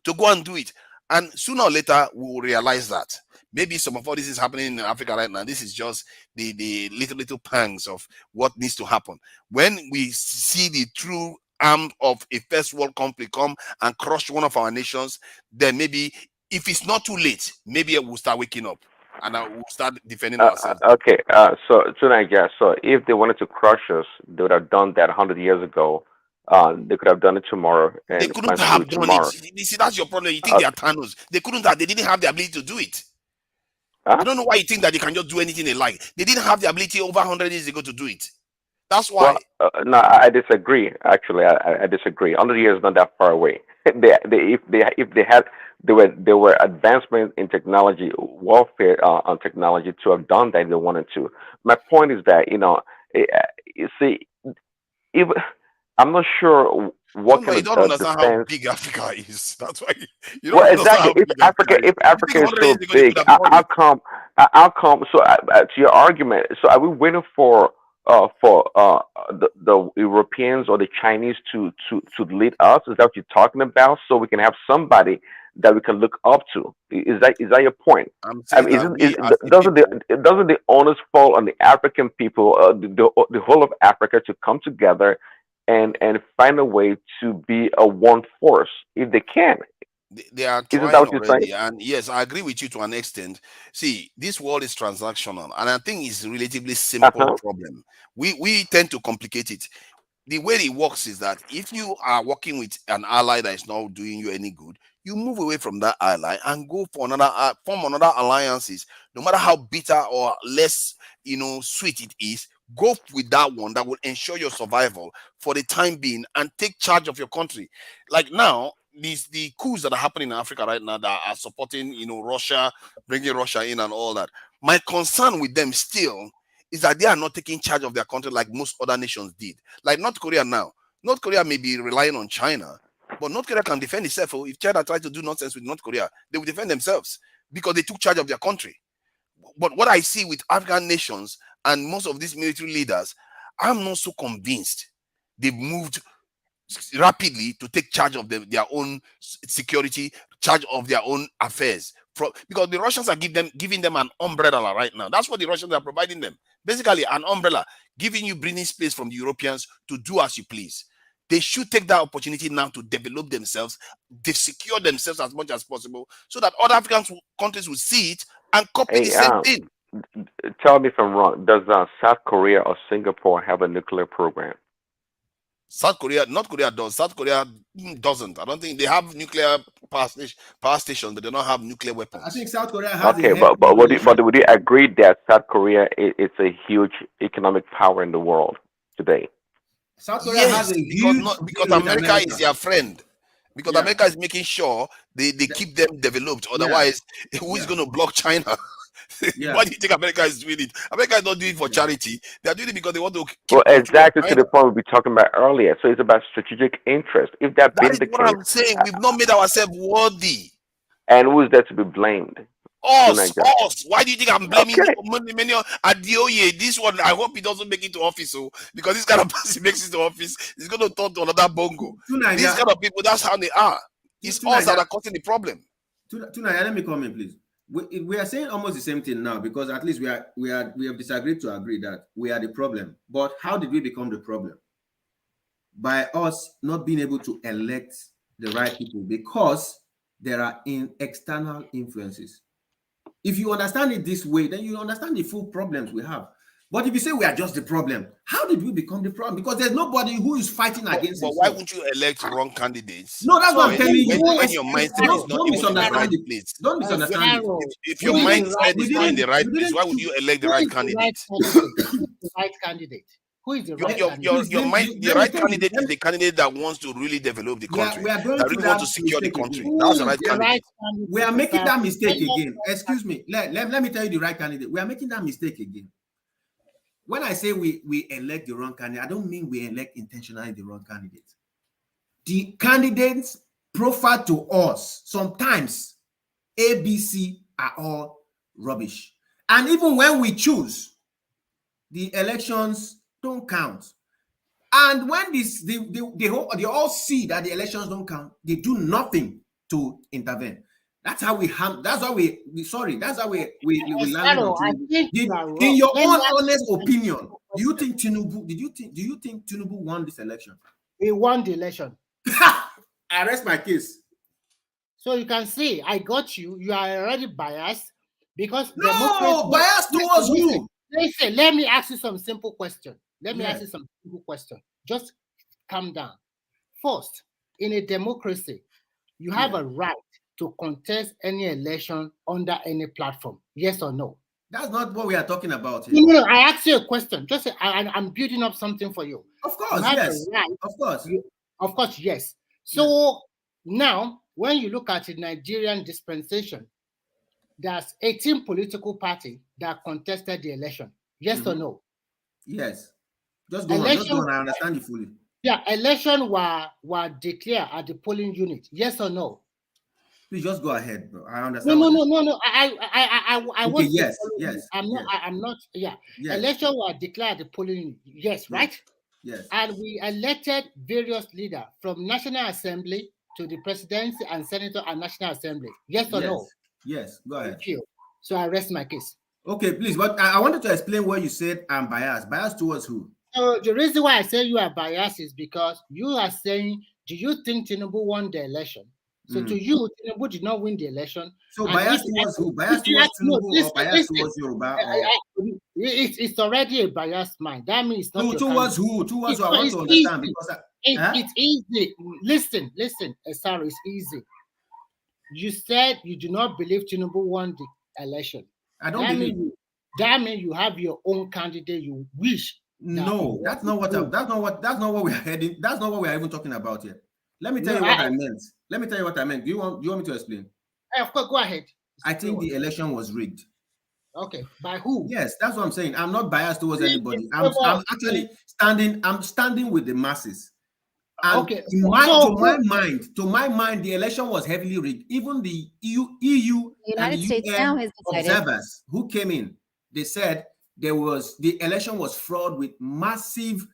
to go and do it. And sooner or later, we will realize that maybe some of all this is happening in Africa right now. This is just the little pangs of what needs to happen. When we see the true arm of a first world conflict come and crush one of our nations, then maybe if it's not too late, maybe we'll start waking up and we'll start defending ourselves. Okay. So tonight, yeah. So if they wanted to crush us, they would have done that 100 years ago. They could have done it tomorrow, and they couldn't have done tomorrow. it. You see, that's your problem. You think they are Thanos. They couldn't have. They didn't have the ability to do it. Huh? I don't know why you think that they can just do anything they like. They didn't have the ability over 100 years ago to do it. That's why. Well, no, I disagree. Actually, I disagree. 100 years is not that far away. There were advancements in technology, warfare on technology to have done that if they wanted to. My point is that you see, even I'm not sure what kind you don't of understand how defense. big Africa is. That's why you don't Well, understand exactly. how big Africa is. If Africa is 100 so years ago, they big, could have done how it. come? How come? So, to your argument, so are we waiting for for the Europeans or the Chinese to lead us? Is that what you're talking about? So we can have somebody that we can look up to. Is that your point? I'm I saying mean, that we as the doesn't people, the onus fall on the African people, the whole of Africa, to come together and find a way to be a one force if they can? they are Isn't that trying what you're saying? already. And yes, I agree with you to an extent. See, this world is transactional, and I think it's a relatively simple Uh-huh. problem. We tend to complicate it. The way it works is that if you are working with an ally that is not doing you any good, you move away from that ally and go for another form another alliances. No matter how bitter or less sweet it is, go with that one that will ensure your survival for the time being and take charge of your country. Like now, the coups that are happening in Africa right now that are supporting Russia, bringing Russia in and all that. My concern with them still is that they are not taking charge of their country like most other nations did. Like North Korea now. North Korea may be relying on China, but North Korea can defend itself. If China tries to do nonsense with North Korea, they will defend themselves because they took charge of their country. But what I see with African nations and most of these military leaders, I'm not so convinced they've moved rapidly to take charge of their own security, charge of their own affairs. Because the Russians are giving them an umbrella right now. That's what the Russians are providing them. Basically, an umbrella, giving you breathing space from the Europeans to do as you please. They should take that opportunity now to develop themselves, they secure themselves as much as possible, so that other African countries will see it and copy the Hey, same thing. tell me if I'm wrong. Does South Korea or Singapore have a nuclear program? North Korea does. South Korea doesn't. I don't think they have nuclear power stations, but they don't have nuclear weapons. I think South Korea has Okay, a but would you agree that South Korea it's a huge economic power in the world today? South Korea has a huge because deal with America is their friend. Because Yeah. America is making sure they keep them developed. Otherwise, who is going to block China? Why do you think America is doing it? America is not doing it for charity. They are doing it because they want to keep Well, control of exactly to China. the point we were talking about earlier. So it's about strategic interest. If that That been is the what case, I'm saying. We've not made ourselves worthy. and who is there to be blamed? Us. Why do you think I'm blaming Okay. many Adioye? This one, I hope he doesn't make it to office. Because this kind of person makes it to office, he's going to turn to another bongo. These kind of people, that's how they are. It's us that are causing the problem. Tunaya, let me come in, please. We are saying almost the same thing now, because at least we have disagreed to agree that we are the problem. But how did we become the problem? By us not being able to elect the right people, because there are external influences. If you understand it this way, then you understand the full problems we have. But if you say we are just the problem, how did we become the problem? Because there's nobody who is fighting against it. But why would you elect wrong candidates? No, that's what I'm telling you. When your mindset is not even in the right place. Don't misunderstand it. If your mindset is not in the right place, why would you elect the right candidate? The right candidate. Who is the right candidate? The right candidate is the candidate that wants to really develop the country, that really wants to secure the country. That's the right candidate. We are making that mistake again. Excuse me. Let me tell you the right candidate. We are making that mistake again. When I say we elect the wrong candidate, I don't mean we elect intentionally the wrong candidate. The candidates profile to us, sometimes ABC, are all rubbish. And even when we choose, the elections don't count. And when they all see that the elections don't count, they do nothing to intervene. That's how we land on Tinubu. In your own honest opinion, do you think Tinubu won this election? He won the election. I rest my case. So you can see, I got you. You are already biased because no biased towards you. Listen, let me ask you some simple question. Just calm down. First, in a democracy, you have a right to contest any election under any platform. Yes or no? That's not what we are talking about here. No, I asked you a question. Just I'm building up something for you. Of course, yes. Of course, yes. So now, when you look at the Nigerian dispensation, there's 18 political parties that contested the election. Yes or no? Yes. Just go on. I understand you fully. Yeah, election were declared at the polling unit. Yes or no? Please just go ahead, bro. I understand. No. I want to yes, follow yes. you. I'm not. Yes. I'm not. Yeah. Yes. Election was declared the polling. Yes, right. Yes. And we elected various leaders from National Assembly to the presidency and senator and National Assembly. Yes or no? Yes. Go ahead. Thank you. So I rest my case. Okay, please. But I wanted to explain where you said I'm biased. Biased towards who? So the reason why I say you are biased is because you are saying, do you think Tinubu won the election? So to you, Tinubu did not win the election. So biased towards who? Biased towards Tinubu or biased towards Yoruba? It's already a biased mind. That means it's not towards who? Towards who? I want to understand because it's easy. Listen, sorry, it's easy. You said you do not believe Tinubu won the election. I don't believe. That means you have your own candidate you wish. No, that's not what we are heading. That's not what we are even talking about here. Let me tell you what I meant. Let me tell you what I meant. Do you want me to explain? Of course, go ahead. I think the election was rigged. Okay, by who? Yes, that's what I'm saying. I'm not biased towards anybody. I'm actually standing. I'm standing with the masses. And to my mind, the election was heavily rigged. Even the EU and UN observers who came in, they said the election was fraud with massive.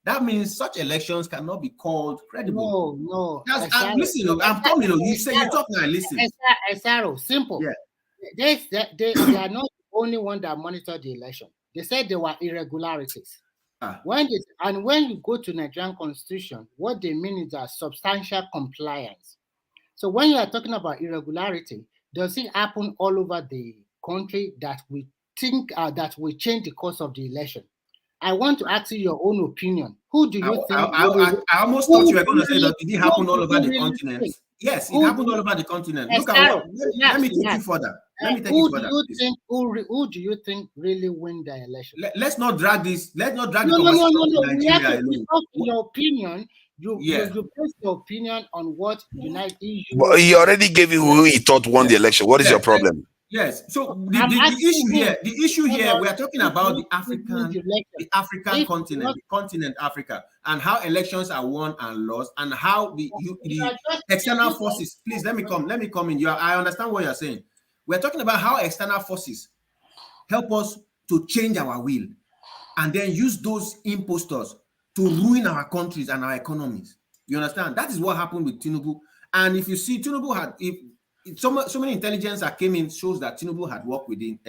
That means such elections cannot be called credible. No. I'm listening. I'm coming. You say you talk now. Listen. Simple. Yeah. They are not the only one that monitored the election. They said there were irregularities. When you go to Nigerian Constitution, what they mean is that substantial compliance. So when you are talking about irregularity, does it happen all over the country that we think that will change the course of the election? I want to ask you your own opinion. Who do you think? I almost thought you were going to say that it did happen all over the continent. Yes, it happened all over the continent. Look at what. Let me take you further. Who do you think really win the election? Let's not drag this. Let's not drag the conversation to Nigeria alone. Your opinion. You base your opinion on what United EU. But he already gave you who he thought won the election. What is your problem? Yes. So the issue here, we are talking about the African continent, the continent Africa, and how elections are won and lost, and how the external forces. Please let me come in. I understand what you're saying. We're talking about how external forces help us to change our will, and then use those imposters to ruin our countries and our economies. You understand? That is what happened with Tinubu. And if you see, Tinubu had so many intelligence that came in shows that Tinubu had worked with the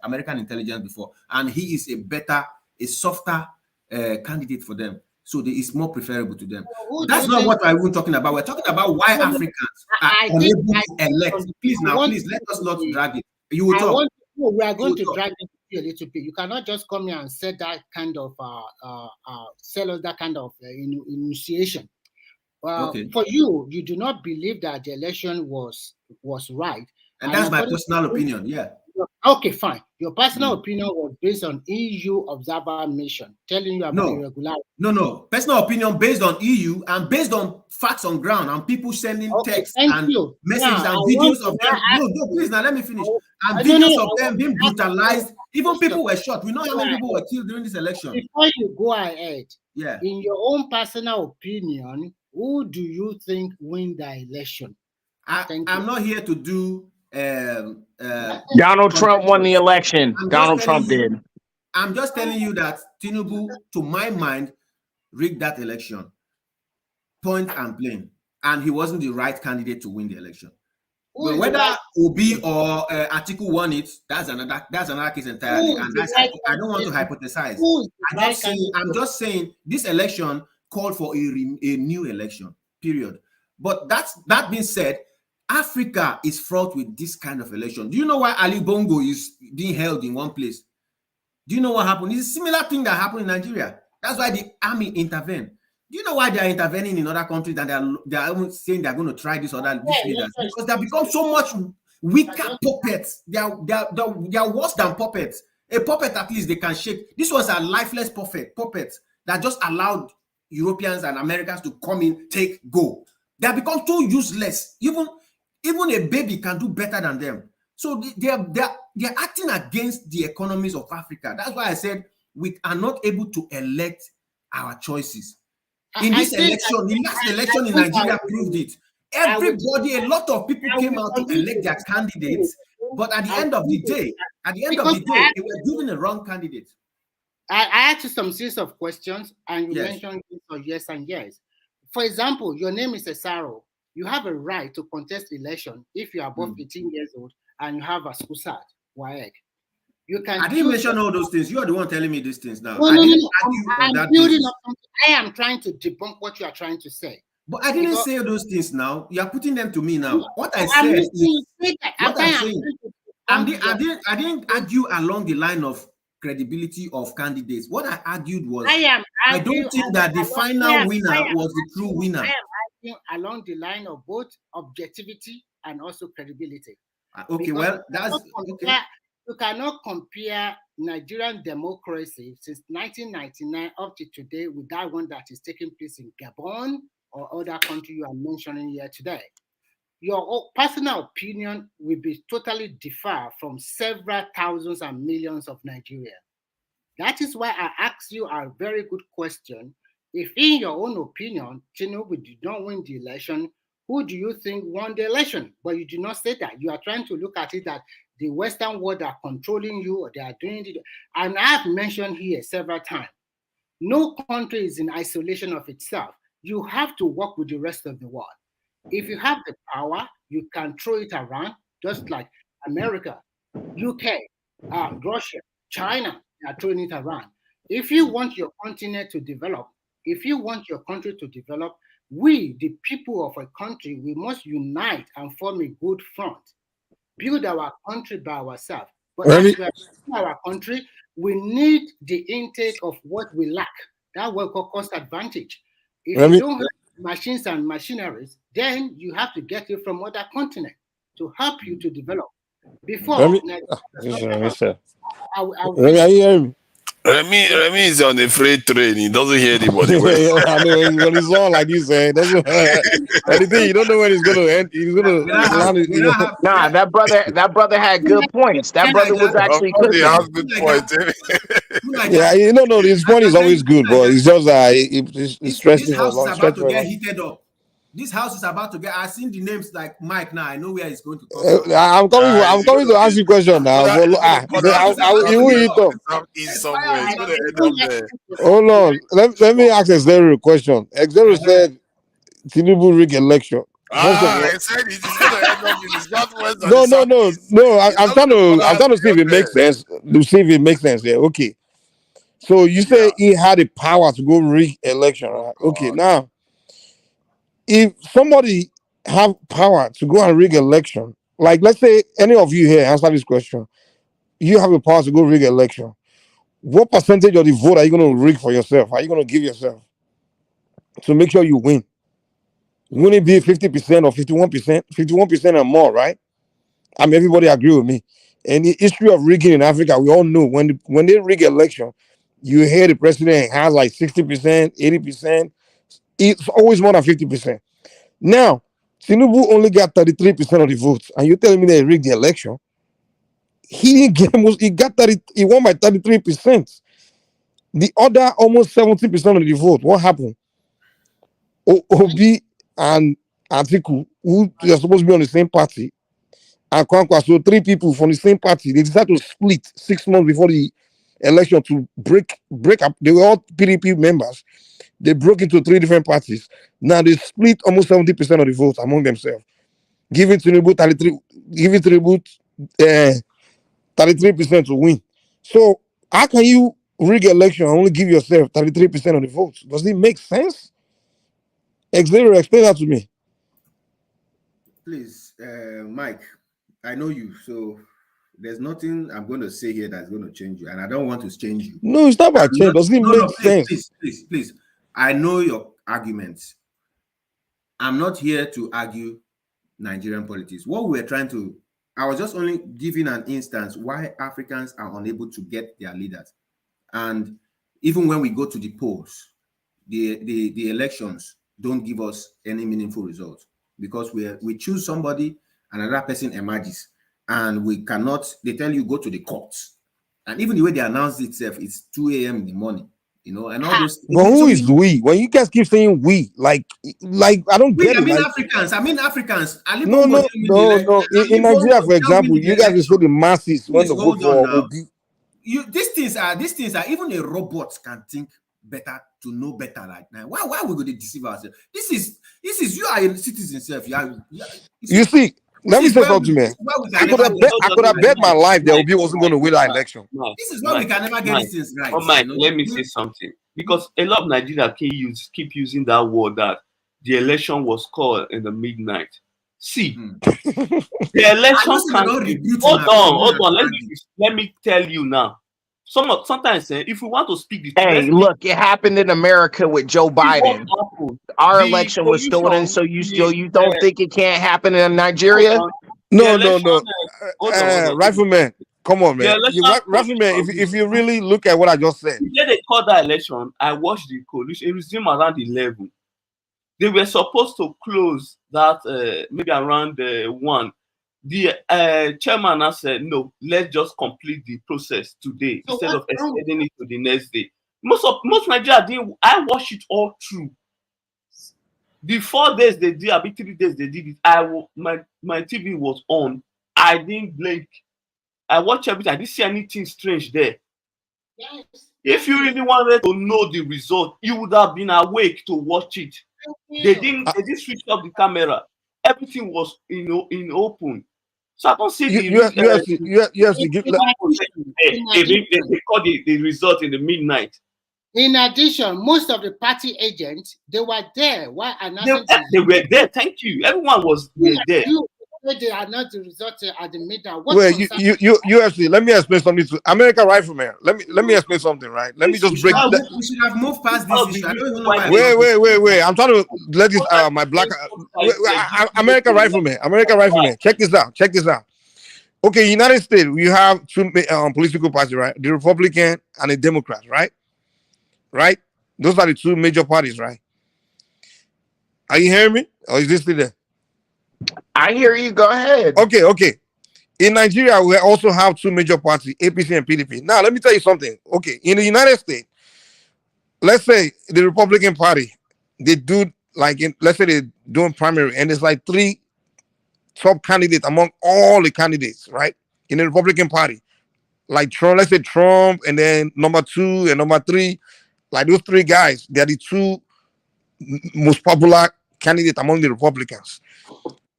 American intelligence before, and he is a softer candidate for them. So it's more preferable to them. That's not what we're talking about. We're talking about why Africans are unable to elect. Please, let us not drag it. You will talk. We are going to drag it a little bit. You cannot just come here and say that kind of sell us that kind of initiation. For you do not believe that the election was right, and that's my personal opinion. Yeah. Okay, fine. Your personal opinion was based on EU observer mission telling you about irregularity. No. Personal opinion based on EU and based on facts on ground and people sending texts and messages and videos of them. No, please, now let me finish. And videos of them being brutalized. Even people were shot. We know how many people were killed during this election. Before you go ahead, in your own personal opinion, who do you think win the election? I'm not here to do. Donald Trump won the election. Donald Trump did. I'm just telling you that Tinubu, to my mind, rigged that election. Point and plain. And he wasn't the right candidate to win the eletion. But whether Obi or Atiku won it, that's another case entirely. And I don't want to hypothesize. I'm just saying this election called for a new election, period. But that being said, Africa is fraught with this kind of election. Do you know why Ali Bongo is being held in one place? Do you know what happened? It's a similar thing that happened in Nigeria. That's why the army intervened. Do you know why they are intervening in other countries and they are saying they're going to try these leaders? Because they have become so much weaker puppets. They are worse than puppets. A puppet, at least they can shake. These ones are lifeless puppets that just allowed Europeans and Americans to come in, take, go. They have become too useless. Even a baby can do better than them. So they're acting against the economies of Africa. That's why I said we are not able to elect our choices. In this election, the last election in Nigeria proved it. Everybody, a lot of people came out to elect their candidates, but at the end of the day, they were giving a wrong candidate. I asked you some series of questions, and you mentioned yes and yes. For example, your name is Esaro. You have a right to contest election if you are above 18 years old and you have a school cert, WAEC. You can. I didn't mention all those things. You are the one telling me these things now. No, I didn't argue on that basis. I am trying to debunk what you are trying to say. But I didn't say those things now. You are putting them to me now. What I said is what I'm saying. I didn't argue along the line of credibility of candidates. What I argued was I don't think that the final winner was the true winner. I am arguing along the line of both objectivity and also credibility. Okay, well, that's okay. You cannot compare Nigerian democracy since 1999 up to today with that one that is taking place in Gabon or other country you are mentioning here today. Your personal opinion will be totally differ from several thousands and millions of Nigerians. That is why I asked you a very good question. If in your own opinion, Tinubu did not win the election, who do you think won the election? But you did not say that. You are trying to look at it that the Western world are controlling you or they are doing it. And I have mentioned here several times, no country is in isolation of itself. You have to work with the rest of the world. If you have the power, you can throw it around, just like America, UK, Russia, China, they are throwing it around. If you want your continent to develop, if you want your country to develop, we, the people of a country, we must unite and form a good front. Build our country by ourselves. But as we are building our country, we need the intake of what we lack. That will call cost advantage. If you don't have machines and machineries, then you have to get it from other continents to help you to develop. Before, Remy is on the freight train. He doesn't hear anybody. I know when it's on like this, doesn't. Anything you don't know when it's going to end. He's going to land. Nah, that brother had good points. That brother was actually good. Good point. Yeah, you don't know. His point is always good, but it's just it's stressing for a long stretch. About to get heated up. This house is about to get. I've seen the names like Mike now. I know where he's going to come from. I'm coming to ask you a question now. Hold on. Let me ask Xero a question. Xero said Tinubu rig election. I said it is going to end up in his northwest. No. I'm trying to see if it makes sense. To see if it makes sense. Yeah. Okay. So you say he had the power to go rig election, right? Okay. Now, if somebody have power to go and rig election, like let's say any of you here answer this question, you have the power to go rig election. What percentage of the vote are you going to rig for yourself? Are you going to give yourself to make sure you win? Wouldn't it be 50% or 51%? 51% or more, right? I mean, everybody agree with me. And the history of rigging in Africa, we all know when they rig election, you hear the president has like 60%, 80%. It's always more than 50%. Now, Tinubu only got 33% of the votes, and you're telling me they rigged the election? He won by 33%. The other almost 70% of the vote, what happened? Obi and Atiku, who are supposed to be on the same party, and Kwankwa, so three people from the same party, they decided to split 6 months before the election to break up. They were all PDP members. They broke into 3 different parties. Now they split almost 70% of the votes among themselves, giving Tinubu 33% to win. So how can you rig election and only give yourself 33% of the votes? Does it make sense? Xavier, explain that to me. Please, Mike, I know you, so there's nothing I'm going to say here that's going to change you, and I don't want to change you. No, it's not about change. Does it make sense? Please. I know your arguments. I'm not here to argue Nigerian politics. What we're trying to, I was just only giving an instance why Africans are unable to get their leaders. And even when we go to the polls, the elections don't give us any meaningful results because we choose somebody, another person emerges, and we cannot, they tell you go to the courts. And even the way they announce itself, it's 2 a.m. in the morning. you know, and all those things. But who is we? When you guys keep saying we, like I don't get I it. mean Like, Africans. I mean Africans. Ali no, Bongo no, tell me no, no. In Ali Nigeria, Bongo for tell me example, the you guys will say election. the masses want Please to vote hold on for now. Obi. These things are even a robot can think better to know better right now. Why we going to deceive ourselves? This is you are a citizen self. You see, let me say something, man. I could have bet my life that Obi wasn't going to win that election. This is why we can never get these things right. Mike, let me say something, because a lot of Nigeria keep using that word that the election was called in the midnight. See, the election can't. Hold on. Let me tell you now. Sometimes if we want to speak the truth, hey, look, it happened in America with Joe Biden. Our election was stolen, so you don't think it can't happen in Nigeria? No. Rifleman, come on, man. Rifleman, if you really look at what I just said. When they called that election, I watched the coalition. It resumed around 11. They were supposed to close that maybe around 1. The chairman has said, no, let's just complete the process today instead of extending it to the next day. Most Nigeria didn't. I watched it all through. The 4 days they did, I mean 3 days they did it. My TV was on. I didn't blink. I watched everything. I didn't see anything strange there. Yes. If you really wanted to know the result, you would have been awake to watch it. They didn't switch off the camera. Everything was in open. So I don't see you have to give. They called the result in the midnight. In addition, most of the party agents, they were there. Why announcing they were there. Thank you. Everyone was there. They are not the result at the midnight. Well, you actually let me explain something to American Rifleman. Let me explain something, right? Let me just break. We should have moved past this issue. I don't even know why. Wait. I'm trying to let this my black American Rifleman. Check this out. Okay, United States, we have two political parties, right? The Republican and the Democrats, right? Right? Those are the two major parties, right? Are you hearing me? Or is this still there? I hear you. Go ahead. Okay. In Nigeria, we also have two major parties, APC and PDP. Now, let me tell you something. Okay, in the United States, let's say the Republican Party, they do let's say they're doing primary, and there's like 3 top candidates among all the candidates, right? In the Republican Party, like Trump, let's say Trump, and then number 2 and number 3, like those 3 guys, they're the 2 most popular candidates among the Republicans.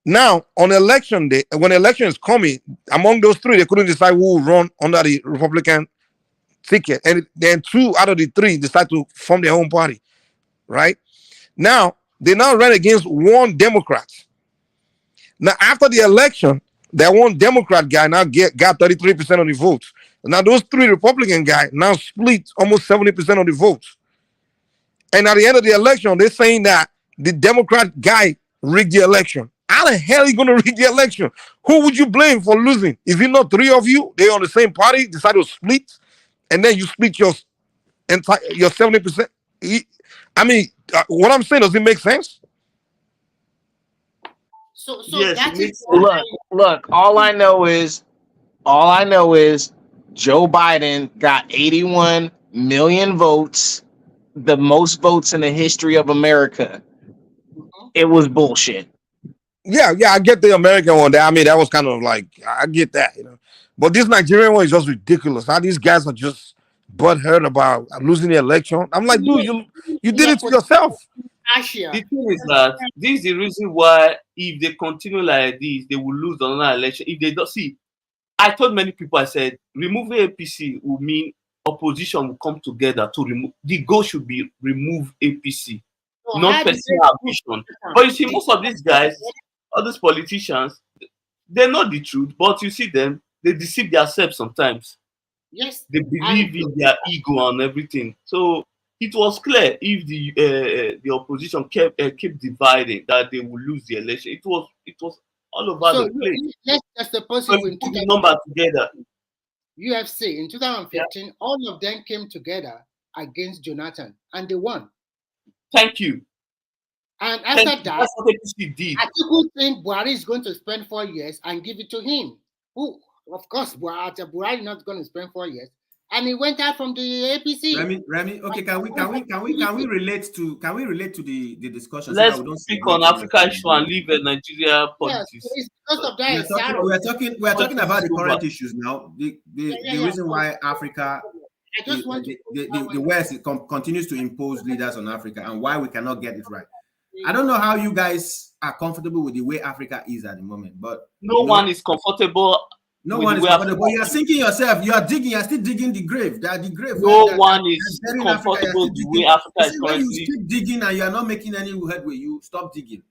Now, on election day, when election is coming, among those 3, they couldn't decide who will run under the Republican ticket. And then 2 out of the 3 decide to form their own party, right? Now, they now run against one Democrat. Now, after the election, that one Democrat guy now got 33% of the votes. Now, those 3 Republican guys now split almost 70% of the votes. And at the end of the election, they're saying that the Democrat guy rigged the election. How the hell are you going to rig the election? Who would you blame for losing? Is it not 3 of you? They're on the same party, decide to split, and then you split your 70%. I mean, what I'm saying, does it make sense? So yes, that is look. All I know is Joe Biden got 81 million votes, the most votes in the history of America. It was bullshit. Yeah, I get the American one. I mean, that was kind of like, I get that, But this Nigerian one is just ridiculous. How these guys are just butthurt about losing the election. I'm like, dude, you did it to yourself. The thing is that this is the reason why, if they continue like this, they will lose another election. If they don't see, I told many people, I said, removing APC will mean opposition will come together to remove. The goal should be remove APC, not personal ambition. But you see, most of these guys, all these politicians, they know the truth, but you see them, they deceive themselves sometimes. Yes. They believe in their ego and everything. So it was clear if the opposition kept dividing that they would lose the election. It was all over the place. Let's just suppose we put the number together. UFC in 2015, all of them came together against Jonathan, and they won. Thank you. And after that, that's what APC did. Atiku think Buhari is going to spend 4 years and give it to him. Who, of course, Buhari not going to spend 4 years. and he went out from the APC. Remy, okay, can we relate to the discussion Let's so that we don't speak on Africa issue and leave Nigeria politics. Yes, it's because of that. We are talking about the current issues now. The reason why Africa, I just want the West continues to impose leaders on Africa, and why we cannot get it right. I don't know how you guys are comfortable with the way Africa is at the moment, but no one is comfortable. No one is comfortable. You are sinking yourself. You are digging. You are still digging the grave. The grave. No one is comfortable the way Africa is currently. When you keep digging and you are not making any headway, you stop digging.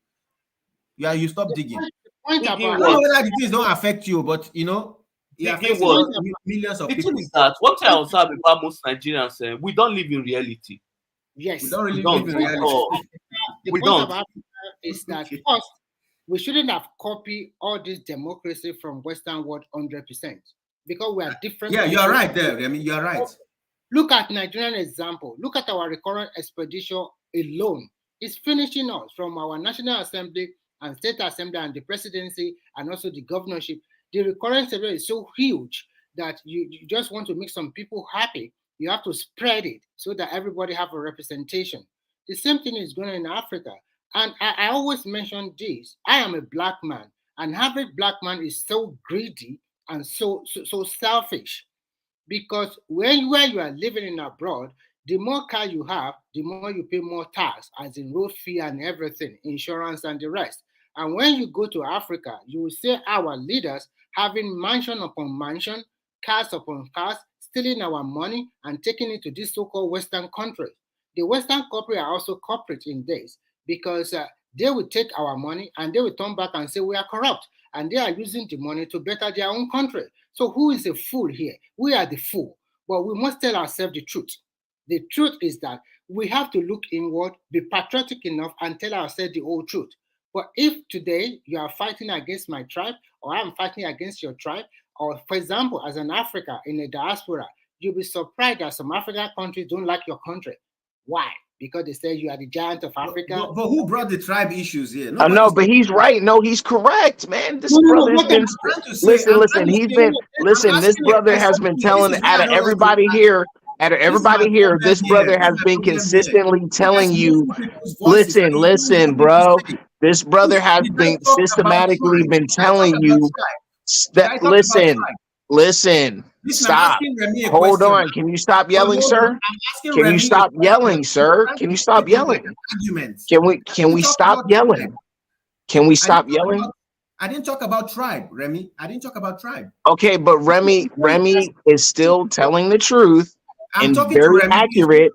You stop digging. I don't know whether the things don't affect you, but it affects millions of people. The thing is that what I observe about most Nigerians, we don't live in reality. Yes, we don't really live in reality. The point about is that first, we shouldn't have copied all this democracy from Western world 100% because we are different. Yeah, you're right there. I mean, you're right. Look at Nigerian example. Look at our recurrent expedition alone. It's finishing us from our National Assembly and State Assembly and the presidency and also the governorship. The recurrent expedition is so huge that you just want to make some people happy. You have to spread it so that everybody have a representation. The same thing is going on in Africa. And I always mention this. I am a black man, and average black man is so greedy and so selfish, because where you are living in abroad, the more car you have, the more you pay more tax, as in road fee and everything, insurance and the rest. And when you go to Africa, you will see our leaders having mansion upon mansion, cars upon cars, stealing our money and taking it to these so-called Western countries. The Western corporate are also corporate in this, because they will take our money and they will turn back and say we are corrupt, and they are using the money to better their own country. So who is a fool here? We are the fool. But we must tell ourselves the truth. The truth is that we have to look inward, be patriotic enough, and tell ourselves the whole truth. But if today you are fighting against my tribe, or I'm fighting against your tribe, or for example, as an African in a diaspora, you'll be surprised that some African countries don't like your country. Why? Because they say you are the giant of Africa. But who brought the tribe issues here? I know, but he's right. No, he's correct, man. This brother's been listen. This brother has been telling out of everybody here. This brother has been consistently telling you, listen, bro. This brother has been systematically been telling you that listen. Stop. Hold on. Can you stop yelling, sir? Can you stop yelling, sir? Can you stop yelling? Can we stop yelling? Can we stop yelling? I didn't talk about tribe, Remy. I didn't talk about tribe. Okay, but Remy is still telling the truth and very accurate.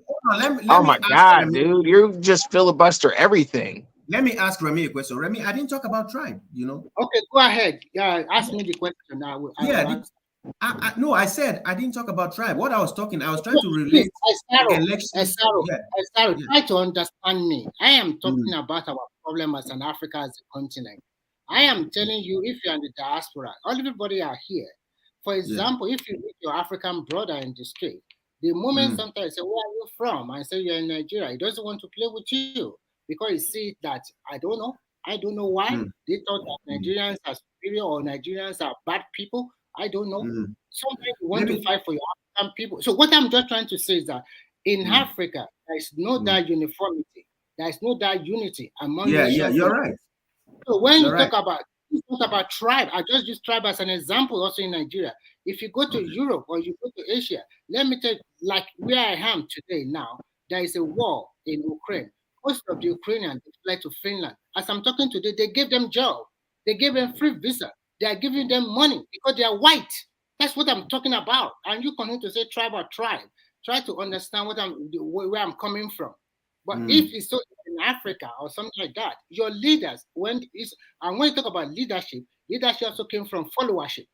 Oh my God, dude, you just filibuster everything. Let me ask Remy a question. Remy, I didn't talk about tribe, Okay, go ahead. Yeah, ask me the question now. No, I said I didn't talk about tribe. What I was trying to relate elections. Try to understand me. I am talking about our problem as an Africa, as a continent. I am telling you, if you're in the diaspora, everybody are here. For example, if you meet your African brother in the street, the moment sometimes say, "Where are you from?" and say you're in Nigeria, he doesn't want to play with you because he sees that I don't know why they thought that Nigerians are superior or Nigerians are bad people. I don't know. Sometimes you want to fight for your African people. So what I'm just trying to say is that in Africa, there is no that uniformity. There is no that unity among you're right. So when you talk about tribe, I just use tribe as an example also in Nigeria. If you go to Europe or you go to Asia, let me tell you, like where I am today now, there is a war in Ukraine. Most of the Ukrainians fled to Finland. As I'm talking today, they gave them job. They gave them free visa. They are giving them money because they are white. That's what I'm talking about. And you continue to say tribe or tribe. Try to understand where I'm coming from. But if it's so in Africa or something like that, your leaders, when you talk about leadership also came from followership.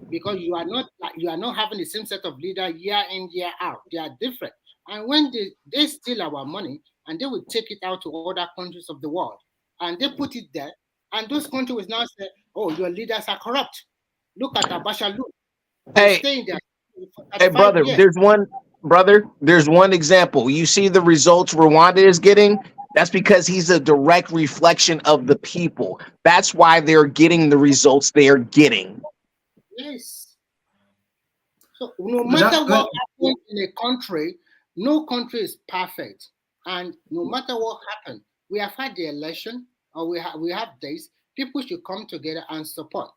Because you are not having the same set of leader year in, year out. They are different. And when they steal our money and they will take it out to other countries of the world and they put it there, and those countries will now say, "Oh, your leaders are corrupt. Look at Abasha. Look, hey, brother, there's one example. You see the results Rwanda is getting? That's because he's a direct reflection of the people. That's why they're getting the results they are getting. Yes. So no matter what happens in a country, no country is perfect. And no matter what happened, we have had the election, or we have this. People should come together and support.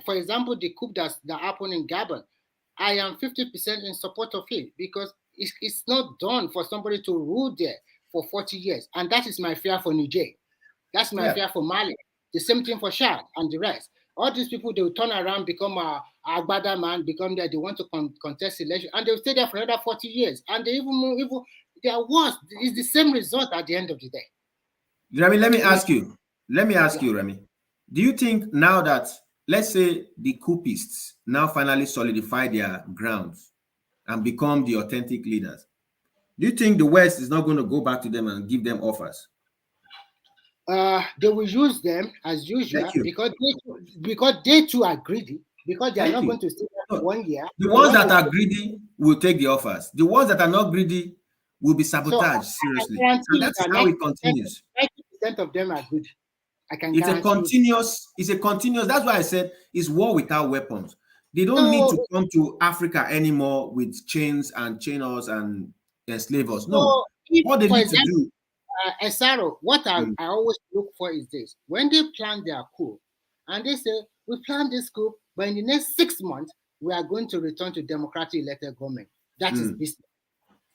For example, the coup that happened in Gabon, I am 50% in support of it, because it's not done for somebody to rule there for 40 years. And that is my fear for Niger. That's my fear for Mali. The same thing for Chad and the rest. All these people, they will turn around, become a Agbada man, become there, they want to contest election, and they'll stay there for another 40 years. And they they are worse. It's the same result at the end of the day. Remy, let me ask you, Remy, do you think now that, let's say, the coupists now finally solidify their grounds and become the authentic leaders, do you think the West is not going to go back to them and give them offers? They will use them as usual, because they too are greedy, because they are not going to stay there for 1 year. The ones that are greedy will take the offers. The ones that are not greedy will be sabotaged, seriously. And that's how it continues. 90% of them are good. It's a continuous, that's why I said it's war without weapons. They don't need to come to Africa anymore with chains and chain us and enslave us. No. What they need to do. Esaro, what I always look for is this: when they plan their coup, and they say, we plan this coup, but in the next 6 months, we are going to return to democratically elected government. That is business.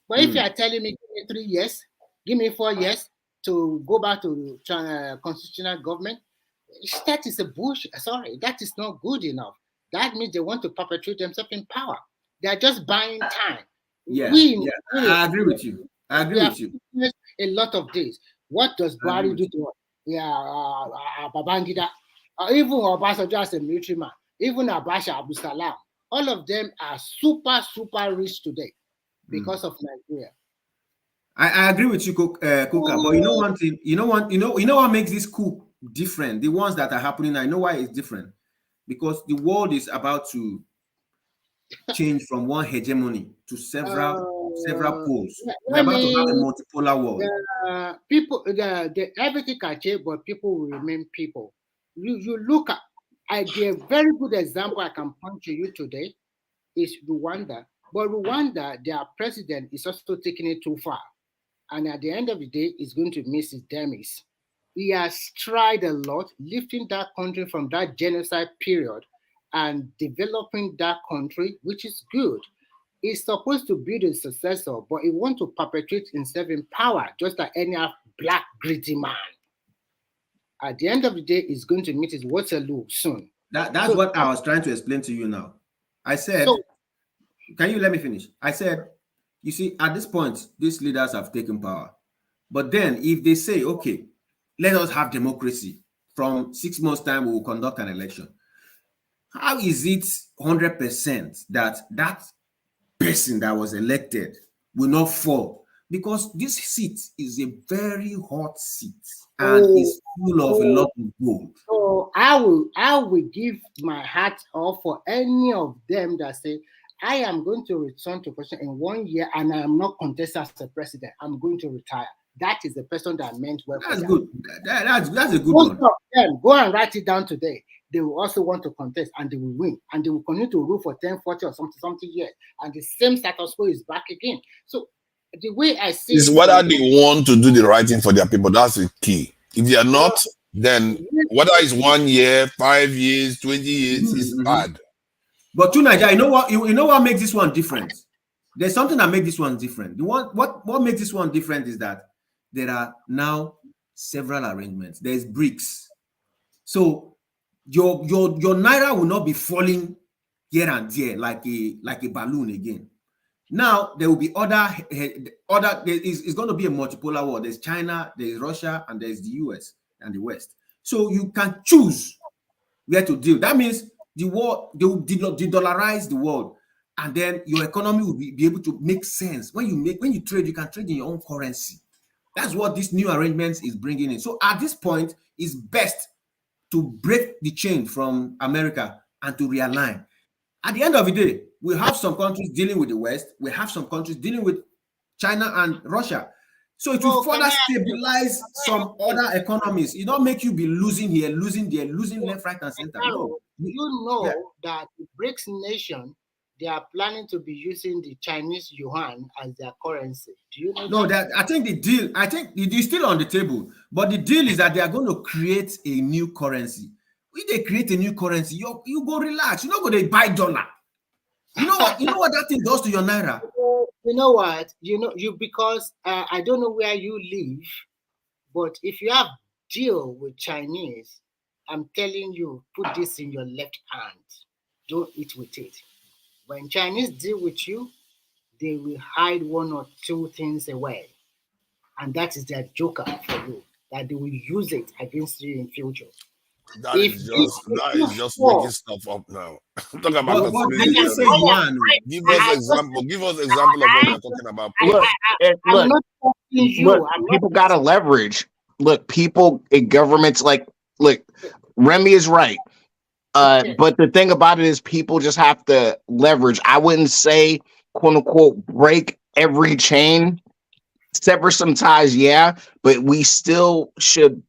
But if you are telling me, give me 3 years, give me 4 years to go back to constitutional government, that is a bullshit. Sorry, that is not good enough. That means they want to perpetuate themselves in power. They are just buying time. I agree with you. A lot of days. What does Buhari do to us? Babangida, even Obasanjo as a military man, even Abacha, Abu Salam, all of them are super rich today because of Nigeria. I agree with you, Kuka. But you know one thing. You know what makes this coup different? The ones that are happening, I know why it's different. Because the world is about to change from one hegemony to several poles. We're about to have a multipolar world. Everything can change, but people will remain people. You look at a very good example I can point to you today is Rwanda. But Rwanda, their president is also taking it too far. And at the end of the day, is going to miss his demise. He has tried a lot, lifting that country from that genocide period and developing that country, which is good. He's supposed to be the successor, but he wants to perpetuate himself in power, just like any black greedy man. At the end of the day, he's going to meet his Waterloo soon. That's what I was trying to explain to you now. I said, can you let me finish? I said, you see, at this point, these leaders have taken power. But then if they say, okay, let us have democracy, from 6 months' time, we will conduct an election. How is it 100% that person that was elected will not fall? Because this seat is a very hot seat and it's full of a lot of gold. So I will give my hat off for any of them that say, I am going to return to position in 1 year and I am not contested as the president. I'm going to retire. That is the person that meant well. That's good. That's a good Most one. of them, go and write it down today. They will also want to contest and they will win. And they will continue to rule for 10, 40 or something years. And the same status quo is back again. So the way I see is whether they want to do the right thing for their people. That's the key. If they are not, then whether it's 1 year, 5 years, 20 years, is bad. But to Nigeria, you know what makes this one different? There's something that makes this one different. What makes this one different is that there are now several arrangements. There's BRICS. So your naira will not be falling here and there like a balloon again. Now there will be it's going to be a multipolar world. There's China, there's Russia, and there's the US and the West. So you can choose where to deal. That means they will de-dollarize the world, and then your economy will be able to make sense. When you trade, you can trade in your own currency. That's what this new arrangements is bringing in. So at this point, it's best to break the chain from America and to realign. At the end of the day, we have some countries dealing with the West. We have some countries dealing with China and Russia. So it will further stabilize some other economies. It don't make you be losing here, losing there, losing left, right, and center. No. You know that the BRICS nation, they are planning to be using the Chinese yuan as their currency. Do you know No, that? I think the deal, I think it is still on the table, but the deal is that they are going to create a new currency. If they create a new currency, you go relax. You're not going to buy dollar. You know what? You know what that thing does to your naira. You know what? Because I don't know where you live, but if you have deal with Chinese, I'm telling you, put this in your left hand. Don't eat with it. When Chinese deal with you, they will hide one or two things away, and that is their joker for you. That they will use it against you in future. That is just making stuff up now. Talk about But conspiracy did you say theory. yuan? Give us example. Give us example of what we are talking about. Please. I'm not talking you. Look, people got to leverage. Look, people in governments look, Remy is right. But the thing about it is people just have to leverage. I wouldn't say, quote unquote, break every chain, sever some ties, yeah, but we still should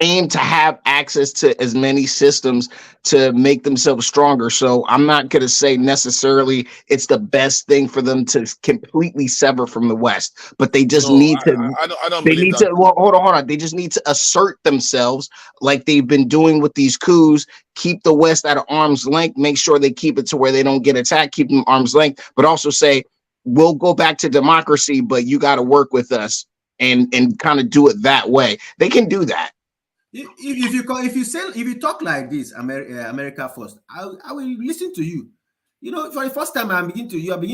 aim to have access to as many systems to make themselves stronger. So I'm not going to say necessarily it's the best thing for them to completely sever from the West, but they just need to. I don't They believe need that. to. Well, hold on. They just need to assert themselves like they've been doing with these coups. Keep the West at arm's length. Make sure they keep it to where they don't get attacked. Keep them arm's length, but also say we'll go back to democracy, but you got to work with us and kind of do it that way. They can do that. If you talk like this, America first, I will listen to you. You know, for the first time, I begin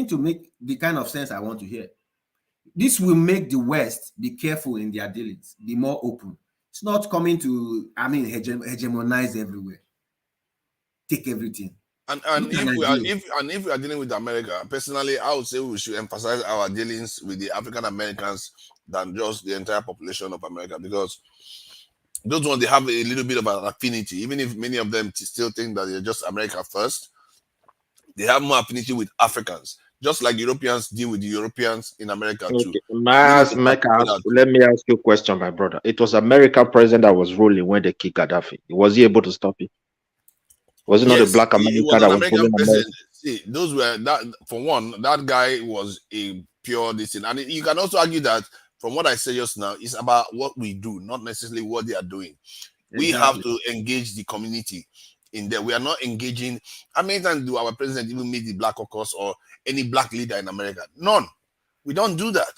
to make the kind of sense I want to hear. This will make the West be careful in their dealings, be more open. It's not coming to, hegemonize everywhere, take everything. And if we are dealing with America, personally, I would say we should emphasize our dealings with the African Americans than just the entire population of America, because those ones, they have a little bit of an affinity, even if many of them still think that they're just America first. They have more affinity with Africans, just like Europeans deal with the Europeans in America too. Let me ask you a question, my brother. It was American president that was ruling when they kicked Gaddafi. Was he able to stop it? Was it not a black American that was ruling America? See, those were that. For one, that guy was a pure dissident, and you can also argue that from what I say just now, it's about what we do, not necessarily what they are doing. We have to engage the community in there. We are not engaging. How many times do our president even meet the Black Caucus or any black leader in America? None. We don't do that.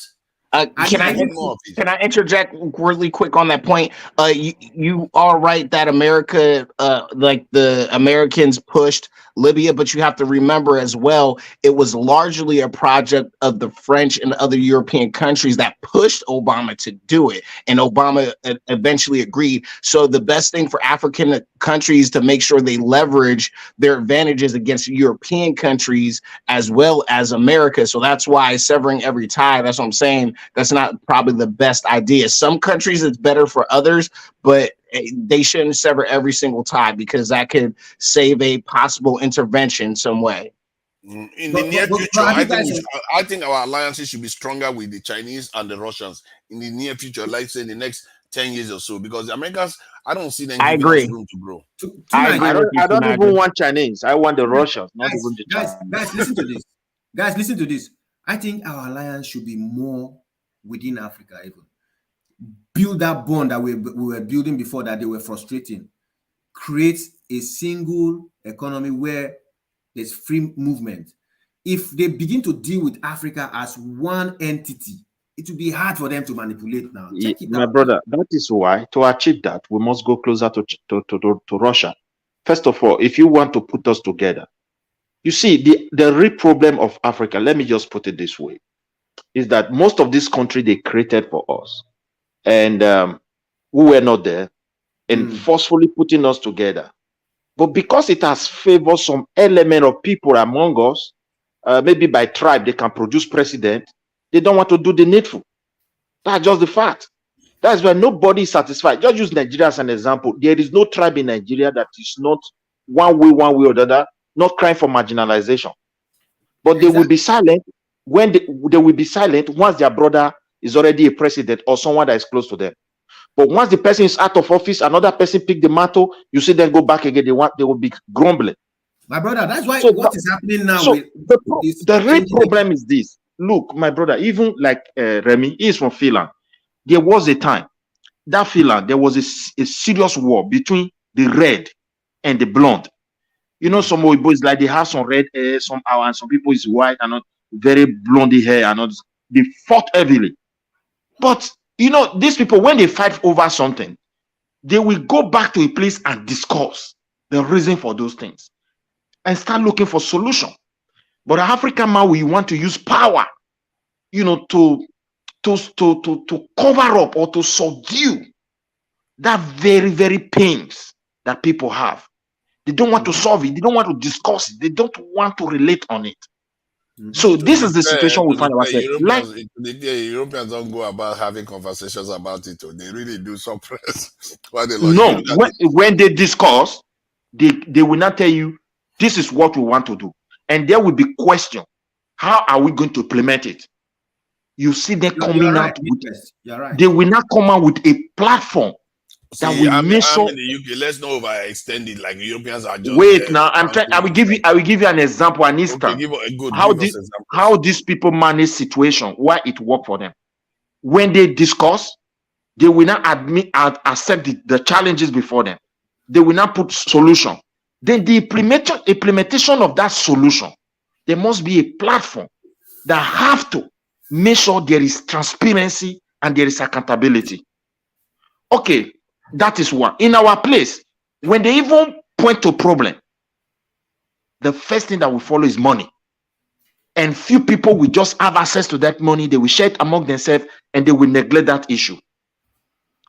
Can I interject really quick on that point? You are right that America, like the Americans pushed Libya, but you have to remember as well, it was largely a project of the French and other European countries that pushed Obama to do it. And Obama eventually agreed. So the best thing for African countries to make sure they leverage their advantages against European countries as well as America. So that's why severing every tie, that's what I'm saying. That's not probably the best idea. Some countries it's better for others, but they shouldn't sever every single tie because that could save a possible intervention some way. In the near future, I think our alliances should be stronger with the Chinese and the Russians in the near future, like say in the next 10 years or so, because the Americans, I don't see them giving us room to grow. I don't even want Chinese. I want the Russians, not even the Chinese. Guys, listen to this. Guys, listen to this. I think our alliance should be more within Africa, even build that bond that we were building before that they were frustrating. Create a single economy where there's free movement. If they begin to deal with Africa as one entity, it will be hard for them to manipulate now. My brother, that is why to achieve that we must go closer to Russia. First of all, if you want to put us together, you see the real problem of Africa, let me just put it this way, is that most of this country they created for us, and we were not there, and forcefully putting us together. But because it has favored some element of people among us, maybe by tribe they can produce president, they don't want to do the needful. That's just the fact. That's why nobody is satisfied. Just use Nigeria as an example. There is no tribe in Nigeria that is not one way or the other, not crying for marginalization. But they will be silent when they will be silent once their brother is already a president or someone that is close to them. But once the person is out of office, another person pick the mantle, you see them go back again. They will be grumbling. My brother, that's why So what is happening now so with the real problem is this. Look, my brother, even like Remy, he is from Finland. There was a time that Finland, there was a serious war between the red and the blonde. You know, some boys like they have some red hair somehow, and some people is white and not very blondie hair, and not, they fought heavily. But you know, these people, when they fight over something, they will go back to a place and discuss the reason for those things and start looking for solution. But the African man, we want to use power, you know, to cover up or to subdue that very, very pains that people have. They don't want to solve it. They don't want to discuss it. They don't want to relate on it. So this is the situation we find ourselves. Like Europeans don't go about having conversations about it. They really do suppress. no, when they discuss, they will not tell you this is what we want to do, and there will be question: how are we going to implement it? You see them coming out with, they will not come out with a platform that will measure. I'm in the UK. Let's not overextend it. Like Europeans are just. Wait, now I'm trying. I will give you an example, an instance. Okay, give a good. How these people manage situation, why it work for them. When they discuss, they will not accept the challenges before them. They will not put solution. Then the implementation of that solution, there must be a platform that have to make sure there is transparency and there is accountability. Okay, that is one. In our place, when they even point to problem, the first thing that will follow is money. And few people will just have access to that money. They will share it among themselves and they will neglect that issue.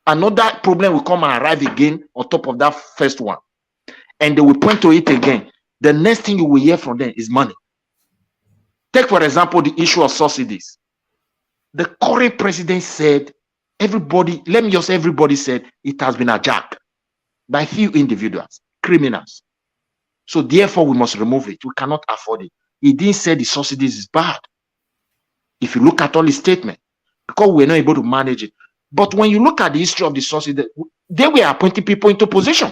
Another problem will come and arrive again on top of that first one. And they will point to it again. The next thing you will hear from them is money. Take, for example, the issue of subsidies. The current president said, everybody said it has been hijacked by few individuals, criminals. So therefore, we must remove it. We cannot afford it. He didn't say the subsidies is bad. If you look at all his statement, because we're not able to manage it. But when you look at the history of the subsidies, they were appointing people into position.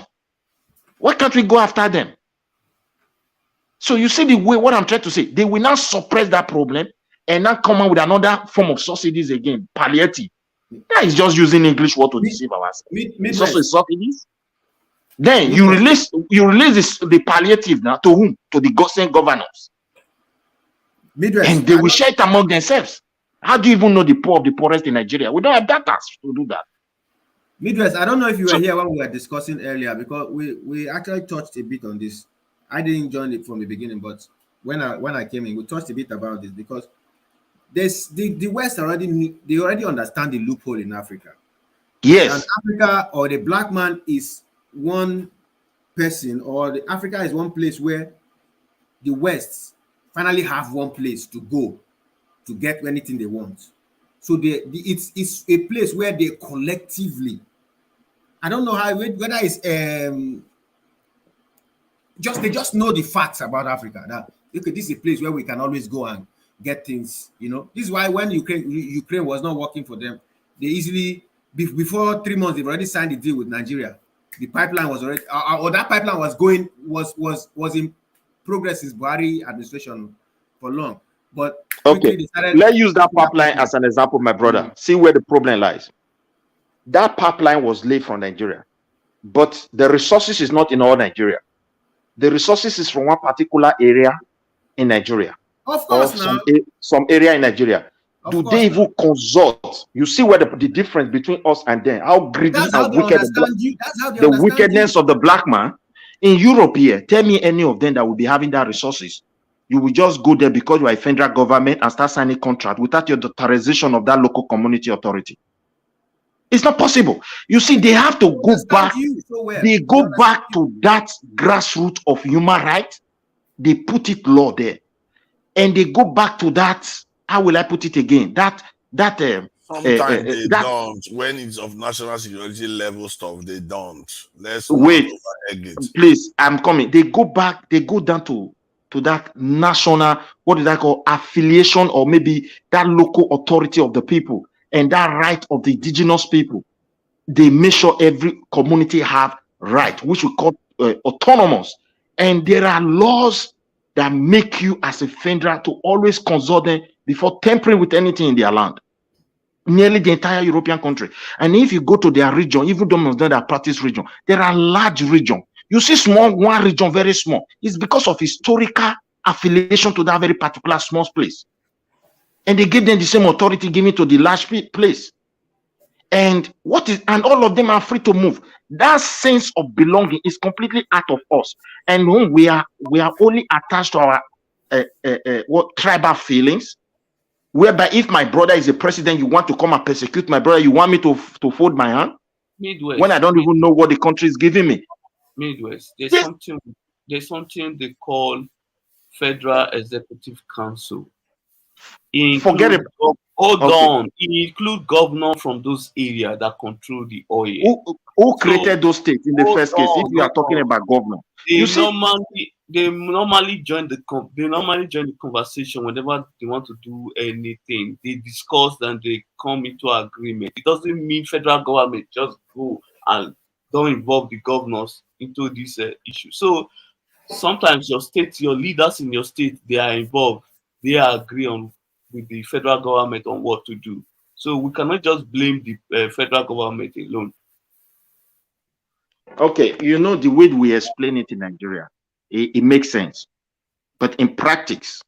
Why can't we go after them? So you see the way, what I'm trying to say, they will now suppress that problem and now come out with another form of subsidies again, palliative. That is just using English word to deceive ourselves. It's also subsidies. Then you release the palliative now to whom? To the same governors. And they will share it among themselves. How do you even know the poor of the poorest in Nigeria? We don't have data to do that. Midwest, I don't know if you were here when we were discussing earlier, because we actually touched a bit on this. I didn't join it from the beginning, but when I came in, we touched a bit about this, because there's the West already understand the loophole in Africa. Yes. And Africa, or the black man, is one person, or the Africa is one place where the West finally have one place to go to get anything they want. So it's a place where they collectively, I don't know how, whether it's they just know the facts about Africa, that okay, this is a place where we can always go and get things, you know. This is why when Ukraine was not working for them, they easily, before 3 months, they've already signed a deal with Nigeria. The pipeline was already, or that pipeline was in progress since Buhari administration for long. But okay, let's use that pipeline as an example, my brother. See where the problem lies. That pipeline was laid from Nigeria, but the resources is not in all Nigeria. The resources is from one particular area in Nigeria. Of course, or some area in Nigeria. Do they even consult? You see where the difference between us and them, how greedy and wicked the wickedness of the black man. In Europe here, tell me any of them that will be having that resources. You will just go there because you are a federal government and start signing contract without your authorization of that local community authority. It's not possible. You see, they have to go back. They go back to that grassroots of human rights. They put it law there. And they go back to that, how will I put it again? Sometimes they don't. When it's of national security level stuff, they don't. Let's wait. Please, I'm coming. They go back, they go down to that national, what is that called? Affiliation, or maybe that local authority of the people and that right of the indigenous people. They make sure every community have right, which we call autonomous. And there are laws that make you as a federal to always consult them before tampering with anything in their land. Nearly the entire European country. And if you go to their region, even though that practice region, there are large regions. You see small, one region very small. It's because of historical affiliation to that very particular small place. And they give them the same authority given to the large place. And all of them are free to move. That sense of belonging is completely out of us. And when we are only attached to our tribal feelings, whereby if my brother is a president, you want to come and persecute my brother, you want me to fold my hand Midwest, when I don't even know what the country is giving me. Midwest. There's something they call Federal Executive Council. Forget it. Hold on. It includes governors from those areas that control the oil. Who created those states in the first case? If you are talking about governor, They normally join the conversation whenever they want to do anything. They discuss and they come into agreement. It doesn't mean federal government just go and don't involve the governors into this issue. So sometimes your leaders in your state, they are involved. They agree with the federal government on what to do. So we cannot just blame the federal government alone. Okay, the way we explain it in Nigeria, it makes sense. But in practice,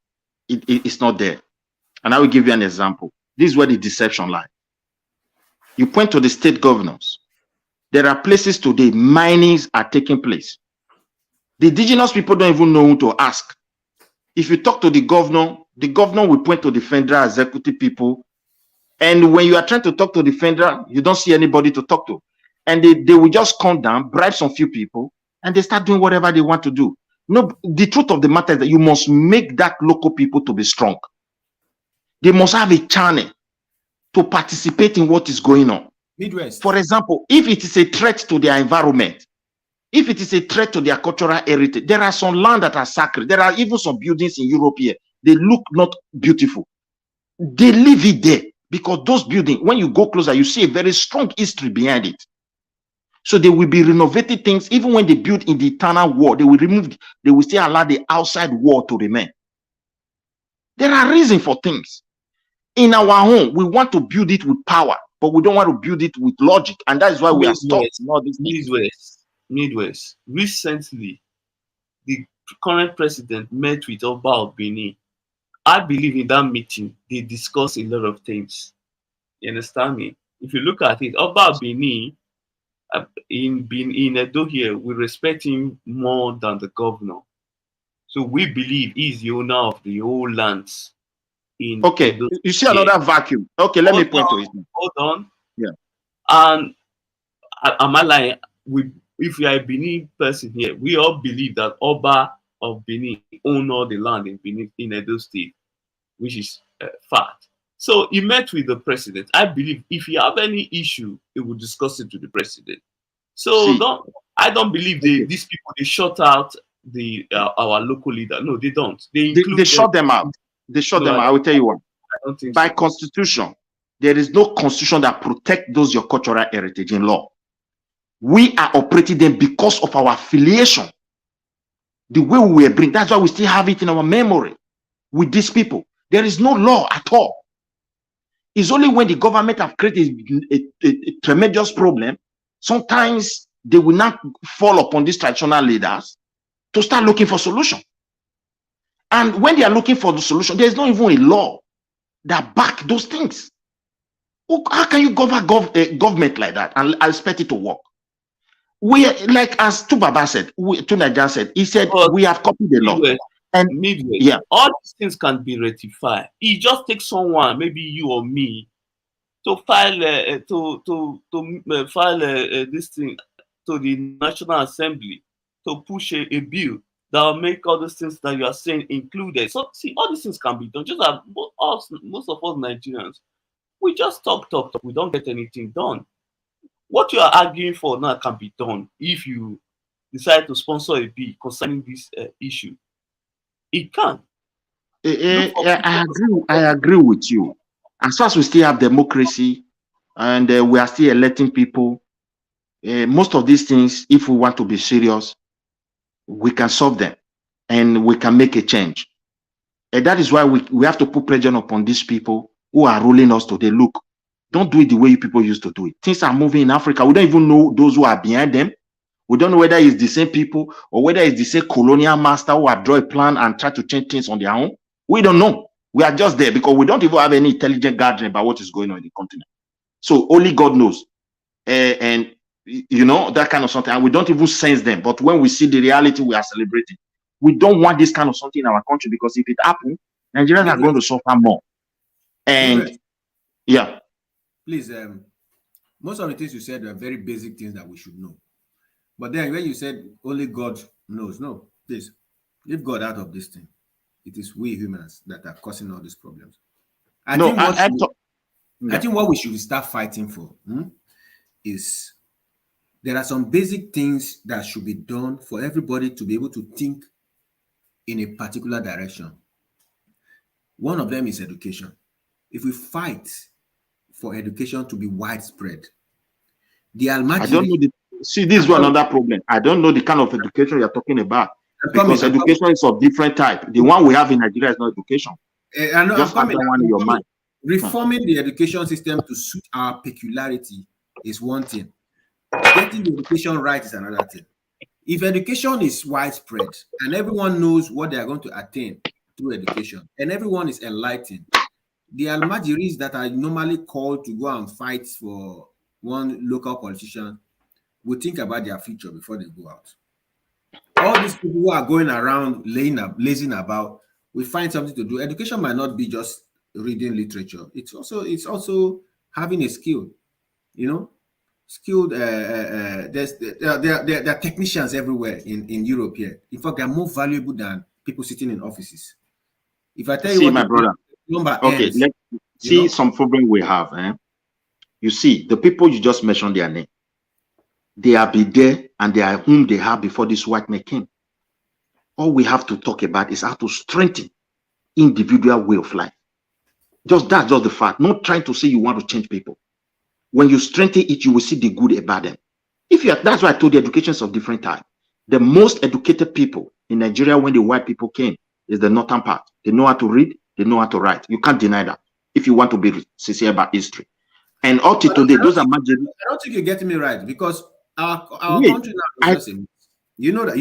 it's not there. And I will give you an example. This is where the deception lies. You point to the state governors. There are places today, minings are taking place. The indigenous people don't even know who to ask. If you talk to the governor will point to the federal executive people. And when you are trying to talk to the federal, you don't see anybody to talk to. And they will just come down, bribe some few people, and they start doing whatever they want to do. No, the truth of the matter is that you must make that local people to be strong. They must have a channel to participate in what is going on. Midwest. For example, if it is a threat to their environment, if it is a threat to their cultural heritage, there are some land that are sacred. There are even some buildings in Europe here. They look not beautiful. They leave it there because those buildings, when you go closer, you see a very strong history behind it. So they will be renovating things. Even when they build in the internal wall, they will still allow the outside wall to remain. There are reasons for things. In our home, we want to build it with power, but we don't want to build it with logic. And that is why we are stuck in all these things. Midwest. Recently, the current president met with Oba of Benin. I believe in that meeting, they discussed a lot of things. You understand me? If you look at it, Oba of Benin, in Edo here, we respect him more than the governor. So we believe he's the owner of the whole lands. Okay, you see another vacuum. Okay, let me point to it. Hold on. Yeah. And am I lying? If you are a Benin person here, we all believe that Oba of Benin own all the land in Benin, in Edo State, which is fact. So he met with the president. I believe if he have any issue, he will discuss it to the president. So I don't believe these people they shut out our local leader. No, they don't. They shut them out. They shut them out. I will tell you what. I don't think by constitution, there is no constitution that protects those your cultural heritage in law. We are operating them because of our affiliation. The way we were bring, that's why we still have it in our memory with these people. There is no law at all. It's only when the government have created a tremendous problem, sometimes they will not fall upon these traditional leaders to start looking for solution. And when they are looking for the solution, there's not even a law that back those things. How can you govern government like that and expect it to work? We, like as Tubaba said, Tunaja said, he said, we have copied the law. Midway. All these things can be rectified. It just takes someone, maybe you or me, to file this thing to the National Assembly to push a bill that will make all these things that you are saying included. So see, all these things can be done. Just like most of us Nigerians, we just talk. We don't get anything done. What you are arguing for now can be done if you decide to sponsor a bill concerning this issue. It can. I agree with you. As far as we still have democracy and we are still electing people, most of these things, if we want to be serious, we can solve them and we can make a change. And that is why we have to put pressure upon these people who are ruling us today. Look, don't do it the way you people used to do it. Things are moving in Africa. We don't even know those who are behind them. We don't know whether it's the same people or whether it's the same colonial master who have drawn a plan and try to change things on their own. We don't know. We are just there because we don't even have any intelligent guardian about what is going on in the continent. So only God knows. And you know, that kind of something. And we don't even sense them. But when we see the reality, we are celebrating. We don't want this kind of something in our country because if it happens, Nigerians are going to suffer more. And yeah. Please, most of the things you said are very basic things that we should know. But then when you said only God knows, no, please, leave God out of this thing. It is we humans that are causing all these problems. I think what we should start fighting for is there are some basic things that should be done for everybody to be able to think in a particular direction. One of them is education. If we fight for education to be widespread, the Almajiri... I don't know. See, this is another problem. I don't know the kind of education you're talking about because education is of different type. The one we have in Nigeria is not education. I know. Just have that one in your mind. Reforming the education system to suit our peculiarity is one thing. Getting the education right is another thing. If education is widespread and everyone knows what they are going to attain through education and everyone is enlightened, the Almajiris that are normally called to go and fight for one local politician will think about their future before they go out. All these people who are going around lazing about, we find something to do. Education might not be just reading literature. It's also having a skill, you know. Skilled, there are technicians everywhere in Europe here. In fact, they are more valuable than people sitting in offices. If I tell you what, my brother, okay, let's see some problem we have. You see, the people you just mentioned their name, they are be there and they are whom they have before this white man came. All we have to talk about is how to strengthen individual way of life. Just the fact. Not trying to say you want to change people. When you strengthen it, you will see the good about them. That's why I told you education is of different type. The most educated people in Nigeria when the white people came is the northern part. They know how to read, they know how to write. You can't deny that if you want to be sincere about history. And up to today, those are magic. I don't think you're getting me right because our country now is just a, you know that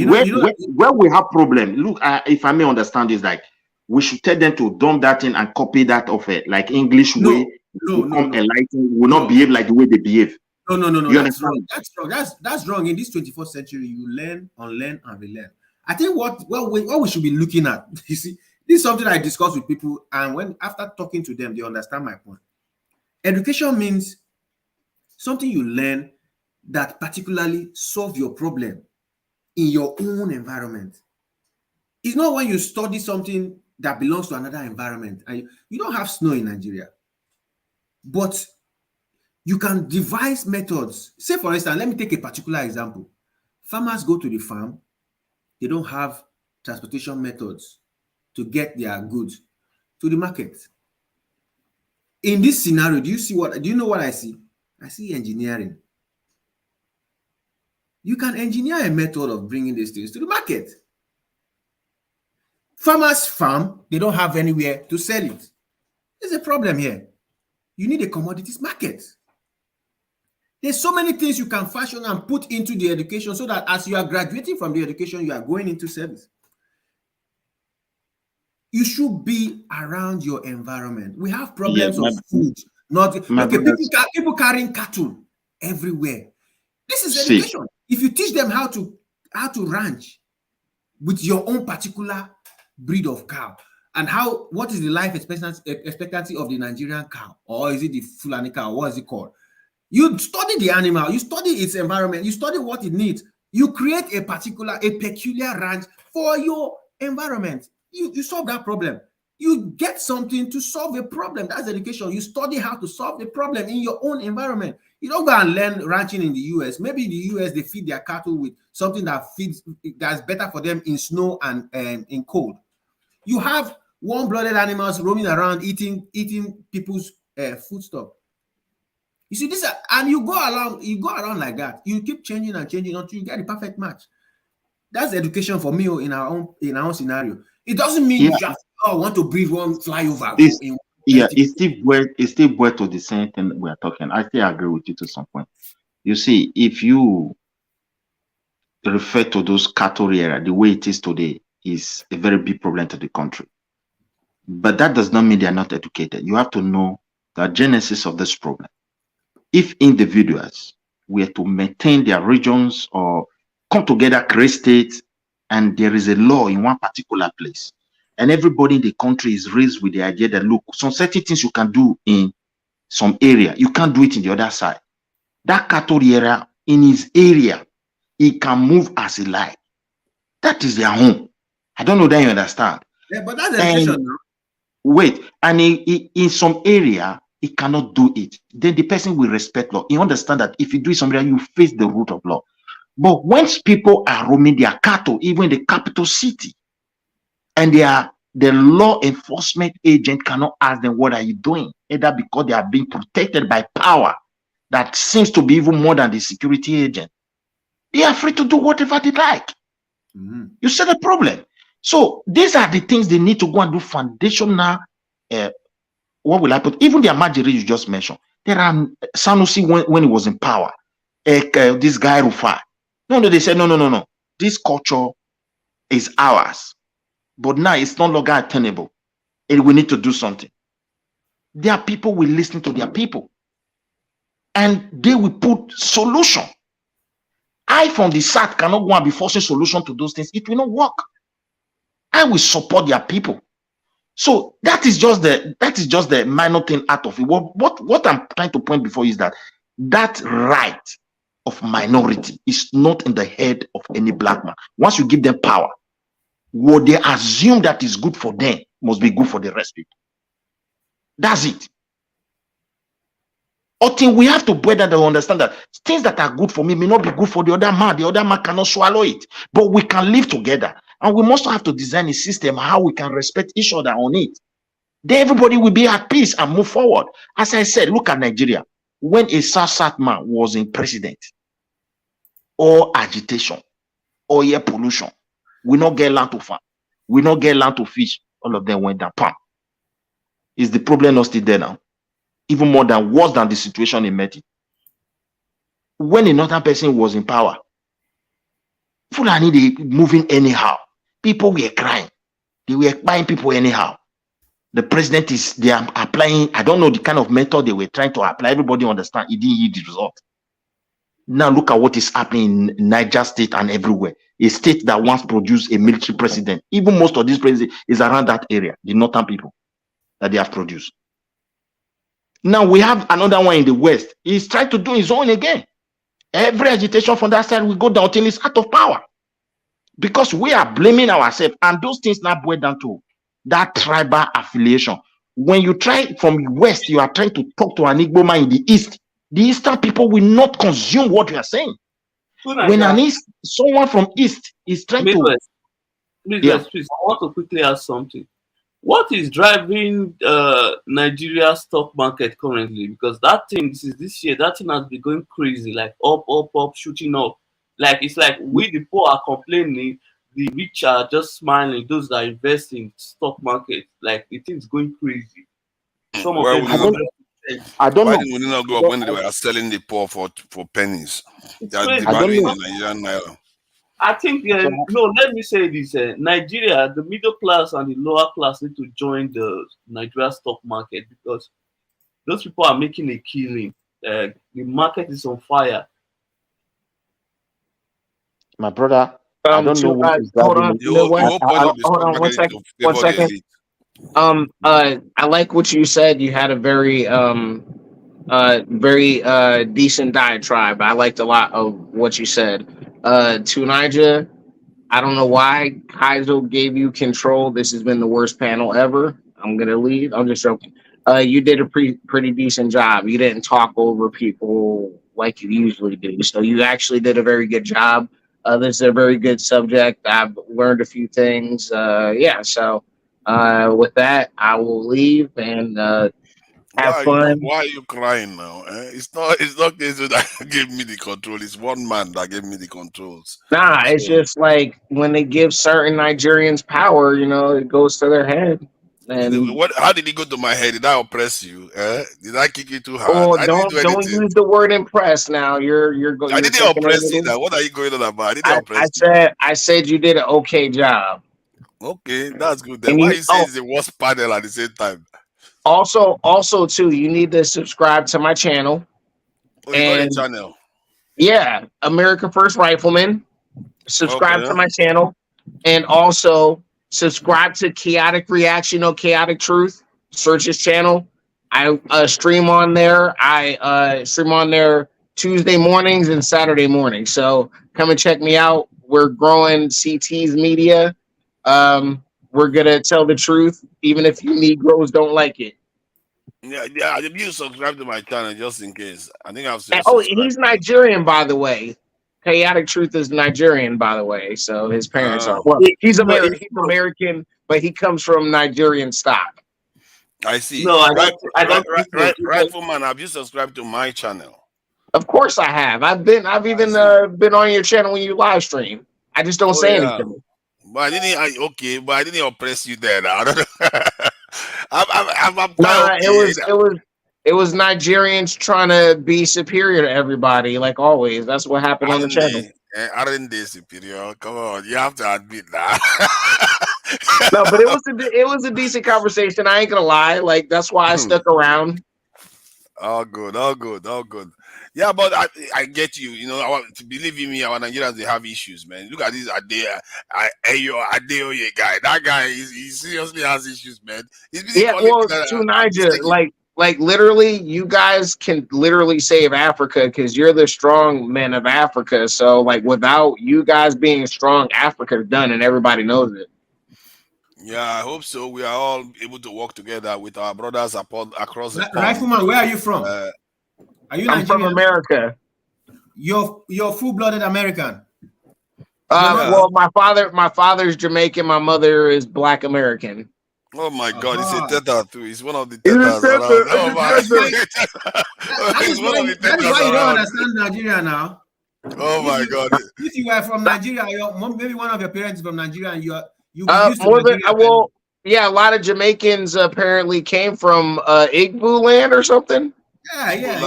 where we have problem. Look, if I may understand, is like we should tell them to dump that in and copy that of it, like English way. Enlightened will not behave like the way they behave. No. That's wrong. That's wrong. In this 21st century, you learn, unlearn, and relearn. I think what we should be looking at, you see, this is something I discuss with people, and when after talking to them, they understand my point. Education means something you learn that particularly solve your problem in your own environment. It's not when you study something that belongs to another environment and you don't have snow in Nigeria, but you can devise methods. Say, for instance, let me take a particular example. Farmers go to the farm, they don't have transportation methods to get their goods to the market. In this scenario, do you know what I see? I see engineering. You can engineer a method of bringing these things to the market. Farmers farm, they don't have anywhere to sell it. There's a problem here. You need a commodities market. There's so many things you can fashion and put into the education so that as you are graduating from the education, you are going into service. You should be around your environment. We have problems of food. People carrying cattle everywhere. This is education. If you teach them how to ranch with your own particular breed of cow and what is the life expectancy of the Nigerian cow, or is it the Fulani cow? What is it called? You study the animal, you study its environment, you study what it needs. You create a peculiar ranch for your environment. You solve that problem. You get something to solve a problem. That's education. You study how to solve the problem in your own environment. You don't go and learn ranching in the US. Maybe in the US, they feed their cattle with something that's better for them in snow and in cold. You have warm-blooded animals roaming around eating people's foodstuff. You see and you go around like that. You keep changing and changing until you get the perfect match. That's education for me in our own scenario. It doesn't mean you just want to breathe one flyover. It's still where to the same thing we are talking. I still agree with you to some point. You see, if you refer to those cattle area, the way it is today is a very big problem to the country. But that does not mean they are not educated. You have to know the genesis of this problem. If individuals were to maintain their regions or come together, create states, and there is a law in one particular place, and everybody in the country is raised with the idea that, look, some certain things you can do in some area, you can't do it in the other side. That cattle area, in his area, he can move as he like. That is their home. I don't know that you understand. Yeah, but that's education. Wait, and in some area, he cannot do it. Then the person will respect law. You understand that if you do it somewhere, you face the root of law. But once people are roaming their cattle, even in the capital city, and the law enforcement agent cannot ask them, what are you doing? Either because they are being protected by power that seems to be even more than the security agent. They are free to do whatever they like. You see the problem? So these are the things they need to go and do foundational. What will I put? Even the Amajiri you just mentioned. There are Sanusi when he was in power. This guy Rufai. No, they said no. This culture is ours, but now it's no longer attainable, and we need to do something. Their people will listen to their people, and they will put solution. I from the South cannot go and be forcing solution to those things. It will not work. I will support their people. So that is just the minor thing out of it. What I'm trying to point before is that right of minority is not in the head of any black man. Once you give them power, what they assume that is good for them must be good for the rest people. That's it. Until we have to better to understand that things that are good for me may not be good for the other man. The other man cannot swallow it. But we can live together. And we must have to design a system how we can respect each other on it. Then everybody will be at peace and move forward. As I said, look at Nigeria. When a South man was in president, or agitation, or air pollution, we not get land to farm, we not get land to fish, all of them went down. Palm. Is the problem not still there now? Even more than worse than the situation in Meti. When another person was in power, Fulani they moving anyhow. People were crying. They were buying people anyhow. The president they are applying, I don't know the kind of method they were trying to apply. Everybody understand it didn't yield the result. Now look at what is happening in Niger State and everywhere. A state that once produced a military president. Even most of these presidents is around that area, the northern people that they have produced. Now we have another one in the West. He's trying to do his own again. Every agitation from that side will go down till it's out of power. Because we are blaming ourselves. And those things now boil down to that tribal affiliation. When you try from the West, you are trying to talk to an Igbo man in the East. The Eastern people will not consume what you are saying. When someone from East is trying to... Please, I want to quickly ask something. What is driving Nigeria's stock market currently? Because that thing, this year, that thing has been going crazy, like up, shooting up. Like it's like we the poor are complaining, the rich are just smiling. Those that invest in stock market, like the thing's going crazy. Some of them I don't know. Why did we not go up when they were selling the poor for pennies? They are devaluing the Nigerian naira. I think no. Let me say this: Nigeria, the middle class and the lower class need to join the Nigeria stock market because those people are making a killing. The market is on fire. My brother, I don't know what is hold on. hold on 1 second. I like what you said. You had a very decent diatribe. I liked a lot of what you said. To Niger, I don't know why Kaizo gave you control. This has been the worst panel ever. I'm gonna leave. I'm just joking. You did a pretty decent job. You didn't talk over people like you usually do. So you actually did a very good job. This is a very good subject. I've learned a few things. So with that, I will leave and Have fun. Why are you crying now? It's not Ezo that gave me the control. It's one man that gave me the controls. Nah, it's So, just like when they give certain Nigerians power, it goes to their head. And what? How did it go to my head? Did I oppress you? Did I kick you too hard? oh, I didn't do don't anything. use the word impress now. You're I you're didn't taking a oppress you. little. Now, what are you going on about? I didn't oppress you. I said you did an okay job. Okay, that's good. Then And why you you say it's the worst panel at the same time? also too, you need to subscribe to my channel. Oh, you got a channel. Yeah, America First Rifleman. Subscribe to Okay. my channel, and also subscribe to Chaotic Reaction or Chaotic Truth. Search his channel. I stream on there. I stream on there Tuesday mornings and Saturday mornings. So come and check me out. We're growing CT's media. We're gonna tell the truth, even if you Negroes don't like it. Yeah. You subscribe to my channel just in case. I think I've And, subscribed. he's Nigerian, by the way. Chaotic Truth is Nigerian, by the way. So his parents are. Well, he's American. He's American, but he comes from Nigerian stock. I see. No, I don't think so. Rifleman, have you subscribed to my channel? Of course, I have. I've even been on your channel when you live stream. I just don't say anything. But I didn't oppress you there. Now. I don't know. I'm quite Nah, okay. it was Nigerians trying to be superior to everybody, like always. That's what happened on the channel. Aren't they superior? Come on, you have to admit that. No, but it was a decent conversation. I ain't gonna lie. Like that's why I stuck around. All good. Yeah, but I get you. To believe in me, our Nigerians, they have issues, man. Look at this Adeoye guy. That guy, he seriously has issues, man. Yeah, well, to Niger, like literally, you guys can literally save Africa because you're the strong men of Africa. So, like, without you guys being strong, Africa's done, and everybody knows it. Yeah, I hope so. We are all able to work together with our brothers across the pond. Rifleman, where are you from? Are you Nigerian? I'm from America. You're full-blooded American. Well, my father's Jamaican. My mother is Black American. Oh my God, he's a Teta too. He's one of the Tetas around. Oh my God. That is why you don't understand Nigeria now. Oh my God. If you were from Nigeria, maybe one of your parents is from Nigeria, and you more than well, yeah, a lot of Jamaicans apparently came from Igbo land or something. Yeah.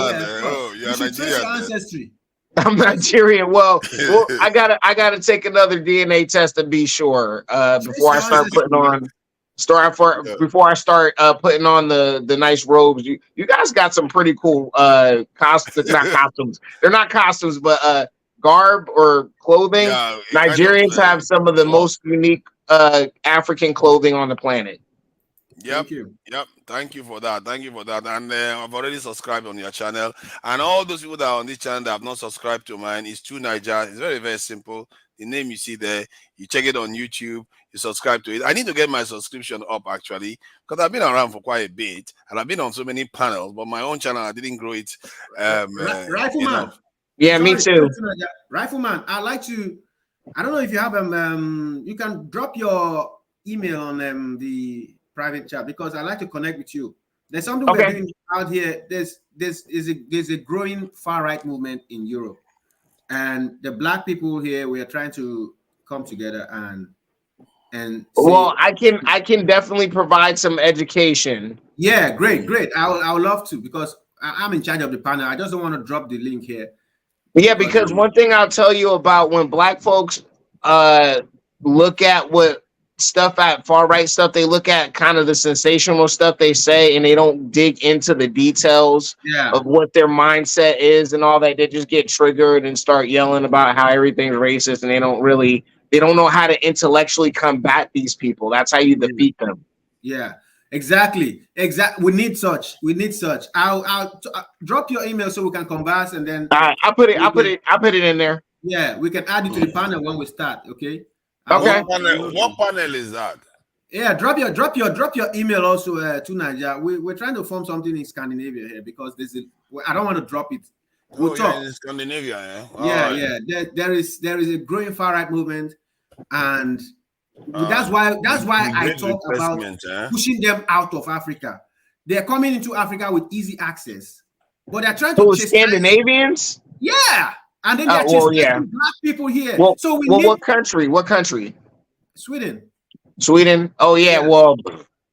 Oh, you should trace your ancestry. I'm Nigerian. Well, I gotta take another DNA test to be sure before I start putting on. Before I start putting on the nice robes. You guys got some pretty cool costumes. Not costumes. They're not costumes, but garb or clothing. Yeah, Nigerians have some of the most unique African clothing on the planet. Yep. Thank you for that. And I've already subscribed on your channel. And all those people that are on this channel that have not subscribed to mine, it's True Niger. It's very, very simple. The name you see there, you check it on YouTube, you subscribe to it. I need to get my subscription up actually, because I've been around for quite a bit and I've been on so many panels, but my own channel, I didn't grow it. Rifleman. Yeah, me too. Rifleman, I don't know if you have you can drop your email on the private chat because I like to connect with you. There's something we're doing out here. There's a growing far right movement in Europe, and the Black people here, we are trying to come together and well, I can definitely provide some education. Yeah, great. I would love to because I'm in charge of the panel. I just don't want to drop the link here. Yeah, because one thing I'll tell you about when Black folks look at what stuff at far right stuff, they look at kind of the sensational stuff they say and they don't dig into the details of what their mindset is and all that. They just get triggered and start yelling about how everything's racist and they don't know how to intellectually combat these people. That's how you defeat them. Yeah, exactly. We need such. I'll drop your email so we can converse and then I'll put it in there. Yeah, we can add it to the panel when we start. Okay. Okay. What panel is that? Yeah, drop your email also to Niger. We're trying to form something in Scandinavia here because I don't want to drop it. We'll talk. In Scandinavia, yeah. There is a growing far right movement, and that's why I talk about pushing them out of Africa. They're coming into Africa with easy access, but they're trying to So chase Scandinavians? Yeah, and then they're Well, yeah. chasing black people here. Well, So we well, need what country? What country? Sweden. Sweden? Oh yeah. Well,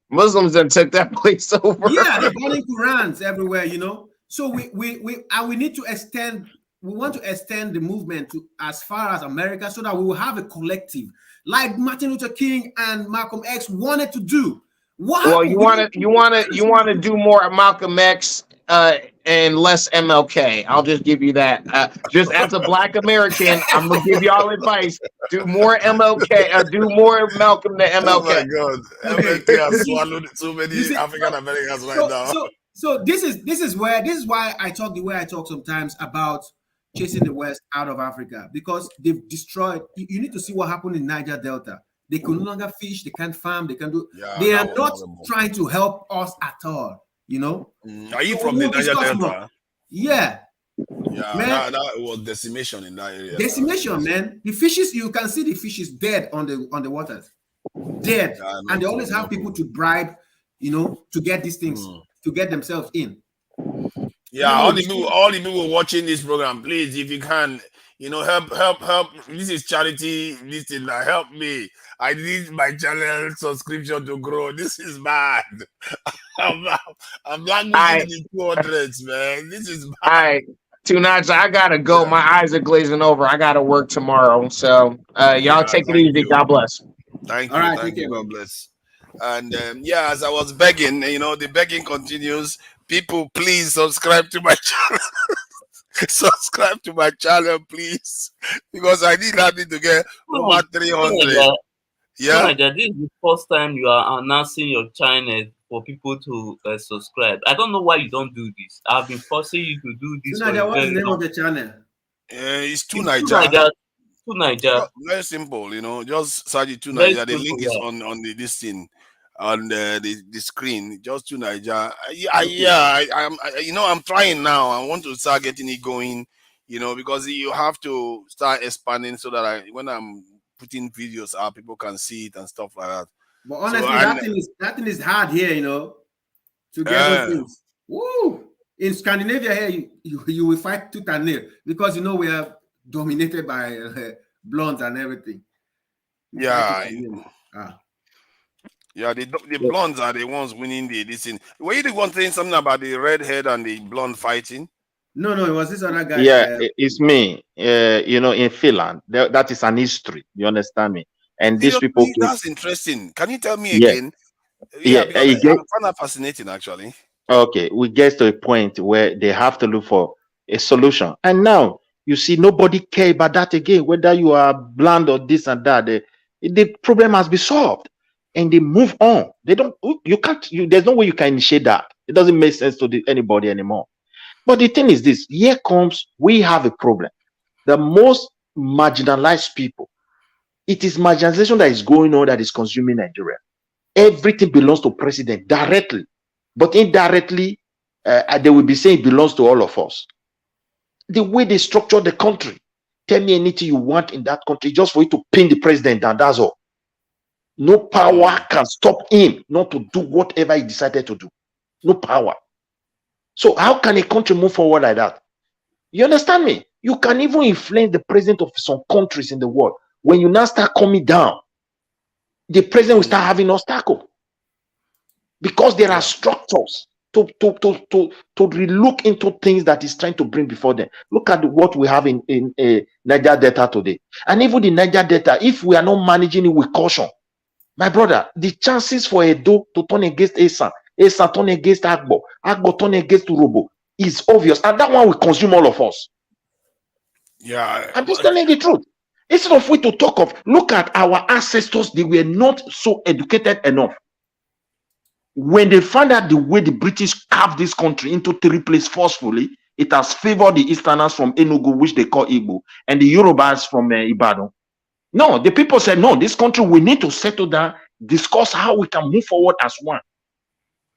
Muslims then took that place over. Yeah, they're burning Qurans everywhere, you know. So we need to extend. We want to extend the movement to as far as America, so that we will have a collective, like Martin Luther King and Malcolm X wanted to do. Well, you want to do more Malcolm X and less MLK. I'll just give you that. Just as a Black American, I'm gonna give y'all advice: do more MLK, do more Malcolm than MLK. Oh my God, MLK has swallowed so many African Americans right now. So this is why I talk the way I talk sometimes about chasing the West out of Africa, because they've destroyed. You need to see what happened in Niger Delta. They can no longer fish. They can't farm. They can do. They are not trying to help us at all. You know. Are you from the Niger Delta? Yeah. Yeah, man, that was decimation in that area. Decimation, man. The fishes, you can see the fishes dead on the waters, dead, and they always have people to bribe, you know, to get these things, to get themselves in. Yeah, all the people watching this program, please, if you can, you know, help. This is charity. This thing, help me. I need my channel subscription to grow. This is bad. I'm languishing in the 200s, man. This is bad. All right, Tunaj, I gotta go. My eyes are glazing over. I gotta work tomorrow. So y'all take it easy. God bless. Thank you. Thank you. God bless. And yeah, as I was begging, you know, the begging continues. People, please subscribe to my channel. Subscribe to my channel, please, because I need that to get over 300. Yeah, this is the first time you are announcing your channel for people to subscribe. I don't know why you don't do this. I've been forcing you to do this. What's the name of the channel? It's Two Niger. Two Niger. Very simple, you know. Just search Two Niger. The link is on the this thing, on the screen. Just Two Niger. I'm trying now. I want to start getting it going, you know, because you have to start expanding so that when I'm putting videos out, people can see it and stuff like that. But honestly, that thing is hard here, you know, to get those things. Woo! In Scandinavia here, you will fight tooth and nail, because you know we are dominated by blondes and everything. Yeah. Yeah, the blondes are the ones winning this thing. Were you the one saying something about the redhead and the blonde fighting? No, it was this other guy. Yeah, it's me. You know, in Finland, that is an history. You understand me? And these people. That's interesting. Can you tell me again? Yeah, because I find that fascinating, actually. Okay, we get to a point where they have to look for a solution, and now you see nobody care about that again. Whether you are blind or this and that, the problem has been solved, and they move on. They don't. You can't. There's no way you can initiate that. It doesn't make sense to anybody anymore. But the thing is this: here comes, we have a problem. The most marginalized people. It is marginalization that is going on that is consuming Nigeria. Everything belongs to president directly, but indirectly, they will be saying it belongs to all of us. The way they structure the country, tell me anything you want in that country, just for you to pin the president down. That's all. No power can stop him not to do whatever he decided to do. No power. So how can a country move forward like that? You understand me? You can even influence the president of some countries in the world. When you now start coming down, the president will start having obstacle, because there are structures to relook into things that is trying to bring before them. Look at what we have in Niger Delta today, and even the Niger Delta. If we are not managing it with caution, my brother, the chances for Edo to turn against Esa turn against Agbo turn against Urobo is obvious, and that one will consume all of us. Yeah, I'm just telling the truth. Instead of we to talk of, look at our ancestors, they were not so educated enough. When they found out the way the British carved this country into three places forcefully, it has favored the Easterners from Enugu, which they call Igbo, and the Yorubas from Ibadan. No, the people said, no, this country, we need to settle down, discuss how we can move forward as one.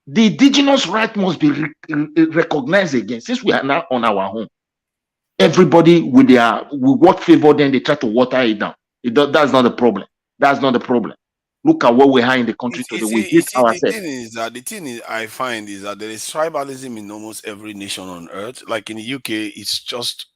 The indigenous right must be recognized again, since we are now on our own. Everybody with what favor them, they try to water it down. That's not the problem. That's not the problem. Look at what we have in the country You today. see, We you hate see, the ourselves. thing is that I find is that there is tribalism in almost every nation on earth. Like in the UK, it's just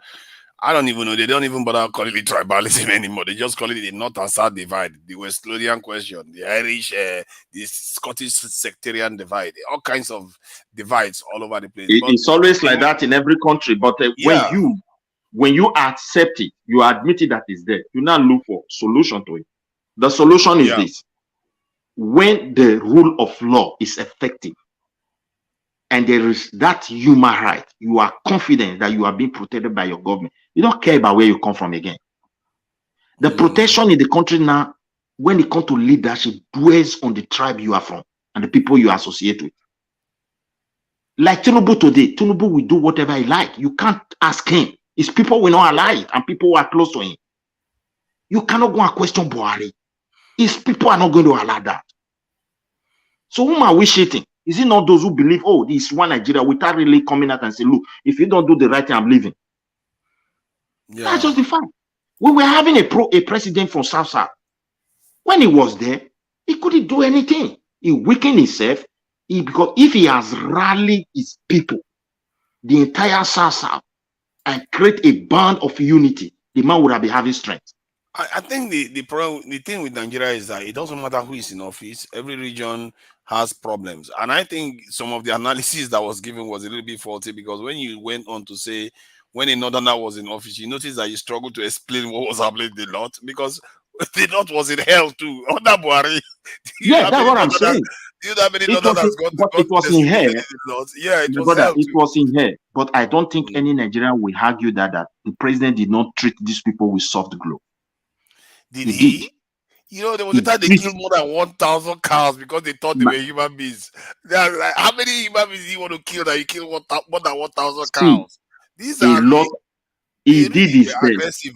I don't even know. They don't even bother calling it tribalism anymore. They just call it the North and South divide, the West Lothian question, the Irish, the Scottish sectarian divide, all kinds of divides all over the place. But It's always like that in every country. But yeah, when you accept it, you admit it that it's there. You now look for solution to it. The solution is yeah. this: when the rule of law is effective and there is that human right, you are confident that you are being protected by your government. You don't care about where you come from again. The protection in the country now, when it comes to leadership, dwells on the tribe you are from and the people you associate with. Like Tinubu today, Tinubu will do whatever he like. You can't ask him. His people will not allow it, and people who are close to him. You cannot go and question Buhari. His people are not going to allow that. So whom are we shitting? Is it not those who believe, oh, this is one Nigeria, without really coming out and say, look, if you don't do the right thing, I'm leaving. Yeah. That's just the fact. We were having a president from South. When he was there, he couldn't do anything. He weakened himself. Because if he has rallied his people, the entire South, and create a band of unity, the man would have been having strength. I think the problem, the thing with Nigeria is that it doesn't matter who is in office. Every region has problems, and I think some of the analysis that was given was a little bit faulty because when you went on to say when a northerner was in office, you notice that you struggled to explain what was happening in the north because the north was in hell too. Under Buhari, Yeah, that's what I'm saying. Do you know how many It northerners got it was in here. the north? Yeah, it My was brother, hell it too. was in here. But I don't think any Nigerian will argue that the president did not treat these people with soft glove. Did he? Did. You know, there was a time they killed more than 1,000 cows because they thought they were human beings. Like, how many human beings do you want to kill that you kill more than 1,000 cows? These are really, he did his best. aggressive.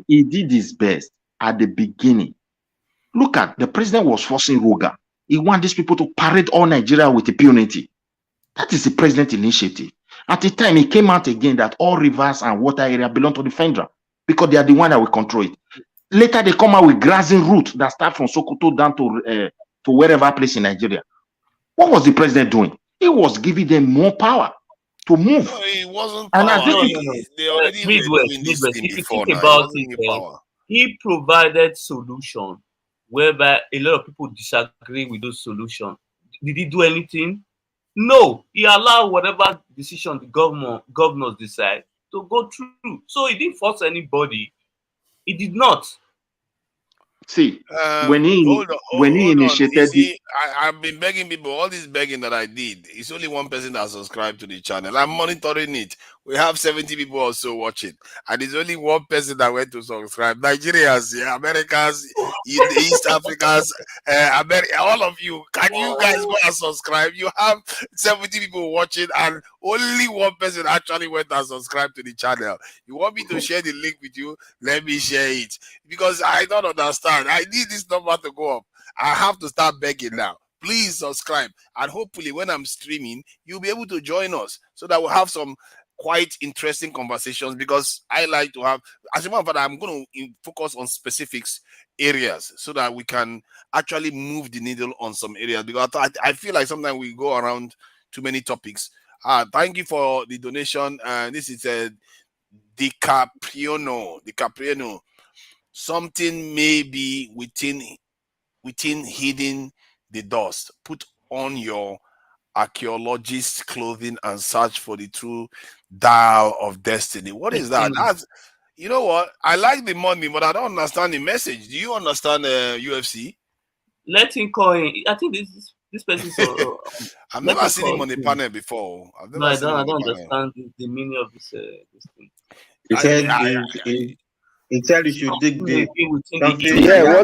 He did his best at the beginning. Look at the president was forcing Roga. He wanted these people to parade all Nigeria with impunity. That is the president initiative. At the time, he came out again that all rivers and water area belong to the federal because they are the one that will control it. Later, they come out with grazing route that start from Sokoto down to wherever place in Nigeria. What was the president doing? He was giving them more power to move. No, it wasn't And power. I think They already were doing this thing If you before think now. about It wasn't new it, power. he provided solution whereby a lot of people disagree with those solutions. Did he do anything? No. He allowed whatever decision the governors decide to go through. So he didn't force anybody. He did not. See, when he hold on. initiated You see, I've been begging people, all this begging that I did, it's only one person that subscribed to the channel. I'm monitoring it. We have 70 people or so watching, and it's only one person that went to subscribe. Nigerians, Americans, East Africans, all of you, can you guys go and subscribe? You have 70 people watching, and only one person actually went and subscribed to the channel. You want me to share the link with you? Let me share it, because I don't understand. I need this number to go up. I have to start begging now. Please subscribe, and hopefully when I'm streaming, you'll be able to join us so that we'll have some quite interesting conversations, because I like to have, as a matter of fact, I'm going to focus on specifics areas so that we can actually move the needle on some areas, because I feel like sometimes we go around too many topics. Thank you for the donation. This is DiCapriono. Something may be within hidden the dust. Put on your archaeologist clothing and search for the true dial of destiny. What is that? That's, you know what? I like the money, but I don't understand the message. Do you understand UFC? Let him call in. I think this person. I've never seen him on the panel before. I don't understand the meaning of this thing. He said you should dig deep. Yeah,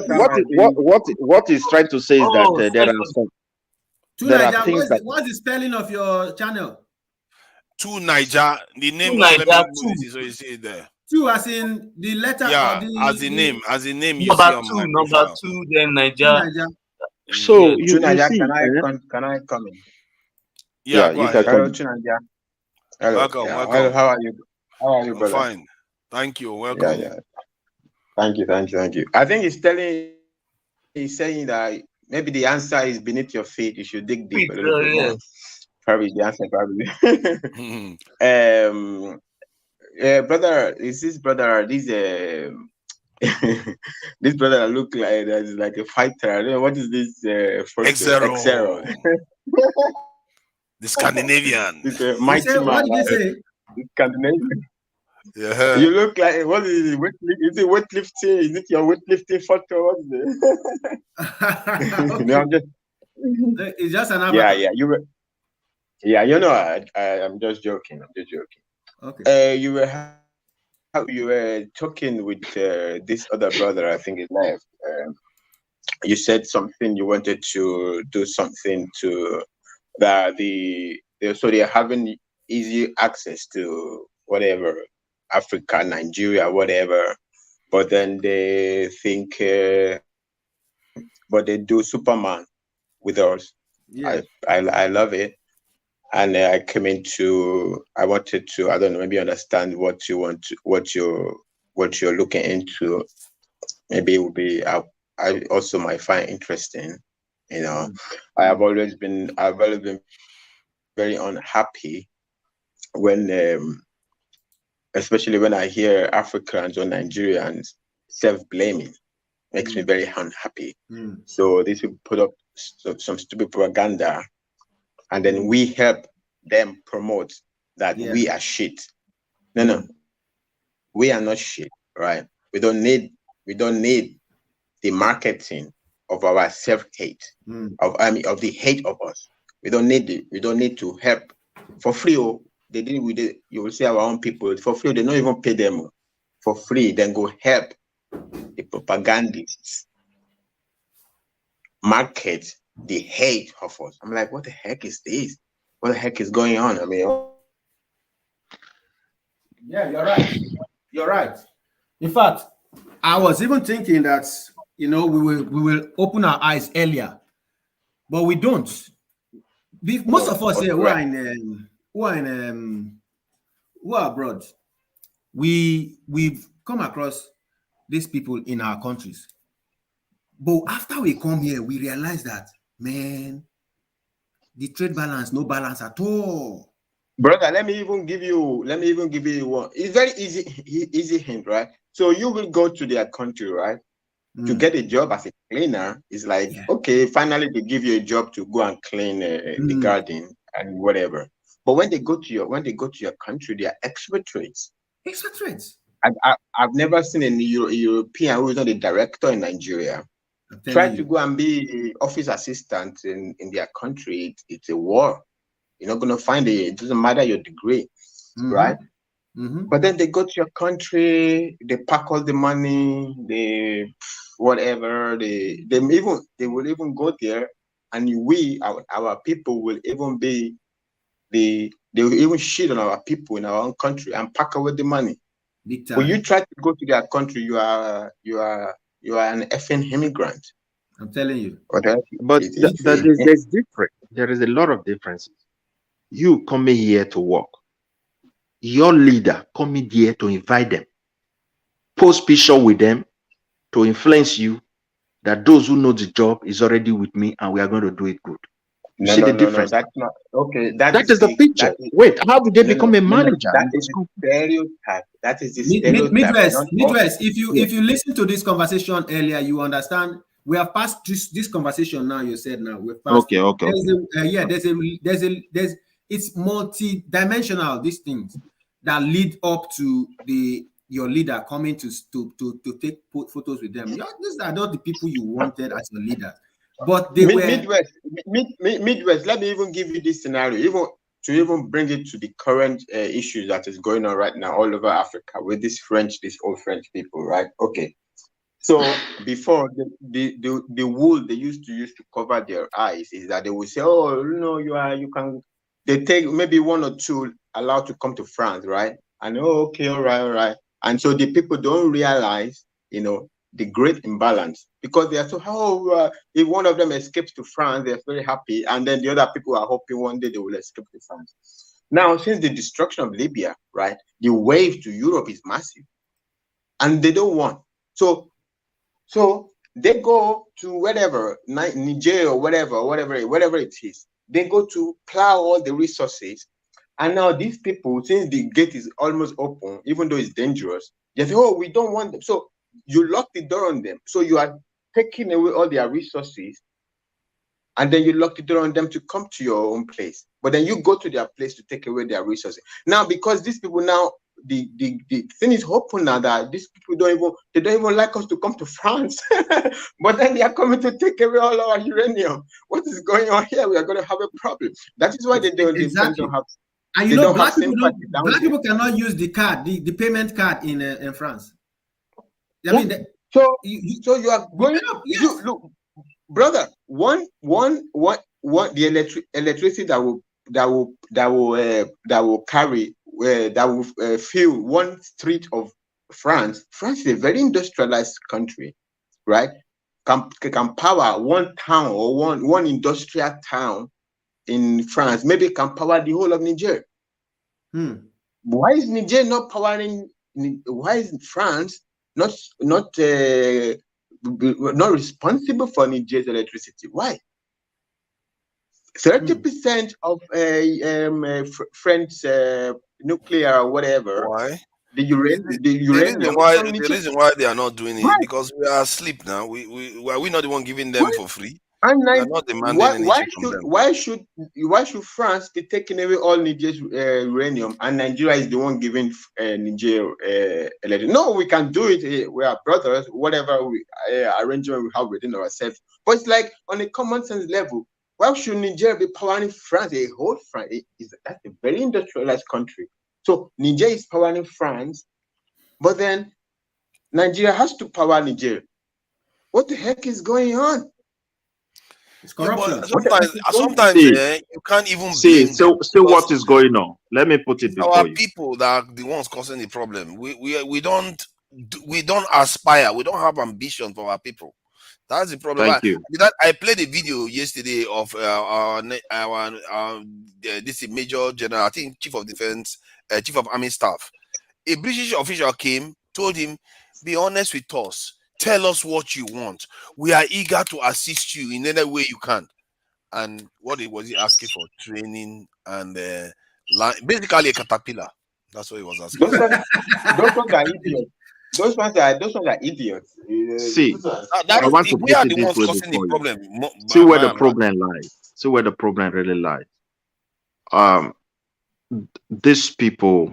what he's trying to say is that there are things that. What's the spelling of your channel? Two Niger. The name. So you see it there. Two as in the letter. Yeah, or the, as the name. You number see on two, my number profile. 2, then Niger. So you see, can I come in? Yeah, you can come. Hello. Welcome. How are you? How are you, brother? Fine. Thank you. Welcome. Yeah. Thank you. I think he's telling is saying that maybe the answer is beneath your feet. You should dig deep a little bit more. Probably the answer, probably. Brother, is this brother? This this brother look like that is like a fighter. I don't know what is this Xero. The Scandinavian. This mighty man. What did you say? Scandinavian. Yeah. You look like what is it? Is it weightlifting? Is it your weightlifting photo? What is it? No, I'm just. It's just an Yeah, avatar. yeah. You know, I'm just joking. I'm just joking. Okay. You were talking with this other brother. I think is left. You said something. You wanted to do something to that so they are having easy access to whatever Africa, Nigeria, whatever. But then they think, but they do Superman with us. Yeah. I love it. And I wanted to, I don't know, maybe understand what you want, what you're looking into. Maybe it would be, I also might find interesting. You know, I've always been very unhappy when, especially when I hear Africans or Nigerians self-blaming. Makes me very unhappy. So this will put up some stupid propaganda, and then we help them promote that we are shit. No, we are not shit, right? We don't need the marketing of our self-hate, of the hate of us. We don't need it. We don't need to help for free. You will see our own people for free. They don't even pay them for free. Then go help the propagandists market the hate of us. I'm like, what the heck is this? What the heck is going on? I mean, yeah, you're right. You're right. In fact, I was even thinking that we will open our eyes earlier, but we don't. Most of us here who are abroad, we've come across these people in our countries. But after we come here, we realize that, man, the trade balance, no balance at all. Brother, let me even give you one. It's very easy hint, right? So you will go to their country, right? To get a job as a cleaner, it's like, okay, finally they give you a job to go and clean the garden and whatever. But when they go to your country, they are expatriates. Expatriates. I've never seen a European who is not a director in Nigeria try to go and be office assistant in their country. It's a war. You're not going to find it. It doesn't matter your degree, right? But then they go to your country, they pack all the money, they whatever, they will even go there, and our people will even be they will even shit on our people in our own country and pack away the money. When you try to go to their country, you are an effing immigrant. I'm telling you. But there's different. There is a lot of differences. You coming here to work. Your leader coming here to invite them. Post picture with them to influence you that those who know the job is already with me and we are going to do it good. You see the difference? No, that's not okay. That is the picture. Wait, how do they become a manager? That is the stereotype. That is the stereotype. Midwest. If you listen to this conversation earlier, you understand. We have passed this conversation now. You said now we've passed. Okay. It's multi-dimensional. These things that lead up to your leader coming to take photos with them. These are not the people you wanted as your leader. But they were Midwest. Let me even give you this scenario, even bring it to the current issue that is going on right now all over Africa with these old French people, right? Okay. So before the wool they used to use to cover their eyes is that they would say, oh, you can. They take maybe one or two allowed to come to France, right? And okay, all right. And so the people don't realize, the great imbalance because they are so if one of them escapes to France, they're very happy, and then the other people are hoping one day they will escape to France. Now, since the destruction of Libya, right, the wave to Europe is massive, and they don't want. So They go to whatever, Niger or whatever it is. They go to plow all the resources. And now these people, since the gate is almost open, even though it's dangerous, they say, oh, we don't want them. So you lock the door on them. So you are taking away all their resources, and then you lock the door on them to come to your own place. But then you go to their place to take away their resources. Now, because these people now, the thing is open now that these people don't even like us to come to France. But then they are coming to take away all our uranium. What is going on here? We are going to have a problem. That is why they don't have. And you know, black people cannot use the card, the payment card in France. I mean, so you are going. You look, brother. One the electricity that will carry that will fill one street of France. France is a very industrialized country, right? Can power one town or one industrial town in France. Maybe can power the whole of Niger. Why is Niger not powering? Why is France not responsible for Niger's electricity? Why? 30% of French nuclear or whatever. Why? The uranium. The reason why they are not doing it because we are asleep now. We not the one giving them for free. And we are not demanding anything from them. Why should France be taking away all Niger's uranium and Nigeria is the one giving Niger electricity? No, we can do it. We are brothers. Whatever arrangement we have within ourselves, but it's like on a common sense level. Why should Niger be powering France? A whole France that's a very industrialized country. So Niger is powering France, but then Nigeria has to power Niger. What the heck is going on? It's corruption. Sometimes you can't even blame so what is going on. Let me put it before our you. people that are the ones causing the problem. We don't aspire. We don't have ambition for our people. That's the problem. Thank you. I played a video yesterday of this Major General, I think Chief of Defense, Chief of Army Staff. A British official came, told him, "Be honest with us. Tell us what you want. We are eager to assist you in any way you can." And what was he asking for? Training and basically a caterpillar. That's what he was asking. Those ones are idiots. Those ones are idiots. See, I want to we are put the it ones this way causing the before you. problem. See where the problem lies. See where the problem really lies. These people,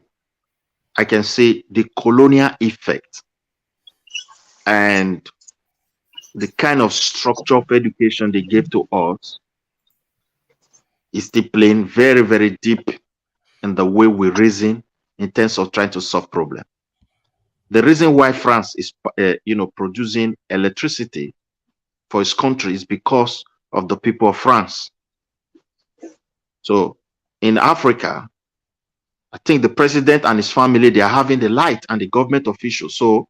I can say the colonial effect and the kind of structure of education they gave to us is still playing very, very deep in the way we reason in terms of trying to solve problems. The reason why France is, producing electricity for its country is because of the people of France. So in Africa, I think the president and his family, they are having the light and the government officials. So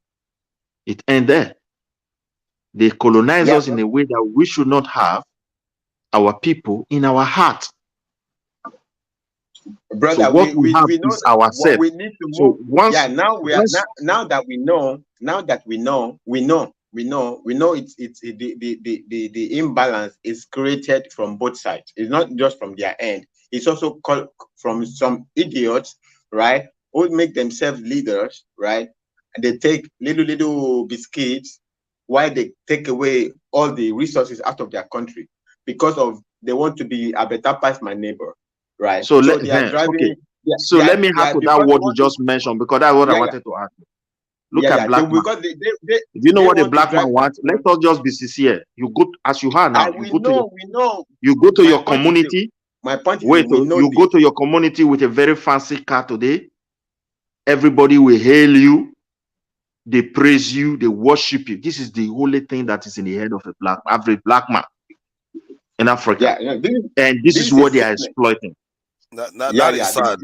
it ends there. They colonize us in a way that we should not have our people in our heart. Brother, so what we have know is ourselves. We need to so once, now that we know it's the imbalance is created from both sides. It's not just from their end. It's also from some idiots, right, who make themselves leaders, right, and they take little biscuits while they take away all the resources out of their country because of they want to be a better past my neighbor. Right. So they are driving. Okay. So let me have to that word you just mentioned because that's what I wanted to ask. Look at black man. Because Do you know what a black man wants? Let us just be sincere. You go as you are now. You go to your community. My point is, you go to your community with a very fancy car today. Everybody will hail you. They praise you. They worship you. This is the only thing that is in the head of a average black man in Africa. This is what they are exploiting. That is sad.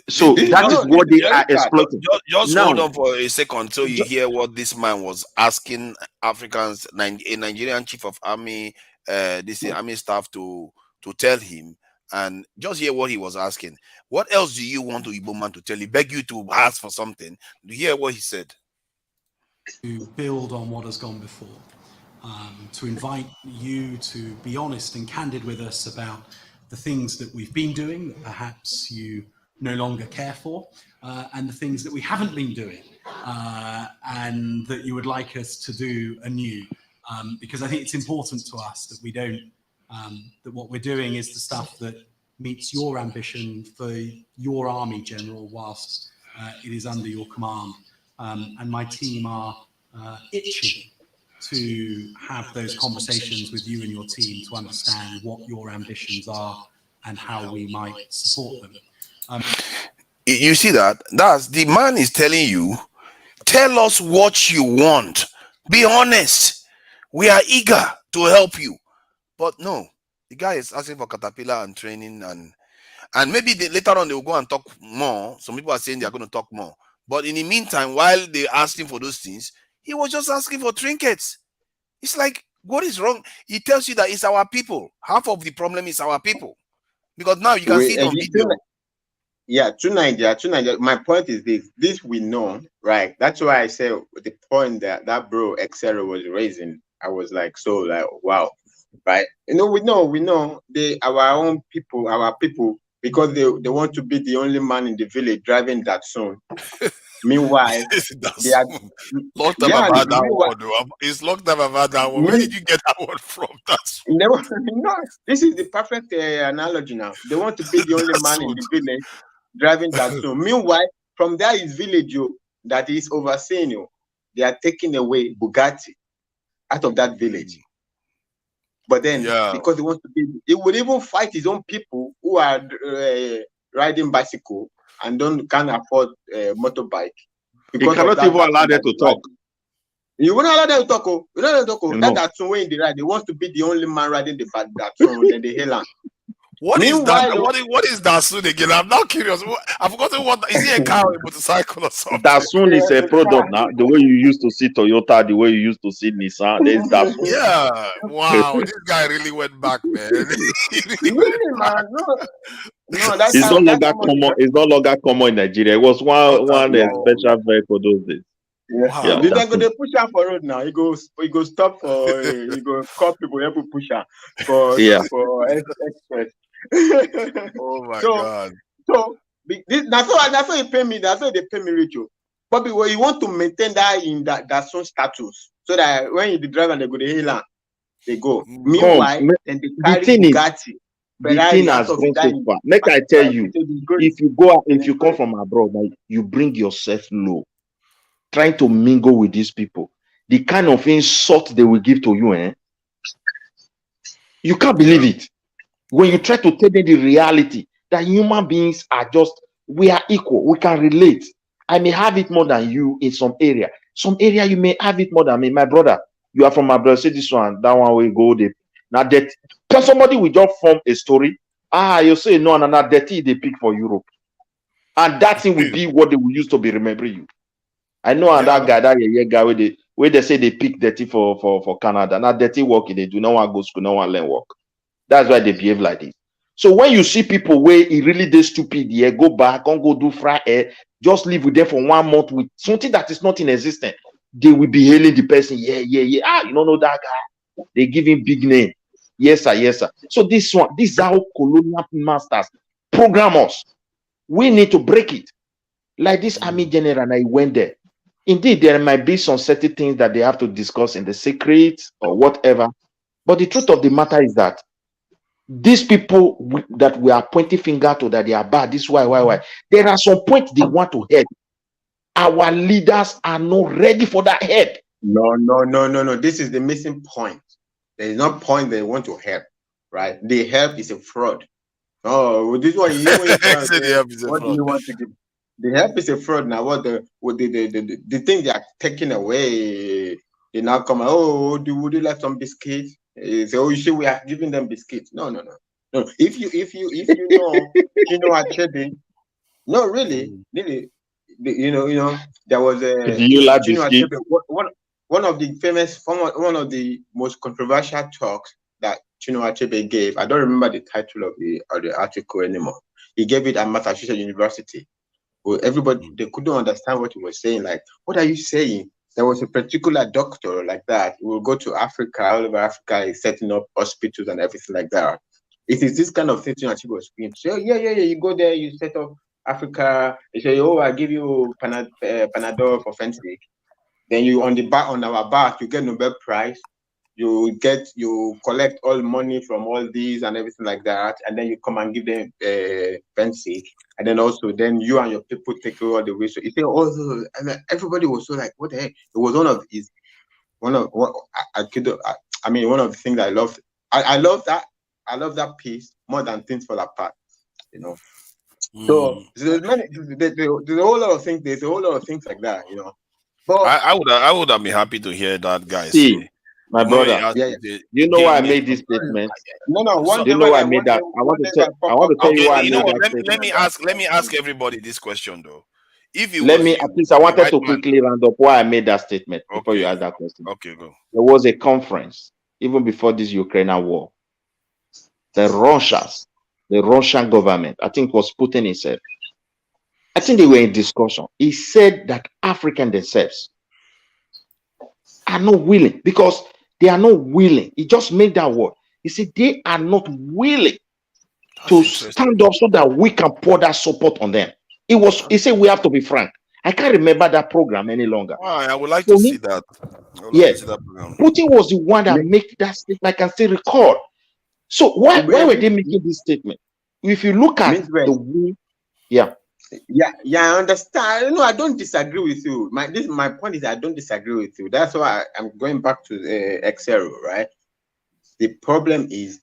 So that is what they are exploiting. Just hold on for a second until you hear what this man was asking Africans, a Nigerian chief of army, army staff to tell him, and just hear what he was asking. What else do you want Igbo man to tell you? Beg you to ask for something. Do you hear what he said? To build on what has gone before. to invite you to be honest and candid with us about the things that we've been doing that perhaps you no longer care for, and the things that we haven't been doing, and that you would like us to do anew. Because I think it's important to us that we don't, that what we're doing is the stuff that meets your ambition for your army, General, whilst it is under your command. And my team are itching to have those conversations with you and your team to understand what your ambitions are and how we might support them. You see that? That's the man is telling you, tell us what you want. Be honest. We are eager to help you. But no, the guy is asking for caterpillar and training, and maybe later on they will go and talk more. Some people are saying they are going to talk more. But in the meantime, while they asked him for those things, he was just asking for trinkets. It's like, what is wrong? He tells you that it's our people. Half of the problem is our people. Because now you can see it on video. Yeah, to Nigeria. My point is this we know, right? That's why I say the point that bro Excel was raising, I was like, so like, wow, right? We know our own people, because they want to be the only man in the village driving that soon. Meanwhile, they are long time I've had that word. It's long time I've had that word. Where did you get that word from? That's no, this is the perfect analogy now. They want to be the only man in the village driving that soon. Meanwhile, from there is village that is overseeing you. They are taking away Bugatti out of that village. But then, because he wants to be, he would even fight his own people who are riding bicycle and can't afford motorbike. He cannot even allow them to talk. You won't allow them to talk. You don't allow them to talk. No. That's way in the ride. He wants to be the only man riding that song. Then they hail him. What is that? What is Dasun again? I'm now curious. I've forgotten what is he, a car or a motorcycle or something? Dasun is a product now. The way you used to see Toyota, the way you used to see Nissan, there's Dasun. Yeah. Wow. This guy really went back, man. Really, man. No, that's it's no longer common. It's no longer common in Nigeria. It was one special vehicle those days. Wow. Yeah, they go push her for road now. He go stop for he go call people help push her for express. Oh my God. So that's why he pay me. That's why they pay me rich. But you want to maintain that in that some status, so that when you the driver they go the hail, they go. Meanwhile, then they carry Bugatti. The thing has gone so far. Make I tell you, if you come from abroad, like, you bring yourself low, trying to mingle with these people, the kind of insult they will give to you, you can't believe it. When you try to tell them the reality that human beings are we are equal, we can relate. I may have it more than you in some area. Some area you may have it more than me. My brother, you are from my brother. Say this one, that one will go there. Now that somebody will just form a story. You say no, that dirty they pick for Europe, and that thing will be what they will use to be remembering you. I know, and that guy where they say they pick dirty for Canada. Now dirty work they do. No one go school, no one learn work. That's why they behave like this. So when you see people where it really they stupid, go back, can't go do fry air, just live with them for 1 month with something that is not in existence, they will be hailing the person. Yeah. You don't know that guy. They give him big name. Yes, sir. So these are how colonial masters program us. We need to break it. Like this army general, and I went there. Indeed, there might be some certain things that they have to discuss in the secret or whatever. But the truth of the matter is that these people that we are pointing finger to that they are bad, this why. There are some points they want to help. Our leaders are not ready for that help. No. This is the missing point. There is no point they want to help, right? The help is a fraud. Oh, this one you what do you want to give? The help is a fraud. Now what the thing they are taking away, they now come. Would you like some biscuits? Say, you see, we are giving them biscuits. No. If you know Achebe, no, really, there was a. Do you like biscuits? One of the most controversial talks that Chinua Achebe gave. I don't remember the title of the article anymore. He gave it at Massachusetts University. Well, everybody they couldn't understand what he was saying. Like, what are you saying? there was a particular doctor like that who will go to Africa, all over Africa, is setting up hospitals and everything like that. It is this kind of thing that she was saying. So yeah, you go there, you set up Africa, you say, oh, I give you Panadol for fencing. Then you on our back, you get Nobel Prize. You collect all money from all these and everything like that, and then you come and give them fencing, and then also then you and your people take it all the way. So you say also, and everybody was so like, what the heck? It was one of the things I loved. I love that piece more than things fall apart, you know. So there's a whole lot of things. There's a whole lot of things like that, you know. But I would have been happy to hear that guy See, say. my when we brother, asked yeah, him to you know give why I me made this statement? no. So- You know why I made that? I want to tell you Okay, why I you know made what? that Let statement. me ask everybody this question though. If it Let was me, you, at least I a wanted white to man, quickly round up why I made that statement before you okay, ask that question. okay, go. There was a conference, even before this Ukrainian war. The Russian government, I think it was Putin himself, I think they were in discussion. He said that Africans themselves are not willing because they are not willing. He just made that word. He said they are not willing to stand up so that we can pour that support on them. He said we have to be frank. I can't remember that program any longer. I would like So to see that. I would like yes, to see that program. Putin was the one that made that statement. I can still recall. So why were they making this statement? If you look at the way, yeah, I understand. No, I don't disagree with you. My point is I don't disagree with you. That's why I'm going back to Excel, right? The problem is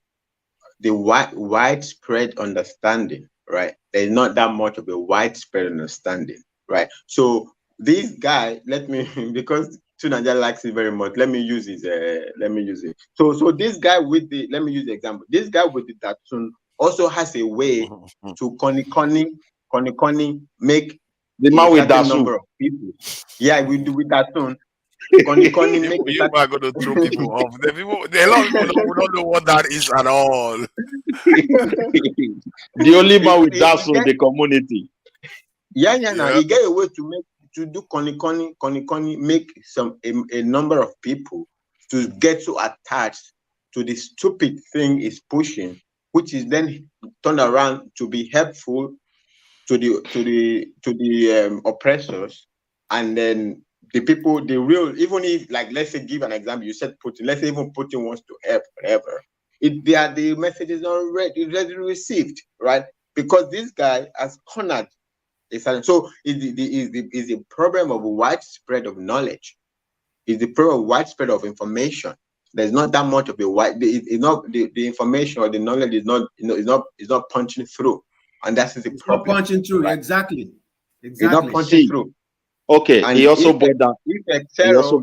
the widespread understanding, right? There's not that much of a widespread understanding, right? So this guy, because Tunaja likes it very much. Let me use it. So this guy let me use the example. This guy with the tattoo also has a way to Connie make the man with certain Dasu. number of people. Yeah, we do with Dasun. Connie make you are going to throw people off. A lot of people don't know what that is at all. The only man with Dasu in the community. Yeah. He get a way to do Connie make a number of people to get so attached to the stupid thing is pushing, which is then turned around to be helpful to the oppressors, and then the people, the real, even if, like, let's say, give an example, you said Putin, let's say even Putin wants to help, whatever, the message is already received, right? Because this guy has cornered. So it's the problem of widespread of knowledge. It's the problem of widespread of information. There's not that much of it's not the information or the knowledge is not punching through, and that's the problem. Not punching through, right? Exactly. It's not punching through. Okay, and he also brought down. If Excel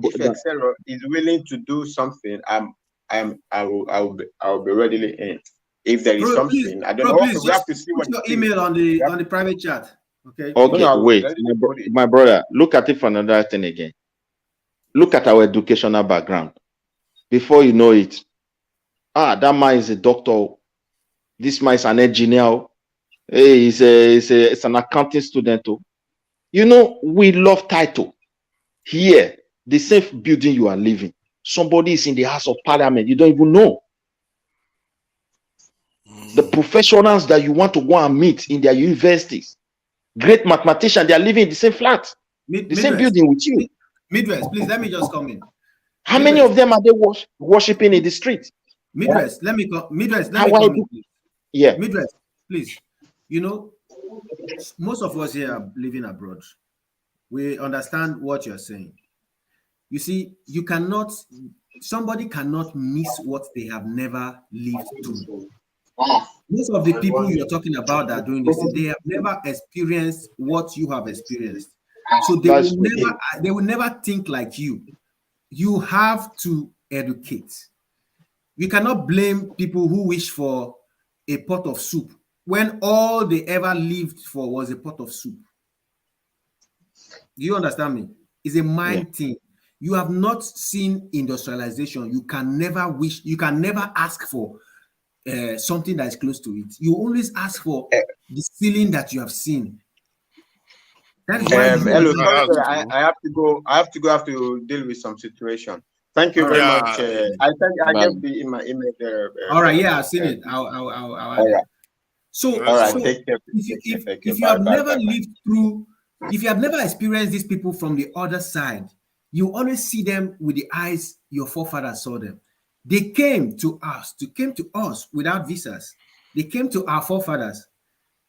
is willing to do something, I will be readily in. If there is something, I don't know. Please, we have to see put what your email on the private chat. Okay. Okay, wait, my brother, look at it from another thing again. Look at our educational background. Before you know it, that man is a doctor. This man is an engineer. Hey, it's an accounting student. You know, we love title. Here, the same building you are living, somebody is in the House of Parliament. You don't even know. The professionals that you want to go and meet in their universities, great mathematicians, they are living in the same flat, the same building with you. Midwest, please let me just come in. How many of them are they worshiping in the street? Midwest, let me come in. Yeah. Midwest, please. You know, most of us here are living abroad. We understand what you're saying. You see, somebody cannot miss what they have never lived through. Most of the people you're talking about that are doing this, they have never experienced what you have experienced. So they will never think like you. You have to educate. You cannot blame people who wish for a pot of soup when all they ever lived for was a pot of soup. Do you understand me? It's a mind thing. You have not seen industrialization. You can never ask for something that is close to it. You always ask for the ceiling that you have seen. That is why Hello, you. sorry, I have to go. I have to deal with some situation. Thank you very much. I gave the in my email there. All right, yeah, I've seen it. I'll all right. So, All right, so take care. if you have never lived through, if you have never experienced these people from the other side, you always see them with the eyes your forefathers saw them. They came to us without visas. They came to our forefathers,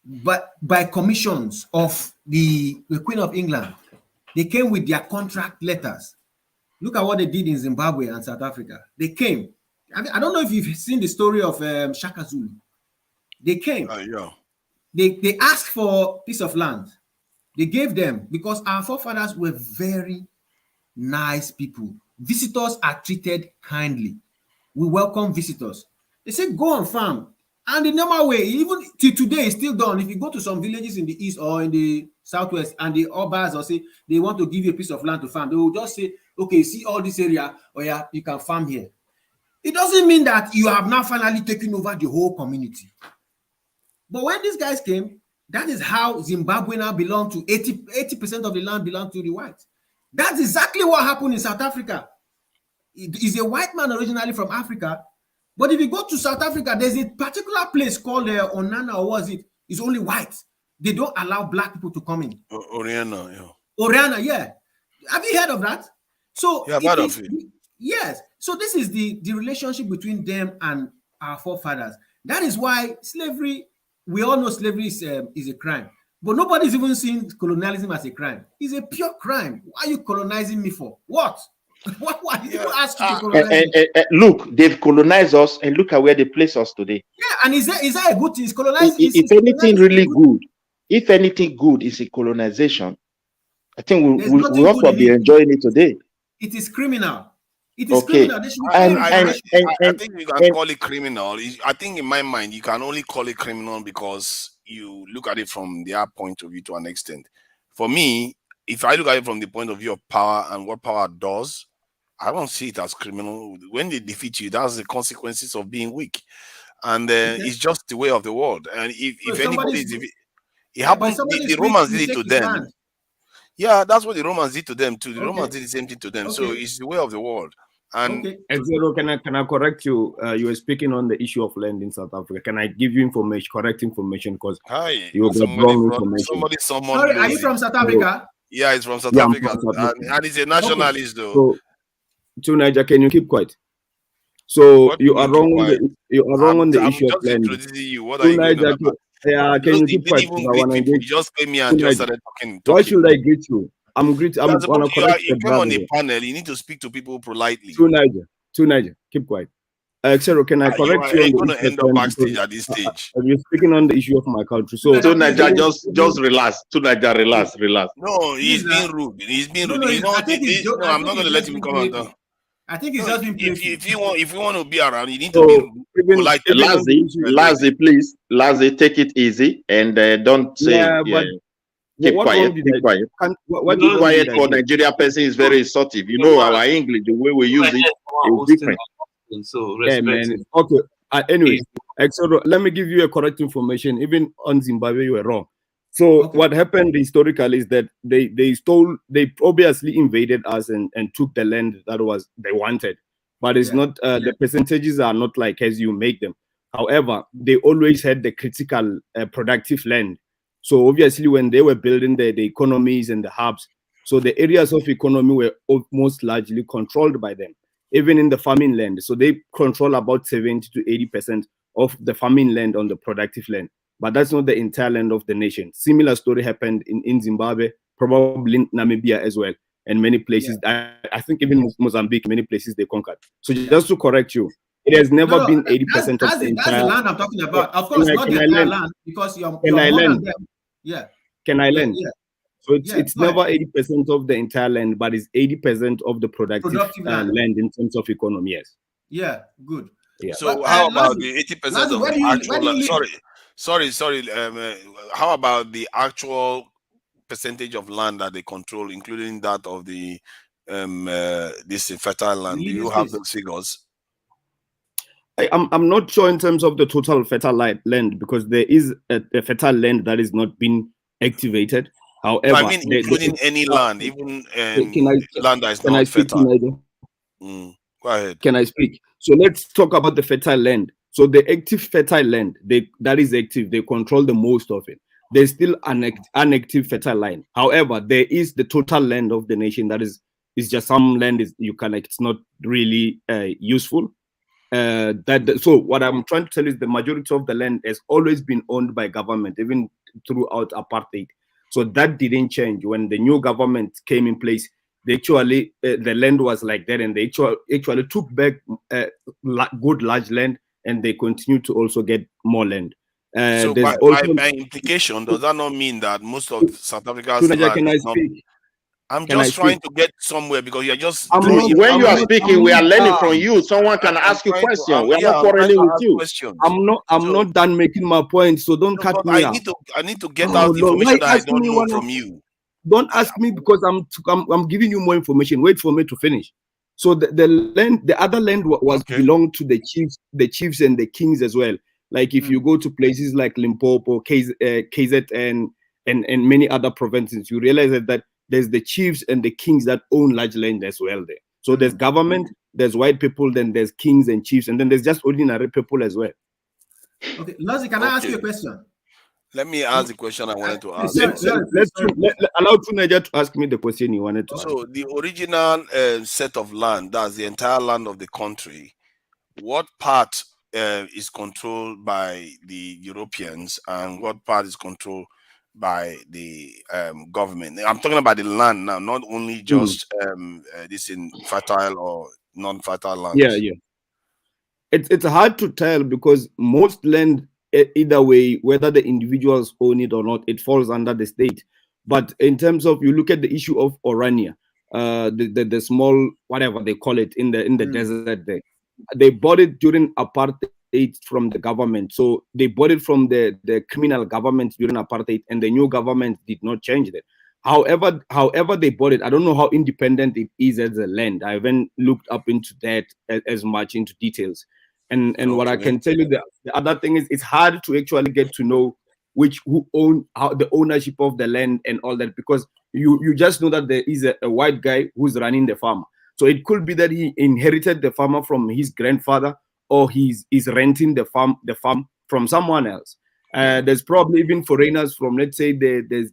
but by commissions of the Queen of England. They came with their contract letters. Look at what they did in Zimbabwe and South Africa. They came. I don't know if you've seen the story of Shaka Zulu. They came. They asked for a piece of land. They gave them because our forefathers were very nice people. Visitors are treated kindly. We welcome visitors. They said, go on farm. And the normal way, even till today, it's still done. If you go to some villages in the east or in the southwest and the Obas or say they want to give you a piece of land to farm, they will just say, okay, see all this area, or yeah, you can farm here. It doesn't mean that you have now finally taken over the whole community. But when these guys came, that is how Zimbabwe now belonged to 80% of the land belonged to the whites. That's exactly what happened in South Africa. He's a white man originally from Africa. But if you go to South Africa, there's a particular place called Onana, or was it? It's only white. They don't allow black people to come in. Oriana, yeah. Oriana, yeah. Have you heard of that? So yeah, part of it. Yes. So this is the relationship between them and our forefathers. That is why slavery, we all know slavery is a crime. But nobody's even seen colonialism as a crime. It's a pure crime. Why are you colonizing me for? What? Why did you ask you to colonize me? Look, they've colonized us, and look at where they place us today. Yeah, and is that a good thing? Is colonizing? If anything really good, if anything good is a colonization, I think we ought to be enjoying it today. It is criminal. It is Okay. criminal. They should I think you can call it criminal. I think in my mind, you can only call it criminal because you look at it from their point of view to an extent. For me, if I look at it from the point of view of power and what power does, I don't see it as criminal. When they defeat you, that's the consequences of being weak. And it's just the way of the world. And if anybody is... It happens, the Romans did it to them. Yeah, that's what the Romans did to them too. The Romans did the same thing to them. So it's the way of the world. And Zero, can I correct you? You were speaking on the issue of land in South Africa. Can I give you information, correct information? Because you got wrong information. Sorry, are you from South Africa? Yeah, it's from South Africa. And it's a nationalist though. So, to Niger, can you keep quiet? So you are wrong on the issue of land. What are you Niger, yeah, can you keep quiet? You just came here and just started talking. Why should I greet you? I'm greeting. I'm gonna correct you came on a panel. You need to speak to people politely. To Niger, keep quiet. Xero, can I correct you? You're going to end up backstage at this stage. You're speaking on the issue of my country. So Niger, just relax. To Niger, relax. No, he's being rude. He's being rude. I'm not going to let him come out there. I think it's just been if you want to be around, you need to be polite. Lazi, please. Lazi, take it easy and don't say. Keep quiet. Keep quiet. Keep quiet for Nigeria person is very insultive. You know our English, the way we use it is different. So man. Okay. Anyway, Exodo, let me give you a correct information. Even on Zimbabwe, you were wrong. So what happened historically is that they obviously invaded us and took the land that they wanted, but it's not the percentages are not like as you make them. However, they always had the critical productive land. So obviously, when they were building the economies and the hubs, so the areas of economy were almost largely controlled by them, even in the farming land. So they control about 70 to 80% of the farming land on the productive land. But that's not the entire land of the nation. Similar story happened in Zimbabwe, probably in Namibia as well, and many places. I think even Mozambique, many places they conquered. So just to correct you, it has never been 80% of the entire. That's the land I'm talking about. Of course, not the entire land because you're more than them. Yeah. Can I land? Yeah. So it's never 80% of the entire land, but it's 80% of the productive land in terms of economy. Yes. Yeah. Good. Yeah. So how about the 80% of the actual? Sorry. How about the actual percentage of land that they control, including that of the this fertile land? Do you have those figures? I'm not sure in terms of the total fertile land because there is a fertile land that is not been activated. However, no, I mean, including any land, even land that is not fertile. Go ahead. Can I speak? So let's talk about the fertile land. So the active fertile land, that is active, they control the most of it. There's still an inactive fertile land. However, there is the total land of the nation that is just some land it's not really useful. So what I'm trying to tell is the majority of the land has always been owned by government, even throughout apartheid. So that didn't change when the new government came in place. They actually the land was like that, and they actually took back good large land, and they continue to also get more land. So by implication, does that not mean that most of South Africa's land can I is not? speak? I'm just trying to get somewhere because you're just. When you are speaking, we are learning from you. Someone can ask you question. We are not quarreling with you. I'm not done making my point, so don't cut me out. I need to get out information that I don't know from you. Don't ask me because I'm giving you more information. Wait for me to finish. So the land, the other land was belonged to the chiefs and the kings as well. Like if you go to places like Limpopo, KZN, and many other provinces, you realize that there's the chiefs and the kings that own large land as well there. So there's government, there's white people, then there's kings and chiefs, and then there's just ordinary people as well. Okay, Lazi, can I ask you a question? Let me ask the question I wanted to ask. Let's allow Tunaja to ask me the question you wanted to ask. So the original set of land, that's the entire land of the country, what part is controlled by the Europeans and what part is controlled by the government? I'm talking about the land now, not only just this in fertile or non-fertile lands. Yeah. It's hard to tell because most land, either way, whether the individuals own it or not, it falls under the state. But in terms of, you look at the issue of Orania, the small, whatever they call it in the desert there, they bought it during apartheid from the government. So they bought it from the criminal government during apartheid, and the new government did not change that. However they bought it, I don't know how independent it is as a land. I haven't looked up into that as much into details. And what I can tell you, the other thing is it's hard to actually get to know who own the ownership of the land and all that, because you just know that there is a white guy who's running the farm. So it could be that he inherited the farmer from his grandfather, or he's renting the farm from someone else. There's probably even foreigners from, let's say, there's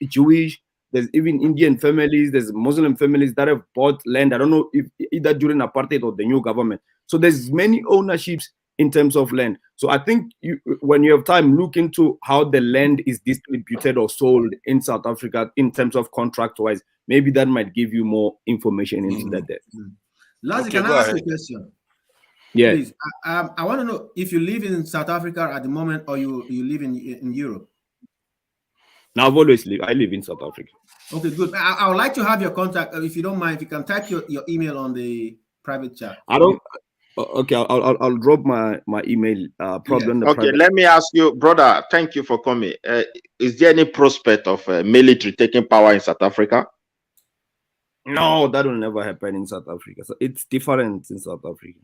Jewish, there's even Indian families, there's Muslim families that have bought land. I don't know if either during apartheid or the new government. So there's many ownerships in terms of land. So I think when you have time, look into how the land is distributed or sold in South Africa in terms of contract-wise. Maybe that might give you more information into that depth. Lazi, can I ask you a question? Yeah. Please, I want to know if you live in South Africa at the moment or you live in Europe. Now, I've always lived. I live in South Africa. Okay, good. I would like to have your contact, if you don't mind, if you can type your email on the private chat. I don't. Okay, I'll drop my email. Okay, let me ask you, brother. Thank you for coming. Is there any prospect of military taking power in South Africa? No, that will never happen in South Africa. So it's different in South Africa.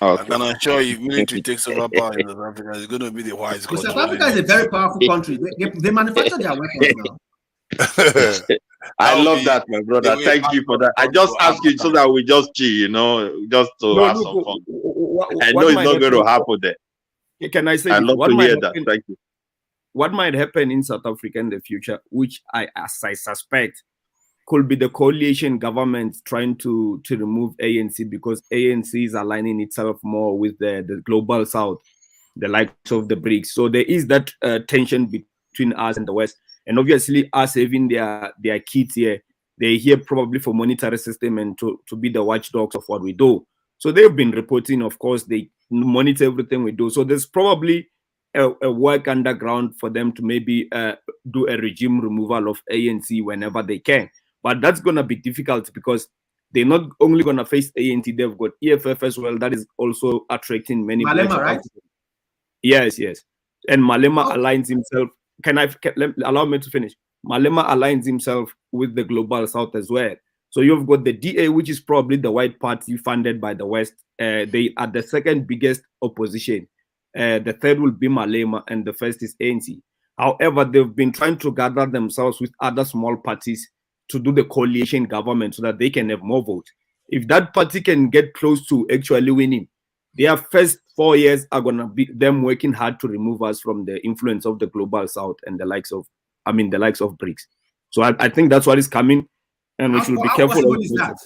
Okay. I can assure you, if military takes over power in South Africa, it's going to be the wise country. South Africa is a very powerful country. They manufacture their weapons now. I love that, my brother. Thank you for that. I just asked you so that we just chill, just to have some fun. I know it's not going to happen there. Can I say? I love to hear that. Thank you. What might happen in South Africa in the future, which I suspect could be the coalition government trying to remove ANC, because ANC is aligning itself more with the global South, the likes of the BRICS. So there is that tension between us and the West. And obviously, us having their kids here, they're here probably for monetary system and to be the watchdogs of what we do. So they've been reporting, of course, they monitor everything we do. So there's probably a work underground for them to maybe do a regime removal of ANC whenever they can. But that's going to be difficult because they're not only going to face ANC, they've got EFF as well. That is also attracting many. Malema, right? Yes. And Malema aligns himself. Allow me to finish? Malema aligns himself with the global South as well. So you've got the DA, which is probably the white party funded by the West. They are the second biggest opposition. The third will be Malema, and the first is ANC. However, they've been trying to gather themselves with other small parties to do the coalition government so that they can have more votes. If that party can get close to actually winning, their first 4 years are going to be them working hard to remove us from the influence of the global south and the likes of BRICS. So I think that's what is coming, and we should be careful. How possible is that?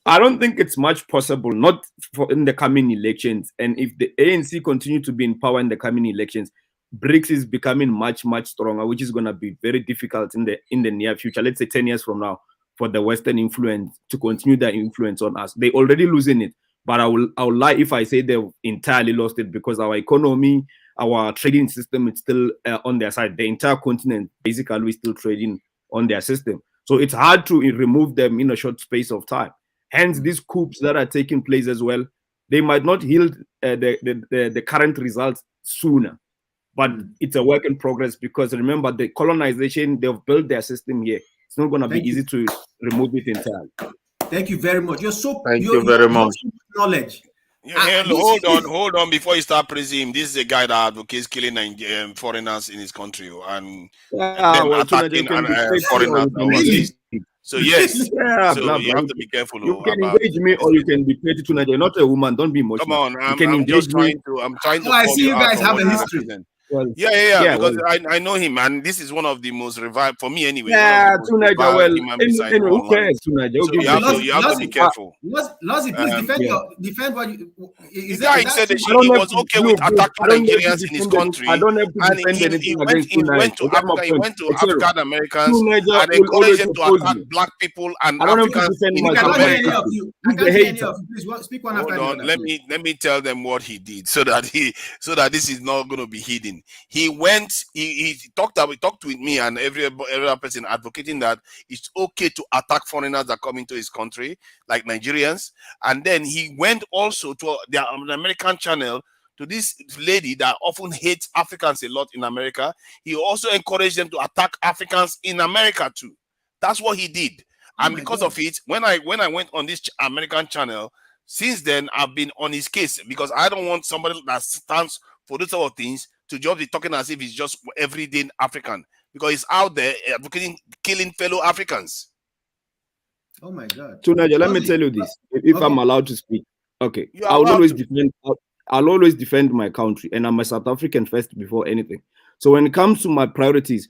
I don't think it's much possible, not for in the coming elections. And if the ANC continue to be in power in the coming elections, BRICS is becoming much, much stronger, which is going to be very difficult in the near future. Let's say 10 years from now, for the Western influence to continue their influence on us. They're already losing it, but I will lie if I say they've entirely lost it, because our economy, our trading system is still on their side. The entire continent basically is still trading on their system. So it's hard to remove them in a short space of time. Hence, these coups that are taking place as well, they might not yield the current results sooner, but it's a work in progress, because remember, the colonization, they've built their system here. It's not going to be easy to remove it entirely. Thank you very much. Thank you very much. Knowledge. Hold on before you start praising him. This is a guy that advocates killing foreigners in his country and then attacking foreigners overseas. So yes, so you have to be careful. You can engage me, or you can be petty to Nigeria. Not a woman. Don't be emotional. Come on, I'm trying to. I see you guys have a history. Well, yeah, because I know him, and this is one of the most revived for me anyway. Yeah, Tunaja, well, who cares, Tunaja? So you have to be careful. Lozzy, please defend what you. The guy said that he was okay with attacking Nigerians in his country. I don't have to defend anything against Tunaja. He went to African Americans and encouraged them to attack black people and Africans in America. Please speak one after another. Let me tell them what he did so that this is not going to be hidden. He talked with me and every other person advocating that it's okay to attack foreigners that come into his country, like Nigerians. And then he went also to the American channel to this lady that often hates Africans a lot in America. He also encouraged them to attack Africans in America too. That's what he did. And because of it, when I went on this American channel, since then I've been on his case, because I don't want somebody that stands for those sort of things to just be talking as if he's just everyday African, because he's out there advocating killing fellow Africans. Oh my God. Tunaja, let me tell you this, if I'm allowed to speak. Okay. I'll always defend my country, and I'm a South African first before anything. So when it comes to my priorities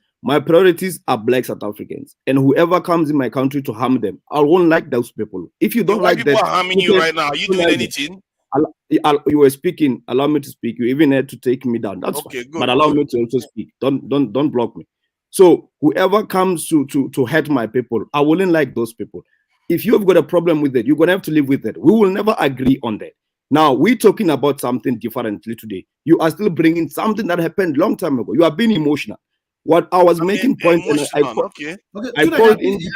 are Black South Africans, and whoever comes in my country to harm them, I won't like those people. If you don't like that, people are harming you right now. Are you doing anything? You were speaking. Allow me to speak. You even had to take me down. That's okay, fine. Good, but allow me to also speak. Don't block me. So whoever comes to hurt my people, I wouldn't like those people. If you've got a problem with it, you're gonna have to live with it. We will never agree on that. Now we're talking about something differently today. You are still bringing something that happened long time ago. You are being emotional. What I was making point. I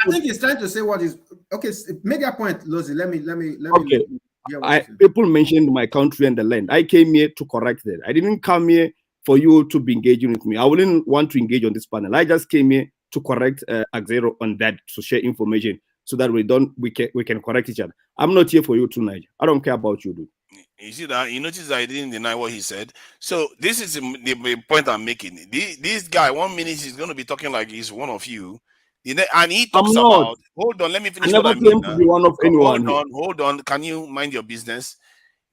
think he's trying to say what is okay. Make your point, Lozzy. Let me. Okay. People mentioned my country and the land. I came here to correct that. I didn't come here for you to be engaging with me. I wouldn't want to engage on this panel. I just came here to correct Axero on that, to share information so that we can correct each other. I'm not here for you tonight. I don't care about you, dude. You see that? You notice I didn't deny what he said. So this is the point I'm making. This guy, 1 minute he's going to be talking like he's one of you. And he talks about, hold on, let me finish what I mean. To be one of anyone. Hold on. Can you mind your business?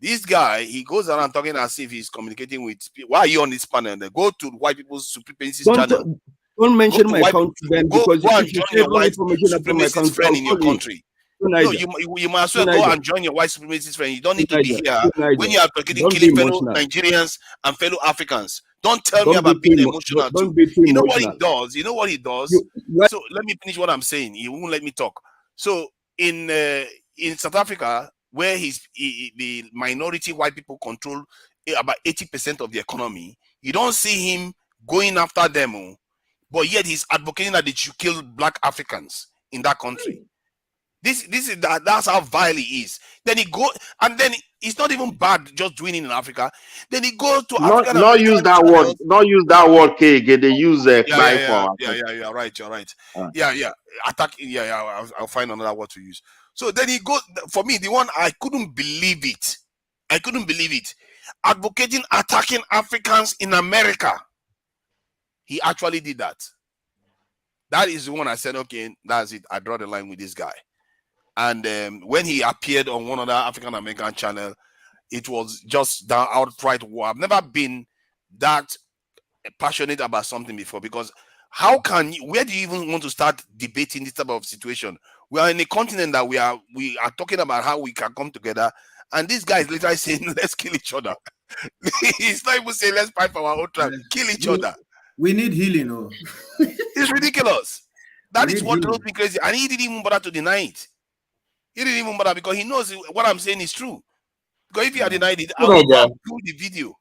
This guy, he goes around talking as if he's communicating with people. Why are you on this panel? Go to white people's supremacist channel. Don't mention my country then, because go and join your white supremacist friend in your country. No, you might as well go and join your white supremacist friend. You don't need to be here when you are killing fellow Nigerians and fellow Africans. Don't tell me about being emotional. You know what he does? So let me finish what I'm saying. He won't let me talk. So in South Africa, where the minority white people control about 80% of the economy, you don't see him going after them, but yet he's advocating that they should kill Black Africans in that country. That's how vile he is. Then he go, and then it's not even bad just doing it in Africa. Then he goes to Africa. Not use that word. Not use that word. K. They use You're right. Attack. I'll find another word to use. So then he goes. For me, the one I couldn't believe it. Advocating attacking Africans in America. He actually did that. That is the one I said, okay, that's it. I draw the line with this guy. And when he appeared on one other African American channel, it was just down outright war. I've never been that passionate about something before, because how can you, where do you even want to start debating this type of situation? We are in a continent that we are talking about how we can come together, and this guy is literally saying let's kill each other. He's not even saying let's fight for our own tribe, kill each other. We need healing. Oh. It's ridiculous. That is what drove me crazy, and he didn't even bother to deny it. He didn't even bother because he knows what I'm saying is true. Because if he had denied it, I would have proved the video.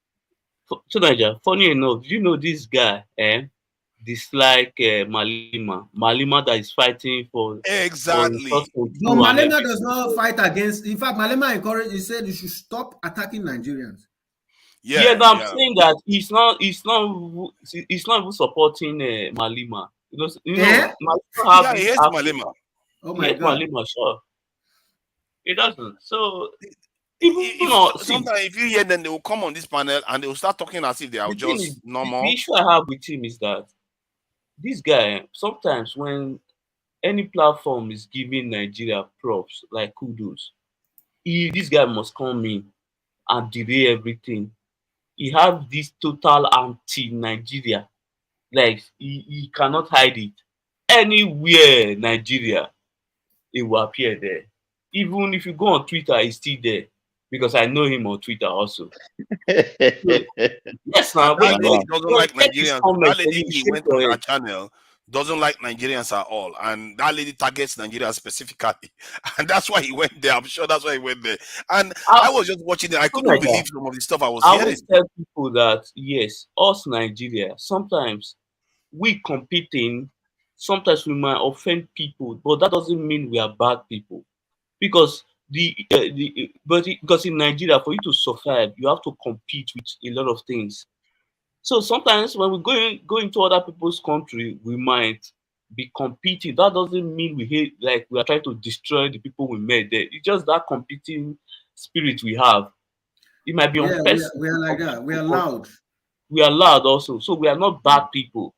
So Niger, funny enough, you know this guy dislike Malema that is fighting for exactly. No, Malema does not fight against. In fact, Malema encouraged. He said you should stop attacking Nigerians. Yeah, no, I'm saying that he's not even supporting Malema. You know, he hates Malema. Oh my God. Malema, sure. He doesn't. So sometimes if you hear them, they will come on this panel and they will start talking as if they are just normal. The issue I have with him is that this guy, sometimes when any platform is giving Nigeria props, like kudos, this guy must come in and derail everything. He has this total anti-Nigeria. Like, he cannot hide it. Anywhere Nigeria, it will appear there. Even if you go on Twitter, he's still there. Because I know him on Twitter also. Yes, now. That lady doesn't like Nigerians. That lady, he went on her channel, doesn't like Nigerians at all. And that lady targets Nigeria specifically. And that's why he went there. I'm sure that's why he went there. And I was just watching it. I couldn't believe some of the stuff I was hearing. I always tell people that, yes, us Nigeria, sometimes we competing, sometimes we might offend people, but that doesn't mean we are bad people. Because because in Nigeria, for you to survive, you have to compete with a lot of things. So sometimes when we go into other people's country, we might be competing. That doesn't mean we hate, like we are trying to destroy the people we met there. It's just that competing spirit we have. It might be unfair. We are like that. We are loud. We are loud also. So we are not bad people.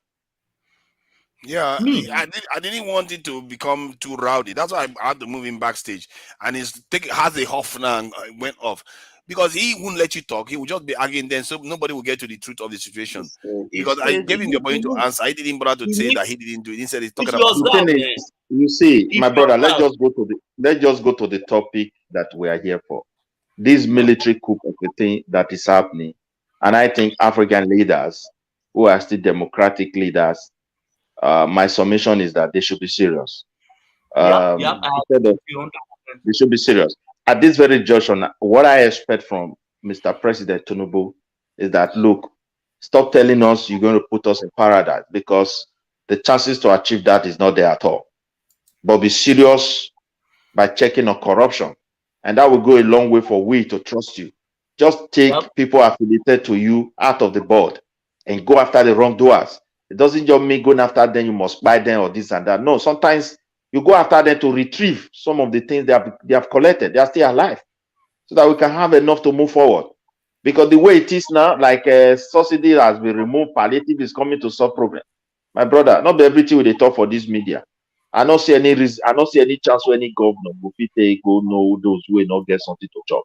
Yeah, I didn't want it to become too rowdy. That's why I had to move him backstage. And has a huff now and went off. Because he wouldn't let you talk. He would just be arguing then, so nobody will get to the truth of the situation. Because I gave him the opportunity to answer. I didn't bother to say that he didn't do it. He said he's talking about you see, my brother, let's just go to the topic that we are here for. This military coup of the thing that is happening. And I think African leaders who are still democratic leaders, my summation is that they should be serious. They should be serious. At this very junction, what I expect from Mr. President Tinubu is that, look, stop telling us you're going to put us in paradise, because the chances to achieve that is not there at all. But be serious by checking on corruption, and that will go a long way for we to trust you. Just take people affiliated to you out of the board and go after the wrongdoers. It doesn't just mean going after them, you must buy them or this and that. No, sometimes you go after them to retrieve some of the things they have collected. They are still alive, so that we can have enough to move forward. Because the way it is now, like subsidy has been removed, palliative is coming to solve problem. My brother, not everything will they talk for this media. I don't see any reason. I don't see any chance where any governor will go know those who will not get something to chop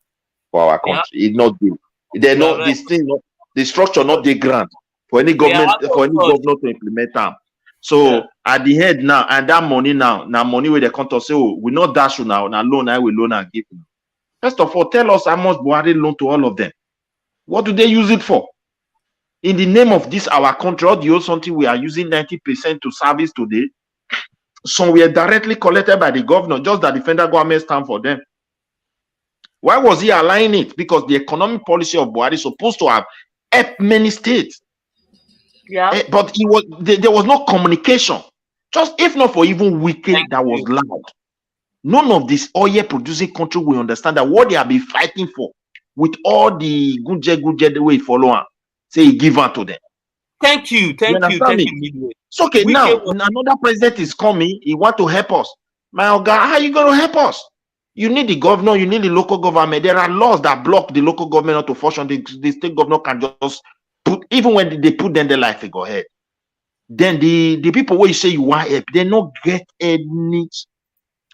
for our country. It not do. They know this thing. The structure not the grant for any government for any governor to implement them. So at the head now, and that money now money where they come to say, oh, we not dash you now loan, I will loan and give you. First of all, tell us how much Buhari loan to all of them. What do they use it for? In the name of this, our country, or the something we are using 90% to service today. Some were directly collected by the governor, just that the federal government stand for them. Why was he allowing it? Because the economic policy of Buhari is supposed to have helped many states. But there was no communication. Just if not for even wicked that was loud. None of this oil producing country will understand that what they have been fighting for, with all the good way follow on, say he give out to them. Thank you. It's okay. Now another president is coming. He want to help us. My God, how are you going to help us? You need the governor. You need the local government. There are laws that block the local government not to function. The state governor can just put, even when they put them, their life, they go ahead. then the people where you say you want help, they not get any,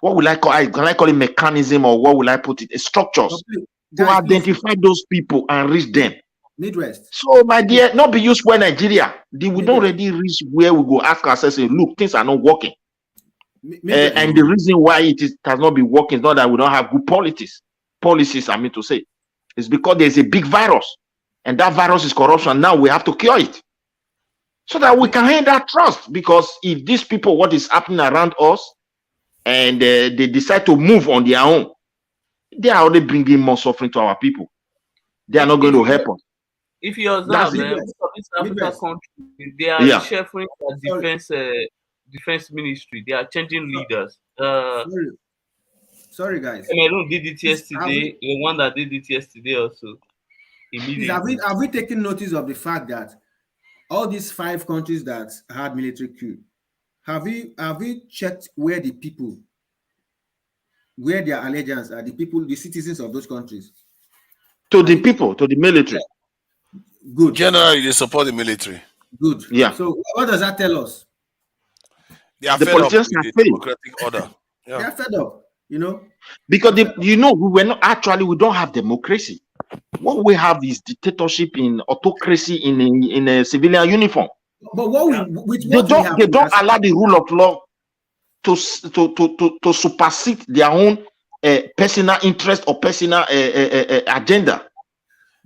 what will I call, can I call it mechanism, or what will I put it, structures to Guys, please. identify those people and reach them. Midwest. So my dear, not be used for Nigeria. We don't already reach where we go ask ourselves, say, look, things are not working. And the reason why it has not been working is not that we don't have good policies, I mean to say. It's because there's a big virus, and that virus is corruption. Now we have to cure it so that we can gain that trust. Because if these people, what is happening around us, and they decide to move on their own, they are already bringing more suffering to our people. They are not going to help us. If you observe, most of these African countries, they are reshuffling their defense ministry. They are changing leaders. Sorry, guys. Cameroon did it yesterday. The one that did it yesterday also. Immediately. Have we taken notice of the fact that all these 5 countries that had military coup, have we checked where the people, where their allegiance are, the people, the citizens of those countries? To the people, to the military. Good. Generally, they support the military. Good. Yeah. So what does that tell us? They are The fed up politicians with are the fed. democratic order. They are fed up, you know. Because we were not actually, we don't have democracy. What we have is dictatorship, in autocracy, in a civilian uniform. But they don't allow the rule of law to supersede their own personal interest or personal agenda.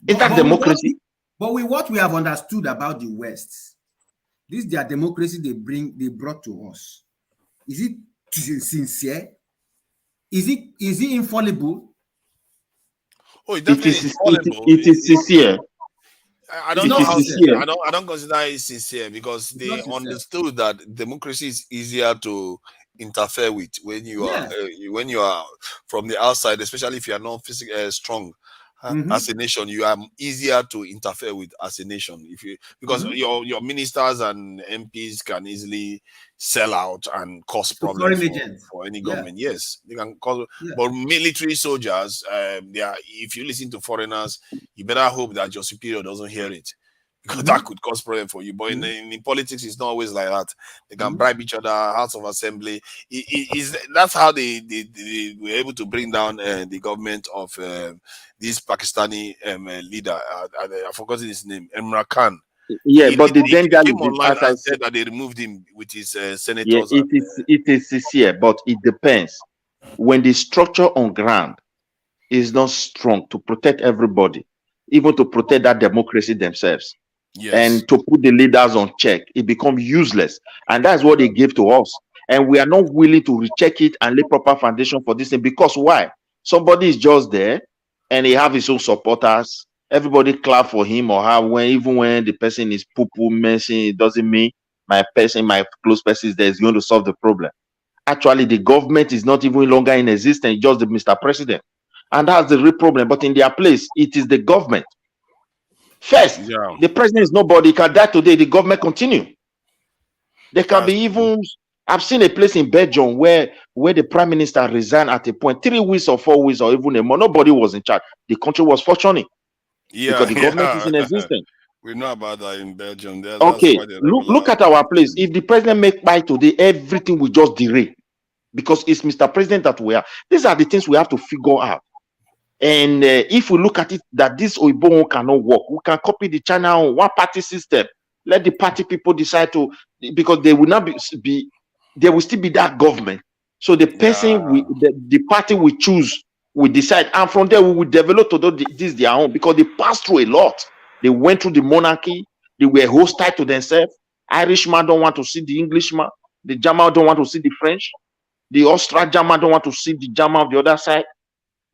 Is that democracy? But with what we have understood about the West, this their democracy they brought to us. Is it sincere? Is it infallible? Oh, it definitely is infallible. It is sincere. I don't know how sincere. I don't consider it sincere, because they understood that democracy is easier to interfere with when you are from the outside, especially if you are not physically strong. As a nation, you are easier to interfere with as a nation because your ministers and MPs can easily sell out and cause problems for any government. Yes, they can cause. But military soldiers, if you listen to foreigners, you better hope that your superior doesn't hear it, because that could cause problem for you. But in politics, it's not always like that. They can bribe each other, House of Assembly. That's how they were able to bring down the government of this Pakistani leader. I forgot his name, Imran Khan. Yeah, but the danger came online and said that they removed him with his senators. Yeah, it is sincere, but it depends. When the structure on ground is not strong to protect everybody, even to protect that democracy themselves, and to put the leaders on check, it becomes useless. And that's what they gave to us. And we are not willing to recheck it and lay proper foundation for this thing. Because why? Somebody is just there and he have his own supporters. Everybody clap for him or her, even when the person is poo-poo messing, it doesn't mean my close person is there is going to solve the problem. Actually, the government is not even longer in existence, just the Mr. President. And that's the real problem. But in their place, it is the government. First, the president is nobody. Can die today, the government continue. There can be even, I've seen a place in Belgium where the prime minister resigned at a point, 3 weeks or 4 weeks or even a month. Nobody was in charge. The country was functioning. Because the government is in existence. We know about that in Belgium. Okay, look at our place. If the president make by today, everything will just derail. Because it's Mr. President that we are. These are the things we have to figure out. And if we look at it, that this Oibo cannot work, we can copy the China on one party system. Let the party people decide to, because they will not be there will still be that government. So the person, the party we choose, we decide, and from there we will develop to do this their own, because they passed through a lot. They went through the monarchy. They were hostile to themselves. Irishman don't want to see the Englishman. The German don't want to see the French. The Austrian German don't want to see the German of the other side.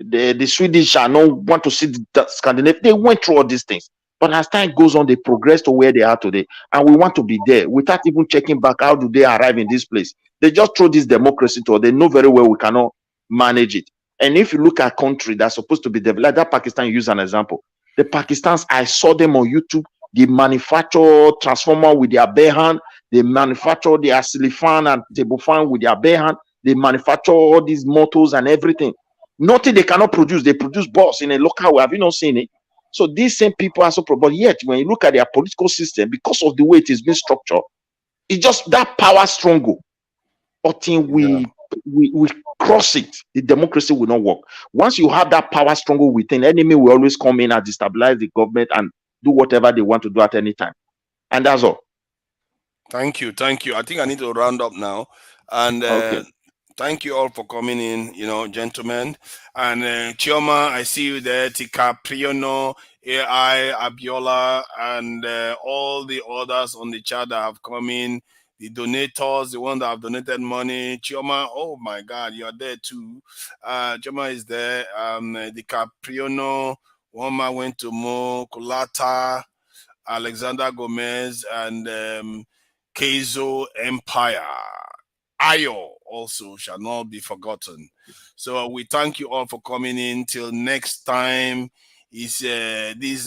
The Swedish are not want to see the Scandinavian. They went through all these things. But as time goes on, they progress to where they are today. And we want to be there without even checking back how do they arrive in this place. They just throw this democracy to us. They know very well we cannot manage it. And if you look at country that's supposed to be developed, like that Pakistan, use an example. The Pakistans, I saw them on YouTube. They manufacture transformer with their bare hand. They manufacture their silly fan and table fan with their bare hand. They manufacture all these motors and everything. Nothing they cannot produce. They produce boss in a local way. Have you not seen it? So these same people are so, but yet when you look at their political system, because of the way it is being structured, It's just that power struggle. Until we cross it, the democracy will not work. Once you have that power struggle within, enemy will always come in and destabilize the government and do whatever they want to do at any time. And that's all. Thank you. I think I need to round up now. And thank you all for coming in, gentlemen. And Chioma, I see you there. Tika, Priono, AI, Abiola, and all the others on the chat that have come in. The donators, the one that have donated money. Chioma, oh my God, you are there too. Chioma is there. The Capriono, Woma went to Mo, Kulata, Alexander Gomez, and Keizo Empire. Ayo also shall not be forgotten. So we thank you all for coming in. Till next time. Is this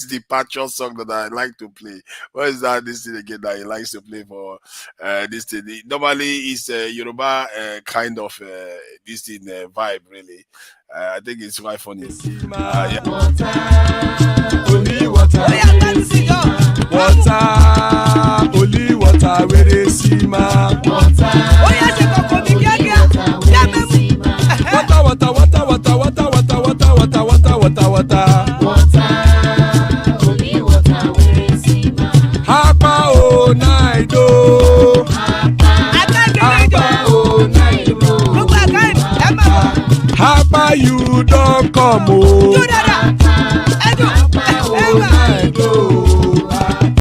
departure song that I like to play. What is that? This thing again that he likes to play for this thing. Normally it's Yoruba kind of this thing vibe really. I think it's quite funny. Only water, only water, where they see my water. Hapa o naido. Hapa you don't come o. Hapa o naido.